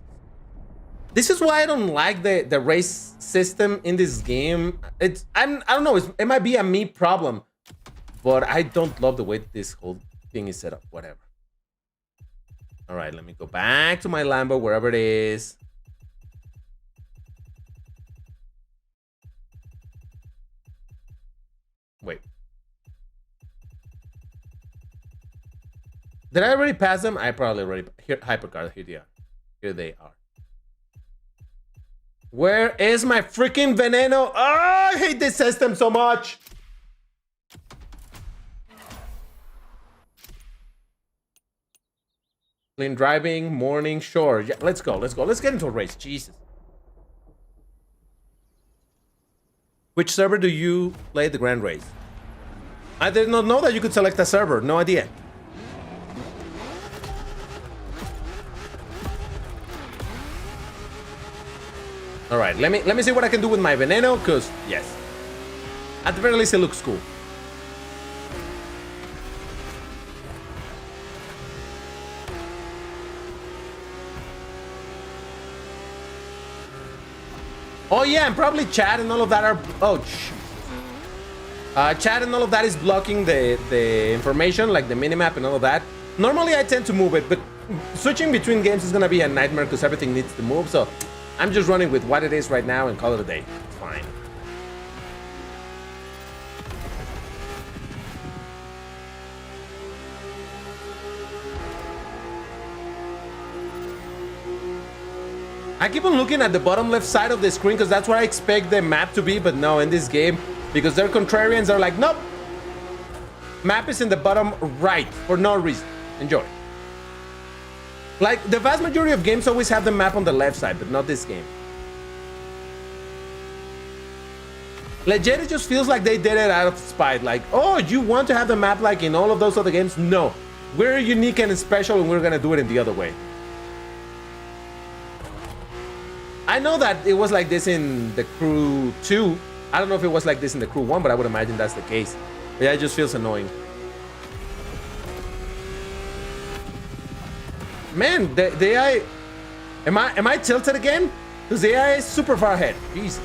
This is why I don't like the race system in this game. I don't know. It might be a me problem, but I don't love the way this whole thing is set up. Whatever. All right, let me go back to my Lambo, wherever it is. Did I already pass them? I probably already. Here, hypercar. Here they are. Here they are. Where is my freaking veneno? Oh, I hate this system so much. Clean driving, morning, sure. Yeah, let's go. Let's go. Let's get into a race. Jesus. Which server do you play the Grand Race? I did not know that you could select a server. No idea. All right, let me see what I can do with my veneno, because yes, at the very least it looks cool. Oh yeah, and probably chat and all of that are chat and all of that is blocking the information, like the minimap and all of that. Normally I tend to move it, but switching between games is gonna be a nightmare because everything needs to move. So I'm just running with what it is right now and call it a day. It's fine. I keep on looking at the bottom left side of the screen because that's where I expect the map to be, but no, in this game, because they're contrarians, they're like, nope. Map is in the bottom right for no reason. Enjoy. Like, the vast majority of games always have the map on the left side, but not this game. Legit, it just feels like they did it out of spite. Like, oh, you want to have the map like in all of those other games? No. We're unique and special, and we're gonna do it in the other way. I know that it was like this in the Crew 2. I don't know if it was like this in the Crew 1, but I would imagine that's the case. But yeah, it just feels annoying. Man, the AI... Am I tilted again? Because the AI is super far ahead. Jesus.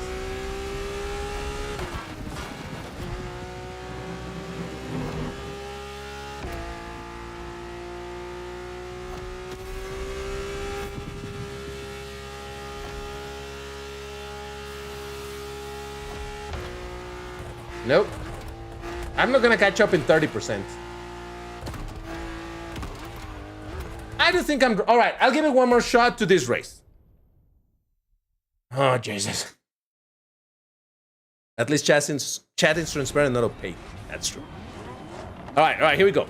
Nope. I'm not gonna catch up in 30%. I do think I'm... All right, I'll give it one more shot to this race. Oh, Jesus. At least chat is transparent, not opaque. That's true. All right, here we go.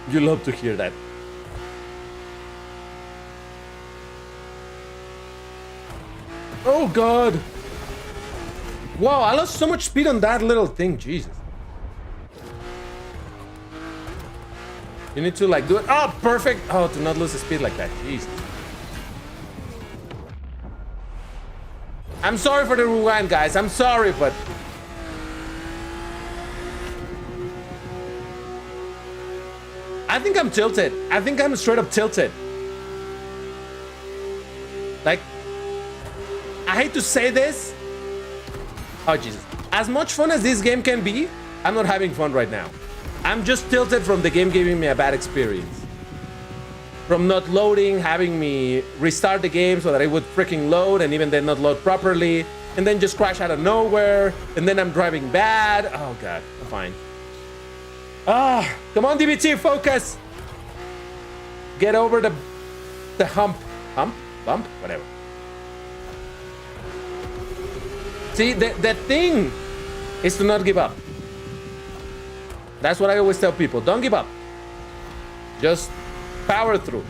You love to hear that. Oh God! Wow, I lost so much speed on that little thing. Jesus. You need to like do it. Oh, perfect. Oh, to not lose the speed like that. Jesus. I'm sorry for the rewind, guys. I'm sorry, but I think I'm tilted. I think I'm straight up tilted. Like, I hate to say this. Oh, Jesus. As much fun as this game can be, I'm not having fun right now. I'm just tilted from the game giving me a bad experience. From not loading, having me restart the game so that it would freaking load and even then not load properly. And then just crash out of nowhere. And then I'm driving bad. Oh, God. I'm fine. Ah, come on, DBT, focus. Get over the hump, bump, whatever. See, the thing is to not give up. That's what I always tell people. Don't give up. Just power through.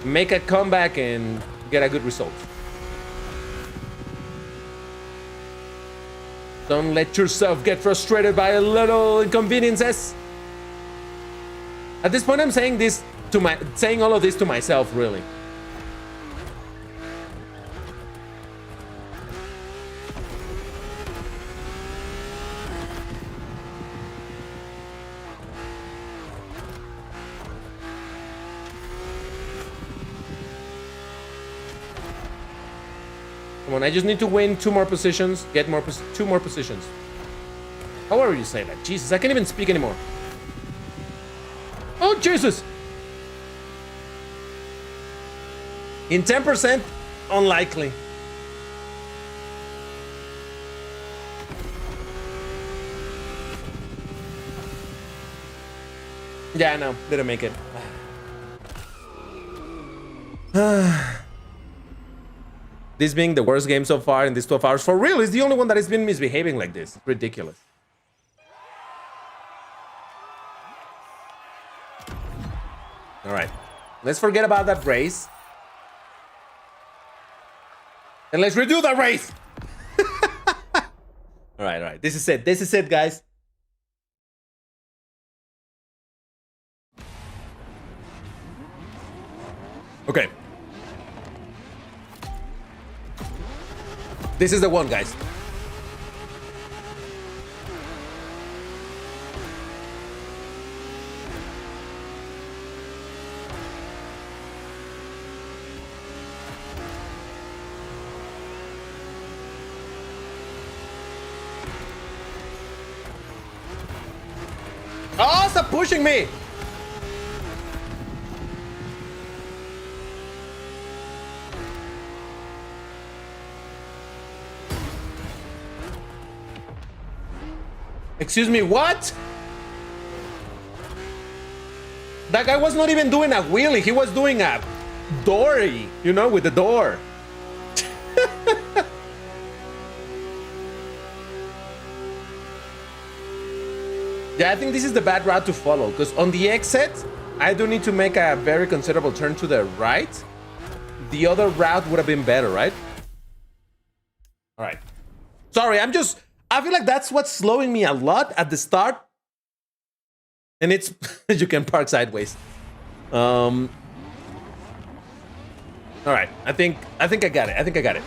Make a comeback and get a good result. Don't let yourself get frustrated by a little inconveniences. At this point, I'm saying this to saying all of this to myself, really. Come on, I just need to win 2 more positions, get more 2 more positions. However you say that. Jesus, I can't even speak anymore. Oh, Jesus! In 10%, unlikely. Yeah, I know. Didn't make it. This being the worst game so far in these 12 hours. For real, it's the only one that has been misbehaving like this. Ridiculous. All right. Let's forget about that race. And let's redo that race. All right. This is it. This is it, guys. Okay. This is the one, guys. Oh, stop pushing me! Excuse me, what? That guy was not even doing a wheelie. He was doing a dory, you know, with the door. Yeah, I think this is the bad route to follow, because on the exit, I do need to make a very considerable turn to the right. The other route would have been better, right? All right. Sorry, I feel like that's what's slowing me a lot at the start. And it's, you can park sideways. All right, I think I got it.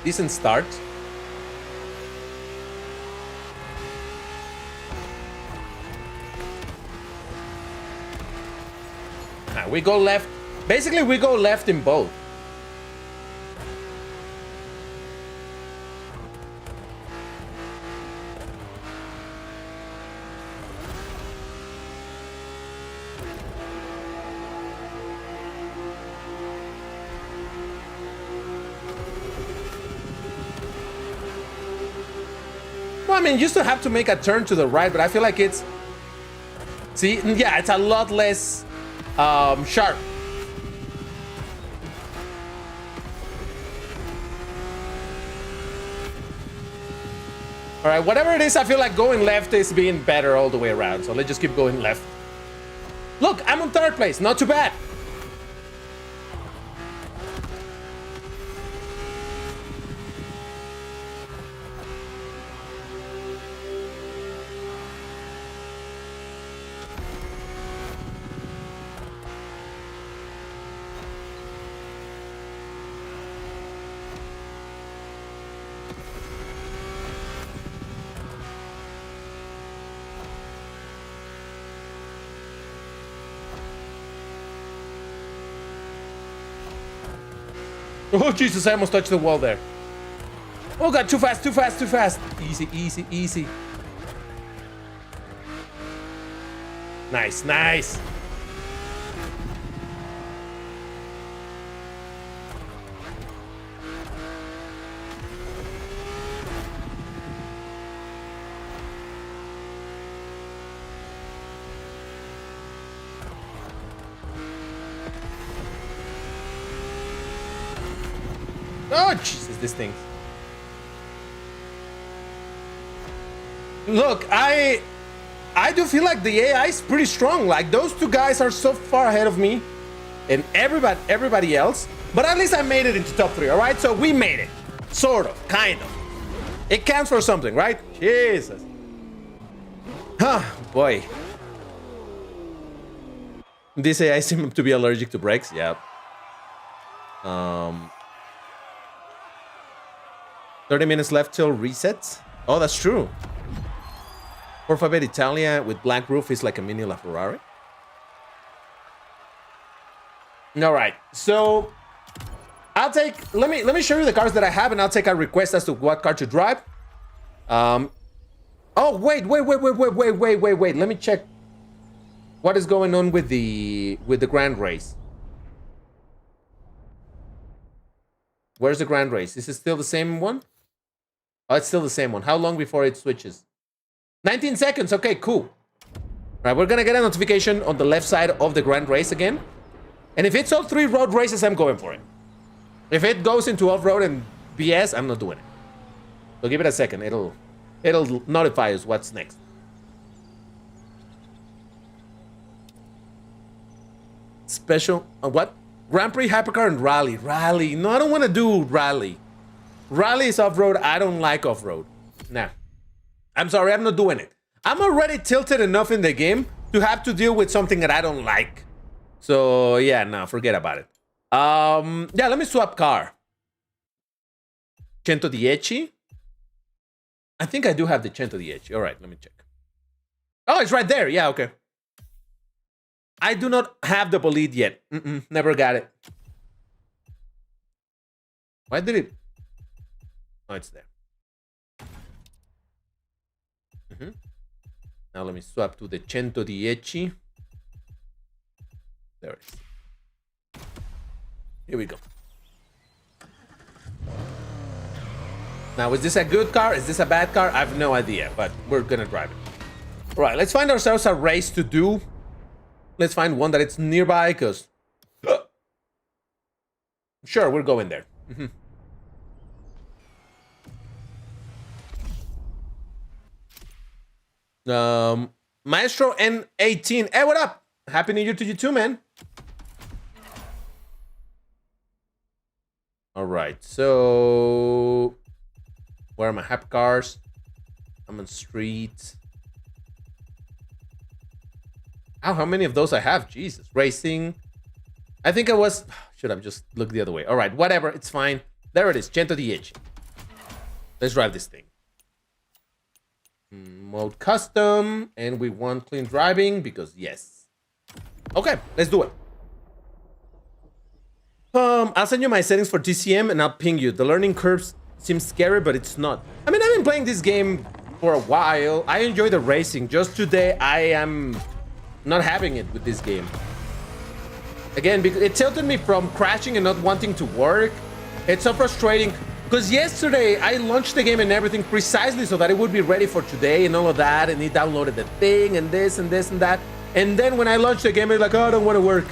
Decent start. We go left. Basically, we go left in both. Well, I mean, you still have to make a turn to the right, but I feel like it's... See, yeah, it's a lot less sharp. All right, whatever it is, I feel like going left is being better all the way around. So let's just keep going left. Look, I'm on 3rd place. Not too bad. Oh, Jesus, I almost touched the wall there. Oh, God, too fast. Easy. Nice. Oh, Jesus, this thing. Look, I do feel like the AI is pretty strong. Like, those 2 guys are so far ahead of me and everybody else. But at least I made it into top 3, all right? So we made it. Sort of, kind of. It counts for something, right? Jesus. Huh, boy. This AI seems to be allergic to brakes. Yeah. 30 minutes left till resets. Oh, that's true. 458 Italia with black roof is like a mini LaFerrari. All right, so I'll take. Let me show you the cars that I have, and I'll take a request as to what car to drive. Oh wait. Let me check what is going on with the grand race. Where's the grand race? Is it still the same one? Oh, it's still the same one. How long before it switches? 19 seconds. Okay, cool. All right, we're gonna get a notification on the left side of the grand race again. And if it's all 3 road races, I'm going for it. If it goes into off-road and BS, I'm not doing it. So give it a second. It'll notify us what's next. Special what? Grand Prix, Hypercar, and Rally. Rally. No, I don't want to do Rally. Rally is off-road. I don't like off-road. Nah. I'm sorry, I'm not doing it. I'm already tilted enough in the game to have to deal with something that I don't like. So yeah, no, forget about it. Yeah, let me swap car. 110. I think I do have the 110. All right, let me check. Oh, it's right there. Yeah, okay. I do not have the bolide yet. Never got it. Why did it? Oh, it's there. Now let me swap to the 110. There it is. Here we go. Now, is this a good car? Is this a bad car? I have no idea, but we're gonna drive it. All right, let's find ourselves a race to do. Let's find one that it's nearby, because... Sure, we're going there. Maestro N18. Hey, what up? Happy New Year to you too, man. All right, so where are my hap cars? I'm on street. Oh, how many of those I have? Jesus. Racing. I think I was... Should have just looked the other way. All right, whatever. It's fine. There it is. 110. Let's drive this thing. Mode custom. And we want clean driving because yes. Okay, let's do it. I'll send you my settings for TCM and I'll ping you. The learning curves seem scary, but it's not. I mean, I've been playing this game for a while. I enjoy the racing. Just today, I am not having it with this game. Again, because it tilted me from crashing and not wanting to work. It's so frustrating. Because yesterday, I launched the game and everything precisely so that it would be ready for today and all of that. And he downloaded the thing and this and this and that. And then when I launched the game, it's like, oh, I don't want to work.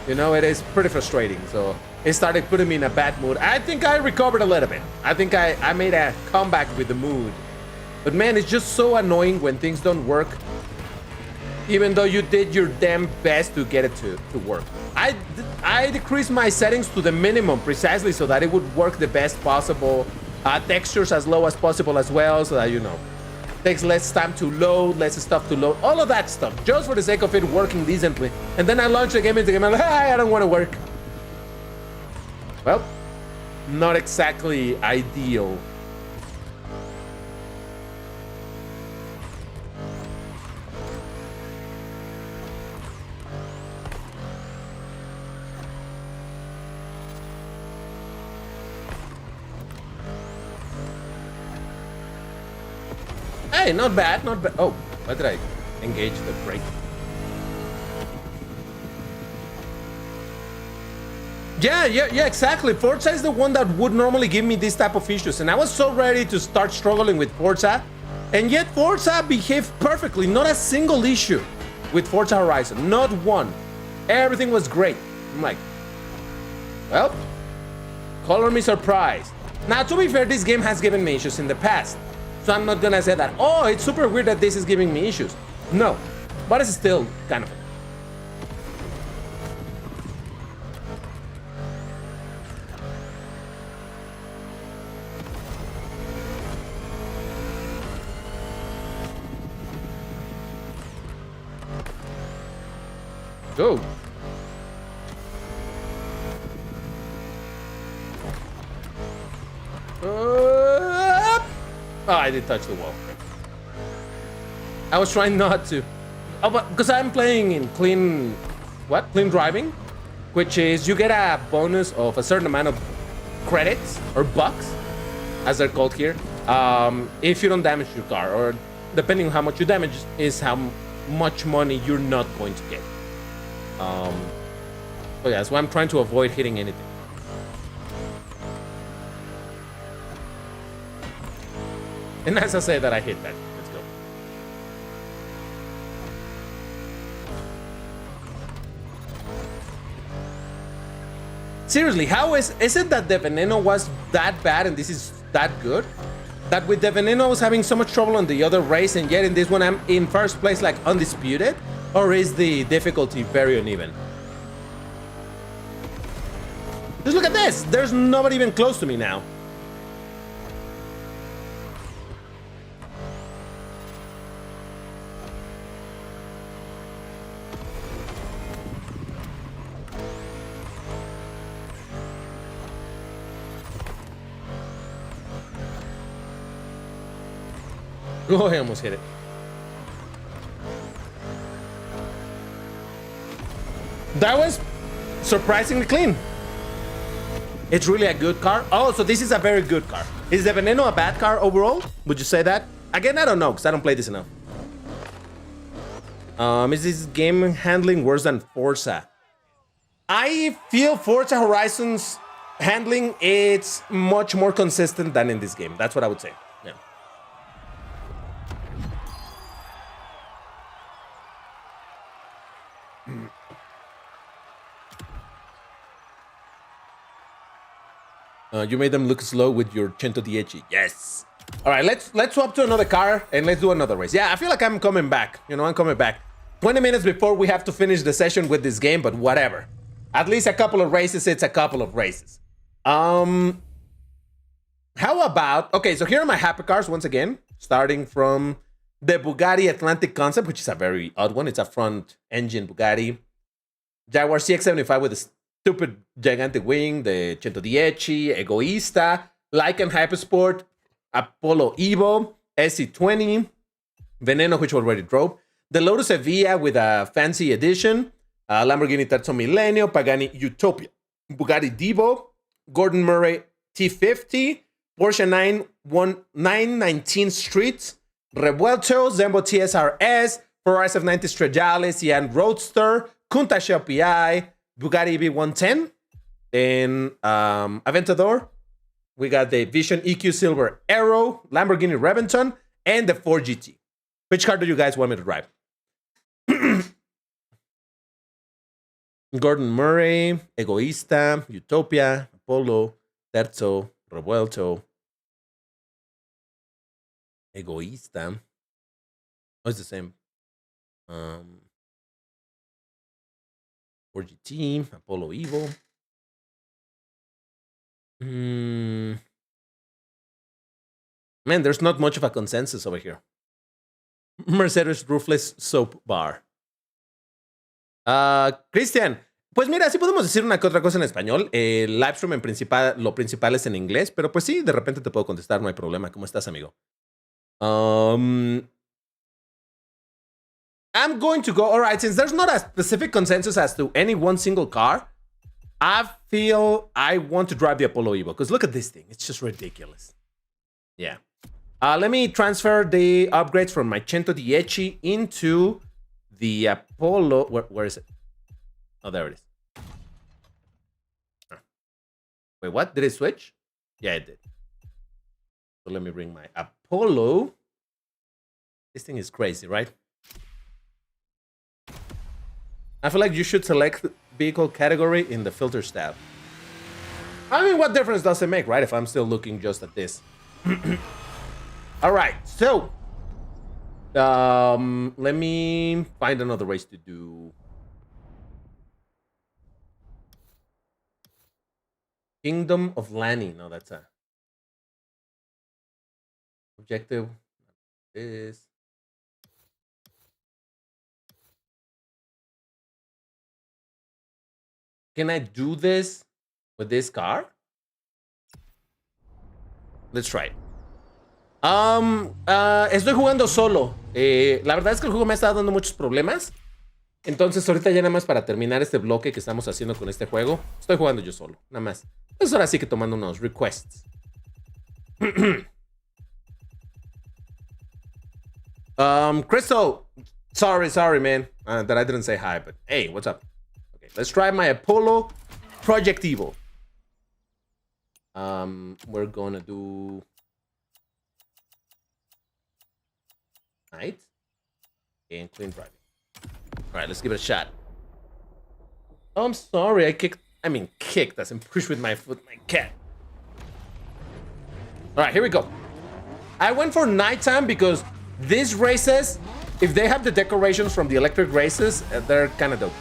You know, it is pretty frustrating. So it started putting me in a bad mood. I think I recovered a little bit. I think I made a comeback with the mood. But man, it's just so annoying when things don't work. Even though you did your damn best to get it to work. I decreased my settings to the minimum precisely so that it would work the best possible. Textures as low as possible as well, so that, you know, takes less time to load, less stuff to load, all of that stuff, just for the sake of it working decently. And then I launched the game into the game, I'm like, hey, I don't want to work. Well, not exactly ideal. Hey, not bad, not bad. Oh, why did I engage the brake? Yeah, exactly. Forza is the one that would normally give me this type of issues. And I was so ready to start struggling with Forza. And yet Forza behaved perfectly. Not a single issue with Forza Horizon. Not one. Everything was great. I'm like, well, color me surprised. Now, to be fair, this game has given me issues in the past. So I'm not gonna say that, oh, it's super weird that this is giving me issues. No, but it's still kind of... Go. Oh, I did touch the wall. I was trying not to. Oh, but because I'm playing in clean driving, which is you get a bonus of a certain amount of credits or bucks, as they're called here, if you don't damage your car, or depending on how much you damage is how much money you're not going to get. So yeah, so I'm trying to avoid hitting anything. And as I say that, I hit that. Let's go. Seriously, how is it that the Veneno was that bad and this is that good? That with the Veneno I was having so much trouble on the other race, and yet in this one I'm in first place, like undisputed? Or is the difficulty very uneven? Just look at this! There's nobody even close to me now. Oh, I almost hit it. That was surprisingly clean. It's really a good car. Oh, so this is a very good car. Is the Veneno a bad car overall? Would you say that? Again, I don't know, because I don't play this enough. Is this game handling worse than Forza? I feel Forza Horizon's handling, it's much more consistent than in this game. That's what I would say. Yeah. You made them look slow with your 𝐒𝐮𝐬. Yes. All right, let's swap to another car and let's do another race. Yeah, I feel like I'm coming back. You know, I'm coming back. 20 minutes before we have to finish the session with this game, but whatever. At least a couple of races, it's a couple of races. How about... Okay, so here are my happy cars once again. Starting from the Bugatti Atlantic Concept, which is a very odd one. It's a front-engine Bugatti. Jaguar CX-75 with a stupid gigantic wing, the 𝐒𝐮𝐬, Egoista, Lycan Hypersport, Apollo Evo, SC20, Veneno, which we already drove, the Lotus Evija with a fancy edition, Lamborghini Terzo Millennio, Pagani Utopia, Bugatti Divo, Gordon Murray T50, Porsche 919 Street, Revuelto, Zembo TSRS, Ferrari F90 Stregiale, Cian Roadster, Countach LPI, Bugatti EV110, and Aventador. We got the Vision EQ Silver Arrow, Lamborghini Reventon, and the 4GT. Which car do you guys want me to drive? Gordon Murray, Egoista, Utopia, Apollo, Terzo, Revuelto, Egoista. Oh, it's the same. 4GT, Apollo Evo. Man, there's not much of a consensus over here. Mercedes Roofless Soap Bar. Cristian, pues mira, sí podemos decir una que otra cosa en español. El livestream en principal, lo principal es en inglés, pero pues sí, de repente te puedo contestar, no hay problema. ¿Cómo estás, amigo? I'm going to go, all right, since there's not a specific consensus as to any one single car, I feel I want to drive the Apollo Evo, because look at this thing. It's just ridiculous. Yeah. Let me transfer the upgrades from my 𝐒𝐮𝐬 into the Apollo. Where is it? Oh, there it is. Wait, what? Did it switch? Yeah, it did. So let me bring my Apollo. This thing is crazy, right? I feel like you should select vehicle category in the filters tab. I mean, what difference does it make, right? If I'm still looking just at this. All right, so let me find another race to do. Kingdom of Lanny. No, that's a objective. Is can I do this with this car? Let's try it. Estoy jugando solo. La verdad es que el juego me ha estado dando muchos problemas. Entonces ahorita ya nada más para terminar este bloque que estamos haciendo con este juego, estoy jugando yo solo, nada más. Pues ahora sí que tomando unos requests. Crystal, sorry, man, that I didn't say hi, but hey, what's up? Okay, let's try my Apollo Project Evil. We're gonna do night and clean driving. All right, let's give it a shot. Oh, I'm sorry, kicked, as in push with my foot, my cat. All right, here we go. I went for nighttime because these races, if they have the decorations from the electric races, they're kind of dope.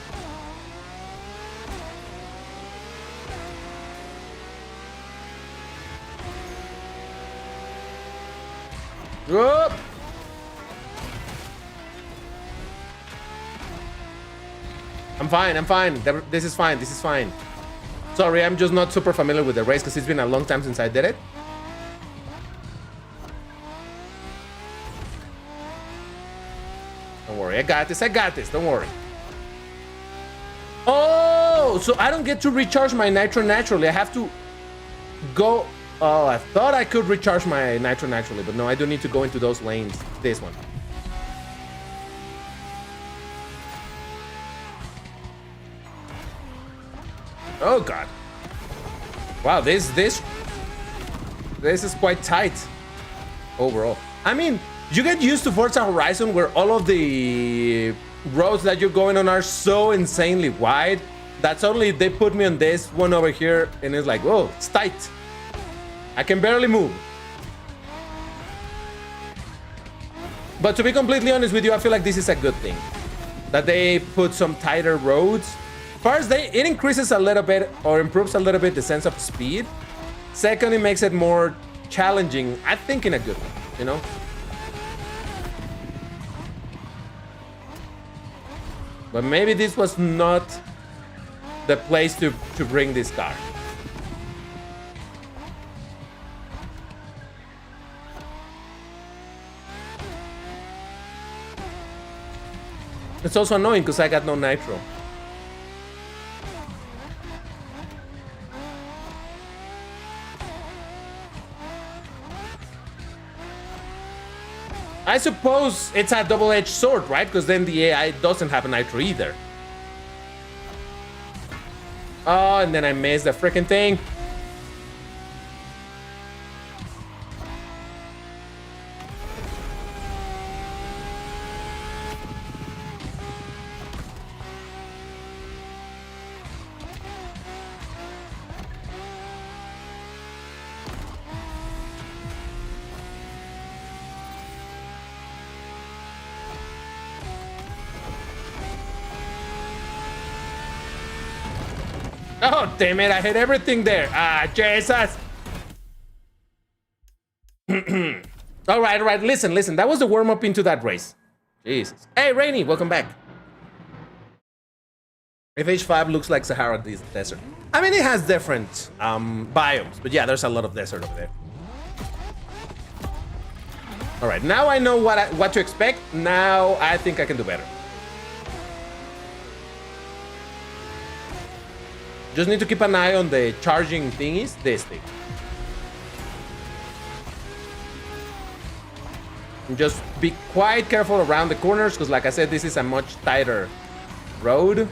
Whoop. I'm fine. This is fine. Sorry, I'm just not super familiar with the race because it's been a long time since I did it. Don't worry, I got this, don't worry. Oh, so I don't get to recharge my nitro naturally. I have to go. Oh, I thought I could recharge my nitro naturally, but no, I do need to go into those lanes. This one. Oh god. Wow, this is quite tight overall. I mean, you get used to Forza Horizon where all of the roads that you're going on are so insanely wide that suddenly they put me on this one over here and it's like, whoa, it's tight. I can barely move. But to be completely honest with you, I feel like this is a good thing. That they put some tighter roads. First, it increases a little bit or improves a little bit the sense of speed. Second, it makes it more challenging, I think in a good way, you know? But maybe this was not the place to bring this car. It's also annoying because I got no nitro. I suppose it's a double-edged sword, right? Because then the AI doesn't have a nitro either. Oh, and then I missed the freaking thing. Oh, damn it, I hit everything there. Ah, Jesus. All right, listen. That was the warm-up into that race. Jesus. Hey, Rainy, welcome back. FH5 looks like Sahara Desert. I mean, it has different biomes, but yeah, there's a lot of desert over there. All right, now I know what to expect. Now I think I can do better. Just need to keep an eye on the charging thingies. This thing. And just be quite careful around the corners because, like I said, this is a much tighter road.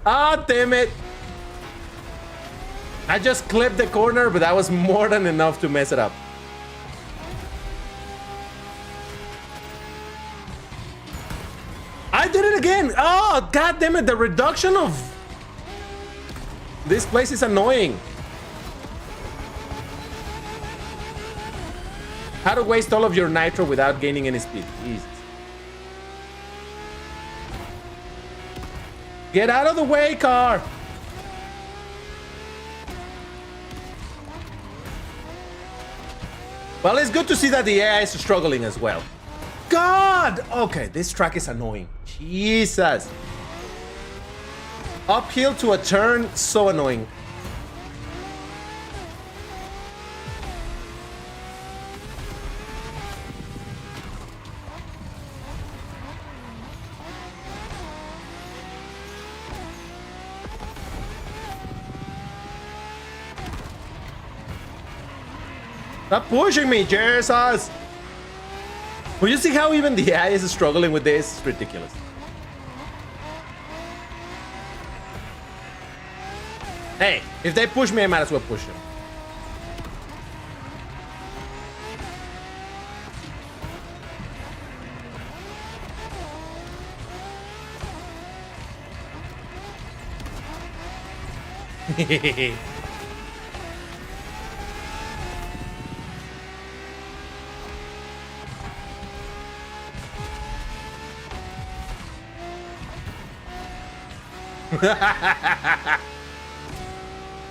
Ah, damn it. I just clipped the corner, but that was more than enough to mess it up. I did it again. Oh, god damn it. The reduction of this place is annoying. How to waste all of your nitro without gaining any speed. Jesus. Get out of the way, car. Well, it's good to see that the AI is struggling as well. God! Okay, this track is annoying. Jesus. Uphill to a turn, so annoying. Stop pushing me, Jesus! Will you see how even the AI is struggling with this? It's ridiculous. Hey, if they push me, I might as well push them.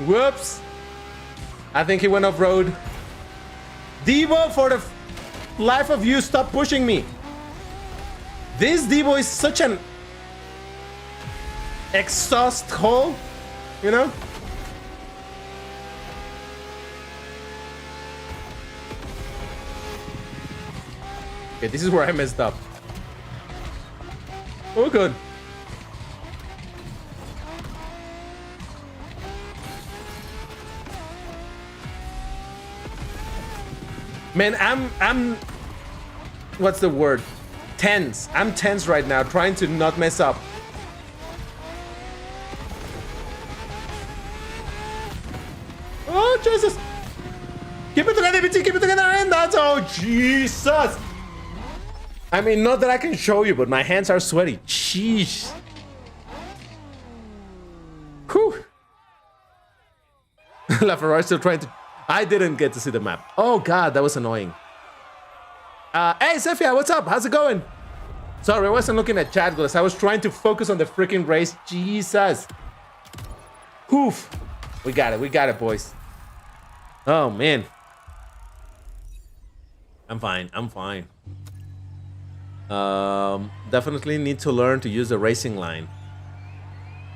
Whoops. I think he went off-road. Devo, for the life of you, stop pushing me. This Devo is such an exhaust hole, you know? Okay, this is where I messed up. Oh, good. Man, I'm what's the word? Tense. I'm tense right now, trying to not mess up. Oh, Jesus. Keep it together, DBT, keep it together, and that's, oh, Jesus. I mean, not that I can show you, but my hands are sweaty. Jeez. Whew. LaFerrari still trying to... I didn't get to see the map. Oh, God, that was annoying. Hey, Sophia, what's up? How's it going? Sorry, I wasn't looking at chat because I was trying to focus on the freaking race. Jesus. Oof. We got it, boys. Oh, man. I'm fine. Definitely need to learn to use the racing line.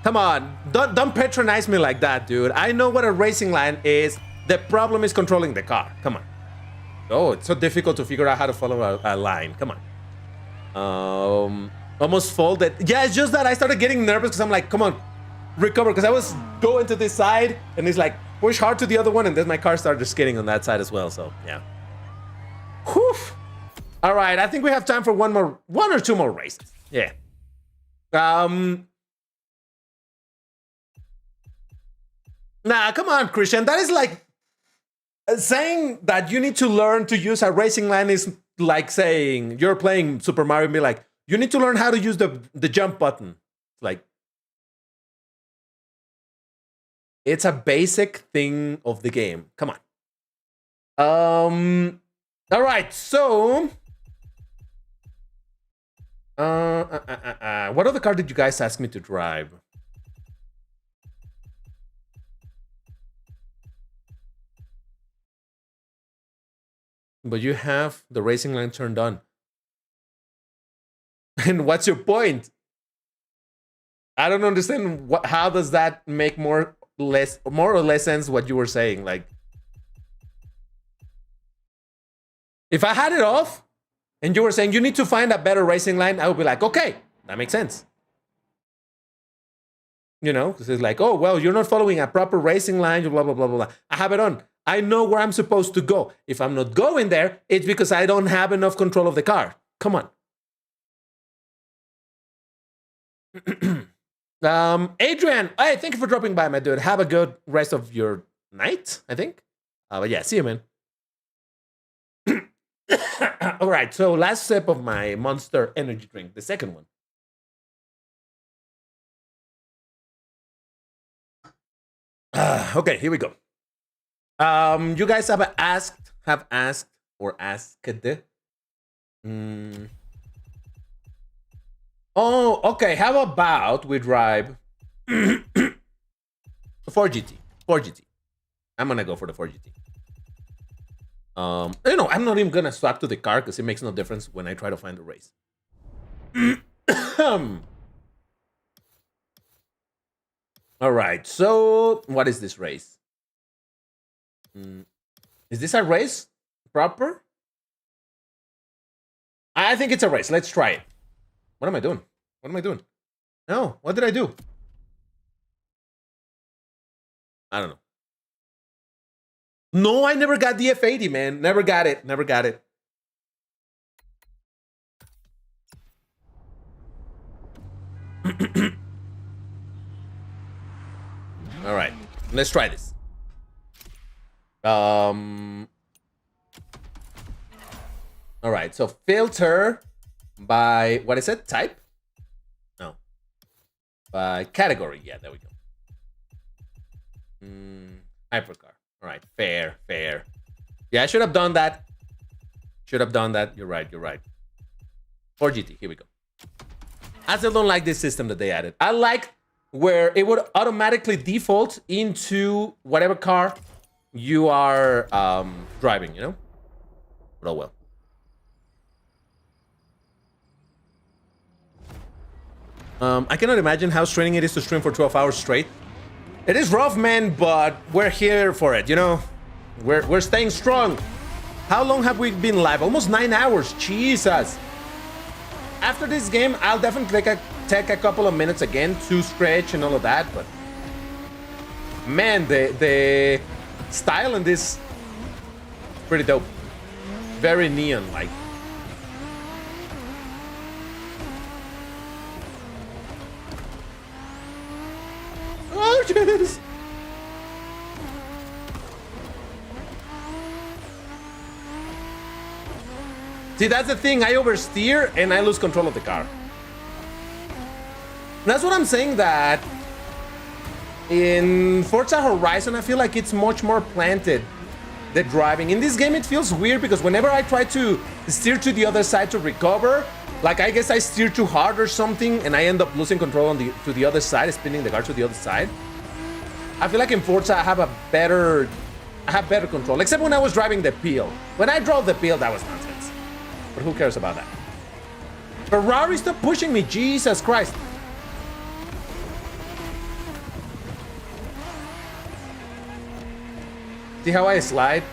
Come on, don't patronize me like that, dude. I know what a racing line is. The problem is controlling the car. Come on. Oh, it's so difficult to figure out how to follow a line. Come on. Almost folded. Yeah, it's just that I started getting nervous because I'm like, come on, recover. Because I was going to this side and it's like, push hard to the other one. And then my car started skidding on that side as well. So, yeah. Whew. All right, I think we have time for one or two more races. Yeah. Nah, come on, Christian. That is like saying that you need to learn to use a racing line is like saying you're playing Super Mario and be like, you need to learn how to use the jump button. Like, it's a basic thing of the game. Come on. All right, so what other car did you guys ask me to drive? But you have the racing line turned on. And what's your point? I don't understand how does that make more or less sense what you were saying. Like, if I had it off and you were saying you need to find a better racing line, I would be like, okay, that makes sense. You know, because it's like, oh, well, you're not following a proper racing line, blah, blah, blah, blah, blah. I have it on. I know where I'm supposed to go. If I'm not going there, it's because I don't have enough control of the car. Come on. Adrian, hey, thank you for dropping by, my dude. Have a good rest of your night, I think. But yeah, see you, man. All right, so last sip of my Monster energy drink, the second one. Okay, here we go. You guys have asked. Oh, okay. How about we drive 4GT? 4GT. I'm gonna go for the 4GT. You know, I'm not even gonna swap to the car because it makes no difference when I try to find the race. All right, so what is this race? Is this a race proper? I think it's a race. Let's try it. What am I doing? What am I doing? No, what did I do? I don't know. No, I never got the F80, man. Never got it. Never got it. All right, let's try this. All right, so filter by, what is it? Type? No. By category. Yeah, there we go. Hypercar. All right, fair. Yeah, I should have done that. Should have done that. You're right. 4GT, here we go. I still don't like this system that they added. I like where it would automatically default into whatever car you are driving, you know? But oh well. I cannot imagine how straining it is to stream for 12 hours straight. It is rough, man, but we're here for it, you know? We're staying strong. How long have we been live? Almost 9 hours. Jesus. After this game, I'll definitely take a couple of minutes again to stretch and all of that, but man, the style in this pretty dope. Very neon-like. Oh, jeez. See, that's the thing. I oversteer and I lose control of the car. That's what I'm saying, that in Forza Horizon, I feel like it's much more planted, the driving. In this game, it feels weird because whenever I try to steer to the other side to recover, like I guess I steer too hard or something and I end up losing control on to the other side, spinning the car to the other side. I feel like in Forza, I have better control, except when I was driving the Peel. When I drove the Peel, that was nonsense. But who cares about that? Ferrari, stop pushing me, Jesus Christ. See how I slide?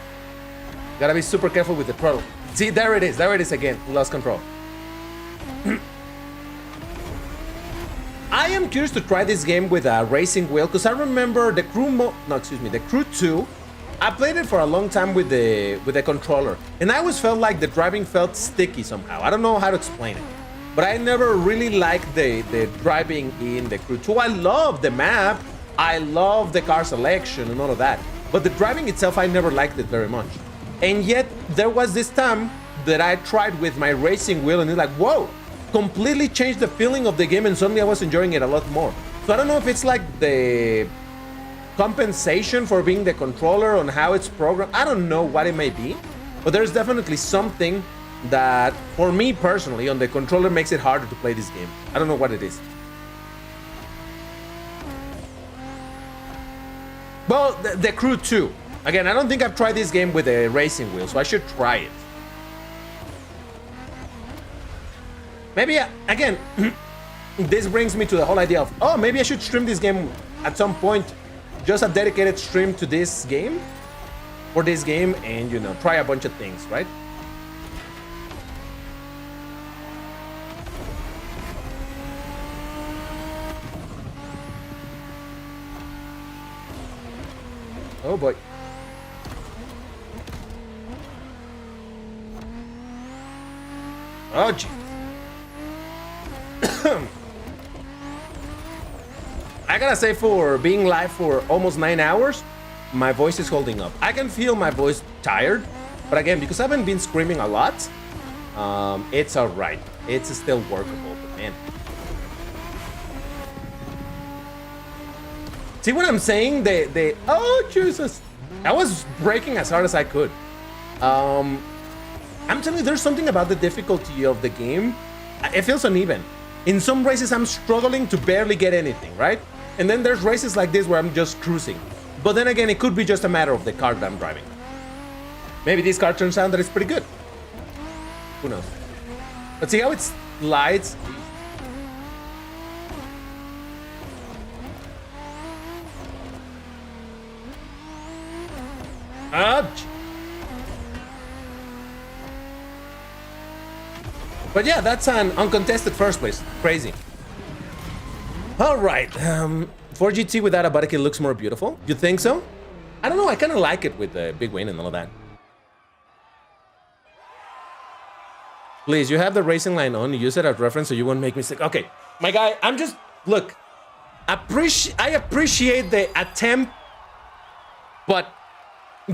Gotta be super careful with the throttle. See, there it is again, lost control. I am curious to try this game with a racing wheel, because I remember the Crew 2. I played it for a long time with the controller, and I always felt like the driving felt sticky somehow. I don't know how to explain it, but I never really liked the driving in the Crew 2. I love the map, I love the car selection and all of that, but the driving itself, I never liked it very much. And yet, there was this time that I tried with my racing wheel, and it's like, whoa, completely changed the feeling of the game, and suddenly I was enjoying it a lot more. So I don't know if it's like the compensation for being the controller on how it's programmed. I don't know what it may be, but there's definitely something that, for me personally, on the controller makes it harder to play this game. I don't know what it is. Well, the Crew 2. Again, I don't think I've tried this game with a racing wheel, so I should try it. Maybe, again, this brings me to the whole idea of, oh, maybe I should stream this game at some point. Just a dedicated stream to this game, for this game, and, you know, try a bunch of things, right? Oh boy. Oh gee. I gotta say, for being live for almost 9 hours, my voice is holding up. I can feel my voice tired, but again, because I haven't been screaming a lot, it's all right. It's still workable, but man. See what I'm saying? Oh, Jesus. I was braking as hard as I could. I'm telling you, there's something about the difficulty of the game. It feels uneven. In some races, I'm struggling to barely get anything, right? And then there's races like this where I'm just cruising. But then again, it could be just a matter of the car that I'm driving. Maybe this car turns out that it's pretty good. Who knows? Let's see how it slides. Ouch. But yeah, that's an uncontested first place. Crazy. All right. 4GT without a body kit looks more beautiful. You think so? I don't know. I kind of like it with the big wing and all of that. Please, you have the racing line on. Use it as reference so you won't make mistake. Okay, my guy, I'm just... Look, I appreciate the attempt, but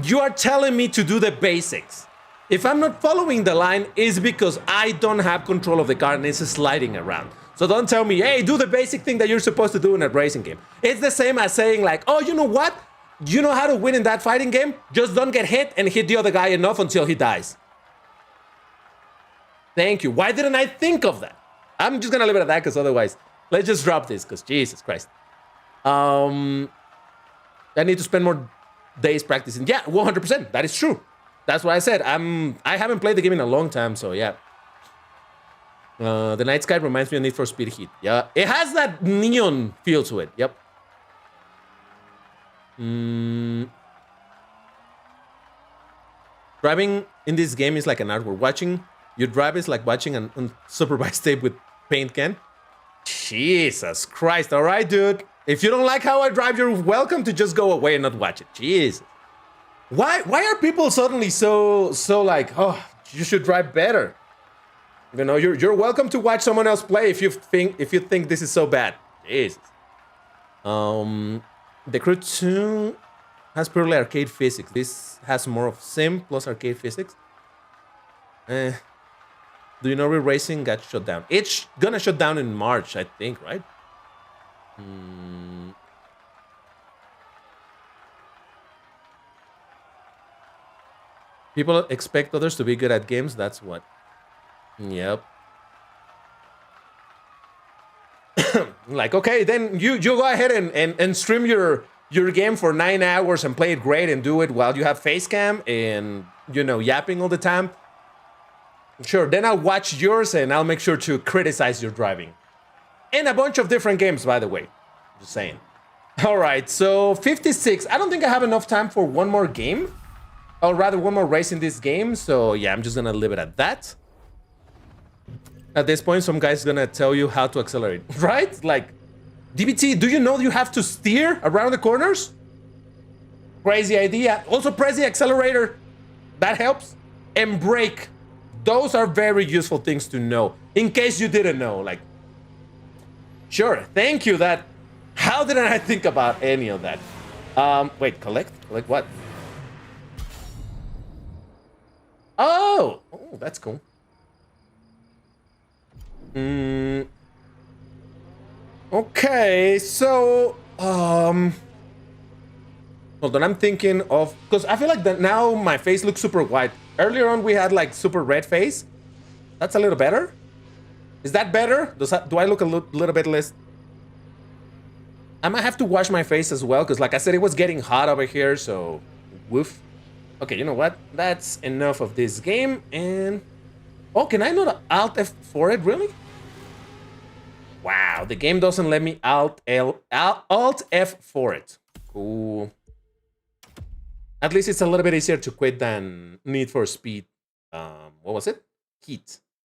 you are telling me to do the basics. If I'm not following the line, it's because I don't have control of the car and it's sliding around. So don't tell me, hey, do the basic thing that you're supposed to do in a racing game. It's the same as saying like, oh, you know what? You know how to win in that fighting game? Just don't get hit and hit the other guy enough until he dies. Thank you. Why didn't I think of that? I'm just gonna leave it at that because otherwise, let's just drop this because Jesus Christ. I need to spend more days practicing. Yeah, 100%. That is true. That's what I said. I haven't played the game in a long time, so yeah. The night sky reminds me of Need for Speed Heat. Yeah, it has that neon feel to it. Yep. Driving in this game is like an artwork. Watching you drive is like watching an unsupervised tape with paint can. Jesus Christ. All right, dude. If you don't like how I drive, you're welcome to just go away and not watch it. Jesus. Why are people suddenly so like, oh, you should drive better? You know, you're welcome to watch someone else play if you think this is so bad. Jesus. The Crew 2 has purely arcade physics. This has more of sim plus arcade physics. Do you know re-racing got shut down? It's gonna shut down in March, I think, right? People expect others to be good at games. That's what. Yep. Like, okay, then you go ahead and stream your game for 9 hours and play it great and do it while you have Facecam and, you know, yapping all the time. Sure, then I'll watch yours and I'll make sure to criticize your driving. And a bunch of different games, by the way. Just saying. All right, so 56. I don't think I have enough time for one more game. Or rather, one more race in this game. So yeah, I'm just gonna leave it at that. At this point, some guy's gonna tell you how to accelerate, right? Like, DBT, do you know you have to steer around the corners? Crazy idea. Also, press the accelerator. That helps. And brake. Those are very useful things to know. In case you didn't know, like, sure, thank you. How didn't I think about any of that? Wait, collect what? Oh, that's cool. Okay, so hold on, I'm thinking of, because I feel like that now my face looks super white. Earlier on we had like super red face. That's a little better. Is that better? Do I look a little bit less? I might have to wash my face as well, because like I said, it was getting hot over here, so woof. Okay, you know what? That's enough of this game. And oh, can I not Alt F for it? Really? Wow, the game doesn't let me Alt F for it. Cool. At least it's a little bit easier to quit than Need for Speed. What was it? Heat.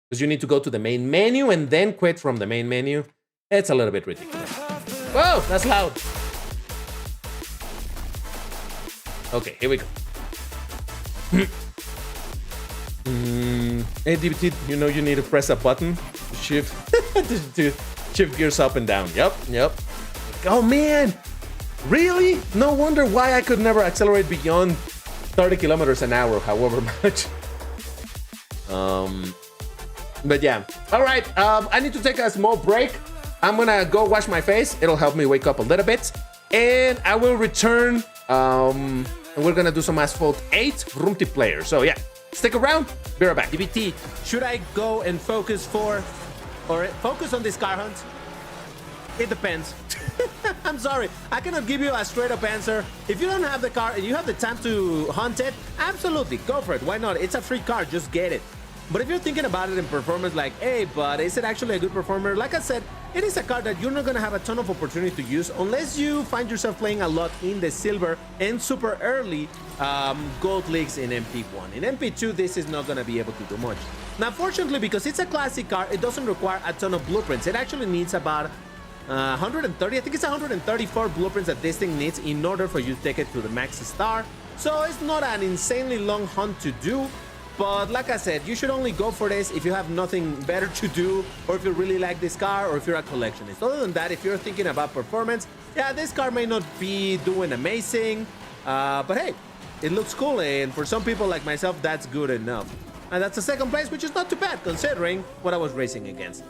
Because you need to go to the main menu and then quit from the main menu. It's a little bit ridiculous. Whoa, that's loud. Okay, here we go. Hey, DBT, you know you need to press a button to shift to shift gears up and down. Yep. Oh man, really? No wonder why I could never accelerate beyond 30 kilometers an hour, however much. But yeah. All right. I need to take a small break. I'm gonna go wash my face. It'll help me wake up a little bit, and I will return. And we're gonna do some Asphalt 8 Vroomtiplayer. So yeah, stick around. Be right back. DBT, should I go and focus on this car hunt? It depends. I'm sorry, I cannot give you a straight up answer. If you don't have the car and you have the time to hunt it, absolutely, go for it. Why not? It's a free car, just get it. But if you're thinking about it in performance, like, hey, but is it actually a good performer? Like I said, it is a car that you're not going to have a ton of opportunity to use unless you find yourself playing a lot in the silver and super early gold leagues in MP1. In MP2, this is not going to be able to do much. Now, fortunately, because it's a classic car, it doesn't require a ton of blueprints. It actually needs about 130, I think it's 134 blueprints that this thing needs in order for you to take it to the max star. So it's not an insanely long hunt to do. But like I said, you should only go for this if you have nothing better to do, or if you really like this car, or if you're a collectionist. Other than that, if you're thinking about performance, yeah, this car may not be doing amazing, but hey, it looks cool, and for some people like myself, that's good enough. And that's the second place, which is not too bad considering what I was racing against.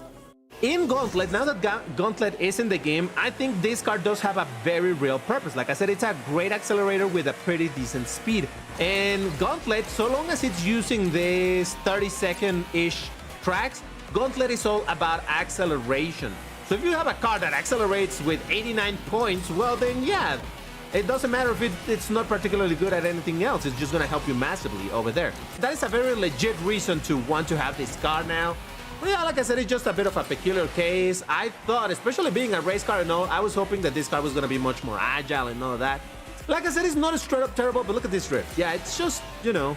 In Gauntlet, now that Gauntlet is in the game, I think this car does have a very real purpose. Like I said, it's a great accelerator with a pretty decent speed. And Gauntlet, so long as it's using these 30-second-ish tracks, Gauntlet is all about acceleration. So if you have a car that accelerates with 89 points, well then yeah, it doesn't matter if it's not particularly good at anything else. It's just going to help you massively over there. That is a very legit reason to want to have this car now. Well, yeah, like I said, it's just a bit of a peculiar case. I thought, especially being a race car and all, I was hoping that this car was going to be much more agile and all of that. Like I said, it's not straight up terrible, but look at this drift. Yeah, it's just, you know,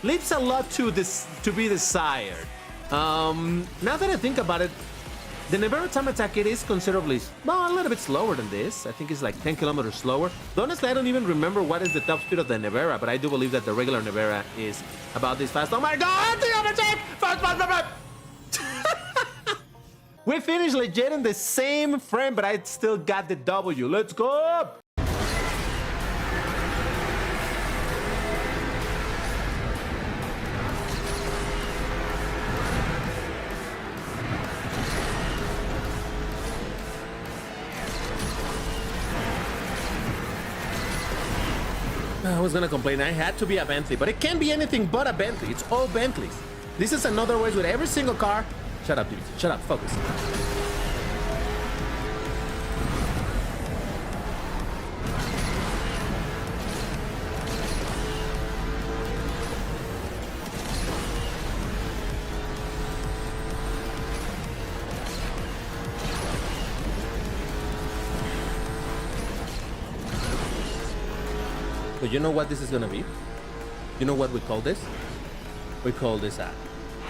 leaves a lot to be desired. Now that I think about it, the Nevera time attack, it is considerably, well, a little bit slower than this. I think it's like 10 kilometers slower. Honestly, I don't even remember what is the top speed of the Nevera, but I do believe that the regular Nevera is about this fast. Oh my God, the overtake! Fast. We finished legit in the same frame, but I still got the W. Let's go! I was gonna complain, I had to be a Bentley, but it can't be anything but a Bentley. It's all Bentleys. This is another way with every single car. Shut up, dude. Shut up. Focus. So you know what this is gonna be? You know what we call this? We call this a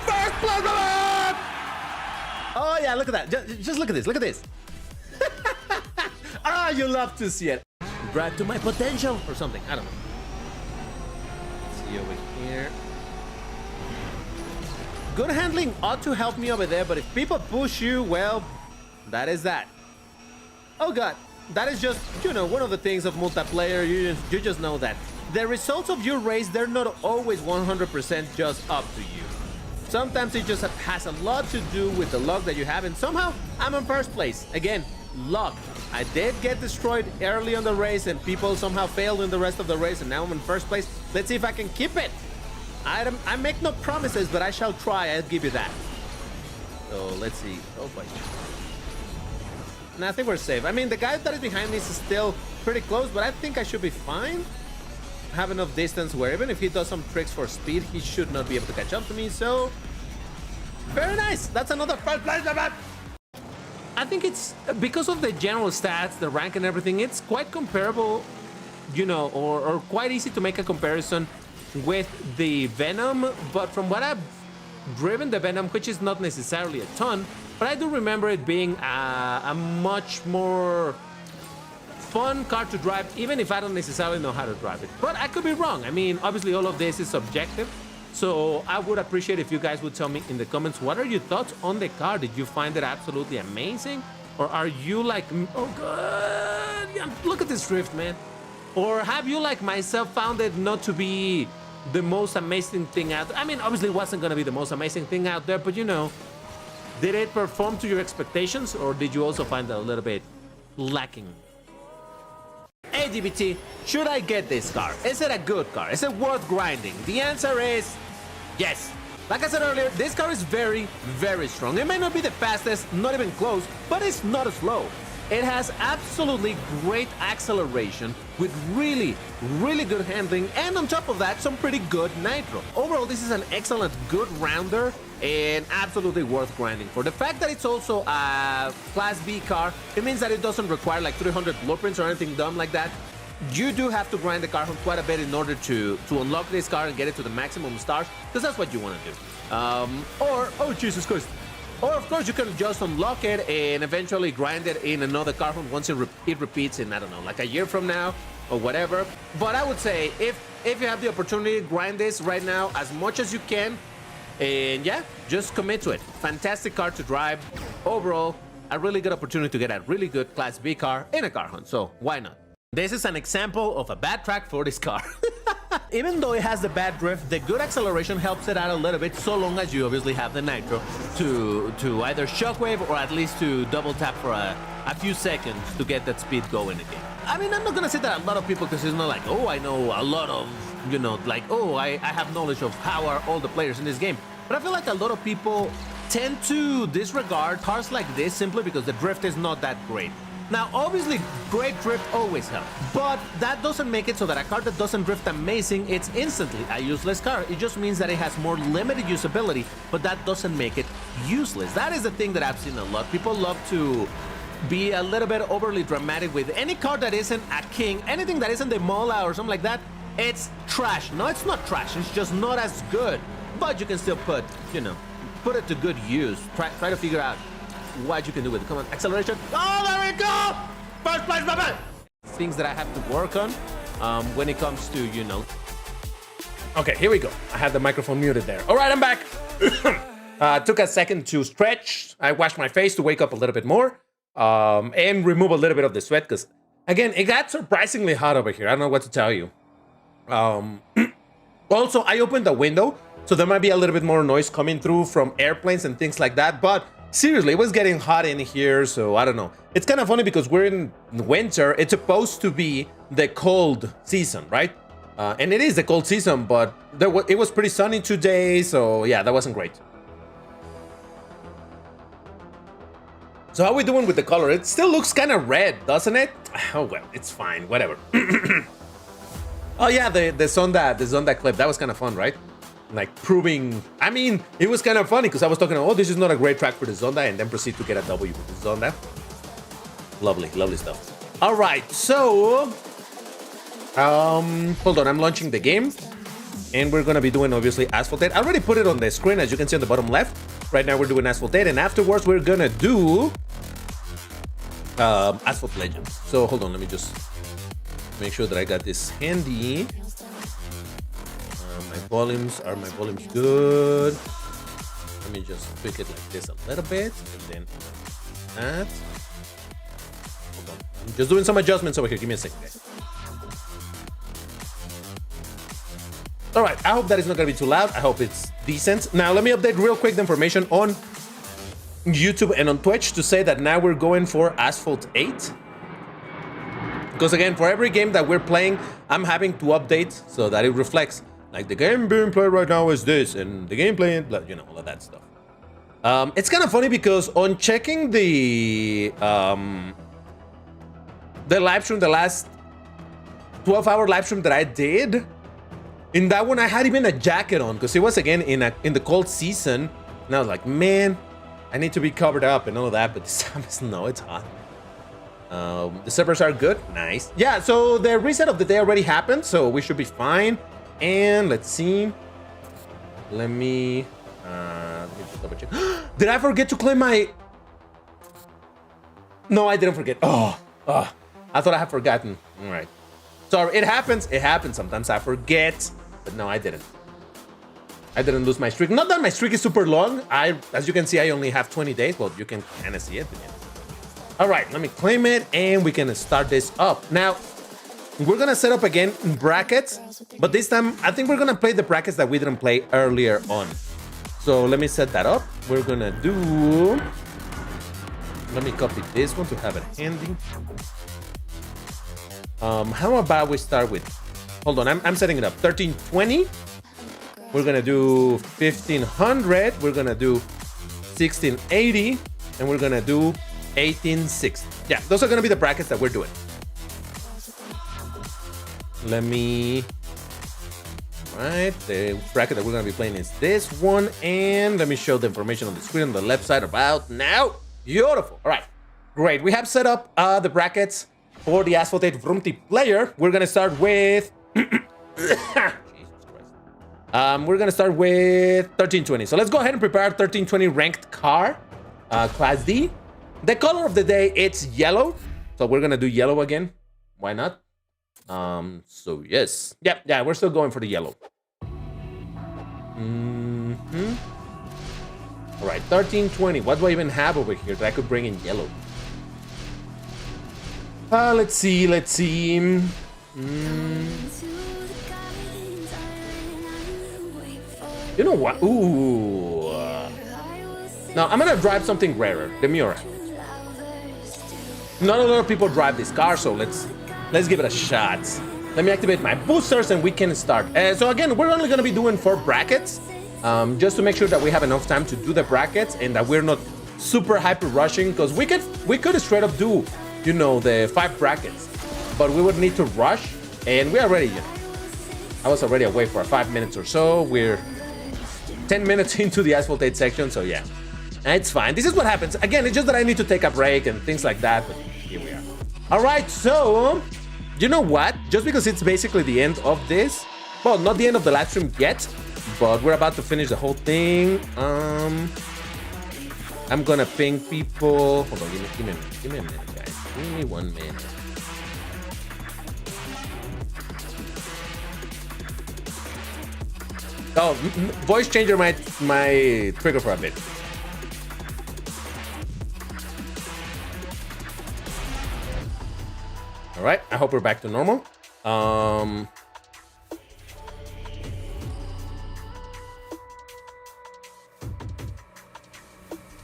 first place. Oh yeah, look at that. Just look at this. Look at this. Ah, you love to see it. Drive to my potential or something. I don't know. Let's see over here. Good handling ought to help me over there, but if people push you, well, that is that. Oh God, that is just, you know, one of the things of multiplayer. You just know that the results of your race, they're not always 100% just up to you. Sometimes it just has a lot to do with the luck that you have, and somehow I'm in first place. Again, luck. I did get destroyed early on the race, and people somehow failed in the rest of the race, and now I'm in first place. Let's see if I can keep it. I make no promises, but I shall try. I'll give you that. So let's see. Oh boy. And I think we're safe. I mean, the guy that is behind me is still pretty close, but I think I should be fine. Have enough distance where even if he does some tricks for speed, he should not be able to catch up to me. So very nice. That's another first place. I think it's because of the general stats, the rank and everything, it's quite comparable, you know, or quite easy to make a comparison with the Venom. But from what I've driven the Venom, which is not necessarily a ton, but I do remember it being a much more fun car to drive, even if I don't necessarily know how to drive it. But I could be wrong. I mean, obviously all of this is subjective, so I would appreciate if you guys would tell me in the comments, what are your thoughts on the car? Did you find it absolutely amazing, or are you like, oh God, yeah, look at this drift, man? Or have you, like myself, found it not to be the most amazing thing out there? I mean, obviously it wasn't going to be the most amazing thing out there, but you know, did it perform to your expectations, or did you also find it a little bit lacking? Hey DBT, should I get this car? Is it a good car? Is it worth grinding? The answer is yes. Like I said earlier, this car is very, very strong. It may not be the fastest, not even close, but it's not slow. It has absolutely great acceleration with really, really good handling, and on top of that, some pretty good nitro. Overall, this is an excellent, good rounder and absolutely worth grinding for. The fact that it's also a Class B car, it means that it doesn't require like 300 blueprints or anything dumb like that. You do have to grind the car quite a bit in order to unlock this car and get it to the maximum stars, because that's what you want to do. Oh Jesus Christ. Or of course you can just unlock it and eventually grind it in another car hunt once it repeats in, I don't know, like a year from now or whatever. But I would say if you have the opportunity, grind this right now as much as you can, and yeah, just commit to it. Fantastic car to drive. Overall, a really good opportunity to get a really good Class B car in a car hunt, so why not? This is an example of a bad track for this car. Even though it has the bad drift, the good acceleration helps it out a little bit, so long as you obviously have the nitro to either shockwave or at least to double tap for a few seconds to get that speed going again. I mean, I'm not gonna say that a lot of people, because it's not like, oh, I know a lot of, you know, like, oh, I have knowledge of how are all the players in this game. But I feel like a lot of people tend to disregard cars like this simply because the drift is not that great. Now, obviously, great drift always helps, but that doesn't make it so that a car that doesn't drift amazing, it's instantly a useless car. It just means that it has more limited usability, but that doesn't make it useless. That is the thing that I've seen a lot. People love to be a little bit overly dramatic with any car that isn't a king, anything that isn't the Mola or something like that, it's trash. No, it's not trash, it's just not as good, but you can still put, you know, put it to good use. Try to figure out what you can do with it. Come on, acceleration. Oh, there we go! First place, baby! Things that I have to work on when it comes to, you know. Okay, here we go. I have the microphone muted there. All right, I'm back. Took a second to stretch. I washed my face to wake up a little bit more and remove a little bit of the sweat, because, again, it got surprisingly hot over here. I don't know what to tell you. Also, I opened the window, so there might be a little bit more noise coming through from airplanes and things like that, but seriously, it was getting hot in here, so I don't know. It's kind of funny because we're in winter. It's supposed to be the cold season, right? And it is the cold season, but it was pretty sunny today, so yeah, that wasn't great. So how are we doing with the color? It still looks kind of red, doesn't it? Oh, well, it's fine, whatever. Oh yeah, the Zonda clip, that was kind of fun, right? Like proving, I mean, it was kind of funny because I was talking, oh, this is not a great track for the Zonda, and then proceed to get a W with the Zonda. Lovely, lovely stuff. All right, so, hold on, I'm launching the game, and we're gonna be doing, obviously, Asphalt 8. I already put it on the screen, as you can see on the bottom left. Right now, we're doing Asphalt 8, and afterwards, we're gonna do Asphalt Legends. So, hold on, let me just make sure that I got this handy. My volumes good? Let me just tweak it like this a little bit, and then that. Hold on, I'm just doing some adjustments over here. Give me a second, guys. All right, I hope that is not gonna be too loud. I hope it's decent. Now, let me update real quick the information on YouTube and on Twitch to say that now we're going for Asphalt 8. Because again, for every game that we're playing, I'm having to update so that it reflects. Like, the game being played right now is this, and the gameplay, you know, all of that stuff. It's kind of funny because on checking the live stream, the last 12-hour live stream that I did, in that one I had even a jacket on because it was again in the cold season, and I was like, man, I need to be covered up and all of that. But this time it's hot. The servers are good, nice. Yeah, so the reset of the day already happened, so we should be fine. And let's see. Let me just double check. Did I forget to claim my? No, I didn't forget. Oh, I thought I had forgotten. All right. Sorry, it happens. It happens. Sometimes I forget. But no, I didn't. I didn't lose my streak. Not that my streak is super long. As you can see, I only have 20 days. Well, you can kind of see it. Yeah. All right, let me claim it, and we can start this up. Now, we're gonna set up again brackets, but this time I think we're gonna play the brackets that we didn't play earlier on. So let me set that up. We're gonna do, let me copy this one to have it handy. How about we start with, hold on, I'm setting it up. 1320. We're gonna do 1500. We're gonna do 1680, and we're gonna do 1860. Yeah, those are gonna be the brackets that we're doing. Let me... Right, the bracket that we're gonna be playing is this one, and let me show the information on the screen on the left side about now. Beautiful. All right, great. We have set up the brackets for the Asphalt Legends Vroomtiplayer. We're gonna start with... Jesus Christ. We're gonna start with 1320. So let's go ahead and prepare 1320 ranked car, class D. The color of the day, it's yellow. So we're gonna do yellow again. Why not? So yes. Yeah, we're still going for the yellow. All right, 1320. What do I even have over here that I could bring in yellow? Let's see. You know what? Ooh. No, I'm gonna drive something rarer. The Miura. Not a lot of people drive this car, so let's give it a shot. Let me activate my boosters and we can start. So again, we're only gonna be doing 4 brackets, just to make sure that we have enough time to do the brackets and that we're not super hyper rushing, because we could straight up do, you know, the 5 brackets, but we would need to rush, and we already, you know, I was already away for 5 minutes or so. We're 10 minutes into the Asphalt 8 section, so yeah, it's fine. This is what happens. Again, it's just that I need to take a break and things like that, but here we are. All right, so you know what? Just because it's basically the end of this, well, not the end of the live stream yet, but we're about to finish the whole thing. I'm gonna ping people. Hold on, give me a minute, guys. Give me 1 minute. Oh, voice changer my trigger for a bit. All right, I hope we're back to normal.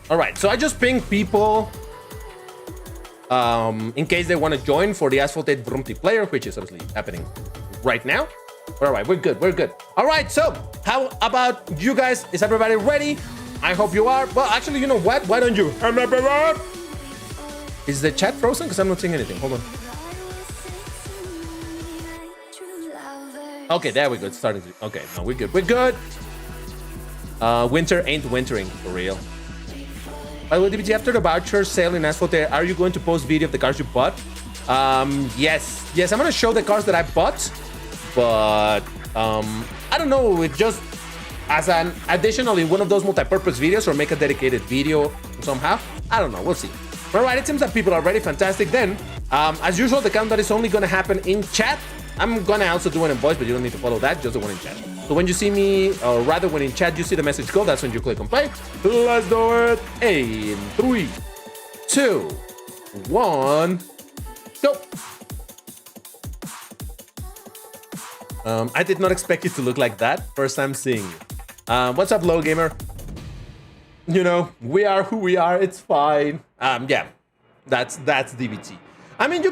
All right, so I just pinged people in case they want to join for the Asphalt Legends Vroomtiplayer, which is obviously happening right now. All right, we're good. All right, so how about you guys? Is everybody ready? I hope you are. Well, actually, you know what? Why don't you? Is the chat frozen? Because I'm not seeing anything. Hold on. Okay, there we go. It's starting to... Okay, no, we're good. Winter ain't wintering, for real. By the way, DBT, after the voucher sale in Asphalt, are you going to post video of the cars you bought? Yes, I'm gonna show the cars that I bought, but I don't know, it just as an additional in one of those multi-purpose videos, or make a dedicated video somehow. I don't know, we'll see. All right, it seems that people are ready. Fantastic. Then, as usual, the countdown is only gonna happen in chat. I'm gonna also do one in voice, but you don't need to follow that, just the one in chat. So when you see me, or rather when in chat you see the message go, that's when you click on play. Let's do it. In 3, 2, 1, go. I did not expect it to look like that. First time seeing you. What's up, Low Gamer? You know, we are who we are. It's fine. Yeah, that's DBT. I mean, you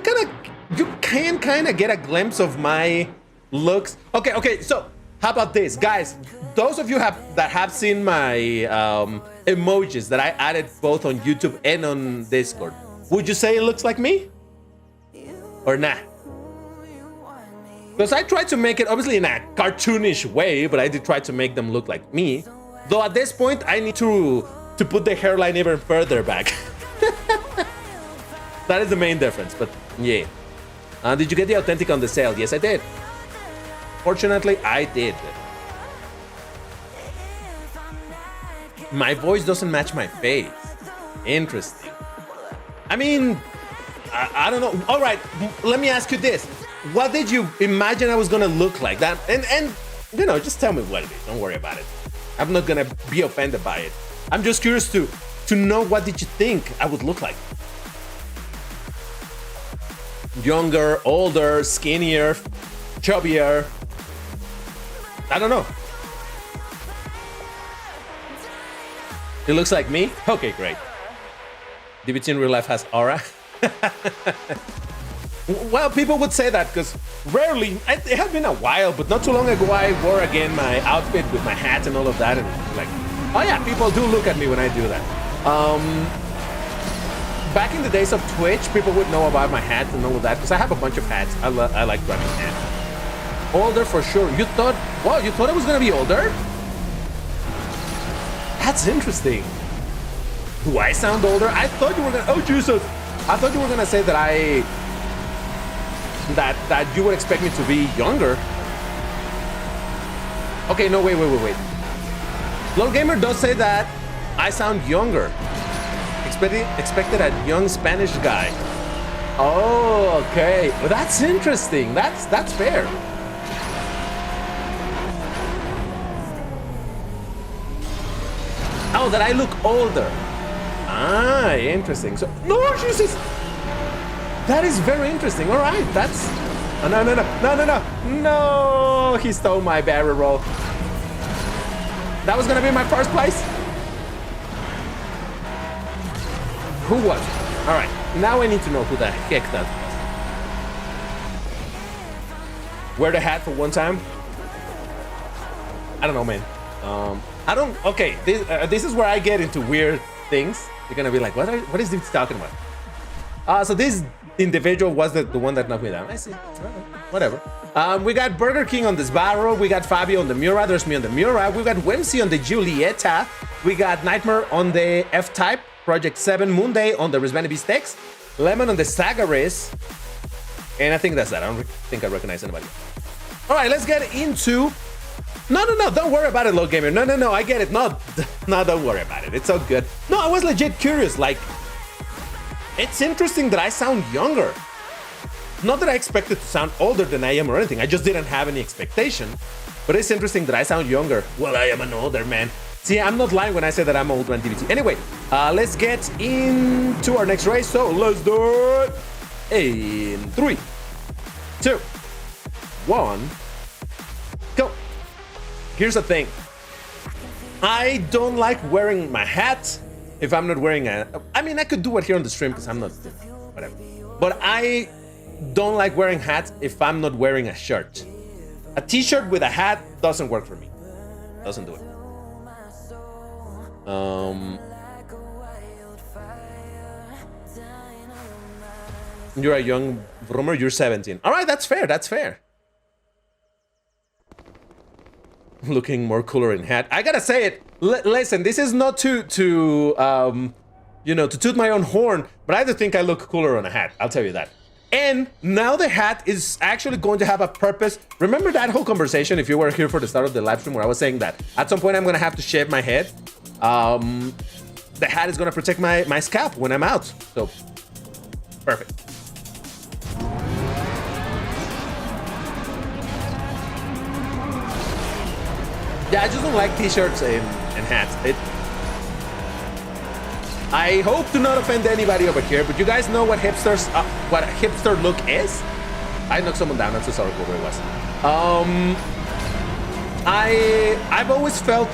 can kind of get a glimpse of my looks. Okay. So how about this, guys? Those of you that have seen my emojis that I added both on YouTube and on Discord, would you say it looks like me or nah? Because I tried to make it obviously in a cartoonish way, but I did try to make them look like me. Though at this point, I need to put the hairline even further back. That is the main difference, but yeah. Did you get the authentic on the sale? Yes, I did. Fortunately, I did. My voice doesn't match my face. Interesting. I mean, I don't know. All right, let me ask you this. What did you imagine I was gonna look like? That and you know, just tell me what it is. Don't worry about it. I'm not gonna be offended by it. I'm just curious to know, what did you think I would look like? Younger, older, skinnier, chubbier. I don't know. It looks like me? Okay, great. DBT in real life has aura. Well, people would say that because rarely, it has been a while, but not too long ago I wore again my outfit with my hat and all of that, and like, oh yeah, people do look at me when I do that. back in the days of Twitch, people would know about my hats and all of that because I have a bunch of hats. I like running hats. Older for sure. You thought, wow, you thought I was gonna be older? That's interesting. Do I sound older? I thought you were gonna, oh Jesus. I thought you were gonna say that that you would expect me to be younger. Okay, no, wait. Lord Gamer does say that I sound younger. Expected a young Spanish guy. Oh, okay. Well, that's interesting. That's fair. Oh, that I look older. Ah, interesting. So, no, Jesus. That is very interesting. All right, that's. Oh, no. He stole my barrel roll. That was gonna be my first place. Who was it? All right, now I need to know who the heck that was. Wear the hat for one time. I don't know, man. I don't. Okay, this is where I get into weird things. You're gonna be like, what is this talking about? So this individual was the one that knocked me down. I see. Whatever. We got Burger King on this barrel. We got Fabio on the Mura. There's me on the Mura. We got Whimsy on the Giulietta. We got Nightmare on the F-Type. Project 7 Monday on the Risbani Steaks. Lemon on the Sagaris. And I think that's that. I don't think I recognize anybody. All right, let's get into... No, don't worry about it, Lord Gamer. No, I get it. No, don't worry about it. It's all good. No, I was legit curious. Like, it's interesting that I sound younger. Not that I expected to sound older than I am or anything. I just didn't have any expectation. But it's interesting that I sound younger. Well, I am an older man. See, I'm not lying when I say that I'm old on DBT. Anyway, let's get into our next race. So let's do it in 3, 2, 1, go. Here's the thing. I don't like wearing my hat if I'm not wearing a... I mean, I could do it here on the stream because I'm not... Whatever. But I don't like wearing hats if I'm not wearing a shirt. A t-shirt with a hat doesn't work for me. Doesn't do it. You're a young Vroomer, you're 17. All right, that's fair. Looking more cooler in hat. I gotta say it. Listen, this is not to toot my own horn, but I do think I look cooler on a hat. I'll tell you that. And now the hat is actually going to have a purpose. Remember that whole conversation, if you were here for the start of the live stream, where I was saying that at some point I'm gonna have to shave my head. The hat is gonna protect my scalp when I'm out. So, perfect. Yeah, I just don't like t-shirts and hats. I hope to not offend anybody over here, but you guys know what a hipster look is? I knocked someone down. I'm so sorry whoever it was. I've always felt,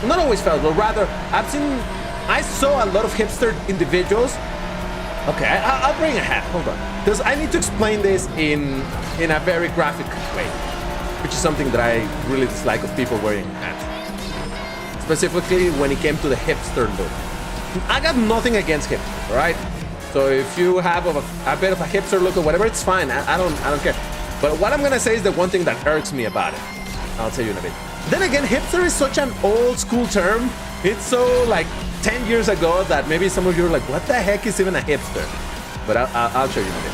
not always felt, but rather I saw a lot of hipster individuals. Okay, I'll bring a hat. Hold on, because I need to explain this in a very graphic way, which is something that I really dislike of people wearing hats, specifically when it came to the hipster look. I got nothing against hipsters, all right? So if you have a bit of a hipster look or whatever, it's fine. I don't care. But what I'm gonna say is the one thing that irks me about it. I'll tell you in a bit. Then again, hipster is such an old school term. It's so like 10 years ago that maybe some of you are like, what the heck is even a hipster? But I'll show you in a bit.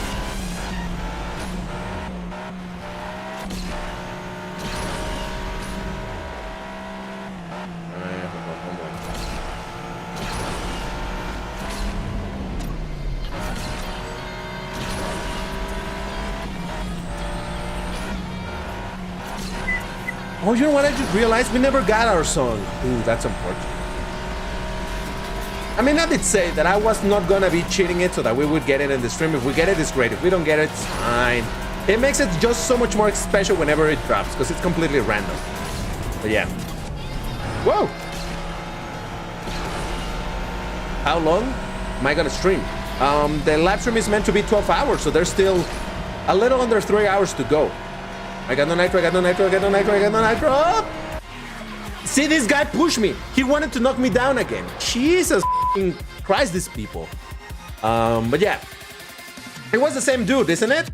Oh, you know what? I just realized we never got our song. Ooh, that's unfortunate. I mean, I did say that I was not gonna be cheating it so that we would get it in the stream. If we get it, it's great. If we don't get it, it's fine. It makes it just so much more special whenever it drops because it's completely random. But yeah. Whoa! How long am I gonna stream? The live stream is meant to be 12 hours, so there's still a little under 3 hours to go. I got no nitro, I got no nitro, I got no nitro, I got no nitro. Oh! See, this guy pushed me. He wanted to knock me down again. Jesus Christ, these people. But yeah, it was the same dude, isn't it?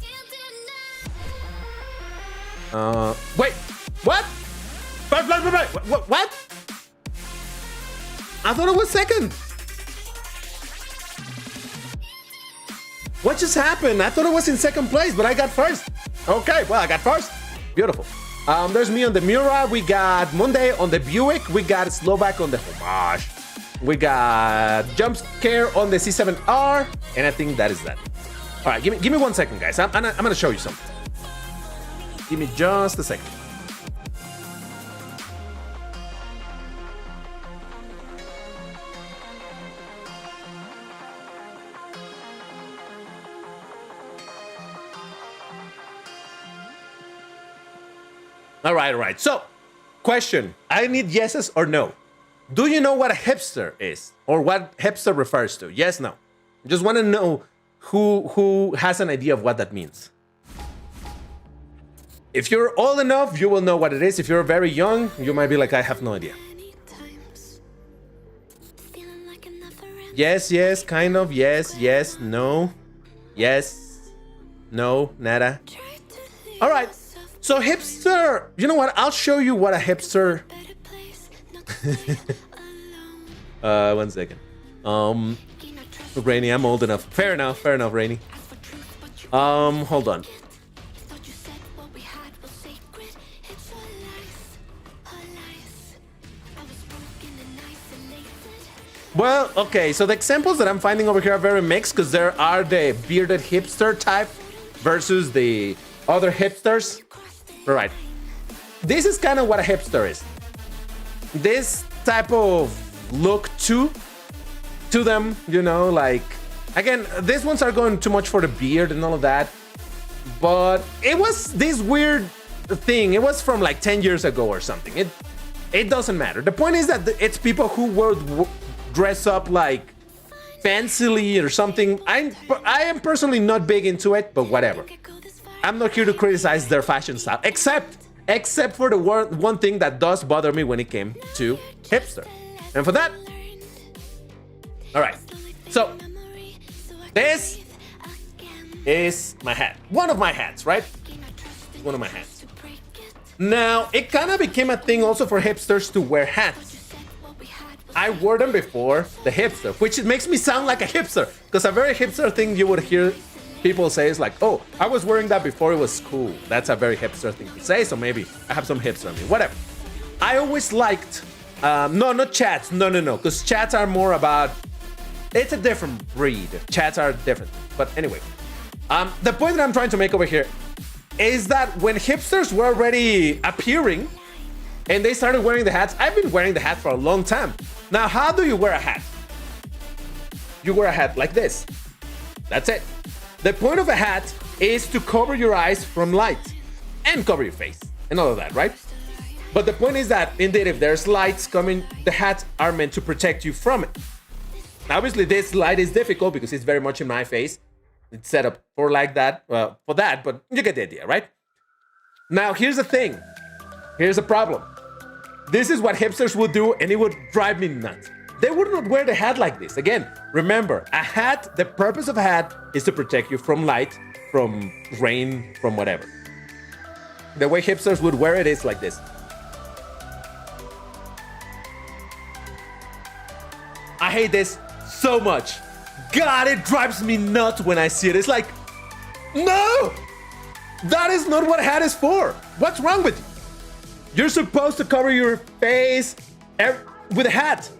Wait, what? What? I thought it was second. What just happened? I thought it was in second place, but I got first. Okay, well, I got first. Beautiful. There's me on the Miura. We got Monday on the Buick. We got Slovak on the Homage. We got Jump Scare on the C7R. And I think that is that. All right, give me 1 second, guys. I'm gonna show you something. Give me just a second. All right. So, question. I need yeses or no. Do you know what a hipster is? Or what hipster refers to? Yes, no. Just want to know who has an idea of what that means. If you're old enough, you will know what it is. If you're very young, you might be like, I have no idea. Yes, kind of. Yes, no. Yes, no, nada. All right. So hipster, you know what? I'll show you what a hipster. 1 second. Rainy, I'm old enough. Fair enough, Rainy. Hold on. Well, okay, so the examples that I'm finding over here are very mixed because there are the bearded hipster type versus the other hipsters. All right. This is kind of what a hipster is. This type of look to them, you know, like, again, these ones are going too much for the beard and all of that. But it was this weird thing. It was from like 10 years ago or something. It doesn't matter. The point is that it's people who would dress up like fancily or something. I am personally not big into it, but whatever. I'm not here to criticize their fashion style, except for the one thing that does bother me when it came to hipster. And for that, all right. So this is my hat. One of my hats, right? One of my hats. Now, it kind of became a thing also for hipsters to wear hats. I wore them before the hipster, which makes me sound like a hipster, because a very hipster thing you would hear people say is like, oh, I was wearing that before it was cool. That's a very hipster thing to say, so maybe I have some hipster on me. Whatever. I always liked, no, not chats. No, because chats are more about, it's a different breed. Chats are different. But anyway, the point that I'm trying to make over here is that when hipsters were already appearing and they started wearing the hats, I've been wearing the hat for a long time. Now, how do you wear a hat? You wear a hat like this. That's it. The point of a hat is to cover your eyes from light and cover your face and all of that, right? But the point is that, indeed, if there's lights coming, the hats are meant to protect you from it. Obviously, this light is difficult because it's very much in my face. It's set up for like that, for that, but you get the idea, right? Now, here's the thing. Here's the problem. This is what hipsters would do, and it would drive me nuts. They would not wear the hat like this. Again, remember, a hat, the purpose of a hat is to protect you from light, from rain, from whatever. The way hipsters would wear it is like this. I hate this so much. God, it drives me nuts when I see it. It's like, no! That is not what a hat is for. What's wrong with you? You're supposed to cover your face with a hat.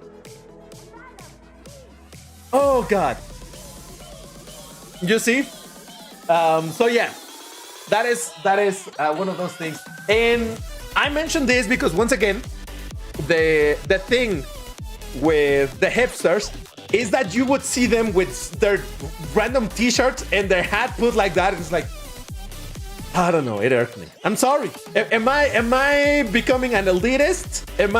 Oh God. You see? So yeah, that is one of those things. And I mentioned this because once again, the thing with the hipsters is that you would see them with their random t-shirts and their hat put like that. It's like, I don't know, it irked me. I'm sorry. Am I becoming an elitist? Am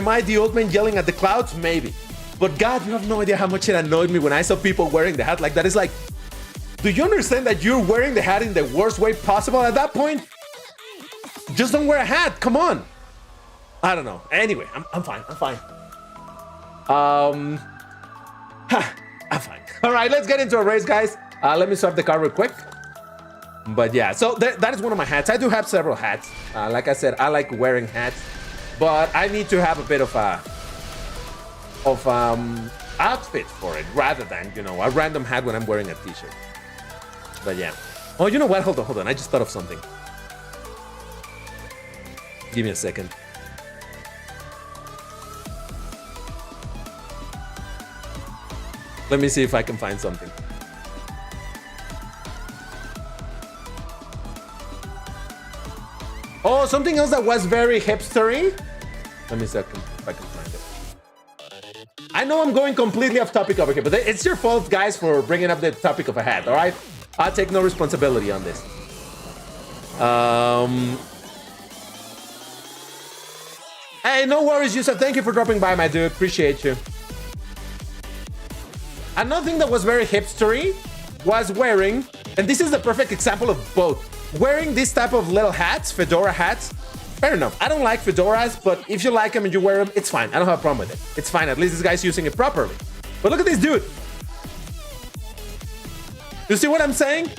I the old man yelling at the clouds? Maybe. But God, you have no idea how much it annoyed me when I saw people wearing the hat like that. It's like, do you understand that you're wearing the hat in the worst way possible at that point? Just don't wear a hat. Come on. I don't know. Anyway, I'm fine. I'm fine. I'm fine. All right, let's get into a race, guys. Let me swap the car real quick. But yeah, so that is one of my hats. I do have several hats. Like I said, I like wearing hats, but I need to have a bit of outfit for it rather than, you know, a random hat when I'm wearing a t-shirt. But yeah. Oh, you know what? Hold on. I just thought of something. Give me a second. Let me see if I can find something. Oh, something else that was very hipstery. Let me see if I can find it. I know I'm going completely off topic over here, but it's your fault, guys, for bringing up the topic of a hat, all right? I'll take no responsibility on this. Hey, no worries, Yusuf. Thank you for dropping by, my dude. Appreciate you. Another thing that was very hipstery was wearing, and this is the perfect example of both, wearing this type of little hats, fedora hats. Fair enough. I don't like fedoras, but if you like them and you wear them, it's fine. I don't have a problem with it. It's fine. At least this guy's using it properly. But look at this dude. You see what I'm saying?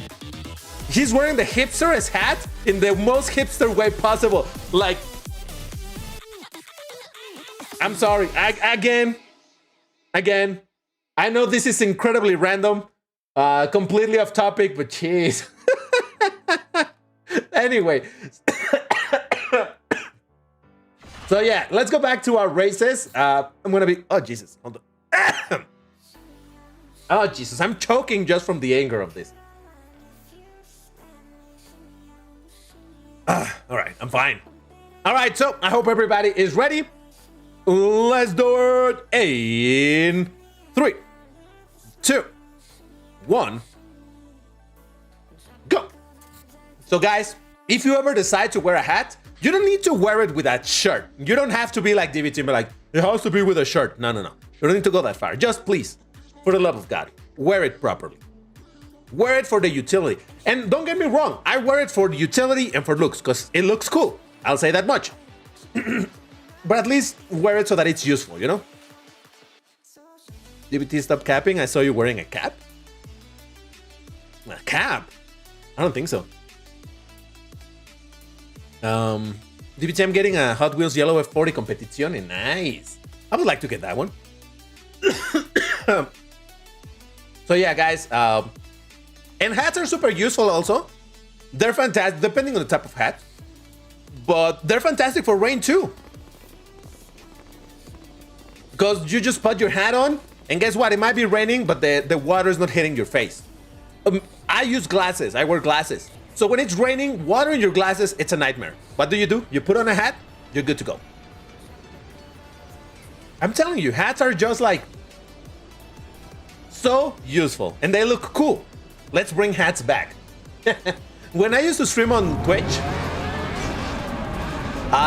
He's wearing the hipsterest hat in the most hipster way possible. Like, I'm sorry. Again. I know this is incredibly random, completely off topic, but jeez. Anyway. So yeah, let's go back to our races. I'm gonna be, oh Jesus, hold on. Oh Jesus, I'm choking just from the anger of this. All right, I'm fine. All right, so I hope everybody is ready. Let's do it in 3, 2, 1, go. So guys, if you ever decide to wear a hat, you don't need to wear it with a shirt. You don't have to be like DBT and be like, it has to be with a shirt. No. You don't need to go that far. Just please, for the love of God, wear it properly. Wear it for the utility. And don't get me wrong, I wear it for the utility and for looks, because it looks cool. I'll say that much. But at least wear it so that it's useful, you know? DBT, stop capping. I saw you wearing a cap. A cap? I don't think so. DBT, I'm getting a Hot Wheels Yellow F40 Competizione. Nice. I would like to get that one. So yeah, guys. And hats are super useful also. They're fantastic, depending on the type of hat. But they're fantastic for rain too. Because you just put your hat on, and guess what? It might be raining, but the water is not hitting your face. I use glasses. I wear glasses. So when it's raining, water in your glasses, it's a nightmare. What do? You put on a hat, you're good to go. I'm telling you, hats are just like so useful, and they look cool. Let's bring hats back. When I used to stream on Twitch,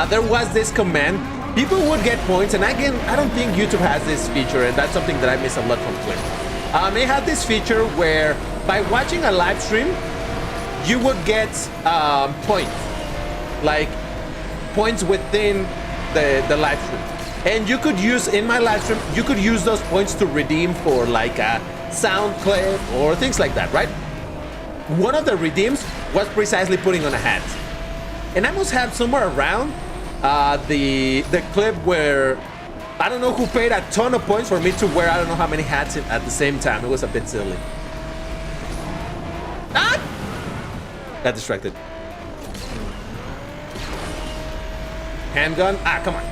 there was this command. People would get points, and again, I don't think YouTube has this feature, and that's something that I miss a lot from Twitch. It had this feature where by watching a live stream, you would get points, like points within the live stream. And you could use, in my live stream, you could use those points to redeem for like a sound clip or things like that, right? One of the redeems was precisely putting on a hat. And I must have somewhere around the clip where I don't know who paid a ton of points for me to wear I don't know how many hats at the same time. It was a bit silly. Ah! Got distracted. Handgun? Ah, come on.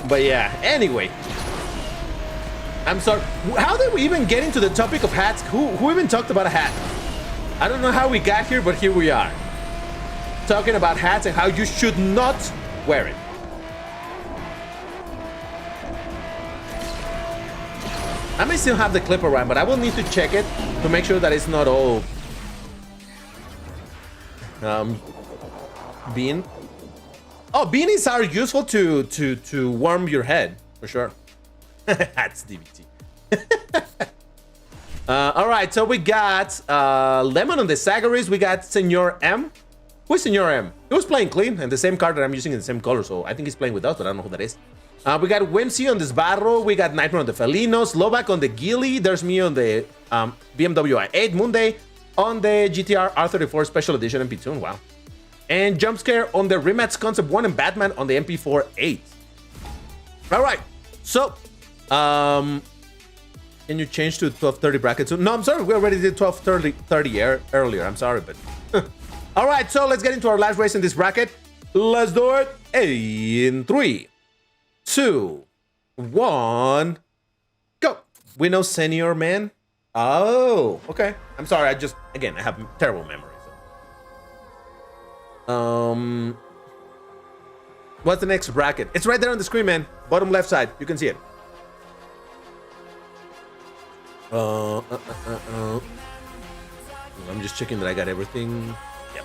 But yeah, anyway. I'm sorry. How did we even get into the topic of hats? Who even talked about a hat? I don't know how we got here, but here we are. Talking about hats and how you should not wear it. I may still have the clip around, but I will need to check it to make sure that it's not all bean. Oh, beanies are useful to warm your head for sure. That's DBT. All right, so we got Lemon on the Sagaris. We got Senor M. Who's Senor M? He was playing clean and the same card that I'm using in the same color, so I think he's playing with us, but I don't know who that is. We got Whimsy on this Barro. We got Nightmare on the Felinos. Lovak on the Gilly. There's me on the BMW i8 Monday. On the GTR R34 Special Edition MP2. Wow. And Jumpscare on the Rematch Concept 1 and Batman on the MP4 8. All right. So, can you change to 12:30 bracket soon? No, I'm sorry. We already did 12:30 earlier. I'm sorry, but... All right, so let's get into our last race in this bracket. Let's do it in 3, 2, 1, go. We know Senior Man. Oh, okay. I'm sorry. I have terrible memories. What's the next bracket? It's right there on the screen, man. Bottom left side. You can see it. I'm just checking that I got everything. Yep.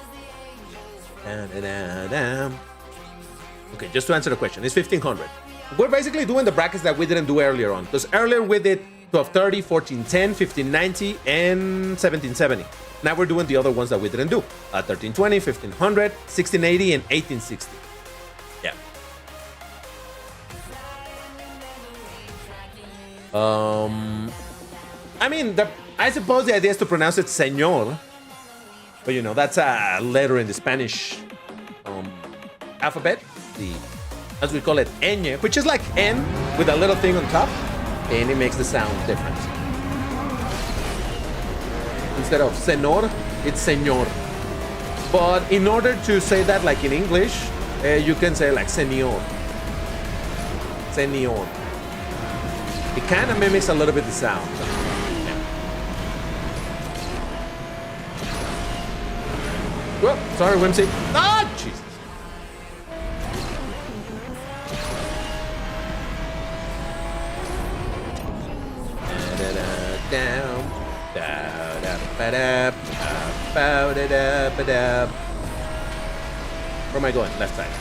Okay, just to answer the question, it's 1500. We're basically doing the brackets that we didn't do earlier on. Because earlier we did 1230, 1410, 1590, and 1770. Now we're doing the other ones that we didn't do. 1320, 1500, 1680, and 1860. Yeah. I mean, I suppose the idea is to pronounce it señor. But you know, that's a letter in the Spanish alphabet. As we call it, ñ, which is like N with a little thing on top. And it makes the sound different. Instead of senor, it's señor. But in order to say that like in English, you can say like señor. Señor. It kind of mimics a little bit the sound. Yeah. Well, sorry, Whimsy. Ah, Jesus. Down. Where am I going? Left side.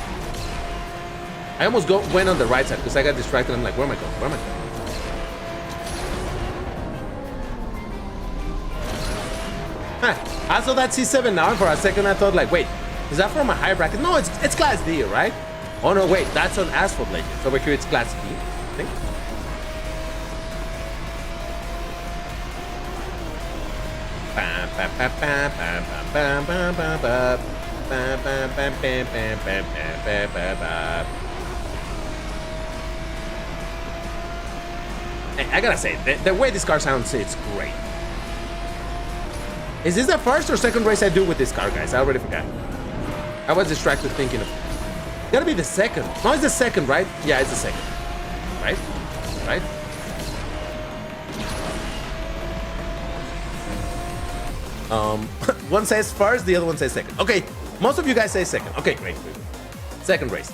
I almost went on the right side because I got distracted. I'm like, where am I going? Where am I going? Huh. I saw that C7R for a second. I thought like, wait, is that from a higher bracket? No, it's class D, right? Oh no, wait, that's on Asphalt Legends. Over here it's class D, I think. I gotta say, the way this car sounds, it's great. Is this the first or second race I do with this car, guys? I already forgot. I was distracted thinking of... It's gotta be the second. No, it's the second, right? Yeah, it's the second. Right? Right? One says first, the other one says second. Okay, most of you guys say second. Okay, great. Second race.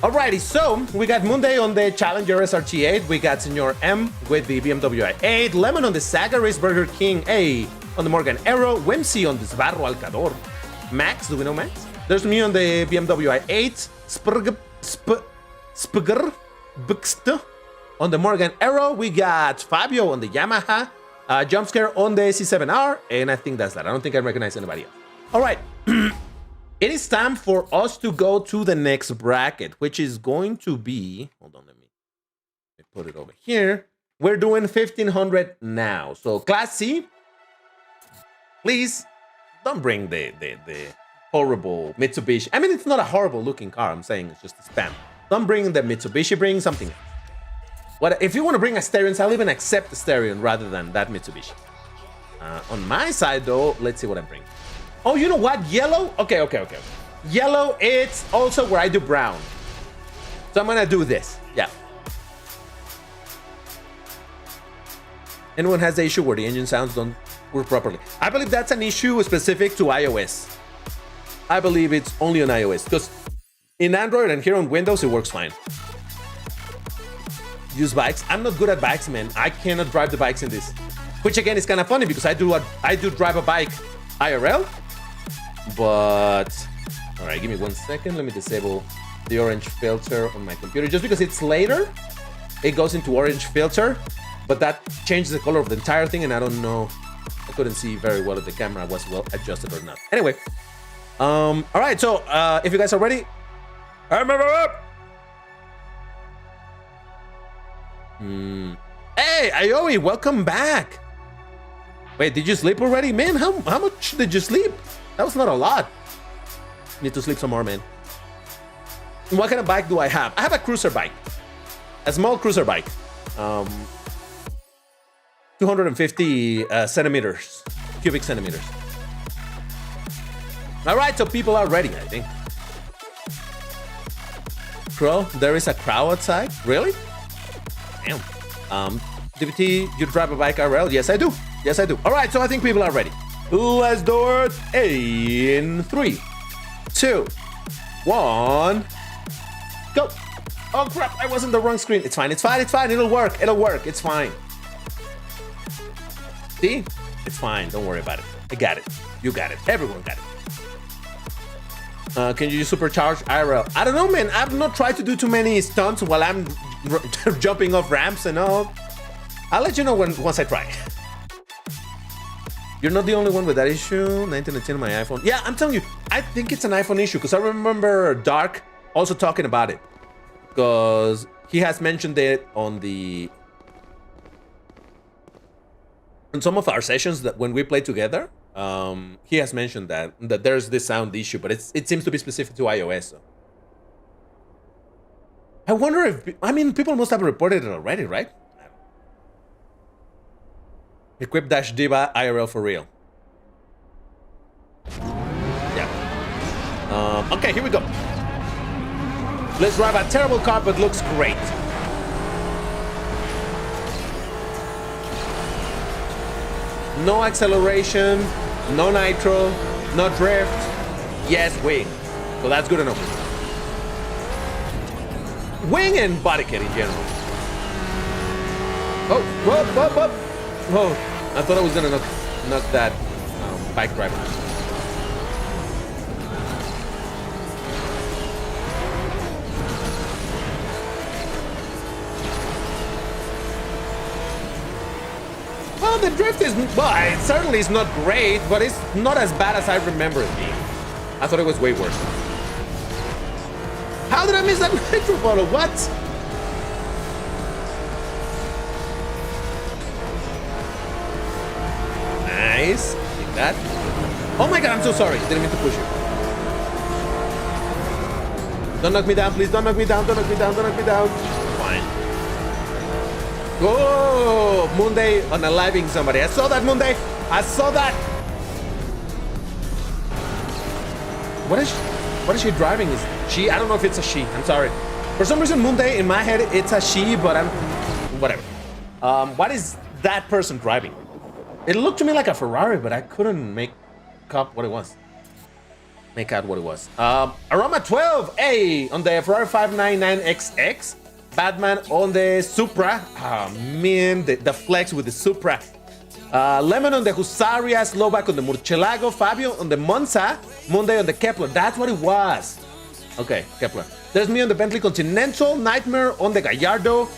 Alrighty, so we got Monday on the Challenger SRT8. We got Senor M with the BMW i8. Lemon on the Saga Race Burger King A on the Morgan Arrow. Whimsy on the Sbarro Alcador. Max, do we know Max? There's me on the BMW i8. Spugger Buxto on the Morgan Arrow. We got Fabio on the Yamaha. Jumpscare on the C7R, and I think that's that. I don't think I recognize anybody else. All right. It is time for us to go to the next bracket, which is going to be... Hold on, let me put it over here. We're doing 1500 now. So, Class C, please don't bring the horrible Mitsubishi. I mean, it's not a horrible looking car. I'm saying it's just a spam. Don't bring the Mitsubishi. Bring something else. What if you want to bring a Starion? I'll even accept the Starion rather than that Mitsubishi. On my side, though, let's see what I bring. Oh, you know what? Yellow? Okay. Yellow, it's also where I do brown. So I'm gonna do this. Yeah. Anyone has the issue where the engine sounds don't work properly? I believe that's an issue specific to iOS. I believe it's only on iOS because in Android and here on Windows it works fine. Use bikes. I'm not good at bikes, man. I cannot drive the bikes in this. Which again is kind of funny because I do drive a bike IRL. But all right, give me 1 second. Let me disable the orange filter on my computer. Just because it's later, it goes into orange filter, but that changes the color of the entire thing, and I don't know. I couldn't see very well if the camera was well adjusted or not. Anyway, all right. So if you guys are ready, Hey, Aoi, welcome back. Wait, did you sleep already? Man, how much did you sleep? That was not a lot. Need to sleep some more, man. What kind of bike do I have? I have a cruiser bike. A small cruiser bike. 250 centimeters. Cubic centimeters. All right, so people are ready, I think. Crow, there is a crowd outside? Really? Damn. DBT, you drive a bike RL? Yes, I do. Yes, I do. All right, so I think people are ready. Let's do it in 3, 2, 1, go. Oh crap, I was in the wrong screen. It's fine, it's fine, it's fine. It'll work, it's fine. See? It's fine, don't worry about it. I got it. You got it. Everyone got it. Can you supercharge IRL? I don't know, man. I've not tried to do too many stunts while I'm jumping off ramps and all. I'll let you know once I try. You're not the only one with that issue. 1918 on my iPhone. Yeah, I'm telling you, I think it's an iPhone issue because I remember Dark also talking about it. Because he has mentioned it on some of our sessions that when we play together. He has mentioned that there's this sound issue, but it seems to be specific to iOS. So. I wonder if people must have reported it already, right? Equip dash Diva IRL for real. Yeah. Okay, here we go. Let's drive a terrible car, but looks great. No acceleration, no nitro, no drift. Yes, wing. So that's good enough. Wing and body kit in general. Oh, whoa, whoa, whoa. Whoa, I thought I was gonna knock that bike driver. Well, the drift is, well, it certainly is not great, but it's not as bad as I remember it being. I thought it was way worse. How did I miss that nitro bottle? What? Nice. Like that. Oh my god, I'm so sorry. Didn't mean to push you. Don't knock me down, please. Don't knock me down. Don't knock me down. Don't knock me down. Fine. Oh, Monday unaliving somebody. I saw that, Monday. I saw that. What is she driving? Is she? I don't know if it's a she. I'm sorry. For some reason, Monday in my head it's a she, but I'm whatever. What is that person driving? It looked to me like a Ferrari, but I couldn't make out what it was. Aroma 12A on the Ferrari 599XX. Batman on the Supra. Oh man, the flex with the Supra. Lemon on the Husaria, Slovak on the Murcielago, Fabio on the Monza, Monday on the Kepler. That's what it was. Okay, Kepler. There's me on the Bentley Continental, Nightmare on the Gallardo.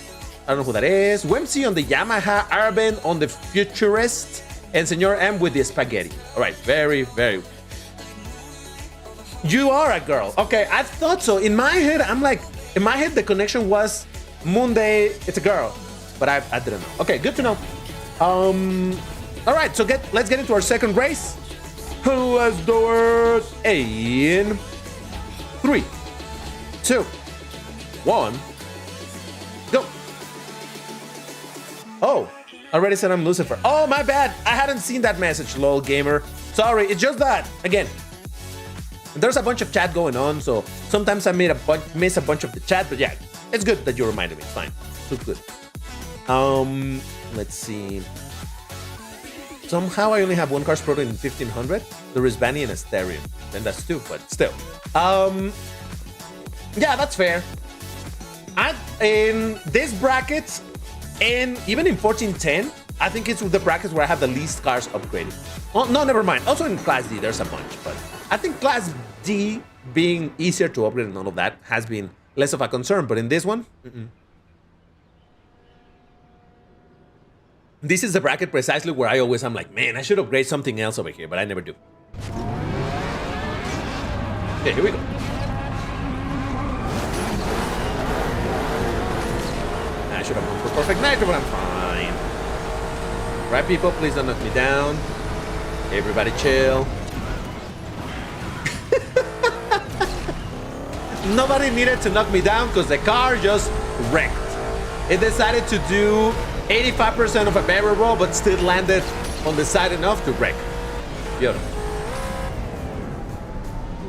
I don't know who that is. Wemsy on the Yamaha, Arben on the Futurist, and Senor M with the Spaghetti. All right, very, very. You are a girl. Okay, I thought so. In my head, the connection was Monday, it's a girl, but I didn't know. Okay, good to know. All right, so let's get into our second race. Let's do it in 3, 2, 1, go. Oh, already said I'm Lucifer. Oh, my bad. I hadn't seen that message, lol gamer. Sorry, it's just that, again, there's a bunch of chat going on, so sometimes I miss a bunch of the chat, but yeah, it's good that you reminded me. It's fine. It's good. Let's see. Somehow I only have one car Pro in 1500. There is Vanny and a Stereo. And that's 2, but still. Yeah, that's fair. In this bracket, and even in 1410, I think it's the brackets where I have the least cars upgraded. Oh, no, never mind. Also in Class D, there's a bunch, but I think Class D being easier to upgrade and all of that has been less of a concern, but in this one, this is the bracket precisely where I'm like, man, I should upgrade something else over here, but I never do. Okay, here we go. I should have gone for perfect nitro, but I'm fine. Right, people? Please don't knock me down. Everybody chill. Nobody needed to knock me down because the car just wrecked. It decided to do 85% of a barrel roll, but still landed on the side enough to wreck. Beautiful.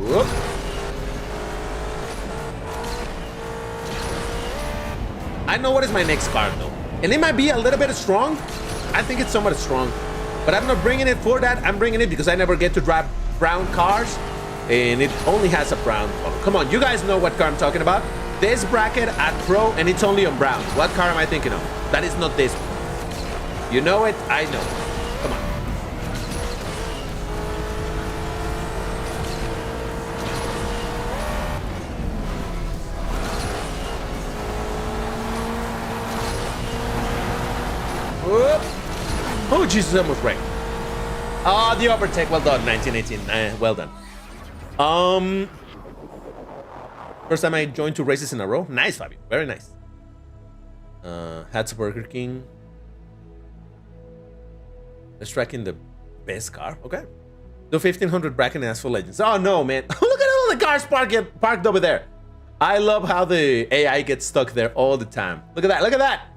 Whoop. I know what is my next car though. And it might be a little bit strong. I think it's somewhat strong. But I'm not bringing it for that. I'm bringing it because I never get to drive brown cars. And it only has a brown color. Come on, you guys know what car I'm talking about. This bracket at Pro, and it's only on brown. What car am I thinking of? That is not this one. You know it, I know it. Come on. Whoop. Oh, Jesus, almost right. Oh, the overtake. Well done, 1918. Well done. First time I joined 2 races in a row. Nice, Fabio. Very nice. Hats Burger King. Let's track in the best car. Okay. The 1500 bracket in Asphalt Legends. Oh no, man. Look at all the cars parked over there. I love how the AI gets stuck there all the time. Look at that. Look at that.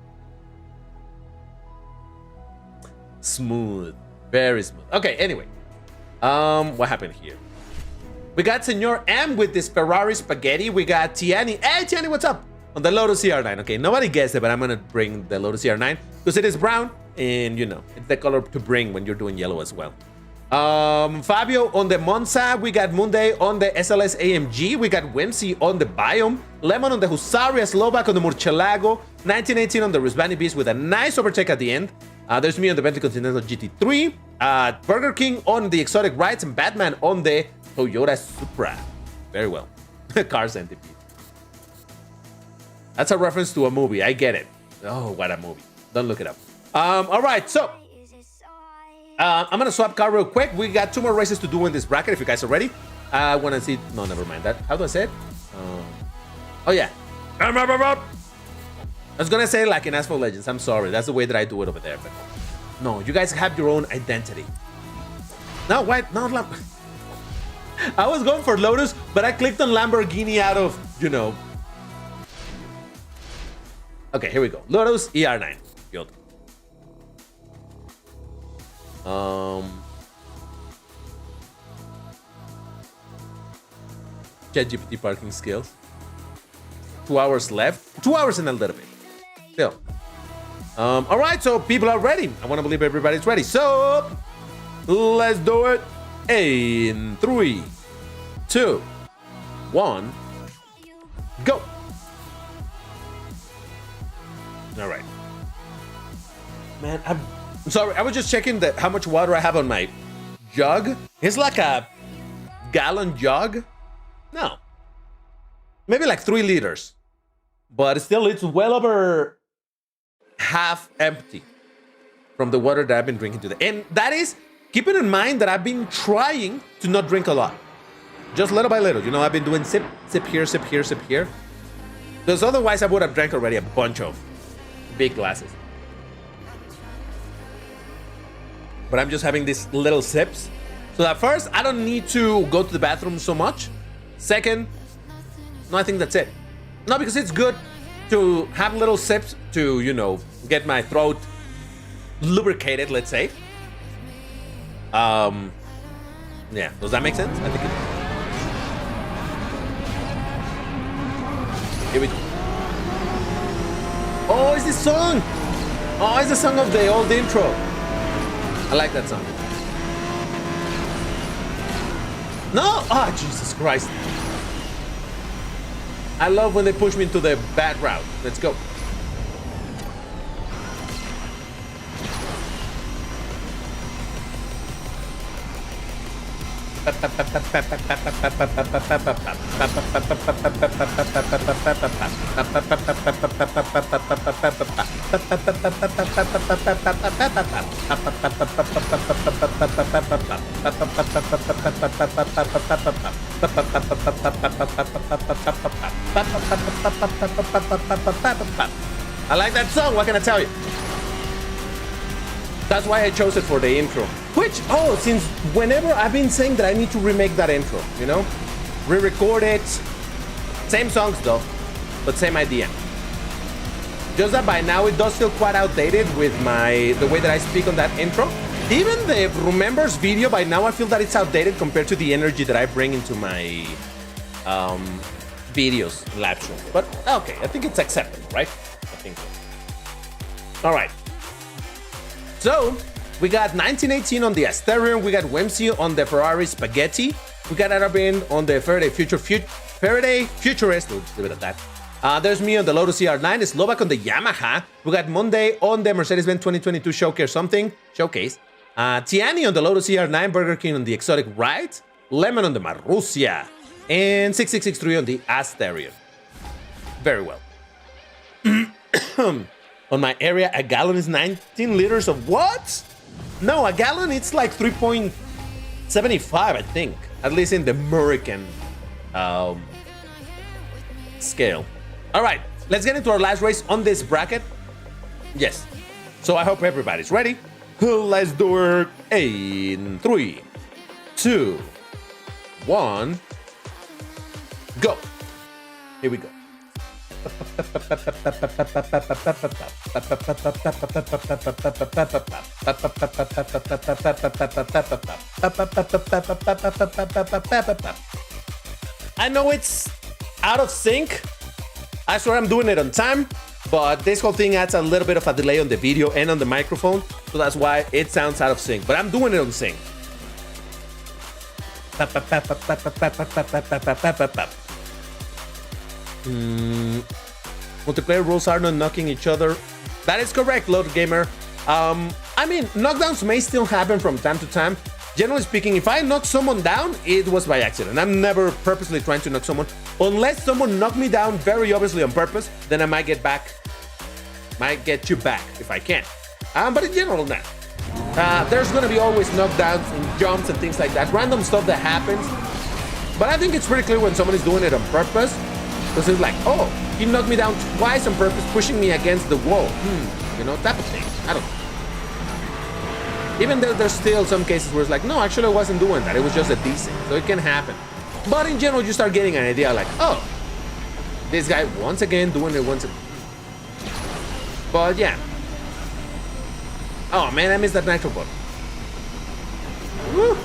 Smooth. Very smooth. Okay, anyway. What happened here? We got Senor M with this Ferrari spaghetti. We got Tiani. Hey, Tiani, what's up? On the Lotus CR9. Okay, nobody guessed it, but I'm gonna bring the Lotus CR9 because it is brown, and you know, it's the color to bring when you're doing yellow as well. Fabio on the Monza. We got Monday on the SLS AMG. We got Whimsy on the Biome. Lemon on the Husaria. Slovak on the Murcielago. 1918 on the Risbani Beast with a nice overtake at the end. There's me on the Bentley Continental GT3. Burger King on the Exotic Rides, and Batman on the Toyota Supra. Very well. Car Centipede. That's a reference to a movie. I get it. Oh, what a movie. Don't look it up. All right, so I'm gonna swap car real quick. We got 2 more races to do in this bracket if you guys are ready. I wanna see. No, never mind that. How do I say it? Oh yeah. I was gonna say like in Asphalt Legends. I'm sorry. That's the way that I do it over there. But no, you guys have your own identity. No, wait, no. I was going for Lotus, but I clicked on Lamborghini out of, you know. Okay, here we go. Lotus ER9. Good. ChatGPT parking skills. 2 hours left. 2 hours and a little bit. Still. All right, so people are ready. I want to believe everybody's ready. So let's do it. In 3, 2, 1, go. All right. Man, I'm sorry. I was just checking how much water I have on my jug. It's like a gallon jug. No. Maybe like 3 liters. But still, it's well over half empty from the water that I've been drinking today. And that is, keeping in mind that I've been trying to not drink a lot. Just little by little. You know, I've been doing sip, sip here, sip here, sip here. Because otherwise I would have drank already a bunch of big glasses. But I'm just having these little sips. So that first, I don't need to go to the bathroom so much. Second, no, I think that's it. No, because it's good to have little sips to, you know, get my throat lubricated, let's say. Yeah, does that make sense? I think it does. Here we go. Oh, it's this song! Oh, it's the song of the old intro. I like that song. No! Oh, Jesus Christ. I love when they push me into the bad route. Let's go. I like that song, what can I tell you? That's why I chose it for the intro. Which, since whenever I've been saying that I need to remake that intro, you know? Re-record it. Same songs though, but same idea. Just that by now it does feel quite outdated with the way that I speak on that intro. Even the Remembers video, by now I feel that it's outdated compared to the energy that I bring into my videos, live stream. But okay, I think it's acceptable, right? I think so. All right. So we got 1918 on the Asterion, we got Wemsey on the Ferrari Spaghetti, we got Arabin on the Faraday Futurist, we'll leave it at that. There's me on the Lotus CR9, Slovak on the Yamaha, we got Monday on the Mercedes-Benz 2022 Showcase. Tiani on the Lotus CR9, Burger King on the Exotic Ride, Lemon on the Marussia, and 6663 on the Asterion. Very well. On my area, a gallon is 19 liters of what? No, a gallon, it's like 3.75, I think. At least in the American scale. All right, let's get into our last race on this bracket. Yes. So I hope everybody's ready. Let's do it in 3, 2, 1, go. Here we go. I know it's out of sync. I swear I'm doing it on time, but this whole thing adds a little bit of a delay on the video and on the microphone, so that's why it sounds out of sync, but I'm doing it on sync. Multiplayer rules are not knocking each other. That is correct, Load Gamer. I mean, knockdowns may still happen from time to time. Generally speaking, if I knock someone down, it was by accident. I'm never purposely trying to knock someone. Unless someone knocked me down very obviously on purpose, then I might get back. Might get you back if I can. But in general, not. There's gonna be always knockdowns and jumps and things like that. Random stuff that happens. But I think it's pretty clear when someone is doing it on purpose. Because it's like, oh, he knocked me down twice on purpose, pushing me against the wall. You know, type of thing. I don't know. Even though there's still some cases where it's like, no, actually I wasn't doing that. It was just a decent. So it can happen. But in general, you start getting an idea like, oh, this guy once again doing it once again. But yeah. Oh man, I missed that nitro button. Woo.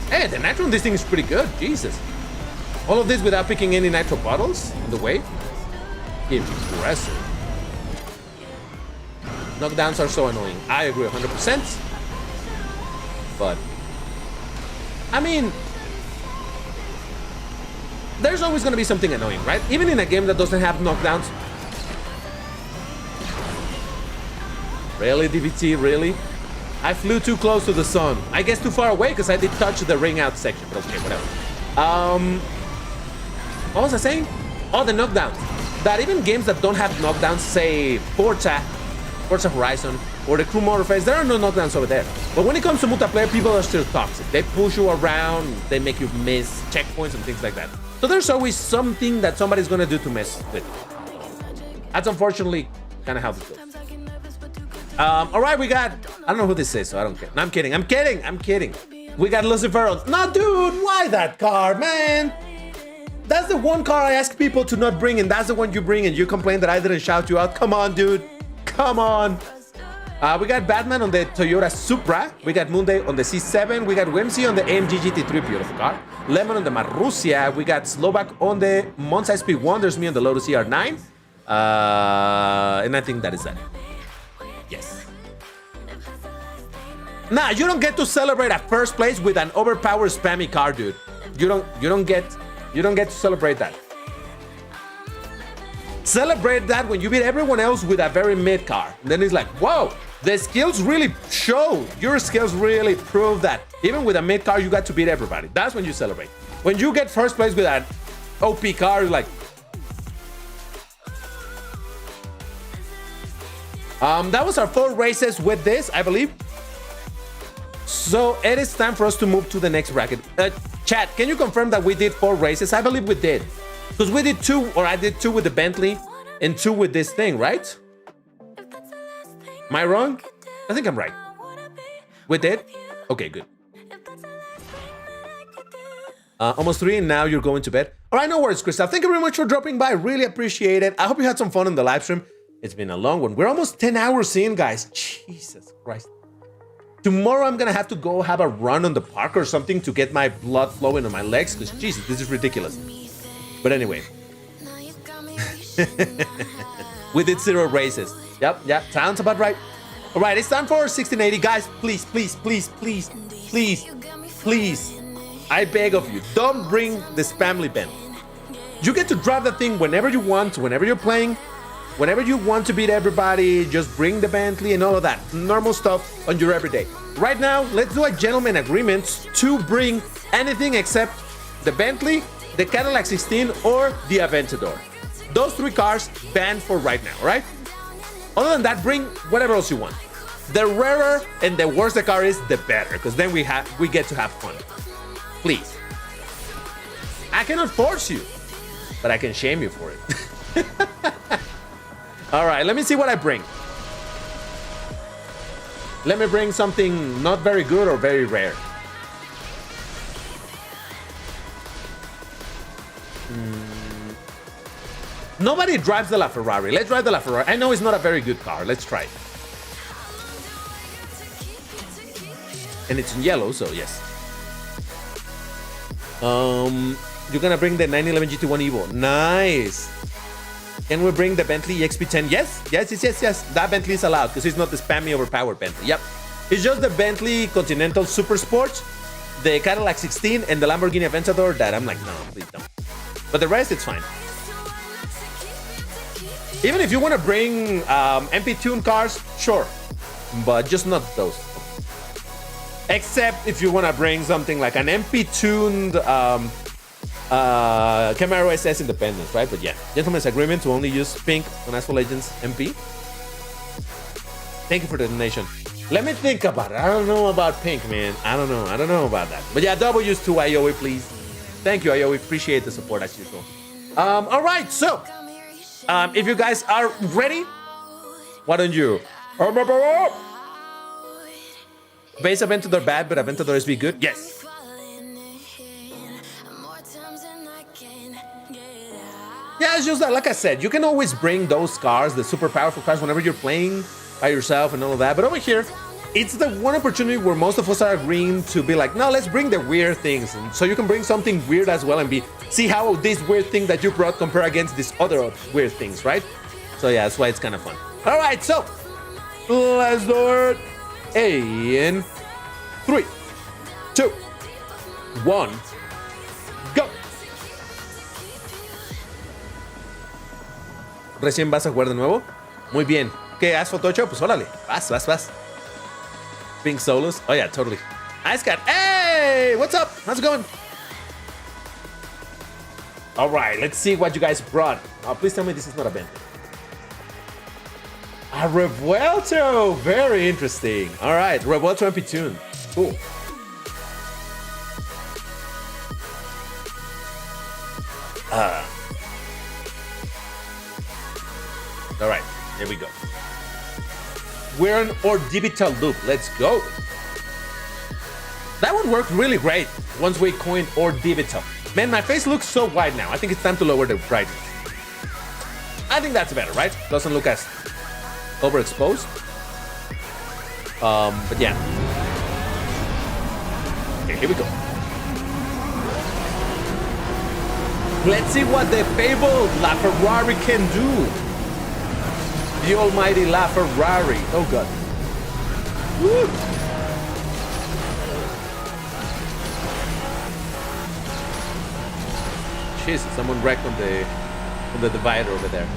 Hey, the nitro on this thing is pretty good. Jesus. All of this without picking any nitro bottles on the way. Impressive. Knockdowns are so annoying. I agree 100%. But, I mean, there's always going to be something annoying, right? Even in a game that doesn't have knockdowns. Really, DBT, really? I flew too close to the sun. I guess too far away because I did touch the ring out section, but okay, whatever. What was I saying? Oh, the knockdowns. That even games that don't have knockdowns, say Forza Horizon, or the Crew Motorfest, there are no knockdowns over there. But when it comes to multiplayer, people are still toxic. They push you around, they make you miss checkpoints and things like that. So there's always something that somebody's gonna do to mess with. That's unfortunately kind of how this goes. All right, we got, I don't know who this is, so I don't care. No, I'm kidding. We got Lucifer. No, dude, why that car, man? That's the one car I ask people to not bring, and that's the one you bring, and you complain that I didn't shout you out. Come on, dude. Come on. We got Batman on the Toyota Supra. We got Monday on the C7. We got Wemsey on the AMG GT3, beautiful car. Lemon on the Marussia. We got Slovak on the Monza SP1. There's me on the Lotus CR9. And I think that is that. Yes. Nah, you don't get to celebrate a first place with an overpowered spammy car, dude. You don't get to celebrate that. Celebrate that when you beat everyone else with a very mid car. And then it's like, whoa, the skills really show. Your skills really prove that even with a mid car, you got to beat everybody. That's when you celebrate. When you get first place with an OP car, you're like, that was our 4 races with this, I believe. So it is time for us to move to the next bracket. Chat, can you confirm that we did 4 races? I believe we did. Because we did 2, or I did 2 with the Bentley and 2 with this thing, right? Am I wrong? I think I'm right. We did? Okay, good. Almost 3 and now you're going to bed. All right, no worries, Crystal. Thank you very much for dropping by. Really appreciate it. I hope you had some fun in the live stream. It's been a long one. We're almost 10 hours in, guys. Jesus Christ. Tomorrow I'm gonna have to go have a run on the park or something to get my blood flowing on my legs, because Jesus, this is ridiculous. But anyway. We did 0 races. Yep, sounds about right. All right, it's time for 1680. Guys, please, please, please, please, please, please, I beg of you, don't bring the spamly bend. You get to drive the thing whenever you want, whenever you're playing, whenever you want to beat everybody, just bring the Bentley and all of that. Normal stuff on your everyday. Right now, let's do a gentleman agreement to bring anything except the Bentley, the Cadillac 16, or the Aventador. Those 3 cars banned for right now, right? Other than that, bring whatever else you want. The rarer and the worse the car is, the better, because then we get to have fun. Please. I cannot force you, but I can shame you for it. All right, let me see what I bring. Let me bring something not very good or very rare. Nobody drives the LaFerrari. Let's drive the LaFerrari. I know it's not a very good car. Let's try it. And it's in yellow, so yes. You're gonna bring the 911 GT1 Evo. Nice. Can we bring the Bentley EXP10? Yes. That Bentley is allowed because it's not the spammy overpowered Bentley. Yep. It's just the Bentley Continental Super Sport, the Cadillac 16, and the Lamborghini Aventador that I'm like, no, please don't. But the rest, it's fine. Even if you want to bring MP-tuned cars, sure. But just not those. Except if you want to bring something like an MP-tuned Camaro SS Independence, right? But yeah, gentleman's agreement to only use pink on Asphalt Legends MP. Thank you for the donation. Let me think about it. I don't know about pink, man. I don't know about that. But yeah, W's to Ioe, please. Thank you, Ioe. Appreciate the support as usual. All right, so if you guys are ready, why don't you? Base Aventador bad, but Aventador SB good? Yes. Yeah, it's just that, like I said, you can always bring those cars, the super powerful cars, whenever you're playing by yourself and all of that. But over here, it's the one opportunity where most of us are agreeing to be like, no, let's bring the weird things. And so you can bring something weird as well and see how this weird thing that you brought compare against these other weird things, right? So yeah, that's why it's kind of fun. All right, so let's do it. In 3, 2, 1, go. ¿Recién vas a jugar de nuevo? Muy bien. ¿Qué? ¿Asphalt 8? Pues órale. Vas. Pink solos? Oh yeah, totally. Ice Cat. Hey! What's up? How's it going? All right, let's see what you guys brought. Oh, please tell me this is not a Bentley. A Revuelto! Very interesting. All right, Revuelto MP Tune. Cool. All right, here we go. We're on our DBT loop. Let's go. That one worked really great once we coined our DBT. Man, my face looks so wide now. I think it's time to lower the brightness. I think that's better, right? Doesn't look as overexposed. But yeah. Okay, here we go. Let's see what the fabled LaFerrari can do. The almighty LaFerrari. Oh god. Woo. Jesus, someone wrecked on the divider over there.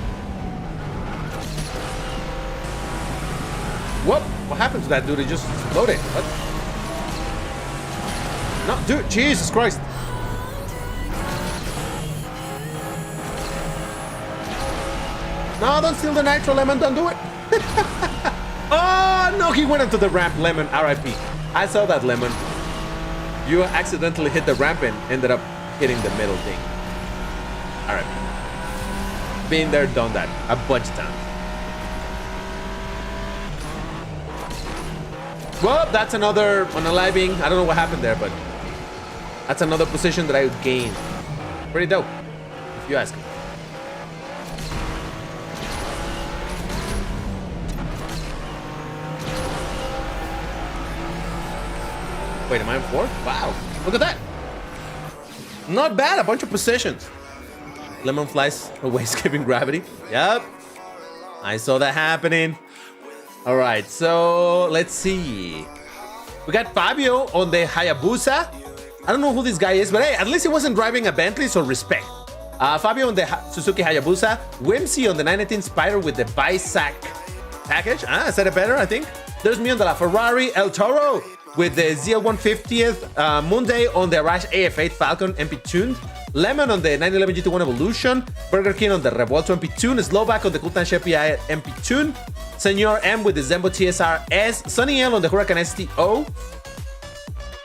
Whoop! What happened to that dude? He just exploded. What? No, dude, Jesus Christ. No, don't steal the nitro, Lemon, don't do it. Oh, no, he went into the ramp, Lemon, RIP. I saw that, Lemon. You accidentally hit the ramp and ended up hitting the middle thing. All right. Been there, done that a bunch of times. Well, that's another unaliving. I don't know what happened there, but that's another position that I gained. Pretty dope, if you ask me. Wait, am I in fourth? Wow, look at that. Not bad, a bunch of positions. Lemon flies away, skipping gravity. Yep, I saw that happening. All right, so let's see. We got Fabio on the Hayabusa. I don't know who this guy is, but hey, at least he wasn't driving a Bentley, so respect. Fabio on the Suzuki Hayabusa. Whimsy on the 918 Spider with the Bisac package. I said it better, I think. There's me on the Ferrari El Toro with the ZL150th. Munday on the Arash AF8 Falcon MP tuned. Lemon on the 911 GT1 Evolution. Burger King on the Revuelto MP tune. Slovak on the 𝐒𝐮𝐬 MP tune. Senor M with the Zembo TSR-S. Sunny L on the Huracan STO.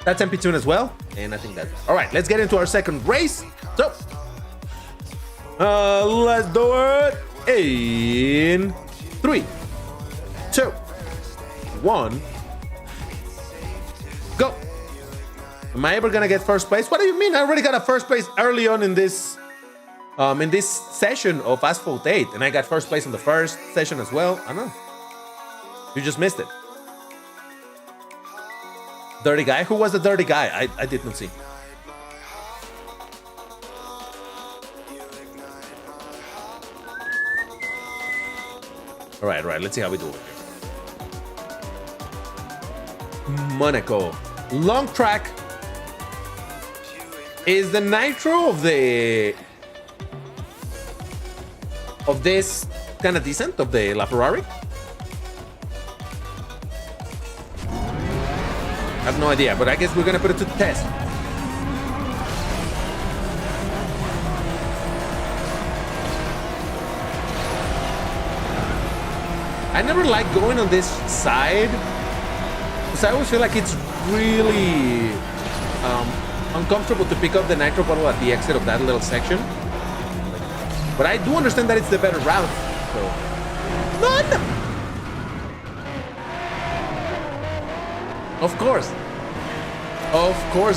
That's MP tune as well. And I think that's all right. Let's get into our second race. So, let's do it in 3, 2, 1, go. Am I ever gonna get first place? What do you mean? I already got a first place early on in this session of Asphalt 8, and I got first place in the first session as well. I don't know. You just missed it. Dirty guy? Who was the dirty guy? I did not see. All right. Let's see how we do it here. Monaco. Long track. Is the nitro of this kind of decent, of the LaFerrari? I have no idea, but I guess we're gonna put it to the test. I never like going on this side because I always feel like it's really uncomfortable to pick up the nitro bottle at the exit of that little section. But I do understand that it's the better route. So, none. Of course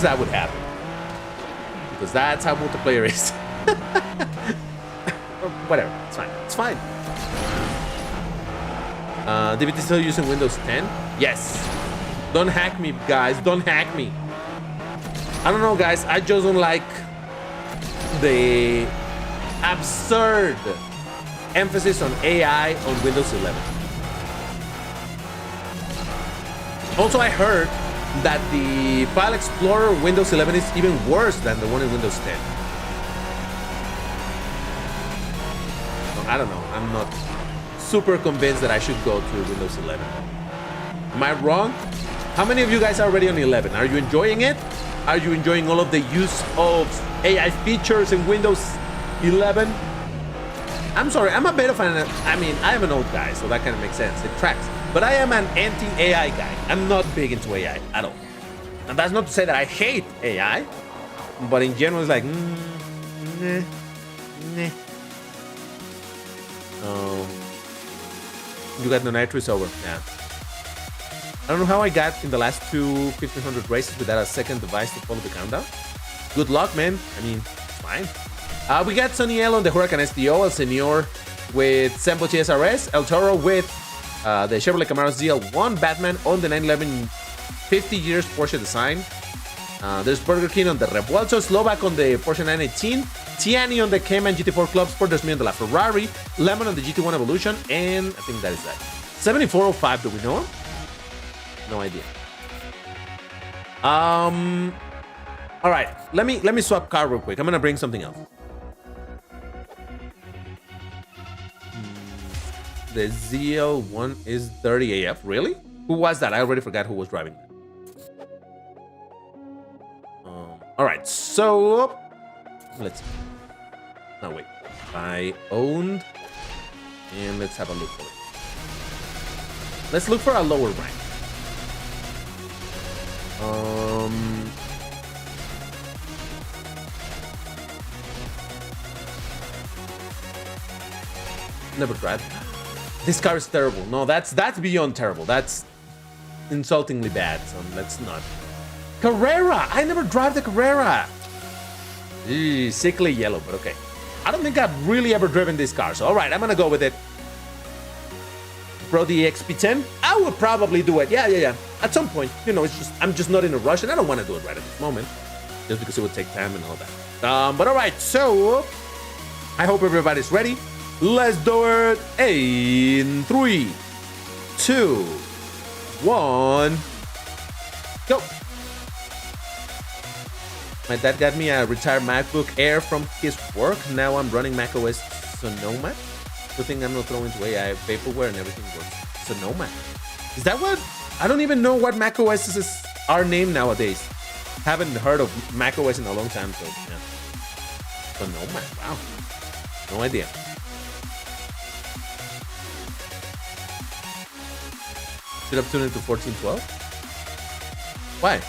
that would happen, because that's how multiplayer is. Whatever, it's fine. DBT still using Windows 10? Yes. Don't hack me, guys. Don't hack me. I don't know, guys. I just don't like the absurd emphasis on AI on Windows 11. Also, I heard that the File Explorer Windows 11 is even worse than the one in Windows 10. I don't know. I'm not super convinced that I should go to Windows 11. Am I wrong? How many of you guys are already on 11? Are you enjoying it? Are you enjoying all of the use of AI features in Windows 11? I'm sorry, I'm a bit of an... I mean, I am an old guy, so that kind of makes sense. It tracks. But I am an anti-AI guy. I'm not big into AI at all. And that's not to say that I hate AI, but in general, it's like, nah. You got the nitrous over, yeah. I don't know how I got in the last two 1500 races without a second device to follow the countdown. Good luck, man. I mean, it's fine. We got Sonny L on the Huracan STO, El Senor with Sembo TSR-S, El Toro with the Chevrolet Camaro ZL1, Batman on the 911 50 years Porsche design. There's Burger King on the Revuelto, Slovak on the Porsche 918, Tiani on the Cayman GT4 Club Sport, there's me on the LaFerrari, Lemon on the GT1 Evolution, and I think that is that. 7405, do we know him? No idea. All right, let me swap car real quick. I'm gonna bring something else. The ZL1 is 30 AF, really? Who was that? I already forgot who was driving that. All right, so let's see. No, wait. I owned, and let's have a look for it. Let's look for a lower rank. Never drive. This car is terrible. No, that's beyond terrible. That's insultingly bad. So let's not. Carrera. I never drive the Carrera. Eee, sickly yellow, but okay. I don't think I've really ever driven this car. So all right, I'm gonna go with it. Pro the XP10. I would probably do it. Yeah. At some point, you know, it's just I'm just not in a rush, and I don't want to do it right at this moment, just because it would take time and all that. But all right, so I hope everybody's ready. Let's do it in 3, 2, 1, go. My dad got me a retired MacBook Air from his work. Now I'm running macOS Sonoma. Good thing I'm not throwing away. I have vaporware and everything works. Sonoma. Is that what? I don't even know what macOS are named nowadays. Haven't heard of macOS in a long time, so yeah. Sonoma. Wow. No idea. Should have tuned into 1412? Why?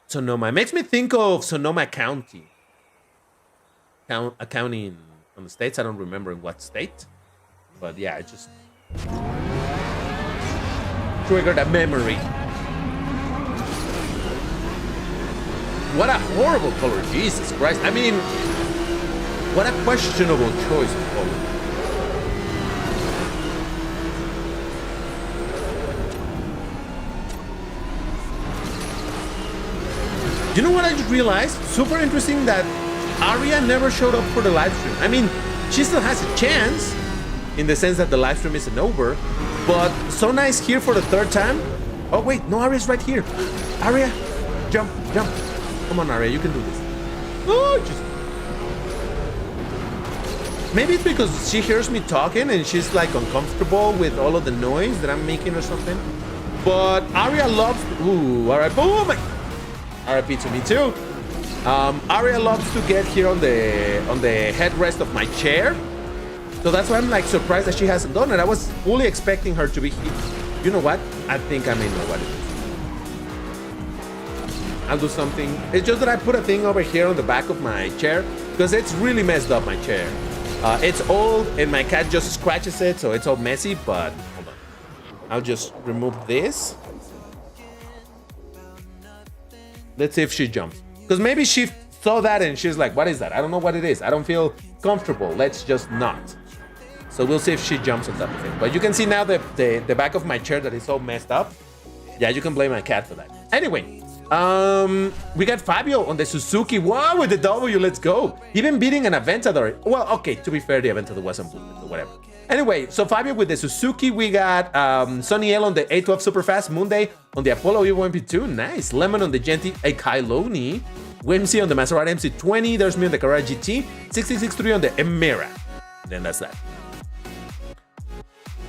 Sonoma. It makes me think of Sonoma County. A county in the States. I don't remember in what state. But yeah, it just triggered a memory. What a horrible color. Jesus Christ. I mean, what a questionable choice of color. You know what I just realized? Super interesting that Aria never showed up for the live stream. I mean, she still has a chance in the sense that the live stream isn't over, but so nice here for the third time. Oh wait, no, Aria's right here. Aria, jump. Come on, Aria, you can do this. Oh, just... Maybe it's because she hears me talking and she's like uncomfortable with all of the noise that I'm making or something. But Aria loves... Ooh, all right, boom! RIP to me too. Aria loves to get here on the headrest of my chair, so that's why I'm like surprised that she hasn't done it. I was fully expecting her to be here. You know what? I think I may know what it is. I'll do something. It's just that I put a thing over here on the back of my chair because it's really messed up, my chair. It's old and my cat just scratches it, so it's all messy. But hold on, I'll just remove this. Let's see if she jumps. Because maybe she saw that and she's like, what is that? I don't know what it is. I don't feel comfortable. Let's just not. So we'll see if she jumps on top of it. But you can see now the back of my chair that is all messed up. Yeah, you can blame my cat for that. Anyway, we got Fabio on the Suzuki. Wow, with the W, let's go. Even beating an Aventador. Well, okay, to be fair, the Aventador wasn't blue, so whatever. Anyway, so Fabio with the Suzuki, we got Sonny L on the A12 Superfast, Monday on the Apollo Evo MP2, nice. Lemon on the Genti 𝐒𝐮𝐬, Whimsy on the Maserati MC20, there's me on the Carrera GT, 6663 on the Emira. Then that's that.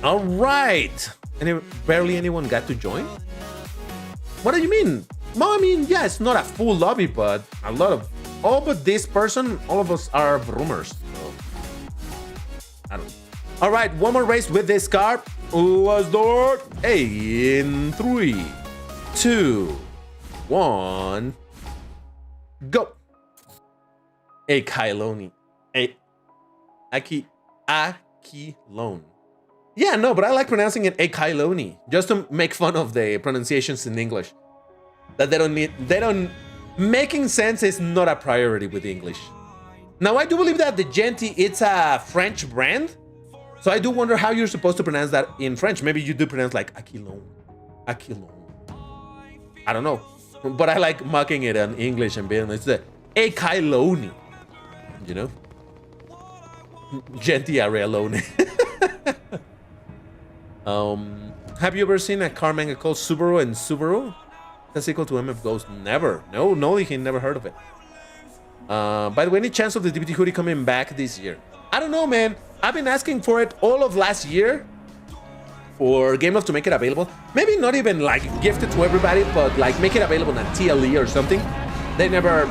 All right. Barely anyone got to join? What do you mean? Well, I mean, yeah, it's not a full lobby, but a lot of... Oh, but this person, all of us are Vroomers. So, I don't know. All right, one more race with this car. Let's do it. Hey, in 3, 2, 1, go. 𝐒𝐮𝐬. 𝐒𝐮𝐬. Yeah, no, but I like pronouncing it 𝐒𝐮𝐬 just to make fun of the pronunciations in English. That making sense is not a priority with English. Now, I do believe that the Genti, it's a French brand. So I do wonder how you're supposed to pronounce that in French. Maybe you do pronounce like 𝐒𝐮𝐬. I don't know. But I like mocking it in English and being it's the 𝐒𝐮𝐬. You know? Genti 𝐒𝐮𝐬. Have you ever seen a car manga called Subaru and Subaru? That's equal to MF Ghost? Never. No, he never heard of it. By the way, any chance of the DBT hoodie coming back this year? I don't know, man. I've been asking for it all of last year for Game Love to make it available. Maybe not even like gift it to everybody, but like make it available on TLE or something. They never...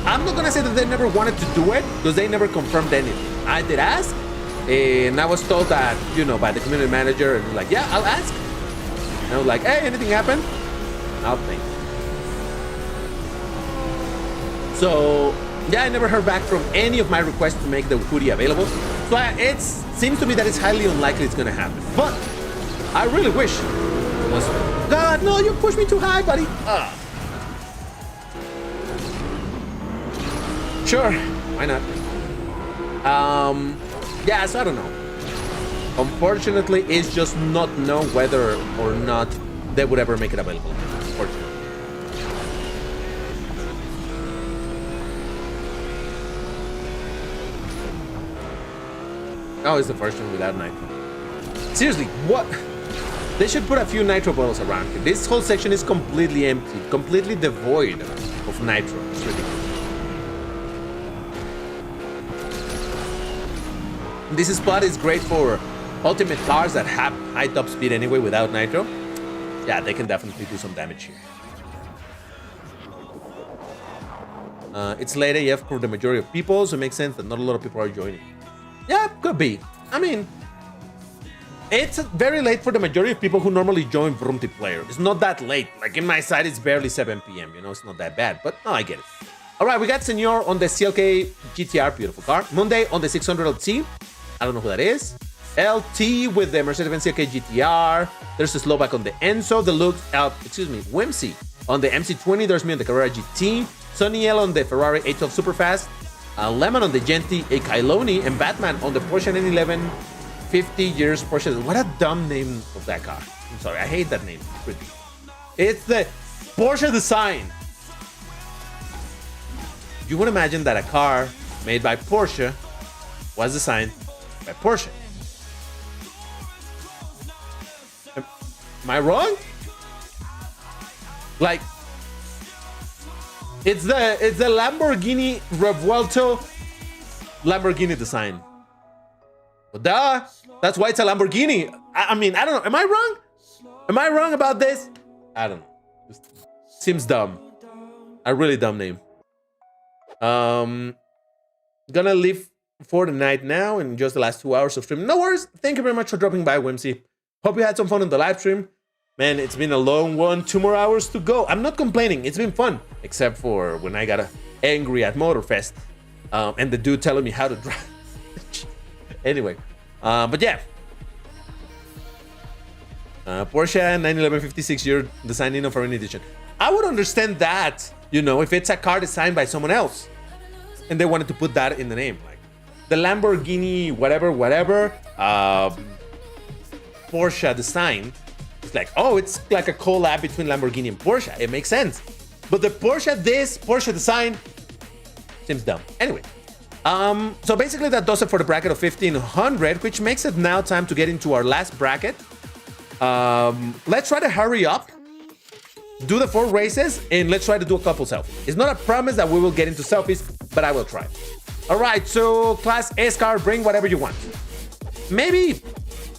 I'm not gonna say that they never wanted to do it because they never confirmed anything. I did ask, And I was told that, you know, by the community manager, and like, yeah, I'll ask. And I was like, hey, anything happened? Nothing. So, yeah, I never heard back from any of my requests to make the hoodie available. So it seems to me that it's highly unlikely it's gonna happen. But I really wish it was. God, no, you pushed me too high, buddy. Sure, why not? Yeah, so I don't know. Unfortunately, it's just not know whether or not they would ever make it available. Unfortunately. Oh, it's the first one without nitro. Seriously, what? They should put a few nitro bottles around here. This whole section is completely empty, completely devoid of nitro. It's ridiculous. This spot is great for ultimate cars that have high top speed anyway without nitro. Yeah, they can definitely do some damage here. It's late AF for the majority of people, so it makes sense that not a lot of people are joining. Yeah, could be. I mean, it's very late for the majority of people who normally join Vroomtiplayer. It's not that late. Like in my side, it's barely 7 p.m. You know, it's not that bad, but no, I get it. All right, we got 𝐒𝐮𝐬 on the CLK GTR, beautiful car. Monday on the 600 LT. I don't know who that is. LT with the Mercedes-Benz CLK GTR. There's a Slovak on the Enzo. The look, Whimsy on the MC20. There's me on the Carrera GT. Sonny L on the Ferrari 812 Superfast. Lemon on the Genti, a 𝐒𝐮𝐬, and Batman on the Porsche 911 50 years Porsche. What a dumb name of that car. I'm sorry, I hate that name. It's the Porsche design. You would imagine that a car made by Porsche was designed by Porsche. Am I wrong? Like, it's the Lamborghini Revuelto Lamborghini design. But duh, that's why it's a Lamborghini. I mean, I don't know. Am I wrong? Am I wrong about this? I don't know. It seems dumb. A really dumb name. Gonna leave for the night now in just the last 2 hours of stream. No worries. Thank you very much for dropping by, Whimsy. Hope you had some fun in the live stream. Man, it's been a long one. 2 more hours to go. I'm not complaining. It's been fun. Except for when I got angry at Motorfest. And the dude telling me how to drive. Anyway. But yeah. Porsche 911 56-year design in for any edition. I would understand that, you know, if it's a car designed by someone else. And they wanted to put that in the name. Like the Lamborghini whatever, Porsche design. It's like, oh, it's like a collab between Lamborghini and Porsche. It makes sense. But the Porsche design seems dumb. Anyway, so basically that does it for the bracket of 1500, which makes it now time to get into our last bracket. Let's try to hurry up, do the 4 races, and let's try to do a couple selfies. It's not a promise that we will get into selfies, but I will try. All right, so Class S car, bring whatever you want. Maybe,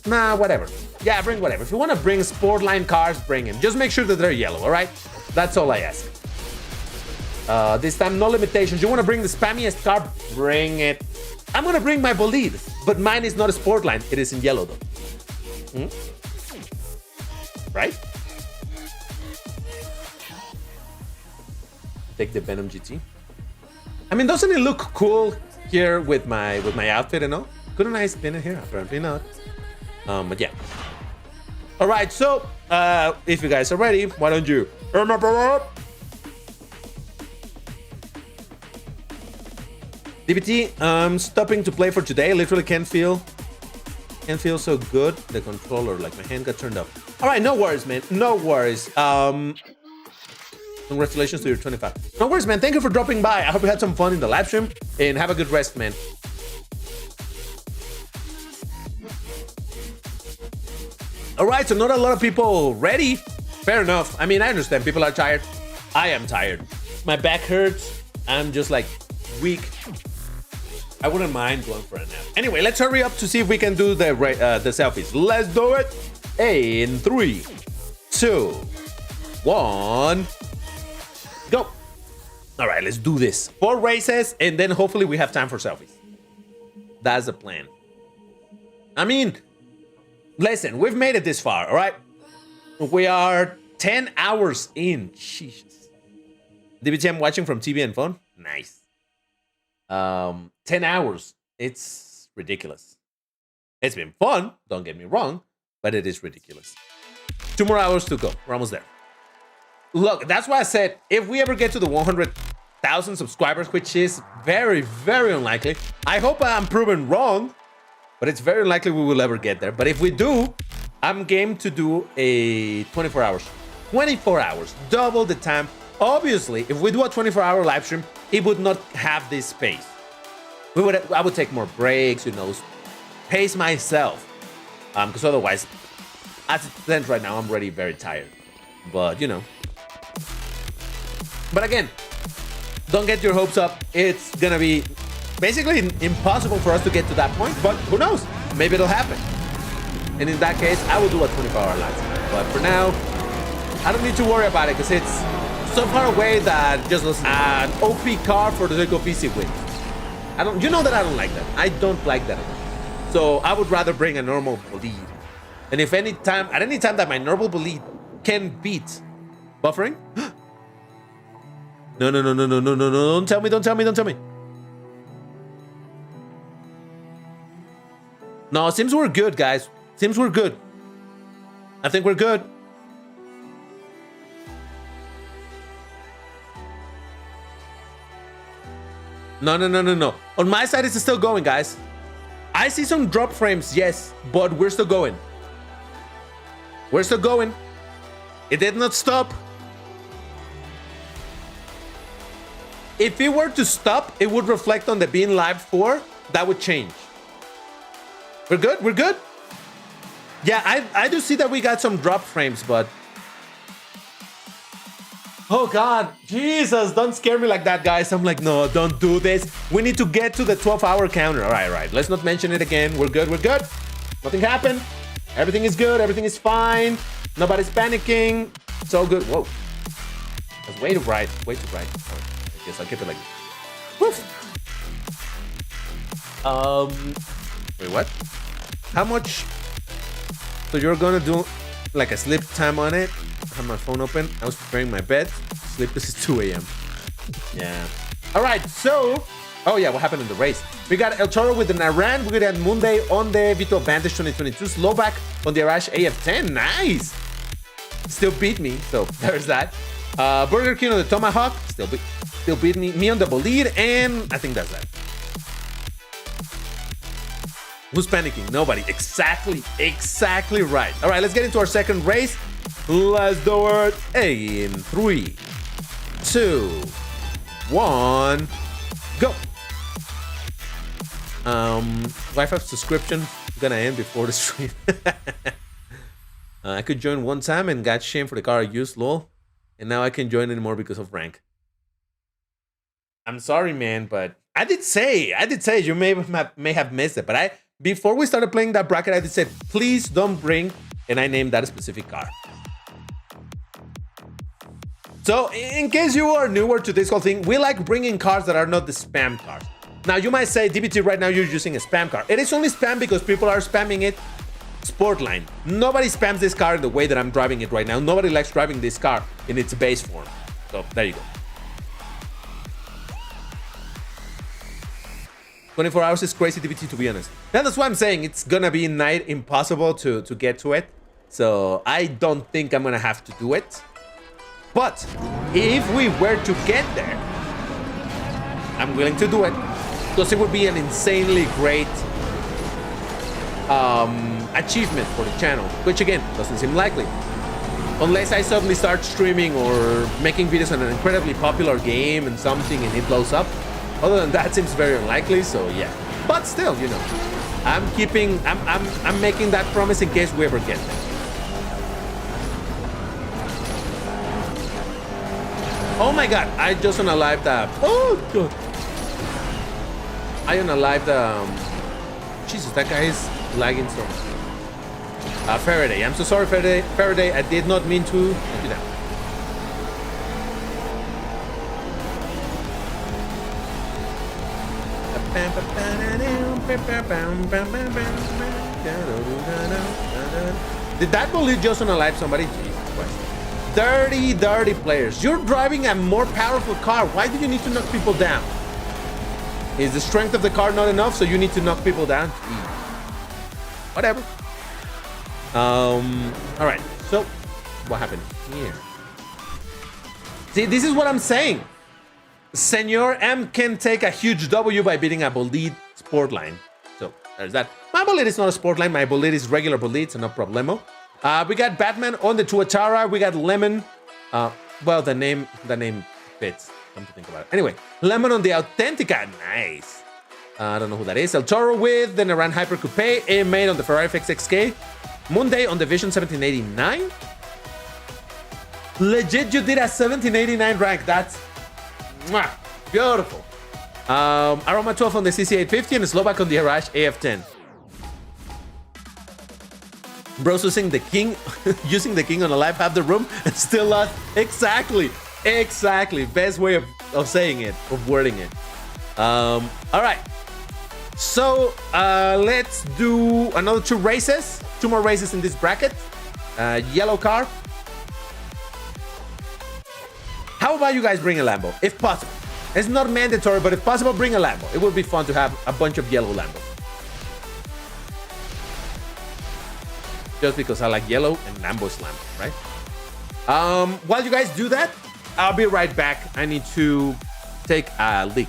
nah, whatever. Yeah, bring whatever. If you want to bring Sportline cars, bring them. Just make sure that they're yellow, all right? That's all I ask. This time, no limitations. You want to bring the spammiest car? Bring it. I'm going to bring my Bolide, but mine is not a Sportline. It is in yellow, though. Right? Take the Venom GT. I mean, doesn't it look cool here with my outfit and all? Couldn't I spin it here? Apparently not. But yeah. All right, so if you guys are ready, why don't you DBT, I'm stopping to play for today. I literally can't feel so good. The controller, like my hand got turned up. All right, no worries, man. No worries. Congratulations to your 25. No worries, man. Thank you for dropping by. I hope you had some fun in the live stream and have a good rest, man. All right, so not a lot of people ready. Fair enough. I mean, I understand people are tired. I am tired. My back hurts. I'm just like weak. I wouldn't mind going for a nap. Anyway, let's hurry up to see if we can do the selfies. Let's do it. In 3, 2, 1, go. All right, let's do this. 4 races, and then hopefully we have time for selfies. That's the plan. I mean, listen, we've made it this far, all right? We are 10 hours in. Jesus. DBT, I'm watching from TV and phone. Nice. 10 hours. It's ridiculous. It's been fun, don't get me wrong, but it is ridiculous. 2 more hours to go. We're almost there. Look, that's why I said if we ever get to the 100,000 subscribers, which is very, very unlikely. I hope I'm proven wrong, but it's very unlikely we will ever get there. But if we do, I'm game to do a 24 hours. 24 hours, double the time. Obviously, if we do a 24-hour live stream, it would not have this space. I would take more breaks, you know, pace myself. Because otherwise, as it stands right now, I'm already very tired. But, you know. But again, don't get your hopes up. It's going to be basically impossible for us to get to that point. But who knows? Maybe it'll happen. And in that case, I will do a 24-hour live stream. But for now, I don't need to worry about it because it's so far away that just an OP car for the sake of easy win. You know that I don't like that. I don't like that at all. So I would rather bring a normal bolide. And if at any time that my normal bolide can beat buffering. No. Don't tell me. No, seems we're good, guys. Seems we're good. I think we're good. No. On my side, it's still going, guys. I see some drop frames, yes, but we're still going. We're still going. It did not stop. If it were to stop, it would reflect on the being live 4. That would change. We're good? We're good? Yeah, I do see that we got some drop frames, but... Oh, God. Jesus, don't scare me like that, guys. I'm like, no, don't do this. We need to get to the 12-hour counter. All right. Let's not mention it again. We're good. Nothing happened. Everything is good. Everything is fine. Nobody's panicking. It's all good. Whoa. That's way too bright. Way too bright. Right. I guess I'll keep it like this. Woof. Wait, what? How much? So you're gonna do like a sleep time on it? I have my phone open. I was preparing my bed. Sleep, this is 2 a.m. Yeah. All right, so... Oh, yeah, what happened in the race? We got El Toro with the Naran. We got Monday on the Vito Vantage 2022. Slovak on the Arash AF10. Nice. Still beat me, so there's that. Burger King on the Tomahawk. Still beat me on the Bolide, and I think that's that. Who's panicking? Nobody. Exactly right. All right, let's get into our second race. Let's do it in 3, 2, 1, go. Wi-Fi subscription gonna end before the stream. I could join one time and got shamed for the car I used, lol. And now I can't join anymore because of rank. I'm sorry, man, but I did say you may have missed it, but before we started playing that bracket, I did say, please don't bring, and I named that a specific car. So in case you are newer to this whole thing, we like bringing cars that are not the spam cars. Now you might say, DBT, right now you're using a spam car. It is only spam because people are spamming it. Sportline. Nobody spams this car in the way that I'm driving it right now. Nobody likes driving this car in its base form. So there you go. 24 hours is crazy, DBT, to be honest. And that's why I'm saying it's gonna be night impossible to get to it. So I don't think I'm gonna have to do it. But if we were to get there, I'm willing to do it because it would be an insanely great achievement for the channel, which again doesn't seem likely unless I suddenly start streaming or making videos on an incredibly popular game and something and it blows up. Other than that, seems very unlikely. So yeah, but still, you know, I'm making that promise in case we ever get there. Oh my God, I just unalived the... Oh, God. I unalived the... Jesus, that guy is lagging so much. Faraday. I'm so sorry, Faraday. I did not mean to do that. Did that bullet just unalive somebody? Jesus Christ. Dirty players. You're driving a more powerful car. Why do you need to knock people down? Is the strength of the car not enough, so you need to knock people down? Whatever. All right. So, what happened here? See, this is what I'm saying. Senor M can take a huge W by beating a bolide sport line. So, there's that. My bolide is not a sport line. My bolide is regular bolide, so no problemo. We got Batman on the Tuatara. We got Lemon. Well, the name fits. Come to think about it. Anyway, Lemon on the Authentica. Nice. I don't know who that is. El Toro with the Naran Hyper Coupe. A-Main on the Ferrari FXXK. Monday on the Vision 1789. Legit, you did a 1789 rank. That's beautiful. Aroma 12 on the CC850 and Slovak on the Arash AF10. Bro's using the king, using the king on a live half the room and still lost. Exactly. Best way of saying it, of wording it. All right. So let's do another 2 races. 2 more races in this bracket. Yellow car. How about you guys bring a Lambo, if possible? It's not mandatory, but if possible, bring a Lambo. It would be fun to have a bunch of yellow Lambos. Just because I like yellow and Lambo's Lambo, right? While you guys do that, I'll be right back. I need to take a leak.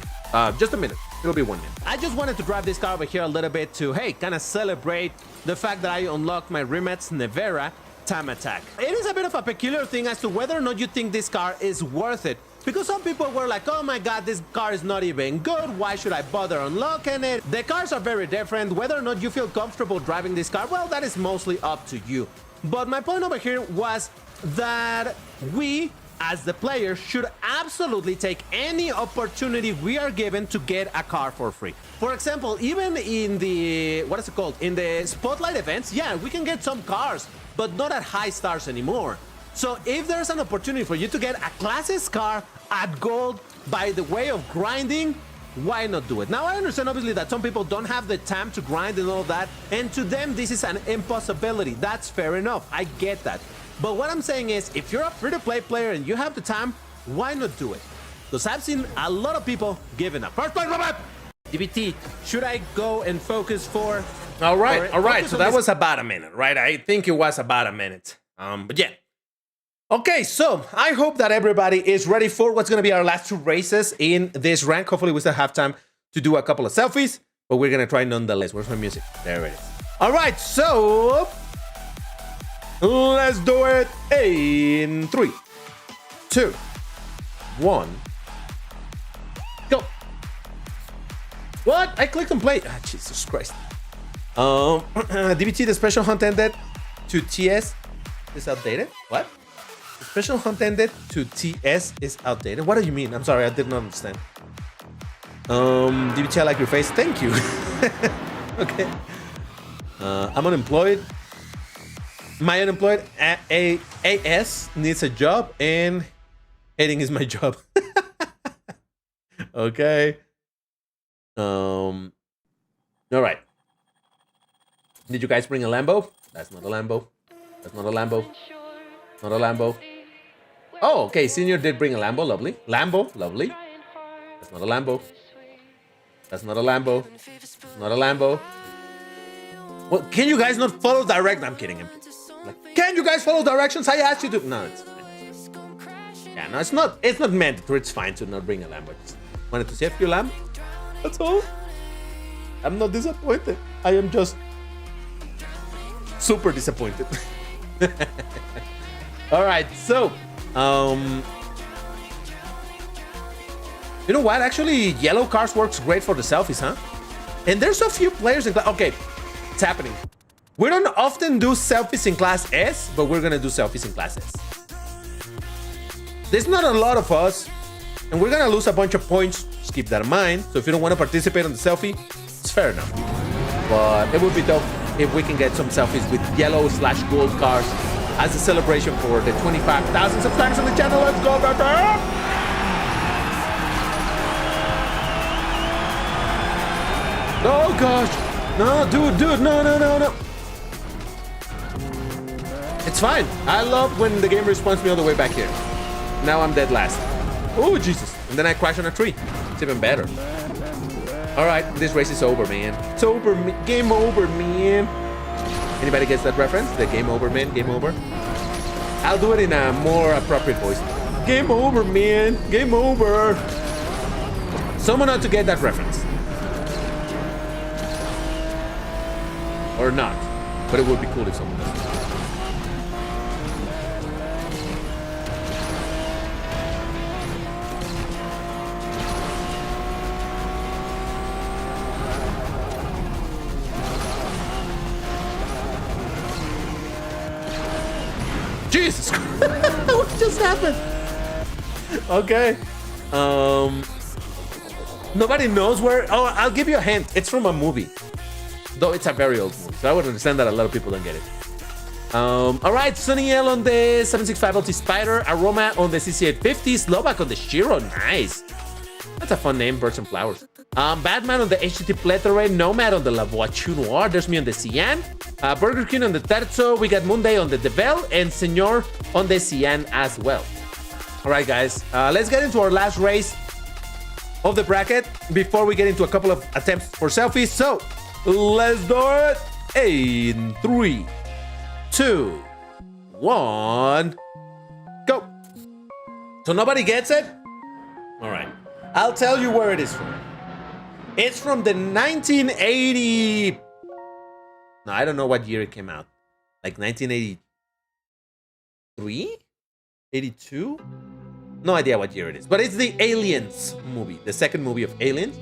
Just a minute. It'll be 1 minute. I just wanted to drive this car over here a little bit to, hey, kind of celebrate the fact that I unlocked my Rimac Nevera Time Attack. It is a bit of a peculiar thing as to whether or not you think this car is worth it. Because some people were like, oh my god, this car is not even good. Why should I bother unlocking it? The cars are very different. Whether or not you feel comfortable driving this car, well, that is mostly up to you. But my point over here was that we, as the players, should absolutely take any opportunity we are given to get a car for free. For example, even in the, what is it called? In the Spotlight events, yeah, we can get some cars, but not at high stars anymore. So if there's an opportunity for you to get a Class S car at gold by the way of grinding, why not do it? Now, I understand obviously that some people don't have the time to grind and all that, and to them this is an impossibility. That's fair enough. I get that. But what I'm saying is, if you're a free-to-play player and you have the time, why not do it? Because I've seen a lot of people giving up. First point, Robert! DBT, should I go and focus for... All right. So that was about a minute, right? I think it was about a minute. But yeah. Okay, so I hope that everybody is ready for what's going to be our last 2 races in this rank. Hopefully we still have time to do a couple of selfies, but we're going to try nonetheless. Where's my music? There it is. All right, so let's do it in 3, 2, 1, go. What? I clicked on play. Ah, Jesus Christ. DBT, the special hunt ended to TS is outdated. What? The special hunt ended to TS is outdated. What do you mean? I'm sorry, I didn't understand. DBT, I like your face. Thank you. Okay. I'm unemployed. My unemployed AS needs a job, and hating is my job. Okay. All right. Did you guys bring a Lambo? That's not a Lambo. That's not a Lambo. Not a Lambo. Oh, okay. Senior did bring a Lambo. Lovely. Lambo. Lovely. That's not a Lambo. That's not a Lambo. Not a Lambo. Well, can you guys not follow direct? I'm kidding him. Like, can you guys follow directions? I asked you to. No, it's fine. Yeah, no, it's not. It's not mandatory. It's fine to not bring a Lambo. Just wanted to see a few Lambo. That's all. I'm not disappointed. I am just super disappointed. All right, so you know what? Actually, yellow cars works great for the selfies, huh? And there's a few players in class. Okay, it's happening. We don't often do selfies in Class S, but we're gonna do selfies in Class S. There's not a lot of us, and we're gonna lose a bunch of points. Just keep that in mind. So if you don't want to participate in the selfie, it's fair enough. But it would be dope if we can get some selfies with yellow/gold cars as a celebration for the 25,000 subscribers on the channel. Let's go, baby! Oh gosh. No, dude, no. It's fine. I love when the game respawns me all the way back here. Now I'm dead last. Oh, Jesus. And then I crash on a tree. It's even better. All right, this race is over, man. It's over. Game over, man. Anybody gets that reference? The game over, man. Game over. I'll do it in a more appropriate voice. Game over, man. Game over. Someone ought to get that reference. Or not. But it would be cool if someone does. Jesus Christ. What just happened? Okay. Nobody knows where. Oh, I'll give you a hint. It's from a movie. Though it's a very old movie. So I would understand that a lot of people don't get it. All right. 𝐒𝐮𝐬 on the 765 LT Spider. Aroma on the CC850. Slovak on the Shiro. Nice. That's a fun name. Birds and Flowers. Batman on the HTT Plethora. Nomad on the 𝐒𝐮𝐬. There's me on the 𝐒𝐮𝐬. Burger King on the Terzo. We got Monday on the Devel. And 𝐶eñor on the 𝐒𝐮𝐬 as well. All right, guys. Let's get into our last race of the bracket before we get into a couple of attempts for selfies. So, let's do it. In 3, 2, 1, go. So nobody gets it? All right. I'll tell you where it is from. It's from the 1980... No, I don't know what year it came out. Like 1983? 82? No idea what year it is. But it's the Aliens movie. The second movie of Aliens.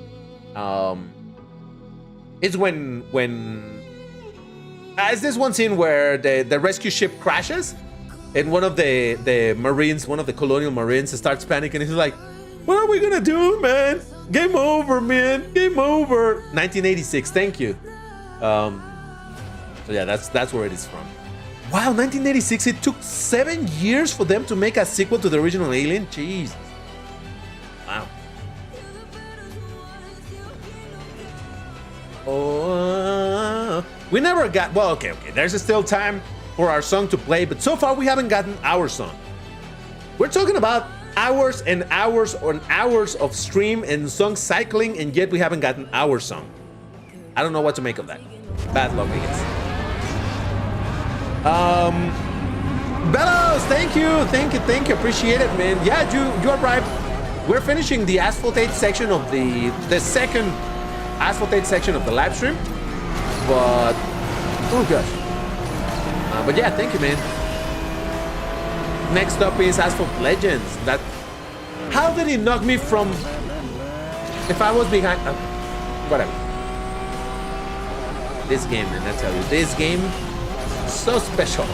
It's when it's this one scene where the rescue ship crashes and one of the Marines, one of the colonial Marines starts panicking. He's like, what are we gonna do, man? Game over, man. Game over. 1986. Thank you. So yeah, that's where it is from. Wow, 1986. It took 7 years for them to make a sequel to the original Alien. Jeez. Wow. Oh, we never got. Well, okay. There's still time for our song to play, but so far we haven't gotten our song. We're talking about hours and hours on hours of stream and song cycling, and yet we haven't gotten our song. I don't know what to make of that. Bad luck, I guess. Bellows, thank you, appreciate it, man. Yeah, you are right. We're finishing the Asphalt 8 section of the second Asphalt 8 section of the live stream, but oh gosh. But yeah, thank you, man. Next up is Asphalt Legends. That, how did he knock me from? If I was behind, whatever. This game, man, I tell you, this game, so special.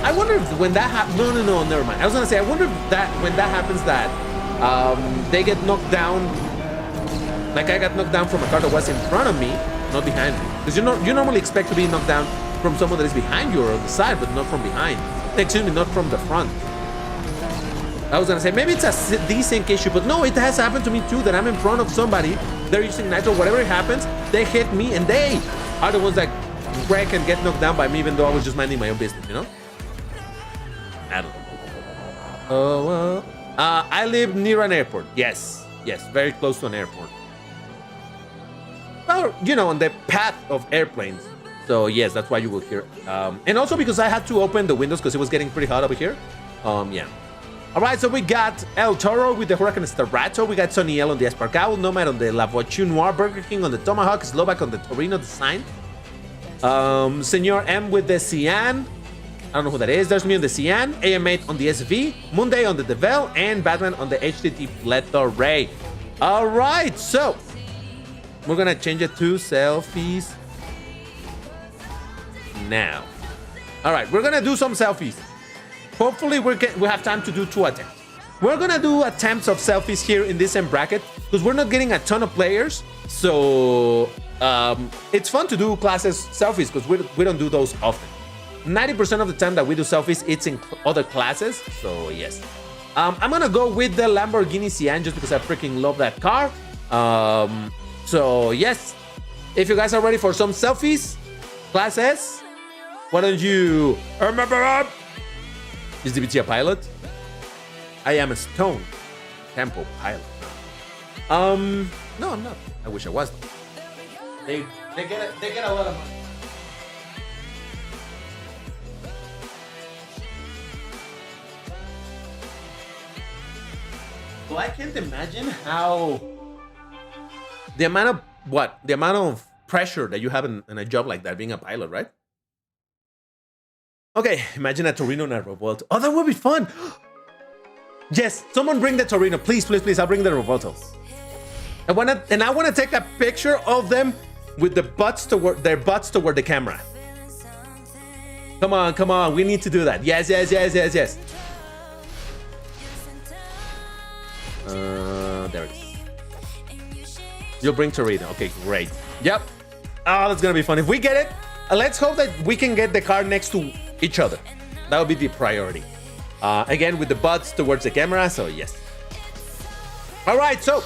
I wonder if when that happens, no, never mind. I was gonna say, I wonder if that when that happens, that they get knocked down. Like I got knocked down from a car that was in front of me, not behind me. Because you normally expect to be knocked down from someone that is behind you or on the side, but not from behind. Excuse me, not from the front. I was gonna say maybe it's a desync issue, but no, it has happened to me too. That I'm in front of somebody, they're using nitro, whatever it happens, they hit me, and they are the ones that wreck and get knocked down by me, even though I was just minding my own business, you know? I don't know. I live near an airport. Yes, very close to an airport. Well, you know, on the path of airplanes. So yes, that's why you will hear. And also because I had to open the windows because it was getting pretty hot over here. Yeah. All right, so we got El Toro with the Huracan Starato. We got 𝐒𝐮𝐬 on the Espargao, Nomad on the 𝐒𝐿𝐻𝐻𝐬, Burger King on the Tomahawk, Slovak on the Torino design. 𝐒ñor M with the 𝐒𝐮𝐬. I don't know who that is. There's me on the 𝐒𝐮, AM8 on the SV, Monday on the Devel, and Batman on the HTT Plethora. All right, so we're gonna change it to selfies now. All right, we're gonna do some selfies. Hopefully we have time to do 2 attempts. We're gonna do attempts of selfies here in this end bracket because we're not getting a ton of players. So it's fun to do classes selfies because we don't do those often. 90% of the time that we do selfies, it's in other classes. So yes, I'm gonna go with the Lamborghini 𝐒𝐮 just because I freaking love that car. So yes, if you guys are ready for some selfies, Class S, why don't you remember? Is DBT a pilot? I am a Stone Temple pilot. No, I'm not. I wish I was. They get a lot of money. So I can't imagine how the amount of pressure that you have in a job like that, being a pilot, right? Okay, imagine a Torino and a Revolto. Oh, that would be fun. Yes, someone bring the Torino, please, please, please. I'll bring the Revolto. I wanna take a picture of them with their butts toward the camera. Come on, come on. We need to do that. Yes, yes, yes, yes, yes. There it is. You'll bring Torino. Okay, great. Yep. Oh, that's gonna be fun. If we get it, let's hope that we can get the car next to each other. That would be the priority. Again, with the butts towards the camera, so yes. All right, so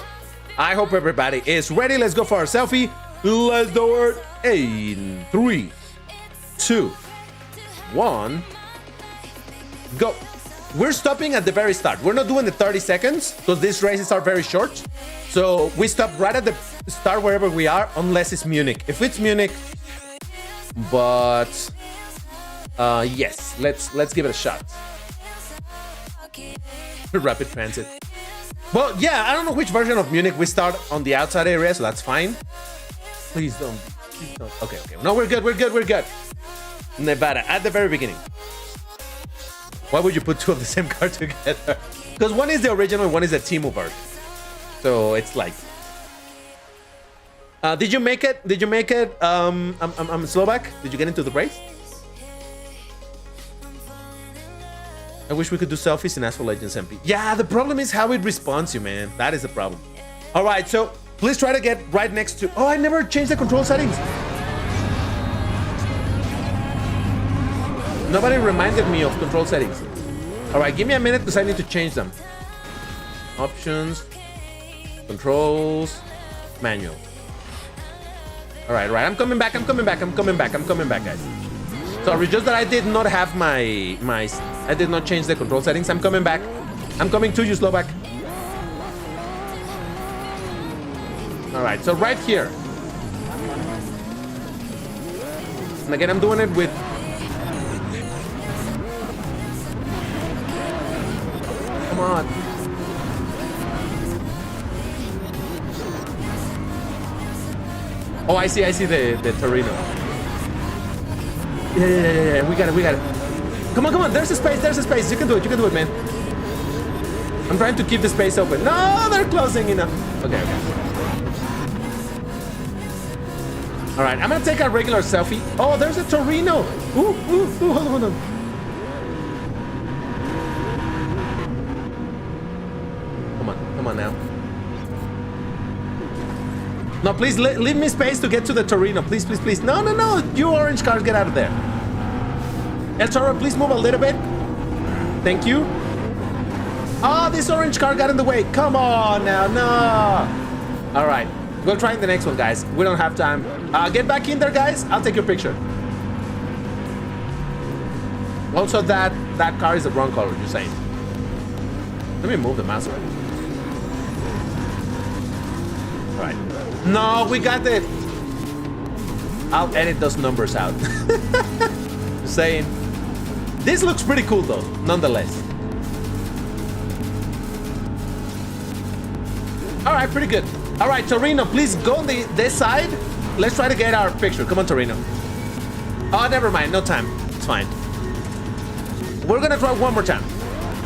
I hope everybody is ready. Let's go for our selfie. Let's do it in 3, 2, 1, go. We're stopping at the very start. We're not doing the 30 seconds because these races are very short. So we stop right at the start wherever we are, unless it's Munich. If it's Munich, but yes, let's give it a shot. Rapid transit. Well, yeah, I don't know which version of Munich we start on the outside area, so that's fine. Please don't. Okay, okay. No, we're good. We're good. We're good. Nevada at the very beginning. Why would you put two of the same car together? Because one is the original, one is a Temu version. So it's like. Did you make it? Did you make it? I'm Slovak. Did you get into the race? I wish we could do selfies in Asphalt Legends MP. Yeah, the problem is how it responds you, man. That is the problem. All right, so please try to get right next to. Oh, I never changed the control settings. Nobody reminded me of control settings. All right, give me a minute because I need to change them. Options, controls, manual. All right, right. I'm coming back. I'm coming back. I'm coming back. I'm coming back, guys. Sorry, just that I did not have my I did not change the control settings. I'm coming back. I'm coming to you, Slovak. All right, so right here. And again, I'm doing it with. Come on. Oh, I see the Torino. Yeah, we got it. Come on, there's a space, You can do it, man. I'm trying to keep the space open. No, they're closing enough. Okay. All right, I'm gonna take a regular selfie. Oh, there's a Torino. Ooh, hold on. Come on now. No, please leave me space to get to the Torino. Please. No. You orange cars, get out of there. El Toro, please move a little bit. Thank you. Oh, this orange car got in the way. Come on now, no. All right, we'll try the next one, guys. We don't have time. Get back in there, guys. I'll take your picture. Also, that car is the wrong color, you're saying. Let me move the mouse around. All right. No, we got it. I'll edit those numbers out. Just saying. This looks pretty cool, though, nonetheless. All right, pretty good. All right, Torino, please go on this side. Let's try to get our picture. Come on, Torino. Oh, never mind. No time. It's fine. We're going to try one more time.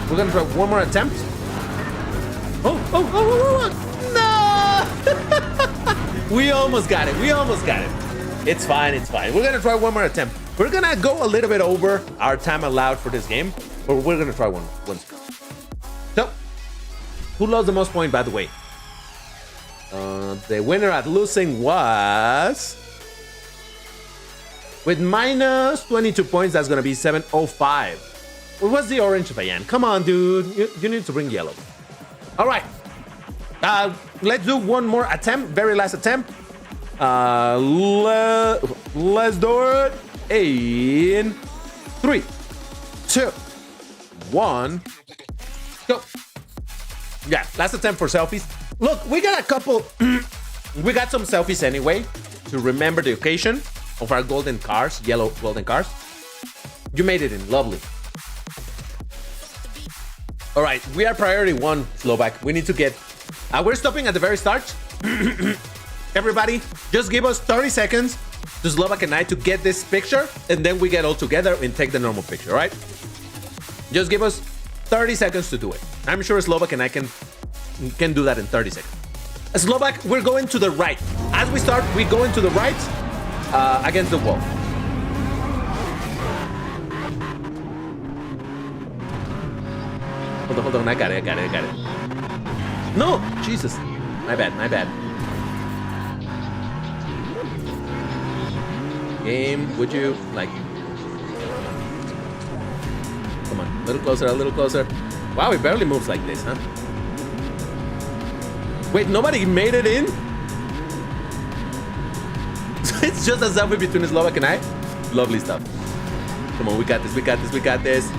We're going to try one more attempt. Oh. No! We almost got it. It's fine. We're going to try one more attempt. We're going to go a little bit over our time allowed for this game, but we're going to try one. So, who lost the most points, by the way? The winner at losing was... With minus 22 points, that's going to be 705. Well, what's the orange, Bayan? Come on, dude. You need to bring yellow. All right. Let's do one more attempt, very last attempt. Let's do it in 3, 2, 1, go. Yeah, last attempt for selfies. Look, we got a couple. We got some selfies anyway to remember the occasion of our golden cars, yellow golden cars. You made it in, lovely. All right, we are priority 1, Slovak. We need to get. We're stopping at the very start. Everybody, just give us 30 seconds to Slovak and I to get this picture, and then we get all together and take the normal picture, right? Just give us 30 seconds to do it. I'm sure Slovak and I can do that in 30 seconds. Slovak, we're going to the right. As we start, we go into the right against the wall. Hold on, I got it. No, Jesus. My bad. Game, would you like? Come on, a little closer. Wow, it barely moves like this, huh? Wait, nobody made it in? It's just a selfie between Slovak and I? Lovely stuff. Come on, we got this.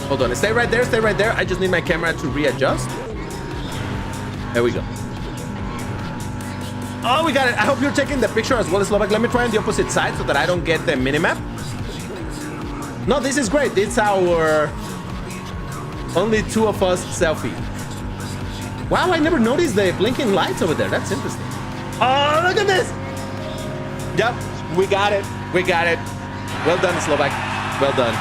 Hold on, stay right there. I just need my camera to readjust. There we go. Oh, we got it. I hope you're taking the picture as well as Slovak. Let me try on the opposite side so that I don't get the minimap. No, this is great. It's our only 2 of us selfie. Wow, I never noticed the blinking lights over there. That's interesting. Oh, look at this. Yep, we got it. Well done, Slovak. Well done.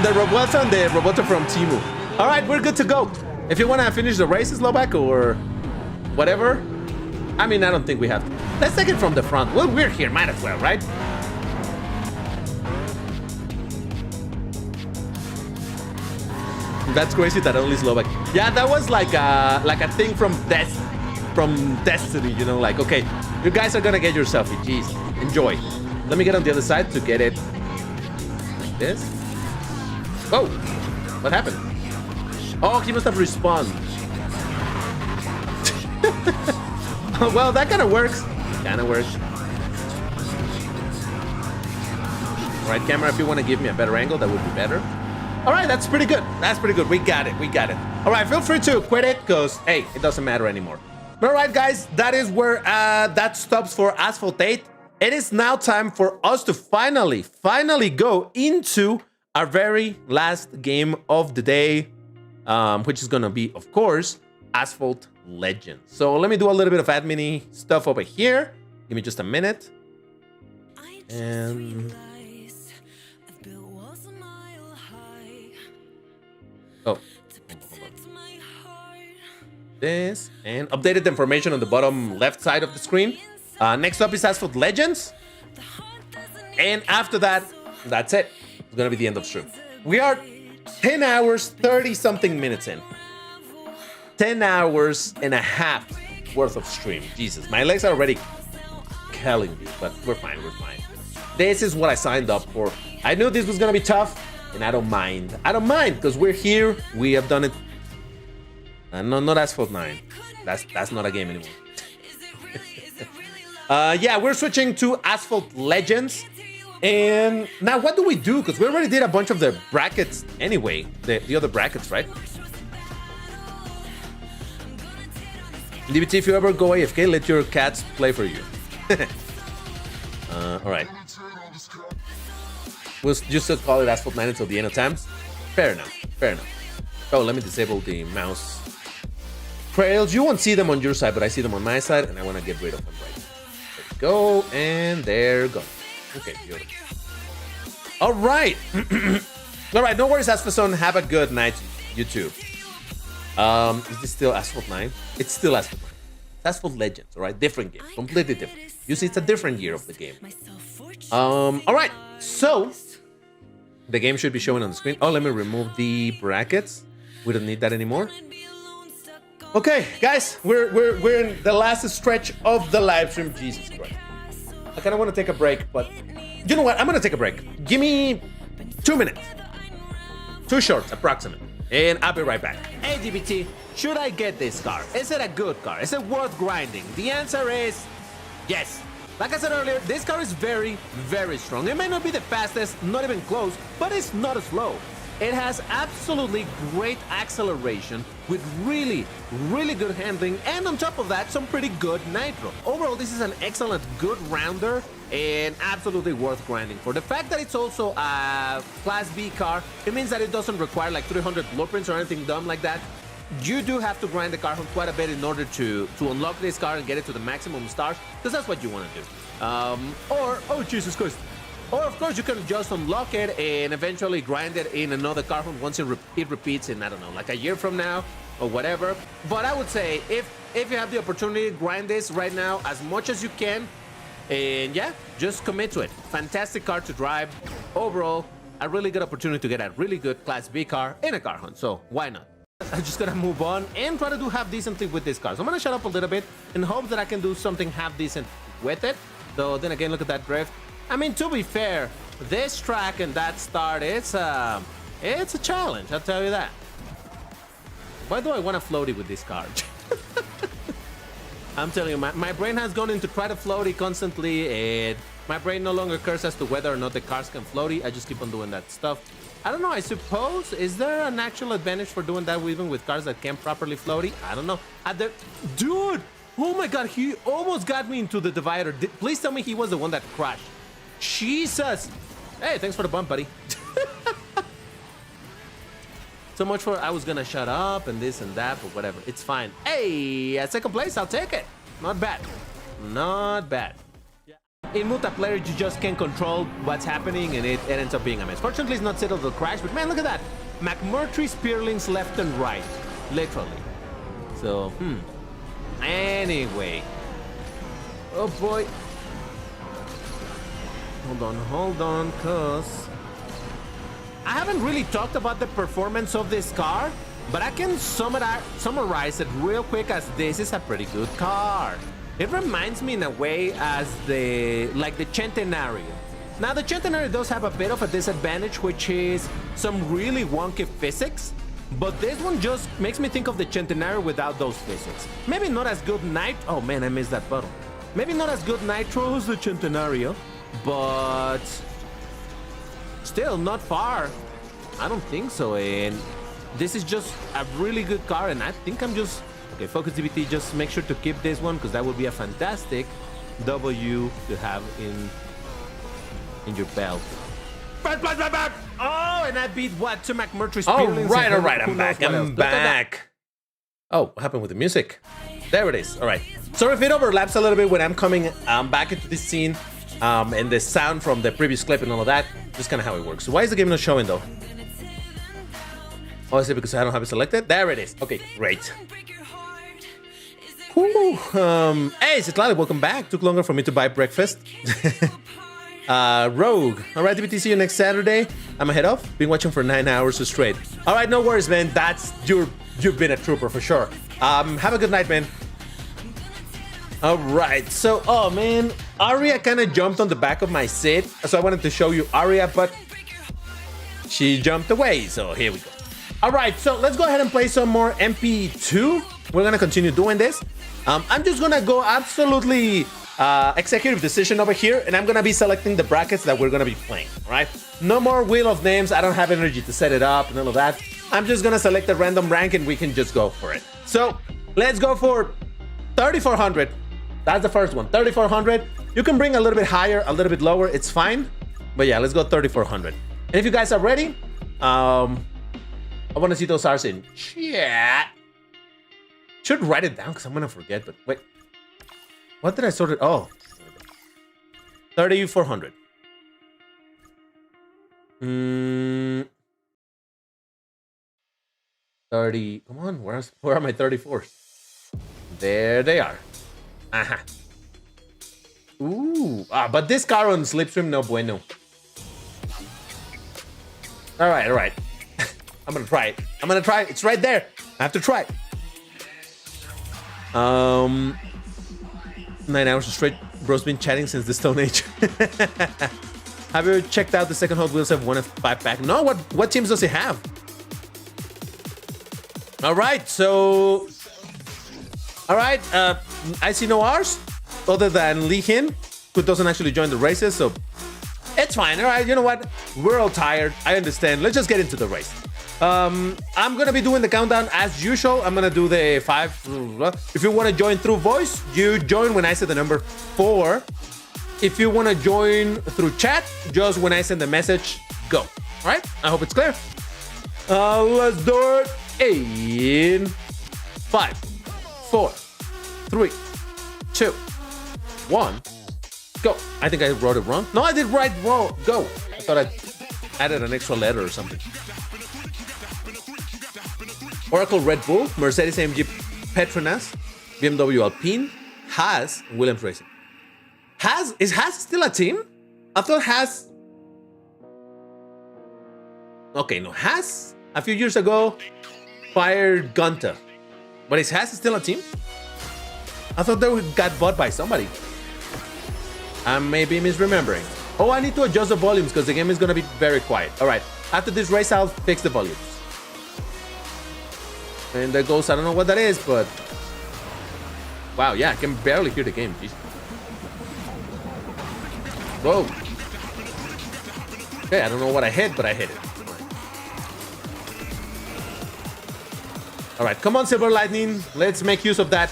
The Roboto from Timu. All right, we're good to go. If you want to finish the race, Slovak, or whatever. I mean, I don't think we have to. Let's take it from the front. Well, we're here, might as well, right? That's crazy that only Slovak. Yeah, that was like a thing from Destiny, you know, like, okay, you guys are gonna get your selfie. Jeez, enjoy. Let me get on the other side to get it like this. Oh, what happened? Oh, he must have respawned. Well, that kind of works. All right, camera, if you want to give me a better angle, that would be better. All right, that's pretty good. We got it. All right, feel free to quit it because, hey, it doesn't matter anymore. All right, guys, that is where that stops for Asphalt 8. It is now time for us to finally go into our very last game of the day, which is going to be, of course, Asphalt Legends. So let me do a little bit of admin stuff over here. Give me just a minute. And oh, hold on. This and updated information on the bottom left side of the screen. Next up is Asphalt Legends, and after that, that's it. It's gonna be the end of stream. We are 10 hours 30 something minutes in. 10 hours and a half worth of stream. Jesus, my legs are already killing me, but we're fine. This is what I signed up for. I knew this was gonna be tough, and I don't mind because we're here. We have done it. No, not Asphalt 9. That's not a game anymore. Yeah, we're switching to Asphalt Legends. And now what do we do? Because we already did a bunch of the brackets anyway. The other brackets, right? DBT, if you ever go AFK, let your cats play for you. All right. We'll just call it Asphalt 9 until the end of time. Fair enough. Oh, let me disable the mouse trails. You won't see them on your side, but I see them on my side, and I want to get rid of them right now. There we go, and they're gone. Okay, beautiful. All right. All right, no worries, Asphalt. Have a good night, you too. Is this still Asphalt 9? It's still Asphalt 9. It's Asphalt Legends, all right? Different game, completely different. You see, it's a different year of the game. All right, so the game should be showing on the screen. Oh, let me remove the brackets. We don't need that anymore. Okay, guys, we're in the last stretch of the live stream. Jesus Christ. I kind of want to take a break, but you know what? I'm going to take a break. Give me 2 minutes. 2 shorts, approximate. And I'll be right back. Hey, DBT, should I get this car? Is it a good car? Is it worth grinding? The answer is yes. Like I said earlier, this car is very, very strong. It may not be the fastest, not even close, but it's not slow. It has absolutely great acceleration with really, really good handling, and on top of that, some pretty good nitro. Overall, this is an excellent, good rounder and absolutely worth grinding for. The fact that it's also a Class B car, it means that it doesn't require like 300 blueprints or anything dumb like that. You do have to grind the car quite a bit in order to unlock this car and get it to the maximum stars, because that's what you want to do. Oh, Jesus Christ. Or, of course, you can just unlock it and eventually grind it in another car once it repeats in, I don't know, like a year from now or whatever. But I would say if you have the opportunity, grind this right now as much as you can. And yeah, just commit to it. Fantastic car to drive. Overall, a really good opportunity to get a really good Class B car in a car hunt. So why not? I'm just gonna move on and try to do half decently with this car. So I'm gonna shut up a little bit in hopes that I can do something half decent with it. Though then again, look at that drift. I mean, to be fair, this track and that start, it's a challenge, I'll tell you that. Why do I want a floaty with this car? I'm telling you, my brain has gone into try to floaty constantly, and my brain no longer cares as to whether or not the cars can floaty. I just keep on doing that stuff. I don't know, I suppose, is there an actual advantage for doing that even with cars that can't properly floaty? I don't know. Dude! Oh my god, he almost got me into the divider. Please tell me he was the one that crashed. Jesus! Hey, thanks for the bump, buddy. So much for I was gonna shut up and this and that, but whatever. It's fine. Hey, at second place, I'll take it. Not bad. Not bad. In multiplayer, you just can't control what's happening, and it ends up being a mess. Fortunately, it's not settled to crash, but man, look at that. McMurtry Spearlings left and right. Literally. So, Anyway. Oh boy. Hold on, cuz I haven't really talked about the performance of this car, but I can summarize it real quick as this is a pretty good car. It reminds me in a way as the Centenario. Now the Centenario does have a bit of a disadvantage, which is some really wonky physics, but this one just makes me think of the Centenario without those physics. Maybe not as good oh man, I missed that button. Maybe not as good nitro as the Centenario, but still not far. I don't think so, and this is just a really good car, and I think I'm just okay. Focus DBT, just make sure to keep this one because that would be a fantastic W to have in your belt. Oh, and I beat what? 2 McMurtry Spearlings. All right, I'm back. Oh, what happened with the music? There it is. All right. Sorry if it overlaps a little bit when I'm coming back into this scene. And the sound from the previous clip and all of that, just kind of how it works. So why is the game not showing though? Oh, is it because I don't have it selected? There it is. Okay, great. Whew. Hey, 𝐒𝐮𝐬, welcome back. Took longer for me to buy breakfast. Rogue. All right, DBT, see you next Saturday. I'm ahead off. Been watching for 9 hours straight. All right, no worries, man. You've been a trooper for sure. Have a good night, man. All right, so, oh man, Aria kind of jumped on the back of my seat, so I wanted to show you Aria, but she jumped away, so here we go. All right, so let's go ahead and play some more MP2. We're gonna continue doing this. I'm just gonna go absolutely executive decision over here, and I'm gonna be selecting the brackets that we're gonna be playing, all right? No more wheel of names. I don't have energy to set it up and all of that. I'm just gonna select a random rank and we can just go for it. So let's go for 3,400. That's the first one, 3,400. You can bring a little bit higher, a little bit lower, it's fine. But yeah, let's go 3,400. And if you guys are ready, I want to see those R's in chat. Should write it down because I'm gonna forget, but wait. What did I sort it? Oh, 3,400. 30. Come on, where are my 34s? There they are. Aha. Ooh. But this car on Slipstream, no bueno. All right. I'm gonna try it. It's right there. I have to try it. 9 hours straight. Bro's been chatting since the Stone Age. Have you checked out the second Hot Wheels F1 F5 pack? No, what teams does it have? All right, so... All right, I see no R's other than Lee Hin, who doesn't actually join the races, so it's fine. All right, you know what? We're all tired. I understand. Let's just get into the race. I'm gonna be doing the countdown as usual. I'm gonna do the 5. If you want to join through voice, you join when I say the number 4. If you want to join through chat, just when I send the message, go. All right? I hope it's clear. Let's do it in 5, 4, 3, 2, 1, go. I think I wrote it wrong. No, I did write wrong. Go. I thought I added an extra letter or something. Oracle Red Bull, Mercedes AMG Petronas, BMW Alpine, Haas, Williams Racing. Is Haas still a team? I thought Haas... Okay, no, Haas a few years ago fired Gunter. But is Haas still a team? I thought they got bought by somebody. I may be misremembering. Oh, I need to adjust the volumes because the game is going to be very quiet. All right, after this race, I'll fix the volumes. And there goes, I don't know what that is, but... Wow, yeah, I can barely hear the game. Jeez. Whoa. Okay, I don't know what I hit, but I hit it. All right, come on, Silver Lightning. Let's make use of that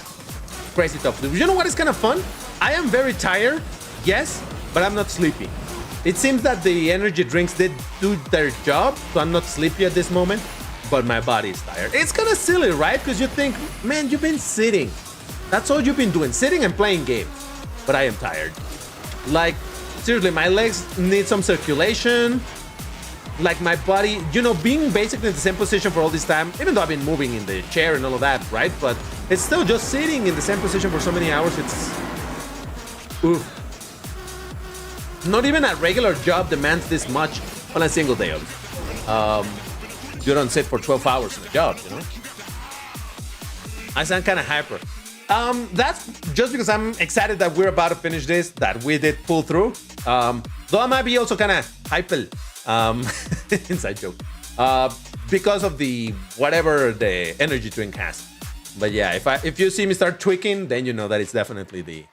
crazy top flip. You know what is kind of fun? I am very tired, yes, but I'm not sleepy. It seems that the energy drinks did do their job, so I'm not sleepy at this moment, but my body is tired. It's kind of silly, right? Because you think, man, you've been sitting. That's all you've been doing, sitting and playing games. But I am tired. Like, seriously, my legs need some circulation. Like my body, you know, being basically in the same position for all this time, even though I've been moving in the chair and all of that, right? But it's still just sitting in the same position for so many hours. It's... Oof. Not even a regular job demands this much on a single day. You don't sit for 12 hours in a job, you know? I sound kind of hyper. That's just because I'm excited that we're about to finish this, that we did pull through. Though I might be also kind of hyper. Inside joke. Because of the whatever the energy drink has. But yeah, if you see me start tweaking, then you know that it's definitely the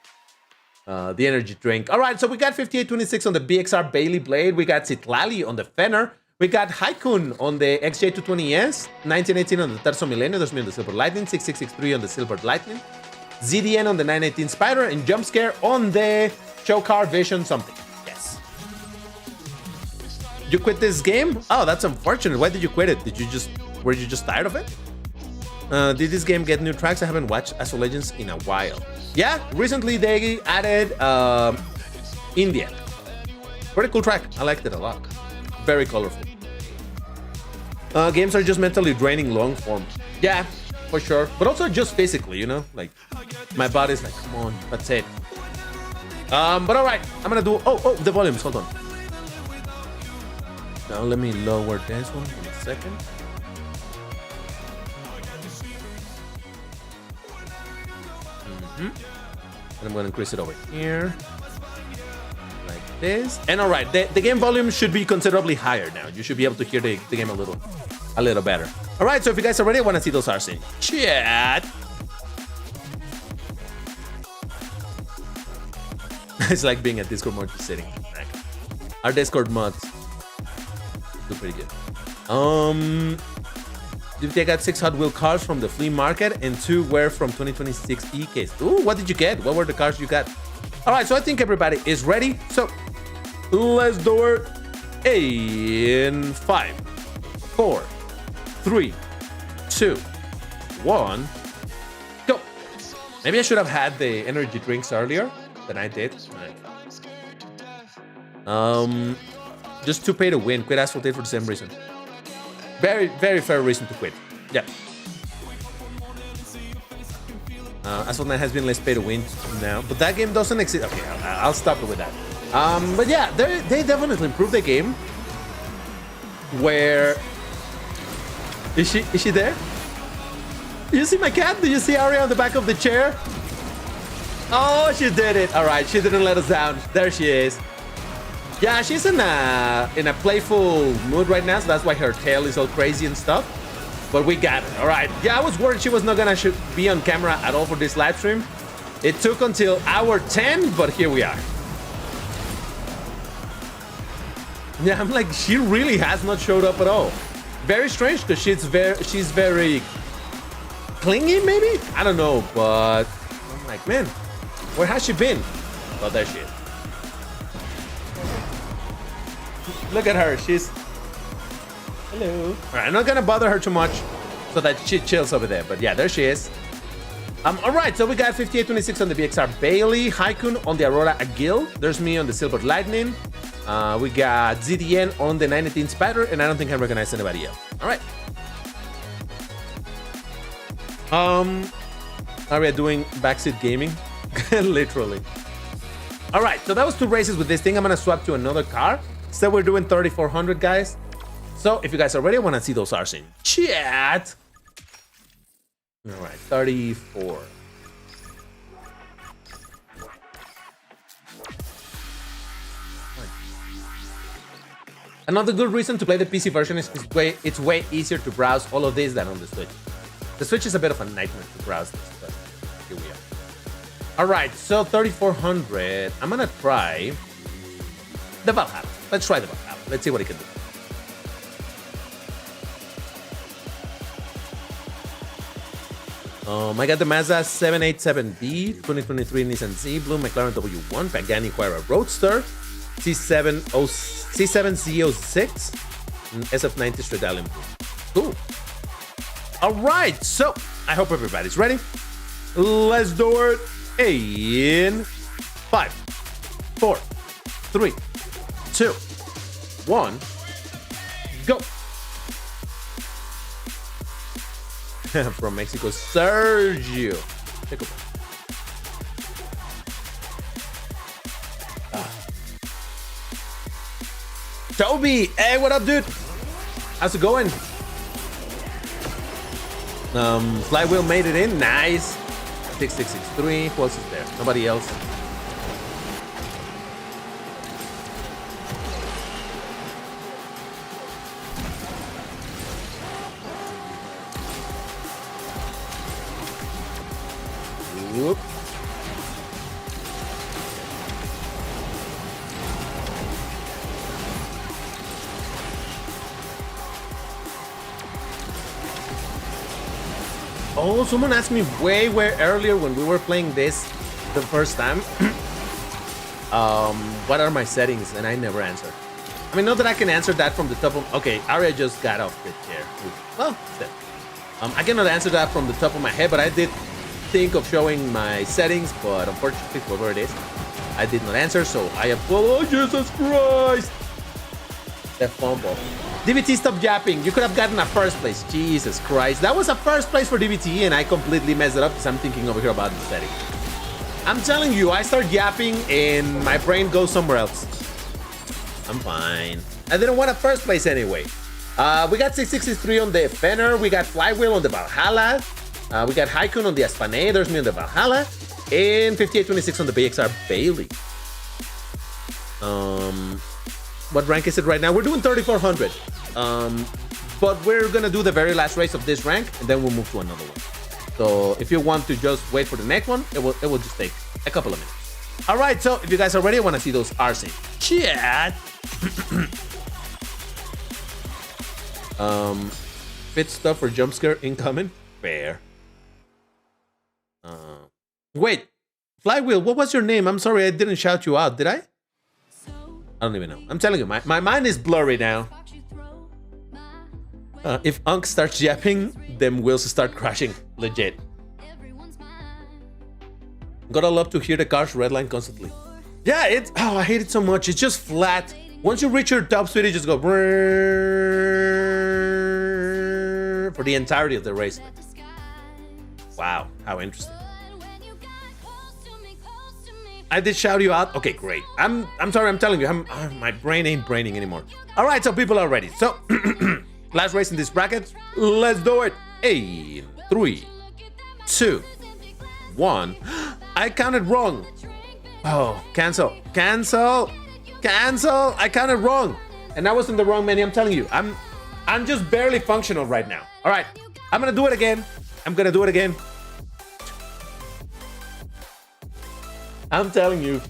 energy drink. All right, so we got 5826 on the BXR Bailey Blade. We got Citlali on the Fenner. We got Haikun on the XJ220S. 1918 on the Terzo Milenio. There's me on the Silver Lightning. 6663 on the Silver Lightning. ZDN on the 918 Spider. And Jumpscare on the Show Car Vision something. Yes. You quit this game? Oh, that's unfortunate. Why did you quit it? Were you just tired of it? Did this game get new tracks? I haven't watched Asphalt Legends in a while. Yeah, recently they added India. Pretty cool track. I liked it a lot. Very colorful. Games are just mentally draining long form. Yeah, for sure. But also just physically, you know? Like, my body's like, come on, that's it. But all right, I'm gonna do... Oh, the volumes, hold on. Now let me lower this one in a second. And I'm gonna increase it over here. Like this. And all right, the game volume should be considerably higher now. You should be able to hear the game a little better. All right, so if you guys are ready, I want to see those R's in chat. It's like being at Discord mode, just sitting. Our Discord mods do pretty good. DBT got 6 Hot Wheel cars from the flea market and 2 were from 2026 EKs. Ooh, what did you get? What were the cars you got? All right, so I think everybody is ready. So let's do it in 5, 4, 3, 2, 1, go. Maybe I should have had the energy drinks earlier than I did. Just to pay to win. Quit Asphalt 8 for the same reason. Very, very fair reason to quit. Yeah. Asphalt 9 has been less pay to win now, but that game doesn't exist. Okay, I'll stop it with that. But yeah, they definitely improved the game. Where is she there? Do you see my cat? Do you see Aria on the back of the chair? Oh, she did it. All right, she didn't let us down. There she is. Yeah, she's in a playful mood right now, so that's why her tail is all crazy and stuff. But we got it. All right. Yeah, I was worried she was not gonna be on camera at all for this live stream. It took until hour 10, but here we are. Yeah, I'm like, she really has not showed up at all. Very strange, because she's very clingy, maybe? I don't know, but I'm like, man, where has she been? Oh, there she is. Look at her, she's... Hello. All right, I'm not gonna bother her too much so that she chills over there, but yeah, there she is. All right, so we got 5826 on the BXR Bailey, 𝐒𝐮𝐬 on the Aurora Agil. There's me on the Silver Lightning. We got ZDN on the 918 Spider, and I don't think I recognize anybody else. All right. Are we doing backseat gaming? Literally. All right, so that was 2 races with this thing. I'm gonna swap to another car. So we're doing 3400, guys. So if you guys are ready, I want to see those R's in chat. All right, 34. Another good reason to play the PC version is it's way easier to browse all of this than on the Switch. The Switch is a bit of a nightmare to browse this, but here we are. All right, so 3400. I'm gonna try the Valhalla. Let's try the Valhalla. Let's see what it can do. I got the Mazda 787B, 2023 Nissan Z, Blue McLaren W1, Pagani Huayra Roadster, C7Z06, and SF90 Stradale Blue. Cool. All right, so I hope everybody's ready. Let's do it in 5, 4, 3, 2, 1, go. From Mexico, Sergio. Check it out. Toby, hey, what up, dude? How's it going? Flywheel made it in, nice. 6663, who else is there? Nobody else. Whoop. Oh, someone asked me way earlier when we were playing this the first time. What are my settings? And I never answered. I mean, not that I can answer that from the top of... Okay, Arya just got off the chair. Well, I cannot answer that from the top of my head, but I did think of showing my settings, but unfortunately, whatever it is, I did not answer, so I apologize. Oh, Jesus Christ! The fumble. DBT, stop yapping. You could have gotten a first place. Jesus Christ. That was a first place for DBT, and I completely messed it up because I'm thinking over here about the settings. I'm telling you, I start yapping, and my brain goes somewhere else. I'm fine. I didn't want a first place anyway. We got 663 on the Fenner. We got Flywheel on the Valhalla. We got 𝐒𝐮𝐬 on the Espane. There's me on the Valhalla. And 5826 on the BXR Bailey. What rank is it right now? We're doing 3400. But we're going to do the very last race of this rank, and then we'll move to another one. So if you want to just wait for the next one, it will just take a couple of minutes. All right, so if you guys are ready, I want to see those R's in chat. Fit stuff for jump scare incoming. Fair. Wait, Flywheel, what was your name? I'm sorry, I didn't shout you out, did I? I don't even know. I'm telling you, my mind is blurry now. If Unk starts yapping, then wheels start crashing. Legit. Gotta love to hear the car's redline constantly. Yeah, it's... Oh, I hate it so much. It's just flat. Once you reach your top speed, it just go... For the entirety of the race. Wow, how interesting. I did shout you out. Okay, great. I'm sorry, I'm telling you, my brain ain't braining anymore. All right, so people are ready. So, last race in this bracket. Let's do it. 8, 3, 2, 1. I counted wrong. Oh, cancel. Cancel. Cancel. I counted wrong. And I was in the wrong menu. I'm telling you. I'm just barely functional right now. All right. I'm going to do it again. I'm telling you.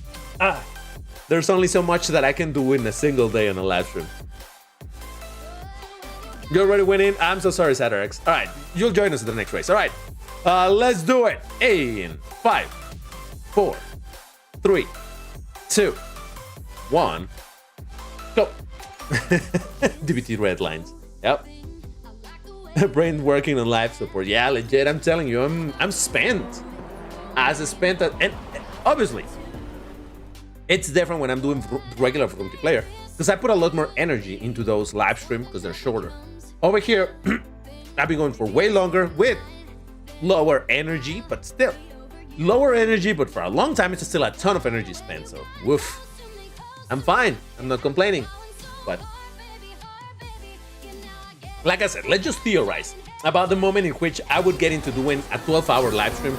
There's only so much that I can do in a single day on a live stream. You're already winning. I'm so sorry, SatterX. All right. You'll join us in the next race. All right. Let's do it. In 5, 4, 3, 2, 1. Go. DBT red lines. Yep. Brain working on live support. Yeah, legit. I'm telling you, I'm spent. And obviously, it's different when I'm doing regular Vroomtiplayer because I put a lot more energy into those live streams because they're shorter. Over here, I've been going for way longer with lower energy, but still lower energy. But for a long time, it's still a ton of energy spent. So, woof. I'm fine. I'm not complaining. But like I said, let's just theorize about the moment in which I would get into doing a 12-hour live stream,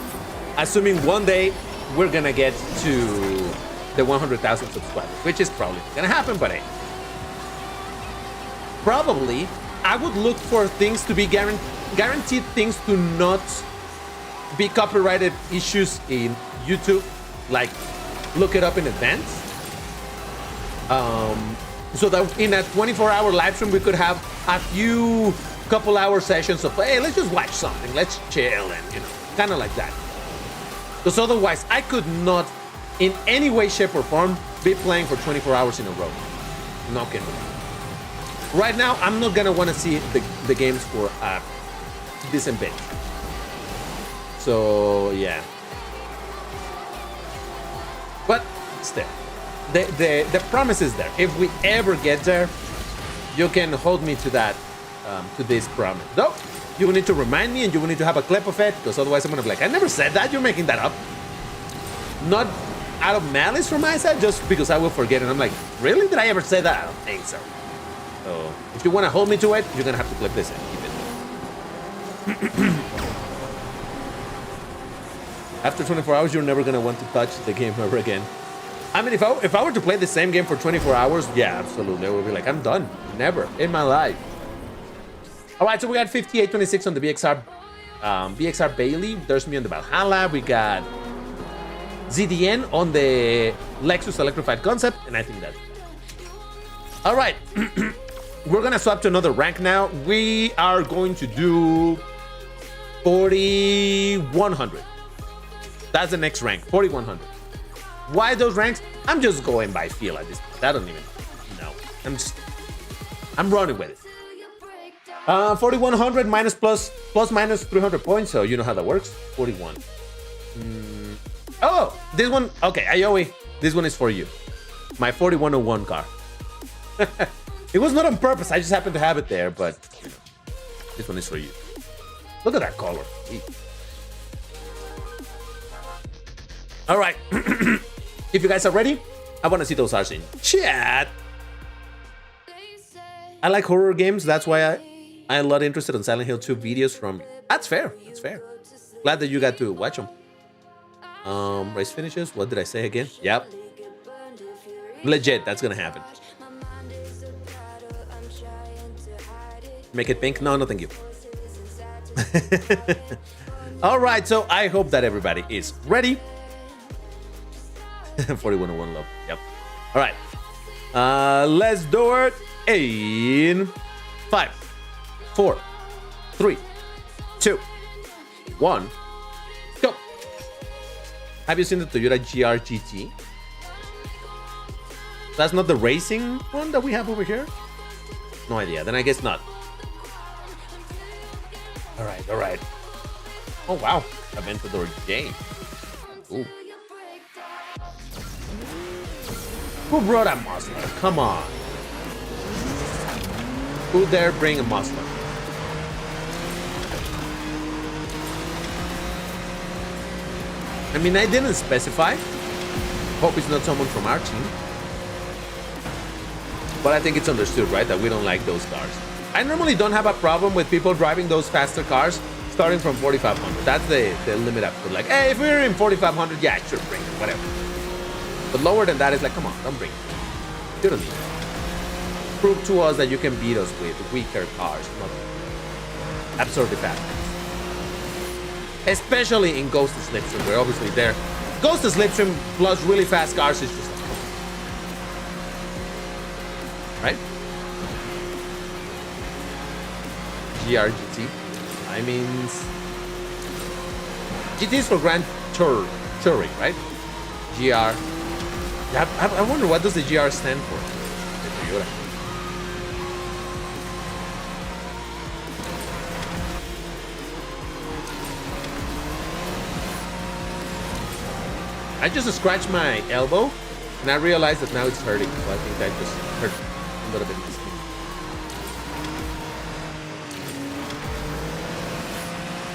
assuming one day we're gonna get to the 100,000 subscribers, which is probably gonna happen, but hey. Probably, I would look for things to be guaranteed things to not be copyrighted issues in YouTube, like look it up in advance. So that in a 24-hour live stream, we could have a few couple-hour sessions of, hey, let's just watch something, let's chill, and, you know, kind of like that. Because otherwise, I could not, in any way, shape, or form, be playing for 24 hours in a row. Not kidding. Right now, I'm not gonna want to see the games for a decent bit. So yeah. But still. The promise is there. If we ever get there, you can hold me to that, to this promise. Though, you will need to remind me and you will need to have a clip of it, because otherwise I'm gonna be like, I never said that, you're making that up. Not out of malice from my side, just because I will forget, and I'm like, really? Did I ever say that? I don't think so. So, if you wanna hold me to it, you're gonna have to clip this and keep it. After 24 hours, you're never gonna want to touch the game ever again. I mean, if I were to play the same game for 24 hours, yeah, absolutely. I would be like, I'm done. Never in my life. All right, so we got 5826 on the BXR Bailey. There's me on the Valhalla. We got ZDN on the Lexus Electrified Concept, and I think that's all right. We're gonna swap to another rank now. We are going to do 4100. That's the next rank, 4100. Why those ranks? I'm just going by feel at this point. I don't even know. I'm running with it. 4100 plus minus 300 points. So you know how that works. 41. Oh, this one. Okay, Ayoe, this one is for you. My 4101 car. It was not on purpose. I just happened to have it there, but you know, this one is for you. Look at that color. All right. If you guys are ready, I want to see those R's in chat. I like horror games. That's why I'm a lot interested in Silent Hill 2 videos from you. That's fair. That's fair. Glad that you got to watch them. Race finishes. What did I say again? Yep. Legit. That's going to happen. Make it pink? No, no, thank you. All right. So I hope that everybody is ready. 4101 love. Yep. All right. Let's do it in 5, 4, 3, 2, 1. Go. Have you seen the Toyota GR GT? That's not the racing one that we have over here? No idea. Then I guess not. All right. All right. Oh, wow. Aventador J. Ooh. Who brought a muffler? Come on. Who dare bring a muffler? I mean, I didn't specify. Hope it's not someone from our team. But I think it's understood, right? That we don't like those cars. I normally don't have a problem with people driving those faster cars starting from 4,500. That's the limit up. Like, hey, if we're in 4,500, yeah, sure, bring it, whatever. But lower than that is like, come on, don't bring it. You don't need it. Prove to us that you can beat us with weaker cars, not absurdly fast. Especially in Ghost of Slipstream, where obviously there. Ghost of Slipstream plus really fast cars is just like, right? GRGT. I mean, GT is for Grand Touring, right? GR. Yeah, I wonder what does the GR stand for? The Toyota. I just scratched my elbow, and I realized that now it's hurting. So I think that just hurt a little bit.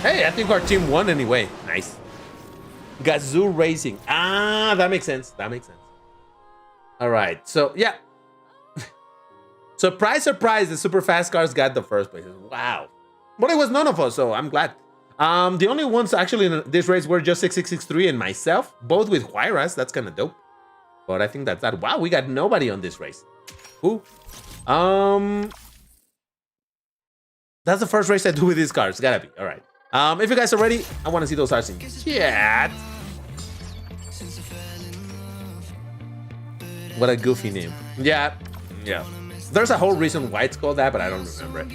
Hey, I think our team won anyway. Nice. Gazoo Racing. Ah, that makes sense. That makes sense. All right. So, yeah. Surprise, surprise. The super fast cars got the first place. Wow. But it was none of us, so I'm glad. The only ones actually in this race were just 6663 and myself, both with Huayras. That's kind of dope. But I think that's that. Wow, we got nobody on this race. Who? That's the first race I do with these cars. Gotta be. All right. If you guys are ready, I want to see those cars in chat. What a goofy name. Yeah. Yeah. There's a whole reason why it's called that, but I don't remember it.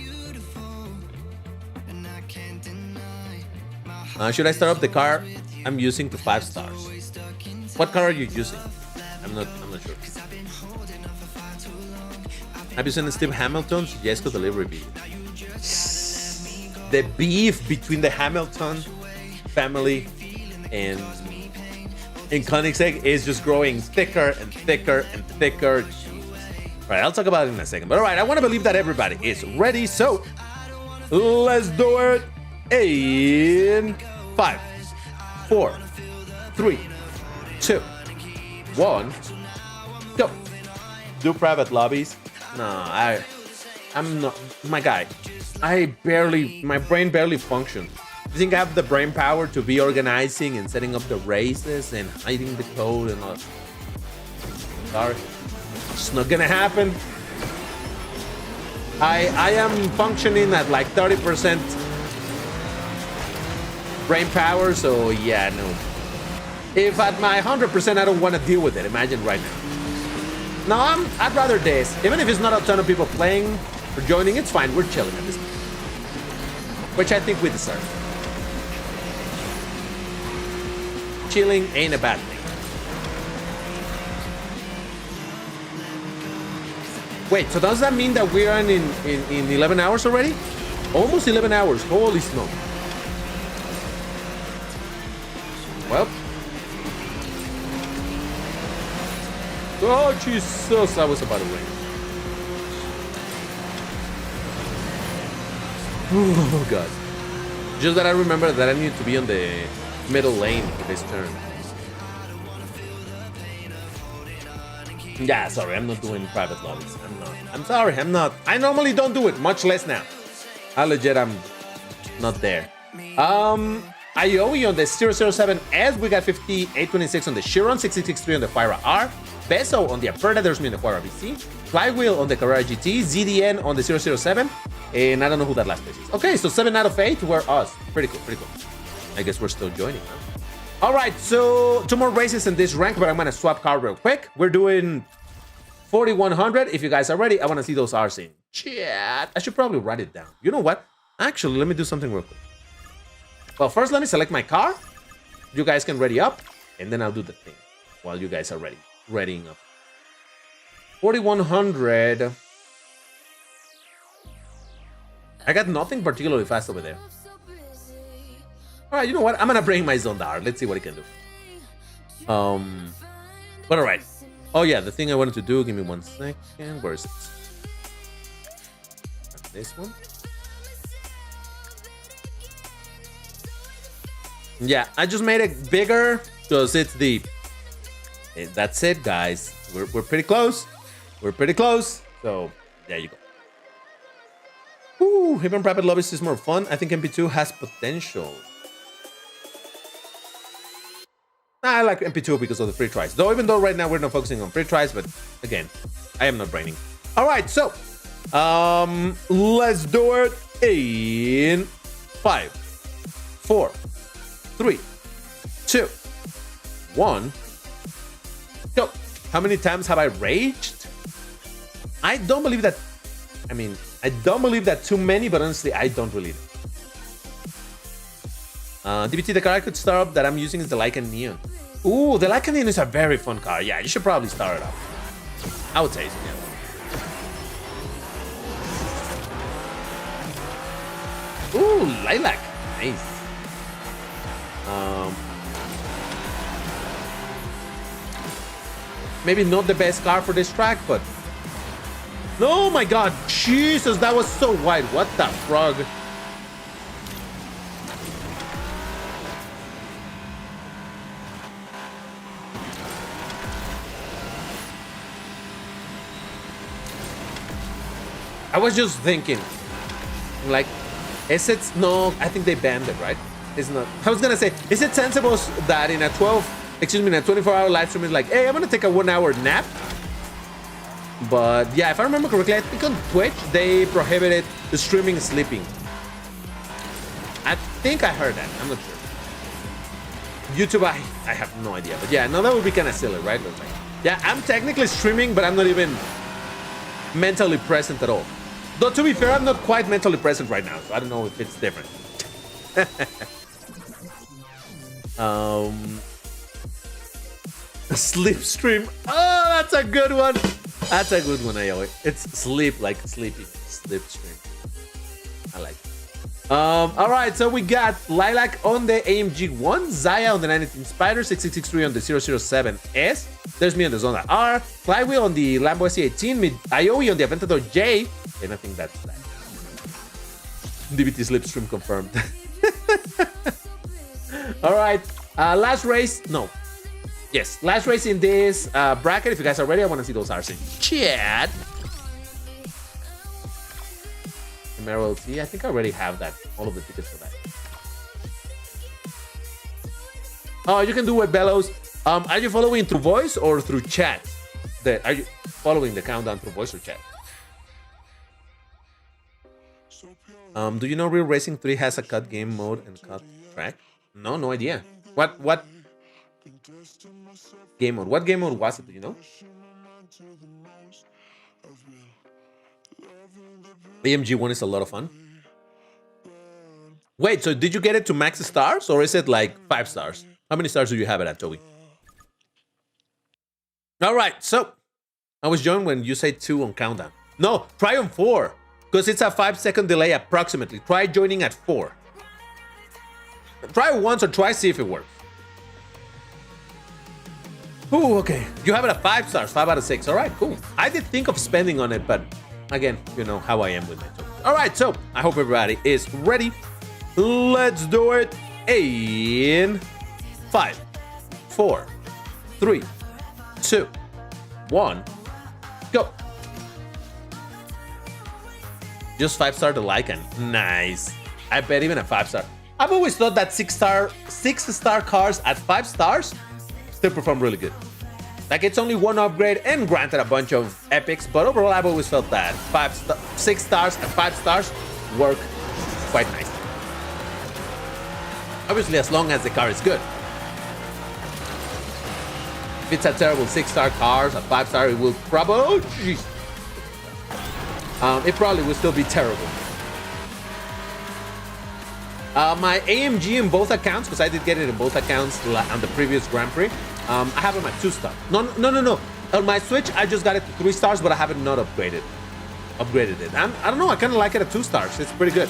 Should I start up the car I'm using to 5 stars? What car are you using? I'm not sure. Have you seen Steve Hamilton's Jesco delivery video? The beef between the Hamilton family and Koenigsegg is just growing thicker and thicker and thicker. All right, I'll talk about it in a second. But all right, I want to believe that everybody is ready, so let's do it in 5, 4, 3, 2, 1, go. Do private lobbies? No, I'm not my guy. My brain barely functions. You think I have the brain power to be organizing and setting up the races and hiding the code and all? Sorry, it's not gonna happen. I am functioning at like 30% brain power, so yeah, no. If at my 100%, I don't want to deal with it. Imagine right now. No, I'd rather this. Even if it's not a ton of people playing or joining, it's fine. We're chilling at this point, which I think we deserve. Chilling ain't a bad thing. Wait, so does that mean that we are in 11 hours already? Almost 11 hours. Holy smoke. Well. Oh, Jesus. I was about to win. Oh, God. Just that I remember that I need to be on the middle lane for this turn. Yeah, sorry, I'm not doing private lobbies. I'm not. I'm sorry, I'm not. I normally don't do it, much less now. I legit, I'm not there. IOE on the 007S, we got 5826 on the Chiron, 6663 on the Huayra R, Beso on the Aperta, there's me on the Huayra BC, Flywheel on the Carrera GT, ZDN on the 007, and I don't know who that last place is. Okay, so 7 out of 8 were us. Pretty cool, pretty cool. I guess we're still joining, huh? All right, so 2 more races in this rank, but I'm gonna swap car real quick. We're doing 4100. If you guys are ready, I wanna see those R's in chat. I should probably write it down. You know what? Actually, let me do something real quick. Well, first, let me select my car. You guys can ready up, and then I'll do the thing while you guys are ready. Readying up. 4100. I got nothing particularly fast over there. All right, you know what? I'm gonna bring my Zondar. Let's see what it can do. But all right. Oh yeah, the thing I wanted to do. Give me 1 second. Where is it? This one. Yeah, I just made it bigger because it's the. That's it, guys. We're pretty close. We're pretty close. So there you go. Ooh, even private lobbies is more fun. I think MP2 has potential. I like MP2 because of the free tries. Though, even though right now we're not focusing on free tries, but again, I am not braining. All right, so let's do it in 5, 4, 3, 2, 1, go. How many times have I raged? I don't believe that. I mean, I don't believe that too many, but honestly, I don't really know. DBT, the car I could start up that I'm using is the 𝐒𝐮𝐬 Neon. Ooh, the 𝐒𝐿𝐮𝐬 Neon is a very fun car. Yeah, you should probably start it up. I would say so, yeah. Ooh, lilac. Nice. Maybe not the best car for this track, but... Oh my god, Jesus, that was so wide. What the frog? I was just thinking, like, is it... No, I think they banned it, right? It's not... I was gonna say, is it sensible that in a 24-hour live stream is like, hey, I'm gonna take a 1-hour nap? But yeah, if I remember correctly, I think on Twitch, they prohibited the streaming sleeping. I think I heard that. I'm not sure. YouTube, I have no idea. But yeah, no, that would be kind of silly, right? Like, yeah, I'm technically streaming, but I'm not even mentally present at all. Though, to be fair, I'm not quite mentally present right now, so I don't know if it's different. Slipstream. Oh, that's a good one. That's a good one, Aoi. It's sleep, like sleepy. Slipstream. I like it. All right, so we got Lilac on the AMG 1, Zaya on the 918 Spider, 6663 on the 007S. There's me on the Zonda R, Flywheel on the Lambo SC18, Aoi on the Aventador J, and I think that's that. DBT Slipstream confirmed. All right, last race. No. Yes, last race in this bracket. If you guys are ready, I want to see those R's in chat. Emerald T, I think I already have that. All of the tickets for that. Oh, you can do with Bellows. Are you following through voice or through chat? Are you following the countdown through voice or chat? Do you know Real Racing 3 has a cut game mode and cut track? No, no idea. What game mode? What game mode was it? Do you know? AMG 1 is a lot of fun. Wait, so did you get it to max stars or is it like 5 stars? How many stars do you have it at, Toby? All right, so I was joined when you say 2 on countdown. No, try on 4 because it's a 5-second delay approximately. Try joining at 4. Try it once or twice, see if it works. Ooh, okay. You have it at 5 stars, 5 out of 6. All right, cool. I did think of spending on it, but again, you know how I am with my tokens. All right, so I hope everybody is ready. Let's do it in 5, 4, 3, 2, 1, go. Just 5-star the 𝐒𝐿𝐿𝐿. Nice. I bet even a 5-star. I've always thought that 6-star cars at 5 stars still perform really good. Like, it's only one upgrade and granted a bunch of epics, but overall I've always felt that 6 stars and 5 stars work quite nicely. Obviously, as long as the car is good. If it's a terrible 6-star cars, a 5-star, it will probably... Oh, jeez. It probably will still be terrible. My AMG in both accounts, because I did get it in both accounts on the previous Grand Prix, I have them at 2-star. No. On my Switch, I just got it to 3 stars, but I haven't not upgraded it. I don't know, I kind of like it at 2 stars. It's pretty good.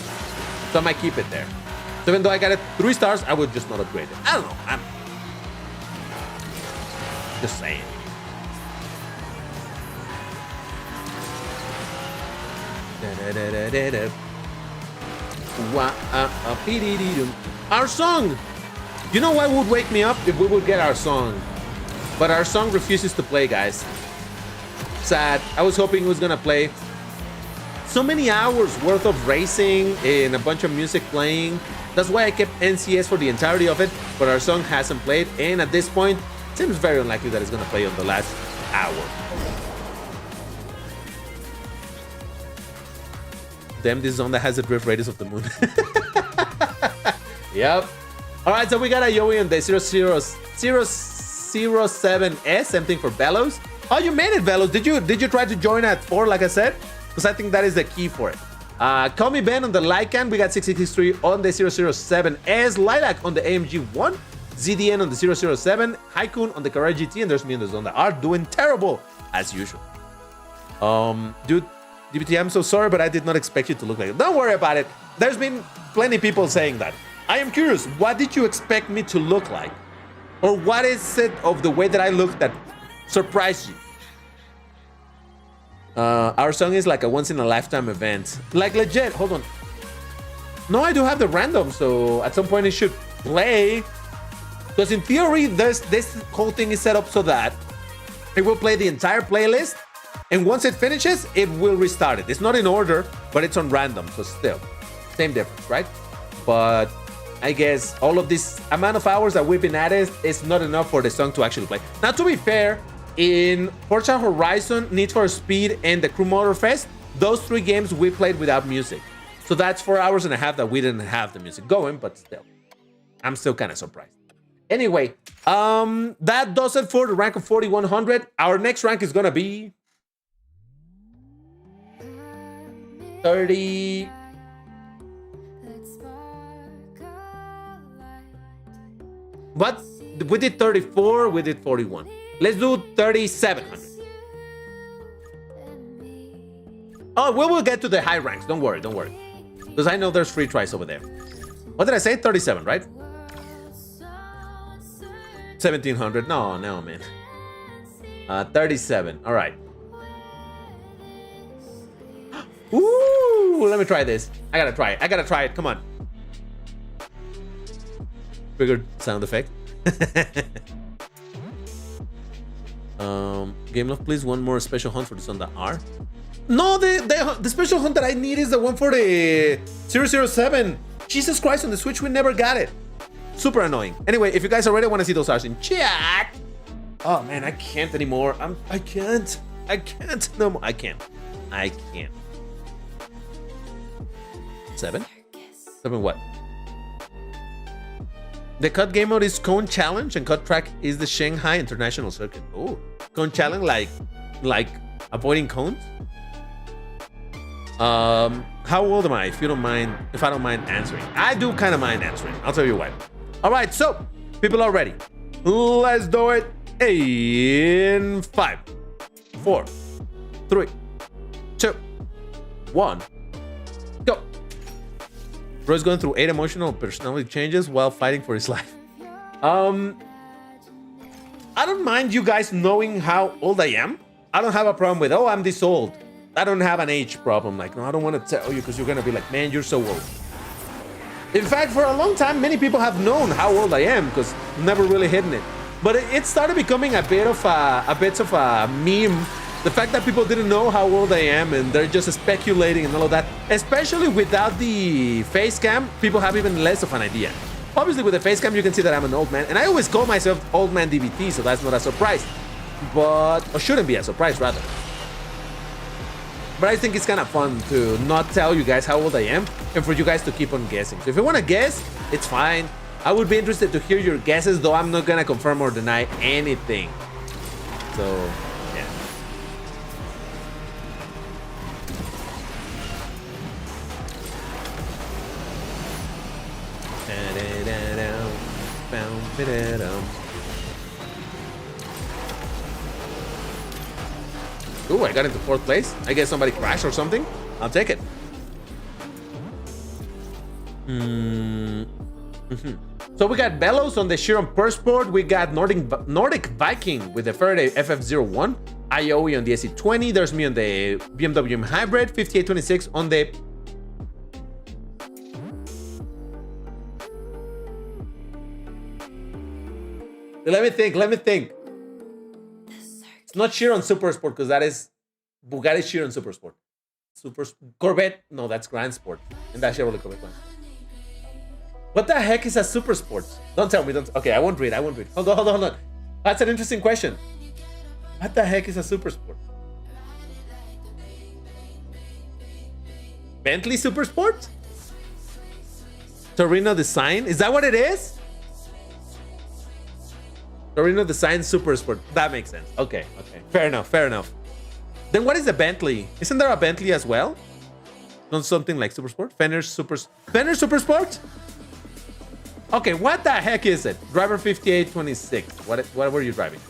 So I might keep it there. So even though I got it 3 stars, I would just not upgrade it. I don't know. I'm just saying. Our song! You know what would wake me up if we would get our song? But our song refuses to play, guys. Sad. I was hoping it was gonna play so many hours worth of racing and a bunch of music playing. That's why I kept NCS for the entirety of it, but our song hasn't played, and at this point, it seems very unlikely that it's gonna play on the last hour. Damn, this zone that has the drift radius of the moon. Yep. All right, so we got a Yowie on the 007S, same thing for Velos. Oh, you made it, Velos. Did you try to join at 4, like I said? Because I think that is the key for it. Call me Ben on the Lycan. We got 663 on the 007S. Lilac on the AMG 1. ZDN on the 007. Haikun on the Carrera GT. And there's me on the zone that are doing terrible, as usual. Dude, DBT, I'm so sorry, but I did not expect you to look like it. Don't worry about it. There's been plenty of people saying that. I am curious, what did you expect me to look like? Or what is it of the way that I look that surprised you? Our song is like a once-in-a-lifetime event. Like legit, hold on. No, I do have the random, so at some point it should play. Because in theory, this whole thing is set up so that it will play the entire playlist, and once it finishes, it will restart it. It's not in order, but it's on random, so still, same difference, right? But I guess all of this amount of hours that we've been at it is not enough for the song to actually play. Now, to be fair, in Forza Horizon, Need for Speed, and the Crew Motorfest, those 3 games we played without music. So that's 4 hours and a half that we didn't have the music going, but still, I'm still kind of surprised. Anyway, that does it for the rank of 4100. Our next rank is gonna be 30. But we did 34, we did 41. Let's do 3,700. Oh, we will get to the high ranks. Don't worry, don't worry. Because I know there's free tries over there. What did I say? 37, right? 1,700. No, man. 37. All right. Ooh, let me try this. I gotta try it. Come on. Triggered sound effect. Game Love, please, one more special hunt for this on the R. No, the special hunt that I need is the one for the 007. Jesus Christ, on the Switch we never got it. Super annoying. Anyway, if you guys already want to see those R's in chat. Oh man, I can't anymore. I can't no more. I can't. 7 what? The cut game mode is Cone Challenge, and cut track is the Shanghai International Circuit. Oh, Cone Challenge, like avoiding cones. How old am I? If I don't mind answering, I do kind of mind answering. I'll tell you why. All right, so people are ready. Let's do it in 5, 4, 3, 2, 1, go. Bro's going through 8 emotional personality changes while fighting for his life. I don't mind you guys knowing how old I am. I don't have a problem with, oh, I'm this old. I don't have an age problem. Like, no, I don't want to tell you because you're going to be like, man, you're so old. In fact, for a long time, many people have known how old I am because never really hidden it. But it started becoming a bit of a meme. The fact that people didn't know how old I am and they're just speculating and all of that, especially without the face cam, people have even less of an idea. Obviously, with the face cam, you can see that I'm an old man, and I always call myself Old Man DBT, so that's not a surprise. Or shouldn't be a surprise, rather. But I think it's kind of fun to not tell you guys how old I am and for you guys to keep on guessing. So if you want to guess, it's fine. I would be interested to hear your guesses, though I'm not going to confirm or deny anything. So, yeah. Ooh, I got into 4th place. I guess somebody crashed or something. I'll take it. So we got Bellows on the Chiron Persport. We got Nordic Viking with the Faraday FF01. IOE on the SE20. There's me on the BMW M Hybrid. 5826 on the... Let me think. It's not Chiron Super Sport because that is Bugatti Chiron Super Sport. Super Corvette. No, that's Grand Sport. And that's Chevrolet Corvette. What the heck is a super sport? Don't tell me. Don't. Okay, I won't read. Hold on. That's an interesting question. What the heck is a super sport? Bentley Super Sport? Torino Design? Is that what it is? Torino Design Super Sport. That makes sense. Okay. Fair enough. Then what is a Bentley? Isn't there a Bentley as well? Not something like Super Sport? Fenner Super Sport? Okay, what the heck is it? Driver 5826. What were you driving?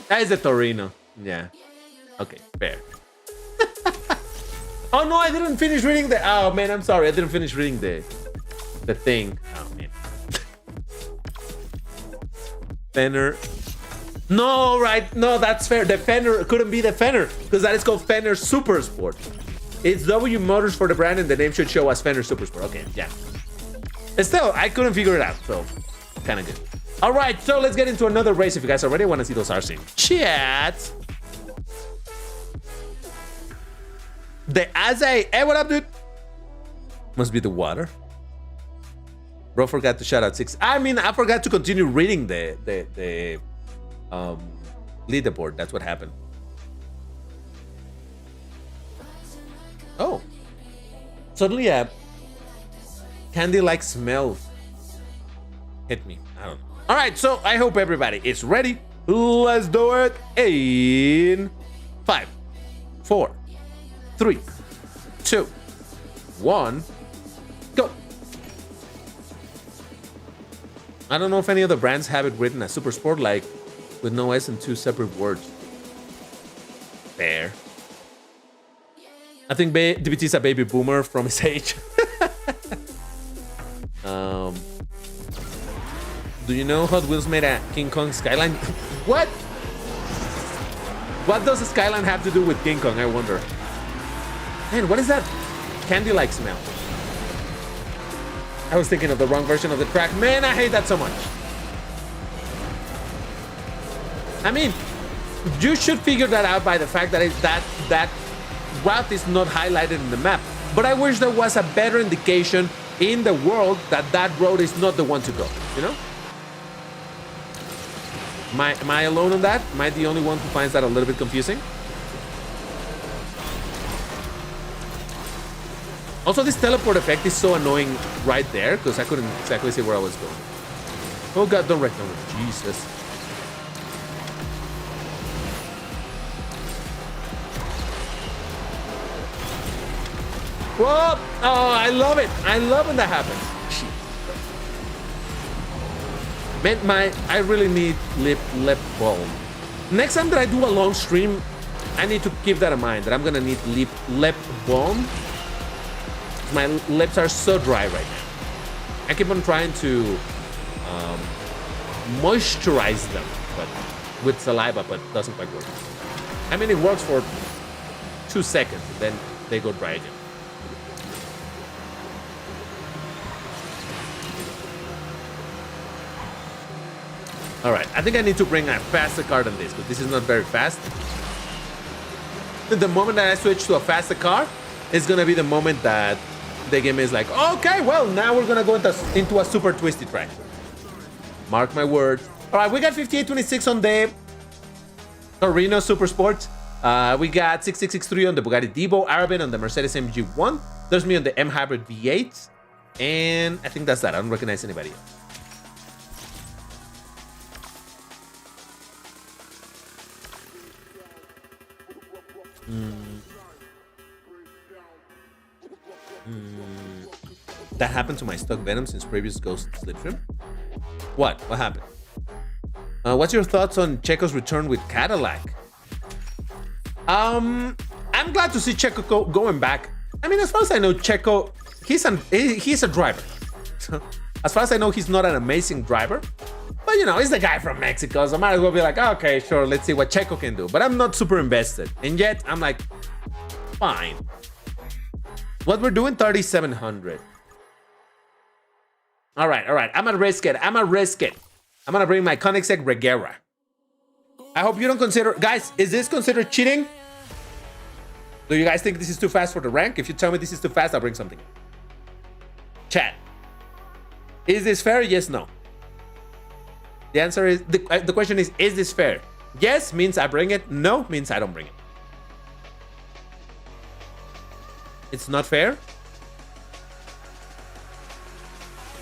That is a Torino. Yeah. Okay, fair. Oh no, I didn't finish reading the. Oh man, I'm sorry. I didn't finish reading the thing. Oh man. Fenner. No, right? No, that's fair. The Fenner couldn't be the Fenner because that is called Fenner Super Sport. It's W Motors for the brand, and the name should show as Fenner Super Sport. Okay, yeah. Still, I couldn't figure it out, so kind of good. All right, so let's get into another race. If you guys already want to see those RC chat. The Azay. Hey, what up, dude? Must be the water. Bro forgot to shout out 6. I mean, I forgot to continue reading the leaderboard. That's what happened. Oh. Suddenly a candy-like smell hit me. I don't know. All right, so I hope everybody is ready. Let's do it in 5, 4, 3, 2, 1, go. I don't know if any other brands have it written as Super Sport, like with no S and 2 separate words. Fair. I think DBT is a baby boomer from his age. Do you know Hot Wheels made a King Kong Skyline? What? What does a Skyline have to do with King Kong, I wonder? Man, what is that candy-like smell? I was thinking of the wrong version of the track. Man, I hate that so much. I mean, you should figure that out by the fact that that route is not highlighted in the map. But I wish there was a better indication in the world that that road is not the one to go, you know? Am I alone on that? Am I the only one who finds that a little bit confusing? Also, this teleport effect is so annoying right there because I couldn't exactly see where I was going. Oh god, don't wreck. Jesus. Whoa! Oh, I love it. I love when that happens. Man, I really need lip balm. Next time that I do a long stream, I need to keep that in mind, that I'm gonna need lip balm. My lips are so dry right now. I keep on trying to moisturize them, but with saliva, but it doesn't quite work. I mean, it works for 2 seconds, and then they go dry again. All right, I think I need to bring a faster car than this, because this is not very fast. The moment that I switch to a faster car, it's gonna be the moment that the game is like, okay, well, now we're gonna go into a super twisty track. Mark my words. All right, we got 5826 on the Torino Super Sport. We got 6663 on the Bugatti Divo, Arabin on the Mercedes AMG 1. There's me on the M Hybrid V8. And I think that's that. I don't recognize anybody else. That happened to my stock Venom since previous Ghost Slipstream. What happened? What's your thoughts on Checo's return with Cadillac? I'm glad to see Checo going back. I mean, as far as I know, Checo, he's a driver. As far as I know, he's not an amazing driver, but you know, he's the guy from Mexico, so I might as well be like, okay, sure, let's see what Checo can do. But I'm not super invested, and yet I'm like, fine. What we're doing, 3,700. All right. I'm gonna risk it. I'm gonna bring my Koenigsegg Regera. I hope you don't consider... Guys, is this considered cheating? Do you guys think this is too fast for the rank? If you tell me this is too fast, I'll bring something. Chat. Is this fair? Yes, no. The answer is... The question is this fair? Yes means I bring it. No means I don't bring it. It's not fair?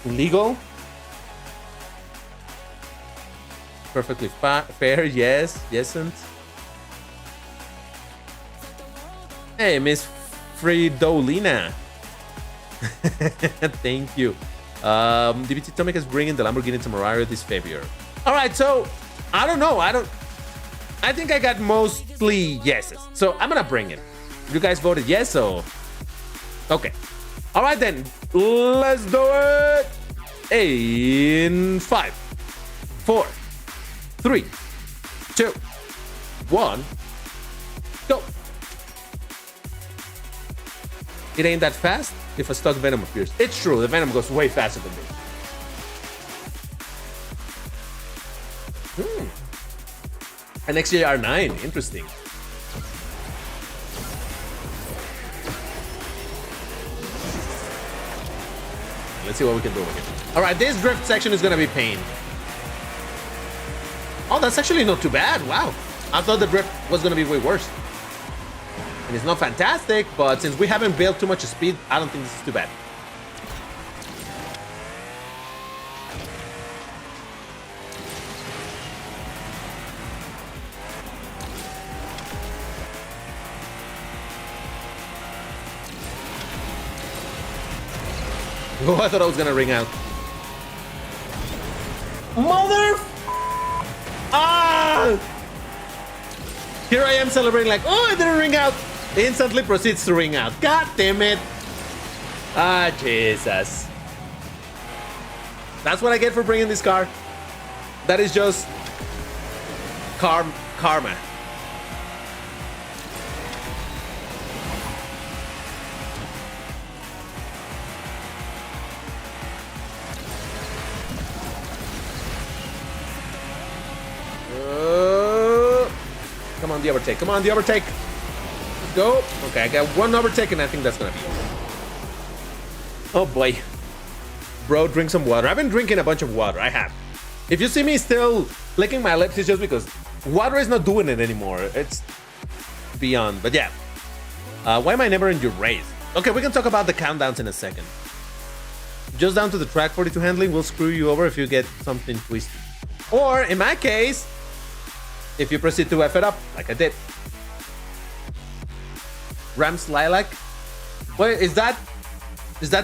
Legal? Perfectly fair, yes, yesn't. Hey, Miss Fridolina. Thank you. DBT Tomic is bringing the Lamborghini Temerario this February. All right, so I don't know. I think I got mostly yeses. So I'm gonna bring it. You guys voted yes, so okay. All right then, let's do it. In 5, 4, 3, 2, 1, go. It ain't that fast if a stock Venom appears. It's true, the Venom goes way faster than this. An XJR9, interesting. Let's see what we can do with it. All right, this drift section is gonna be pain. Oh, that's actually not too bad. Wow. I thought the drift was gonna be way worse. And it's not fantastic, but since we haven't built too much speed, I don't think this is too bad. Oh, I thought I was gonna ring out. Mother! Ah! Here I am celebrating like, oh, it didn't ring out. Instantly proceeds to ring out. God damn it. Ah, Jesus. That's what I get for bringing this car. That is just karma. Come on, the overtake. Come on, the overtake. Let's go. Okay, I got one overtake, and I think that's gonna be it. Oh boy. Bro, drink some water. I've been drinking a bunch of water. I have. If you see me still licking my lips, it's just because water is not doing it anymore. It's beyond. But yeah. Why am I never in your race? Okay, we can talk about the countdowns in a second. Just down to the track 42 handling will screw you over if you get something twisted. Or, in my case, if you proceed to F it up, like I did. Rams Lilac? Wait, is that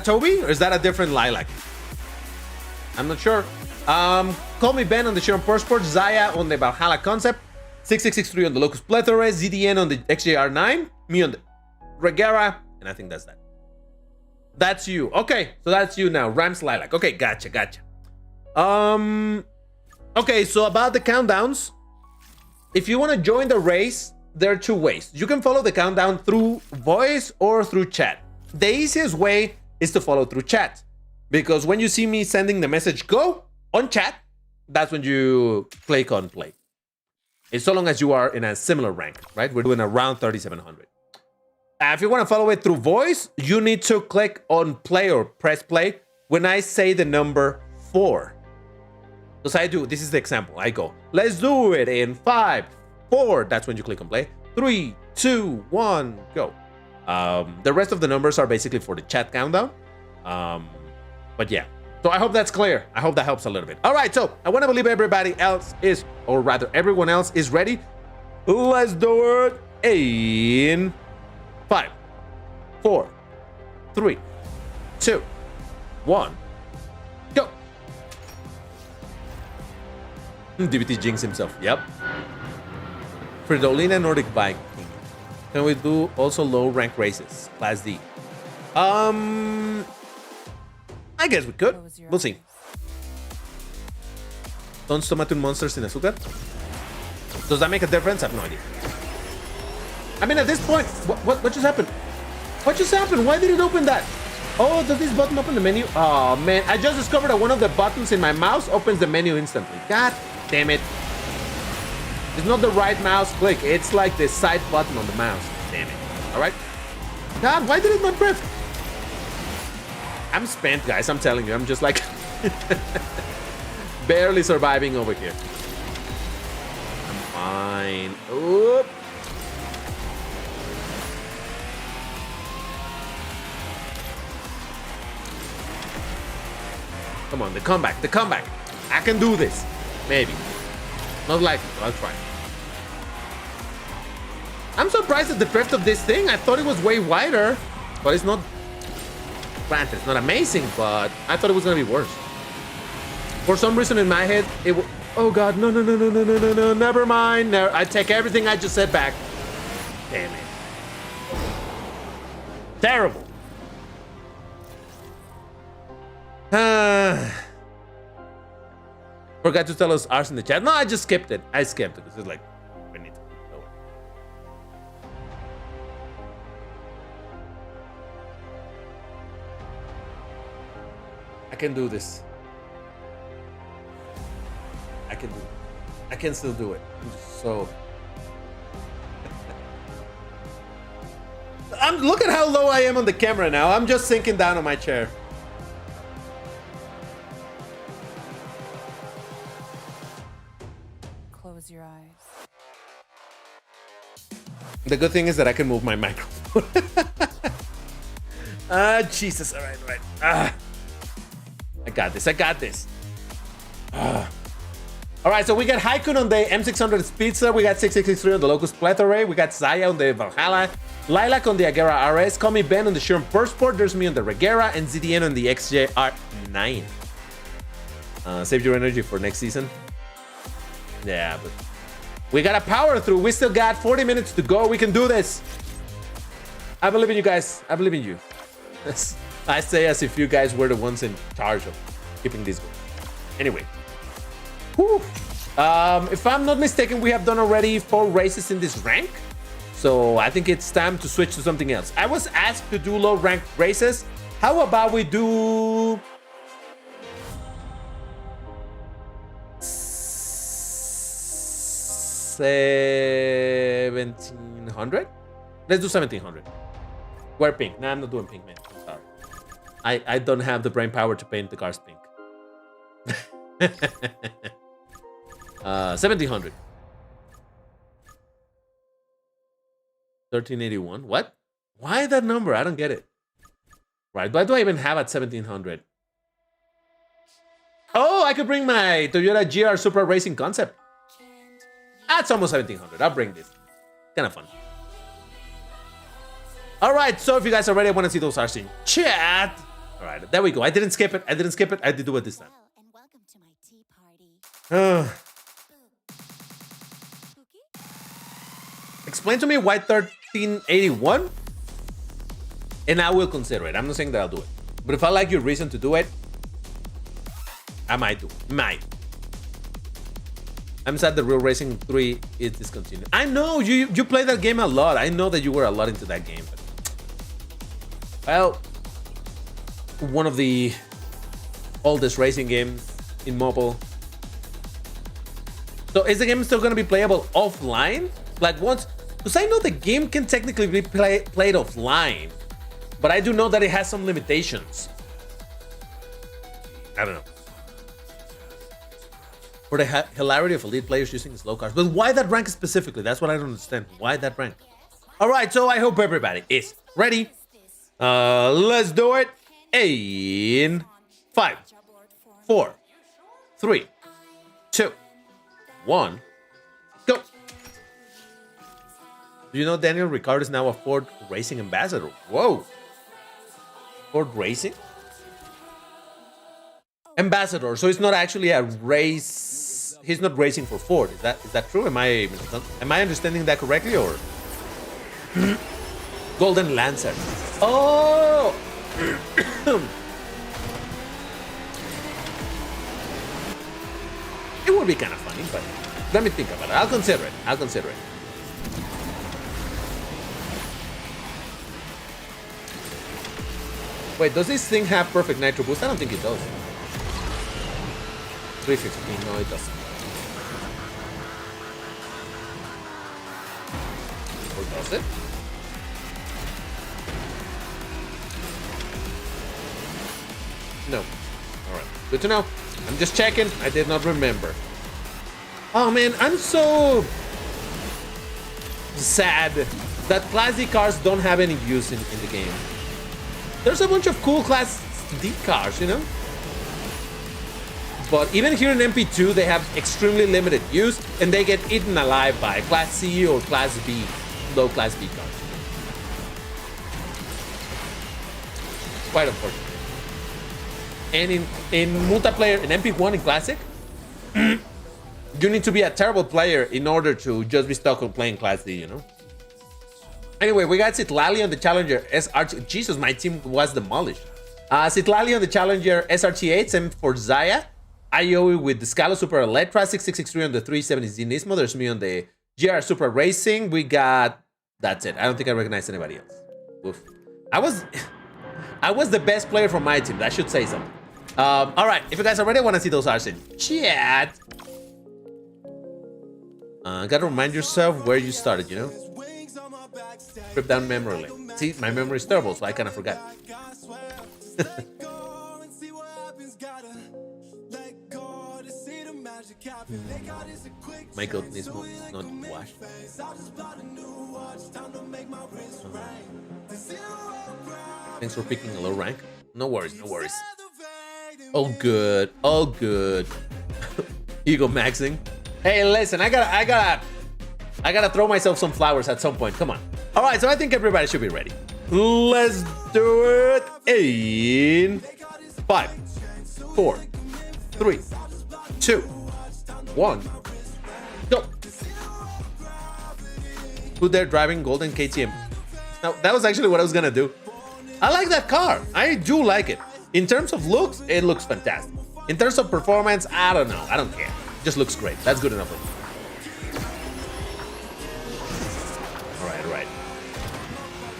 Toby? Or is that a different Lilac? I'm not sure. Call me Ben on the Sharon Power Sports, Zaya on the Valhalla Concept, 6663 on the Locus Plethora, ZDN on the XJR9, me on the Regera, and I think that's that. That's you. Okay, so that's you now. Rams Lilac. Okay, gotcha. Okay, so about the countdowns. If you want to join the race, there are two ways. You can follow the countdown through voice or through chat. The easiest way is to follow through chat, because when you see me sending the message go on chat, that's when you click on play. It's so long as you are in a similar rank, right? We're doing around 3,700. If you want to follow it through voice, you need to click on play or press play when I say the number 4. Because I do, this is the example. I go, let's do it in 5, 4. That's when you click on play. 3, 2, 1, go. The rest of the numbers are basically for the chat countdown. But yeah, so I hope that's clear. I hope that helps a little bit. All right, so I want to believe everybody else is, or rather everyone else is ready. Let's do it in 5, 4, 3, 2, 1, go. DBT jinx himself. Yep. Fridolina Nordic Viking. Can we do also low rank races? Class D. I guess we could. We'll see. Don't tomato monsters in azúcar. Does that make a difference? I have no idea. I mean, at this point, what just happened? What just happened? Why did it open that? Oh, does this button open the menu? Oh man, I just discovered that one of the buttons in my mouse opens the menu instantly. God damn it. It's not the right mouse click. It's like the side button on the mouse. Damn it. All right. God, why did it not drift? I'm spent, guys. I'm telling you. I'm just like barely surviving over here. I'm fine. Oop. Come on, the comeback, the comeback. I can do this. Maybe. Not likely, but I'll try. I'm surprised at the drift of this thing. I thought it was way wider, but it's not. Granted, it's not amazing, but I thought it was gonna be worse. For some reason in my head, it was. Oh God, no, no, no, no, no, no, no, no, never mind. No, I take everything I just said back. Damn it. Terrible. Forgot to tell us ours in the chat. No, I just skipped it. I skipped it. It's like, I need to know it. I can do this. I can do it. I can still do it. I'm just so. Look at how low I am on the camera now. I'm just sinking down on my chair. Close your eyes. The good thing is that I can move my microphone. Jesus. All right, all right. I got this. I got this. All right, so we got Haikun on the M600 Spitzer. We got 6663 on the Locust Plethora. We got Zaya on the Valhalla. Lilac on the Agera RS. Call me Ben on the Sherm First Sport. There's me on the Regera. And ZDN on the XJR9. Save your energy for next season. Yeah, but we gotta power through. We still got 40 minutes to go. We can do this. I believe in you guys. I believe in you. I say as if you guys were the ones in charge of keeping this going. Anyway. Whew. If I'm not mistaken, we have done already 4 races in this rank. So I think it's time to switch to something else. I was asked to do low rank races. How about we do... 1700? Let's do 1700. Wear pink. Nah, I'm not doing pink, man. I'm sorry. I don't have the brain power to paint the cars pink. 1700. 1381. What? Why that number? I don't get it. Right. Why do I even have at 1700? Oh, I could bring my Toyota GR Supra Racing Concept. That's almost 1700. I'll bring this. Kind of fun. All right. So if you guys are ready, I want to see those R's in chat. All right. There we go. I didn't skip it. I didn't skip it. I did do it this time. And welcome to my tea party. Explain to me why 1381, and I will consider it. I'm not saying that I'll do it, but if I like your reason to do it, I might do it. Might. I'm sad the Real Racing 3 is discontinued. I know you play that game a lot. I know that you were a lot into that game. But, well, one of the oldest racing games in mobile. So is the game still going to be playable offline? Like once, because I know the game can technically be played offline, but I do know that it has some limitations. I don't know. For the hilarity of elite players using slow cars. But why that rank specifically? That's what I don't understand. Why that rank? All right, so I hope everybody is ready. Let's do it in 5, 4, 3, 2, 1, go. Do you know Daniel Ricciardo is now a Ford Racing ambassador? Whoa. Ford Racing? Ambassador, so it's not actually a race. He's not racing for Ford. Is that true? Am I understanding that correctly, or Golden Lancer? Oh, it would be kind of funny, but let me think about it. I'll consider it. I'll consider it. Wait, does this thing have perfect nitro boost? I don't think it does. 315, no, it doesn't. it? No. All right. Good to know. I'm just checking. I did not remember. Oh man, I'm so sad that classic cars don't have any use in the game. There's a bunch of cool Class D cars, you know? But even here in MP2, they have extremely limited use, and they get eaten alive by Class C or Class B, low Class B cars. Quite unfortunate. And in multiplayer, in MP1 in Classic, you need to be a terrible player in order to just be stuck on playing Class D, you know? Anyway, we got 𝐒𝐮𝐬 on the Challenger SRT. Jesus, my team was demolished. 𝐒𝐮𝐬 on the Challenger SRT8, same for Zaya. IOE with the Scala Super Electra, 6663 on the 370Z Nismo. There's me on the GR Super Racing. We got... That's it. I don't think I recognize anybody else. Oof. I was the best player from my team. I should say something. All right. If you guys are ready, I want to see those R's in chat. Gotta remind yourself where you started, you know? Strip down memory lane. See, my memory is terrible, so I kind of forgot. Michael Nismo is not washed. Thanks for picking a low rank. No worries, no worries. All good, all good. Ego maxing. Hey, listen, I gotta throw myself some flowers at some point. Come on. All right, so I think everybody should be ready. Let's do it in 5, 4, 3, 2, 1, go. Who there driving golden KTM? Now, that was actually what I was gonna do. I like that car. I do like it. In terms of looks, it looks fantastic. In terms of performance, I don't know. I don't care. It just looks great. That's good enough for me. All right.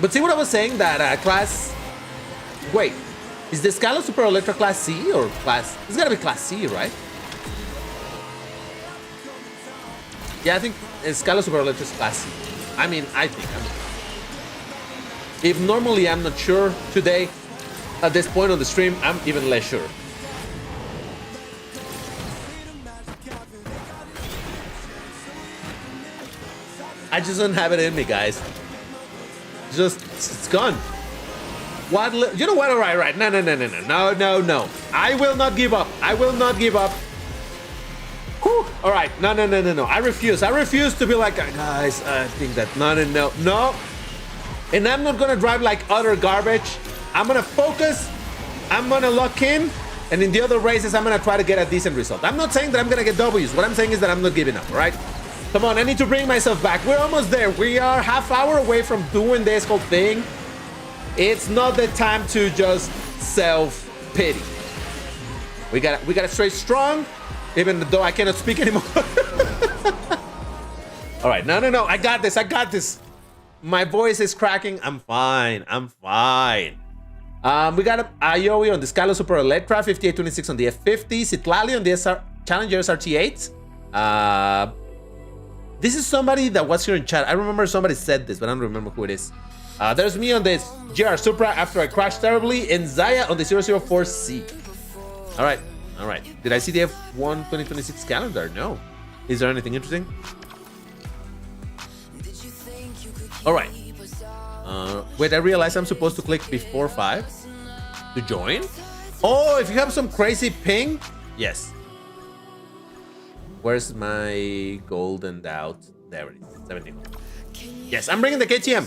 But see what I was saying? That class... Wait. Is the Scala Super Electra Class C or Class... It's gotta be Class C, right? Yeah, I think Scala Super Electra is Class C. I mean, I think. If normally I'm not sure, today, at this point on the stream, I'm even less sure. I just don't have it in me, guys. It's gone. What? You know what? All right. No. I will not give up. I will not give up. Whew. All right. No. I refuse. I refuse to be like, guys, I think that, no. And I'm not gonna drive like utter garbage. I'm gonna focus. I'm gonna lock in. And in the other races, I'm gonna try to get a decent result. I'm not saying that I'm gonna get W's. What I'm saying is that I'm not giving up, all right? Come on, I need to bring myself back. We're almost there. We are half hour away from doing this whole thing. It's not the time to just self-pity. We gotta stay strong, even though I cannot speak anymore. All right, no. I got this. My voice is cracking. I'm fine. We got a IOE on the Scala Super Electra, 5826 on the F50, 𝐒𝐮𝐬 on the Challenger SRT8. This is somebody that was here in chat. I remember somebody said this, but I don't remember who it is. There's me on the GR Supra after I crashed terribly, and Zaya on the 004C. All right. Did I see the F1 2026 calendar? No. Is there anything interesting? All right. Wait, I realized I'm supposed to click before 5 to join. Oh, if you have some crazy ping, yes. Where's my golden out? There it is, 71. Yes, I'm bringing the KTM.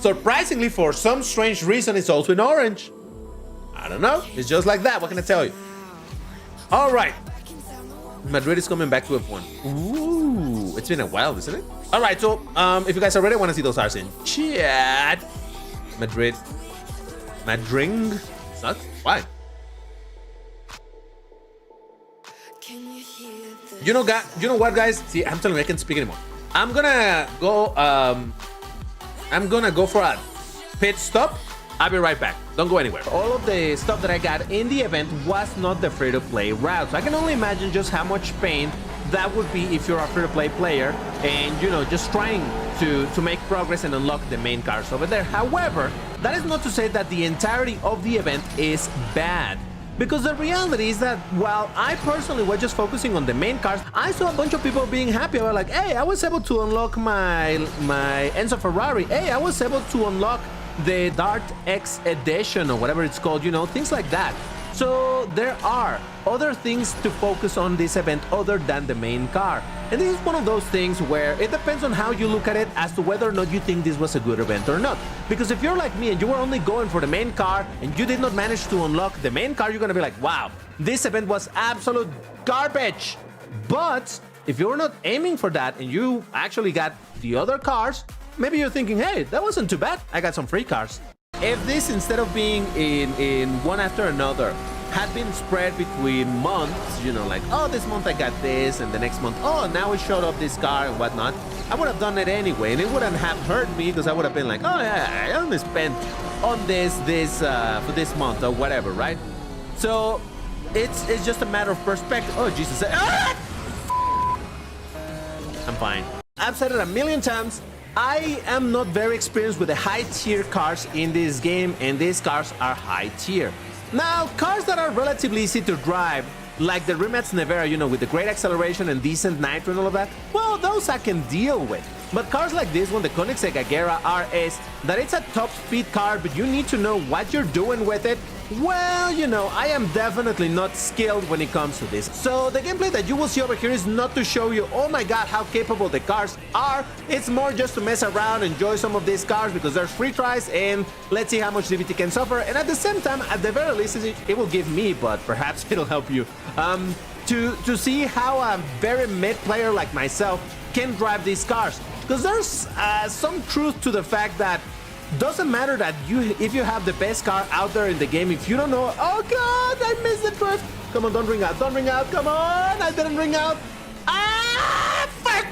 Surprisingly, for some strange reason, it's also in orange. I don't know. It's just like that. What can I tell you? All right. Madrid is coming back to F1. Ooh, it's been a while, isn't it? All right, so if you guys are ready, I want to see those R's in chat. Madrid. Sucks? Why? You know what, guys? See, I'm telling you, I can't speak anymore. I'm gonna go for a pit stop. I'll be right back. Don't go anywhere. All of the stuff that I got in the event was not the free-to-play route, so I can only imagine just how much pain that would be if you're a free-to-play player and, you know, just trying to make progress and unlock the main cars over there. However, that is not to say that the entirety of the event is bad. Because the reality is that while I personally was just focusing on the main cars, I saw a bunch of people being happy about like, hey, I was able to unlock my Enzo Ferrari. Hey, I was able to unlock the Dart X edition or whatever it's called, you know, things like that. So there are other things to focus on this event other than the main car. And this is one of those things where it depends on how you look at it as to whether or not you think this was a good event or not. Because if you're like me and you were only going for the main car and you did not manage to unlock the main car, you're gonna be like, wow, this event was absolute garbage. But if you're not aiming for that and you actually got the other cars, maybe you're thinking, hey, that wasn't too bad. I got some free cars. If this, instead of being in one after another, had been spread between months, you know, like, oh, this month I got this, and the next month, oh, now it showed up this car and whatnot, I would have done it anyway, and it wouldn't have hurt me because I would have been like, oh, yeah, I only spent on this for this month or whatever, right? So it's just a matter of perspective. Oh, Jesus. Ah! I'm fine. I've said it a million times. I am not very experienced with the high-tier cars in this game, and these cars are high-tier. Now, cars that are relatively easy to drive, like the Rimac Nevera, you know, with the great acceleration and decent nitro and all of that, well, those I can deal with. But cars like this one, the Koenigsegg Agera RS, that it's a top-speed car, but you need to know what you're doing with it, well, you know, I am definitely not skilled when it comes to this. So the gameplay that you will see over here is not to show you, oh my god, how capable the cars are. It's more just to mess around, enjoy some of these cars because there's free tries, and let's see how much DBT can suffer. And at the same time, at the very least, it will give me, but perhaps it'll help you, to see how a very mid player like myself can drive these cars. Because there's some truth to the fact that doesn't matter that if you have the best car out there in the game, if you don't know, oh god, I missed the drift. Come on, don't ring out, come on, I didn't ring out. Ah, fuck.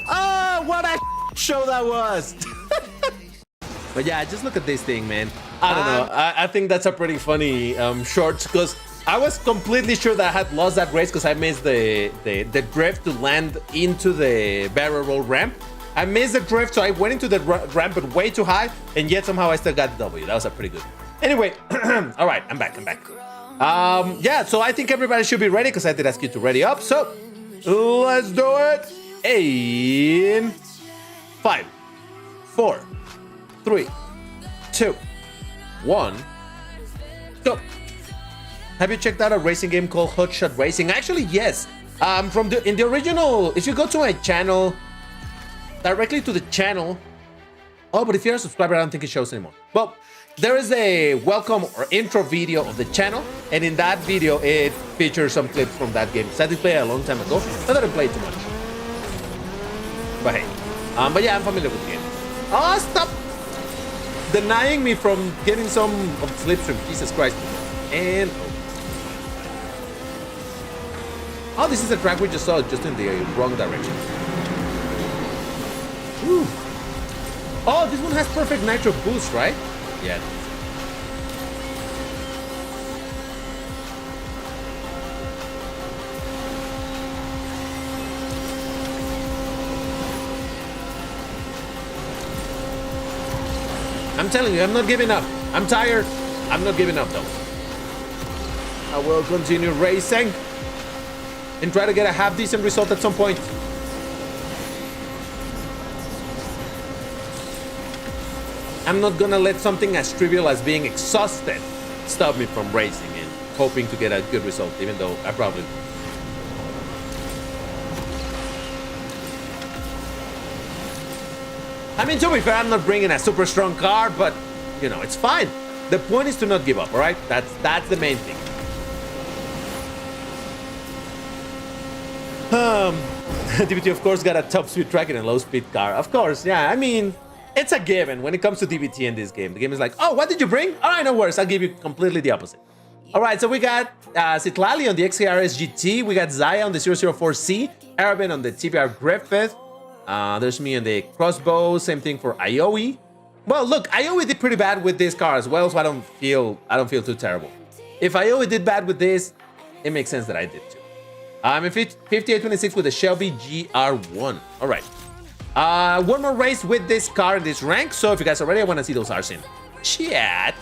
Oh, what a show that was. But yeah, just look at this thing, man. I don't know, I think that's a pretty funny short, because I was completely sure that I had lost that race because I missed the drift to land into the barrel roll ramp. I missed the drift, so I went into the ramp, but way too high, and yet somehow I still got the W. That was a pretty good one. Anyway, all right, I'm back. Yeah, so I think everybody should be ready because I did ask you to ready up. So let's do it in 5, 4, 3, 2, 1, go. Have you checked out a racing game called Hotshot Racing? Actually, yes. In the original, if you go to my channel, directly to the channel. Oh, but if you're a subscriber, I don't think it shows anymore. Well, there is a welcome or intro video of the channel, and in that video, it features some clips from that game. So I did play it a long time ago. I didn't play it too much. But hey, but yeah, I'm familiar with the game. Oh, stop denying me from getting some of the slipstream. Jesus Christ. And oh, this is the track we just saw, just in the wrong direction. Whew. Oh, this one has perfect nitro boost, right? Yeah. I'm telling you, I'm not giving up. I'm tired. I'm not giving up, though. I will continue racing and try to get a half-decent result at some point. I'm not gonna let something as trivial as being exhausted stop me from racing and hoping to get a good result, even though I probably will. I mean, to be fair, I'm not bringing a super strong car, but, you know, it's fine. The point is to not give up, all right? That's the main thing. DBT, of course, got a top speed track and a low speed car. Of course, yeah, I mean, it's a given when it comes to DBT in this game. The game is like, oh, what did you bring? All right, no worries. I'll give you completely the opposite. All right, so we got Citlali on the XKRS GT. We got Zaya on the 004C. Arabin on the TBR Griffith. There's me on the Crossbow. Same thing for Ioe. Well, look, Ioe did pretty bad with this car as well, so I don't feel too terrible. If Ioe did bad with this, it makes sense that I did too. I'm in 5826 with the Shelby GR1. All right. One more race with this car in this rank. So if you guys are ready, I want to see those R's in chat.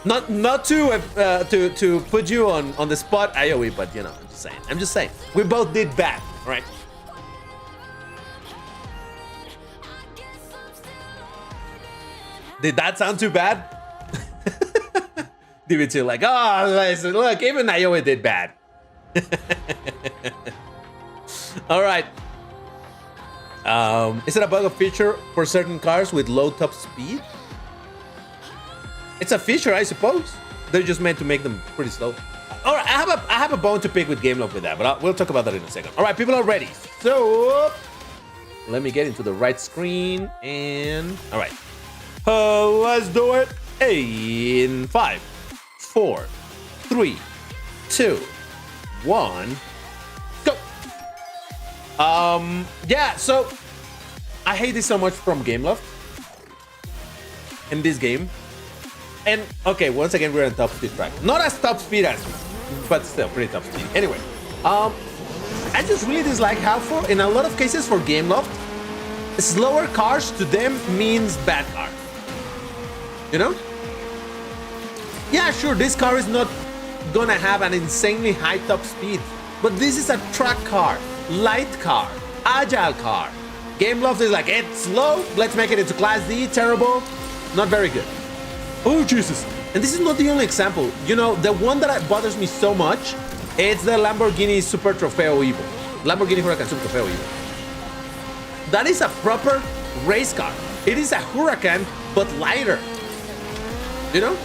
Not to put you on the spot, IOE, but you know, I'm just saying. We both did bad, all right? Did that sound too bad? DBT like, oh, listen, look, even IOE did bad. All right. Is it a bug or feature for certain cars with low top speed? It's a feature, I suppose. They're just meant to make them pretty slow. All right, I have a bone to pick with GameLoft with that, but we'll talk about that in a second. All right, people are ready. So let me get into the right screen and all right. Let's do it in 5, 4, 3, 2, 1, go. Yeah, so I hate this so much from GameLoft in this game. And okay, once again, we're on top speed track. Not as top speed as me, but still pretty top speed. Anyway, I just really dislike how in a lot of cases for GameLoft, slower cars to them means bad car. You know? Yeah, sure, this car is not gonna have an insanely high top speed, but this is a track car, light car, agile car. GameLoft is like, it's slow, let's make it into Class D, terrible, not very good. Oh, Jesus. And this is not the only example. You know, the one that bothers me so much, it's the Lamborghini Super Trofeo Evo. Lamborghini Huracan Super Trofeo Evo. That is a proper race car. It is a Huracan, but lighter. You know?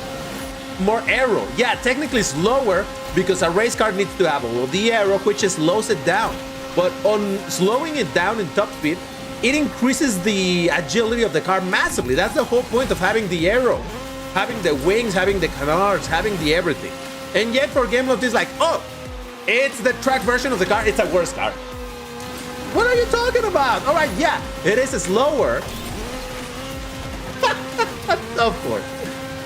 More aero. Yeah, technically slower because a race car needs to have all of the aero, which slows it down. But on slowing it down in top speed, it increases the agility of the car massively. That's the whole point of having the aero. Having the wings, having the canards, having the everything. And yet for GameLoft, it's like, oh, it's the track version of the car. It's a worse car. What are you talking about? All right, yeah, it is slower. Of course.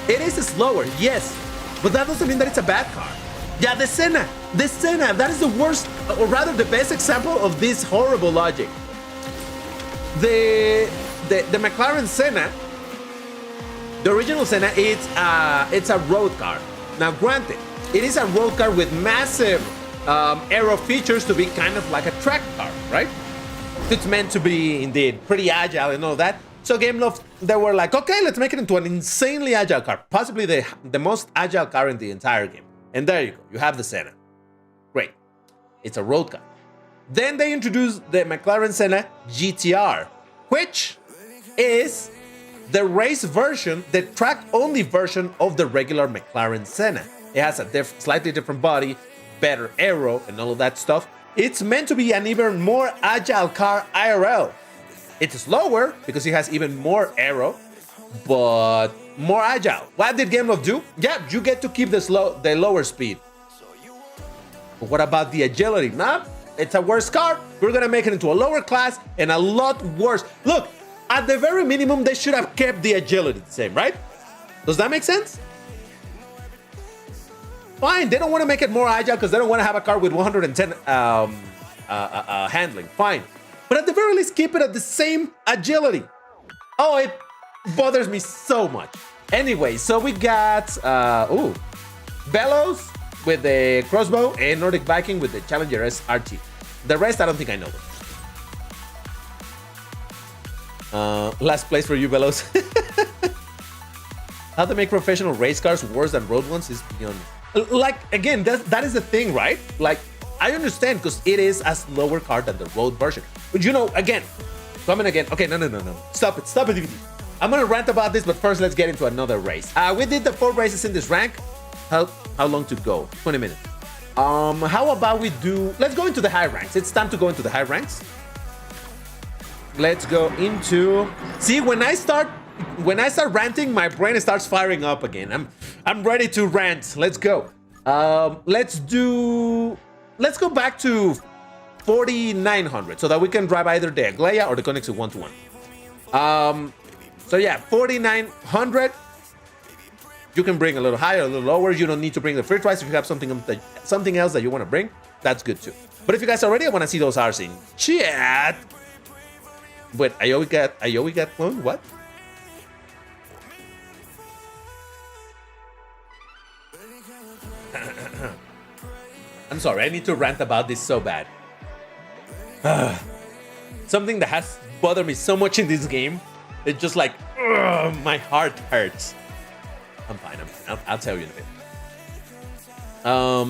It is slower, yes. But that doesn't mean that it's a bad car. Yeah, the Senna, that is the worst, or rather the best example of this horrible logic. The McLaren Senna, the original Senna, it's a road car. Now, granted, it is a road car with massive aero features to be kind of like a track car, right? It's meant to be, indeed, pretty agile and all that. So GameLoft, they were like, okay, let's make it into an insanely agile car. Possibly the most agile car in the entire game. And there you go. You have the Senna. Great. It's a road car. Then they introduced the McLaren Senna GTR, which is the race version, the track-only version of the regular McLaren Senna. It has a slightly different body, better aero, and all of that stuff. It's meant to be an even more agile car IRL. It's slower because it has even more aero, but more agile. What did GameLoft do? Yeah, you get to keep the lower speed. But what about the agility? Nah, it's a worse car. We're gonna make it into a lower class and a lot worse. Look, at the very minimum, they should have kept the agility the same, right? Does that make sense? Fine, they don't want to make it more agile because they don't want to have a car with 110 handling. Fine. But at the very least, keep it at the same agility. Oh, it bothers me so much. Anyway, so we got, Bellows with the crossbow and Nordic Viking with the Challenger SRT. The rest, I don't think I know. Last place for you, Bellows. How to make professional race cars worse than road ones is beyond. Like, again, that is the thing, right? Like, I understand because it is a slower car than the road version. But you know, again, coming again. Okay, no. Stop it, DVD. I'm gonna rant about this, but first let's get into another race. We did the 4 races in this rank. How long to go? 20 minutes. How about let's go into the high ranks. It's time to go into the high ranks. Let's go into, see, when I start ranting, my brain starts firing up again. I'm ready to rant. Let's go. Let's go back to 4900 so that we can drive either the Aglaia or the Koenigsegg 121. So yeah, 4900. You can bring a little higher, a little lower. You don't need to bring the free tries. If you have something else that you want to bring, that's good too. But if you guys already want to see those R's in chat. Wait, I always got cloned? What? I'm sorry, I need to rant about this so bad. Something that has bothered me so much in this game. It's just like, my heart hurts. I'm fine. I'll tell you in a bit.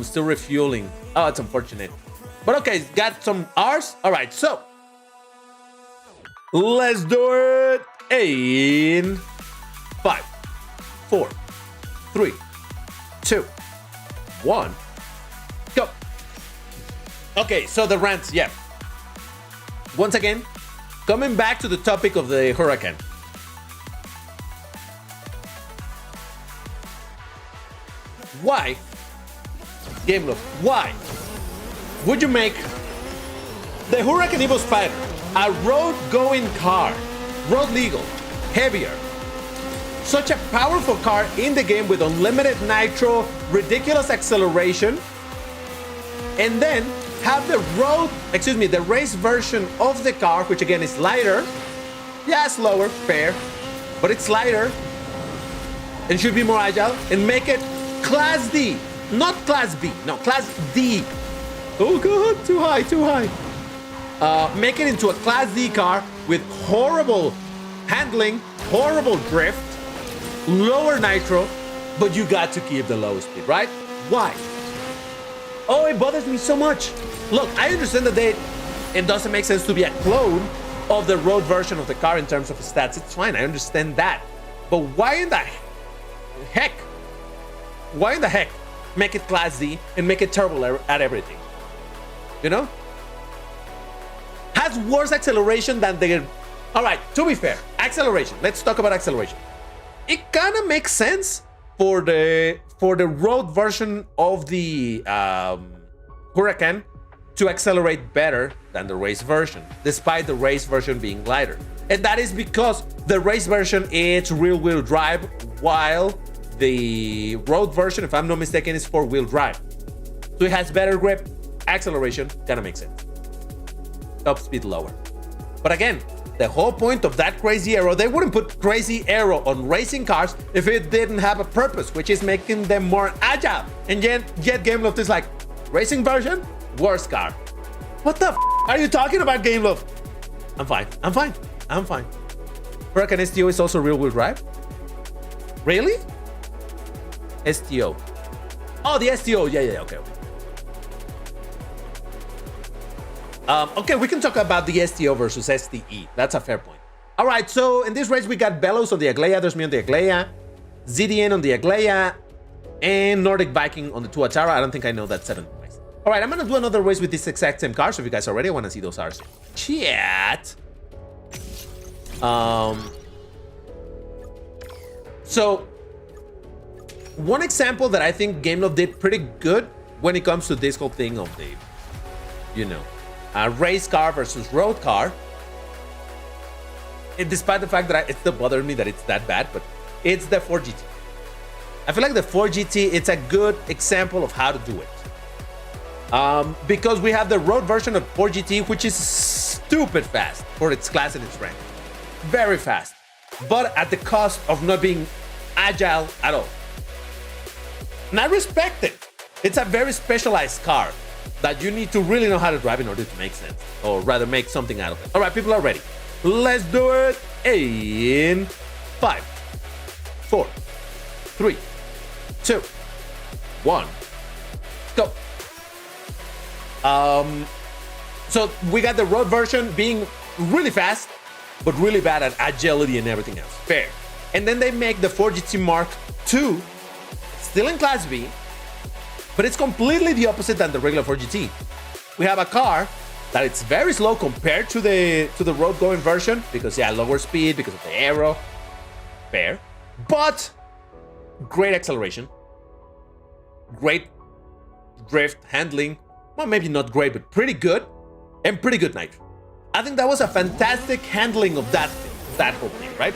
Still refueling. Oh, it's unfortunate. But okay, got some R's. All right, so let's do it in 5, 4, 3, 2, 1, go. Okay, so the rants, yeah. Once again, coming back to the topic of the hurricane. Why, GameLoop, why would you make the Huracan Evo Spider a road-going car, road legal, heavier, such a powerful car in the game with unlimited nitro, ridiculous acceleration, and then have the the race version of the car, which again is lighter, yeah, slower, fair, but it's lighter and should be more agile, and make it Class D, not Class B, no, Class D. Oh God, too high, too high. Make it into a Class D car with horrible handling, horrible drift, lower nitro, but you got to keep the low speed, right? Why? Oh, it bothers me so much. Look, I understand that it doesn't make sense to be a clone of the road version of the car in terms of stats. It's fine, I understand that. But why in the heck? Why in the heck make it Class D and make it turbo at everything? You know? Has worse acceleration than the... All right, to be fair, acceleration. Let's talk about acceleration. It kind of makes sense for the road version of the Huracan to accelerate better than the race version, despite the race version being lighter. And that is because the race version is rear-wheel drive, while the road version, if I'm not mistaken, is four-wheel drive. So it has better grip, acceleration, kind of makes sense. Top speed lower. But again, the whole point of that crazy arrow, they wouldn't put crazy arrow on racing cars if it didn't have a purpose, which is making them more agile. And yet GameLoft is like, racing version, worst car. What the are you talking about, GameLoft? I'm fine. Huracan STO is also rear-wheel drive? Really? STO. Oh, the STO. Yeah, okay. Okay, we can talk about the STO versus STE. That's a fair point. All right, so in this race, we got Bellows on the Aglaia, there's me on the Aglaia, ZDN on the Aglaia, and Nordic Viking on the Tuatara. I don't think I know that 7th place. All right, I'm going to do another race with this exact same car, so if you guys are ready, I want to see those R's. Chat. So, one example that I think GameLoft did pretty good when it comes to this whole thing of the, race car versus road car. And despite the fact that it still bothers me that it's that bad, but it's the 4GT. I feel like the 4GT, it's a good example of how to do it. Because we have the road version of 4GT, which is stupid fast for its class and its rank. Very fast, but at the cost of not being agile at all. And I respect it. It's a very specialized car that you need to really know how to drive in order to make sense, or rather make something out of it. All right, people are ready. Let's do it in 5, 4, 3, 2, 1, go. So we got the road version being really fast, but really bad at agility and everything else. Fair. And then they make the 4GT Mark II, still in Class B, but it's completely the opposite than the regular 4GT. We have a car that it's very slow compared to the road going version, because lower speed because of the aero. Fair. But great acceleration, great drift handling. Well, maybe not great, but pretty good, and pretty good nitro. I think that was a fantastic handling of that whole thing, right?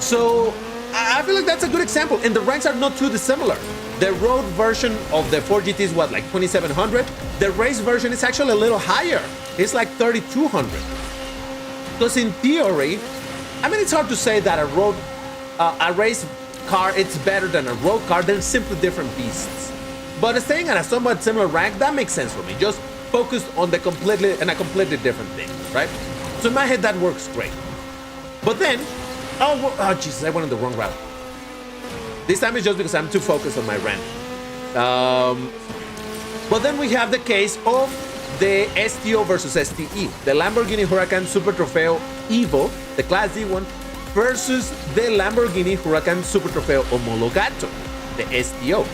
So I feel like that's a good example. And the ranks are not too dissimilar. The road version of the 4GT is what, like 2700? The race version is actually a little higher. It's like 3200. Because in theory, I mean, it's hard to say that a race car, it's better than a road car. They're simply different beasts. But staying at a somewhat similar rank, that makes sense for me. Just focused on a completely different thing, right? So in my head, that works great. But then, oh Jesus, I went on the wrong route. This time it's just because I'm too focused on my rant. But then we have the case of the STO versus STE, the Lamborghini Huracan Super Trofeo Evo, the Class D one, versus the Lamborghini Huracan Super Trofeo Omologato, the STO.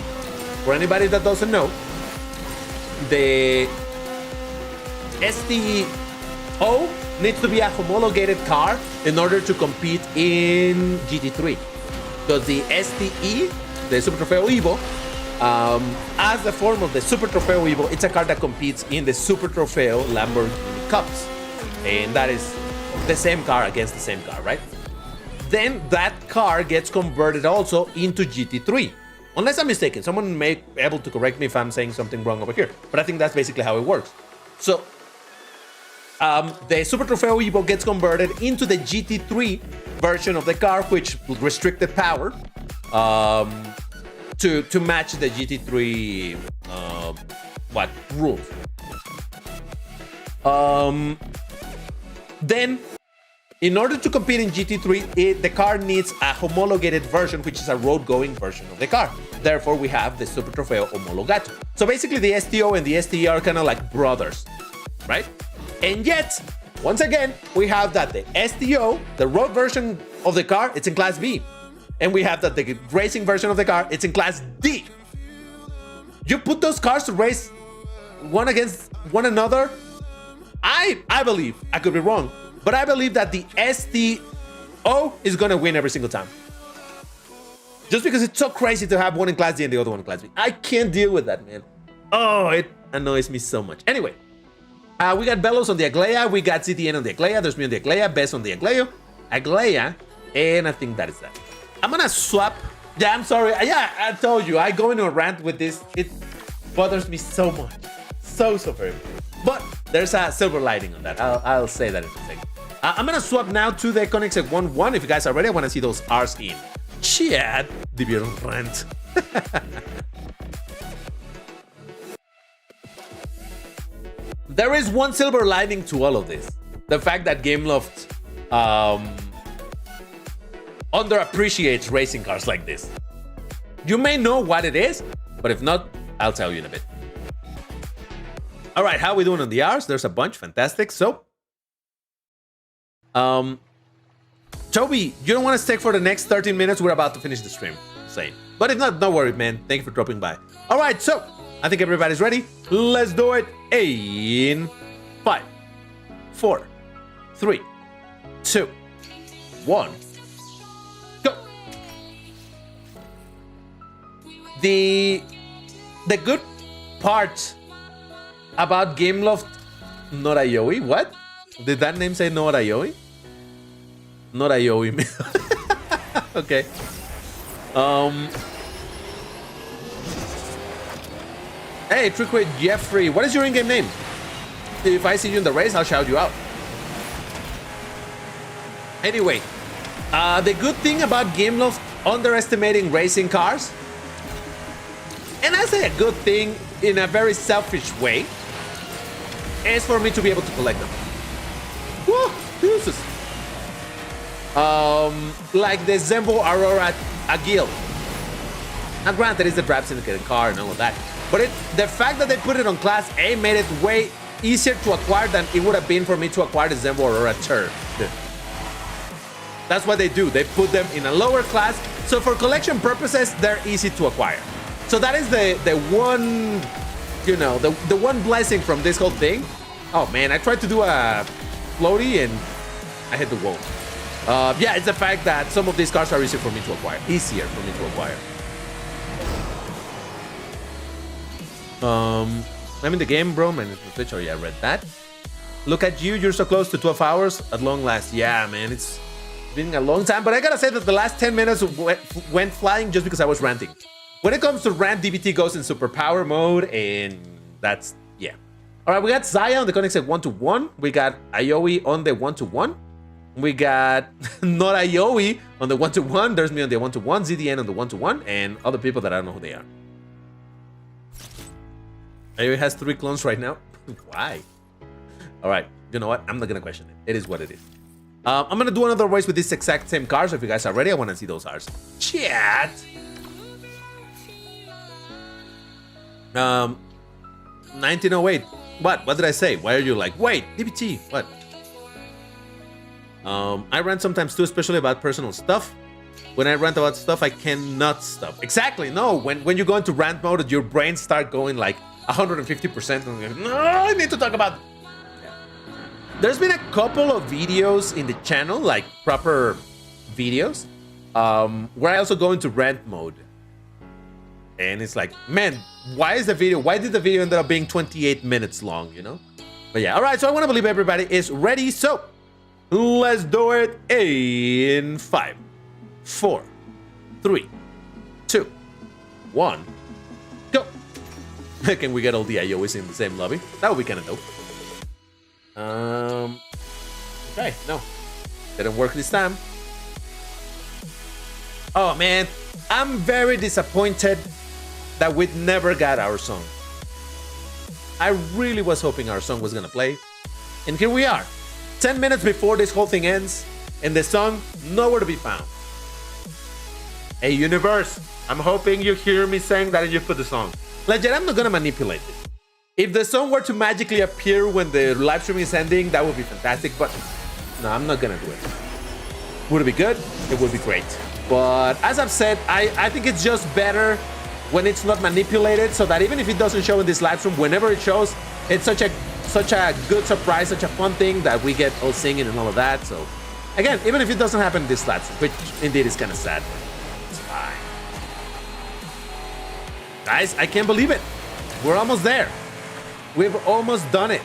For anybody that doesn't know, the STO needs to be a homologated car in order to compete in GT3. Because the STE, the Super Trofeo Evo, as the form of the Super Trofeo Evo, it's a car that competes in the Super Trofeo Lamborghini Cups. And that is the same car against the same car, right? Then that car gets converted also into GT3. Unless I'm mistaken, someone may be able to correct me if I'm saying something wrong over here. But I think that's basically how it works. So, the Super Trofeo Evo gets converted into the GT3 version of the car, which restricted power to match the GT3 rules. Then, in order to compete in GT3, the car needs a homologated version, which is a road-going version of the car. Therefore, we have the Super Trofeo Omologato. So basically, the STO and the STE are kind of like brothers, right? And yet, once again, we have that the STO, the road version of the car, it's in Class B. And we have that the racing version of the car, it's in Class D. You put those cars to race one against one another, I believe, I could be wrong, but I believe that the STO is gonna win every single time. Just because it's so crazy to have one in Class D and the other one in Class B. I can't deal with that, man. Oh, it annoys me so much. Anyway, we got Velos on the Aglea, we got CTN on the Aglea, there's me on the Aglea, Bess on the Aglea, and I think that is that. I'm gonna swap. Yeah, I'm sorry. Yeah, I told you, I go into a rant with this. It bothers me so much. So very much. But there's a silver lining on that. I'll say that in a second. I'm gonna swap now to the Koenigsegg 1-1. If you guys are ready, I wanna see those R's in chat. Debieron rant. There is one silver lining to all of this. The fact that Gameloft underappreciates racing cars like this. You may know what it is, but if not, I'll tell you in a bit. All right, how are we doing on the R's? There's a bunch, fantastic. So, Toby, you don't want to stick for the next 13 minutes? We're about to finish the stream, same. But if not, don't worry, man. Thank you for dropping by. All right, so I think everybody's ready. Let's do it in 5, 4, 3, 2, 1. Go. The good part about Gameloft Norayoi, what? Did that name say Norayoi? Norayoi. Okay. Hey, Trickway Jeffrey, what is your in-game name? If I see you in the race, I'll shout you out. Anyway, the good thing about Gameloft underestimating racing cars, and I say a good thing in a very selfish way, is for me to be able to collect them. Whoa, Jesus. Like the Zembo Aurora Agil. Now granted, it's the Drive Syndicate car and all of that, but the fact that they put it on Class A made it way easier to acquire than it would have been for me to acquire the Zembo Aurora Turd. That's what they do. They put them in a lower class, so for collection purposes, they're easy to acquire. So that is the one, you know, the one blessing from this whole thing. Oh man, I tried to do a floaty and I hit the wall. Yeah, it's the fact that some of these cars are easier for me to acquire. I'm in the game, bro. Man, Twitch. Oh yeah, I read that. Look at you. You're so close to 12 hours at long last. Yeah, man. It's been a long time, but I gotta say that the last 10 minutes went flying just because I was ranting. When it comes to rant, DBT goes in superpower mode, and that's, yeah. All right, we got Zaya on the Koenigsegg 1-1. We got Aoi on the 1-1. We got not Aoi on the 1-1. There's me on the 1-1, ZDN on the 1-1, and other people that I don't know who they are. Aoi has 3 clones right now. Why? All right, you know what? I'm not gonna question it. It is what it is. I'm gonna do another race with this exact same car, so if you guys are ready, I wanna see those cars. Chat! 1908. What did I say? Why are you like, wait, DBT, what? I rant sometimes too, especially about personal stuff. When I rant about stuff, I cannot stop. Exactly, no, when you go into rant mode, your brain start going like 150%, and you're like, no, I need to talk about. There's been a couple of videos in the channel, like proper videos, where I also go into rant mode. And it's like, man, why did the video end up being 28 minutes long, you know? But yeah, all right, so I want to believe everybody is ready. So let's do it in 5, 4, 3, 2, 1, go. Can we get all the IOs in the same lobby? That would be kind of dope. Okay, no, didn't work this time. Oh man, I'm very disappointed that we never got our song. I really was hoping our song was gonna play, and here we are, 10 minutes before this whole thing ends, and the song nowhere to be found. Hey universe, I'm hoping you hear me saying that you put the song. Legend, I'm not gonna manipulate it. If the song were to magically appear when the live stream is ending, that would be fantastic, but no, I'm not gonna do it. Would it be good? It would be great. But as I've said, I think it's just better when it's not manipulated, so that even if it doesn't show in this live stream, whenever it shows, it's such a good surprise, such a fun thing that we get all singing and all of that. So again, even if it doesn't happen in this live stream, which indeed is kind of sad, but it's fine. Guys, I can't believe it. We're almost there. We've almost done it.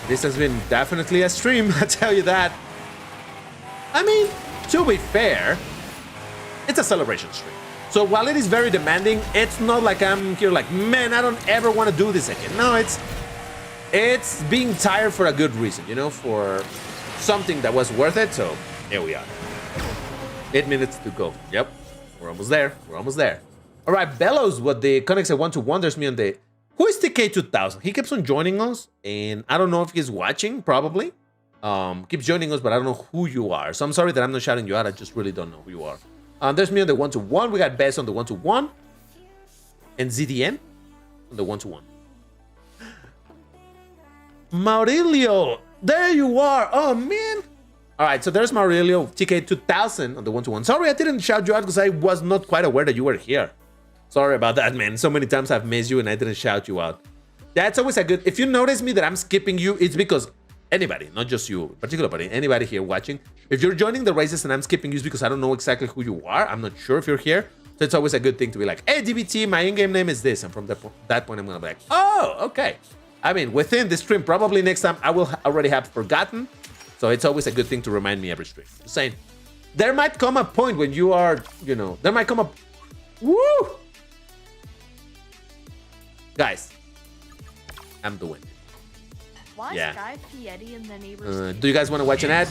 This has been definitely a stream, I tell you that. I mean, to be fair, it's a celebration stream. So while it is very demanding, it's not like I'm here like, man, I don't ever want to do this again. No, it's being tired for a good reason, you know, for something that was worth it. So here we are. 8 minutes to go. Yep, we're almost there. We're almost there. All right, Bellows with the Koenigsegg 1-1. There's me on the... Who is TK2000? He keeps on joining us, and I don't know if he's watching, probably. Keeps joining us, but I don't know who you are. So I'm sorry that I'm not shouting you out. I just really don't know who you are. There's me on the 1-1. We got Bess on the 1-1. And ZDN on the 1-1. Maurilio, there you are. Oh, man. All right, so there's Maurilio, TK2000 on the 1-1. Sorry, I didn't shout you out because I was not quite aware that you were here. Sorry about that, man. So many times I've missed you and I didn't shout you out. That's always a good... If you notice me that I'm skipping you, it's because anybody, not just you, particularly anybody here watching, if you're joining the races and I'm skipping you, it's because I don't know exactly who you are. I'm not sure if you're here. So it's always a good thing to be like, hey, DBT, my in-game name is this. And from that point, I'm going to be like, oh, okay. I mean, within the stream, probably next time I will already have forgotten. So it's always a good thing to remind me every stream. Just saying, there might come a point when you are, you know, there might come a... Woo! Guys, I'm doing it. Why Yeah. Sky Fieri in the neighbor's Do you guys want to watch an ad?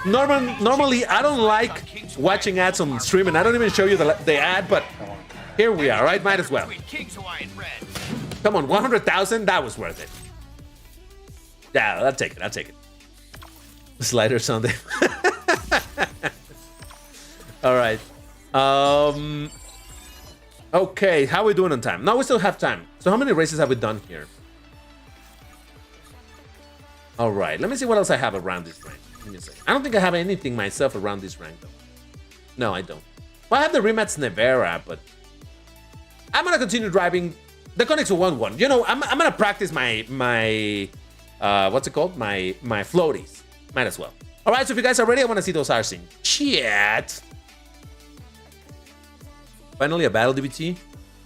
Normally, I don't like watching ads on stream, and I don't even show you the ad, but here we are, right? Might as well. Come on, 100,000? That was worth it. Yeah, I'll take it. I'll take it. Slider Sunday. All right. Okay, how are we doing on time? No, we still have time. So how many races have we done here? All right, let me see what else I have around this rank. Give me a second. I don't think I have anything myself around this rank, though. No, I don't. Well, I have the Rematch Nevera, but I'm gonna continue driving the Koenigsegg 1-1. You know, I'm gonna practice my what's it called? My floaties. Might as well. All right, so if you guys are ready, I want to see those R's in chat. Finally, a battle DBT.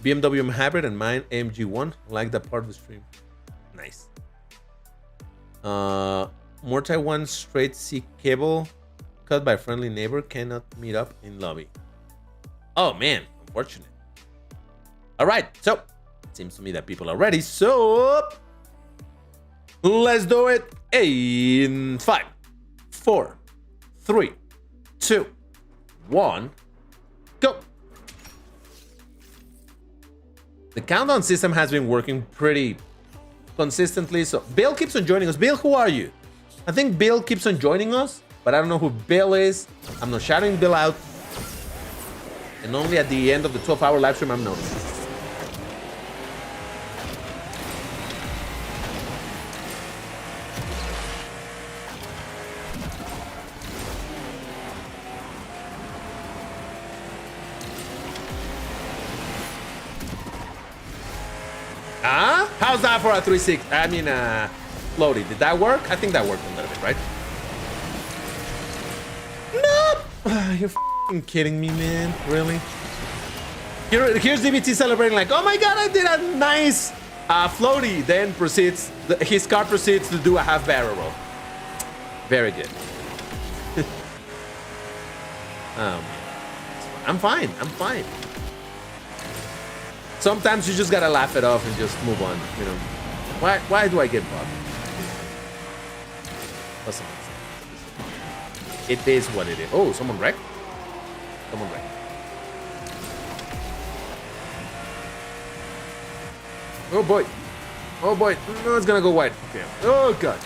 BMW Hybrid and mine AMG1. I like that part of the stream. Nice. Mortai 1 straight C cable cut by friendly neighbor cannot meet up in lobby. Oh man, unfortunate. All right, so it seems to me that people are ready. So let's do it in 5, 4, 3, 2, 1, go. The countdown system has been working pretty consistently. So Bill keeps on joining us. Bill, who are you? I think Bill keeps on joining us, but I don't know who Bill is. I'm not shouting Bill out. And only at the end of the 12-hour live stream I'm noticing. How's that for a 360? I mean, floaty. Did that work? I think that worked a little bit, right? Nope. You're f***ing kidding me, man. Really? Here's DBT celebrating like, oh my god, I did a nice floaty. Then his car proceeds to do a half barrel roll. Very good. I'm fine. I'm fine. Sometimes you just gotta laugh it off and just move on, you know. Why do I get bugged? Listen. It is what it is. Oh, someone wrecked? Someone wrecked. Oh boy. Oh boy. No, it's gonna go wide. Okay. Oh god.